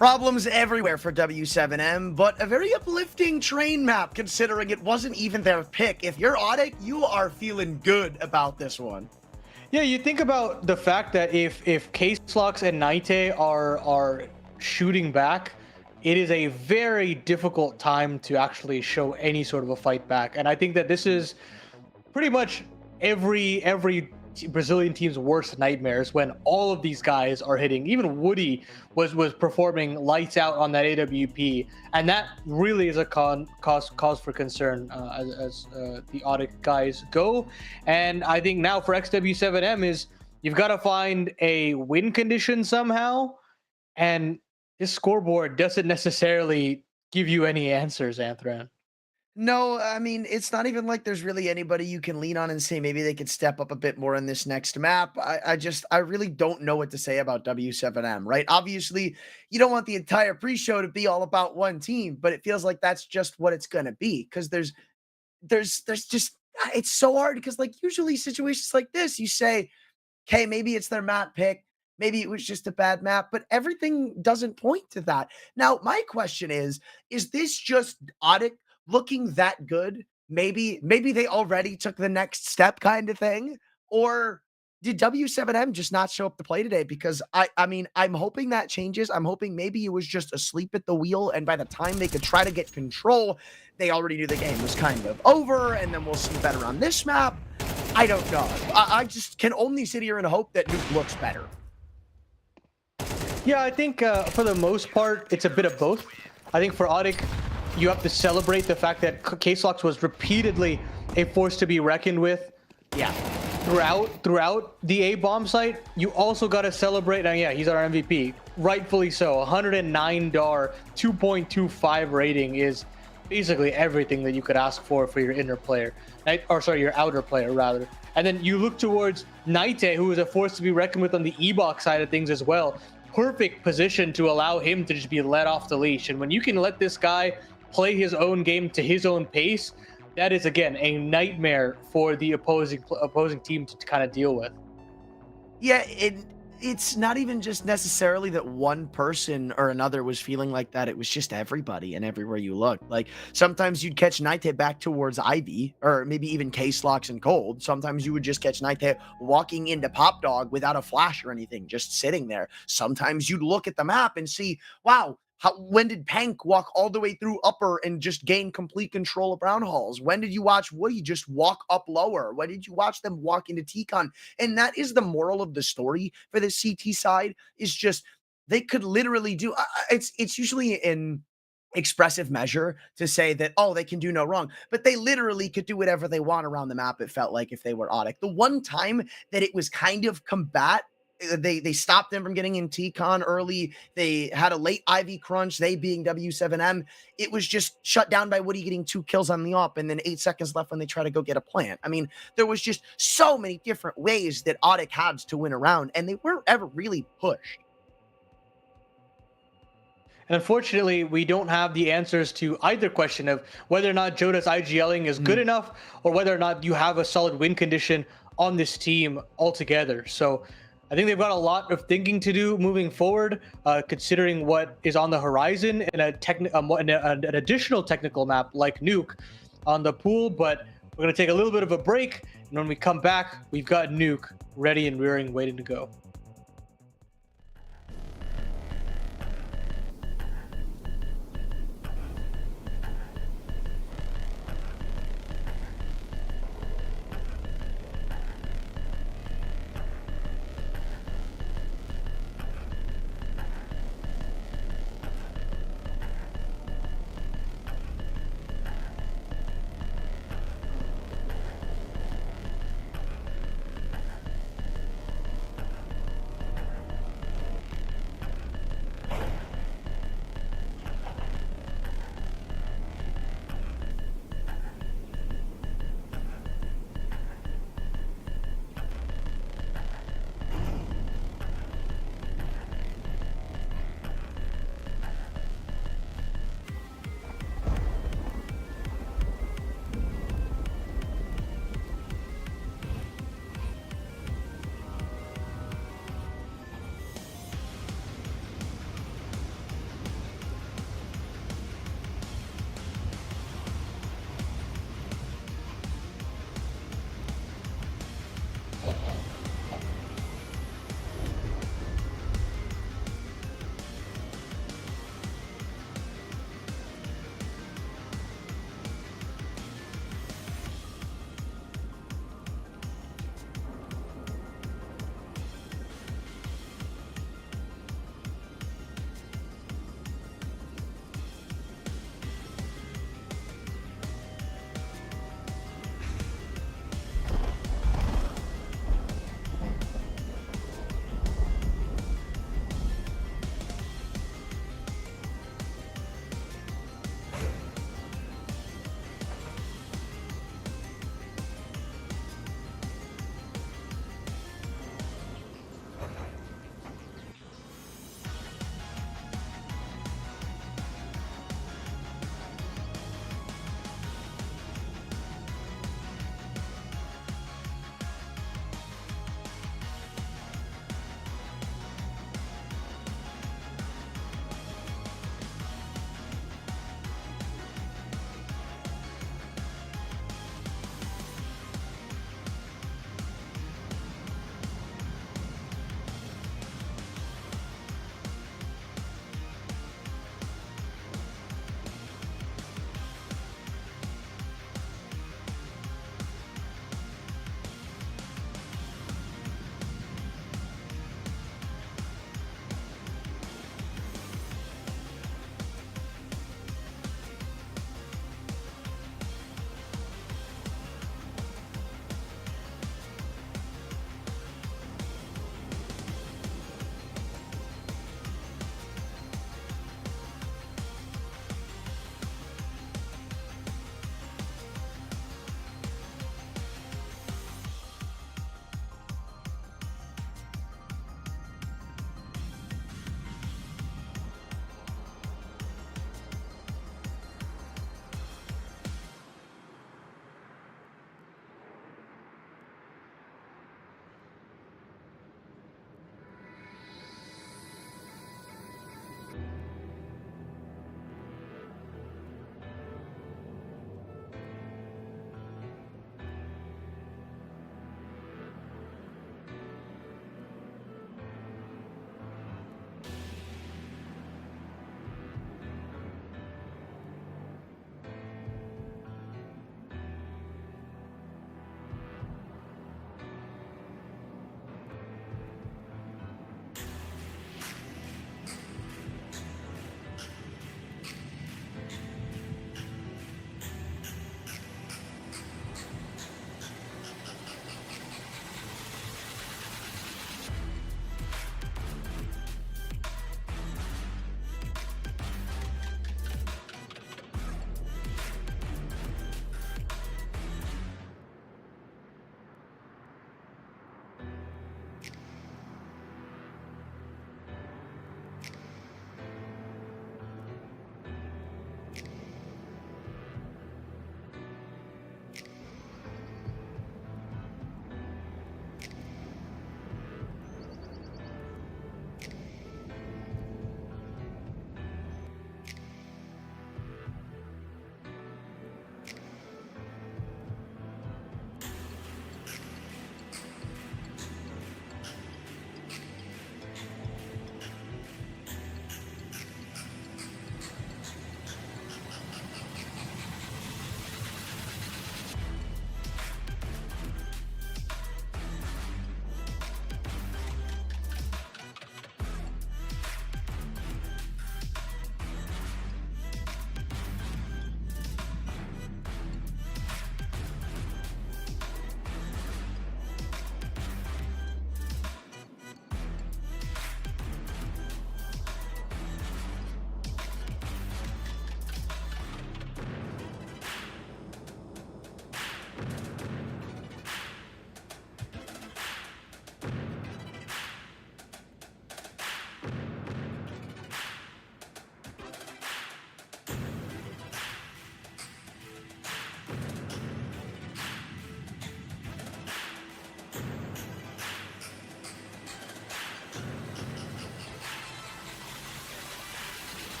Problems everywhere for W7M, but a very uplifting train map considering it wasn't even their pick. If you're Audit, you are feeling good about this one. Yeah, you think about the fact that if K-Slox and Naite are shooting back, it is a very difficult time to actually show any sort of a fight back. And I think that this is pretty much every Brazilian team's worst nightmares when all of these guys are hitting. Even Woody was performing lights out on that AWP, and that really is a cause for concern as the Audit guys go. And I think now for XW7M is you've got to find a win condition somehow, and this scoreboard doesn't necessarily give you any answers, Anthran. No, I mean, it's not even like there's really anybody you can lean on and say maybe they could step up a bit more in this next map. I really don't know what to say about W7M, right? Obviously, you don't want the entire pre-show to be all about one team, but it feels like that's just what it's going to be because there's just, it's so hard because like usually situations like this, you say, okay, maybe it's their map pick. Maybe it was just a bad map, but everything doesn't point to that. Now, my question is this just Audit looking that good? Maybe they already took the next step kind of thing? Or did W7M just not show up to play today? Because I mean, I'm hoping that changes. I'm hoping maybe it was just asleep at the wheel, and by the time they could try to get control, they already knew the game was kind of over, and then we'll see better on this map. I don't know. I just can only sit here and hope that Nuke looks better. Yeah, I think for the most part, it's a bit of both. I think for Audit, you have to celebrate the fact that K-Slox was repeatedly a force to be reckoned with. Yeah. Throughout the A bomb site, you also got to celebrate. And yeah, he's our MVP, rightfully so. 109 DAR, 2.25 rating is basically everything that you could ask for your inner player, or sorry, your outer player rather. And then you look towards Naite, who is a force to be reckoned with on the E-box side of things as well. Perfect position to allow him to just be let off the leash. And when you can let this guy play his own game to his own pace, that is again a nightmare for the opposing team to kind of deal with. Yeah, it's not even just necessarily that one person or another was feeling like that. It was just everybody and everywhere you looked. Like sometimes you'd catch Naite back towards Ivy or maybe even K-Slox and Cold. Sometimes you would just catch Naite walking into Pop Dog without a flash or anything, just sitting there. Sometimes you'd look at the map and see, wow, when did Pank walk all the way through upper and just gain complete control of Brown Halls? When did you watch Woody just walk up lower? When did you watch them walk into T-Con? And that is the moral of the story for the CT side, is just they could literally do it's usually in expressive measure to say that, oh, they can do no wrong, but they literally could do whatever they want around the map. It felt like if they were Audit. The one time that it was kind of combat, they stopped them from getting in T-Con early. They had a late Ivy crunch, they being W7M. It was just shut down by Woody getting 2 kills on the op and then 8 seconds left when they try to go get a plant. I mean, there was just so many different ways that Audit had to win around, and they weren't ever really pushed. And unfortunately, we don't have the answers to either question of whether or not Joda's IGLing is good enough or whether or not you have a solid win condition on this team altogether. So I think they've got a lot of thinking to do moving forward, considering what is on the horizon in an additional technical map like Nuke on the pool. But we're going to take a little bit of a break. And when we come back, we've got Nuke ready and rearing, waiting to go.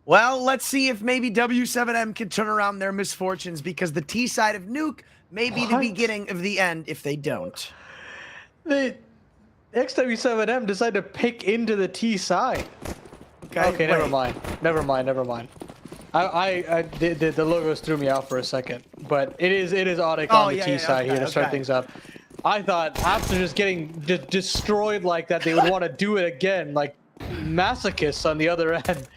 Well, let's see if maybe W7M can turn around their misfortunes, because the T side of Nuke may be the What? beginning of the end if they don't. The XW7M decided to pick into the T side. Okay, never wait. mind. Never mind. The logos threw me out for a second, but it is Audic Oh, on the yeah, T yeah, side here to start okay. things up. I thought after just getting destroyed like that, they would want to do it again, like masochists on the other end.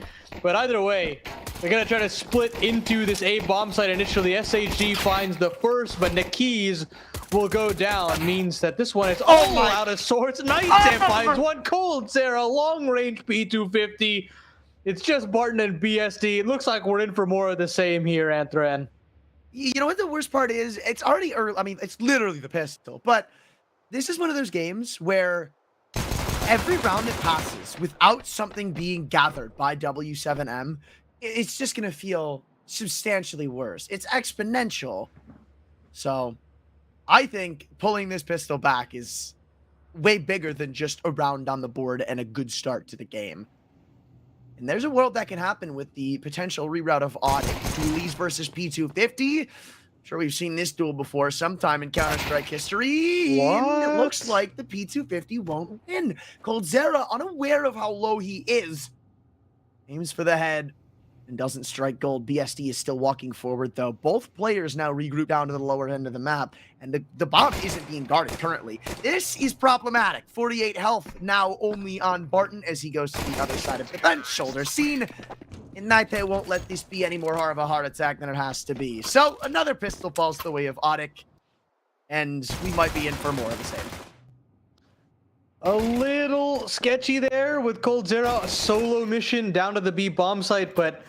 But either way, they're gonna try to split into this A bomb site initially. SHG finds the first, but Nikis will go down. Means that this one is all out of sorts. Nighttime finds one. Cold Sarah, long range P250. It's just Barton and BSD. It looks like we're in for more of the same here, Anthran. You know what the worst part is? It's already early. I mean, it's literally the pistol. But this is one of those games where every round that passes without something being gathered by W7M, it's just going to feel substantially worse. It's exponential. So I think pulling this pistol back is way bigger than just a round on the board and a good start to the game. And there's a world that can happen with the potential reroute of Audic. Dualies versus P250. I'm sure we've seen this duel before sometime in Counter-Strike history. And it looks like the P250 won't win. Coldzera, unaware of how low he is, aims for the head and doesn't strike gold. BSD is still walking forward, though. Both players now regroup down to the lower end of the map, and the bomb isn't being guarded currently. This is problematic. 48 health now only on Barton as he goes to the other side of the bench. Shoulder seen. And Nightpay won't let this be any more of a heart attack than it has to be. So another pistol falls the way of Audic, and we might be in for more of the same. A little sketchy there with Coldzera, a solo mission down to the B bomb site, but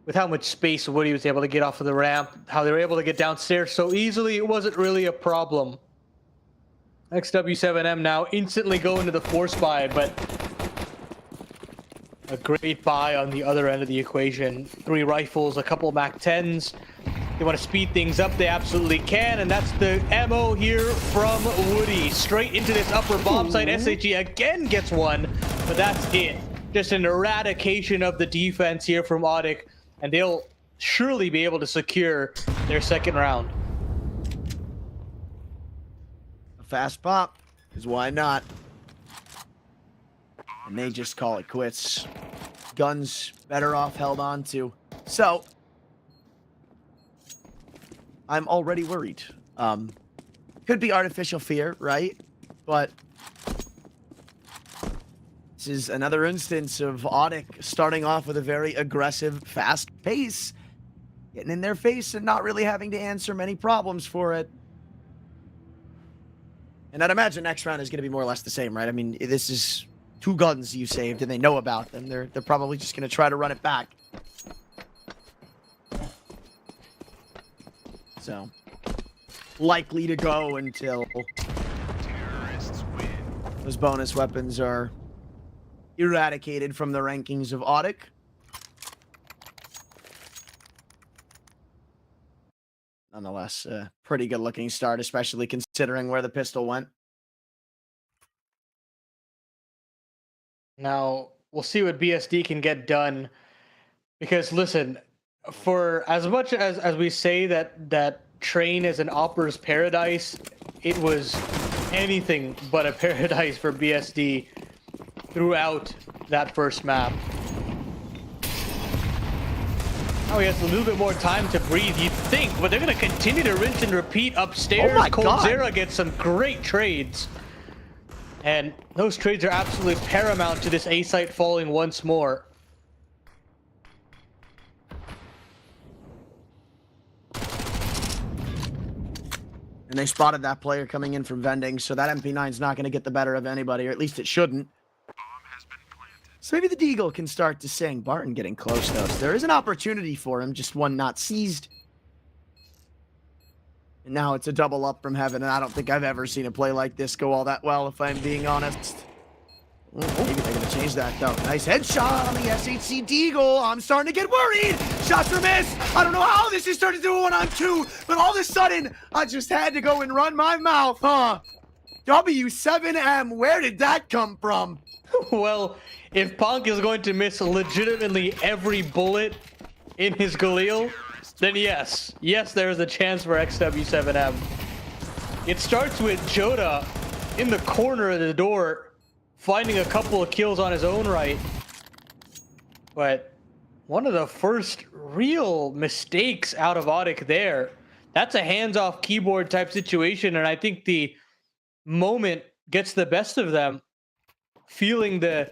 with how much space Woody was able to get off of the ramp, how they were able to get downstairs so easily, it wasn't really a problem. XW7M now instantly go into the force buy, but a great buy on the other end of the equation. 3 rifles, a couple MAC-10s. They want to speed things up, they absolutely can, and that's the MO here from Woody. Straight into this upper bomb site. SHG again gets one, but that's it. Just an eradication of the defense here from Audic, and they'll surely be able to secure their second round. A fast pop, because why not? And they just call it quits. Guns better off held on to. So I'm already worried. Could be artificial fear, right? But this is another instance of Audic starting off with a very aggressive, fast pace. Getting in their face and not really having to answer many problems for it. And I'd imagine next round is going to be more or less the same, right? I mean, this is 2 guns you saved and they know about them. They're probably just going to try to run it back. So, likely to go until those bonus weapons are eradicated from the rankings of Audic. Nonetheless, a pretty good looking start, especially considering where the pistol went. Now, we'll see what BSD can get done. Because, listen, for as much as we say that Train is an opera's paradise, it was anything but a paradise for BSD throughout that first map. Oh, he has a little bit more time to breathe, you'd think, but they're going to continue to rinse and repeat upstairs. Oh my God. Coldzera gets some great trades. And those trades are absolutely paramount to this A site falling once more. And they spotted that player coming in from vending, so that MP9's not going to get the better of anybody, or at least it shouldn't. So maybe the Deagle can start to sing. Barton getting close, though. So there is an opportunity for him, just one not seized. And now it's a double up from heaven, and I don't think I've ever seen a play like this go all that well, if I'm being honest. Maybe they're going to change that, though. Nice headshot on the SHC Deagle. I'm starting to get worried. Shots are missed. I don't know how this has turned into a 1-on-2, but all of a sudden, I just had to go and run my mouth, huh? W7M, where did that come from? Well, if Punk is going to miss legitimately every bullet in his Galil, then yes, there is a chance for XW7M. It starts with Joda in the corner of the door, finding a couple of kills on his own right. But one of the first real mistakes out of Audic there. That's a hands-off keyboard type situation, and I think the moment gets the best of them, feeling the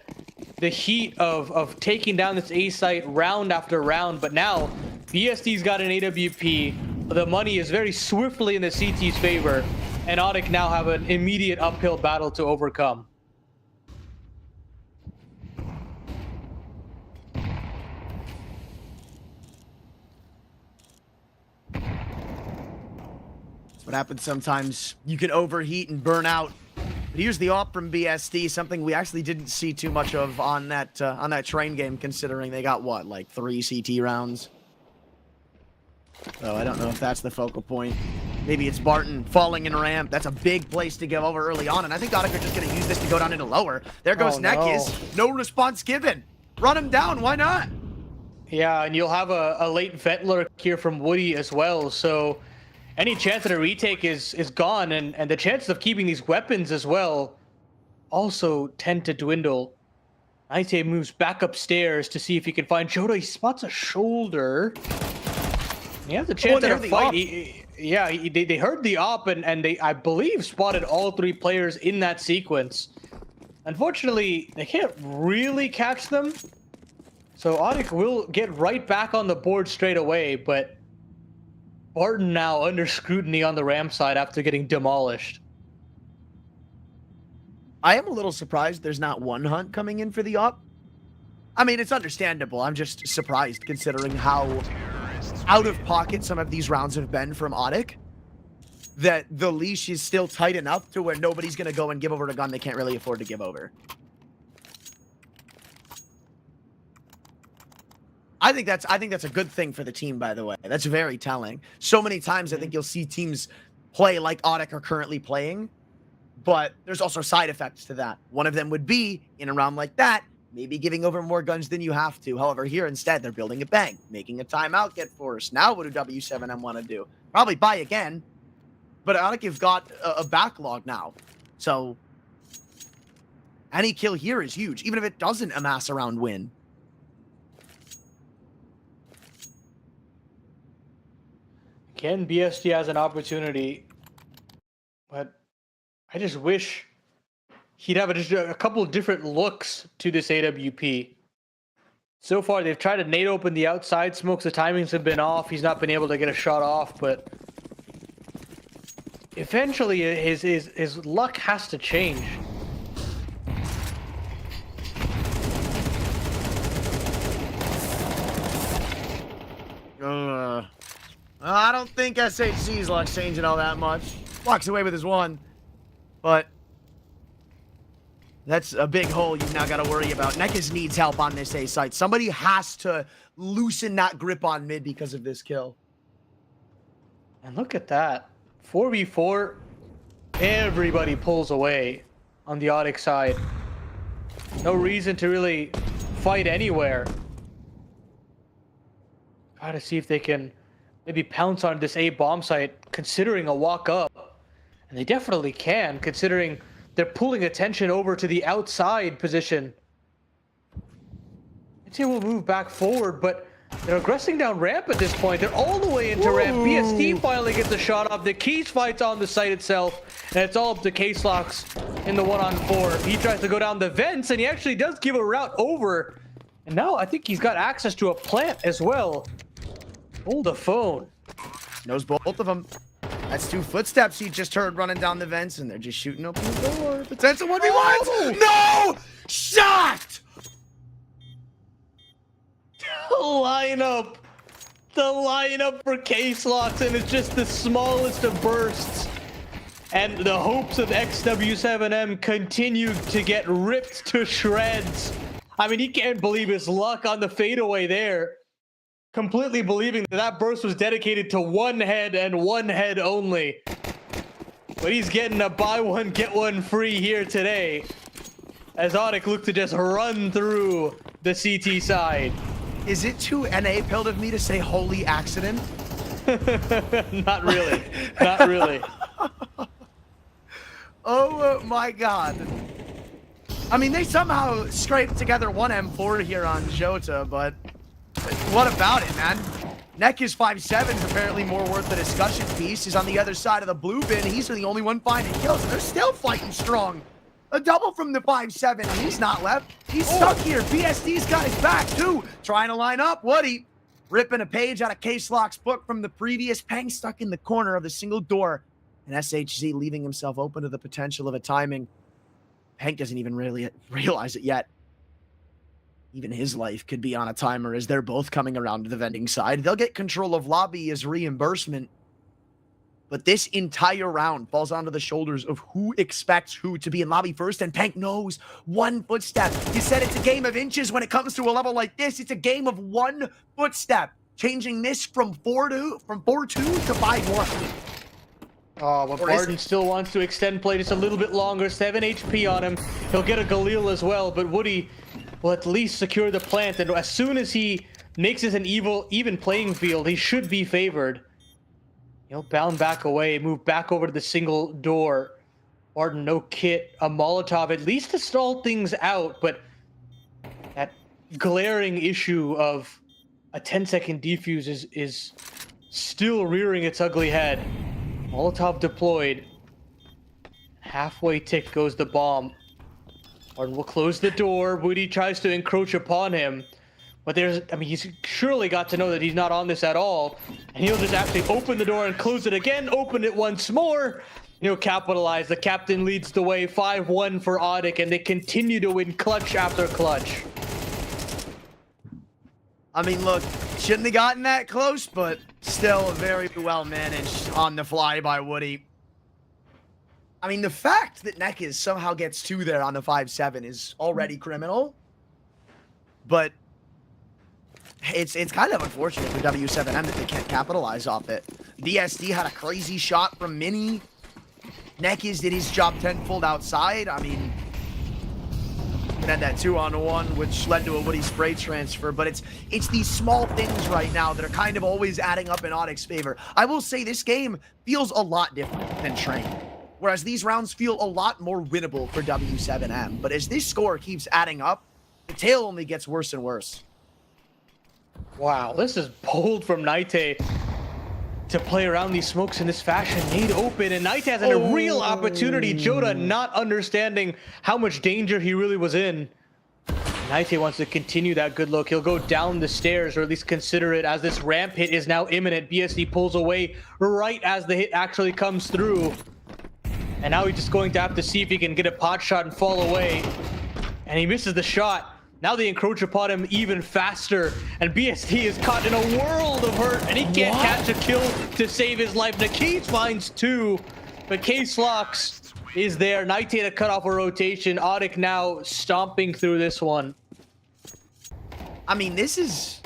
heat of taking down this A site round after round. But now BSD's got an AWP. The money is very swiftly in the CT's favor, and Audic now have an immediate uphill battle to overcome. What happens sometimes, you can overheat and burn out. But here's the op from BSD, something we actually didn't see too much of on that train game, considering they got what, like 3 CT rounds. So I don't know if that's the focal point. Maybe it's Barton falling in ramp. That's a big place to give over early on, and I think Audic are just going to use this to go down into lower. There goes Nekis. No response given. Run him down. Why not? Yeah, and you'll have a late vent lurk here from Woody as well, so any chance at a retake is gone, and the chances of keeping these weapons as well also tend to dwindle. Naite moves back upstairs to see if he can find Joda. He spots a shoulder. He has a chance at a fight. They heard the op, and they, I believe, spotted all 3 players in that sequence. Unfortunately, they can't really catch them, so Audic will get right back on the board straight away, but Barton now under scrutiny on the ramp side after getting demolished. I am a little surprised there's not one hunt coming in for the op. I mean, it's understandable. I'm just surprised considering how out of pocket some of these rounds have been from Audic, that the leash is still tight enough to where nobody's going to go and give over a gun they can't really afford to give over. I think that's a good thing for the team, by the way. That's very telling. So many times I think you'll see teams play like Audic are currently playing, but there's also side effects to that. One of them would be, in a round like that, maybe giving over more guns than you have to. However, here instead, they're building a bank, making a timeout get forced. Now what do W7M want to do? Probably buy again, but Audic have got a backlog now. So any kill here is huge, even if it doesn't amass a round win. Again, BSD has an opportunity, but I just wish he'd have a couple of different looks to this AWP. So far, they've tried to nade open the outside smokes. The timings have been off. He's not been able to get a shot off, but eventually his luck has to change. I don't think SHC's luck's changing all that much. Walks away with his one, but that's a big hole you've now got to worry about. Nekis needs help on this A site. Somebody has to loosen that grip on mid because of this kill. And look at that. 4v4, everybody pulls away on the Audic side. No reason to really fight anywhere. Try to see if they can maybe pounce on this A bomb site, considering a walk up. And they definitely can, considering they're pulling attention over to the outside position. I'd say we'll move back forward, but they're aggressing down ramp at this point. They're all the way into ramp. BSD finally gets a shot off. The Keys fights on the site itself, and it's all up to Case Locks in the 1-on-4. He tries to go down the vents, and he actually does give a route over. And now I think he's got access to a plant as well. Hold the phone. Knows both of them. That's 2 footsteps he just heard running down the vents, and they're just shooting open the door. Potential 1v1. No! Shot! The lineup for Case Locks, and it's just the smallest of bursts. And the hopes of XW7M continue to get ripped to shreds. I mean, he can't believe his luck on the fadeaway there. Completely believing that burst was dedicated to one head and one head only. But he's getting a buy one, get one free here today. as Audic looked to just run through the CT side. Is it too NA pilled of me to say holy accident? Not really. Not really. Oh my god. I mean, they somehow scraped together one M4 here on Jota, but what about it, man? Neck is 5'7", is apparently more worth the discussion piece. He's on the other side of the blue bin. He's the only one finding kills, and they're still fighting strong. A double from the 5'7", and he's not left. He's stuck here. BSD's got his back, too. Trying to line up. Woody ripping a page out of Case Lock's book from the previous. Peng stuck in the corner of the single door, and SHZ leaving himself open to the potential of a timing. Peng doesn't even really realize it yet. Even his life could be on a timer as they're both coming around to the vending side. They'll get control of lobby as reimbursement. But this entire round falls onto the shoulders of who expects who to be in lobby first, and Pank knows one footstep. You said it's a game of inches when it comes to a level like this. It's a game of one footstep. Changing this from 4-2 to 5-1. Oh, but Barton still wants to extend play just a little bit longer. 7 HP on him. He'll get a Galil as well, but Woody will at least secure the plant, and as soon as he makes this an even playing field, he should be favored. He'll bound back away, move back over to the single door. Barton, no kit, a Molotov, at least to stall things out, but that glaring issue of a 10-second defuse is still rearing its ugly head. Molotov deployed. Halfway tick goes the bomb. Barton will close the door. Woody tries to encroach upon him. But he's surely got to know that he's not on this at all. And he'll just actually open the door and close it again, open it once more. He'll capitalize. The captain leads the way, 5-1 for Audic, and they continue to win clutch after clutch. I mean, look, shouldn't have gotten that close, but still very well managed on the fly by Woody. I mean, the fact that Nekis somehow gets 2 there on the 5-7 is already criminal. But it's kind of unfortunate for W7M that they can't capitalize off it. BSD had a crazy shot from Mini. Nekis did his job tenfold outside. I mean, had that 2-on-1, which led to a Woody spray transfer, but it's these small things right now that are kind of always adding up in Audic's favor. I will say this game feels a lot different than Train, whereas these rounds feel a lot more winnable for W7M. But as this score keeps adding up, the tale only gets worse and worse. Wow, this is bold from Naite to play around these smokes in this fashion. Nade open, and Naite has a real opportunity. Jota not understanding how much danger he really was in. Naite wants to continue that good look. He'll go down the stairs, or at least consider it, as this ramp hit is now imminent. BSD pulls away right as the hit actually comes through. And now he's just going to have to see if he can get a pot shot and fall away. And he misses the shot. Now they encroach upon him even faster, and BSD is caught in a world of hurt, and he can't catch a kill to save his life. Nakis finds 2, but Case Locks is there. Naite to cut off a rotation. Audic now stomping through this one. I mean, it's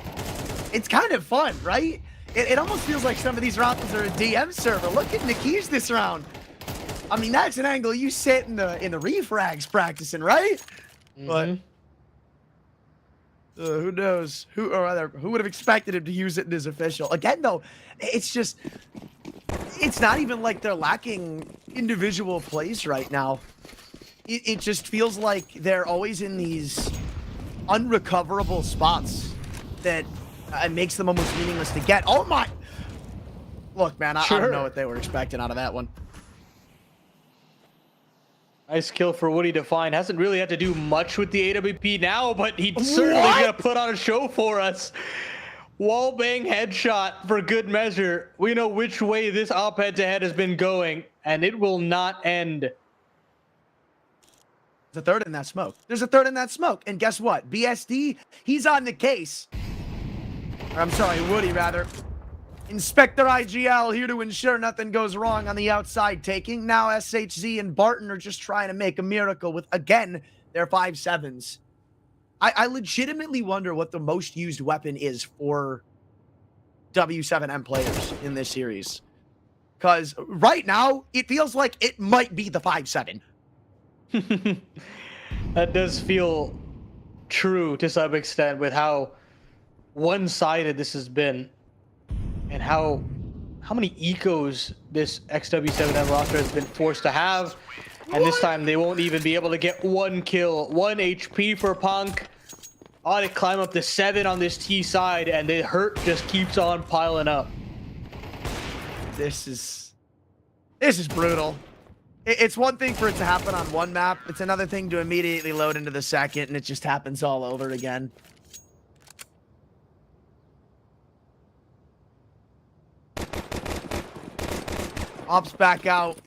kind of fun, right? It almost feels like some of these rounds are a DM server. Look at Nakis this round. I mean, that's an angle you sit in the refrags practicing, right? But who knows? Who would have expected him to use it in his official? Again, though, it's not even like they're lacking individual plays right now. It just feels like they're always in these unrecoverable spots that makes them almost meaningless to get. Oh my! Look, man, I don't know what they were expecting out of that one. Nice kill for Woody to find. Hasn't really had to do much with the AWP now, but he's certainly gonna put on a show for us. Wallbang headshot for good measure. We know which way this op head-to-head has been going, and it will not end. There's a third in that smoke. There's a third in that smoke. And guess what? BSD, he's on the case. Or I'm sorry, Woody, rather. Inspector IGL here to ensure nothing goes wrong on the outside taking. Now SHZ and Barton are just trying to make a miracle with, again, their 5-7s. I legitimately wonder what the most used weapon is for W7M players in this series. Because right now, it feels like it might be the 5-7. That does feel true to some extent with how one-sided this has been, and how many ecos this XW7M roster has been forced to have. And this time they won't even be able to get 1 kill, 1 HP for Punk. Ought to climb up to 7 on this T side, and the hurt just keeps on piling up. This is brutal. It's one thing for it to happen on one map. It's another thing to immediately load into the second, and it just happens all over again. Ops back out.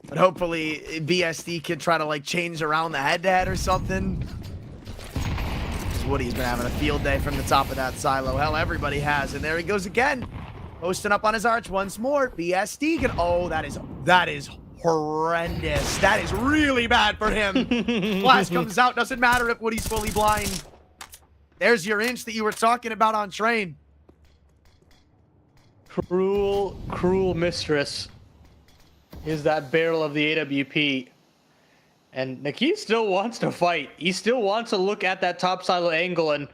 But hopefully BSD can try to like change around the head-to-head or something. Woody's been having a field day from the top of that silo. Hell, everybody has. And there he goes again. Posting up on his arch once more. BSD can... Oh, that is horrendous. That is really bad for him. Flash comes out. Doesn't matter if Woody's fully blind. There's your inch that you were talking about on train. Cruel, cruel mistress is that barrel of the AWP. And Naki still wants to fight. He still wants to look at that top silo angle, and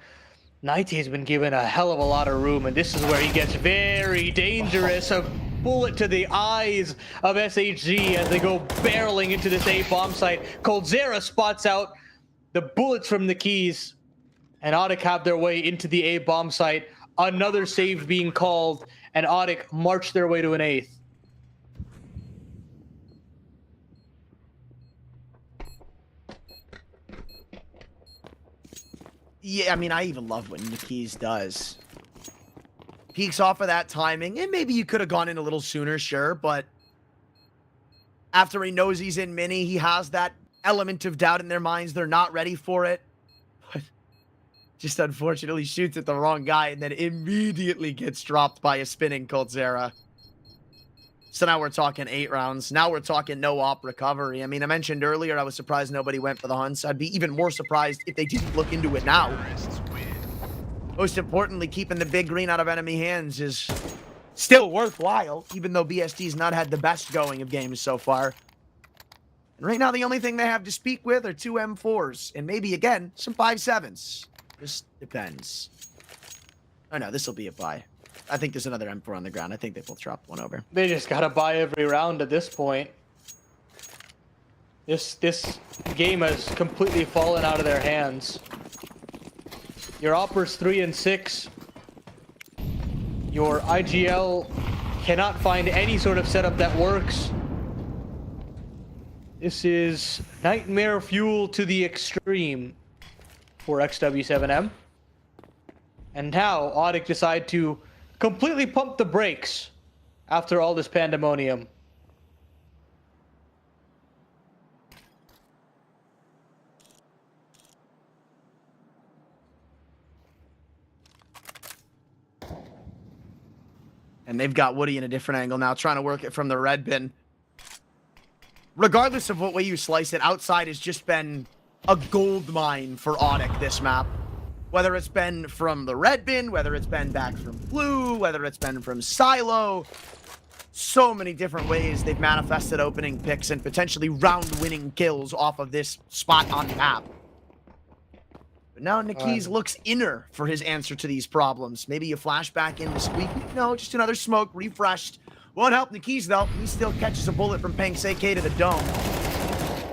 Night's been given a hell of a lot of room, and this is where he gets very dangerous. A bullet to the eyes of SHG as they go barreling into this A bomb site. Coldzera spots out the bullets from the keys, and Audic have their way into the A bomb site. Another save being called, and Audic march their way to an 8th. Yeah, I mean, I even love what Nikis does. Peeks off of that timing, and maybe you could have gone in a little sooner, sure, but after he knows he's in mini, he has that element of doubt in their minds. They're not ready for it. But just unfortunately shoots at the wrong guy and then immediately gets dropped by a spinning Coldzera. So now we're talking 8 rounds. Now we're talking no op recovery. I mean, I mentioned earlier I was surprised nobody went for the hunts. I'd be even more surprised if they didn't look into it now. Most importantly, keeping the big green out of enemy hands is still worthwhile, even though BSD's not had the best going of games so far. And right now, the only thing they have to speak with are 2 M4s, and maybe, again, some 5.7s. Just depends. Oh, no, this will be a buy. I think there's another M4 on the ground. I think they both dropped one over. They just gotta buy every round at this point. This game has completely fallen out of their hands. Your Opper's 3 and 6. Your IGL cannot find any sort of setup that works. This is nightmare fuel to the extreme for XW7M. And now Audic decide to completely pump the brakes after all this pandemonium. And they've got Woody in a different angle now, trying to work it from the red bin. Regardless of what way you slice it, outside has just been a gold mine for Audic this map. Whether it's been from the red bin, whether it's been back from blue, whether it's been from silo. So many different ways they've manifested opening picks and potentially round-winning kills off of this spot on the map. But now Nikis looks inner for his answer to these problems. Maybe you flash back in the squeak. No, just another smoke, refreshed. Won't help Nikis, though. He still catches a bullet from Peng Seike to the dome.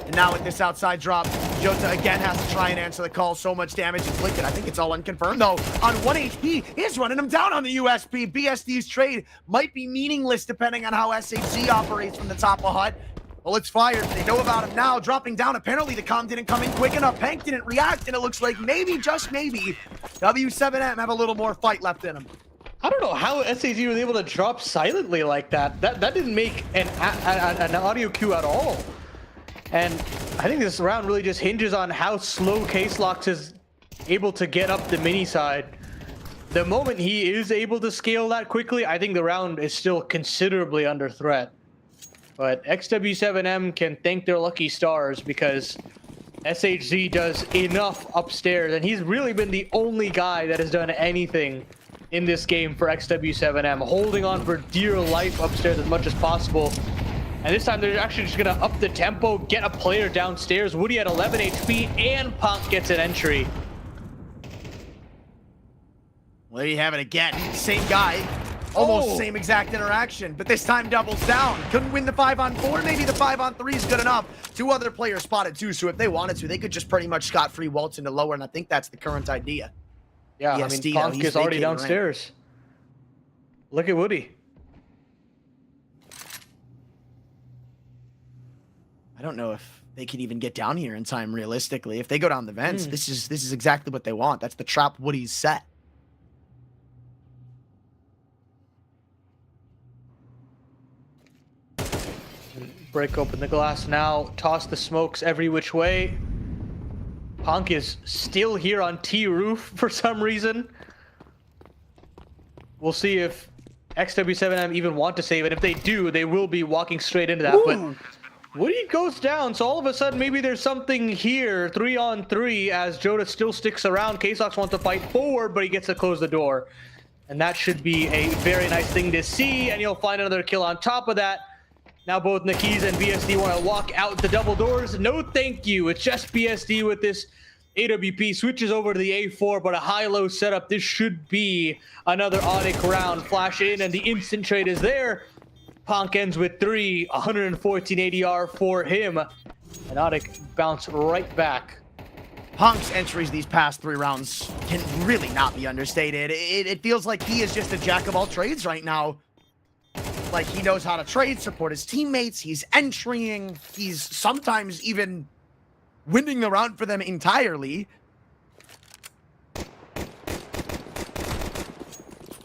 And now with this outside drop, Jota again has to try and answer the call. So much damage inflicted. I think it's all unconfirmed, though. On 1 HP, he's running him down on the USP. BSD's trade might be meaningless depending on how SHG operates from the top of HUD. Bullets fired. They know about him now. Dropping down. Apparently, the comm didn't come in quick enough. Pank didn't react, and it looks like maybe, just maybe, W7M have a little more fight left in them. I don't know how SHG was able to drop silently like that. That didn't make an audio cue at all. And I think this round really just hinges on how slow Caselox is able to get up the mini side. The moment he is able to scale that quickly, I think the round is still considerably under threat. But XW7M can thank their lucky stars because SHG does enough upstairs, and he's really been the only guy that has done anything in this game for XW7M, holding on for dear life upstairs as much as possible. And this time they're actually just gonna up the tempo, get a player downstairs. Woody at 11 HP, and Punk gets an entry. Well, there you have it again. Same guy. Almost Oh. same exact interaction, but this time doubles down. Couldn't win the 5-on-4. Maybe the 5-on-3 is good enough. 2 other players spotted too, so if they wanted to, they could just pretty much scot-free waltz into lower, and I think that's the current idea. Yeah, BSD, I mean, though, Punk he's is already vacating rank. downstairs. Look at Woody. I don't know if they could even get down here in time realistically. If they go down the vents, this is exactly what they want. That's the trap Woody's set. Break open the glass now. Toss the smokes every which way. Punk is still here on T roof for some reason. We'll see if XW7M even want to save it. If they do, they will be walking straight into that. Ooh. But Woody goes down, so all of a sudden maybe there's something here. 3-on-3 as Joda still sticks around. K-Sox wants to fight forward, but he gets to close the door. And that should be a very nice thing to see. And you'll find another kill on top of that. Now both Nakiz and BSD want to walk out the double doors. No thank you. It's just BSD with this AWP. Switches over to the A4, but a high-low setup. This should be another Odic round. Flash in, and the instant trade is there. Punk ends with 3, 114 ADR for him. And Odic bounce right back. Punk's entries these past 3 rounds can really not be understated. It feels like he is just a jack of all trades right now. Like, he knows how to trade, support his teammates, he's entrying, he's sometimes even winning the round for them entirely.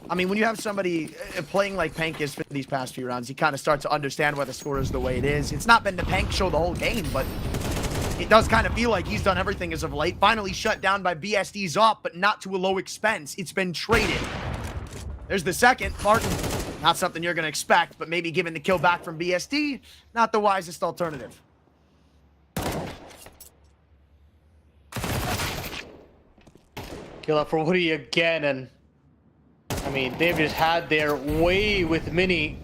I mean, when you have somebody playing like Pank is for these past few rounds, you kind of start to understand why the score is the way it is. It's not been the Pank show the whole game, but it does kind of feel like he's done everything as of late. Finally shut down by BSD's op, but not to a low expense. It's been traded. There's the second. Martin, not something you're going to expect, but maybe given the kill back from BSD, not the wisest alternative. Kill up for Woody again, and I mean, they've just had their way with Mini.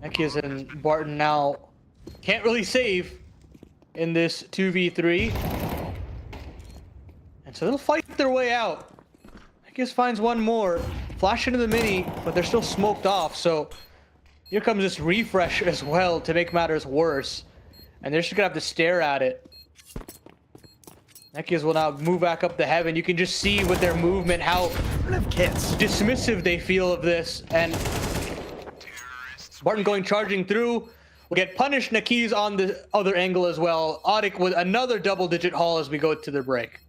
Nekias and Barton now can't really save in this 2v3. And so they'll fight their way out. Nekias finds one more. Flash into the Mini, but they're still smoked off, so here comes this refresh as well to make matters worse. And they're just gonna have to stare at it. Nekias will now move back up the heaven. You can just see with their movement how Kits. dismissive they feel of this. And Barton going charging through. Will get punished. Nakiz on the other angle as well. Odic with another double-digit haul as we go to the break.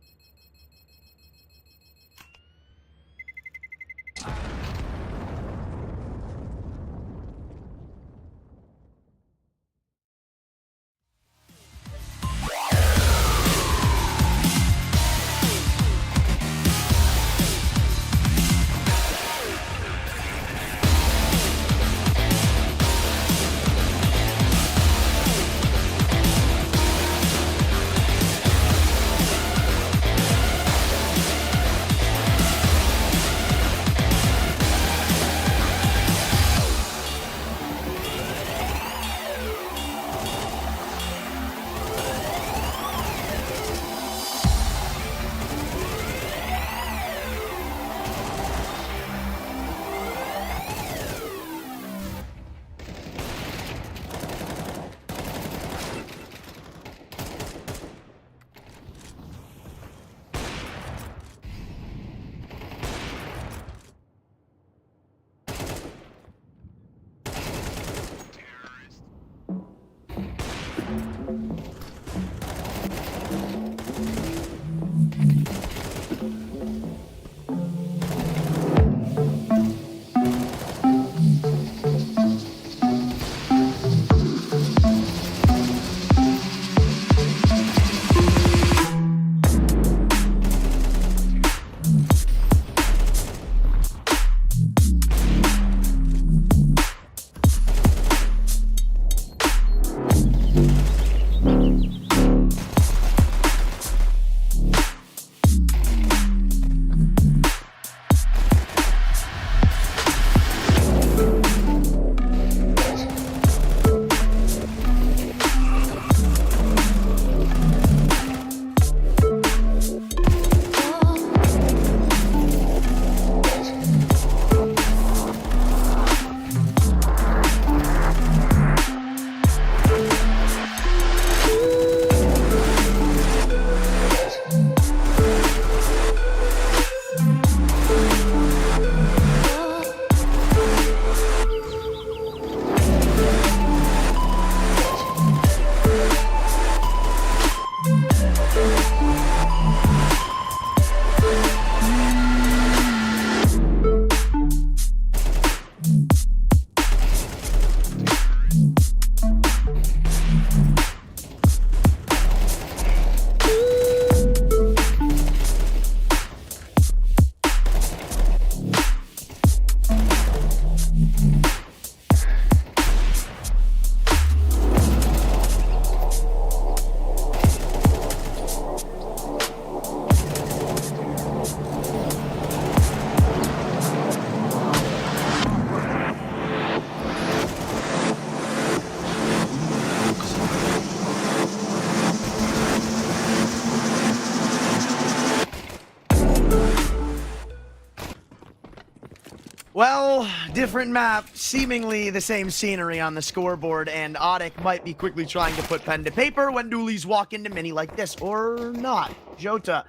Well, different map, seemingly the same scenery on the scoreboard, and Audic might be quickly trying to put pen to paper when dualies walk into Mini like this, or not. Jota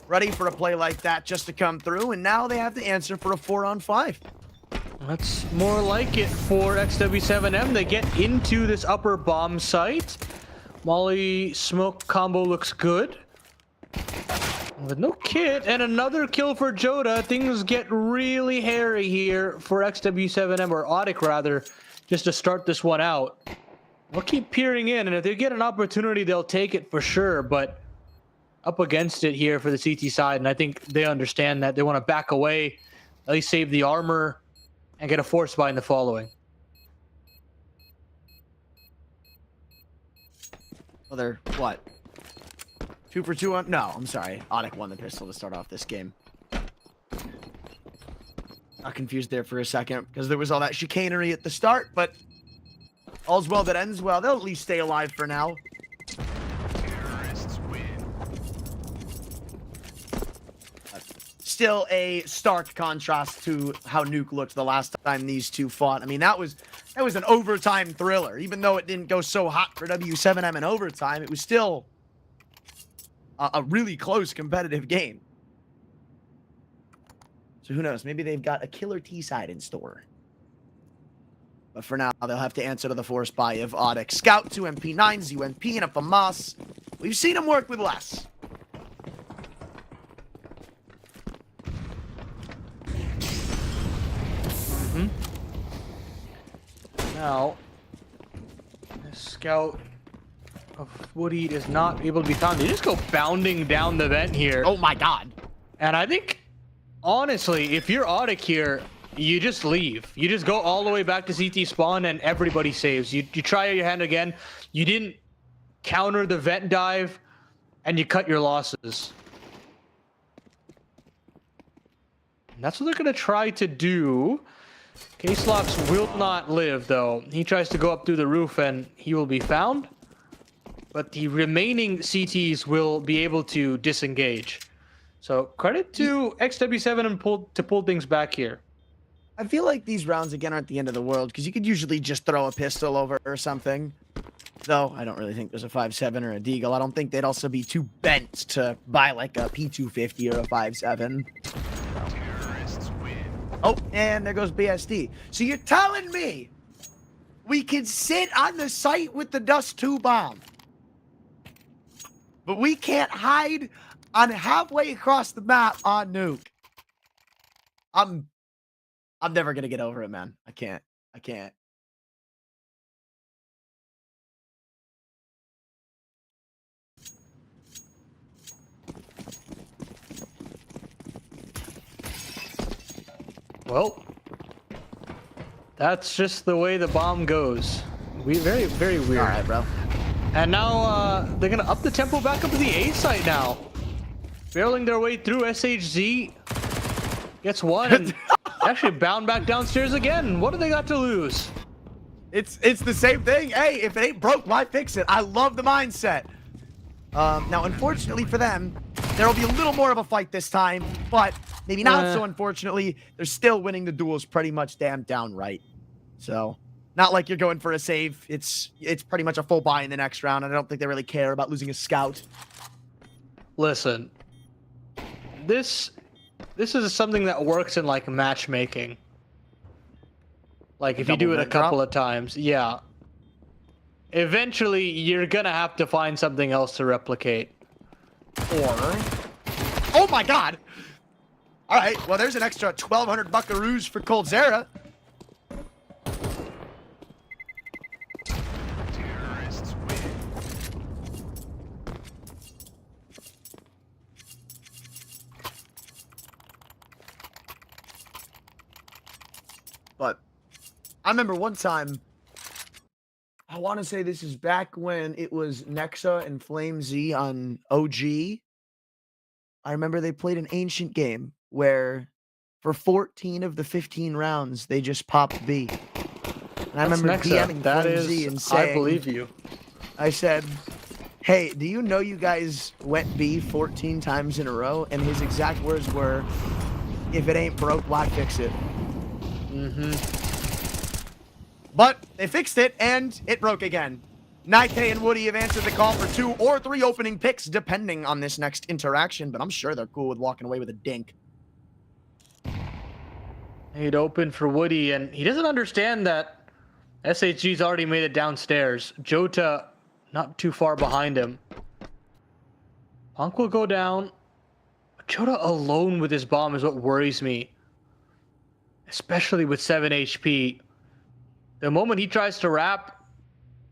ready for a play like that just to come through, and now they have to answer for a 4-on-5. That's more like it for XW7M. They get into this upper bomb site. Molly smoke combo looks good. With no kit and another kill for Jota, things get really hairy here for XW7M, or Audic rather, just to start this one out. We'll keep peering in, and if they get an opportunity, they'll take it for sure, but up against it here for the CT side, and I think they understand that. They want to back away, at least save the armor, and get a force buy in the following. Well, they're, what? 2 for 2 on? No, I'm sorry. Audic won the pistol to start off this game. Got confused there for a second because there was all that chicanery at the start, but all's well that ends well. They'll at least stay alive for now. Terrorists win. Still a stark contrast to how Nuke looked the last time these two fought. I mean, that was an overtime thriller. Even though it didn't go so hot for W7M in overtime, it was still a really close competitive game. So who knows? Maybe they've got a killer T-side in store. But for now, they'll have to answer to the force buy of Audic. Scout, 2 MP9s, UMP, and a FAMAS. We've seen him work with less. Now, the Scout of Woody is not able to be found. They just go bounding down the vent here. Oh my god. And I think, honestly, if you're Audic here, you just leave. You just go all the way back to CT spawn and everybody saves. You try your hand again. You didn't counter the vent dive, and you cut your losses. And that's what they're going to try to do. K-Slox will not live, though. He tries to go up through the roof, and he will be found. But the remaining CTs will be able to disengage. So credit to XW7 and pull things back here. I feel like these rounds, again, aren't the end of the world, because you could usually just throw a pistol over or something. Though, I don't really think there's a 5.7 or a Deagle. I don't think they'd also be too bent to buy, like, a P250 or a 5.7. Terrorists win. Oh, and there goes BSD. So you're telling me we can sit on the site with the Dust 2 bomb, but we can't hide on halfway across the map on Nuke? I'm never gonna get over it, man. I can't. Well, that's just the way the bomb goes. Very, very weird. All right, bro. And now they're gonna up the tempo back up to the A site now. Barreling their way through. SHZ gets one and actually bound back downstairs again. What do they got to lose? It's the same thing. Hey, if it ain't broke, why fix it? I love the mindset. Now, unfortunately for them, there will be a little more of a fight this time, but maybe not so unfortunately. They're still winning the duels pretty much damn downright. So, not like you're going for a save. It's pretty much a full buy in the next round, and I don't think they really care about losing a scout. Listen, this is something that works in like matchmaking. Like if you do it a couple of times, yeah. Eventually, you're gonna have to find something else to replicate. Or, oh my god! All right, well, there's an extra 1,200 buckaroos for Coldzera. Terrorists win. But I remember one time, I want to say this is back when it was Nexa and Flame Z on OG. I remember they played an ancient game where for 14 of the 15 rounds, they just popped B. And I remember DMing Flame Z and saying, I believe you. I said, hey, do you know you guys went B 14 times in a row? And his exact words were, if it ain't broke, why fix it? But they fixed it, and it broke again. Nike and Woody have answered the call for 2 or 3 opening picks, depending on this next interaction, but I'm sure they're cool with walking away with a dink. He'd open for Woody, and he doesn't understand that SHG's already made it downstairs. Jota not too far behind him. Punk will go down. Jota alone with his bomb is what worries me. Especially with 7 HP. The moment he tries to wrap,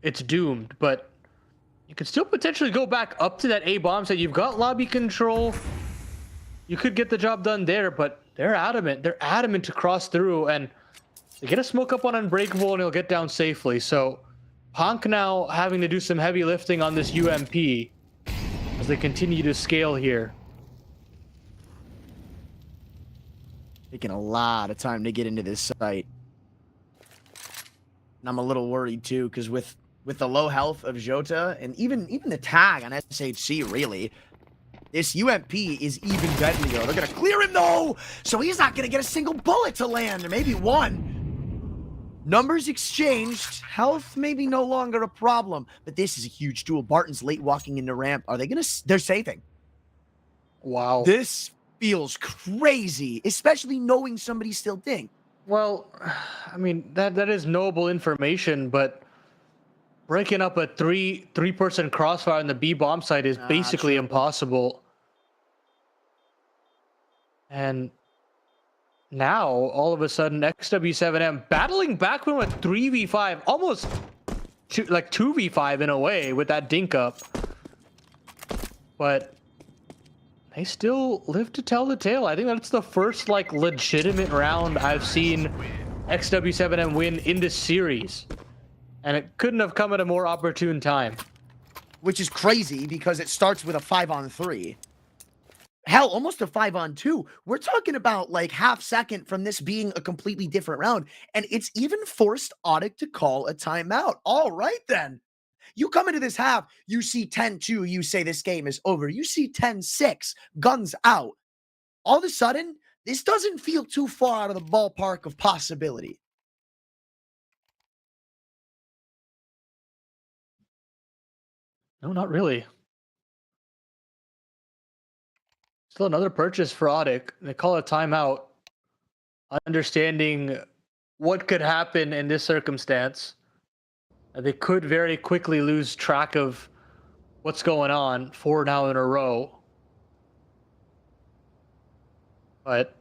it's doomed. But you could still potentially go back up to that A bomb set. You've got lobby control. You could get the job done there, but they're adamant. They're adamant to cross through, and they get a smoke up on Unbreakable, and he'll get down safely. So Punk now having to do some heavy lifting on this UMP as they continue to scale here. Taking a lot of time to get into this site. And I'm a little worried too, because with the low health of Jota and even the tag on SHC, really, this UMP is even deadlier. They're gonna clear him though, so he's not gonna get a single bullet to land, or maybe one. Numbers exchanged. Health maybe no longer a problem, but this is a huge duel. Barton's late walking into ramp. Are they gonna? They're saving. Wow. This feels crazy, especially knowing somebody's still ding. Well, I mean, that is noble information, but breaking up a three-person crossfire on the B bomb site is basically impossible. And now, all of a sudden, XW7M battling back from a 3v5, almost like 2v5 in a way with that dink up. But they still live to tell the tale. I think that's the first like legitimate round I've seen XW7M win in this series. And it couldn't have come at a more opportune time. Which is crazy because it starts with a 5-on-3. Hell, almost a 5-on-2. We're talking about like half second from this being a completely different round. And it's even forced Audic to call a timeout. All right, then. You come into this half, you see 10-2, you say this game is over. You see 10-6, guns out. All of a sudden, this doesn't feel too far out of the ballpark of possibility. No, not really. Still another purchase for Audic. They call a timeout, understanding what could happen in this circumstance. They could very quickly lose track of what's going on 4 now in a row. But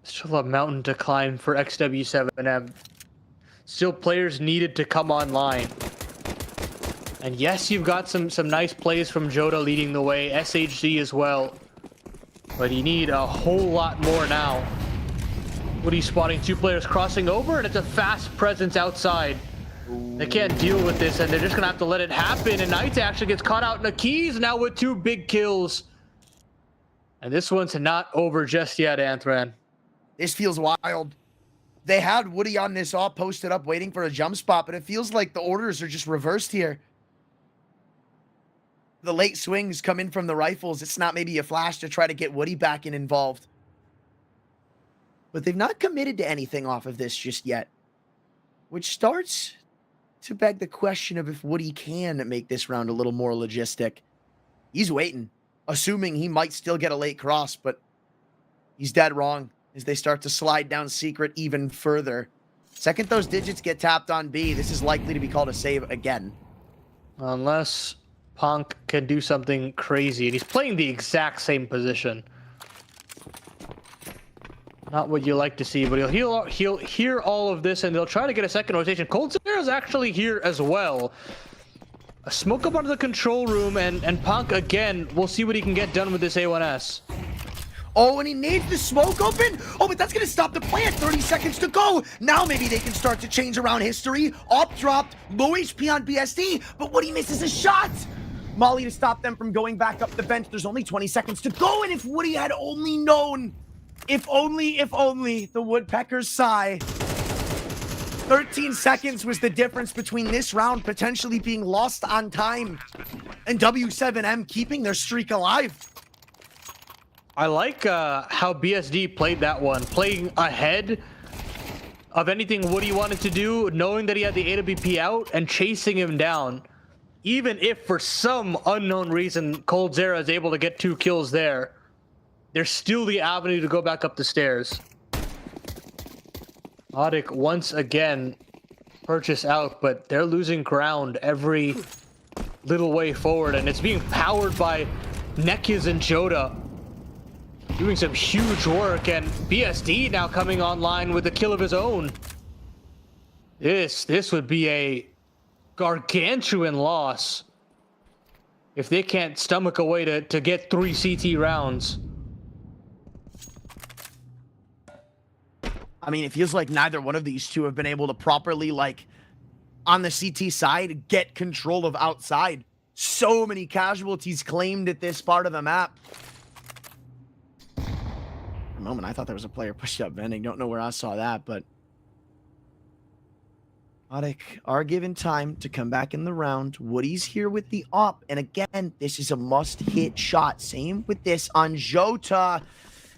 still a mountain to climb for XW7M. Still players needed to come online. And yes, you've got some nice plays from Jota leading the way, SHG as well. But you need a whole lot more now. Woody's spotting 2 players crossing over, and it's a fast presence outside. They can't deal with this, and they're just gonna have to let it happen. And Knights actually gets caught out in the keys now with 2 big kills. And this one's not over just yet, Anthran. This feels wild. They had Woody on this all posted up waiting for a jump spot, but it feels like the orders are just reversed here. The late swings come in from the rifles. It's not maybe a flash to try to get Woody back in involved. But they've not committed to anything off of this just yet. Which starts to beg the question of if Woody can make this round a little more logistic. He's waiting, assuming he might still get a late cross, but he's dead wrong as they start to slide down secret even further. Second those digits get tapped on B, this is likely to be called a save again. Unless Punk can do something crazy, and he's playing the exact same position. Not what you like to see, but he'll hear all of this, and they'll try to get a second rotation. Cold Zero is actually here as well. A smoke up onto the control room, and Punk again. We'll see what he can get done with this A1S. Oh, and he needs the smoke open. Oh, but that's going to stop the plant. 30 seconds to go. Now maybe they can start to change around history. Op dropped, low HP on BSD, but Woody misses a shot. Molly to stop them from going back up the bench. There's only 20 seconds to go, and if Woody had only known, if only, the Woodpeckers sigh. 13 seconds was the difference between this round potentially being lost on time and W7M keeping their streak alive. I like how BSD played that one, playing ahead of anything Woody wanted to do, knowing that he had the AWP out and chasing him down. Even if for some unknown reason coldzera is able to get 2 kills there, there's still the avenue to go back up the stairs. Audic once again purchase out, but they're losing ground every little way forward, and it's being powered by Nekiz and Joda doing some huge work, and BSD now coming online with a kill of his own. This would be a gargantuan loss if they can't stomach a way to get 3 CT rounds. I mean, it feels like neither one of these two have been able to properly, like, on the CT side, get control of outside. So many casualties claimed at this part of the map. For a moment, I thought there was a player pushed up vending. Don't know where I saw that, but Audic are given time to come back in the round. Woody's here with the op, and again, this is a must-hit shot. Same with this on Jota.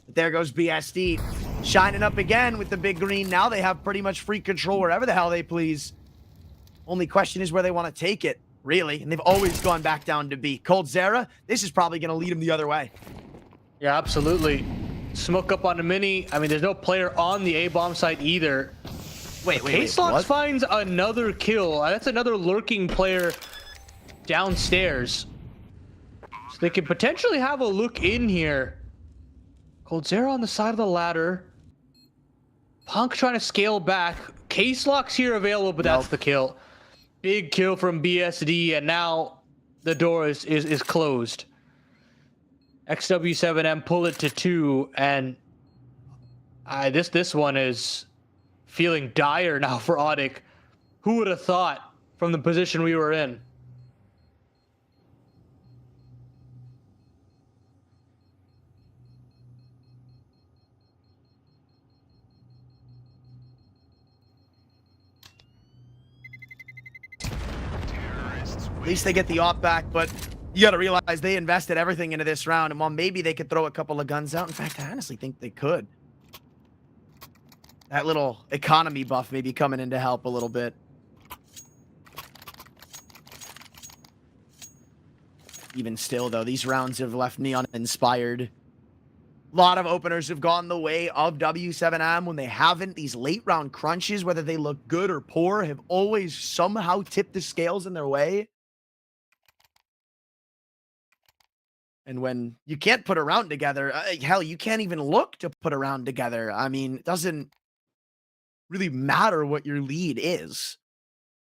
But there goes BSD, shining up again with the big green. Now they have pretty much free control wherever the hell they please. Only question is where they want to take it, really. And they've always gone back down to B. coldzera, this is probably going to lead them the other way. Yeah, absolutely. Smoke up on the mini. I mean, there's no player on the A-bomb site either. Wait, K-Slox finds another kill. That's another lurking player downstairs. So they could potentially have a look in here. coldzera on the side of the ladder. Punk trying to scale back. K-Slox here available, but that's the kill. Big kill from BSD, and now the door is closed. XW7M pull it to 2, and this one is feeling dire now for Audic. Who would have thought from the position we were in? At least they get the op back, but you got to realize they invested everything into this round. And while maybe they could throw a couple of guns out, in fact, I honestly think they could. That little economy buff may be coming in to help a little bit. Even still, though, these rounds have left me uninspired. A lot of openers have gone the way of W7M. When they haven't, these late round crunches, whether they look good or poor, have always somehow tipped the scales in their way. And when you can't put a round together, hell, you can't even look to put a round together. I mean, it doesn't really matter what your lead is.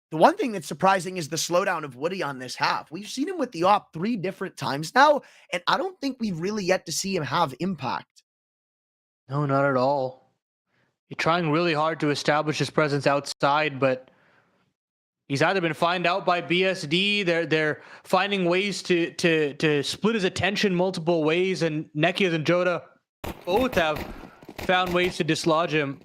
The one thing that's surprising is the slowdown of Woody on this half. We've seen him with the op 3 different times now, and I don't think we've really yet to see him have impact. No, not at all. He's trying really hard to establish his presence outside, but he's either been found out by BSD, they're finding ways to split his attention multiple ways, and Nekiz and Joda both have found ways to dislodge him.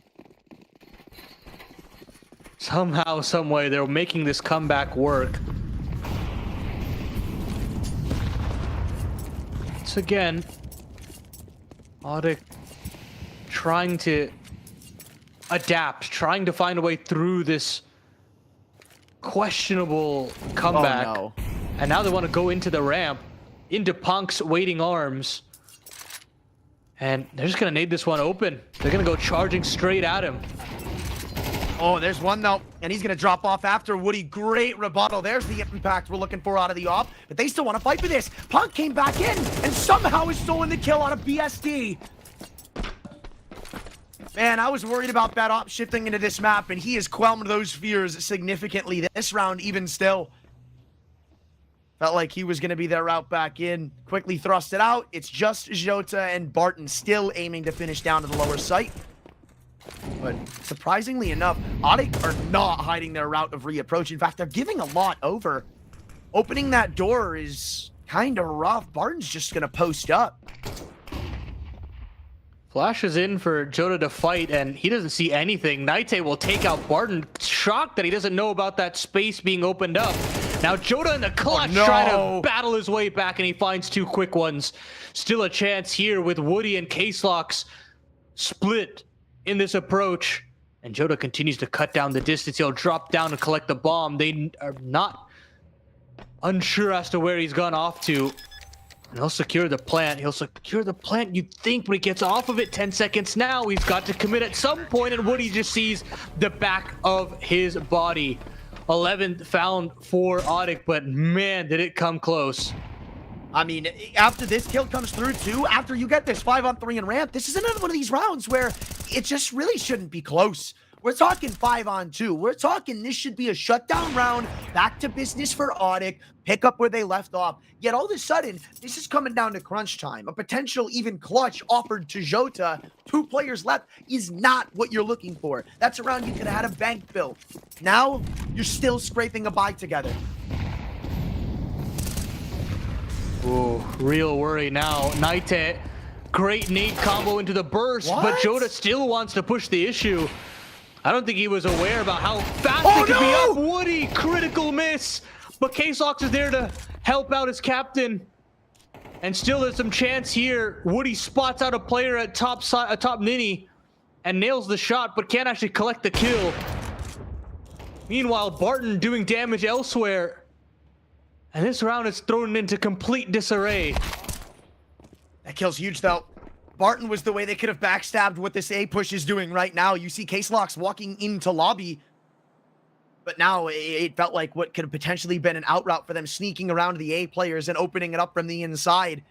Somehow, some way, they're making this comeback work. Once again, Audic trying to adapt, trying to find a way through this questionable comeback. Oh, no. And now they want to go into the ramp, into Punk's waiting arms. And they're just going to nade this one open. They're going to go charging straight at him. Oh, there's one, though, and he's going to drop off after Woody. Great rebuttal. There's the impact we're looking for out of the op, but they still want to fight for this. Punk came back in and somehow is stolen the kill out of BSD. Man, I was worried about that op shifting into this map, and he has quelmed those fears significantly this round, even still. Felt like he was going to be their route back in. Quickly thrust it out. It's just Jota and Barton still aiming to finish down to the lower site. But surprisingly enough, Audic are not hiding their route of reapproach. In fact, they're giving a lot over. Opening that door is kind of rough. Barton's just going to post up. Flash is in for Joda to fight, and he doesn't see anything. Naite will take out Barton, shocked that he doesn't know about that space being opened up. Now Joda in the clutch trying to battle his way back, and he finds 2 quick ones. Still a chance here with Woody and K-Slox split in this approach. And Joda continues to cut down the distance. He'll drop down and collect the bomb. They are not unsure as to where he's gone off to. And he'll secure the plant. He'll secure the plant, you'd think, but he gets off of it 10 seconds now. He's got to commit at some point, and Woody just sees the back of his body. 11th found for Audic, but man, did it come close. I mean, after this kill comes through too, after you get this 5-on-3 in ramp, this is another one of these rounds where it just really shouldn't be close. We're talking 5-on-2. We're talking this should be a shutdown round, back to business for Audic, pick up where they left off. Yet all of a sudden, this is coming down to crunch time. A potential even clutch offered to Jota. 2 players left is not what you're looking for. That's a round you could have had a bank built. Now, you're still scraping a bye together. Ooh, real worry now. Naite, great nade combo into the burst, but Jota still wants to push the issue. I don't think he was aware about how fast they could be up. Woody, critical miss. But K-Sox is there to help out his captain. And still there's some chance here. Woody spots out a player at top Nini and nails the shot, but can't actually collect the kill. Meanwhile, Barton doing damage elsewhere. And this round is thrown into complete disarray. That kill's huge though. Barton was the way they could have backstabbed what this A push is doing right now. You see Case-Locks walking into lobby, but now it felt like what could have potentially been an out route for them sneaking around the A players and opening it up from the inside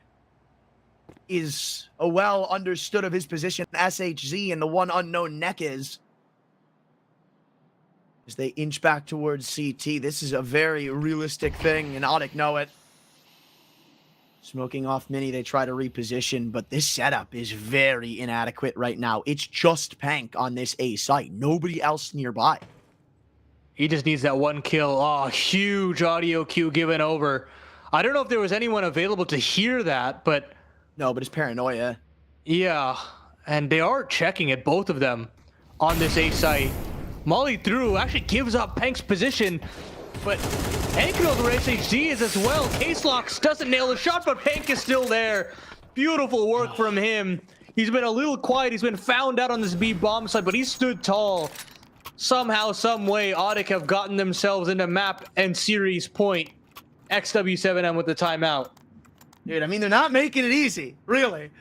is a well understood of his position. SHZ and the one unknown Neck is. As they inch back towards CT, this is a very realistic thing, and Audic know it. Smoking off Mini, they try to reposition, but this setup is very inadequate right now. It's just Pank on this A site. Nobody else nearby. He just needs that one kill. Oh, huge audio cue given over. I don't know if there was anyone available to hear that, but... No, but it's paranoia. Yeah, and they are checking it, both of them, on this A site. Molly through actually gives up Pank's position, but Pank knows where SHG is as well. Case-Locks doesn't nail the shot, but Pank is still there. Beautiful work from him. He's been a little quiet. He's been found out on this B bomb site, but he stood tall. Somehow, some way, Audic have gotten themselves into map and series point. XW7M with the timeout. Dude, I mean, they're not making it easy, really.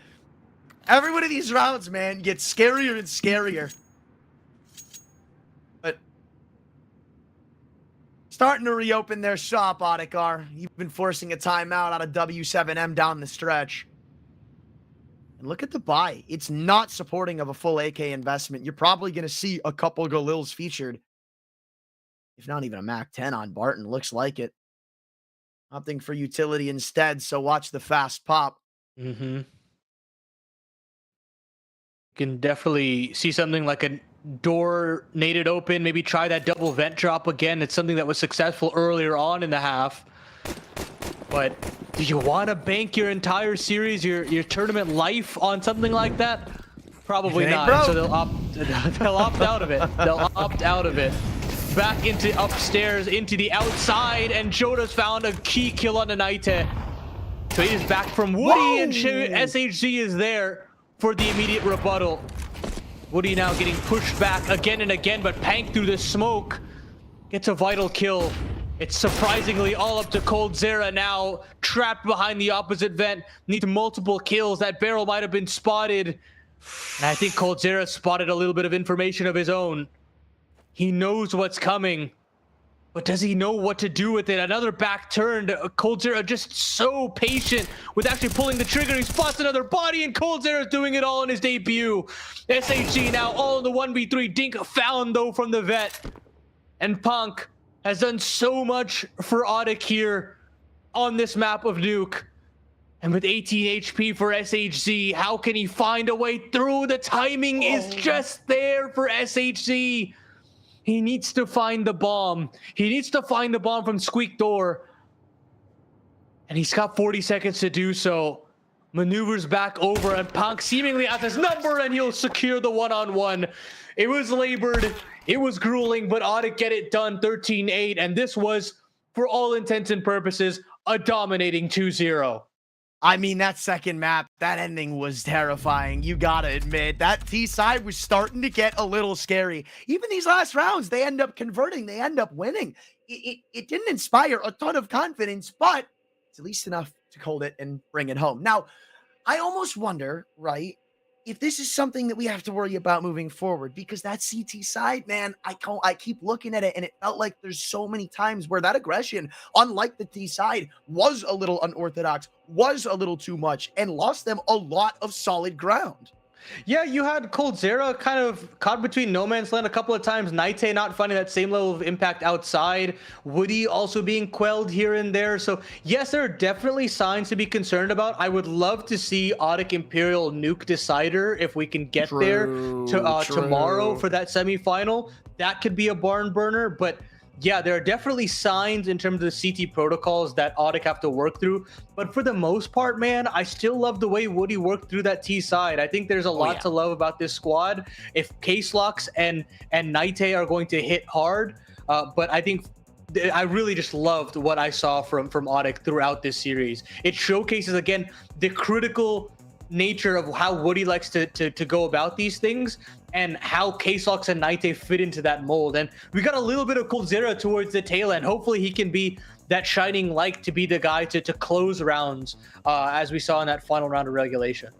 Every one of these rounds, man, gets scarier and scarier. But starting to reopen their shop, Audic are. You've been forcing a timeout out of W7M down the stretch. And look at the buy. It's not supporting of a full AK investment. You're probably going to see a couple Galils featured. If not even a MAC-10 on Barton. Looks like it. Opting for utility instead, so watch the fast pop. Mm-hmm. Can definitely see something like a door naded open. Maybe try that double vent drop again. It's something that was successful earlier on in the half. But do you want to bank your entire series, your tournament life on something like that? Probably not. Broke. So they'll opt out of it. They'll opt out of it. Back into upstairs, into the outside, and Joda's found a key kill on the Naite. So he is back from Woody, and SHG is there for the immediate rebuttal. Woody now getting pushed back again and again, but Pank through the smoke gets a vital kill. It's surprisingly all up to coldzera now, trapped behind the opposite vent, needs multiple kills. That barrel might have been spotted, and I think coldzera spotted a little bit of information of his own. He knows what's coming, but does he know what to do with it? Another back turn. coldzera just so patient with actually pulling the trigger. He spots another body, and coldzera is doing it all in his debut. SHG now all in the 1v3. Dink found, though, from the vet. And Punk has done so much for Audic here on this map of Nuke. And with 18 HP for SHG, how can he find a way through? The timing is just there for SHG. He needs to find the bomb. He needs to find the bomb from Squeak Door. And he's got 40 seconds to do so. Maneuvers back over, and Punk seemingly at his number, and he'll secure the one-on-one. It was labored. It was grueling, but Audic get it done 13-8. And this was, for all intents and purposes, a dominating 2-0. I mean, that second map, that ending was terrifying. You gotta admit, that T side was starting to get a little scary. Even these last rounds, they end up converting, they end up winning. It didn't inspire a ton of confidence, but it's at least enough to hold it and bring it home. Now, I almost wonder, right, if this is something that we have to worry about moving forward, because that CT side, man, I keep looking at it and it felt like there's so many times where that aggression, unlike the T side, was a little unorthodox, was a little too much, and lost them a lot of solid ground. Yeah, you had Coldzera kind of caught between no man's land a couple of times. Naite not finding that same level of impact outside. Woody also being quelled here and there. So yes, there are definitely signs to be concerned about. I would love to see Audic Imperial nuke Decider if we can get there to tomorrow for that semifinal. That could be a barn burner, but yeah, there are definitely signs in terms of the CT protocols that Audic have to work through. But for the most part, man, I still love the way Woody worked through that T side. I think there's a lot to love about this squad. If Case Locks and Naite are going to hit hard, but I think I really just loved what I saw from Audic throughout this series. It showcases, again, the critical nature of how Woody likes to go about these things, and how K-Sox and Naite fit into that mold. And we got a little bit of Coldzera towards the tail end. Hopefully he can be that shining light to be the guy to close rounds, as we saw in that final round of regulation.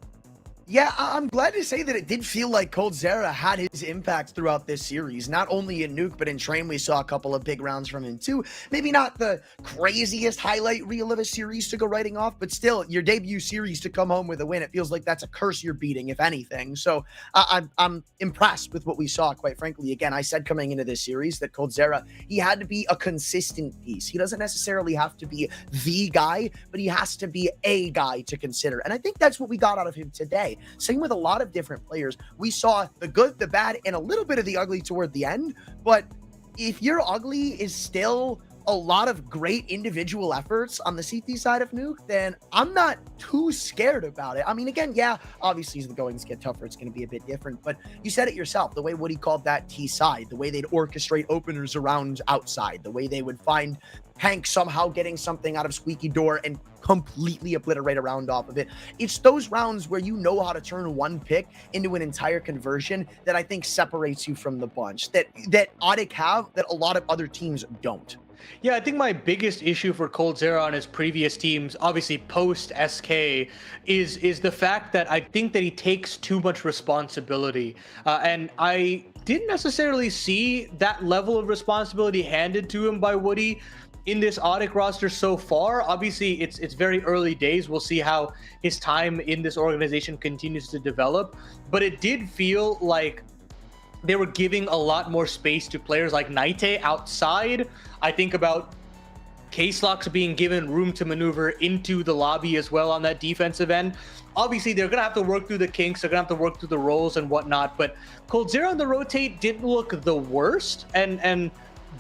Yeah, I'm glad to say that it did feel like Coldzera had his impact throughout this series. Not only in Nuke, but in Train, we saw a couple of big rounds from him too. Maybe not the craziest highlight reel of a series to go writing off, but still, your debut series to come home with a win, it feels like that's a curse you're beating, if anything. So I'm impressed with what we saw, quite frankly. Again, I said coming into this series that Coldzera, he had to be a consistent piece. He doesn't necessarily have to be the guy, but he has to be a guy to consider. And I think that's what we got out of him today. Same with a lot of different players. We saw the good, the bad, and a little bit of the ugly toward the end. But if your ugly is still a lot of great individual efforts on the CT side of Nuke, then I'm not too scared about it. I mean, again, yeah, obviously as the goings get tougher, it's going to be a bit different. But you said it yourself, the way Woody called that T side, the way they'd orchestrate openers around outside, the way they would find Hank somehow getting something out of Squeaky Door and completely obliterate a round off of it. It's those rounds where you know how to turn one pick into an entire conversion that I think separates you from the bunch, that Audic have, that a lot of other teams don't. Yeah, I think my biggest issue for Coldzera on his previous teams, obviously post SK, is the fact that I think that he takes too much responsibility, and I didn't necessarily see that level of responsibility handed to him by Woody in this Audic roster so far. Obviously, it's very early days. We'll see how his time in this organization continues to develop, but it did feel like they were giving a lot more space to players like Naite outside. I think about Case-Locks being given room to maneuver into the lobby as well on that defensive end. Obviously, they're going to have to work through the kinks. They're going to have to work through the roles and whatnot. But Coldzera on the rotate didn't look the worst and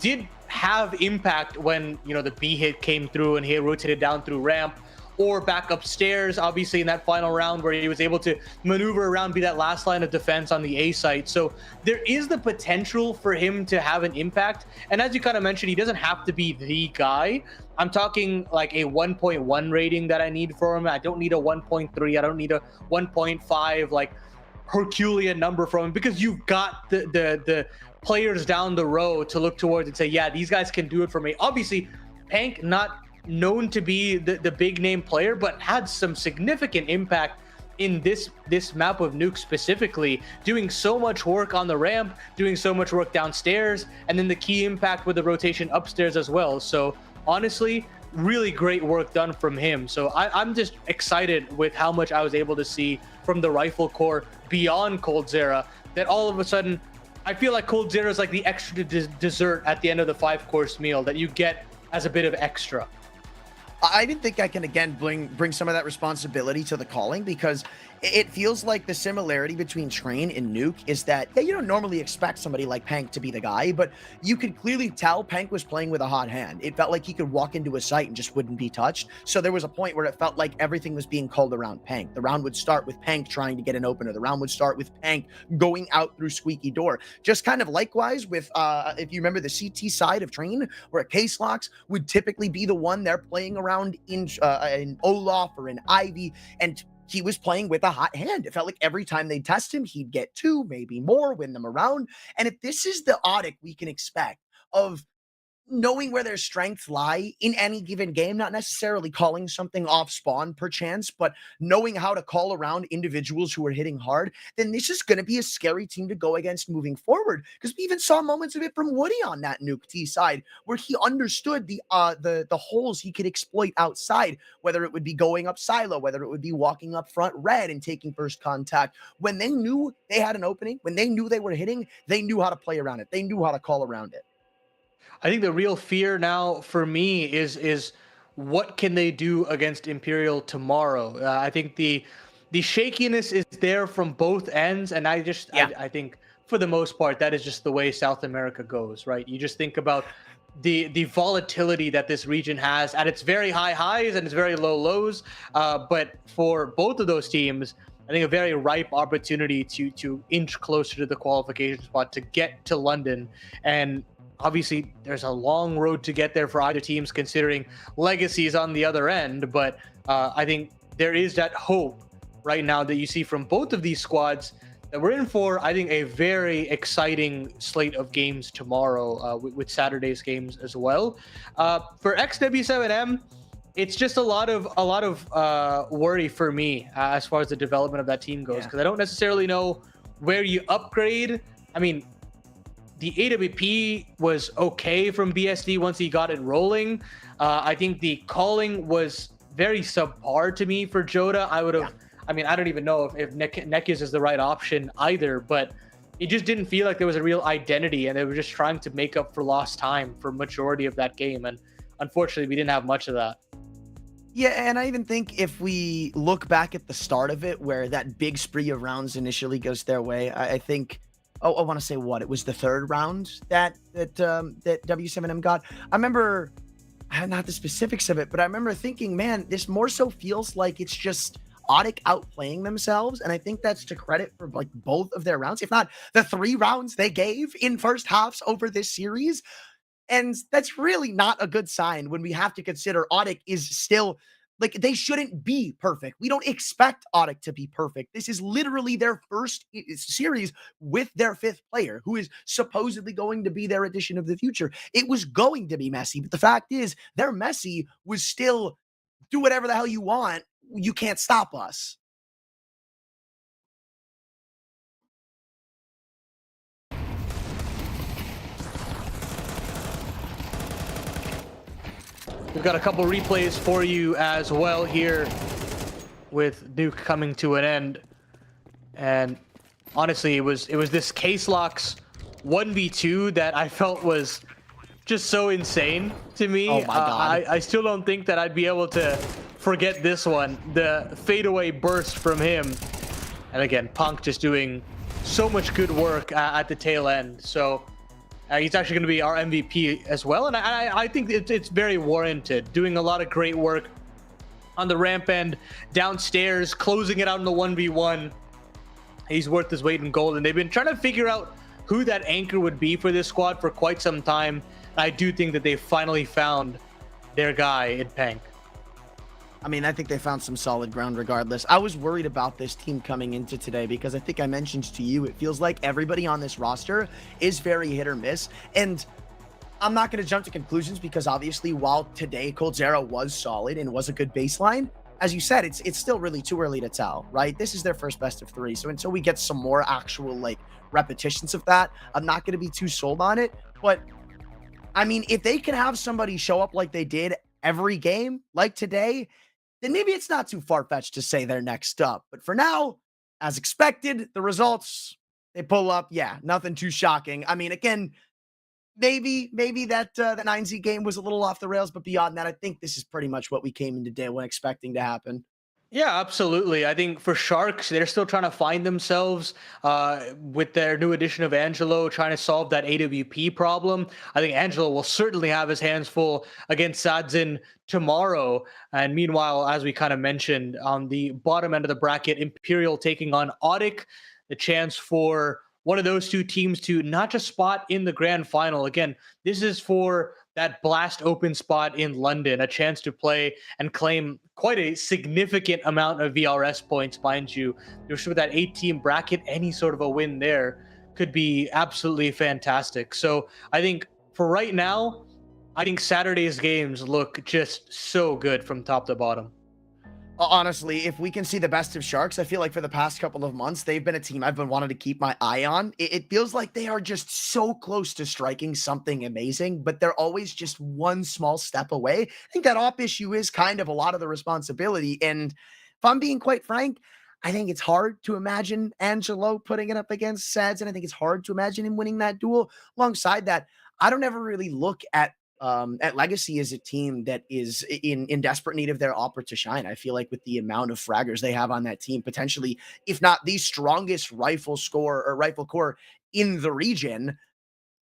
did have impact when, you know, the B hit came through and he rotated down through ramp, or back upstairs, obviously in that final round where he was able to maneuver around, be that last line of defense on the A site. So there is the potential for him to have an impact. And as you kind of mentioned, he doesn't have to be the guy. I'm talking like a 1.1 rating that I need for him. I don't need a 1.3. I don't need a 1.5, like Herculean number from him, because you've got the players down the road to look towards and say, yeah, these guys can do it for me. Obviously, Pank, not known to be the big name player, but had some significant impact in this map of Nuke specifically, doing so much work on the ramp, doing so much work downstairs, and then the key impact with the rotation upstairs as well. So honestly, really great work done from him. So I'm just excited with how much I was able to see from the Rifle Corps beyond Coldzera, that all of a sudden I feel like Coldzera is like the extra dessert at the end of the 5-course meal that you get as a bit of extra. I didn't think I can, again, bring some of that responsibility to the calling, because it feels like the similarity between Train and Nuke is that, yeah, you don't normally expect somebody like Pank to be the guy, but you could clearly tell Pank was playing with a hot hand. It felt like he could walk into a site and just wouldn't be touched. So there was a point where it felt like everything was being called around Pank. The round would start with Pank trying to get an opener. The round would start with Pank going out through Squeaky Door. Just kind of likewise with, if you remember the CT side of Train, where Case Locks would typically be the one they're playing around around in Olaf or in Ivy, and he was playing with a hot hand. It felt like every time they test him, he'd get 2, maybe more, win them around. And if this is the audit we can expect of knowing where their strengths lie in any given game, not necessarily calling something off spawn perchance, but knowing how to call around individuals who are hitting hard, then this is going to be a scary team to go against moving forward. Because we even saw moments of it from Woody on that Nuke T side, where he understood the holes he could exploit outside, whether it would be going up silo, whether it would be walking up front red and taking first contact. When they knew they had an opening, when they knew they were hitting, they knew how to play around it. They knew how to call around it. I think the real fear now for me is what can they do against Imperial tomorrow? I think the shakiness is there from both ends, and I think for the most part that is just the way South America goes, right? You just think about the volatility that this region has at its very high highs and its very low lows. But for both of those teams, I think a very ripe opportunity to inch closer to the qualification spot to get to London. And obviously, there's a long road to get there for either teams, considering legacies on the other end. But I think there is that hope right now that you see from both of these squads that we're in for, I think, a very exciting slate of games tomorrow with Saturday's games as well. For XW7M, it's just a lot of worry for me as far as the development of that team goes, because I don't necessarily know where you upgrade. I mean, the AWP was okay from BSD once he got it rolling. I think the calling was very subpar to me for Joda. I would have, I mean, I don't even know if Nekiz is the right option either, but it just didn't feel like there was a real identity, and they were just trying to make up for lost time for majority of that game. And unfortunately, we didn't have much of that. Yeah, and I even think if we look back at the start of it, where that big spree of rounds initially goes their way, I think, I want to say what it was the third round that W7M got. I remember, not the specifics of it, but I remember thinking, man, this more so feels like it's just Audic outplaying themselves, and I think that's to credit for like both of their rounds, if not the 3 rounds they gave in first halves over this series. And that's really not a good sign when we have to consider Audic is still, like, they shouldn't be perfect. We don't expect Audic to be perfect. This is literally their first series with their 5th player, who is supposedly going to be their addition of the future. It was going to be messy, but the fact is, their messy was still do whatever the hell you want. You can't stop us. We've got a couple replays for you as well here with Nuke coming to an end. And honestly, it was this Case Locks 1v2 that I felt was just so insane to me. Oh my God. I still don't think that I'd be able to forget this one. The fadeaway burst from him. And again, Punk just doing so much good work at the tail end. So he's actually going to be our MVP as well. And I think it's very warranted. Doing a lot of great work on the ramp end, downstairs, closing it out in the 1v1. He's worth his weight in gold. And they've been trying to figure out who that anchor would be for this squad for quite some time. I do think that they finally found their guy in Pank. I mean, I think they found some solid ground regardless. I was worried about this team coming into today because I think I mentioned to you, it feels like everybody on this roster is very hit or miss. And I'm not going to jump to conclusions because obviously while today Coldzera was solid and was a good baseline, as you said, it's still really too early to tell, right? This is their first best of 3. So until we get some more actual like repetitions of that, I'm not going to be too sold on it. But I mean, if they can have somebody show up like they did every game, like today, then maybe it's not too far-fetched to say they're next up. But for now, as expected, the results, they pull up. Yeah, nothing too shocking. I mean, again, maybe that 9Z game was a little off the rails, but beyond that, I think this is pretty much what we came into day one expecting to happen. Yeah, absolutely. I think for Sharks, they're still trying to find themselves with their new addition of Angelo, trying to solve that AWP problem. I think Angelo will certainly have his hands full against Sadzin tomorrow. And meanwhile, as we kind of mentioned, on the bottom end of the bracket, Imperial taking on Audic, the chance for one of those two teams to not just spot in the grand final. Again, this is for that Blast Open spot in London, a chance to play and claim quite a significant amount of VRS points, mind you. Just with that 8-team bracket, any sort of a win there could be absolutely fantastic. So I think for right now, I think Saturday's games look just so good from top to bottom. Honestly, if we can see the best of Sharks, I feel like for the past couple of months, they've been a team I've been wanting to keep my eye on. It feels like they are just so close to striking something amazing, but they're always just one small step away. I think that op issue is kind of a lot of the responsibility. And if I'm being quite frank, I think it's hard to imagine Angelo putting it up against Sads, and I think it's hard to imagine him winning that duel. Alongside that, I don't ever really look at Legacy as a team that is in desperate need of their opera to shine. I feel like with the amount of fraggers they have on that team, potentially, if not the strongest rifle core in the region,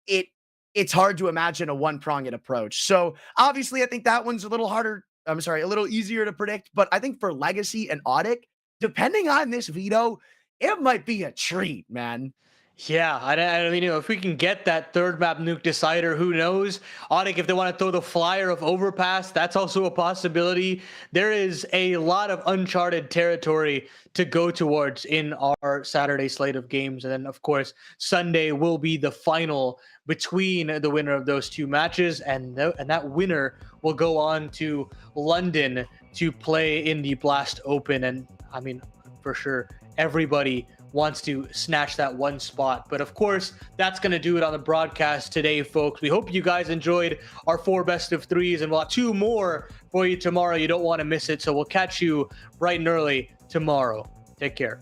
it's hard to imagine a one-pronged approach. So obviously, I think that one's a little harder. I'm sorry, a little easier to predict. But I think for Legacy and Audic, depending on this veto, it might be a treat, man. Yeah, I mean, if we can get that third map nuke decider, who knows? Audic, if they want to throw the flyer of Overpass, that's also a possibility. There is a lot of uncharted territory to go towards in our Saturday slate of games. And then, of course, Sunday will be the final between the winner of those two matches. And that winner will go on to London to play in the Blast Open. And, I mean, for sure, everybody wants to snatch that one spot. But of course, that's going to do it on the broadcast today, folks. We hope you guys enjoyed our 4 best of 3s, and we'll have 2 more for you tomorrow. You don't want to miss it. So we'll catch you bright and early tomorrow. Take care.